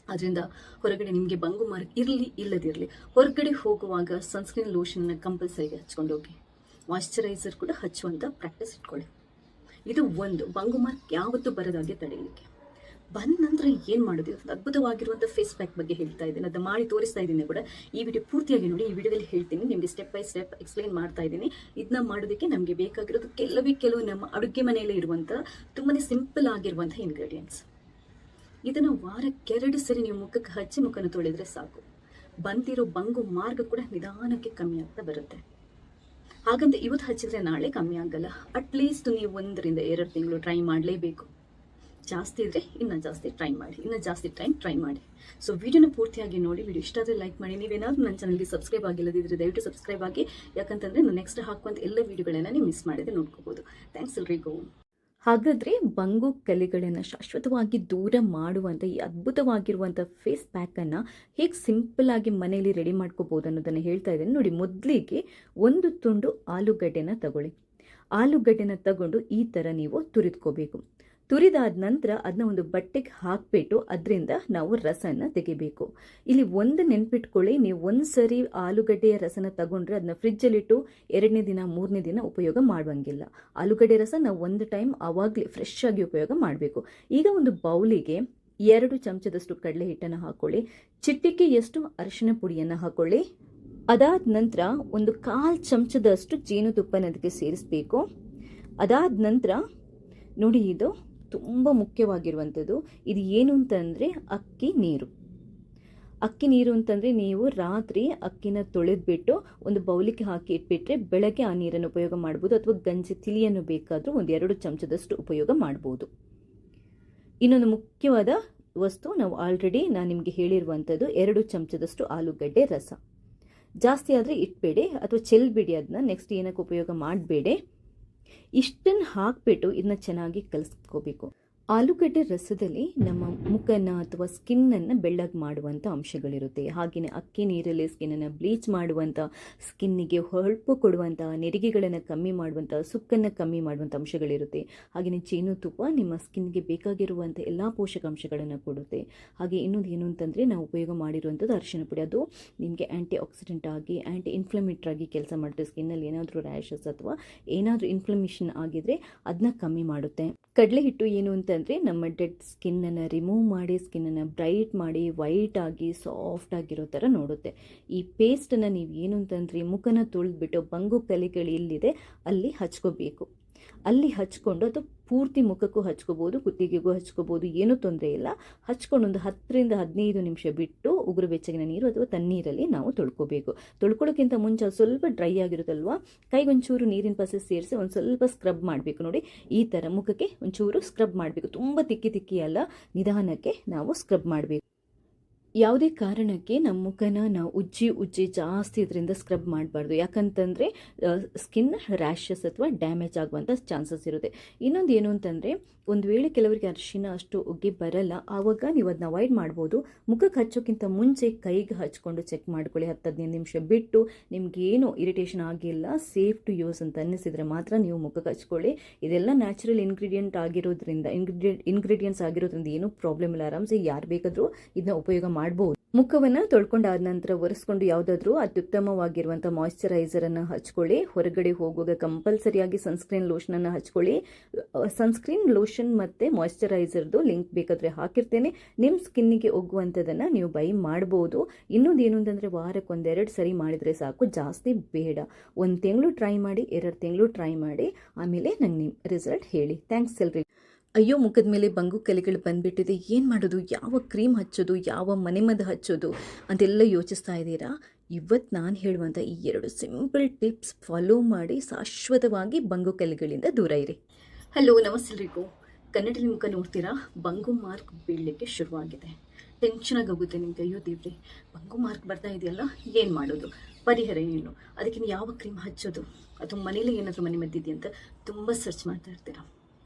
ಅದರಿಂದ ಹೊರಗಡೆ ನಿಮಗೆ ಬಂಗುಮಾರ್ಕ್ ಇರಲಿ ಇಲ್ಲದಿರಲಿ, ಹೊರಗಡೆ ಹೋಗುವಾಗ ಸನ್ಸ್ಕ್ರೀನ್ ಲೋಷನ್ನ ಕಂಪಲ್ಸರಿ ಹಚ್ಕೊಂಡು ಹೋಗಿ, ಮಾಯಿಶ್ಚರೈಸರ್ ಕೂಡ ಹಚ್ಚುವಂಥ ಪ್ರಾಕ್ಟೀಸ್ ಇಟ್ಕೊಳ್ಳಿ. ಇದು ಒಂದು, ಬಂಗುಮಾರ್ಕ್ ಯಾವತ್ತೂ ಬರೋದಾಗೆ ತಡೆಯಲಿಕ್ಕೆ. ಬಂದ ನಂತರ ಏನು ಮಾಡೋದು? ಅದ್ಭುತವಾಗಿರುವಂಥ ಫೇಸ್ ಪ್ಯಾಕ್ ಬಗ್ಗೆ ಹೇಳ್ತಾ ಇದ್ದೀನಿ, ಅದನ್ನು ಮಾಡಿ ತೋರಿಸ್ತಾ ಇದ್ದೀನಿ ಕೂಡ. ಈ ವಿಡಿಯೋ ಪೂರ್ತಿಯಾಗಿ ನೋಡಿ, ಈ ವಿಡಿಯೋದಲ್ಲಿ ಹೇಳ್ತೀನಿ, ನಿಮಗೆ ಸ್ಟೆಪ್ ಬೈ ಸ್ಟೆಪ್ ಎಕ್ಸ್ಪ್ಲೈನ್ ಮಾಡ್ತಾ ಇದ್ದೀನಿ. ಇದನ್ನ ಮಾಡೋದಕ್ಕೆ ನಮಗೆ ಬೇಕಾಗಿರೋದು ಕೆಲವು ನಮ್ಮ ಅಡುಗೆ ಮನೆಯಲ್ಲೇ ಇರುವಂಥ ತುಂಬಾ ಸಿಂಪಲ್ ಆಗಿರುವಂಥ ಇಂಗ್ರೀಡಿಯೆಂಟ್ಸ್. ಇದನ್ನು ವಾರಕ್ಕೆ 2 ಸರಿ ನೀವು ಮುಖಕ್ಕೆ ಹಚ್ಚಿ ಮುಖನ ತೊಳೆದ್ರೆ ಸಾಕು, ಬಂದಿರೋ ಬಂಗುಮಾರ್ಕ್ ಕೂಡ ನಿಧಾನಕ್ಕೆ ಕಮ್ಮಿ ಆಗ್ತಾ ಬರುತ್ತೆ. ಹಾಗಂತ ಇವತ್ತು ಹಚ್ಚಿದ್ರೆ ನಾಳೆ ಕಮ್ಮಿ ಆಗಲ್ಲ. ಅಟ್ಲೀಸ್ಟ್ ನೀವು 1 ರಿಂದ 2 ತಿಂಗಳು ಟ್ರೈ ಮಾಡಲೇಬೇಕು. ಜಾಸ್ತಿ ಇದ್ರೆ ಇನ್ನೂ ಜಾಸ್ತಿ ಟ್ರೈ ಮಾಡಿ. ಸೊ ವಿಡಿಯೋನ ಪೂರ್ತಿಯಾಗಿ ನೋಡಿ. ವಿಡಿಯೋ ಇಷ್ಟ ಆದರೆ ಲೈಕ್ ಮಾಡಿ. ನೀವೇನಾದರೂ ನನ್ನ ಚಾನಲ್ಗೆ ಸಬ್ಸ್ಕ್ರೈಬ್ ಆಗಿಲ್ಲದಿದ್ದರೆ ದಯವಿಟ್ಟು ಸಬ್ಸ್ಕ್ರೈಬ್ ಆಗಿ, ಯಾಕಂತಂದರೆ ನಾನು ನೆಕ್ಸ್ಟ್ ಹಾಕುವಂಥ ಎಲ್ಲ ವಿಡಿಯೋಗಳನ್ನು ನೀವು ಮಿಸ್ ಮಾಡಿದ್ರೆ ನೋಡ್ಕೋಬೋದು. ಥ್ಯಾಂಕ್ಸ್ ಎಲ್ರಿಗೂ. ಹಾಗಾದರೆ ಬಂಗು ಕಲೆಗಳನ್ನು ಶಾಶ್ವತವಾಗಿ ದೂರ ಮಾಡುವಂಥ ಈ ಅದ್ಭುತವಾಗಿರುವಂಥ ಫೇಸ್ ಪ್ಯಾಕನ್ನು ಹೇಗೆ ಸಿಂಪಲ್ಲಾಗಿ ಮನೆಯಲ್ಲಿ ರೆಡಿ ಮಾಡ್ಕೋಬೋದು ಅನ್ನೋದನ್ನು ಹೇಳ್ತಾ ಇದ್ದೇನೆ ನೋಡಿ. ಮೊದಲಿಗೆ 1 ತುಂಡು ಆಲೂಗಡ್ಡೆನ ತಗೊಂಡು ಈ ಥರ ನೀವು ತುರಿದ್ಕೋಬೇಕು. ತುರಿದಾದ ನಂತರ ಅದನ್ನ ಒಂದು ಬಟ್ಟೆಗೆ ಹಾಕಿಬಿಟ್ಟು ಅದರಿಂದ ನಾವು ರಸನ ತೆಗಿಬೇಕು. ಇಲ್ಲಿ ಒಂದು ನೆನ್ಪಿಟ್ಕೊಳ್ಳಿ, ನೀವು 1 ಸರಿ ಆಲೂಗಡ್ಡೆಯ ರಸನ ತಗೊಂಡ್ರೆ ಅದನ್ನ ಫ್ರಿಜ್ಜಲ್ಲಿಟ್ಟು 2ನೇ ದಿನ 3ನೇ ದಿನ ಉಪಯೋಗ ಮಾಡುವಂಗಿಲ್ಲ. ಆಲೂಗಡ್ಡೆ ರಸ ನಾವು 1 ಟೈಮ್ ಆವಾಗಲೇ ಫ್ರೆಶ್ ಆಗಿ ಉಪಯೋಗ ಮಾಡಬೇಕು. ಈಗ ಒಂದು ಬೌಲಿಗೆ 2 ಚಮಚದಷ್ಟು ಕಡಲೆ ಹಿಟ್ಟನ್ನು ಹಾಕೊಳ್ಳಿ, ಚಿಟಿಕೆಯಷ್ಟು ಅರಿಶಿನ ಪುಡಿಯನ್ನು ಹಾಕೊಳ್ಳಿ. ಅದಾದ ನಂತರ ಒಂದು 1/4 ಚಮಚದಷ್ಟು ಜೇನುತುಪ್ಪನ ಅದಕ್ಕೆ ಸೇರಿಸಬೇಕು. ಅದಾದ ನಂತರ ನೋಡಿ, ಇದು ತುಂಬ ಮುಖ್ಯವಾಗಿರುವಂಥದ್ದು. ಇದು ಏನು ಅಂತಂದರೆ ಅಕ್ಕಿ ನೀರು ಅಂತಂದರೆ ನೀವು ರಾತ್ರಿ ಅಕ್ಕಿನ ತೊಳೆದ್ಬಿಟ್ಟು ಒಂದು ಬೌಲಿಗೆ ಹಾಕಿ ಇಟ್ಬಿಟ್ರೆ ಬೆಳಗ್ಗೆ ಆ ನೀರನ್ನು ಉಪಯೋಗ ಮಾಡ್ಬೋದು, ಅಥವಾ ಗಂಜಿ ತಿಳಿಯನ್ನು ಬೇಕಾದರೂ 2 ಚಮಚದಷ್ಟು ಉಪಯೋಗ ಮಾಡ್ಬೋದು. ಇನ್ನೊಂದು ಮುಖ್ಯವಾದ ವಸ್ತು, ನಾನು ನಿಮಗೆ ಹೇಳಿರುವಂಥದ್ದು 2 ಚಮಚದಷ್ಟು ಆಲೂಗಡ್ಡೆ ರಸ. ಜಾಸ್ತಿ ಆದರೆ ಇಟ್ಬೇಡಿ ಅಥವಾ ಚೆಲ್ಬೇಡಿ, ಅದನ್ನ ನೆಕ್ಸ್ಟ್ ಏನಕ್ಕೆ ಉಪಯೋಗ ಮಾಡಬೇಡಿ. ಇಷ್ಟನ್ನು ಹಾಕಿಬಿಟ್ಟು ಇದನ್ನ ಚೆನ್ನಾಗಿ ಕಲಿಸ್ಕೋಬೇಕು. ಆಲೂಗಡ್ಡೆ ರಸದಲ್ಲಿ ನಮ್ಮ ಮುಖನ ಅಥವಾ ಸ್ಕಿನ್ನನ್ನು ಬೆಳ್ಳಗೆ ಮಾಡುವಂಥ ಅಂಶಗಳಿರುತ್ತೆ. ಹಾಗೆಯೇ ಅಕ್ಕಿ ನೀರಲ್ಲಿ ಸ್ಕಿನ್ನನ್ನು ಬ್ಲೀಚ್ ಮಾಡುವಂಥ, ಸ್ಕಿನ್ನಿಗೆ ಹೊಳಪು ಕೊಡುವಂಥ, ನೆರಿಗೆಗಳನ್ನು ಕಮ್ಮಿ ಮಾಡುವಂಥ, ಸುಕ್ಕನ್ನು ಕಮ್ಮಿ ಮಾಡುವಂಥ ಅಂಶಗಳಿರುತ್ತೆ. ಹಾಗೆಯೇ ಜೇನುತುಪ್ಪ ನಿಮ್ಮ ಸ್ಕಿನ್ಗೆ ಬೇಕಾಗಿರುವಂಥ ಎಲ್ಲ ಪೋಷಕಾಂಶಗಳನ್ನು ಕೊಡುತ್ತೆ. ಹಾಗೆ ಇನ್ನೊಂದು ಏನು ಅಂತಂದರೆ ನಾವು ಉಪಯೋಗ ಮಾಡಿರುವಂಥದ್ದು ಅರಿಶಿನ ಪುಡಿ. ಅದು ನಿಮಗೆ ಆ್ಯಂಟಿ ಆಕ್ಸಿಡೆಂಟ್ ಆಗಿ, ಆ್ಯಂಟಿ ಇನ್ಫ್ಲಮೇಟರಿ ಆಗಿ ಕೆಲಸ ಮಾಡುತ್ತೆ. ಸ್ಕಿನ್ನಲ್ಲಿ ಏನಾದರೂ ರ್ಯಾಷಸ್ ಅಥವಾ ಏನಾದರೂ ಇನ್ಫ್ಲಮೇಷನ್ ಆಗಿದ್ರೆ ಅದನ್ನ ಕಮ್ಮಿ ಮಾಡುತ್ತೆ. ಕಡಲೆ ಹಿಟ್ಟು ಏನು ಅಂತ ಅಂತಂದರೆ ನಮ್ಮ ಡೆಡ್ ಸ್ಕಿನ್ನನ್ನು ರಿಮೂವ್ ಮಾಡಿ ಸ್ಕಿನ್ನನ್ನು ಬ್ರೈಟ್ ಮಾಡಿ ವೈಟ್ ಆಗಿ ಸಾಫ್ಟ್ ಆಗಿರೋ ಥರ ನೋಡುತ್ತೆ. ಈ ಪೇಸ್ಟನ್ನು ನೀವು ಏನು ಅಂತಂದರೆ ಮುಖನ ತೊಳೆದ್ಬಿಟ್ಟು ಬಂಗು ಕಲೆಗಳು ಎಲ್ಲಿದೆ ಅಲ್ಲಿ ಹಚ್ಕೋಬೇಕು. ಅಲ್ಲಿ ಹಚ್ಕೊಂಡು ಅದು ಪೂರ್ತಿ ಮುಖಕ್ಕೂ ಹಚ್ಕೋಬೋದು, ಕುತ್ತಿಗೆಗೂ ಹಚ್ಕೋಬೋದು, ಏನೂ ತೊಂದರೆ ಇಲ್ಲ. ಹಚ್ಕೊಂಡು ಒಂದು 10ರಿಂದ 15 ನಿಮಿಷ ಬಿಟ್ಟು ಉಗುರು ಬೆಚ್ಚಗಿನ ನೀರು ಅಥವಾ ತಣ್ಣೀರಲ್ಲಿ ನಾವು ತೊಳ್ಕೋಬೇಕು. ತೊಳ್ಕೊಳ್ಳೋಕ್ಕಿಂತ ಮುಂಚೆ ಸ್ವಲ್ಪ ಡ್ರೈ ಆಗಿರುತ್ತಲ್ವ, ಕೈಗೊಂಚೂರು ನೀರಿನ ಪಸೆ ಸೇರಿಸಿ ಒಂದು ಸ್ವಲ್ಪ ಸ್ಕ್ರಬ್ ಮಾಡಬೇಕು. ನೋಡಿ, ಈ ಥರ ಮುಖಕ್ಕೆ ಒಂಚೂರು ಸ್ಕ್ರಬ್ ಮಾಡಬೇಕು. ತುಂಬ ತಿಕ್ಕಿ ಅಲ್ಲ, ನಿಧಾನಕ್ಕೆ ನಾವು ಸ್ಕ್ರಬ್ ಮಾಡಬೇಕು. ಯಾವುದೇ ಕಾರಣಕ್ಕೆ ನಮ್ಮ ಮುಖನ ನಾವು ಉಜ್ಜಿ ಜಾಸ್ತಿ ಇದರಿಂದ ಸ್ಕ್ರಬ್ ಮಾಡಬಾರ್ದು. ಯಾಕಂತಂದರೆ ಸ್ಕಿನ್ ರ್ಯಾಷಸ್ ಅಥವಾ ಡ್ಯಾಮೇಜ್ ಆಗುವಂಥ ಚಾನ್ಸಸ್ ಇರುತ್ತೆ. ಇನ್ನೊಂದು ಏನು ಅಂತಂದರೆ, ಒಂದು ವೇಳೆ ಕೆಲವರಿಗೆ ಅರಿಶಿನ ಅಷ್ಟು ಉಗ್ಗಿ ಬರಲ್ಲ, ಆವಾಗ ನೀವು ಅದನ್ನ ಅವಾಯ್ಡ್ ಮಾಡ್ಬೋದು. ಮುಖಕ್ಕೆ ಹಚ್ಚೋಕ್ಕಿಂತ ಮುಂಚೆ ಕೈಗೆ ಹಚ್ಕೊಂಡು ಚೆಕ್ ಮಾಡ್ಕೊಳ್ಳಿ. 10-15 ನಿಮಿಷ ಬಿಟ್ಟು ನಿಮಗೇನು ಇರಿಟೇಷನ್ ಆಗಿಲ್ಲ, ಸೇಫ್ ಟು ಯೂಸ್ ಅಂತ ಅನ್ನಿಸಿದರೆ ಮಾತ್ರ ನೀವು ಮುಖಕ್ಕೆ ಹಚ್ಕೊಳ್ಳಿ. ಇದೆಲ್ಲ ನ್ಯಾಚುರಲ್ ಇಂಗ್ರೀಡಿಯೆಂಟ್ಸ್ ಆಗಿರೋದ್ರಿಂದ ಏನೂ ಪ್ರಾಬ್ಲಮ್ ಇಲ್ಲ. ಆರಾಮ್ಸೆ ಯಾರು ಬೇಕಾದರೂ ಇದನ್ನ ಉಪಯೋಗ ಮಾಡ್ಬೋದು. ಮುಖವನ್ನು ತೊಳ್ಕೊಂಡಾದ ನಂತರ ಒರೆಸ್ಕೊಂಡು ಯಾವುದಾದ್ರೂ ಅತ್ಯುತ್ತಮವಾಗಿರುವಂಥ ಮಾಯ್ಶ್ಚರೈಸರನ್ನು ಹಚ್ಕೊಳ್ಳಿ. ಹೊರಗಡೆ ಹೋಗುವಾಗ ಕಂಪಲ್ಸರಿಯಾಗಿ ಸನ್ಸ್ಕ್ರೀನ್ ಲೋಷನನ್ನು ಹಚ್ಕೊಳ್ಳಿ. ಸನ್ಸ್ಕ್ರೀನ್ ಲೋಷನ್ ಮತ್ತು ಮಾಯ್ಶ್ಚರೈಸರ್ದು ಲಿಂಕ್ ಬೇಕಾದರೆ ಹಾಕಿರ್ತೇನೆ. ನಿಮ್ಮ ಸ್ಕಿನ್ನಿಗೆ ಒಗ್ಗುವಂಥದ್ದನ್ನು ನೀವು ಬೈ ಮಾಡ್ಬೋದು. ಇನ್ನೊಂದು ಏನು ಅಂತಂದರೆ, ವಾರಕ್ಕೆ 1-2 ಸರಿ ಮಾಡಿದರೆ ಸಾಕು, ಜಾಸ್ತಿ ಬೇಡ. 1 ತಿಂಗಳು ಟ್ರೈ ಮಾಡಿ, 2 ತಿಂಗಳು ಟ್ರೈ ಮಾಡಿ, ಆಮೇಲೆ ನಂಗೆ ನಿಮ್ಮ ರಿಸಲ್ಟ್ ಹೇಳಿ. ಥ್ಯಾಂಕ್ಸ್ ಎಲ್ರಿ. ಅಯ್ಯೋ, ಮುಖದ ಮೇಲೆ ಬಂಗು ಕಲೆಗಳು ಬಂದುಬಿಟ್ಟಿದೆ, ಏನು ಮಾಡೋದು, ಯಾವ ಕ್ರೀಮ್ ಹಚ್ಚೋದು, ಯಾವ ಮನೆಮದ್ದು ಹಚ್ಚೋದು ಅಂತೆಲ್ಲ ಯೋಚಿಸ್ತಾ ಇದ್ದೀರಾ? ಇವತ್ತು ನಾನು ಹೇಳುವಂಥ ಈ 2 ಸಿಂಪಲ್ ಟಿಪ್ಸ್ ಫಾಲೋ ಮಾಡಿ ಶಾಶ್ವತವಾಗಿ ಬಂಗು ಕಲೆಗಳಿಂದ ದೂರ ಇರಿ. ಹಲೋ, ನಮಸ್ತೆ ಎಲ್ರಿಗೂ. ಕನ್ನಡದಲ್ಲಿ ಮುಖ ನೋಡ್ತೀರಾ, ಬಂಗು ಮಾರ್ಕ್ ಬೀಳಲಿಕ್ಕೆ ಶುರುವಾಗಿದೆ. ಟೆನ್ಷನ್ ಆಗೋಗುತ್ತೆ ನಿಮಗೆ. ಅಯ್ಯೋ ದೇವ್ರಿ, ಬಂಗು ಮಾರ್ಕ್ ಬರ್ತಾ ಇದೆಯಲ್ಲ, ಏನು ಮಾಡೋದು, ಪರಿಹಾರ ಏನು, ಅದಕ್ಕೆ ಯಾವ ಕ್ರೀಮ್ ಹಚ್ಚೋದು, ಅಥವಾ ಮನೇಲಿ ಏನಾದರೂ ಮನೆ ಮದ್ದಿದೆಯಾ ಅಂತ ತುಂಬ ಸರ್ಚ್ ಮಾಡ್ತಾ ಇರ್ತೀರಾ.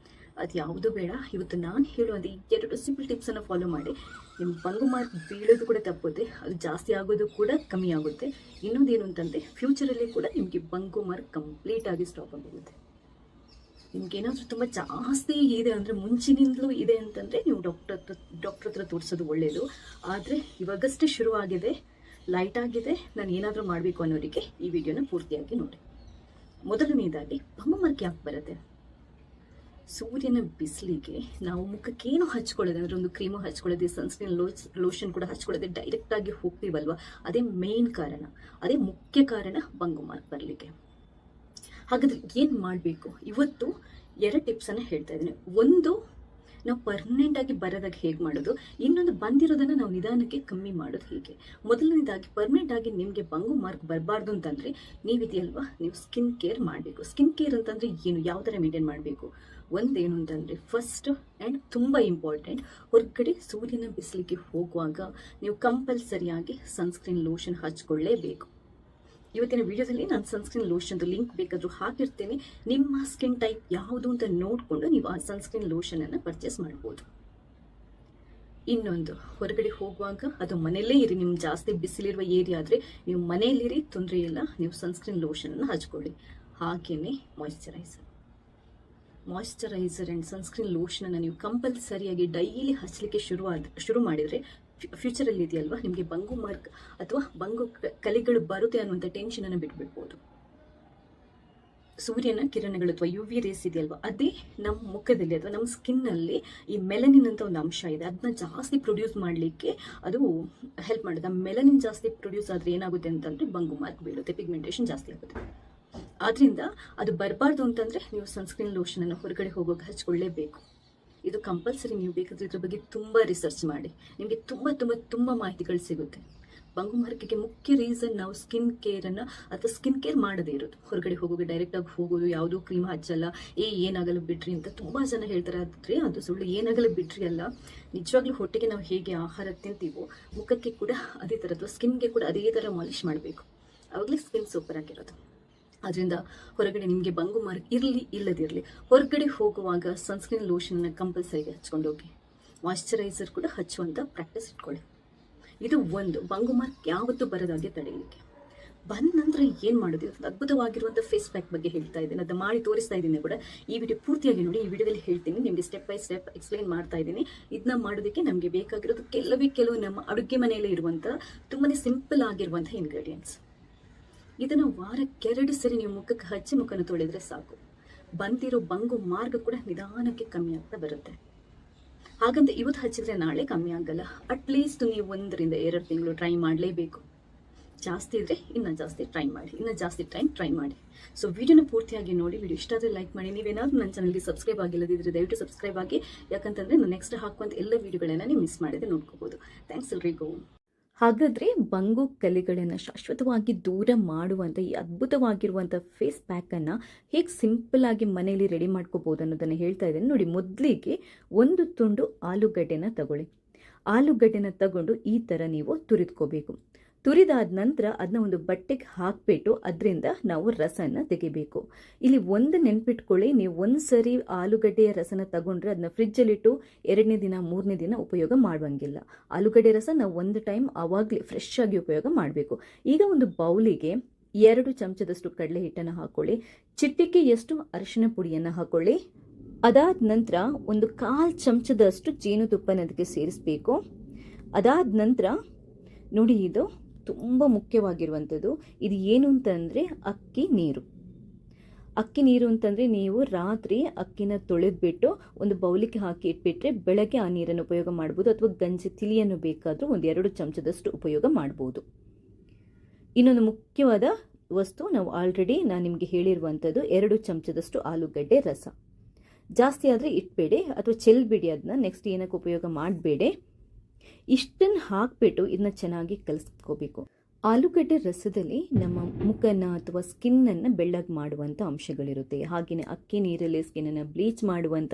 ಅದು ಯಾವುದು ಬೇಡ. ಇವತ್ತು ನಾನು ಹೇಳುವಂಥ ಈ 2 ಸಿಂಪಲ್ ಟಿಪ್ಸನ್ನು ಫಾಲೋ ಮಾಡಿ ನಿಮ್ಮ ಬಂಗು ಮಾರ್ಕ್ ಬೀಳೋದು ಕೂಡ ತಪ್ಪುತ್ತೆ, ಅದು ಜಾಸ್ತಿ ಆಗೋದು ಕೂಡ ಕಮ್ಮಿ ಆಗುತ್ತೆ. ಇನ್ನೊಂದೇನು ಅಂತಂದರೆ, ಫ್ಯೂಚರಲ್ಲಿ ಕೂಡ ನಿಮಗೆ ಬಂಗು ಮಾರ್ಕ್ ಕಂಪ್ಲೀಟಾಗಿ ಸ್ಟಾಪ್ ಆಗೋಗುತ್ತೆ. ನಿಮ್ಗೇನಾದರೂ ತುಂಬ ಜಾಸ್ತಿ ಇದೆ ಅಂದರೆ, ಮುಂಚಿನಿಂದಲೂ ಇದೆ ಅಂತಂದರೆ, ನೀವು ಡಾಕ್ಟರ್ ಹತ್ರ ತೋರಿಸೋದು ಒಳ್ಳೆಯದು. ಆದರೆ ಇವಾಗಷ್ಟೇ ಶುರುವಾಗಿದೆ, ಲೈಟ್ ಆಗಿದೆ, ನಾನು ಏನಾದರೂ ಮಾಡಬೇಕು ಅನ್ನೋರಿಗೆ ಈ ವಿಡಿಯೋನ ಪೂರ್ತಿಯಾಗಿ ನೋಡಿ. ಮೊದಲನೇದಾಗಿ, ಬಂಗು ಮಾರ್ಕ್ ಯಾಕೆ ಬರುತ್ತೆ? ಸೂರ್ಯನ ಬಿಸಿಲಿಗೆ ನಾವು ಮುಖಕ್ಕೇನು ಹಚ್ಕೊಳ್ಳೋದು ಅಂದರೆ, ಒಂದು ಕ್ರೀಮು ಹಚ್ಕೊಳ್ಳೋದೆ, ಸನ್ಸ್ಕ್ರೀನ್ ಲೋಷನ್ ಕೂಡ ಹಚ್ಕೊಳ್ಳೋದೆ, ಡೈರೆಕ್ಟಾಗಿ ಹೋಗ್ತೀವಲ್ವ, ಅದೇ ಮೇನ್ ಕಾರಣ, ಅದೇ ಮುಖ್ಯ ಕಾರಣ ಬಂಗು ಮಾರ್ಕ್ ಬರಲಿಕ್ಕೆ. ಹಾಗಾದರೆ ಏನು ಮಾಡಬೇಕು? ಇವತ್ತು 2 ಟಿಪ್ಸನ್ನು ಹೇಳ್ತಾ ಇದ್ದೀನಿ. ಒಂದು, ನಾವು ಪರ್ಮನೆಂಟಾಗಿ ಬರೋದಾಗಿ ಹೇಗೆ ಮಾಡೋದು, ಇನ್ನೊಂದು ಬಂದಿರೋದನ್ನು ನಾವು ನಿಧಾನಕ್ಕೆ ಕಮ್ಮಿ ಮಾಡೋದು ಹೇಗೆ. ಮೊದಲನೇದಾಗಿ, ಪರ್ಮನೆಂಟಾಗಿ ನಿಮಗೆ ಬಂಗು ಮಾರ್ಕ್ ಬರಬಾರ್ದು ಅಂತಂದರೆ ನೀವಿದೆಯಲ್ವಾ, ನೀವು ಸ್ಕಿನ್ ಕೇರ್ ಮಾಡಬೇಕು. ಸ್ಕಿನ್ ಕೇರ್ ಅಂತಂದರೆ ಏನು, ಯಾವ ಥರ ಮೇಂಟೈನ್ ಮಾಡಬೇಕು? ಒಂದೇನು ಅಂತಂದರೆ, ಫಸ್ಟ್ ಆ್ಯಂಡ್ ತುಂಬ ಇಂಪಾರ್ಟೆಂಟ್, ಹೊರಗಡೆ ಸೂರ್ಯನ ಬಿಸಿಲಿಗೆ ಹೋಗುವಾಗ ನೀವು ಕಂಪಲ್ಸರಿಯಾಗಿ ಸನ್ಸ್ಕ್ರೀನ್ ಲೋಷನ್ ಹಚ್ಕೊಳ್ಳೇಬೇಕು. ಇವತ್ತಿನ ವಿಡಿಯೋದಲ್ಲಿ ನಾನು ಸನ್ಸ್ಕ್ರೀನ್ ಲೋಷನ್ದು ಲಿಂಕ್ ಬೇಕಾದರೂ ಹಾಕಿರ್ತೇನೆ. ನಿಮ್ಮ ಸ್ಕಿನ್ ಟೈಪ್ ಯಾವುದು ಅಂತ ನೋಡಿಕೊಂಡು ನೀವು ಆ ಸನ್ಸ್ಕ್ರೀನ್ ಲೋಷನನ್ನು ಪರ್ಚೇಸ್ ಮಾಡ್ಬೋದು. ಇನ್ನೊಂದು, ಹೊರಗಡೆ ಹೋಗುವಾಗ ಅದು ಮನೆಯಲ್ಲೇ ಇರಿ. ನಿಮ್ಗೆ ಜಾಸ್ತಿ ಬಿಸಿಲಿರುವ ಏರಿಯಾ ಆದರೆ ನೀವು ಮನೆಯಲ್ಲಿರಿ, ತೊಂದರೆ ಇಲ್ಲ, ನೀವು ಸನ್ಸ್ಕ್ರೀನ್ ಲೋಷನನ್ನು ಹಚ್ಕೊಳ್ಳಿ. ಹಾಗೆಯೇ ಮಾಯ್ಶ್ಚರೈಸರ್ ಆ್ಯಂಡ್ ಸನ್ಸ್ಕ್ರೀನ್ ಲೋಷನನ್ನು ನೀವು ಕಂಪಲ್ಸರಿಯಾಗಿ ಡೈಲಿ ಹಚ್ಚಲಿಕ್ಕೆ ಶುರು ಮಾಡಿದರೆ ಫ್ಯೂಚರಲ್ಲಿ ಇದೆಯಲ್ವಾ, ನಿಮಗೆ ಬಂಗು ಮಾರ್ಕ್ ಅಥವಾ ಬಂಗು ಕಲೆಗಳು ಬರುತ್ತೆ ಅನ್ನುವಂಥ ಟೆನ್ಷನನ್ನು ಬಿಟ್ಬಿಡ್ಬೋದು. ಸೂರ್ಯನ ಕಿರಣಗಳು ಅಥವಾ UV ರೇಸ್ ಇದೆಯಲ್ವಾ, ಅದೇ ನಮ್ಮ ಮುಖದಲ್ಲಿ ಅಥವಾ ನಮ್ಮ ಸ್ಕಿನ್ನಲ್ಲಿ ಈ ಮೆಲನಿನ್ ಅಂತ ಒಂದು ಅಂಶ ಇದೆ, ಅದನ್ನ ಜಾಸ್ತಿ ಪ್ರೊಡ್ಯೂಸ್ ಮಾಡಲಿಕ್ಕೆ ಅದು ಹೆಲ್ಪ್ ಮಾಡುತ್ತೆ. ಆ ಮೆಲನಿನ್ ಜಾಸ್ತಿ ಪ್ರೊಡ್ಯೂಸ್ ಆದರೆ ಏನಾಗುತ್ತೆ ಅಂತಂದರೆ ಬಂಗು ಮಾರ್ಕ್ ಬೀಳುತ್ತೆ, ಪಿಗ್ಮೆಂಟೇಷನ್ ಜಾಸ್ತಿ ಆಗುತ್ತೆ. ಆದ್ದರಿಂದ ಅದು ಬರಬಾರ್ದು ಅಂತಂದರೆ ನೀವು ಸನ್ಸ್ಕ್ರೀನ್ ಲೋಷನನ್ನು ಹೊರಗಡೆ ಹೋಗೋಕೆ ಹಚ್ಕೊಳ್ಳೇಬೇಕು. ಇದು ಕಂಪಲ್ಸರಿ. ನೀವು ಬೇಕಾದರೆ ಇದ್ರ ಬಗ್ಗೆ ತುಂಬ ರಿಸರ್ಚ್ ಮಾಡಿ, ನಿಮಗೆ ತುಂಬ ಮಾಹಿತಿಗಳು ಸಿಗುತ್ತೆ. ಬಂಗು ಮಾರ್ಕಿಗೆ ಮುಖ್ಯ ರೀಸನ್ ನಾವು ಸ್ಕಿನ್ ಕೇರನ್ನು ಅಥವಾ ಸ್ಕಿನ್ ಕೇರ್ ಮಾಡದೇ ಇರೋದು. ಹೊರಗಡೆ ಹೋಗೋದು, ಡೈರೆಕ್ಟಾಗಿ ಹೋಗೋದು, ಯಾವುದೂ ಕ್ರೀಮ್ ಹಚ್ಚಲ್ಲ, ಏನಾಗಲ್ಲ ಬಿಡ್ರಿ ಅಂತ ತುಂಬ ಜನ ಹೇಳ್ತಾರೆ. ಆದರೆ ಅದು ಸುಳ್ಳು. ಏನಾಗಲ್ಲ ಬಿಡ್ರಿ ಅಲ್ಲ, ನಿಜವಾಗ್ಲೂ ಹೊಟ್ಟೆಗೆ ನಾವು ಹೇಗೆ ಆಹಾರ ತಿಂತೀವೋ ಮುಖಕ್ಕೆ ಕೂಡ ಅದೇ ಥರ, ಅಥವಾ ಸ್ಕಿನ್ಗೆ ಕೂಡ ಅದೇ ಥರ ಮಾಲಿಷ್ ಮಾಡಬೇಕು, ಆವಾಗಲೇ ಸ್ಕಿನ್ ಸೂಪರ್ ಆಗಿರೋದು. ಅದರಿಂದ ಹೊರಗಡೆ ನಿಮಗೆ ಬಂಗು ಮಾರ್ಕ್ ಇರಲಿ ಇಲ್ಲದಿರಲಿ, ಹೊರಗಡೆ ಹೋಗುವಾಗ ಸನ್ಸ್ಕ್ರೀನ್ ಲೋಷನನ್ನು ಕಂಪಲ್ಸರಿ ಹಚ್ಕೊಂಡು ಹೋಗಿ. ಮಾಯ್ಶ್ಚರೈಸರ್ ಕೂಡ ಹಚ್ಚುವಂಥ ಪ್ರಾಕ್ಟೀಸ್ ಇಟ್ಕೊಳ್ಳಿ. ಇದು ಒಂದು, ಬಂಗು ಮಾರ್ಕ್ ಯಾವತ್ತೂ ಬರೋದಾಗೆ ತಡೆಯಲಿಕ್ಕೆ. ಬಂದ ನಂತರ ಏನು ಮಾಡೋದು? ಅದ್ಭುತವಾಗಿರುವಂಥ ಫೇಸ್ ಪ್ಯಾಕ್ ಬಗ್ಗೆ ಹೇಳ್ತಾ ಇದ್ದೀನಿ, ಅದನ್ನು ಮಾಡಿ ತೋರಿಸ್ತಾ ಇದ್ದೀನಿ ಕೂಡ. ಈ ವಿಡಿಯೋ ಪೂರ್ತಿಯಾಗಿ ನೋಡಿ. ಈ ವಿಡಿಯೋದಲ್ಲಿ ಹೇಳ್ತೀನಿ, ನಿಮಗೆ ಸ್ಟೆಪ್ ಬೈ ಸ್ಟೆಪ್ ಎಕ್ಸ್ಪ್ಲೈನ್ ಮಾಡ್ತಾ ಇದ್ದೀನಿ. ಇದನ್ನ ಮಾಡೋದಕ್ಕೆ ನಮಗೆ ಬೇಕಾಗಿರೋದು ಕೆಲವು ನಮ್ಮ ಅಡುಗೆ ಮನೆಯಲ್ಲೇ ಇರುವಂಥ ತುಂಬಾ ಸಿಂಪಲ್ ಆಗಿರುವಂಥ ಇಂಗ್ರೀಡಿಯೆಂಟ್ಸ್. ಇದನ್ನು ವಾರಕ್ಕೆ 2 ಸರಿ ನೀವು ಮುಖಕ್ಕೆ ಹಚ್ಚಿ ಮುಖನ ತೊಳೆದ್ರೆ ಸಾಕು. ಬಂದಿರೋ ಬಂಗು ಮಾರ್ಗ ಕೂಡ ನಿಧಾನಕ್ಕೆ ಕಮ್ಮಿ ಆಗ್ತಾ ಬರುತ್ತೆ. ಹಾಗಂತ ಇವತ್ತು ಹಚ್ಚಿದ್ರೆ ನಾಳೆ ಕಮ್ಮಿ ಆಗಲ್ಲ. ಅಟ್ಲೀಸ್ಟ್ ನೀವು 1 ರಿಂದ 2 ತಿಂಗಳು ಟ್ರೈ ಮಾಡಲೇಬೇಕು. ಜಾಸ್ತಿ ಇದ್ರೆ ಇನ್ನೂ ಜಾಸ್ತಿ ಟ್ರೈ ಮಾಡಿ, ಇನ್ನೂ ಜಾಸ್ತಿ ಟೈಮ್ ಟ್ರೈ ಮಾಡಿ. ಸೊ ವಿಡಿಯೋನ ಪೂರ್ತಿಯಾಗಿ ನೋಡಿ. ವಿಡಿಯೋ ಇಷ್ಟ ಆದರೆ ಲೈಕ್ ಮಾಡಿ. ನೀವೇನಾದ್ರೂ ನನ್ನ ಚಾನಲ್ಗೆ ಸಬ್ಸ್ಕ್ರೈಬ್ ಆಗಿಲ್ಲದಿದ್ರೆ ದಯವಿಟ್ಟು ಸಬ್ಸ್ಕ್ರೈಬ್ ಆಗಿ. ಯಾಕಂತಂದರೆ ನಾನು ನೆಕ್ಸ್ಟ್ ಹಾಕುವಂಥ ಎಲ್ಲ ವಿಡಿಯೋಗಳನ್ನ ನೀವು ಮಿಸ್ ಮಾಡಿದೆ ನೋಡ್ಕೋಬೋದು. ಥ್ಯಾಂಕ್ಸ್ ಎಲ್ರಿಗೂ. ಹಾಗಾದರೆ ಬಂಗು ಕಲೆಗಳನ್ನು ಶಾಶ್ವತವಾಗಿ ದೂರ ಮಾಡುವಂಥ ಈ ಅದ್ಭುತವಾಗಿರುವಂಥ ಫೇಸ್ ಪ್ಯಾಕನ್ನು ಹೇಗೆ ಸಿಂಪಲ್ಲಾಗಿ ಮನೆಯಲ್ಲಿ ರೆಡಿ ಮಾಡ್ಕೋಬೋದು ಅನ್ನೋದನ್ನು ಹೇಳ್ತಾ ಇದ್ದೇನೆ ನೋಡಿ. ಮೊದಲಿಗೆ 1 ತುಂಡು ಆಲೂಗಡ್ಡೆನ ತಗೊಳ್ಳಿ. ಆಲೂಗಡ್ಡೆನ ತಗೊಂಡು ಈ ಥರ ನೀವು ತುರಿದ್ಕೋಬೇಕು. ತುರಿದಾದ ನಂತರ ಅದನ್ನ ಒಂದು ಬಟ್ಟೆಗೆ ಹಾಕಿಬಿಟ್ಟು ಅದರಿಂದ ನಾವು ರಸನ ತೆಗಿಬೇಕು. ಇಲ್ಲಿ ಒಂದು ನೆನ್ಪಿಟ್ಕೊಳ್ಳಿ, ನೀವು ಒಂದು ಸರಿ ಆಲೂಗಡ್ಡೆಯ ರಸನ ತಗೊಂಡ್ರೆ ಅದನ್ನ ಫ್ರಿಜ್ಜಲ್ಲಿಟ್ಟು 2ನೇ ದಿನ 3ನೇ ದಿನ ಉಪಯೋಗ ಮಾಡುವಂಗಿಲ್ಲ. ಆಲೂಗಡ್ಡೆ ರಸ ನಾವು ಒಂದು ಟೈಮ್ ಆವಾಗಲೇ ಫ್ರೆಶ್ ಆಗಿ ಉಪಯೋಗ ಮಾಡಬೇಕು. ಈಗ ಒಂದು ಬೌಲಿಗೆ 2 ಚಮಚದಷ್ಟು ಕಡಲೆ ಹಿಟ್ಟನ್ನು ಹಾಕೊಳ್ಳಿ. ಚಿಟಿಕೆಯಷ್ಟು ಅರಿಶಿನ ಪುಡಿಯನ್ನು ಹಾಕೊಳ್ಳಿ. ಅದಾದ ನಂತರ ಒಂದು 1/4 ಚಮಚದಷ್ಟು ಜೇನುತುಪ್ಪನ ಅದಕ್ಕೆ ಸೇರಿಸಬೇಕು. ಅದಾದ ನಂತರ ನೋಡಿ, ಇದು ತುಂಬ ಮುಖ್ಯವಾಗಿರುವಂಥದ್ದು. ಇದು ಏನು ಅಂತಂದರೆ ಅಕ್ಕಿ ನೀರು. ಅಕ್ಕಿ ನೀರು ಅಂತಂದರೆ ನೀವು ರಾತ್ರಿ ಅಕ್ಕಿನ ತೊಳೆದ್ಬಿಟ್ಟು ಒಂದು ಬೌಲಿಗೆ ಹಾಕಿ ಇಟ್ಬಿಟ್ರೆ ಬೆಳಗ್ಗೆ ಆ ನೀರನ್ನು ಉಪಯೋಗ ಮಾಡ್ಬೋದು. ಅಥವಾ ಗಂಜಿ ತಿಳಿಯನ್ನು ಬೇಕಾದರೂ 1-2 ಚಮಚದಷ್ಟು ಉಪಯೋಗ ಮಾಡ್ಬೋದು. ಇನ್ನೊಂದು ಮುಖ್ಯವಾದ ವಸ್ತು, ನಾವು ಆಲ್ರೆಡಿ ನಾನು ನಿಮಗೆ ಹೇಳಿರುವಂಥದ್ದು 2 ಚಮಚದಷ್ಟು ಆಲೂಗಡ್ಡೆ ರಸ. ಜಾಸ್ತಿ ಆದರೆ ಇಟ್ಬೇಡಿ ಅಥವಾ ಚೆಲ್ಬಿಡಿ. ಅದನ್ನ ನೆಕ್ಸ್ಟ್ ಏನಕ್ಕೆ ಉಪಯೋಗ ಮಾಡಬೇಡಿ. ಇಷ್ಟನ್ನು ಹಾಕಿಬಿಟ್ಟು ಇದನ್ನ ಚೆನ್ನಾಗಿ ಕಲಿಸ್ಕೋಬೇಕು. ಆಲೂಗಡ್ಡೆ ರಸದಲ್ಲಿ ನಮ್ಮ ಮುಖನ ಅಥವಾ ಸ್ಕಿನ್ನನ್ನು ಬೆಳ್ಳಗೆ ಮಾಡುವಂಥ ಅಂಶಗಳಿರುತ್ತೆ. ಹಾಗೆಯೇ ಅಕ್ಕಿ ನೀರಲ್ಲಿ ಸ್ಕಿನ್ನನ್ನು ಬ್ಲೀಚ್ ಮಾಡುವಂಥ,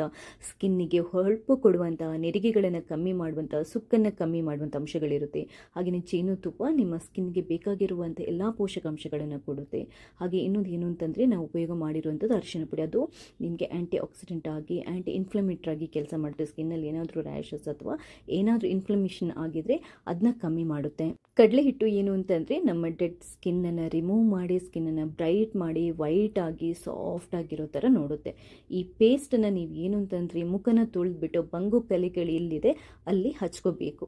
ಸ್ಕಿನ್ನಿಗೆ ಹೊಳಪು ಕೊಡುವಂಥ, ನೆರಿಗೆಗಳನ್ನು ಕಮ್ಮಿ ಮಾಡುವಂಥ, ಸುಕ್ಕನ್ನು ಕಮ್ಮಿ ಮಾಡುವಂಥ ಅಂಶಗಳಿರುತ್ತೆ. ಹಾಗೆಯೇ ಜೇನುತುಪ್ಪ ನಿಮ್ಮ ಸ್ಕಿನ್ಗೆ ಬೇಕಾಗಿರುವಂಥ ಎಲ್ಲ ಪೋಷಕಾಂಶಗಳನ್ನು ಕೊಡುತ್ತೆ. ಹಾಗೆ ಇನ್ನೊಂದು ಏನು ಅಂತಂದರೆ ನಾವು ಉಪಯೋಗ ಮಾಡಿರುವಂಥದ್ದು ಅರಿಶಿನ ಪುಡಿ. ಅದು ನಿಮಗೆ ಆ್ಯಂಟಿ ಆಕ್ಸಿಡೆಂಟ್ ಆಗಿ ಆ್ಯಂಟಿ ಇನ್ಫ್ಲಮೇಟರಿ ಆಗಿ ಕೆಲಸ ಮಾಡುತ್ತೆ. ಸ್ಕಿನ್ನಲ್ಲಿ ಏನಾದರೂ ರ್ಯಾಷಸ್ ಅಥವಾ ಏನಾದರೂ ಇನ್ಫ್ಲಮೇಷನ್ ಆಗಿದ್ರೆ ಅದನ್ನ ಕಮ್ಮಿ ಮಾಡುತ್ತೆ. ಕಡಲೆ ಹಿಟ್ಟು ಏನು ಅಂತಂದರೆ ನಮ್ಮ ಡೆಡ್ ಸ್ಕಿನ್ನನ್ನು ರಿಮೂವ್ ಮಾಡಿ ಸ್ಕಿನ್ನನ್ನು ಬ್ರೈಟ್ ಮಾಡಿ ವೈಟ್ ಆಗಿ ಸಾಫ್ಟ್ ಆಗಿರೋ ಥರ ನೋಡುತ್ತೆ. ಈ ಪೇಸ್ಟನ್ನು ನೀವು ಏನು ಅಂತಂದರೆ ಮುಖನ ತೊಳೆದ್ಬಿಟ್ಟು ಬಂಗು ಕಲೆಗಳು ಎಲ್ಲಿದೆ ಅಲ್ಲಿ ಹಚ್ಕೋಬೇಕು.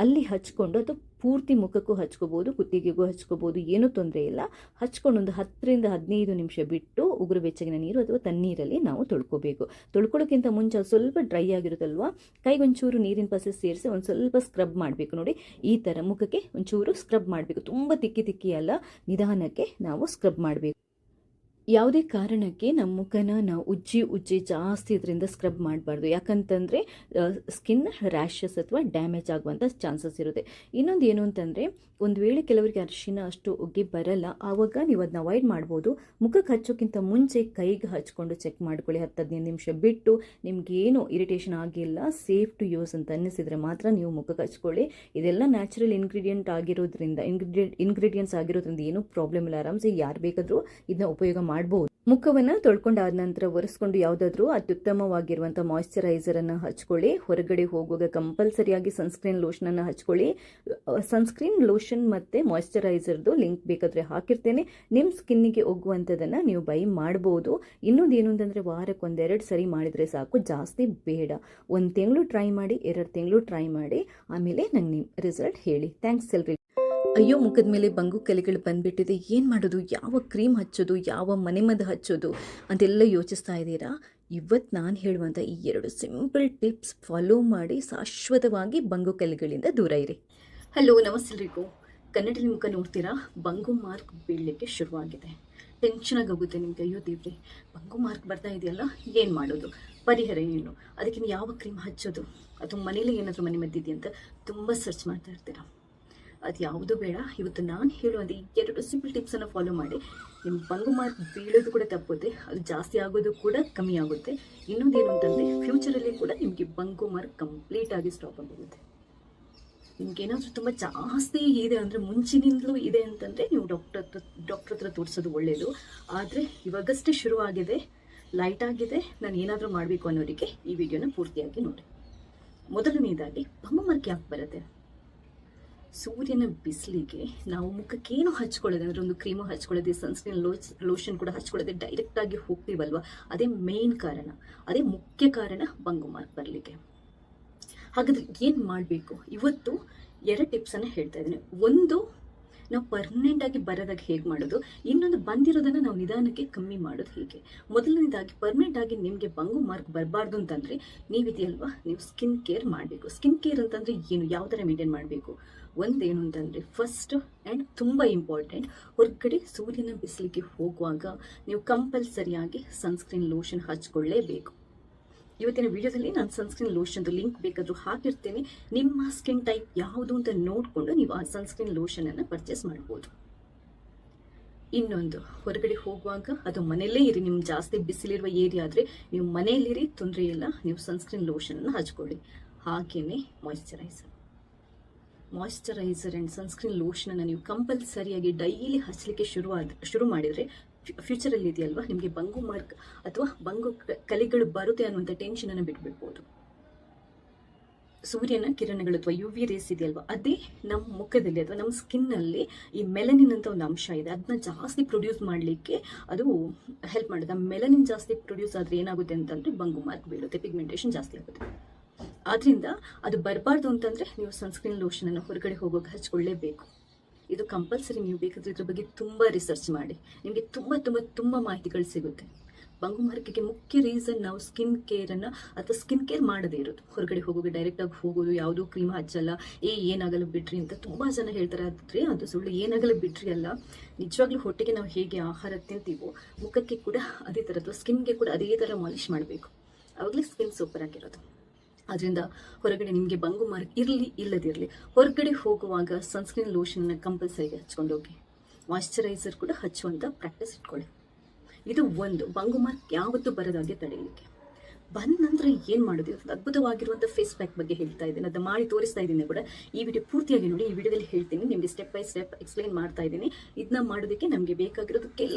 ಅಲ್ಲಿ ಹಚ್ಕೊಂಡು ಅದು ಪೂರ್ತಿ ಮುಖಕ್ಕೂ ಹಚ್ಕೋಬೋದು, ಕುತ್ತಿಗೆಗೂ ಹಚ್ಕೋಬೋದು, ಏನೂ ತೊಂದರೆ ಇಲ್ಲ. ಹಚ್ಕೊಂಡು ಒಂದು 10 ರಿಂದ 15 ನಿಮಿಷ ಬಿಟ್ಟು ಉಗುರು ಬೆಚ್ಚಗಿನ ನೀರು ಅಥವಾ ತಣ್ಣೀರಲ್ಲಿ ನಾವು ತೊಳ್ಕೋಬೇಕು. ತೊಳ್ಕೊಳ್ಳೋಕ್ಕಿಂತ ಮುಂಚೆ ಸ್ವಲ್ಪ ಡ್ರೈ ಆಗಿರುತ್ತಲ್ವ, ಕೈಗೊಂಚೂರು ನೀರಿನ ಪಸೆ ಸೇರಿಸಿ ಒಂದು ಸ್ವಲ್ಪ ಸ್ಕ್ರಬ್ ಮಾಡಬೇಕು. ನೋಡಿ, ಈ ಥರ ಮುಖಕ್ಕೆ ಒಂಚೂರು ಸ್ಕ್ರಬ್ ಮಾಡಬೇಕು. ತುಂಬ ತಿಕ್ಕಿ ಅಲ್ಲ, ನಿಧಾನಕ್ಕೆ ನಾವು ಸ್ಕ್ರಬ್ ಮಾಡಬೇಕು. ಯಾವುದೇ ಕಾರಣಕ್ಕೆ ನಮ್ಮ ಮುಖನ ನಾವು ಉಜ್ಜಿ ಜಾಸ್ತಿ ಇದರಿಂದ ಸ್ಕ್ರಬ್ ಮಾಡಬಾರ್ದು. ಯಾಕಂತಂದರೆ ಸ್ಕಿನ್ ರ್ಯಾಷಸ್ ಅಥವಾ ಡ್ಯಾಮೇಜ್ ಆಗುವಂಥ ಚಾನ್ಸಸ್ ಇರುತ್ತೆ. ಇನ್ನೊಂದು ಏನು ಅಂತಂದರೆ, ಒಂದು ವೇಳೆ ಕೆಲವರಿಗೆ ಅರಿಶಿನ ಅಷ್ಟು ಉಗ್ಗಿ ಬರಲ್ಲ, ಆವಾಗ ನೀವು ಅದನ್ನ ಅವಾಯ್ಡ್ ಮಾಡ್ಬೋದು. ಮುಖಕ್ಕೆ ಹಚ್ಚೋಕ್ಕಿಂತ ಮುಂಚೆ ಕೈಗೆ ಹಚ್ಕೊಂಡು ಚೆಕ್ ಮಾಡ್ಕೊಳ್ಳಿ. 10-15 ನಿಮಿಷ ಬಿಟ್ಟು ನಿಮಗೇನು ಇರಿಟೇಷನ್ ಆಗಿಲ್ಲ, ಸೇಫ್ ಟು ಯೂಸ್ ಅಂತ ಅನ್ನಿಸಿದರೆ ಮಾತ್ರ ನೀವು ಮುಖಕ್ಕೆ ಹಚ್ಕೊಳ್ಳಿ. ಇದೆಲ್ಲ ನ್ಯಾಚುರಲ್ ಇಂಗ್ರೀಡಿಯೆಂಟ್ಸ್ ಆಗಿರೋದ್ರಿಂದ ಏನೂ ಪ್ರಾಬ್ಲಮ್ ಇಲ್ಲ. ಆರಾಮ್ಸೆ ಯಾರು ಬೇಕಾದರೂ ಇದನ್ನ ಉಪಯೋಗ ಮಾಡ್ಬೋದು. ಮುಖವನ್ನು ತೊಳ್ಕೊಂಡಾದ ನಂತರ ಒರೆಸ್ಕೊಂಡು ಯಾವುದಾದ್ರೂ ಅತ್ಯುತ್ತಮವಾಗಿರುವಂಥ ಮಾಯ್ಶ್ಚರೈಸರನ್ನು ಹಚ್ಕೊಳ್ಳಿ. ಹೊರಗಡೆ ಹೋಗುವಾಗ ಕಂಪಲ್ಸರಿಯಾಗಿ ಸನ್ಸ್ಕ್ರೀನ್ ಲೋಷನನ್ನು ಹಚ್ಕೊಳ್ಳಿ. ಸನ್ಸ್ಕ್ರೀನ್ ಲೋಷನ್ ಮತ್ತು ಮಾಯ್ಶ್ಚರೈಸರ್ದು ಲಿಂಕ್ ಬೇಕಾದರೆ ಹಾಕಿರ್ತೇನೆ. ನಿಮ್ಮ ಸ್ಕಿನ್ನಿಗೆ ಒಗ್ಗುವಂಥದ್ದನ್ನು ನೀವು ಬೈ ಮಾಡ್ಬೋದು. ಇನ್ನೊಂದು ಏನು ಅಂತಂದರೆ, ವಾರಕ್ಕೆ 1-2 ಸರಿ ಮಾಡಿದರೆ ಸಾಕು, ಜಾಸ್ತಿ ಬೇಡ. 1 ತಿಂಗಳು ಟ್ರೈ ಮಾಡಿ, 2 ತಿಂಗಳು ಟ್ರೈ ಮಾಡಿ, ಆಮೇಲೆ ನಂಗೆ ನಿಮ್ಮ ರಿಸಲ್ಟ್ ಹೇಳಿ. ಥ್ಯಾಂಕ್ಸ್ ಎಲ್ರಿ. ಅಯ್ಯೋ, ಮುಖದ ಮೇಲೆ ಬಂಗು ಕಲೆಗಳು ಬಂದುಬಿಟ್ಟಿದೆ, ಏನು ಮಾಡೋದು, ಯಾವ ಕ್ರೀಮ್ ಹಚ್ಚೋದು, ಯಾವ ಮನೆಮದ್ದು ಹಚ್ಚೋದು ಅಂತೆಲ್ಲ ಯೋಚಿಸ್ತಾ ಇದ್ದೀರಾ? ಇವತ್ತು ನಾನು ಹೇಳುವಂಥ ಈ 2 ಸಿಂಪಲ್ ಟಿಪ್ಸ್ ಫಾಲೋ ಮಾಡಿ ಶಾಶ್ವತವಾಗಿ ಬಂಗು ಕಲೆಗಳಿಂದ ದೂರ ಇರಿ. ಹಲೋ, ನಮಸ್ತೆ ಎಲ್ರಿಗೂ. ಕನ್ನಡದಲ್ಲಿ ಮುಖ ನೋಡ್ತೀರಾ, ಬಂಗು ಮಾರ್ಕ್ ಬೀಳಲಿಕ್ಕೆ ಶುರುವಾಗಿದೆ. ಟೆನ್ಷನ್ ಆಗೋಗುತ್ತೆ ನಿಮಗೆ. ಅಯ್ಯೋ ದೇವ್ರೆ, ಬಂಗು ಮಾರ್ಕ್ ಬರ್ತಾ ಇದೆಯಲ್ಲ, ಏನು ಮಾಡೋದು, ಪರಿಹಾರ ಏನು, ಅದಕ್ಕೆ ಯಾವ ಕ್ರೀಮ್ ಹಚ್ಚೋದು, ಅಥವಾ ಮನೇಲಿ ಏನಾದರೂ ಮನೆ ಮದ್ದಿದೆಯಾ ಅಂತ ತುಂಬ ಸರ್ಚ್ ಮಾಡ್ತಾ ಇರ್ತೀರಾ. ಅದು ಯಾವುದೂ ಬೇಡ. ಇವತ್ತು ನಾನು ಹೇಳುವಂಥ ಈ 2 ಸಿಂಪಲ್ ಟಿಪ್ಸನ್ನು ಫಾಲೋ ಮಾಡಿ ನಿಮ್ಮ ಬಂಗು ಮಾರ್ಕ್ ಬೀಳೋದು ಕೂಡ ತಪ್ಪುತ್ತೆ, ಅದು ಜಾಸ್ತಿ ಆಗೋದು ಕೂಡ ಕಮ್ಮಿ ಆಗುತ್ತೆ. ಇನ್ನೊಂದೇನು ಅಂತಂದರೆ, ಫ್ಯೂಚರಲ್ಲಿ ಕೂಡ ನಿಮಗೆ ಬಂಗು ಮಾರ್ಕ್ ಕಂಪ್ಲೀಟಾಗಿ ಸ್ಟಾಪ್ ಆಗೋಗುತ್ತೆ. ನಿಮ್ಗೇನಾದರೂ ತುಂಬ ಜಾಸ್ತಿ ಇದೆ ಅಂದರೆ, ಮುಂಚಿನಿಂದಲೂ ಇದೆ ಅಂತಂದರೆ, ನೀವು ಡಾಕ್ಟರ್ ಹತ್ರ ತೋರಿಸೋದು ಒಳ್ಳೆಯದು. ಆದರೆ ಇವಾಗಷ್ಟೇ ಶುರುವಾಗಿದೆ, ಲೈಟ್ ಆಗಿದೆ, ನಾನು ಏನಾದರೂ ಮಾಡಬೇಕು ಅನ್ನೋರಿಗೆ ಈ ವಿಡಿಯೋನ ಪೂರ್ತಿಯಾಗಿ ನೋಡಿ. ಮೊದಲನೇದಾಗಿ, ಬಂಗು ಮಾರ್ಕ್ ಯಾಕೆ ಬರುತ್ತೆ? ಸೂರ್ಯನ ಬಿಸಿಲಿಗೆ ನಾವು ಮುಖಕ್ಕೇನು ಹಚ್ಕೊಳ್ಳೋದು ಅಂದರೆ, ಒಂದು ಕ್ರೀಮು ಹಚ್ಕೊಳ್ಳೋದೆ, ಸನ್ಸ್ಕ್ರೀನ್ ಲೋಷನ್ ಕೂಡ ಹಚ್ಕೊಳ್ಳೋದೆ, ಡೈರೆಕ್ಟಾಗಿ ಹೋಗ್ತೀವಲ್ವ, ಅದೇ ಮೇನ್ ಕಾರಣ, ಅದೇ ಮುಖ್ಯ ಕಾರಣ ಬಂಗು ಮಾರ್ಕ್ ಬರಲಿಕ್ಕೆ. ಹಾಗಾದರೆ ಏನು ಮಾಡಬೇಕು? ಇವತ್ತು 2 ಟಿಪ್ಸನ್ನು ಹೇಳ್ತಾ ಇದ್ದೀನಿ. ಒಂದು, ನಾವು ಪರ್ಮನೆಂಟ್ ಆಗಿ ಬರೋದಾಗ ಹೇಗೆ ಮಾಡೋದು, ಇನ್ನೊಂದು ಬಂದಿರೋದನ್ನ ನಾವು ನಿಧಾನಕ್ಕೆ ಕಮ್ಮಿ ಮಾಡೋದು ಹೇಗೆ. ಮೊದಲನೇದಾಗಿ ಪರ್ಮನೆಂಟ್ ಆಗಿ ನಿಮಗೆ ಬಂಗು ಮಾರ್ಕ್ ಬರಬಾರ್ದು ಅಂತಂದ್ರೆ ನೀವಿದೆಯಲ್ವಾ, ನೀವು ಸ್ಕಿನ್ ಕೇರ್ ಮಾಡಬೇಕು. ಸ್ಕಿನ್ ಕೇರ್ ಅಂತಂದ್ರೆ ಏನು, ಯಾವ ಥರ ಮೇಂಟೈನ್ ಮಾಡಬೇಕು, ಒಂದೇನು ಅಂತಂದರೆ ಫಸ್ಟ್ ಆ್ಯಂಡ್ ತುಂಬ ಇಂಪಾರ್ಟೆಂಟ್, ಹೊರಗಡೆ ಸೂರ್ಯನ ಬಿಸಿಲಿಗೆ ಹೋಗುವಾಗ ನೀವು ಕಂಪಲ್ಸರಿಯಾಗಿ ಸನ್ಸ್ಕ್ರೀನ್ ಲೋಷನ್ ಹಚ್ಕೊಳ್ಳೇಬೇಕು. ಇವತ್ತಿನ ವಿಡಿಯೋದಲ್ಲಿ ನಾನು ಸನ್ಸ್ಕ್ರೀನ್ ಲೋಷನ್ದು ಲಿಂಕ್ ಬೇಕಾದರೂ ಹಾಕಿರ್ತೀನಿ. ನಿಮ್ಮ ಸ್ಕಿನ್ ಟೈಪ್ ಯಾವುದು ಅಂತ ನೋಡಿಕೊಂಡು ನೀವು ಆ ಸನ್ಸ್ಕ್ರೀನ್ ಲೋಷನನ್ನು ಪರ್ಚೇಸ್ ಮಾಡ್ಬೋದು. ಇನ್ನೊಂದು, ಹೊರಗಡೆ ಹೋಗುವಾಗ ಅದು ಮನೆಯಲ್ಲೇ ಇರಿ, ನಿಮ್ಗೆ ಜಾಸ್ತಿ ಬಿಸಿಲಿರುವ ಏರಿಯಾ ಆದರೆ ನೀವು ಮನೆಯಲ್ಲಿರಿ, ತೊಂದರೆ ಇಲ್ಲ, ನೀವು ಸನ್ಸ್ಕ್ರೀನ್ ಲೋಷನನ್ನು ಹಚ್ಕೊಳ್ಳಿ. ಹಾಗೆಯೇ ಮಾಯಿಶ್ಚರೈಸರ್ ಆ್ಯಂಡ್ ಸನ್ಸ್ಕ್ರೀನ್ ಲೋಷನನ್ನು ನೀವು ಕಂಪಲ್ಸರಿಯಾಗಿ ಡೈಲಿ ಹಚ್ಚಲಿಕ್ಕೆ ಶುರು ಮಾಡಿದರೆ ಫ್ಯೂಚರಲ್ಲಿ ಇದೆಯಲ್ವಾ, ನಿಮಗೆ ಬಂಗು ಮಾರ್ಕ್ ಅಥವಾ ಬಂಗು ಕಲೆಗಳು ಬರುತ್ತೆ ಅನ್ನುವಂಥ ಟೆನ್ಷನನ್ನು ಬಿಟ್ಬಿಡ್ಬೋದು. ಸೂರ್ಯನ ಕಿರಣಗಳು ಅಥವಾ UV ರೇಸ್ ಇದೆಯಲ್ವಾ, ಅದೇ ನಮ್ಮ ಮುಖದಲ್ಲಿ ಅಥವಾ ನಮ್ಮ ಸ್ಕಿನ್ನಲ್ಲಿ ಈ ಮೆಲನಿನ್ ಅಂತ ಒಂದು ಅಂಶ ಇದೆ, ಅದನ್ನ ಜಾಸ್ತಿ ಪ್ರೊಡ್ಯೂಸ್ ಮಾಡಲಿಕ್ಕೆ ಅದು ಹೆಲ್ಪ್ ಮಾಡುತ್ತೆ. ಆ ಮೆಲನಿನ್ ಜಾಸ್ತಿ ಪ್ರೊಡ್ಯೂಸ್ ಆದರೆ ಏನಾಗುತ್ತೆ ಅಂತಂದರೆ ಬಂಗು ಮಾರ್ಕ್ ಬೀಳುತ್ತೆ, ಪಿಗ್ಮೆಂಟೇಷನ್ ಜಾಸ್ತಿ ಆಗುತ್ತೆ. ಆದ್ರಿಂದ ಅದು ಬರಬಾರ್ದು ಅಂತಂದರೆ ನೀವು ಸನ್ಸ್ಕ್ರೀನ್ ಲೋಷನನ್ನು ಹೊರಗಡೆ ಹೋಗೋಕೆ ಹಚ್ಕೊಳ್ಳೇಬೇಕು. ಇದು ಕಂಪಲ್ಸರಿ. ನೀವು ಬೇಕಾದರೆ ಇದ್ರ ಬಗ್ಗೆ ತುಂಬ ರಿಸರ್ಚ್ ಮಾಡಿ, ನಿಮಗೆ ತುಂಬ ತುಂಬ ತುಂಬ ಮಾಹಿತಿಗಳು ಸಿಗುತ್ತೆ. ಬಂಗು ಮಾರ್ಕಿಗೆ ಮುಖ್ಯ ರೀಸನ್ ನಾವು ಸ್ಕಿನ್ ಕೇರನ್ನು ಅಥವಾ ಸ್ಕಿನ್ ಕೇರ್ ಮಾಡದೇ ಇರೋದು. ಹೊರಗಡೆ ಹೋಗೋದು, ಡೈರೆಕ್ಟಾಗಿ ಹೋಗೋದು, ಯಾವುದೂ ಕ್ರೀಮ್ ಹಚ್ಚಲ್ಲ, ಏನಾಗಲ್ಲ ಬಿಡ್ರಿ ಅಂತ ತುಂಬ ಜನ ಹೇಳ್ತಾರೆ. ಆದರೆ ಅದು ಸುಳ್ಳು. ಏನಾಗಲ್ಲ ಬಿಡ್ರಿ ಅಲ್ಲ, ನಿಜವಾಗ್ಲೂ ಹೊಟ್ಟೆಗೆ ನಾವು ಹೇಗೆ ಆಹಾರ ತಿಂತೀವೋ ಮುಖಕ್ಕೆ ಕೂಡ ಅದೇ ಥರ ಅಥವಾ ಸ್ಕಿನ್ಗೆ ಕೂಡ ಅದೇ ಥರ ಮಾಲಿಷ್ ಮಾಡಬೇಕು, ಆವಾಗಲೇ ಸ್ಕಿನ್ ಸೂಪರ್ ಆಗಿರೋದು. ಅದರಿಂದ ಹೊರಗಡೆ ನಿಮಗೆ ಬಂಗು ಮಾರ್ಕ್ ಇರಲಿ ಇಲ್ಲದಿರಲಿ, ಹೊರಗಡೆ ಹೋಗುವಾಗ ಸನ್ಸ್ಕ್ರೀನ್ ಲೋಷನ್ನ ಕಂಪಲ್ಸರಿ ಹಚ್ಕೊಂಡು ಹೋಗಿ. ಮಾಯಿಶ್ಚರೈಸರ್ ಕೂಡ ಹಚ್ಚುವಂಥ ಪ್ರಾಕ್ಟೀಸ್ ಇಟ್ಕೊಳ್ಳಿ. ಇದು ಒಂದು, ಬಂಗು ಮಾರ್ಕ್ ಯಾವತ್ತೂ ಬರೋದಾಗೆ ತಡೆಯಲಿಕ್ಕೆ. ಬಂದ ನಂತರ ಏನು ಮಾಡೋದು, ಅದ್ಭುತವಾಗಿರುವಂಥ ಫೇಸ್ ಪ್ಯಾಕ್ ಬಗ್ಗೆ ಹೇಳ್ತಾ ಇದ್ದೀನಿ, ಅದನ್ನು ಮಾಡಿ ತೋರಿಸ್ತಾ ಇದ್ದೀನಿ ಕೂಡ. ಈ ವಿಡಿಯೋ ಪೂರ್ತಿಯಾಗಿ ನೋಡಿ, ಈ ವಿಡಿಯೋದಲ್ಲಿ ಹೇಳ್ತೀನಿ, ನಿಮಗೆ ಸ್ಟೆಪ್ ಬೈ ಸ್ಟೆಪ್ ಎಕ್ಸ್ಪ್ಲೈನ್ ಮಾಡ್ತಾ ಇದ್ದೀನಿ. ಇದನ್ನ ಮಾಡೋದಕ್ಕೆ ನಮಗೆ ಬೇಕಾಗಿರೋದು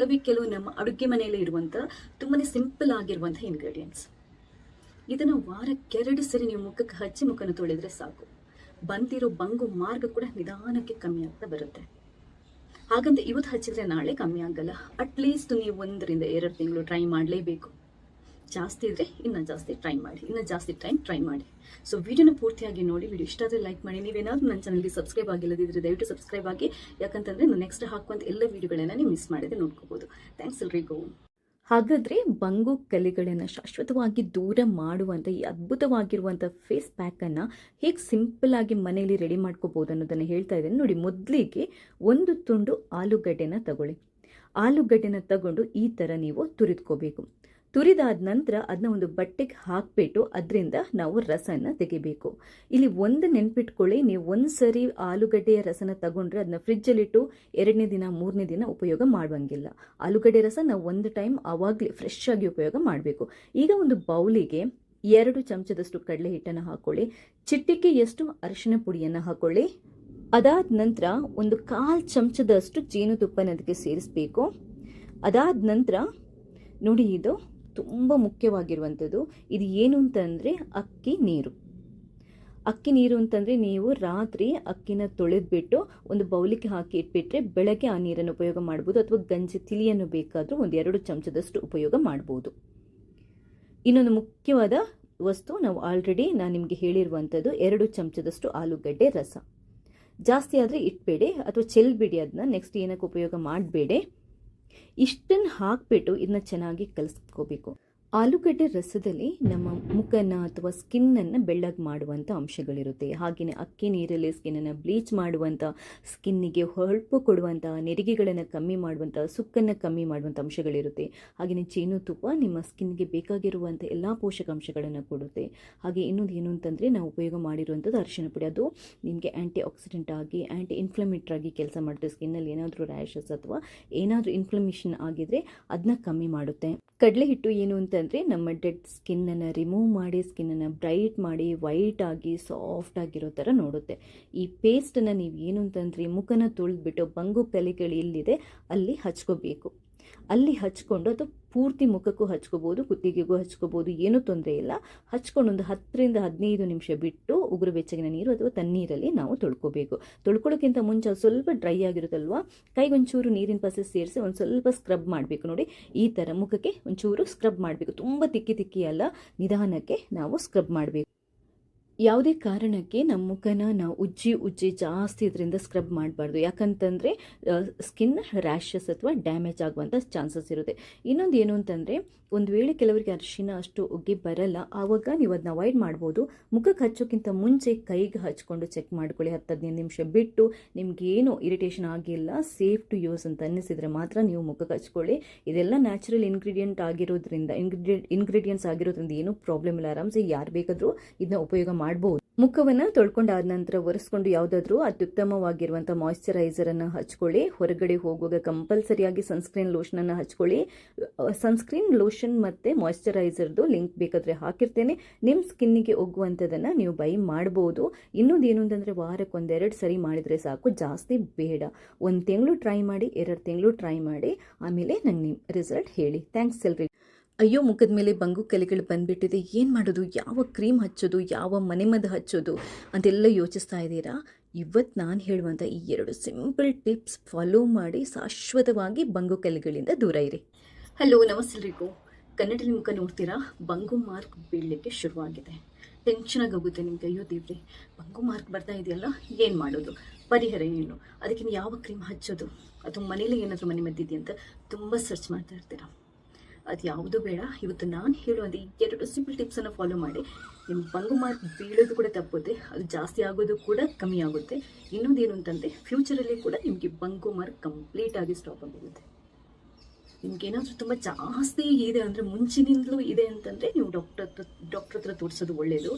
ಕೆಲವು ನಮ್ಮ ಅಡುಗೆ ಮನೆಯಲ್ಲೇ ಇರುವಂಥ ತುಂಬಾ ಸಿಂಪಲ್ ಆಗಿರುವಂಥ ಇಂಗ್ರೀಡಿಯೆಂಟ್ಸ್. ಇದನ್ನು ವಾರಕ್ಕೆ 2 ಸರಿ ನೀವು ಮುಖಕ್ಕೆ ಹಚ್ಚಿ ಮುಖನ ತೊಳೆದ್ರೆ ಸಾಕು, ಬಂದಿರೋ ಬಂಗು ಮಾರ್ಗ ಕೂಡ ನಿಧಾನಕ್ಕೆ ಕಮ್ಮಿ ಆಗ್ತಾ ಬರುತ್ತೆ. ಹಾಗಂತ ಇವತ್ತು ಹಚ್ಚಿದ್ರೆ ನಾಳೆ ಕಮ್ಮಿ ಆಗಲ್ಲ. ಅಟ್ಲೀಸ್ಟ್ ನೀವು 1 ರಿಂದ 2 ತಿಂಗಳು ಟ್ರೈ ಮಾಡಲೇಬೇಕು. ಜಾಸ್ತಿ ಇದ್ರೆ ಇನ್ನೂ ಜಾಸ್ತಿ ಟ್ರೈ ಮಾಡಿ. ಸೊ ವಿಡಿಯೋನ ಪೂರ್ತಿಯಾಗಿ ನೋಡಿ. ವಿಡಿಯೋ ಇಷ್ಟ ಆದರೆ ಲೈಕ್ ಮಾಡಿ. ನೀವೇನಾದ್ರೂ ನನ್ನ ಚಾನಲ್ಗೆ ಸಬ್ಸ್ಕ್ರೈಬ್ ಆಗಿಲ್ಲದಿದ್ರೆ ದಯವಿಟ್ಟು ಸಬ್ಸ್ಕ್ರೈಬ್ ಆಗಿ, ಯಾಕಂತಂದ್ರೆ ನಾನು ನೆಕ್ಸ್ಟ್ ಹಾಕುವಂಥ ಎಲ್ಲ ವಿಡಿಯೋಗಳನ್ನ ನೀವು ಮಿಸ್ ಮಾಡಿದ್ರೆ ನೋಡ್ಕೋಬಹುದು. ಥ್ಯಾಂಕ್ಸ್ ಎಲ್ರಿಗೂ. ಹಾಗಾದರೆ ಬಂಗು ಕಲೆಗಳನ್ನು ಶಾಶ್ವತವಾಗಿ ದೂರ ಮಾಡುವಂಥ ಈ ಅದ್ಭುತವಾಗಿರುವಂಥ ಫೇಸ್ ಪ್ಯಾಕನ್ನು ಹೇಗೆ ಸಿಂಪಲ್ಲಾಗಿ ಮನೆಯಲ್ಲಿ ರೆಡಿ ಮಾಡ್ಕೋಬೋದು ಅನ್ನೋದನ್ನು ಹೇಳ್ತಾ ಇದ್ದೇನೆ ನೋಡಿ. ಮೊದಲಿಗೆ 1 ತುಂಡು ಆಲೂಗಡ್ಡೆನ ತಗೊಳ್ಳಿ. ಆಲೂಗಡ್ಡೆನ ತಗೊಂಡು ಈ ಥರ ನೀವು ತುರಿದ್ಕೋಬೇಕು. ತುರಿದಾದ ನಂತರ ಅದನ್ನ ಒಂದು ಬಟ್ಟೆಗೆ ಹಾಕಿಬಿಟ್ಟು ಅದರಿಂದ ನಾವು ರಸನ ತೆಗಿಬೇಕು. ಇಲ್ಲಿ ಒಂದು ನೆನ್ಪಿಟ್ಕೊಳ್ಳಿ, ನೀವು 1 ಸರಿ ಆಲೂಗಡ್ಡೆಯ ರಸನ ತಗೊಂಡ್ರೆ ಅದನ್ನ ಫ್ರಿಜ್ಜಲ್ಲಿಟ್ಟು 2ನೇ ದಿನ 3ನೇ ದಿನ ಉಪಯೋಗ ಮಾಡುವಂಗಿಲ್ಲ. ಆಲೂಗಡ್ಡೆ ರಸ ನಾವು 1 ಟೈಮ್ ಆವಾಗಲೇ ಫ್ರೆಶ್ ಆಗಿ ಉಪಯೋಗ ಮಾಡಬೇಕು. ಈಗ ಒಂದು ಬೌಲಿಗೆ 2 ಚಮಚದಷ್ಟು ಕಡಲೆ ಹಿಟ್ಟನ್ನು ಹಾಕೊಳ್ಳಿ. ಚಿಟಿಕೆಯಷ್ಟು ಅರಿಶಿನ ಪುಡಿಯನ್ನು ಹಾಕೊಳ್ಳಿ. ಅದಾದ ನಂತರ ಒಂದು 1/4 ಚಮಚದಷ್ಟು ಜೇನುತುಪ್ಪನ ಅದಕ್ಕೆ ಸೇರಿಸಬೇಕು. ಅದಾದ ನಂತರ ನೋಡಿ, ಇದು ತುಂಬ ಮುಖ್ಯವಾಗಿರುವಂಥದ್ದು. ಇದು ಏನು ಅಂತಂದರೆ ಅಕ್ಕಿ ನೀರು ಅಂತಂದರೆ ನೀವು ರಾತ್ರಿ ಅಕ್ಕಿನ ತೊಳೆದ್ಬಿಟ್ಟು ಒಂದು ಬೌಲಿಗೆ ಹಾಕಿ ಇಟ್ಬಿಟ್ರೆ ಬೆಳಗ್ಗೆ ಆ ನೀರನ್ನು ಉಪಯೋಗ ಮಾಡ್ಬೋದು, ಅಥವಾ ಗಂಜಿ ತಿಳಿಯನ್ನು ಬೇಕಾದರೂ 2 ಚಮಚದಷ್ಟು ಉಪಯೋಗ ಮಾಡ್ಬೋದು. ಇನ್ನೊಂದು ಮುಖ್ಯವಾದ ವಸ್ತು, ನಾನು ನಿಮಗೆ ಹೇಳಿರುವಂಥದ್ದು 2 ಚಮಚದಷ್ಟು ಆಲೂಗಡ್ಡೆ ರಸ. ಜಾಸ್ತಿ ಆದರೆ ಇಟ್ಬೇಡಿ ಅಥವಾ ಚೆಲ್ಬಿಡಿ, ಅದನ್ನ ನೆಕ್ಸ್ಟ್ ಏನಕ್ಕೆ ಉಪಯೋಗ ಮಾಡಬೇಡಿ. ಇಷ್ಟನ್ನು ಹಾಕಿಬಿಟ್ಟು ಇದನ್ನ ಚೆನ್ನಾಗಿ ಕಲಿಸ್ಕೋಬೇಕು. ಆಲೂಗಡ್ಡೆ ರಸದಲ್ಲಿ ನಮ್ಮ ಮುಖನ ಅಥವಾ ಸ್ಕಿನ್ನನ್ನು ಬೆಳ್ಳಗೆ ಮಾಡುವಂಥ ಅಂಶಗಳಿರುತ್ತೆ. ಹಾಗೆಯೇ ಅಕ್ಕಿ ನೀರಲ್ಲಿ ಸ್ಕಿನ್ನನ್ನು ಬ್ಲೀಚ್ ಮಾಡುವಂಥ, ಸ್ಕಿನ್ನಿಗೆ ಹೊಳಪು ಕೊಡುವಂಥ, ನೆರಿಗೆಗಳನ್ನು ಕಮ್ಮಿ ಮಾಡುವಂಥ, ಸುಕ್ಕನ್ನು ಕಮ್ಮಿ ಮಾಡುವಂಥ ಅಂಶಗಳಿರುತ್ತೆ. ಹಾಗೆಯೇ ಜೇನುತುಪ್ಪ ನಿಮ್ಮ ಸ್ಕಿನ್ಗೆ ಬೇಕಾಗಿರುವಂಥ ಎಲ್ಲ ಪೋಷಕಾಂಶಗಳನ್ನು ಕೊಡುತ್ತೆ. ಹಾಗೆ ಇನ್ನೊಂದು ಏನು ಅಂತಂದರೆ ನಾವು ಉಪಯೋಗ ಮಾಡಿರುವಂಥದ್ದು ಅರಿಶಿನ ಪುಡಿ. ಅದು ನಿಮಗೆ ಆ್ಯಂಟಿ ಆಕ್ಸಿಡೆಂಟ್ ಆಗಿ ಆ್ಯಂಟಿ ಇನ್ಫ್ಲಮೇಟರಿ ಆಗಿ ಕೆಲಸ ಮಾಡುತ್ತೆ. ಸ್ಕಿನ್ನಲ್ಲಿ ಏನಾದರೂ ರ್ಯಾಷಸ್ ಅಥವಾ ಏನಾದರೂ ಇನ್ಫ್ಲಮೇಷನ್ ಆಗಿದ್ರೆ ಅದನ್ನ ಕಮ್ಮಿ ಮಾಡುತ್ತೆ. ಕಡಲೆ ಹಿಟ್ಟು ಏನು ಅಂತಂದರೆ ನಮ್ಮ ಡೆಡ್ ಸ್ಕಿನ್ನನ್ನು ರಿಮೂವ್ ಮಾಡಿ ಸ್ಕಿನ್ನನ್ನು ಬ್ರೈಟ್ ಮಾಡಿ ವೈಟ್ ಆಗಿ ಸಾಫ್ಟ್ ಆಗಿರೋ ಥರ ನೋಡುತ್ತೆ. ಈ ಪೇಸ್ಟನ್ನು ನೀವು ಏನು ಅಂತಂದರೆ ಮುಖನ ತೊಳೆದ್ಬಿಟ್ಟು ಬಂಗು ಕಲೆಗಳು ಎಲ್ಲಿದೆ ಅಲ್ಲಿ ಹಚ್ಕೋಬೇಕು. ಅಲ್ಲಿ ಹಚ್ಕೊಂಡು ಅದು ಪೂರ್ತಿ ಮುಖಕ್ಕೂ ಹಚ್ಕೋಬೋದು, ಕುತ್ತಿಗೆಗೂ ಹಚ್ಕೋಬೋದು, ಏನೂ ತೊಂದರೆ ಇಲ್ಲ. ಹಚ್ಕೊಂಡು ಒಂದು 10 ರಿಂದ 15 ನಿಮಿಷ ಬಿಟ್ಟು ಉಗುರು ಬೆಚ್ಚಗಿನ ನೀರು ಅಥವಾ ತಣ್ಣೀರಲ್ಲಿ ನಾವು ತೊಳ್ಕೋಬೇಕು. ತೊಳ್ಕೊಳ್ಳೋಕ್ಕಿಂತ ಮುಂಚೆ ಸ್ವಲ್ಪ ಡ್ರೈ ಆಗಿರುತ್ತಲ್ವ, ಕೈಗೊಂಚೂರು ನೀರಿನ ಪಸೆ ಸೇರಿಸಿ ಒಂದು ಸ್ವಲ್ಪ ಸ್ಕ್ರಬ್ ಮಾಡಬೇಕು. ನೋಡಿ, ಈ ಥರ ಮುಖಕ್ಕೆ ಒಂಚೂರು ಸ್ಕ್ರಬ್ ಮಾಡಬೇಕು. ತುಂಬ ತಿಕ್ಕಿ ಅಲ್ಲ, ನಿಧಾನಕ್ಕೆ ನಾವು ಸ್ಕ್ರಬ್ ಮಾಡಬೇಕು. ಯಾವುದೇ ಕಾರಣಕ್ಕೆ ನಮ್ಮ ಮುಖನ ನಾವು ಉಜ್ಜಿ ಜಾಸ್ತಿ ಇದರಿಂದ ಸ್ಕ್ರಬ್ ಮಾಡಬಾರ್ದು. ಯಾಕಂತಂದರೆ ಸ್ಕಿನ್ ರ್ಯಾಷಸ್ ಅಥವಾ ಡ್ಯಾಮೇಜ್ ಆಗುವಂಥ ಚಾನ್ಸಸ್ ಇರುತ್ತೆ. ಇನ್ನೊಂದು ಏನು ಅಂತಂದರೆ, ಒಂದು ವೇಳೆ ಕೆಲವರಿಗೆ ಅರಿಶಿನ ಅಷ್ಟು ಉಗ್ಗಿ ಬರಲ್ಲ, ಆವಾಗ ನೀವು ಅದನ್ನ ಅವಾಯ್ಡ್ ಮಾಡ್ಬೋದು. ಮುಖಕ್ಕೆ ಹಚ್ಚೋಕ್ಕಿಂತ ಮುಂಚೆ ಕೈಗೆ ಹಚ್ಕೊಂಡು ಚೆಕ್ ಮಾಡ್ಕೊಳ್ಳಿ. 10-15 ನಿಮಿಷ ಬಿಟ್ಟು ನಿಮಗೇನು ಇರಿಟೇಷನ್ ಆಗಿಲ್ಲ, ಸೇಫ್ ಟು ಯೂಸ್ ಅಂತ ಅನ್ನಿಸಿದರೆ ಮಾತ್ರ ನೀವು ಮುಖಕ್ಕೆ ಹಚ್ಕೊಳ್ಳಿ. ಇದೆಲ್ಲ ನ್ಯಾಚುರಲ್ ಇಂಗ್ರೀಡಿಯೆಂಟ್ಸ್ ಆಗಿರೋದ್ರಿಂದ ಏನೂ ಪ್ರಾಬ್ಲಮ್ ಇಲ್ಲ. ಆರಾಮ್ಸೆ ಯಾರು ಬೇಕಾದರೂ ಇದನ್ನ ಉಪಯೋಗ ಮಾಡ್ಬೋದು. ಮುಖವನ್ನು ತೊಳ್ಕೊಂಡಾದ ನಂತರ ಒರೆಸ್ಕೊಂಡು ಯಾವುದಾದ್ರೂ ಅತ್ಯುತ್ತಮವಾಗಿರುವಂಥ ಮಾಯಿಶ್ಚರೈಸರನ್ನು ಹಚ್ಕೊಳ್ಳಿ. ಹೊರಗಡೆ ಹೋಗುವಾಗ ಕಂಪಲ್ಸರಿಯಾಗಿ ಸನ್ಸ್ಕ್ರೀನ್ ಲೋಷನನ್ನು ಹಚ್ಕೊಳ್ಳಿ. ಸನ್ಸ್ಕ್ರೀನ್ ಲೋಷನ್ ಮತ್ತು ಮಾಯಿಶ್ಚರೈಸರ್ದು ಲಿಂಕ್ ಬೇಕಾದರೆ ಹಾಕಿರ್ತೇನೆ. ನಿಮ್ಮ ಸ್ಕಿನ್ನಿಗೆ ಒಗ್ಗುವಂಥದ್ದನ್ನು ನೀವು ಬೈ ಮಾಡ್ಬೋದು. ಇನ್ನೊಂದು ಏನು ಅಂತಂದರೆ, ವಾರಕ್ಕೆ 1-2 ಸರಿ ಮಾಡಿದರೆ ಸಾಕು, ಜಾಸ್ತಿ ಬೇಡ. 1 ತಿಂಗಳು ಟ್ರೈ ಮಾಡಿ, 2 ತಿಂಗಳು ಟ್ರೈ ಮಾಡಿ, ಆಮೇಲೆ ನಂಗೆ ನಿಮ್ಮ ರಿಸಲ್ಟ್ ಹೇಳಿ. ಥ್ಯಾಂಕ್ಸ್ ಎಲ್ರಿ. ಅಯ್ಯೋ, ಮುಖದ ಮೇಲೆ ಬಂಗು ಕಲೆಗಳು ಬಂದುಬಿಟ್ಟಿದೆ, ಏನು ಮಾಡೋದು, ಯಾವ ಕ್ರೀಮ್ ಹಚ್ಚೋದು, ಯಾವ ಮನೆಮದ್ದು ಹಚ್ಚೋದು ಅಂತೆಲ್ಲ ಯೋಚಿಸ್ತಾ ಇದ್ದೀರಾ? ಇವತ್ತು ನಾನು ಹೇಳುವಂಥ ಈ 2 ಸಿಂಪಲ್ ಟಿಪ್ಸ್ ಫಾಲೋ ಮಾಡಿ ಶಾಶ್ವತವಾಗಿ ಬಂಗು ಕಲೆಗಳಿಂದ ದೂರ ಇರಿ. ಹಲೋ, ನಮಸ್ತೆ ಎಲ್ರಿಗೂ. ಕನ್ನಡದಲ್ಲಿ ಮುಖ ನೋಡ್ತೀರಾ, ಬಂಗು ಮಾರ್ಕ್ ಬೀಳಲಿಕ್ಕೆ ಶುರುವಾಗಿದೆ. ಟೆನ್ಷನ್ ಆಗೋಗುತ್ತೆ ನಿಮಗೆ. ಅಯ್ಯೋ ದೇವ್ರೆ, ಬಂಗು ಮಾರ್ಕ್ ಬರ್ತಾ ಇದೆಯಲ್ಲ, ಏನು ಮಾಡೋದು, ಪರಿಹಾರ ಏನು, ಅದಕ್ಕೆ ಯಾವ ಕ್ರೀಮ್ ಹಚ್ಚೋದು, ಅಥವಾ ಮನೇಲಿ ಏನಾದರೂ ಮನೆ ಮದ್ದಿದೆಯಾ ಅಂತ ತುಂಬ ಸರ್ಚ್ ಮಾಡ್ತಾ ಇರ್ತೀರಾ. ಅದು ಯಾವುದೂ ಬೇಡ. ಇವತ್ತು ನಾನು ಹೇಳುವಂಥ ಈ 2 ಸಿಂಪಲ್ ಟಿಪ್ಸನ್ನು ಫಾಲೋ ಮಾಡಿ ನಿಮ್ಮ ಬಂಗು ಮಾರ್ಕ್ ಬೀಳೋದು ಕೂಡ ತಪ್ಪುತ್ತೆ, ಅದು ಜಾಸ್ತಿ ಆಗೋದು ಕೂಡ ಕಮ್ಮಿ ಆಗುತ್ತೆ. ಇನ್ನೊಂದೇನು ಅಂತಂದರೆ, ಫ್ಯೂಚರಲ್ಲಿ ಕೂಡ ನಿಮಗೆ ಬಂಗು ಮಾರ್ಕ್ ಕಂಪ್ಲೀಟಾಗಿ ಸ್ಟಾಪ್ ಆಗೋಗುತ್ತೆ. ನಿಮ್ಗೇನಾದರೂ ತುಂಬ ಜಾಸ್ತಿ ಇದೆ ಅಂದರೆ, ಮುಂಚಿನಿಂದಲೂ ಇದೆ ಅಂತಂದರೆ, ನೀವು ಡಾಕ್ಟ್ರ್ ಹತ್ರ ತೋರಿಸೋದು ಒಳ್ಳೆಯದು.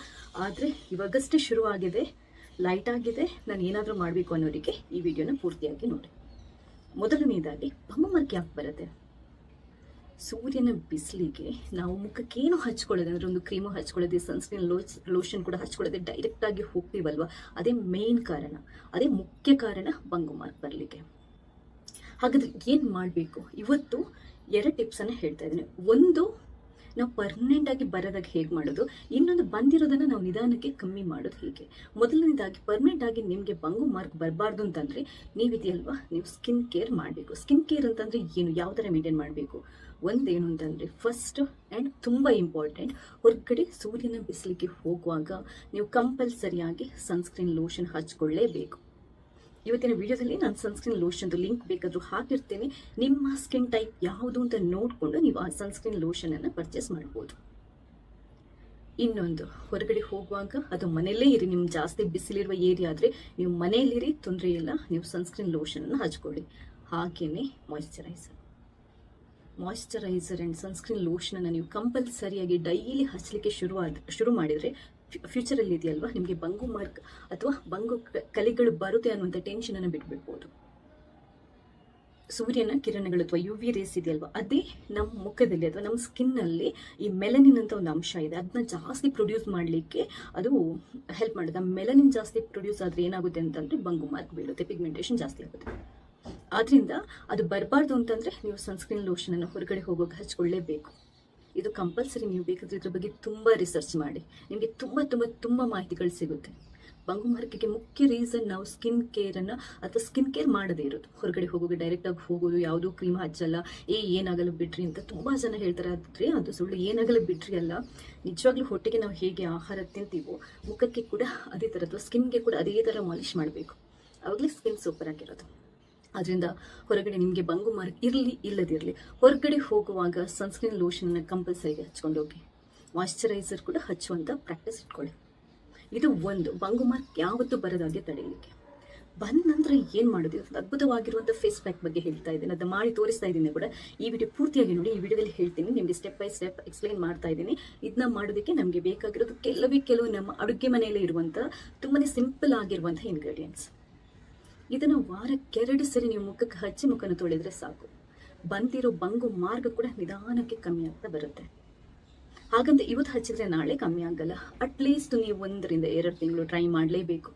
ಆದರೆ ಇವಾಗಷ್ಟೇ ಶುರುವಾಗಿದೆ, ಲೈಟ್ ಆಗಿದೆ, ನಾನು ಏನಾದರೂ ಮಾಡಬೇಕು ಅನ್ನೋರಿಗೆ ಈ ವಿಡಿಯೋನ ಪೂರ್ತಿಯಾಗಿ ನೋಡಿ. ಮೊದಲನೇದಾಗಿ, ಬಂಗು ಮಾರ್ಕ್ ಯಾಕೆ ಬರುತ್ತೆ? ಸೂರ್ಯನ ಬಿಸಿಲಿಗೆ ನಾವು ಮುಖಕ್ಕೇನು ಹಚ್ಕೊಳ್ಳೋದು ಅಂದರೆ, ಒಂದು ಕ್ರೀಮು ಹಚ್ಕೊಳ್ಳೋದು, ಸನ್ಸ್ಕ್ರೀನ್ ಲೋಷನ್ ಕೂಡ ಹಚ್ಕೊಳ್ಳೋದೆ, ಡೈರೆಕ್ಟಾಗಿ ಹೋಗ್ತೀವಲ್ವ, ಅದೇ ಮೇನ್ ಕಾರಣ, ಅದೇ ಮುಖ್ಯ ಕಾರಣ ಬಂಗು ಮಾರ್ಕ್ ಬರಲಿಕ್ಕೆ. ಹಾಗಾದರೆ ಏನು ಮಾಡಬೇಕು? ಇವತ್ತು 2 ಟಿಪ್ಸನ್ನು ಹೇಳ್ತಾ ಇದ್ದೀನಿ. ಒಂದು, ನಾವು ಪರ್ಮನೆಂಟಾಗಿ ಬರೋದಾಗಿ ಹೇಗೆ ಮಾಡೋದು, ಇನ್ನೊಂದು ಬಂದಿರೋದನ್ನು ನಾವು ನಿಧಾನಕ್ಕೆ ಕಮ್ಮಿ ಮಾಡೋದು ಹೇಗೆ. ಮೊದಲನೇದಾಗಿ, ಪರ್ಮನೆಂಟಾಗಿ ನಿಮಗೆ ಬಂಗು ಮಾರ್ಕ್ ಬರಬಾರ್ದು ಅಂತಂದರೆ ನೀವಿದೆಯಲ್ವಾ, ನೀವು ಸ್ಕಿನ್ ಕೇರ್ ಮಾಡಬೇಕು. ಸ್ಕಿನ್ ಕೇರ್ ಅಂತಂದರೆ ಏನು, ಯಾವ ಥರ ಮೇಂಟೈನ್ ಮಾಡಬೇಕು? ಒಂದೇನು ಅಂತಂದರೆ, ಫಸ್ಟ್ ಆ್ಯಂಡ್ ತುಂಬ ಇಂಪಾರ್ಟೆಂಟ್, ಹೊರಗಡೆ ಸೂರ್ಯನ ಬಿಸಿಲಿಗೆ ಹೋಗುವಾಗ ನೀವು ಕಂಪಲ್ಸರಿಯಾಗಿ ಸನ್ಸ್ಕ್ರೀನ್ ಲೋಷನ್ ಹಚ್ಕೊಳ್ಳೇಬೇಕು. ಇವತ್ತಿನ ವಿಡಿಯೋದಲ್ಲಿ ನಾನು ಸನ್ಸ್ಕ್ರೀನ್ ಲೋಷನ್ದು ಲಿಂಕ್ ಬೇಕಾದರೂ ಹಾಕಿರ್ತೀನಿ. ನಿಮ್ಮ ಸ್ಕಿನ್ ಟೈಪ್ ಯಾವುದು ಅಂತ ನೋಡಿಕೊಂಡು ನೀವು ಆ ಸನ್ಸ್ಕ್ರೀನ್ ಲೋಷನನ್ನು ಪರ್ಚೇಸ್ ಮಾಡ್ಬೋದು. ಇನ್ನೊಂದು, ಹೊರಗಡೆ ಹೋಗುವಾಗ ಅದು ಮನೆಯಲ್ಲೇ ಇರಿ, ನಿಮ್ಗೆ ಜಾಸ್ತಿ ಬಿಸಿಲಿರುವ ಏರಿಯಾ ಆದರೆ ನೀವು ಮನೆಯಲ್ಲಿರಿ, ತೊಂದರೆ ಇಲ್ಲ, ನೀವು ಸನ್ಸ್ಕ್ರೀನ್ ಲೋಷನನ್ನು ಹಚ್ಕೊಳ್ಳಿ. ಹಾಗೆಯೇ ಮಾಯಿಶ್ಚರೈಸರ್ ಆ್ಯಂಡ್ ಸನ್ಸ್ಕ್ರೀನ್ ಲೋಷನನ್ನು ನೀವು ಕಂಪಲ್ಸರಿಯಾಗಿ ಡೈಲಿ ಹಚ್ಚಲಿಕ್ಕೆ ಶುರು ಮಾಡಿದರೆ ಫ್ಯೂಚರಲ್ಲಿ ಇದೆಯಲ್ವಾ, ನಿಮಗೆ ಬಂಗು ಮಾರ್ಕ್ ಅಥವಾ ಬಂಗು ಕಲೆಗಳು ಬರುತ್ತೆ ಅನ್ನುವಂಥ ಟೆನ್ಷನನ್ನು ಬಿಟ್ಬಿಡ್ಬೋದು. ಸೂರ್ಯನ ಕಿರಣಗಳು ಅಥವಾ UV ರೇಸ್ ಇದೆಯಲ್ವಾ, ಅದೇ ನಮ್ಮ ಮುಖದಲ್ಲಿ ಅಥವಾ ನಮ್ಮ ಸ್ಕಿನ್ನಲ್ಲಿ ಈ ಮೆಲನಿನ್ ಅಂತ ಒಂದು ಅಂಶ ಇದೆ, ಅದನ್ನ ಜಾಸ್ತಿ ಪ್ರೊಡ್ಯೂಸ್ ಮಾಡಲಿಕ್ಕೆ ಅದು ಹೆಲ್ಪ್ ಮಾಡುತ್ತೆ. ಆ ಮೆಲನಿನ್ ಜಾಸ್ತಿ ಪ್ರೊಡ್ಯೂಸ್ ಆದರೆ ಏನಾಗುತ್ತೆ ಅಂತಂದರೆ ಬಂಗು ಮಾರ್ಕ್ ಬೀಳುತ್ತೆ, ಪಿಗ್ಮೆಂಟೇಷನ್ ಜಾಸ್ತಿ ಆಗುತ್ತೆ. ಆದ್ದರಿಂದ ಅದು ಬರಬಾರ್ದು ಅಂತಂದರೆ ನೀವು ಸನ್ಸ್ಕ್ರೀನ್ ಲೋಷನನ್ನು ಹೊರಗಡೆ ಹೋಗೋಕೆ ಹಚ್ಕೊಳ್ಳೇಬೇಕು. ಇದು ಕಂಪಲ್ಸರಿ. ನೀವು ಬೇಕಾದರೆ ಇದ್ರ ಬಗ್ಗೆ ತುಂಬ ರಿಸರ್ಚ್ ಮಾಡಿ, ನಿಮಗೆ ತುಂಬ ತುಂಬ ತುಂಬ ಮಾಹಿತಿಗಳು ಸಿಗುತ್ತೆ. ಬಂಗು ಮಾರ್ಕಿಗೆ ಮುಖ್ಯ ರೀಸನ್ ನಾವು ಸ್ಕಿನ್ ಕೇರನ್ನು ಅಥವಾ ಸ್ಕಿನ್ ಕೇರ್ ಮಾಡದೇ ಇರೋದು. ಹೊರಗಡೆ ಹೋಗೋದು, ಡೈರೆಕ್ಟಾಗಿ ಹೋಗೋದು, ಯಾವುದೂ ಕ್ರೀಮ್ ಹಚ್ಚಲ್ಲ, ಏನಾಗಲ್ಲ ಬಿಡ್ರಿ ಅಂತ ತುಂಬ ಜನ ಹೇಳ್ತಾರೆ. ಆದರೆ ಅದು ಸುಳ್ಳು. ಏನಾಗಲ್ಲ ಬಿಡ್ರಿ ಅಲ್ಲ, ನಿಜವಾಗ್ಲೂ ಹೊಟ್ಟೆಗೆ ನಾವು ಹೇಗೆ ಆಹಾರ ತಿಂತೀವೋ ಮುಖಕ್ಕೆ ಕೂಡ ಅದೇ ಥರ, ಅಥವಾ ಸ್ಕಿನ್ಗೆ ಕೂಡ ಅದೇ ಥರ ಮಾಲಿಷ್ ಮಾಡಬೇಕು, ಆವಾಗಲೇ ಸ್ಕಿನ್ ಸೂಪರ್ ಆಗಿರೋದು. ಅದರಿಂದ ಹೊರಗಡೆ ನಿಮಗೆ ಬಂಗು ಮಾರ್ಕ್ ಇರಲಿ ಇಲ್ಲದಿರಲಿ, ಹೊರಗಡೆ ಹೋಗುವಾಗ ಸನ್ಸ್ಕ್ರೀನ್ ಲೋಷನ್ನ ಕಂಪಲ್ಸರಿ ಹಚ್ಕೊಂಡು ಹೋಗಿ, ಮಾಯಿಶ್ಚರೈಸರ್ ಕೂಡ ಹಚ್ಚುವಂಥ ಪ್ರಾಕ್ಟೀಸ್ ಇಟ್ಕೊಳ್ಳಿ. ಇದು ಒಂದು, ಬಂಗು ಮಾರ್ಕ್ ಯಾವತ್ತೂ ಬರೋದಾಗೆ ತಡೆಯಲಿಕ್ಕೆ. ಬಂದ ನಂತರ ಏನು ಮಾಡೋದು? ಅದ್ಭುತವಾಗಿರುವಂಥ ಫೇಸ್ ಪ್ಯಾಕ್ ಬಗ್ಗೆ ಹೇಳ್ತಾ ಇದ್ದೀನಿ, ಅದನ್ನು ಮಾಡಿ ತೋರಿಸ್ತಾ ಇದ್ದೀನಿ ಕೂಡ. ಈ ವಿಡಿಯೋ ಪೂರ್ತಿಯಾಗಿ ನೋಡಿ, ಈ ವಿಡಿಯೋದಲ್ಲಿ ಹೇಳ್ತೀನಿ, ನಿಮಗೆ ಸ್ಟೆಪ್ ಬೈ ಸ್ಟೆಪ್ ಎಕ್ಸ್ಪ್ಲೈನ್ ಮಾಡ್ತಾ ಇದ್ದೀನಿ. ಇದನ್ನ ಮಾಡೋದಕ್ಕೆ ನಮಗೆ ಬೇಕಾಗಿರೋದು ಕೆಲವು ನಮ್ಮ ಅಡುಗೆ ಮನೆಯಲ್ಲೇ ಇರುವಂಥ ತುಂಬಾ ಸಿಂಪಲ್ ಆಗಿರುವಂಥ ಇಂಗ್ರೀಡಿಯೆಂಟ್ಸ್. ಇದನ್ನು ವಾರಕ್ಕೆ 2 ಸರಿ ನೀವು ಮುಖಕ್ಕೆ ಹಚ್ಚಿ ಮುಖನ ತೊಳೆದ್ರೆ ಸಾಕು, ಬಂದಿರೋ ಬಂಗು ಮಾರ್ಗ ಕೂಡ ನಿಧಾನಕ್ಕೆ ಕಮ್ಮಿ ಆಗ್ತಾ ಬರುತ್ತೆ. ಹಾಗಂತ ಇವತ್ತು ಹಚ್ಚಿದ್ರೆ ನಾಳೆ ಕಮ್ಮಿ ಆಗಲ್ಲ. ಅಟ್ಲೀಸ್ಟ್ ನೀವು 1-2 ತಿಂಗಳು ಟ್ರೈ ಮಾಡಲೇಬೇಕು.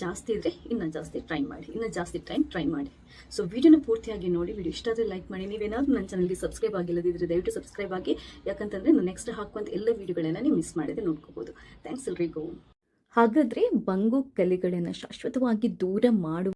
ಜಾಸ್ತಿ ಇದ್ರೆ ಇನ್ನೂ ಜಾಸ್ತಿ ಟ್ರೈ ಮಾಡಿ. ಸೊ ವಿಡಿಯೋನ ಪೂರ್ತಿಯಾಗಿ ನೋಡಿ. ವಿಡಿಯೋ ಇಷ್ಟ ಆದರೆ ಲೈಕ್ ಮಾಡಿ. ನೀವೇನಾದರೂ ನನ್ನ ಚಾನಲ್ಗೆ ಸಬ್ಸ್ಕ್ರೈಬ್ ಆಗಿಲ್ಲದಿದ್ದರೆ ದಯವಿಟ್ಟು ಸಬ್ಸ್ಕ್ರೈಬ್ ಆಗಿ, ಯಾಕಂತಂದರೆ ನಾನು ನೆಕ್ಸ್ಟ್ ಹಾಕುವಂಥ ಎಲ್ಲ ವಿಡಿಯೋಗಳನ್ನು ನೀವು ಮಿಸ್ ಮಾಡಿದ್ರೆ ನೋಡ್ಕೋಬೋದು. ಥ್ಯಾಂಕ್ಸ್ ಎಲ್ರಿಗೂ. ಹಾಗಾದರೆ ಬಂಗು ಕಲೆಗಳನ್ನು ಶಾಶ್ವತವಾಗಿ ದೂರ ಮಾಡುವ